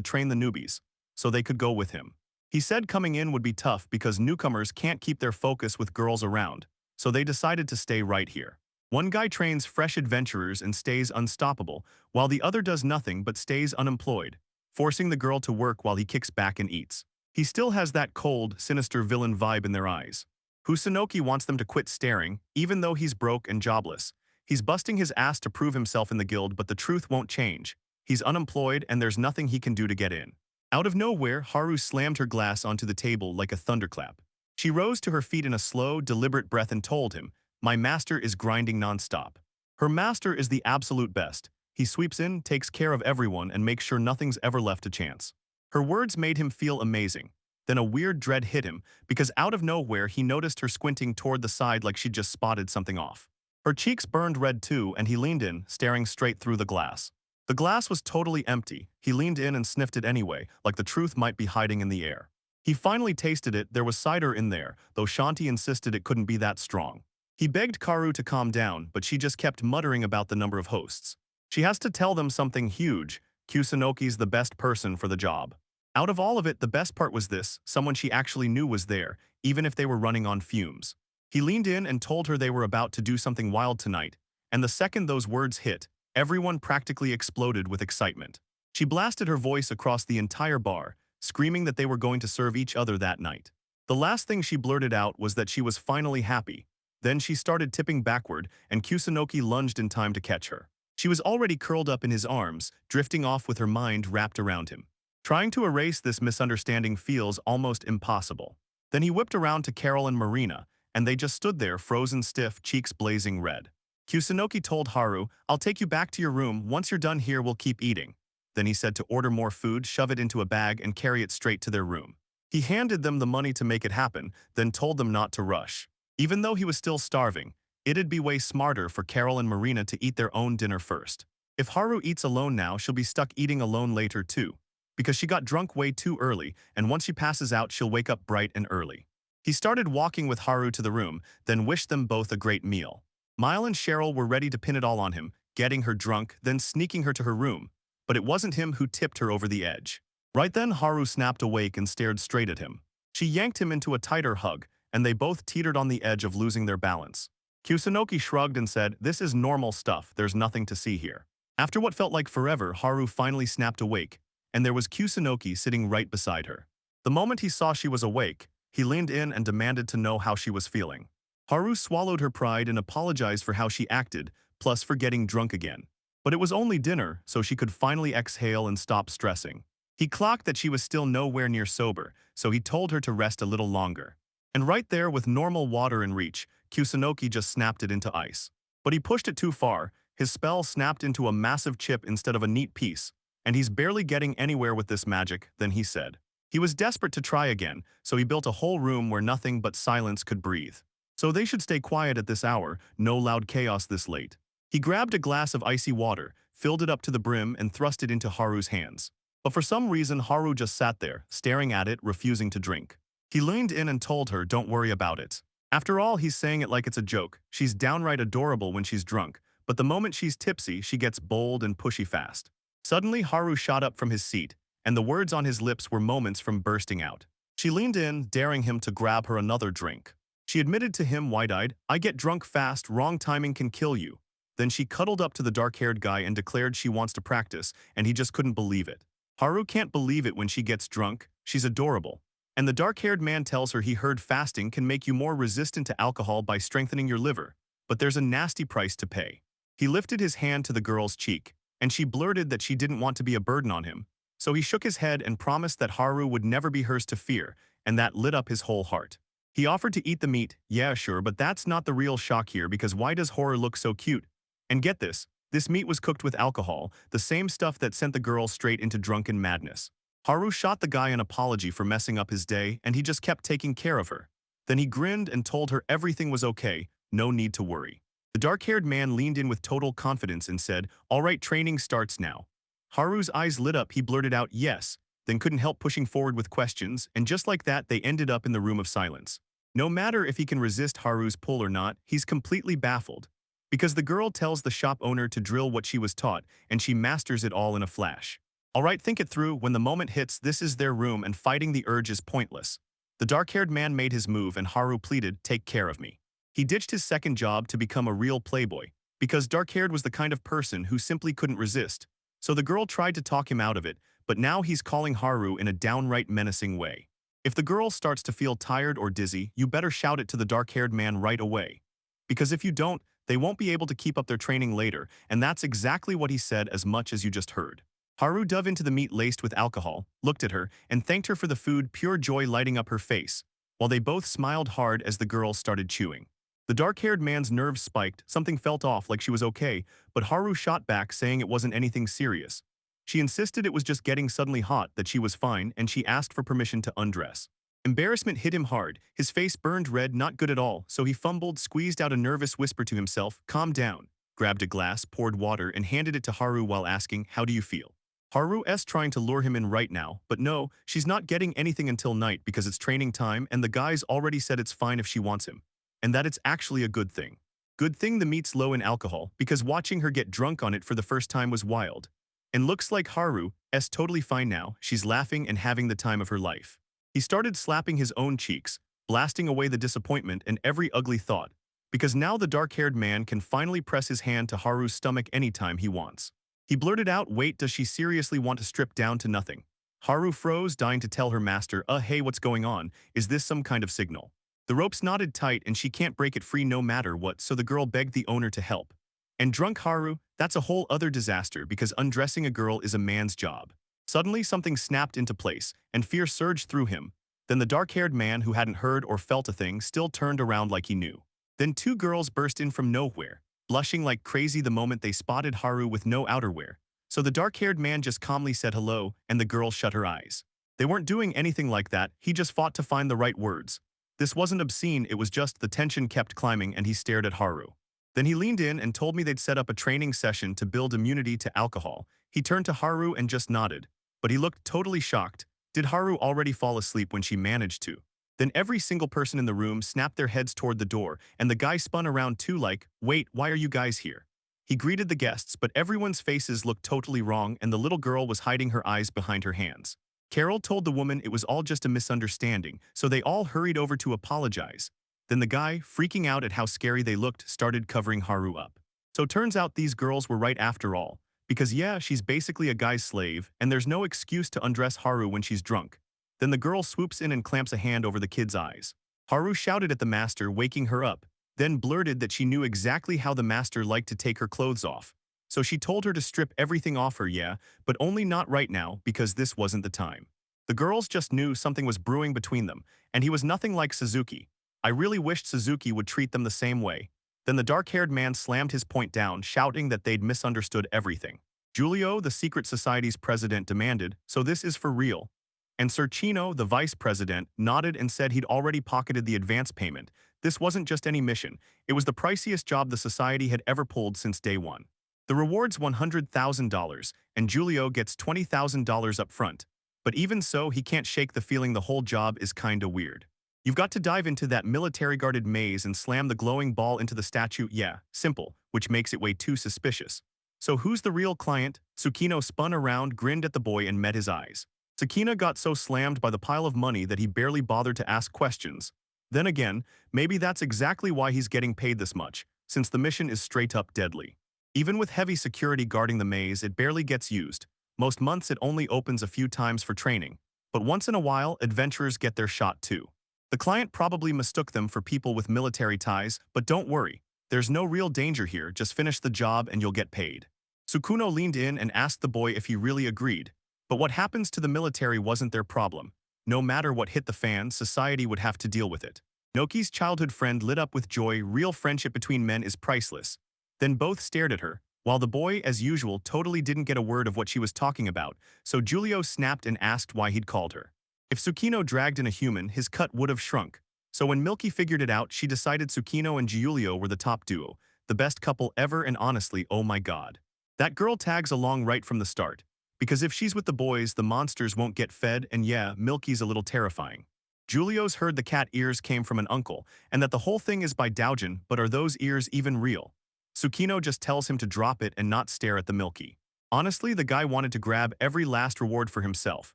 train the newbies, so they could go with him. He said coming in would be tough because newcomers can't keep their focus with girls around, so they decided to stay right here. One guy trains fresh adventurers and stays unstoppable, while the other does nothing but stays unemployed, forcing the girl to work while he kicks back and eats. He still has that cold, sinister villain vibe in their eyes. Kusunoki wants them to quit staring, even though he's broke and jobless. He's busting his ass to prove himself in the guild, but the truth won't change. He's unemployed and there's nothing he can do to get in. Out of nowhere, Haru slammed her glass onto the table like a thunderclap. She rose to her feet in a slow, deliberate breath and told him, "My master is grinding nonstop. Her master is the absolute best. He sweeps in, takes care of everyone, and makes sure nothing's ever left to chance." Her words made him feel amazing. Then a weird dread hit him, because out of nowhere he noticed her squinting toward the side like she'd just spotted something off. Her cheeks burned red too, and he leaned in, staring straight through the glass. The glass was totally empty. He leaned in and sniffed it anyway, like the truth might be hiding in the air. He finally tasted it. There was cider in there, though Shanti insisted it couldn't be that strong. He begged Karu to calm down, but she just kept muttering about the number of hosts. She has to tell them something huge. Kusanoki's the best person for the job. Out of all of it, the best part was this: someone she actually knew was there, even if they were running on fumes. He leaned in and told her they were about to do something wild tonight, and the second those words hit, everyone practically exploded with excitement. She blasted her voice across the entire bar, screaming that they were going to serve each other that night. The last thing she blurted out was that she was finally happy. Then she started tipping backward, and Kusanoki lunged in time to catch her. She was already curled up in his arms, drifting off with her mind wrapped around him. Trying to erase this misunderstanding feels almost impossible. Then he whipped around to Carol and Marina, and they just stood there frozen stiff, cheeks blazing red. Kusanoki told Haru, "I'll take you back to your room. Once you're done here, we'll keep eating." Then he said to order more food, shove it into a bag, and carry it straight to their room. He handed them the money to make it happen, then told them not to rush. Even though he was still starving, it'd be way smarter for Carol and Marina to eat their own dinner first. If Haru eats alone now, she'll be stuck eating alone later too, because she got drunk way too early, and once she passes out, she'll wake up bright and early. He started walking with Haru to the room, then wished them both a great meal. Mile and Cheryl were ready to pin it all on him, getting her drunk, then sneaking her to her room. But it wasn't him who tipped her over the edge. Right then, Haru snapped awake and stared straight at him. She yanked him into a tighter hug, and they both teetered on the edge of losing their balance. Kusanoki shrugged and said, "This is normal stuff, there's nothing to see here." After what felt like forever, Haru finally snapped awake, and there was Kusanoki sitting right beside her. The moment he saw she was awake, he leaned in and demanded to know how she was feeling. Haru swallowed her pride and apologized for how she acted, plus for getting drunk again. But it was only dinner, so she could finally exhale and stop stressing. He clocked that she was still nowhere near sober, so he told her to rest a little longer. And right there, with normal water in reach, Kusanoki just snapped it into ice. But he pushed it too far. His spell snapped into a massive chip instead of a neat piece, and he's barely getting anywhere with this magic, then he said. He was desperate to try again, so he built a whole room where nothing but silence could breathe. So they should stay quiet at this hour, no loud chaos this late. He grabbed a glass of icy water, filled it up to the brim, and thrust it into Haru's hands. But for some reason, Haru just sat there, staring at it, refusing to drink. He leaned in and told her, "Don't worry about it." After all, he's saying it like it's a joke. She's downright adorable when she's drunk, but the moment she's tipsy, she gets bold and pushy fast. Suddenly, Haru shot up from his seat, and the words on his lips were moments from bursting out. She leaned in, daring him to grab her another drink. She admitted to him, wide-eyed, "I get drunk fast, wrong timing can kill you." Then she cuddled up to the dark-haired guy and declared she wants to practice, and he just couldn't believe it. Haru can't believe it when she gets drunk. She's adorable. And the dark-haired man tells her he heard fasting can make you more resistant to alcohol by strengthening your liver. But there's a nasty price to pay. He lifted his hand to the girl's cheek, and she blurted that she didn't want to be a burden on him. So he shook his head and promised that Haru would never be hers to fear, and that lit up his whole heart. He offered to eat the meat. Yeah, sure, but that's not the real shock here, because why does horror look so cute? And get this meat was cooked with alcohol, the same stuff that sent the girl straight into drunken madness. Haru shot the guy an apology for messing up his day, and he just kept taking care of her. Then he grinned and told her everything was okay, no need to worry. The dark-haired man leaned in with total confidence and said, "All right, training starts now." Haru's eyes lit up. He blurted out, "Yes," then couldn't help pushing forward with questions, and just like that, they ended up in the room of silence. No matter if he can resist Haru's pull or not, he's completely baffled. Because the girl tells the shop owner to drill what she was taught, and she masters it all in a flash. All right, think it through. When the moment hits, this is their room, and fighting the urge is pointless. The dark-haired man made his move, and Haru pleaded, "Take care of me." He ditched his second job to become a real playboy, because dark-haired was the kind of person who simply couldn't resist. So the girl tried to talk him out of it, but now he's calling Haru in a downright menacing way. If the girl starts to feel tired or dizzy, you better shout it to the dark-haired man right away. Because if you don't, they won't be able to keep up their training later, and that's exactly what he said, as much as you just heard. Haru dove into the meat laced with alcohol, looked at her, and thanked her for the food, pure joy lighting up her face, while they both smiled hard as the girl started chewing. The dark-haired man's nerves spiked, something felt off like she was okay, but Haru shot back saying it wasn't anything serious. She insisted it was just getting suddenly hot, that she was fine, and she asked for permission to undress. Embarrassment hit him hard, his face burned red, not good at all, so he fumbled, squeezed out a nervous whisper to himself, calm down, grabbed a glass, poured water, and handed it to Haru while asking, how do you feel? Haru's trying to lure him in right now, but no, she's not getting anything until night because it's training time and the guy's already said it's fine if she wants him. And that it's actually a good thing. Good thing the meat's low in alcohol, because watching her get drunk on it for the first time was wild. And looks like Haru's totally fine now, she's laughing and having the time of her life. He started slapping his own cheeks, blasting away the disappointment and every ugly thought, because now the dark-haired man can finally press his hand to Haru's stomach anytime he wants. He blurted out, wait, does she seriously want to strip down to nothing? Haru froze, dying to tell her master, hey, what's going on? Is this some kind of signal? The rope's knotted tight and she can't break it free no matter what, so the girl begged the owner to help. And drunk Haru, that's a whole other disaster because undressing a girl is a man's job. Suddenly something snapped into place, and fear surged through him. Then the dark-haired man who hadn't heard or felt a thing still turned around like he knew. Then two girls burst in from nowhere, blushing like crazy the moment they spotted Haru with no outerwear. So the dark-haired man just calmly said hello, and the girl shut her eyes. They weren't doing anything like that, he just fought to find the right words. This wasn't obscene, it was just the tension kept climbing and he stared at Haru. Then he leaned in and told me they'd set up a training session to build immunity to alcohol. He turned to Haru and just nodded. But he looked totally shocked. Did Haru already fall asleep when she managed to? Then every single person in the room snapped their heads toward the door, and the guy spun around too like, wait, why are you guys here? He greeted the guests, but everyone's faces looked totally wrong and the little girl was hiding her eyes behind her hands. Carol told the woman it was all just a misunderstanding, so they all hurried over to apologize. Then the guy, freaking out at how scary they looked, started covering Haru up. So turns out these girls were right after all. Because yeah, she's basically a guy's slave, and there's no excuse to undress Haru when she's drunk. Then the girl swoops in and clamps a hand over the kid's eyes. Haru shouted at the master, waking her up, then blurted that she knew exactly how the master liked to take her clothes off. So she told her to strip everything off her, yeah, but only not right now because this wasn't the time. The girls just knew something was brewing between them, and he was nothing like Suzuki. I really wished Suzuki would treat them the same way. Then the dark-haired man slammed his point down, shouting that they'd misunderstood everything. Giulio, the secret society's president, demanded, so this is for real? And Sir Chino, the vice president, nodded and said he'd already pocketed the advance payment. This wasn't just any mission, it was the priciest job the society had ever pulled since day one. The reward's $100,000, and Giulio gets $20,000 up front. But even so, he can't shake the feeling the whole job is kinda weird. You've got to dive into that military-guarded maze and slam the glowing ball into the statue, yeah, simple, which makes it way too suspicious. So who's the real client? Tsukino spun around, grinned at the boy and met his eyes. Tsukino got so slammed by the pile of money that he barely bothered to ask questions. Then again, maybe that's exactly why he's getting paid this much, since the mission is straight-up deadly. Even with heavy security guarding the maze, it barely gets used. Most months it only opens a few times for training. But once in a while, adventurers get their shot too. The client probably mistook them for people with military ties, but don't worry. There's no real danger here, just finish the job and you'll get paid. Tsukuno leaned in and asked the boy if he really agreed. But what happens to the military wasn't their problem. No matter what hit the fan, society would have to deal with it. Noki's childhood friend lit up with joy, real friendship between men is priceless. Then both stared at her, while the boy, as usual, totally didn't get a word of what she was talking about, so Giulio snapped and asked why he'd called her. If Tsukino dragged in a human, his cut would have shrunk. So when Milky figured it out, she decided Tsukino and Giulio were the top duo, the best couple ever, and honestly, oh my god. That girl tags along right from the start. Because if she's with the boys, the monsters won't get fed, and yeah, Milky's a little terrifying. Giulio's heard the cat ears came from an uncle, and that the whole thing is by Daojin, but are those ears even real? Tsukino just tells him to drop it and not stare at the Milky. Honestly, the guy wanted to grab every last reward for himself.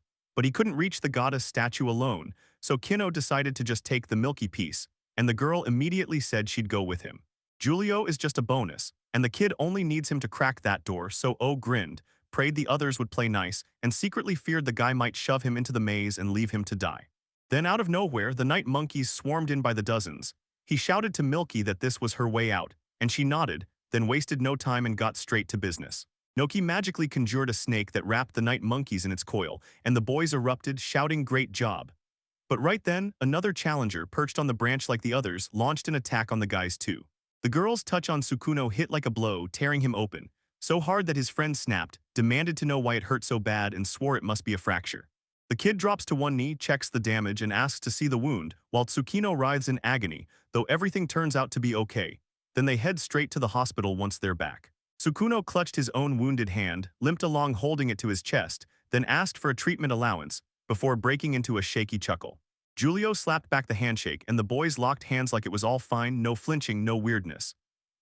But he couldn't reach the goddess statue alone, so Kino decided to just take the Milky piece, and the girl immediately said she'd go with him. Giulio is just a bonus, and the kid only needs him to crack that door, so O grinned, prayed the others would play nice, and secretly feared the guy might shove him into the maze and leave him to die. Then out of nowhere, the night monkeys swarmed in by the dozens. He shouted to Milky that this was her way out, and she nodded, then wasted no time and got straight to business. Noki magically conjured a snake that wrapped the night monkeys in its coil, and the boys erupted, shouting great job. But right then, another challenger, perched on the branch like the others, launched an attack on the guys too. The girl's touch on Sukuno hit like a blow, tearing him open, so hard that his friend snapped, demanded to know why it hurt so bad and swore it must be a fracture. The kid drops to one knee, checks the damage, and asks to see the wound, while Tsukino writhes in agony, though everything turns out to be okay. Then they head straight to the hospital once they're back. Sukuno clutched his own wounded hand, limped along holding it to his chest, then asked for a treatment allowance, before breaking into a shaky chuckle. Julio slapped back the handshake, and the boys locked hands like it was all fine, no flinching, no weirdness.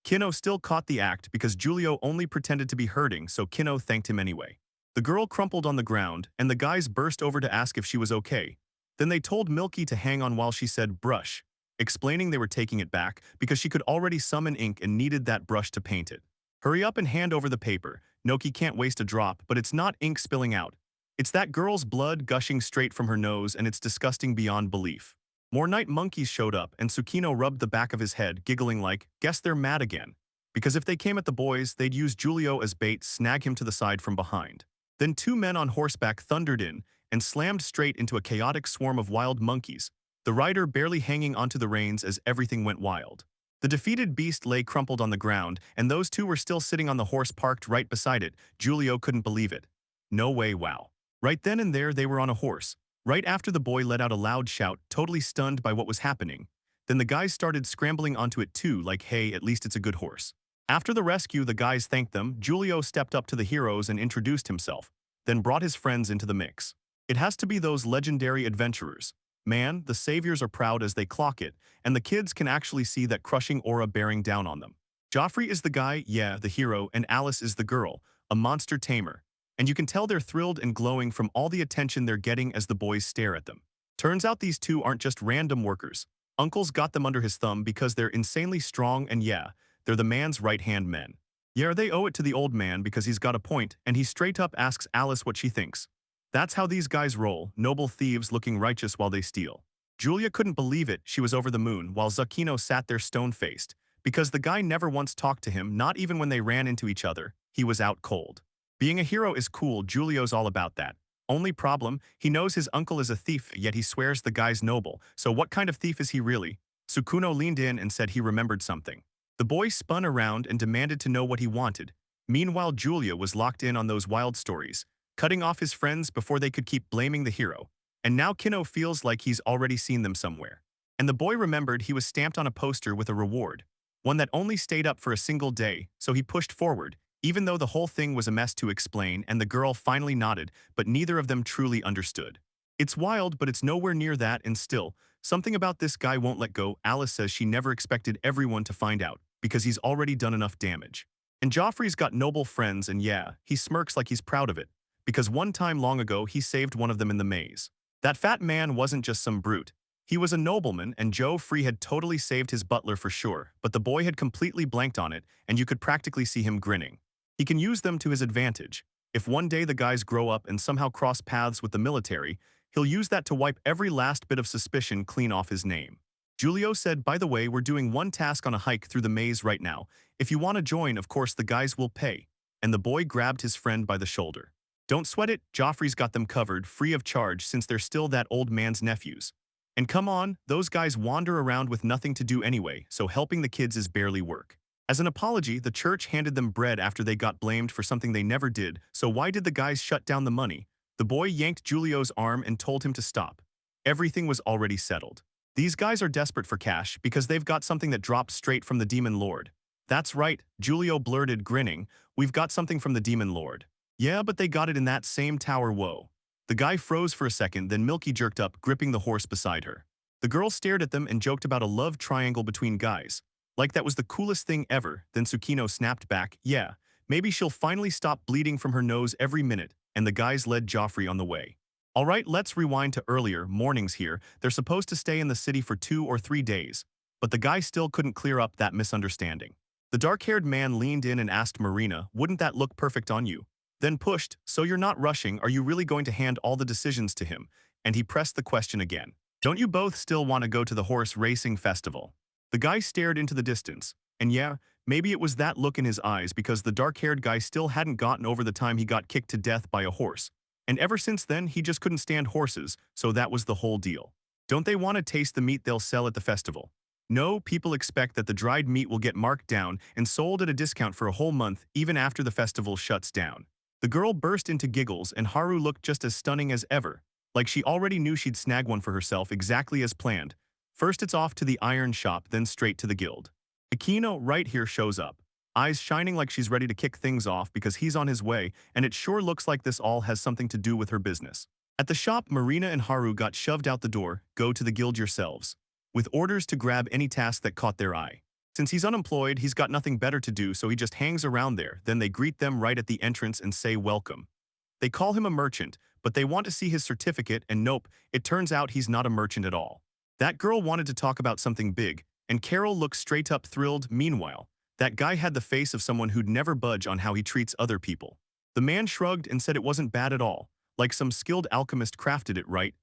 Kino still caught the act because Julio only pretended to be hurting, so Kino thanked him anyway. The girl crumpled on the ground, and the guys burst over to ask if she was okay. Then they told Milky to hang on while she said brush, explaining they were taking it back because she could already summon ink and needed that brush to paint it. Hurry up and hand over the paper. Noki can't waste a drop, but it's not ink spilling out. It's that girl's blood gushing straight from her nose, and it's disgusting beyond belief. More night monkeys showed up, and Tsukino rubbed the back of his head, giggling like, guess they're mad again. Because if they came at the boys, they'd use Julio as bait, snag him to the side from behind. Then two men on horseback thundered in and slammed straight into a chaotic swarm of wild monkeys, the rider barely hanging onto the reins as everything went wild. The defeated beast lay crumpled on the ground, and those two were still sitting on the horse parked right beside it. Julio couldn't believe it. No way, wow. Right then and there they were on a horse. Right after the boy let out a loud shout, totally stunned by what was happening. Then the guys started scrambling onto it too, like hey, at least it's a good horse. After the rescue, the guys thanked them. Julio stepped up to the heroes and introduced himself, then brought his friends into the mix. It has to be those legendary adventurers. Man, the saviors are proud as they clock it, and the kids can actually see that crushing aura bearing down on them. Joffrey is the guy, yeah, the hero, and Alice is the girl, a monster tamer. And you can tell they're thrilled and glowing from all the attention they're getting as the boys stare at them. Turns out these two aren't just random workers. Uncle's got them under his thumb because they're insanely strong, and yeah, they're the man's right-hand men. Yeah, they owe it to the old man because he's got a point, and he straight up asks Alice what she thinks. That's how these guys roll, noble thieves looking righteous while they steal. Julia couldn't believe it, she was over the moon, while Zucchino sat there stone-faced, because the guy never once talked to him, not even when they ran into each other. He was out cold. Being a hero is cool, Julio's all about that. Only problem, he knows his uncle is a thief, yet he swears the guy's noble, so what kind of thief is he really? Sukuno leaned in and said he remembered something. The boy spun around and demanded to know what he wanted. Meanwhile, Julia was locked in on those wild stories, cutting off his friends before they could keep blaming the hero. And now Kino feels like he's already seen them somewhere. And the boy remembered he was stamped on a poster with a reward, one that only stayed up for a single day, so he pushed forward, even though the whole thing was a mess to explain, and the girl finally nodded, but neither of them truly understood. It's wild, but it's nowhere near that, and still, something about this guy won't let go. Alice says she never expected everyone to find out, because he's already done enough damage. And Joffrey's got noble friends, and yeah, he smirks like he's proud of it, because one time long ago he saved one of them in the maze. That fat man wasn't just some brute. He was a nobleman, and Joffrey had totally saved his butler for sure, but the boy had completely blanked on it, and you could practically see him grinning. He can use them to his advantage. If one day the guys grow up and somehow cross paths with the military, he'll use that to wipe every last bit of suspicion clean off his name. Julio said, by the way, we're doing one task on a hike through the maze right now. If you want to join, of course the guys will pay. And the boy grabbed his friend by the shoulder. Don't sweat it, Joffrey's got them covered, free of charge since they're still that old man's nephews. And come on, those guys wander around with nothing to do anyway, so helping the kids is barely work. As an apology, the church handed them bread after they got blamed for something they never did, so why did the guys shut down the money? The boy yanked Julio's arm and told him to stop. Everything was already settled. These guys are desperate for cash because they've got something that dropped straight from the Demon Lord. That's right, Julio blurted, grinning, we've got something from the Demon Lord. Yeah, but they got it in that same tower, whoa. The guy froze for a second, then Milky jerked up, gripping the horse beside her. The girl stared at them and joked about a love triangle between guys. Like that was the coolest thing ever. Then Tsukino snapped back, yeah, maybe she'll finally stop bleeding from her nose every minute, and the guys led Joffrey on the way. Alright, let's rewind to earlier, mornings here. They're supposed to stay in the city for 2 or 3 days, but the guy still couldn't clear up that misunderstanding. The dark-haired man leaned in and asked Marina, wouldn't that look perfect on you? Then pushed, so you're not rushing, are you really going to hand all the decisions to him? And he pressed the question again. Don't you both still want to go to the horse racing festival? The guy stared into the distance, and yeah, Maybe it was that look in his eyes because the dark-haired guy still hadn't gotten over the time he got kicked to death by a horse. And ever since then, he just couldn't stand horses, so that was the whole deal. Don't they want to taste the meat they'll sell at the festival? No, people expect that the dried meat will get marked down and sold at a discount for a whole month even after the festival shuts down. The girl burst into giggles and Haru looked just as stunning as ever, like she already knew she'd snag one for herself exactly as planned. First it's off to the iron shop, then straight to the guild. Akino right here shows up, eyes shining like she's ready to kick things off because he's on his way, and it sure looks like this all has something to do with her business. At the shop, Marina and Haru got shoved out the door, go to the guild yourselves, with orders to grab any task that caught their eye. Since he's unemployed, he's got nothing better to do, so he just hangs around there. Then they greet them right at the entrance and say welcome. They call him a merchant, but they want to see his certificate, and nope, it turns out he's not a merchant at all. That girl wanted to talk about something big, and Carol looked straight up thrilled. Meanwhile, that guy had the face of someone who'd never budge on how he treats other people. The man shrugged and said it wasn't bad at all, like some skilled alchemist crafted it right.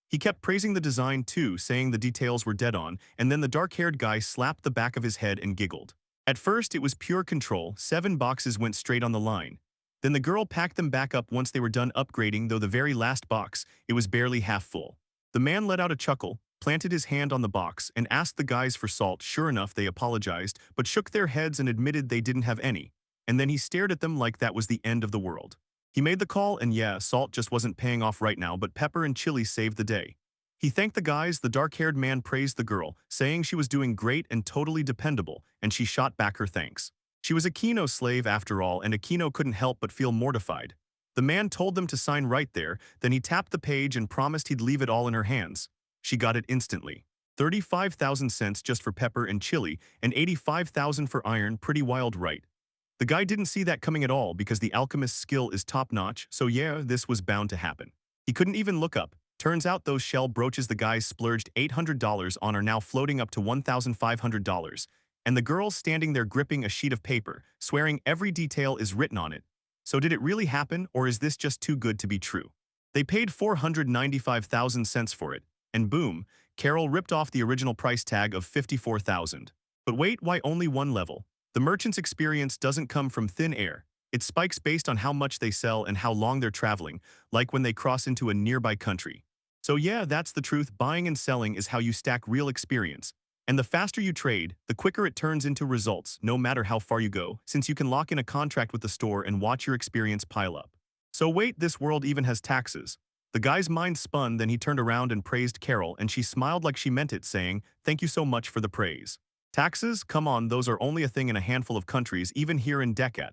He kept praising the design too, saying the details were dead on, and then the dark-haired guy slapped the back of his head and giggled. At first, it was pure control. 7 boxes went straight on the line. Then the girl packed them back up once they were done upgrading, though the very last box, it was barely half full. The man let out a chuckle, planted his hand on the box, and asked the guys for salt. Sure enough, they apologized, but shook their heads and admitted they didn't have any. And then he stared at them like that was the end of the world. He made the call, and yeah, salt just wasn't paying off right now, but pepper and chili saved the day. He thanked the guys. The dark-haired man praised the girl, saying she was doing great and totally dependable, and she shot back her thanks. She was Akino's slave after all, and Akino couldn't help but feel mortified. The man told them to sign right there, then he tapped the page and promised he'd leave it all in her hands. She got it instantly. 35,000 cents just for pepper and chili, and 85,000 for iron. Pretty wild, right? The guy didn't see that coming at all because the alchemist's skill is top-notch, so yeah, this was bound to happen. He couldn't even look up. Turns out those shell brooches the guys splurged $800 on are now floating up to $1,500, and the girl's standing there gripping a sheet of paper, swearing every detail is written on it. So did it really happen, or is this just too good to be true? They paid 495,000 cents for it, and boom, Carol ripped off the original price tag of 54,000. But wait, why only one level? The merchant's experience doesn't come from thin air. It spikes based on how much they sell and how long they're traveling, like when they cross into a nearby country. So yeah, that's the truth. Buying and selling is how you stack real experience. And the faster you trade, the quicker it turns into results, no matter how far you go, since you can lock in a contract with the store and watch your experience pile up. So wait, this world even has taxes. The guy's mind spun, then he turned around and praised Carol, and she smiled like she meant it, saying, "Thank you so much for the praise." Taxes? Come on, those are only a thing in a handful of countries, even here in Decat.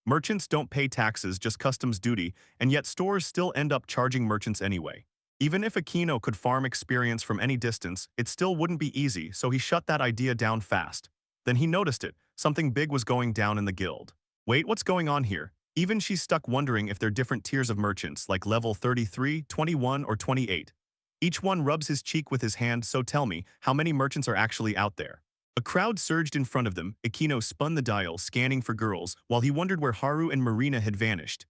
Merchants don't pay taxes, just customs duty, and yet stores still end up charging merchants anyway. Even if Akino could farm experience from any distance, it still wouldn't be easy, so he shut that idea down fast. Then he noticed it. Something big was going down in the guild. Wait, what's going on here? Even she's stuck wondering if they're different tiers of merchants, like level 33, 21, or 28. Each one rubs his cheek with his hand, so tell me, how many merchants are actually out there? A crowd surged in front of them. Akino spun the dial, scanning for girls, while he wondered where Haru and Marina had vanished.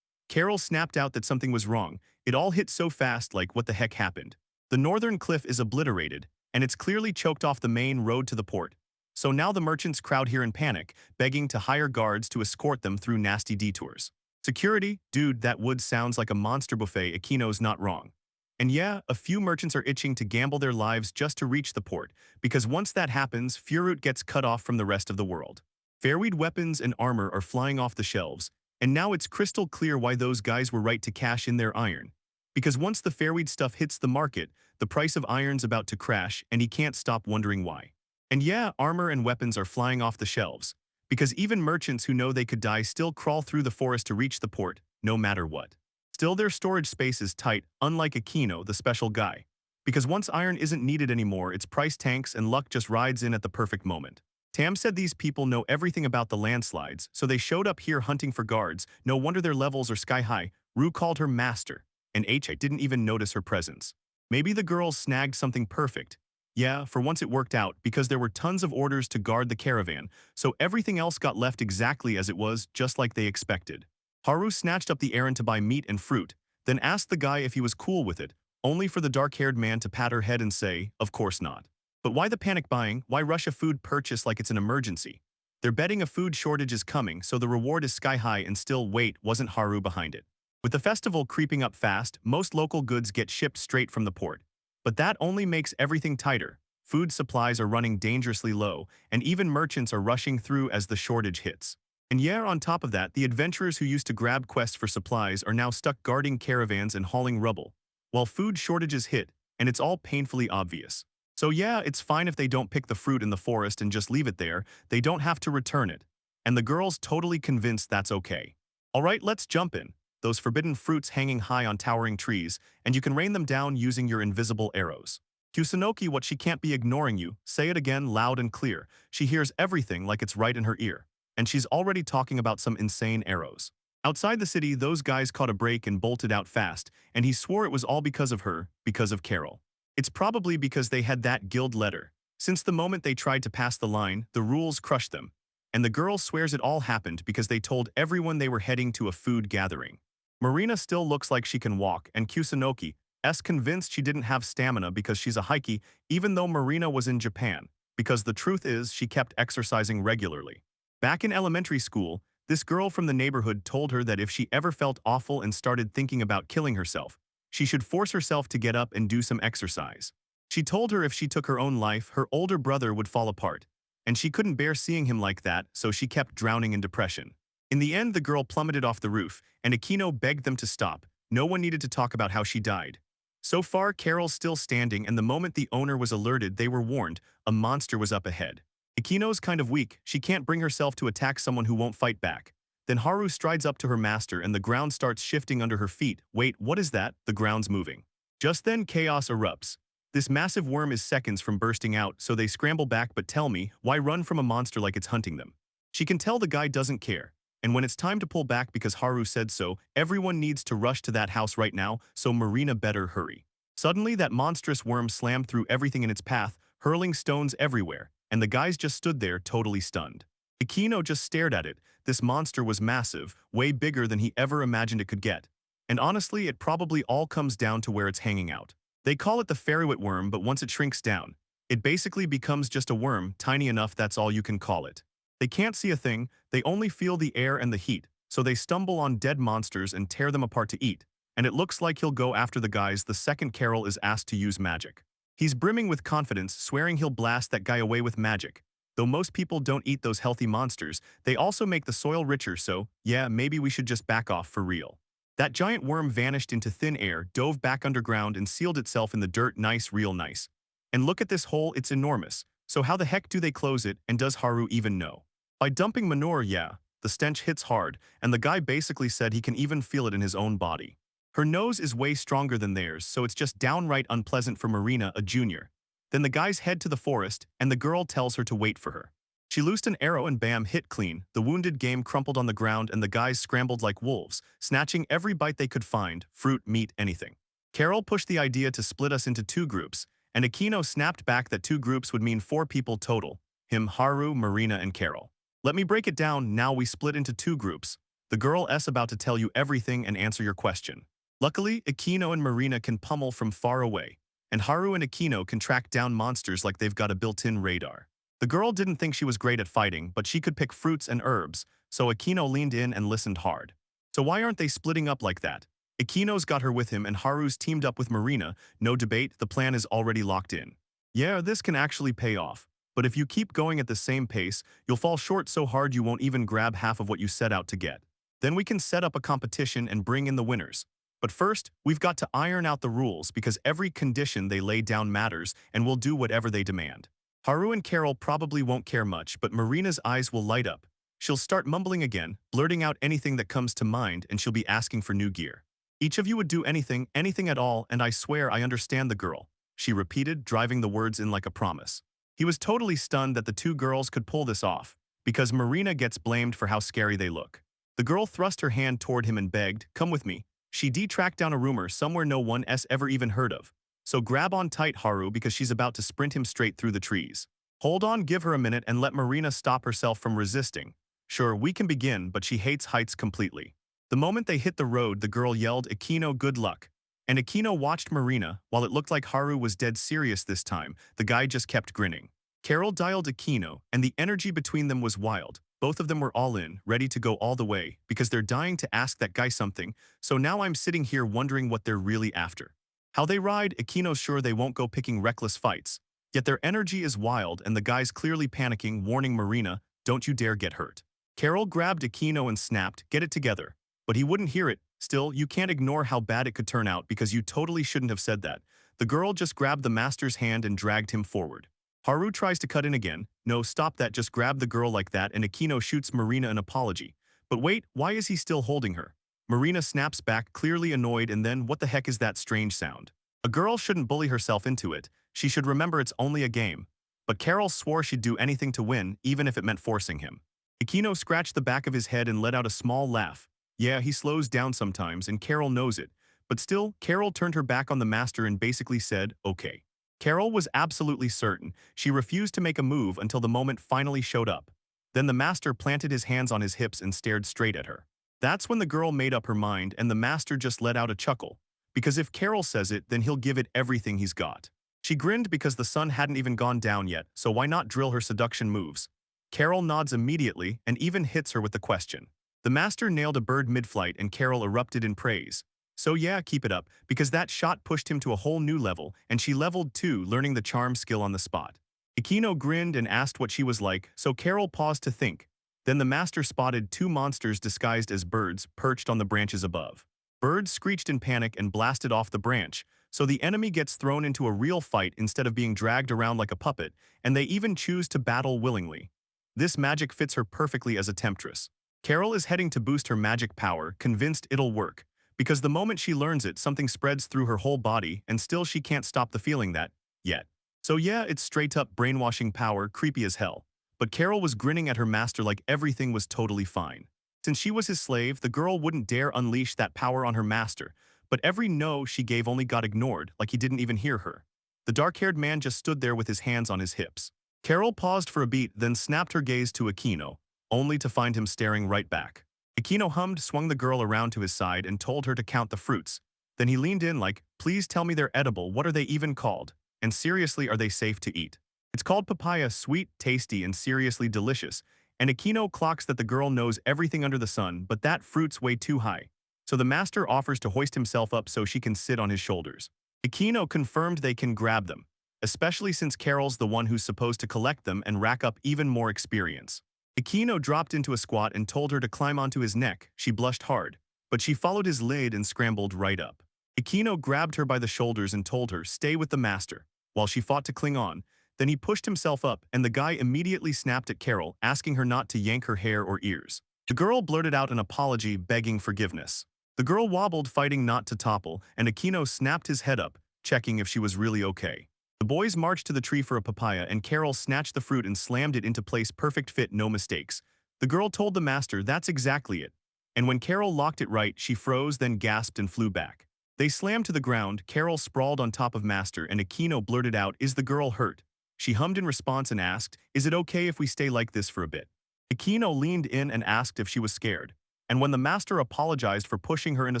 Carol snapped out that something was wrong. It all hit so fast, like what the heck happened? The northern cliff is obliterated, and it's clearly choked off the main road to the port. So now the merchants crowd here in panic, begging to hire guards to escort them through nasty detours. Security? Dude, that wood sounds like a monster buffet. Akino's not wrong. And yeah, a few merchants are itching to gamble their lives just to reach the port, because once that happens, Furut gets cut off from the rest of the world. Fairweed weapons and armor are flying off the shelves, and now it's crystal clear why those guys were right to cash in their iron. Because once the Fairweed stuff hits the market, the price of iron's about to crash, and he can't stop wondering why. And yeah, armor and weapons are flying off the shelves, because even merchants who know they could die still crawl through the forest to reach the port, no matter what. Still, their storage space is tight, unlike Akino, the special guy. Because once iron isn't needed anymore, its price tanks and luck just rides in at the perfect moment. Tam said these people know everything about the landslides, so they showed up here hunting for guards. No wonder their levels are sky high. Rue called her master, and H.I. didn't even notice her presence. Maybe the girls snagged something perfect. Yeah, for once it worked out, because there were tons of orders to guard the caravan, so everything else got left exactly as it was, just like they expected. Haru snatched up the errand to buy meat and fruit, then asked the guy if he was cool with it, only for the dark-haired man to pat her head and say, of course not. But why the panic buying? Why rush a food purchase like it's an emergency? They're betting a food shortage is coming, so the reward is sky high and still wait, wasn't Haru behind it. With the festival creeping up fast, most local goods get shipped straight from the port. But that only makes everything tighter. Food supplies are running dangerously low, and even merchants are rushing through as the shortage hits. And yeah, on top of that, the adventurers who used to grab quests for supplies are now stuck guarding caravans and hauling rubble, while food shortages hit, and it's all painfully obvious. So yeah, it's fine if they don't pick the fruit in the forest and just leave it there, they don't have to return it. And the girl's totally convinced that's okay. Alright, let's jump in. Those forbidden fruits hanging high on towering trees, and you can rain them down using your invisible arrows. Kusunoki, what she can't be ignoring you, say it again loud and clear. She hears everything like it's right in her ear. And she's already talking about some insane arrows. Outside the city, those guys caught a break and bolted out fast, and he swore it was all because of her, because of Carol. It's probably because they had that guild letter. Since the moment they tried to pass the line, the rules crushed them. And the girl swears it all happened because they told everyone they were heading to a food gathering. Marina still looks like she can walk, and Kusunoki's convinced she didn't have stamina because she's a hikey, even though Marina was in Japan, because the truth is she kept exercising regularly. Back in elementary school, this girl from the neighborhood told her that if she ever felt awful and started thinking about killing herself, she should force herself to get up and do some exercise. She told her if she took her own life, her older brother would fall apart, and she couldn't bear seeing him like that, so she kept drowning in depression. In the end, the girl plummeted off the roof, and Akino begged them to stop. No one needed to talk about how she died. So far, Carol's still standing, and the moment the owner was alerted, they were warned a monster was up ahead. Akino's kind of weak, she can't bring herself to attack someone who won't fight back. Then Haru strides up to her master and the ground starts shifting under her feet. Wait, what is that? The ground's moving. Just then, chaos erupts. This massive worm is seconds from bursting out, so they scramble back, but tell me, why run from a monster like it's hunting them? She can tell the guy doesn't care. And when it's time to pull back because Haru said so, everyone needs to rush to that house right now, so Marina better hurry. Suddenly, that monstrous worm slammed through everything in its path, hurling stones everywhere, and the guys just stood there totally stunned. Akino just stared at it. This monster was massive, way bigger than he ever imagined it could get. And honestly, it probably all comes down to where it's hanging out. They call it the ferrywit worm, but once it shrinks down, it basically becomes just a worm, tiny enough that's all you can call it. They can't see a thing, they only feel the air and the heat, so they stumble on dead monsters and tear them apart to eat. And it looks like he'll go after the guys the second Carol is asked to use magic. He's brimming with confidence, swearing he'll blast that guy away with magic. Though most people don't eat those healthy monsters, they also make the soil richer, so yeah, maybe we should just back off for real. That giant worm vanished into thin air, dove back underground and sealed itself in the dirt. Nice, real nice. And look at this hole, it's enormous. So how the heck do they close it, and does Haru even know? By dumping manure, yeah. The stench hits hard, and the guy basically said he can even feel it in his own body. Her nose is way stronger than theirs, so it's just downright unpleasant for Marina, a junior. Then the guys head to the forest, and the girl tells her to wait for her. She loosed an arrow and bam, hit clean. The wounded game crumpled on the ground and the guys scrambled like wolves, snatching every bite they could find, fruit, meat, anything. Carol pushed the idea to split us into two groups, and Akino snapped back that two groups would mean 4 people total. Him, Haru, Marina, and Carol. Let me break it down, now we split into 2 groups. The girl's about to tell you everything and answer your question. Luckily, Akino and Marina can pummel from far away, and Haru and Akino can track down monsters like they've got a built-in radar. The girl didn't think she was great at fighting, but she could pick fruits and herbs, so Akino leaned in and listened hard. So why aren't they splitting up like that? Akino's got her with him and Haru's teamed up with Marina. No debate, the plan is already locked in. Yeah, this can actually pay off. But if you keep going at the same pace, you'll fall short so hard you won't even grab half of what you set out to get. Then we can set up a competition and bring in the winners. But first, we've got to iron out the rules because every condition they lay down matters and we'll do whatever they demand. Haru and Carol probably won't care much, but Marina's eyes will light up. She'll start mumbling again, blurting out anything that comes to mind, and she'll be asking for new gear. Each of you would do anything, anything at all, and I swear I understand the girl, she repeated, driving the words in like a promise. He was totally stunned that the 2 girls could pull this off, because Marina gets blamed for how scary they look. The girl thrust her hand toward him and begged, "Come with me." She tracked down a rumor somewhere no one's ever even heard of. So grab on tight, Haru, because she's about to sprint him straight through the trees. Hold on, give her a minute and let Marina stop herself from resisting. Sure, we can begin, but she hates heights completely. The moment they hit the road, the girl yelled, "Akino, good luck." And Akino watched Marina. While it looked like Haru was dead serious this time, the guy just kept grinning. Carol dialed Aquino, and the energy between them was wild. Both of them were all in, ready to go all the way, because they're dying to ask that guy something, so now I'm sitting here wondering what they're really after. How they ride, Aquino's sure they won't go picking reckless fights. Yet their energy is wild and the guy's clearly panicking, warning Marina, don't you dare get hurt. Carol grabbed Aquino and snapped, get it together. But he wouldn't hear it. Still, you can't ignore how bad it could turn out because you totally shouldn't have said that. The girl just grabbed the master's hand and dragged him forward. Haru tries to cut in again. No, stop that, just grab the girl like that, and Aquino shoots Marina an apology. But wait, why is he still holding her? Marina snaps back, clearly annoyed, and then what the heck is that strange sound? A girl shouldn't bully herself into it. She should remember it's only a game. But Carol swore she'd do anything to win, even if it meant forcing him. Aquino scratched the back of his head and let out a small laugh. Yeah, he slows down sometimes, and Carol knows it. But still, Carol turned her back on the master and basically said, okay. Carol was absolutely certain. She refused to make a move until the moment finally showed up. Then the master planted his hands on his hips and stared straight at her. That's when the girl made up her mind and the master just let out a chuckle. Because if Carol says it, then he'll give it everything he's got. She grinned because the sun hadn't even gone down yet, so why not drill her seduction moves? Carol nods immediately and even hits her with the question. The master nailed a bird mid-flight and Carol erupted in praise. So yeah, keep it up, because that shot pushed him to a whole new level, and she leveled too, learning the charm skill on the spot. Aquino grinned and asked what she was like, so Carol paused to think. Then the master spotted two monsters disguised as birds perched on the branches above. Birds screeched in panic and blasted off the branch, so the enemy gets thrown into a real fight instead of being dragged around like a puppet, and they even choose to battle willingly. This magic fits her perfectly as a temptress. Carol is heading to boost her magic power, convinced it'll work. Because the moment she learns it, something spreads through her whole body, and still she can't stop the feeling that, yet. So yeah, it's straight-up brainwashing power, creepy as hell. But Carol was grinning at her master like everything was totally fine. Since she was his slave, the girl wouldn't dare unleash that power on her master, but every no she gave only got ignored, like he didn't even hear her. The dark-haired man just stood there with his hands on his hips. Carol paused for a beat, then snapped her gaze to Aquino, only to find him staring right back. Aquino hummed, swung the girl around to his side, and told her to count the fruits. Then he leaned in like, please tell me they're edible, what are they even called? And seriously, are they safe to eat? It's called papaya, sweet, tasty, and seriously delicious. And Aquino clocks that the girl knows everything under the sun, but that fruit's way too high. So the master offers to hoist himself up so she can sit on his shoulders. Aquino confirmed they can grab them, especially since Carol's the one who's supposed to collect them and rack up even more experience. Aquino dropped into a squat and told her to climb onto his neck. She blushed hard, but she followed his lead and scrambled right up. Aquino grabbed her by the shoulders and told her, stay with the master, while she fought to cling on. Then he pushed himself up, and the guy immediately snapped at Carol, asking her not to yank her hair or ears. The girl blurted out an apology, begging forgiveness. The girl wobbled, fighting not to topple, and Aquino snapped his head up, checking if she was really okay. The boys marched to the tree for a papaya, and Carol snatched the fruit and slammed it into place, perfect fit, no mistakes. The girl told the master that's exactly it. And when Carol locked it right, she froze, then gasped and flew back. They slammed to the ground, Carol sprawled on top of master, and Aquino blurted out, is the girl hurt? She hummed in response and asked, is it okay if we stay like this for a bit? Aquino leaned in and asked if she was scared. And when the master apologized for pushing her into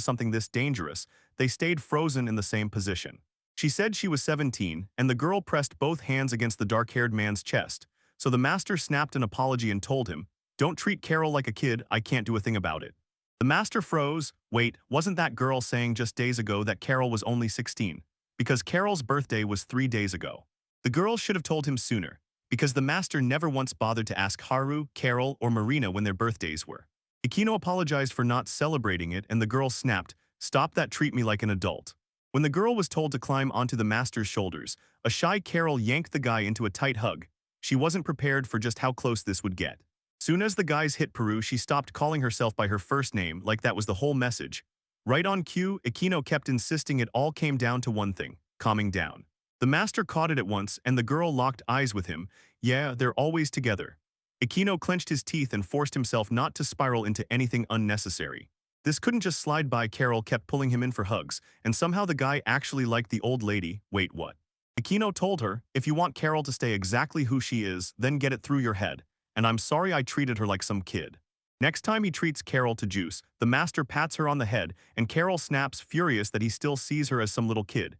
something this dangerous, they stayed frozen in the same position. She said she was 17, and the girl pressed both hands against the dark-haired man's chest. So the master snapped an apology and told him, don't treat Carol like a kid, I can't do a thing about it. The master froze. Wait, wasn't that girl saying just days ago that Carol was only 16? Because Carol's birthday was 3 days ago. The girl should have told him sooner, because the master never once bothered to ask Haru, Carol, or Marina when their birthdays were. Aquino apologized for not celebrating it, and the girl snapped, stop that, treat me like an adult. When the girl was told to climb onto the master's shoulders, a shy Carol yanked the guy into a tight hug. She wasn't prepared for just how close this would get. Soon as the guys hit Peru, she stopped calling herself by her first name like that was the whole message. Right on cue, Aquino kept insisting it all came down to one thing, calming down. The master caught it at once, and the girl locked eyes with him. Yeah, they're always together. Aquino clenched his teeth and forced himself not to spiral into anything unnecessary. This couldn't just slide by. Carol kept pulling him in for hugs, and somehow the guy actually liked the old lady. Wait, what? Aquino told her, if you want Carol to stay exactly who she is, then get it through your head. And I'm sorry I treated her like some kid. Next time he treats Carol to juice, the master pats her on the head, and Carol snaps, furious that he still sees her as some little kid.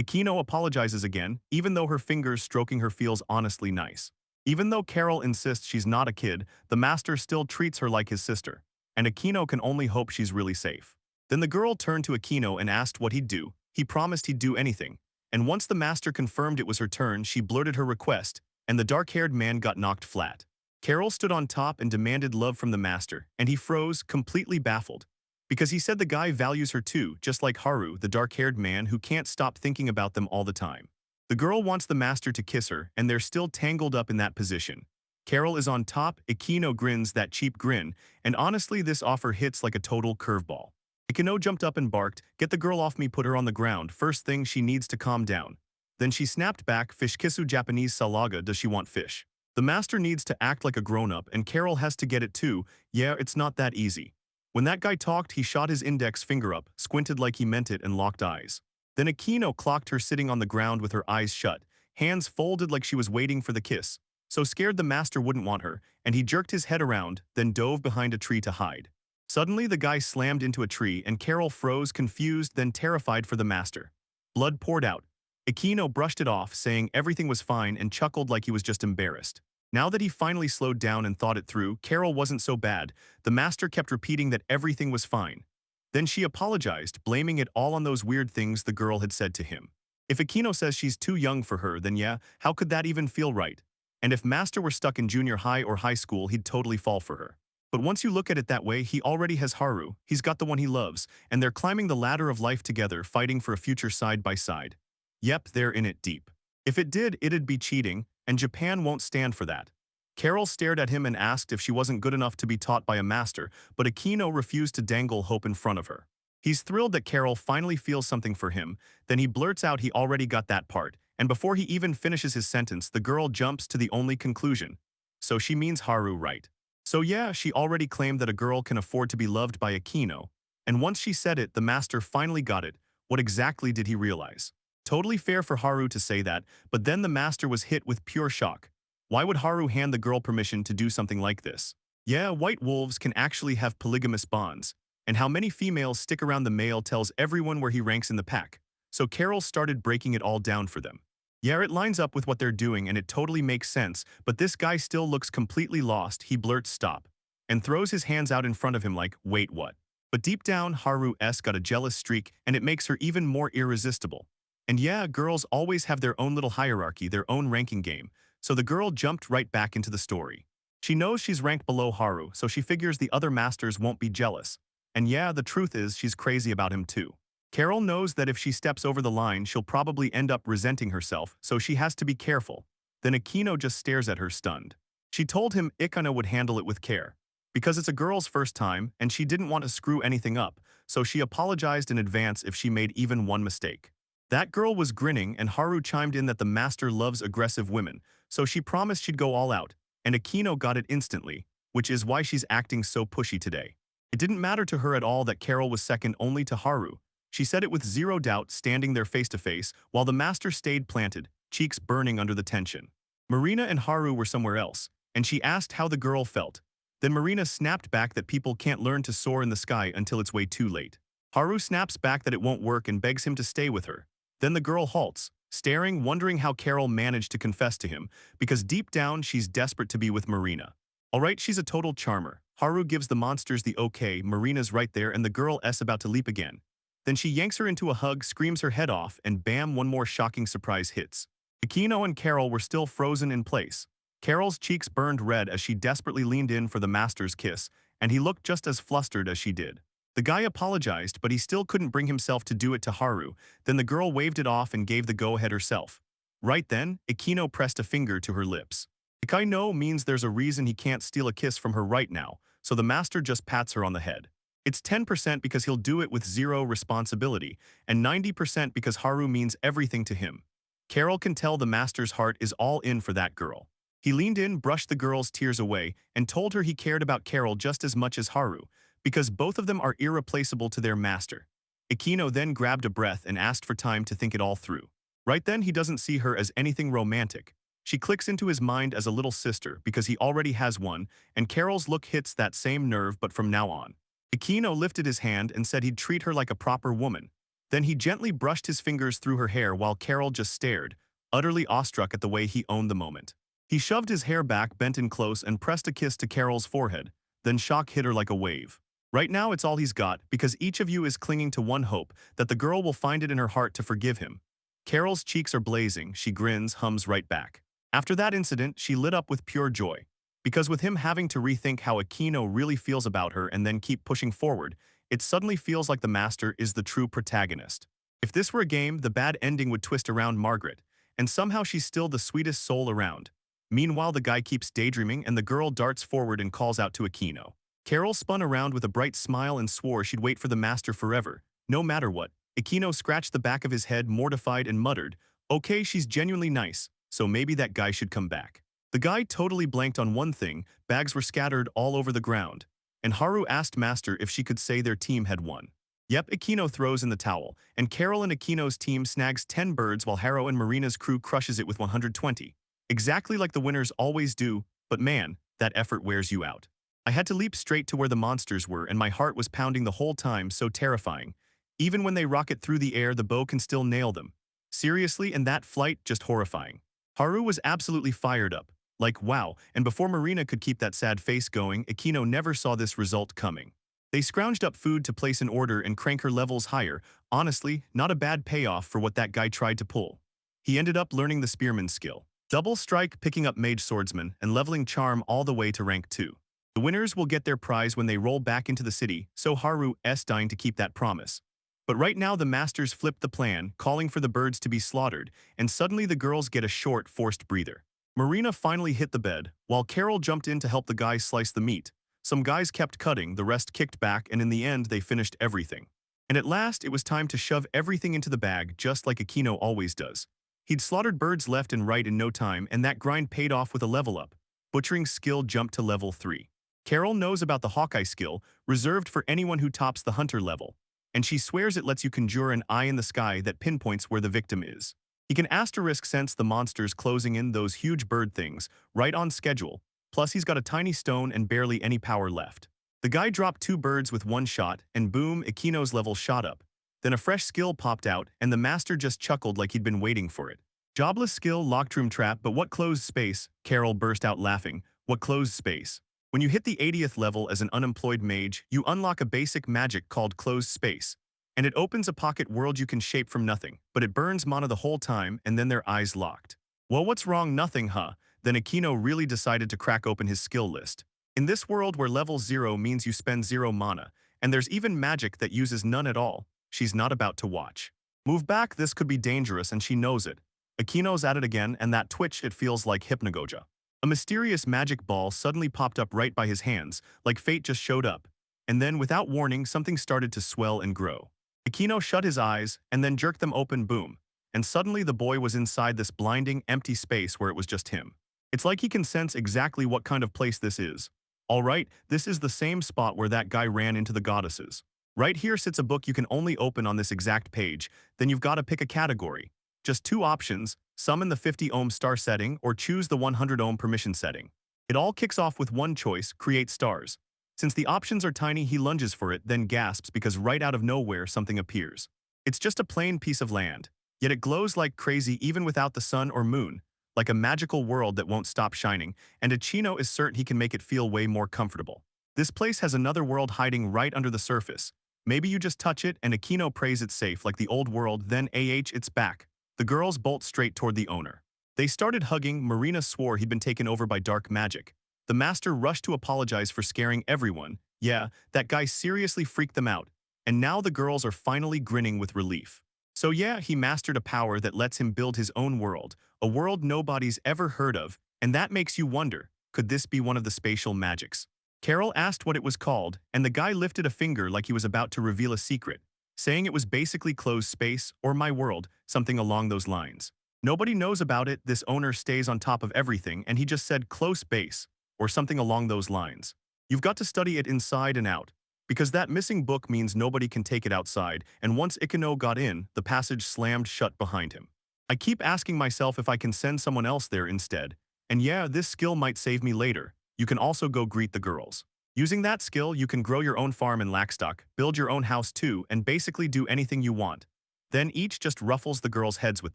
Akino apologizes again, even though her fingers stroking her feels honestly nice. Even though Carol insists she's not a kid, the master still treats her like his sister, and Akino can only hope she's really safe. Then the girl turned to Akino and asked what he'd do. He promised he'd do anything, and once the master confirmed it was her turn, she blurted her request, and the dark-haired man got knocked flat. Carol stood on top and demanded love from the master, and he froze, completely baffled. Because he said the guy values her too, just like Haru, the dark-haired man who can't stop thinking about them all the time. The girl wants the master to kiss her, and they're still tangled up in that position. Carol is on top, Akino grins that cheap grin, and honestly this offer hits like a total curveball. Akino jumped up and barked, "Get the girl off me, put her on the ground, first thing she needs to calm down." Then she snapped back, "Fish kissu Japanese salaga, does she want fish?" The master needs to act like a grown-up and Carol has to get it too, yeah, it's not that easy. When that guy talked, he shot his index finger up, squinted like he meant it and locked eyes. Then Akino clocked her sitting on the ground with her eyes shut, hands folded like she was waiting for the kiss. So scared the master wouldn't want her, and he jerked his head around, then dove behind a tree to hide. Suddenly the guy slammed into a tree and Carol froze, confused, then terrified for the master. Blood poured out. Akino brushed it off, saying everything was fine and chuckled like he was just embarrassed. Now that he finally slowed down and thought it through, Carol wasn't so bad. The master kept repeating that everything was fine. Then she apologized, blaming it all on those weird things the girl had said to him. If Akino says she's too young for her, then yeah, how could that even feel right? And if Master were stuck in junior high or high school, he'd totally fall for her. But once you look at it that way, he already has Haru, he's got the one he loves, and they're climbing the ladder of life together, fighting for a future side by side. Yep, they're in it deep. If it did, it'd be cheating, and Japan won't stand for that. Carol stared at him and asked if she wasn't good enough to be taught by a master, but Akino refused to dangle hope in front of her. He's thrilled that Carol finally feels something for him, then he blurts out he already got that part, and before he even finishes his sentence, the girl jumps to the only conclusion. So she means Haru, right? So yeah, she already claimed that a girl can afford to be loved by Akino, and once she said it, the master finally got it. What exactly did he realize? Totally fair for Haru to say that, but then the master was hit with pure shock. Why would Haru hand the girl permission to do something like this? Yeah, white wolves can actually have polygamous bonds, and how many females stick around the male tells everyone where he ranks in the pack. So Carol started breaking it all down for them. Yeah, it lines up with what they're doing and it totally makes sense, but this guy still looks completely lost. He blurts stop and throws his hands out in front of him like, wait, what? But deep down, Haru's got a jealous streak and it makes her even more irresistible. And yeah, girls always have their own little hierarchy, their own ranking game, so the girl jumped right back into the story. She knows she's ranked below Haru, so she figures the other masters won't be jealous. And yeah, the truth is she's crazy about him too. Carol knows that if she steps over the line, she'll probably end up resenting herself, so she has to be careful. Then Akino just stares at her stunned. She told him Ikano would handle it with care. Because it's a girl's first time, and she didn't want to screw anything up, so she apologized in advance if she made even one mistake. That girl was grinning, and Haru chimed in that the master loves aggressive women, so she promised she'd go all out, and Akino got it instantly, which is why she's acting so pushy today. It didn't matter to her at all that Carol was second only to Haru. She said it with zero doubt, standing there face to face, while the master stayed planted, cheeks burning under the tension. Marina and Haru were somewhere else, and she asked how the girl felt. Then Marina snapped back that people can't learn to soar in the sky until it's way too late. Haru snaps back that it won't work and begs him to stay with her. Then the girl halts, staring, wondering how Carol managed to confess to him, because deep down she's desperate to be with Marina. Alright, she's a total charmer. Haru gives the monsters the okay, Marina's right there and the girl's about to leap again. Then she yanks her into a hug, screams her head off, and bam, one more shocking surprise hits. Akino and Carol were still frozen in place. Carol's cheeks burned red as she desperately leaned in for the master's kiss, and he looked just as flustered as she did. The guy apologized, but he still couldn't bring himself to do it to Haru. Then the girl waved it off and gave the go-ahead herself. Right then, Akino pressed a finger to her lips. Ikano means there's a reason he can't steal a kiss from her right now, so the master just pats her on the head. It's 10% because he'll do it with zero responsibility, and 90% because Haru means everything to him. Carol can tell the master's heart is all in for that girl. He leaned in, brushed the girl's tears away, and told her he cared about Carol just as much as Haru, because both of them are irreplaceable to their master. Akino then grabbed a breath and asked for time to think it all through. Right then, he doesn't see her as anything romantic. She clicks into his mind as a little sister because he already has one, and Carol's look hits that same nerve but from now on. Akino lifted his hand and said he'd treat her like a proper woman. Then he gently brushed his fingers through her hair while Carol just stared, utterly awestruck at the way he owned the moment. He shoved his hair back, bent in close, and pressed a kiss to Carol's forehead. Then shock hit her like a wave. Right now it's all he's got, because each of you is clinging to one hope, that the girl will find it in her heart to forgive him. Carol's cheeks are blazing, she grins, hums right back. After that incident, she lit up with pure joy. Because with him having to rethink how Aquino really feels about her and then keep pushing forward, it suddenly feels like the master is the true protagonist. If this were a game, the bad ending would twist around Margaret, and somehow she's still the sweetest soul around. Meanwhile, the guy keeps daydreaming and the girl darts forward and calls out to Aquino. Carol spun around with a bright smile and swore she'd wait for the master forever, no matter what. Aquino scratched the back of his head, mortified, and muttered, "Okay, she's genuinely nice, so maybe that guy should come back." The guy totally blanked on one thing, bags were scattered all over the ground. And Haru asked Master if she could say their team had won. Yep, Aquino throws in the towel, and Carol and Aquino's team snags 10 birds while Haro and Marina's crew crushes it with 120. Exactly like the winners always do, but man, that effort wears you out. I had to leap straight to where the monsters were and my heart was pounding the whole time, so terrifying. Even when they rocket through the air, the bow can still nail them. Seriously, and that flight, just horrifying. Haru was absolutely fired up. Like, wow, and before Marina could keep that sad face going, Aquino never saw this result coming. They scrounged up food to place an order and crank her levels higher. Honestly, not a bad payoff for what that guy tried to pull. He ended up learning the spearman skill. Double strike, picking up mage swordsman, and leveling charm all the way to rank 2. The winners will get their prize when they roll back into the city, so Haru's dying to keep that promise. But right now the masters flipped the plan, calling for the birds to be slaughtered, and suddenly the girls get a short, forced breather. Marina finally hit the bed, while Carol jumped in to help the guys slice the meat. Some guys kept cutting, the rest kicked back, and in the end they finished everything. And at last it was time to shove everything into the bag, just like Aquino always does. He'd slaughtered birds left and right in no time, and that grind paid off with a level up. Butchering skill jumped to level 3. Carol knows about the Hawkeye skill, reserved for anyone who tops the hunter level. And she swears it lets you conjure an eye in the sky that pinpoints where the victim is. He can asterisk sense the monsters closing in, those huge bird things, right on schedule, plus he's got a tiny stone and barely any power left. The guy dropped 2 birds with 1 shot, and boom, Aquino's level shot up. Then a fresh skill popped out, and the master just chuckled like he'd been waiting for it. Jobless skill, locked room trap, but what closed space? Carol burst out laughing. What closed space? When you hit the 80th level as an unemployed mage, you unlock a basic magic called closed space. And it opens a pocket world you can shape from nothing, but it burns mana the whole time, and then their eyes locked. Well, what's wrong? Nothing, huh? Then Aquino really decided to crack open his skill list. In this world where level 0 means you spend 0 mana, and there's even magic that uses none at all, she's not about to watch. Move back, this could be dangerous, and she knows it. Aquino's at it again, and that twitch, it feels like hypnagogia. A mysterious magic ball suddenly popped up right by his hands, like fate just showed up. And then, without warning, something started to swell and grow. Aquino shut his eyes, and then jerked them open, boom. And suddenly the boy was inside this blinding, empty space where it was just him. It's like he can sense exactly what kind of place this is. Alright, this is the same spot where that guy ran into the goddesses. Right here sits a book you can only open on this exact page, then you've got to pick a category. Just 2 options, summon the 50 ohm star setting or choose the 100 ohm permission setting. It all kicks off with one choice, create stars. Since the options are tiny, he lunges for it, then gasps because right out of nowhere something appears. It's just a plain piece of land, yet it glows like crazy even without the sun or moon, like a magical world that won't stop shining, and Aquino is certain he can make it feel way more comfortable. This place has another world hiding right under the surface. Maybe you just touch it and Aquino prays it's safe like the old world, then it's back. The girls bolt straight toward the owner. They started hugging. Marina swore he'd been taken over by dark magic. The master rushed to apologize for scaring everyone. Yeah, that guy seriously freaked them out. And now the girls are finally grinning with relief. So yeah, he mastered a power that lets him build his own world, a world nobody's ever heard of, and that makes you wonder, could this be one of the spatial magics? Carol asked what it was called, and the guy lifted a finger like he was about to reveal a secret, saying it was basically closed space, or my world, something along those lines. Nobody knows about it, this owner stays on top of everything, and he just said close space, or something along those lines. You've got to study it inside and out, because that missing book means nobody can take it outside, and once Aquino got in, the passage slammed shut behind him. I keep asking myself if I can send someone else there instead, and yeah, this skill might save me later. You can also go greet the girls. Using that skill, you can grow your own farm in Lackstock, build your own house too, and basically do anything you want. Then each just ruffles the girls' heads with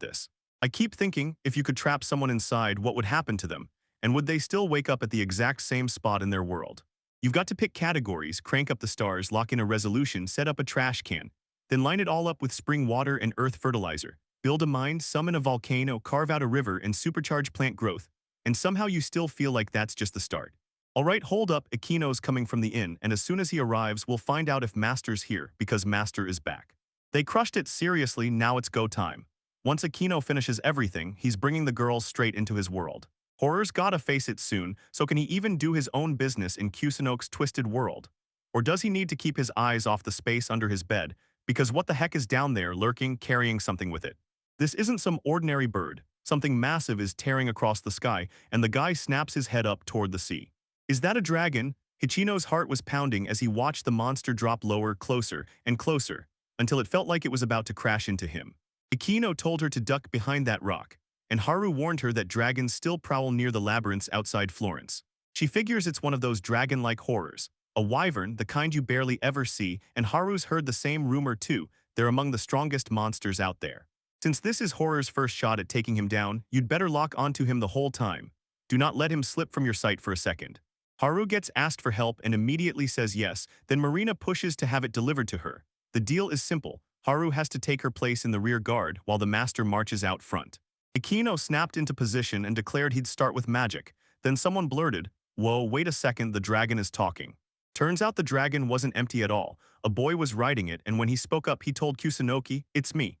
this. I keep thinking, if you could trap someone inside, what would happen to them? And would they still wake up at the exact same spot in their world? You've got to pick categories, crank up the stars, lock in a resolution, set up a trash can, then line it all up with spring water and earth fertilizer. Build a mine, summon a volcano, carve out a river, and supercharge plant growth. And somehow you still feel like that's just the start. Alright, hold up, Aquino's coming from the inn, and as soon as he arrives, we'll find out if Master's here, because Master is back. They crushed it seriously, now it's go time. Once Aquino finishes everything, he's bringing the girls straight into his world. Horror's gotta face it soon, so can he even do his own business in Kusunoki's twisted world? Or does he need to keep his eyes off the space under his bed, because what the heck is down there lurking, carrying something with it? This isn't some ordinary bird. Something massive is tearing across the sky, and the guy snaps his head up toward the sea. Is that a dragon? Hichino's heart was pounding as he watched the monster drop lower, closer, and closer, until it felt like it was about to crash into him. Aquino told her to duck behind that rock, and Haru warned her that dragons still prowl near the labyrinths outside Florence. She figures it's one of those dragon-like horrors, a wyvern, the kind you barely ever see, and Haru's heard the same rumor too. They're among the strongest monsters out there. Since this is Horror's first shot at taking him down, you'd better lock onto him the whole time. Do not let him slip from your sight for a second. Haru gets asked for help and immediately says yes, then Marina pushes to have it delivered to her. The deal is simple. Haru has to take her place in the rear guard while the master marches out front. Aquino snapped into position and declared he'd start with magic. Then someone blurted, "Whoa, wait a second, the dragon is talking." Turns out the dragon wasn't empty at all. A boy was riding it, and when he spoke up he told Kusunoki, "It's me."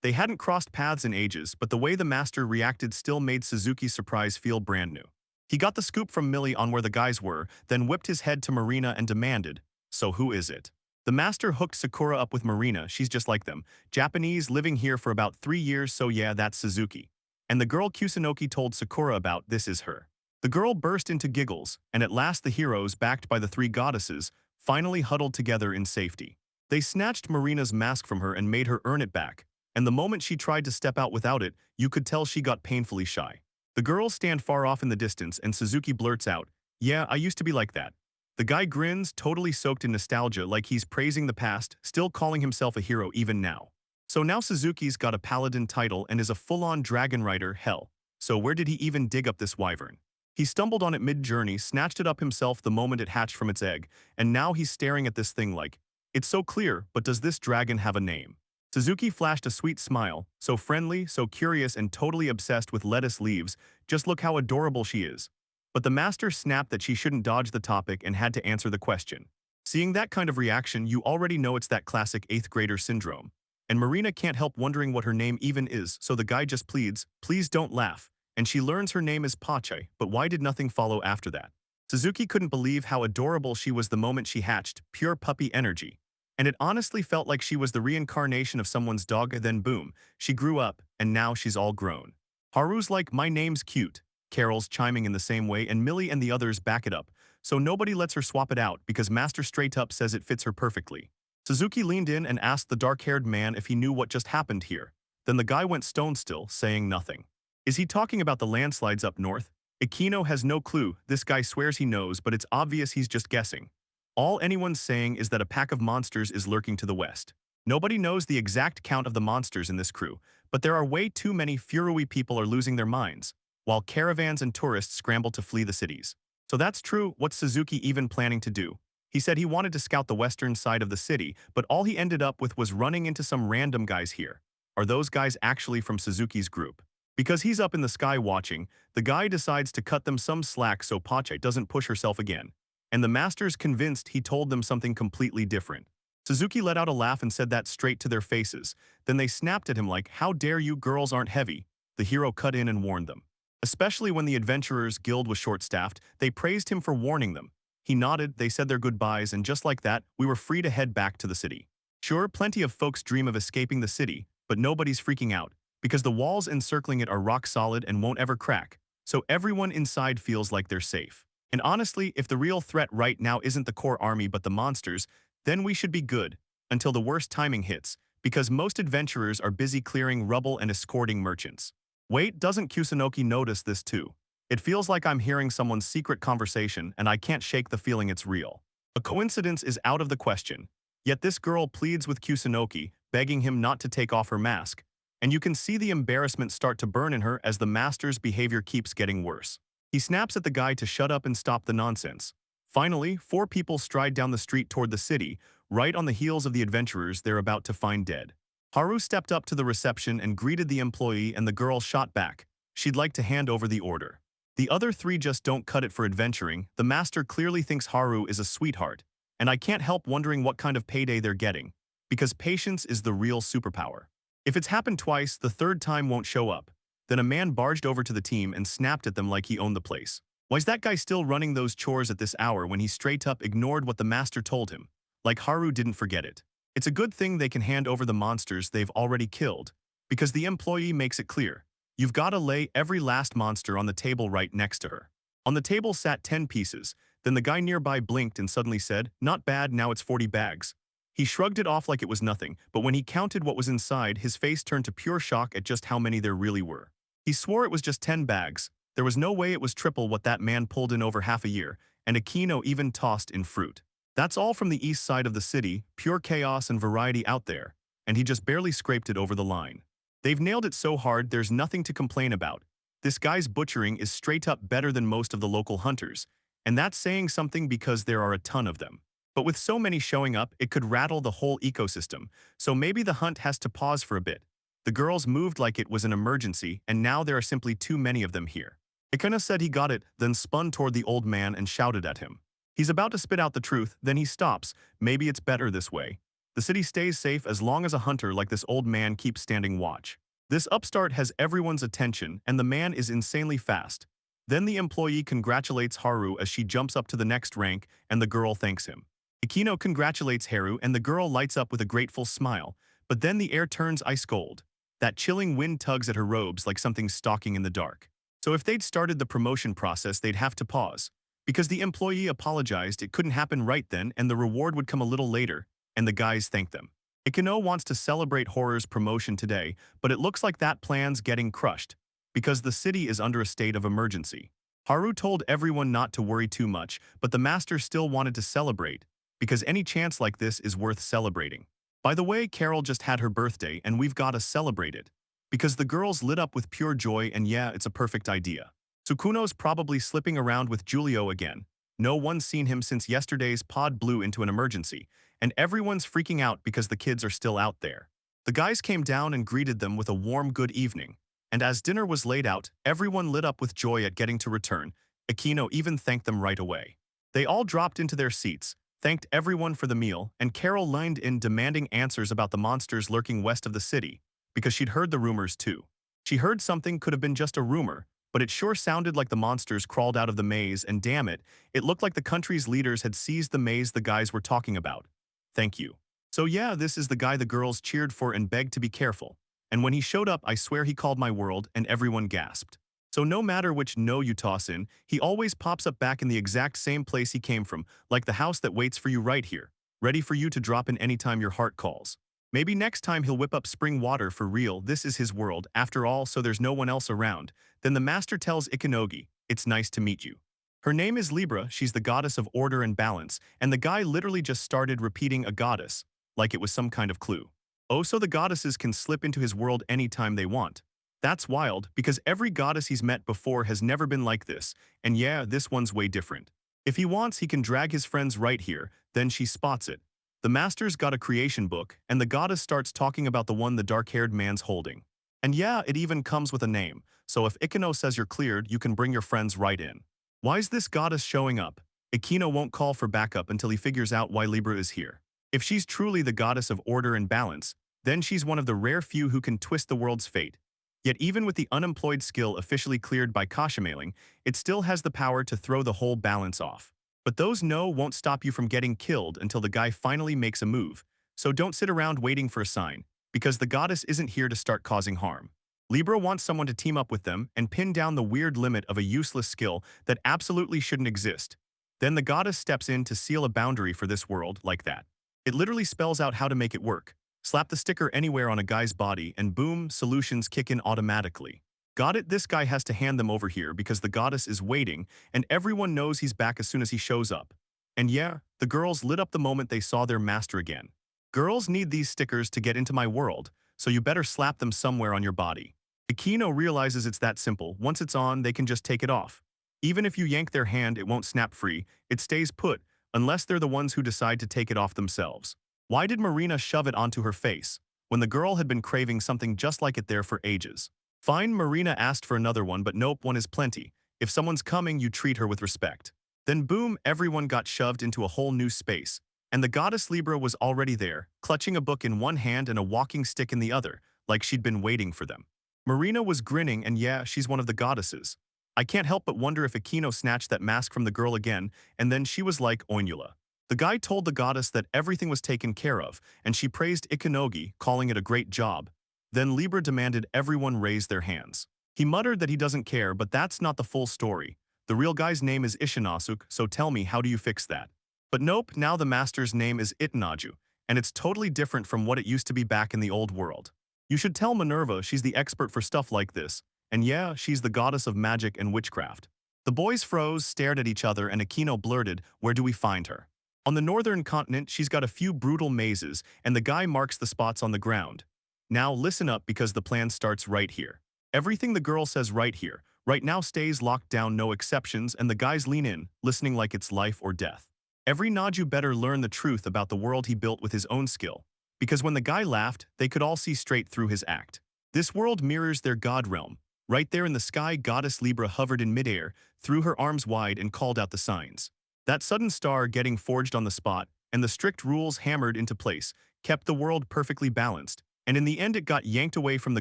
They hadn't crossed paths in ages, but the way the master reacted still made Suzuki's surprise feel brand new. He got the scoop from Millie on where the guys were, then whipped his head to Marina and demanded, "So who is it?" The master hooked Sakura up with Marina, she's just like them. Japanese, living here for about 3 years, so yeah, that's Suzuki. And the girl Kusunoki told Sakura about, this is her. The girl burst into giggles, and at last the heroes, backed by the 3 goddesses, finally huddled together in safety. They snatched Marina's mask from her and made her earn it back, and the moment she tried to step out without it, you could tell she got painfully shy. The girls stand far off in the distance and Suzuki blurts out, "Yeah, I used to be like that." The guy grins, totally soaked in nostalgia like he's praising the past, still calling himself a hero even now. So now Suzuki's got a paladin title and is a full-on dragon rider, hell. So where did he even dig up this wyvern? He stumbled on it mid-journey, snatched it up himself the moment it hatched from its egg, and now he's staring at this thing like, it's so clear, but does this dragon have a name? Suzuki flashed a sweet smile, so friendly, so curious, and totally obsessed with lettuce leaves. Just look how adorable she is. But the master snapped that she shouldn't dodge the topic and had to answer the question. Seeing that kind of reaction, you already know it's that classic 8th grader syndrome. And Marina can't help wondering what her name even is, so the guy just pleads, "Please don't laugh." And she learns her name is Pache, but why did nothing follow after that? Suzuki couldn't believe how adorable she was the moment she hatched, pure puppy energy. And it honestly felt like she was the reincarnation of someone's dog, then boom, she grew up, and now she's all grown. Haru's like, "My name's cute." Carol's chiming in the same way, and Millie and the others back it up, so nobody lets her swap it out because Master straight up says it fits her perfectly. Suzuki leaned in and asked the dark-haired man if he knew what just happened here. Then the guy went stone still, saying nothing. Is he talking about the landslides up north? Aquino has no clue. This guy swears he knows, but it's obvious he's just guessing. All anyone's saying is that a pack of monsters is lurking to the west. Nobody knows the exact count of the monsters in this crew, but there are way too many Furui people are losing their minds, while caravans and tourists scramble to flee the cities. So that's true. What's Suzuki even planning to do? He said he wanted to scout the western side of the city, but all he ended up with was running into some random guys here. Are those guys actually from Suzuki's group? Because he's up in the sky watching, the guy decides to cut them some slack so Pache doesn't push herself again. And the master's convinced he told them something completely different. Suzuki let out a laugh and said that straight to their faces. Then they snapped at him like, "How dare you, girls aren't heavy." The hero cut in and warned them. Especially when the Adventurers Guild was short-staffed, they praised him for warning them. He nodded, they said their goodbyes, and just like that, we were free to head back to the city. Sure, plenty of folks dream of escaping the city, but nobody's freaking out, because the walls encircling it are rock solid and won't ever crack, so everyone inside feels like they're safe. And honestly, if the real threat right now isn't the core army but the monsters, then we should be good, until the worst timing hits, because most adventurers are busy clearing rubble and escorting merchants. Wait, doesn't Kusunoki notice this too? It feels like I'm hearing someone's secret conversation and I can't shake the feeling it's real. A coincidence is out of the question. Yet this girl pleads with Kusunoki, begging him not to take off her mask. And you can see the embarrassment start to burn in her as the master's behavior keeps getting worse. He snaps at the guy to shut up and stop the nonsense. Finally, 4 people stride down the street toward the city, right on the heels of the adventurers they're about to find dead. Haru stepped up to the reception and greeted the employee, and the girl shot back. She'd like to hand over the order. The other 3 just don't cut it for adventuring. The master clearly thinks Haru is a sweetheart, and I can't help wondering what kind of payday they're getting, because patience is the real superpower. If it's happened twice, the third time won't show up. Then a man barged over to the team and snapped at them like he owned the place. Why's that guy still running those chores at this hour when he straight up ignored what the master told him? Like Haru didn't forget it. It's a good thing they can hand over the monsters they've already killed, because the employee makes it clear. You've got to lay every last monster on the table right next to her. On the table sat 10 pieces. Then the guy nearby blinked and suddenly said, "Not bad, now it's 40 bags." He shrugged it off like it was nothing, but when he counted what was inside, his face turned to pure shock at just how many there really were. He swore it was just 10 bags. There was no way it was triple what that man pulled in over half a year, and Akino even tossed in fruit. That's all from the east side of the city, pure chaos and variety out there, and he just barely scraped it over the line. They've nailed it so hard there's nothing to complain about. This guy's butchering is straight up better than most of the local hunters, and that's saying something because there are a ton of them. But with so many showing up, it could rattle the whole ecosystem, so maybe the hunt has to pause for a bit. The girls moved like it was an emergency, and now there are simply too many of them here. Ikana said he got it, then spun toward the old man and shouted at him. He's about to spit out the truth, then he stops. Maybe it's better this way. The city stays safe as long as a hunter like this old man keeps standing watch. This upstart has everyone's attention, and the man is insanely fast. Then the employee congratulates Haru as she jumps up to the next rank, and the girl thanks him. Akino congratulates Haru, and the girl lights up with a grateful smile, but then the air turns ice cold. That chilling wind tugs at her robes like something stalking in the dark. So if they'd started the promotion process, they'd have to pause. Because the employee apologized, it couldn't happen right then, and the reward would come a little later, and the guys thanked them. Ikano wants to celebrate Horror's promotion today, but it looks like that plan's getting crushed, because the city is under a state of emergency. Haru told everyone not to worry too much, but the master still wanted to celebrate, because any chance like this is worth celebrating. By the way, Carol just had her birthday, and we've got to celebrate it. Because the girls lit up with pure joy, and yeah, it's a perfect idea. Tsukuno's probably slipping around with Giulio again. No one's seen him since yesterday's pod blew into an emergency, and everyone's freaking out because the kids are still out there. The guys came down and greeted them with a warm good evening, and as dinner was laid out, everyone lit up with joy at getting to return. Akino even thanked them right away. They all dropped into their seats, thanked everyone for the meal, and Carol lined in demanding answers about the monsters lurking west of the city, because she'd heard the rumors too. She heard something could have been just a rumor, but it sure sounded like the monsters crawled out of the maze, and damn it, it looked like the country's leaders had seized the maze the guys were talking about. Thank you. So yeah, this is the guy the girls cheered for and begged to be careful. And when he showed up, I swear he called my world, and everyone gasped. So no matter which no you toss in, he always pops up back in the exact same place he came from, like the house that waits for you right here, ready for you to drop in anytime your heart calls. Maybe next time he'll whip up spring water for real. This is his world, after all, so there's no one else around. Then the master tells Ikanogi, "It's nice to meet you." Her name is Libra, she's the goddess of order and balance, and the guy literally just started repeating a goddess, like it was some kind of clue. Oh, so the goddesses can slip into his world anytime they want. That's wild, because every goddess he's met before has never been like this, and yeah, this one's way different. If he wants, he can drag his friends right here, then she spots it. The master's got a creation book, and the goddess starts talking about the one the dark-haired man's holding. And yeah, it even comes with a name, so if Ikano says you're cleared, you can bring your friends right in. Why's this goddess showing up? Ikino won't call for backup until he figures out why Libra is here. If she's truly the goddess of order and balance, then she's one of the rare few who can twist the world's fate. Yet even with the unemployed skill officially cleared by Kashimaling, it still has the power to throw the whole balance off. But those no won't stop you from getting killed until the guy finally makes a move, so don't sit around waiting for a sign, because the goddess isn't here to start causing harm. Libra wants someone to team up with them and pin down the weird limit of a useless skill that absolutely shouldn't exist. Then the goddess steps in to seal a boundary for this world like that. It literally spells out how to make it work. Slap the sticker anywhere on a guy's body and boom, solutions kick in automatically. Got it? This guy has to hand them over here because the goddess is waiting, and everyone knows he's back as soon as he shows up. And yeah, the girls lit up the moment they saw their master again. Girls need these stickers to get into my world, so you better slap them somewhere on your body. Akino realizes it's that simple. Once it's on, they can just take it off. Even if you yank their hand, it won't snap free. It stays put, unless they're the ones who decide to take it off themselves. Why did Marina shove it onto her face, when the girl had been craving something just like it there for ages? Fine, Marina asked for another one, but nope, one is plenty. If someone's coming, you treat her with respect. Then boom, everyone got shoved into a whole new space. And the goddess Libra was already there, clutching a book in one hand and a walking stick in the other, like she'd been waiting for them. Marina was grinning, and yeah, she's one of the goddesses. I can't help but wonder if Akino snatched that mask from the girl again, and then she was like Oinula. The guy told the goddess that everything was taken care of, and she praised Ikanogi, calling it a great job. Then Libra demanded everyone raise their hands. He muttered that he doesn't care, but that's not the full story. The real guy's name is Ishinasuk, so tell me, how do you fix that? But nope, now the master's name is Itanaju, and it's totally different from what it used to be back in the old world. You should tell Minerva she's the expert for stuff like this, and yeah, she's the goddess of magic and witchcraft. The boys froze, stared at each other, and Akino blurted, where do we find her? On the northern continent, she's got a few brutal mazes, and the guy marks the spots on the ground. Now listen up, because the plan starts right here. Everything the girl says right here, right now, stays locked down, no exceptions, and the guys lean in, listening like it's life or death. Every Naju better learn the truth about the world he built with his own skill, because when the guy laughed, they could all see straight through his act. This world mirrors their god realm. Right there in the sky, goddess Libra hovered in midair, threw her arms wide and called out the signs. That sudden star getting forged on the spot, and the strict rules hammered into place, kept the world perfectly balanced, and in the end it got yanked away from the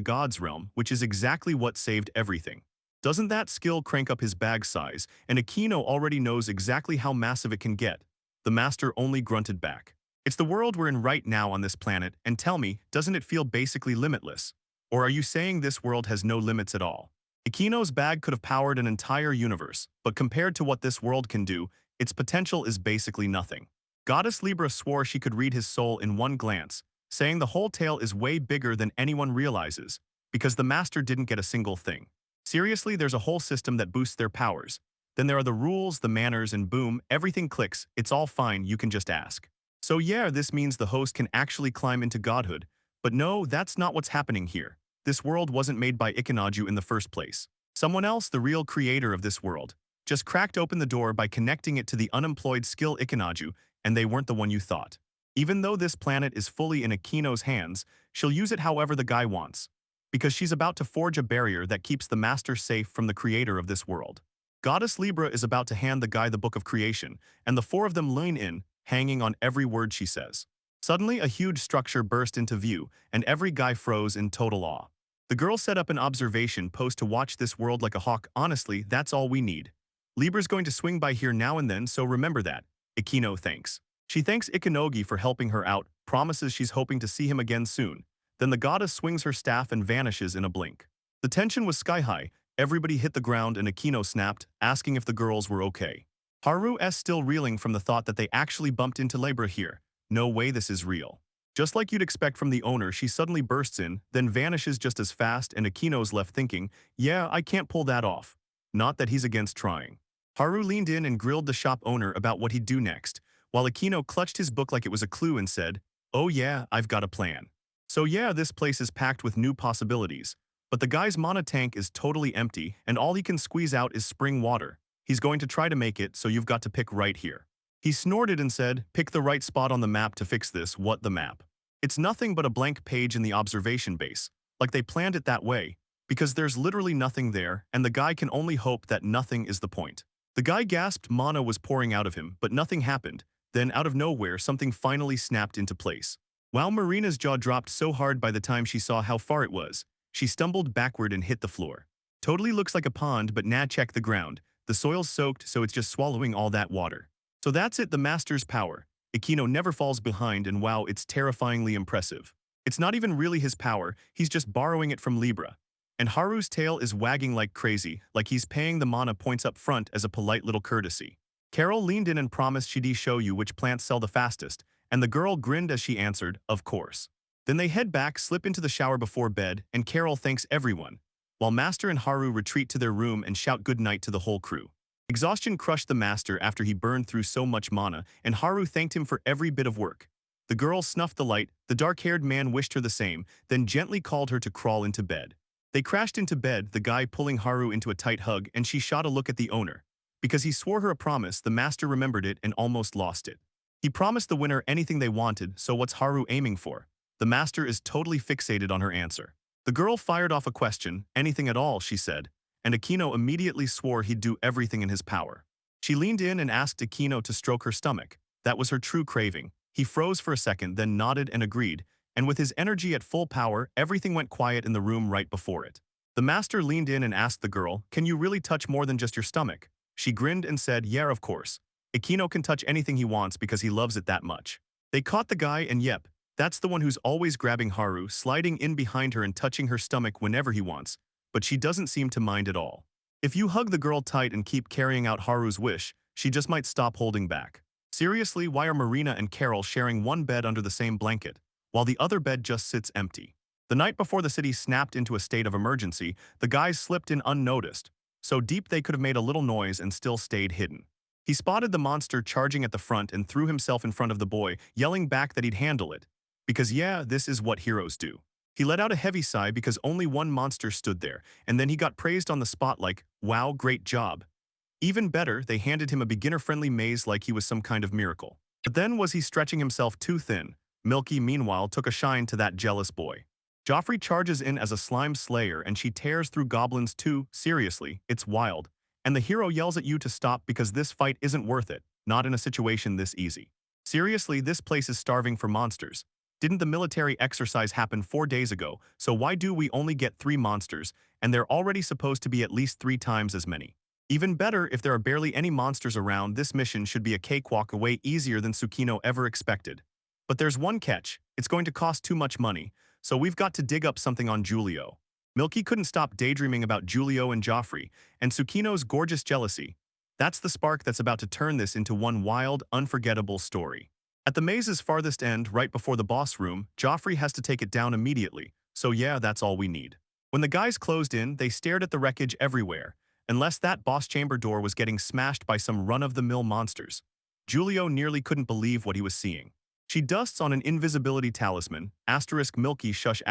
god's realm, which is exactly what saved everything. Doesn't that skill crank up his bag size, and Akino already knows exactly how massive it can get? The master only grunted back. It's the world we're in right now on this planet, and tell me, doesn't it feel basically limitless? Or are you saying this world has no limits at all? Akino's bag could have powered an entire universe, but compared to what this world can do, its potential is basically nothing. Goddess Libra swore she could read his soul in one glance, saying the whole tale is way bigger than anyone realizes, because the master didn't get a single thing. Seriously, there's a whole system that boosts their powers. Then there are the rules, the manners, and boom, everything clicks. It's all fine, you can just ask. So yeah, this means the host can actually climb into godhood. But no, that's not what's happening here. This world wasn't made by Ikanaju in the first place. Someone else, the real creator of this world, just cracked open the door by connecting it to the unemployed skill Ikanaju, and they weren't the one you thought. Even though this planet is fully in Akino's hands, she'll use it however the guy wants, because she's about to forge a barrier that keeps the master safe from the creator of this world. Goddess Libra is about to hand the guy the book of creation, and the four of them lean in, hanging on every word she says. Suddenly, a huge structure burst into view, and every guy froze in total awe. The girl set up an observation post to watch this world like a hawk. Honestly, that's all we need. Libra's going to swing by here now and then, so remember that. Akino thanks. She thanks Ikanogi for helping her out, promises she's hoping to see him again soon. Then the goddess swings her staff and vanishes in a blink. The tension was sky-high. Everybody hit the ground and Akino snapped, asking if the girls were okay. Haru's still reeling from the thought that they actually bumped into Libra here. No way, this is real. Just like you'd expect from the owner, she suddenly bursts in, then vanishes just as fast, and Akino's left thinking, yeah, I can't pull that off. Not that he's against trying. Haru leaned in and grilled the shop owner about what he'd do next, while Akino clutched his book like it was a clue and said, oh yeah, I've got a plan. So yeah, this place is packed with new possibilities. But the guy's mana tank is totally empty, and all he can squeeze out is spring water. He's going to try to make it, so you've got to pick right here. He snorted and said, pick the right spot on the map to fix this. What, the map? It's nothing but a blank page in the observation base, like they planned it that way, because there's literally nothing there, and the guy can only hope that nothing is the point. The guy gasped. Mana was pouring out of him, but nothing happened. Then, out of nowhere, something finally snapped into place. While Marina's jaw dropped so hard by the time she saw how far it was, she stumbled backward and hit the floor. Totally looks like a pond, but nah, check the ground. The soil's soaked, so it's just swallowing all that water. So that's it, the master's power. Akino never falls behind, and wow, it's terrifyingly impressive. It's not even really his power, he's just borrowing it from Libra. And Haru's tail is wagging like crazy, like he's paying the mana points up front as a polite little courtesy. Carol leaned in and promised she'd show you which plants sell the fastest, and the girl grinned as she answered, of course. Then they head back, slip into the shower before bed, and Carol thanks everyone, while Master and Haru retreat to their room and shout goodnight to the whole crew. Exhaustion crushed the Master after he burned through so much mana, and Haru thanked him for every bit of work. The girl snuffed the light, the dark-haired man wished her the same, then gently called her to crawl into bed. They crashed into bed, the guy pulling Haru into a tight hug, and she shot a look at the owner. Because he swore her a promise, the master remembered it and almost lost it. He promised the winner anything they wanted, so what's Haru aiming for? The master is totally fixated on her answer. The girl fired off a question, anything at all, she said, and Akino immediately swore he'd do everything in his power. She leaned in and asked Akino to stroke her stomach. That was her true craving. He froze for a second, then nodded and agreed, and with his energy at full power, everything went quiet in the room right before it. The master leaned in and asked the girl, "Can you really touch more than just your stomach?" She grinned and said, "Yeah, of course. Akino can touch anything he wants because he loves it that much." They caught the guy and yep, that's the one who's always grabbing Haru, sliding in behind her and touching her stomach whenever he wants, but she doesn't seem to mind at all. If you hug the girl tight and keep carrying out Haru's wish, she just might stop holding back. Seriously, why are Marina and Carol sharing one bed under the same blanket, while the other bed just sits empty? The night before the city snapped into a state of emergency, the guys slipped in unnoticed, so deep they could have made a little noise and still stayed hidden. He spotted the monster charging at the front and threw himself in front of the boy, yelling back that he'd handle it. Because yeah, this is what heroes do. He let out a heavy sigh because only one monster stood there, and then he got praised on the spot like, "Wow, great job." Even better, they handed him a beginner-friendly maze like he was some kind of miracle. But then was he stretching himself too thin? Milky, meanwhile, took a shine to that jealous boy. Joffrey charges in as a slime slayer and she tears through goblins too. Seriously, it's wild. And the hero yells at you to stop because this fight isn't worth it, not in a situation this easy. Seriously, this place is starving for monsters. Didn't the military exercise happen 4 days ago, so why do we only get 3 monsters, and they're already supposed to be at least 3 times as many? Even better, if there are barely any monsters around, this mission should be a cakewalk away easier than Tsukino ever expected. But there's one catch, it's going to cost too much money, so we've got to dig up something on Giulio. Milky couldn't stop daydreaming about Giulio and Joffrey, and Tsukino's gorgeous jealousy. That's the spark that's about to turn this into one wild, unforgettable story. At the maze's farthest end, right before the boss room, Joffrey has to take it down immediately, so yeah, that's all we need. When the guys closed in, they stared at the wreckage everywhere, unless that boss chamber door was getting smashed by some run-of-the-mill monsters. Giulio nearly couldn't believe what he was seeing. She dusts on an invisibility talisman, *Milky shush*,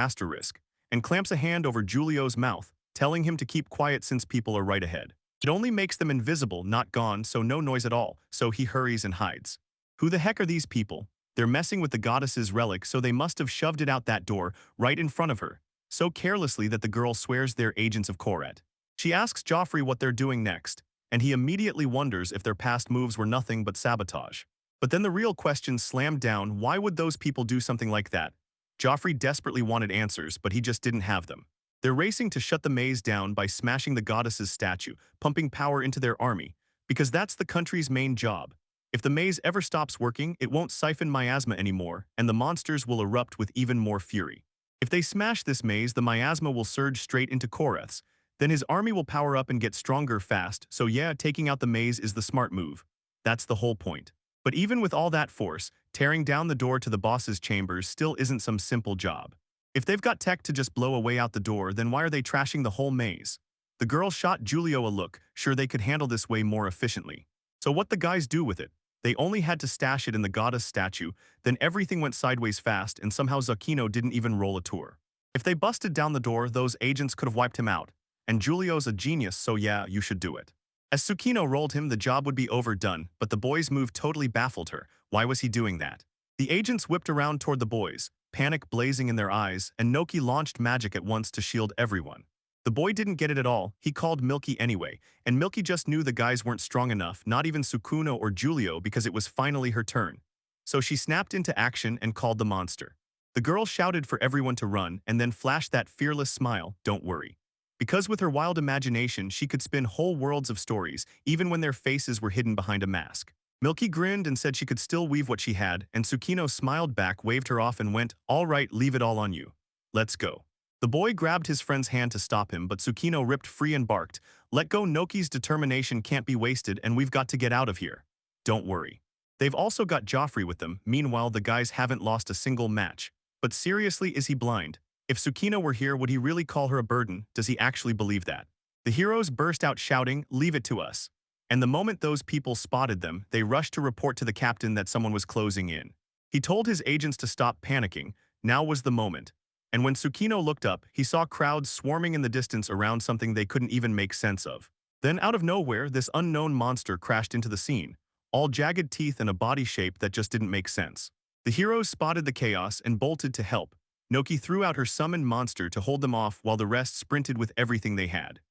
and clamps a hand over Giulio's mouth, telling him to keep quiet since people are right ahead. It only makes them invisible, not gone, so no noise at all, so he hurries and hides. Who the heck are these people? They're messing with the goddess's relic, so they must have shoved it out that door, right in front of her, so carelessly that the girl swears they're agents of Koret. She asks Joffrey what they're doing next, and he immediately wonders if their past moves were nothing but sabotage. But then the real question slammed down, why would those people do something like that? Joffrey desperately wanted answers, but he just didn't have them. They're racing to shut the maze down by smashing the goddess's statue, pumping power into their army, because that's the country's main job. If the maze ever stops working, it won't siphon miasma anymore, and the monsters will erupt with even more fury. If they smash this maze, the miasma will surge straight into Koreth's. Then his army will power up and get stronger fast, so yeah, taking out the maze is the smart move. That's the whole point. But even with all that force, tearing down the door to the boss's chambers still isn't some simple job. If they've got tech to just blow a way out the door, then why are they trashing the whole maze? The girl shot Giulio a look, sure they could handle this way more efficiently. So what the guys do with it? They only had to stash it in the goddess statue, then everything went sideways fast and somehow Zucchino didn't even roll a tour. If they busted down the door, those agents could have wiped him out. And Giulio's a genius, so yeah, you should do it. As Tsukino rolled him, the job would be overdone, but the boy's move totally baffled her. Why was he doing that? The agents whipped around toward the boys, panic blazing in their eyes, and Noki launched magic at once to shield everyone. The boy didn't get it at all, he called Milky anyway, and Milky just knew the guys weren't strong enough, not even Sukuno or Giulio, because it was finally her turn. So she snapped into action and called the monster. The girl shouted for everyone to run and then flashed that fearless smile, "Don't worry." Because with her wild imagination, she could spin whole worlds of stories, even when their faces were hidden behind a mask. Milky grinned and said she could still weave what she had, and Tsukino smiled back, waved her off and went, "All right, leave it all on you. Let's go." The boy grabbed his friend's hand to stop him, but Tsukino ripped free and barked, "Let go, Noki's determination can't be wasted and we've got to get out of here." Don't worry. They've also got Joffrey with them, meanwhile the guys haven't lost a single match. But seriously, is he blind? If Tsukino were here, would he really call her a burden? Does he actually believe that? The heroes burst out shouting, "Leave it to us." And the moment those people spotted them, they rushed to report to the captain that someone was closing in. He told his agents to stop panicking. Now was the moment. And when Tsukino looked up, he saw crowds swarming in the distance around something they couldn't even make sense of. Then out of nowhere, this unknown monster crashed into the scene, all jagged teeth and a body shape that just didn't make sense. The heroes spotted the chaos and bolted to help. Noki threw out her summoned monster to hold them off while the rest sprinted with everything they had.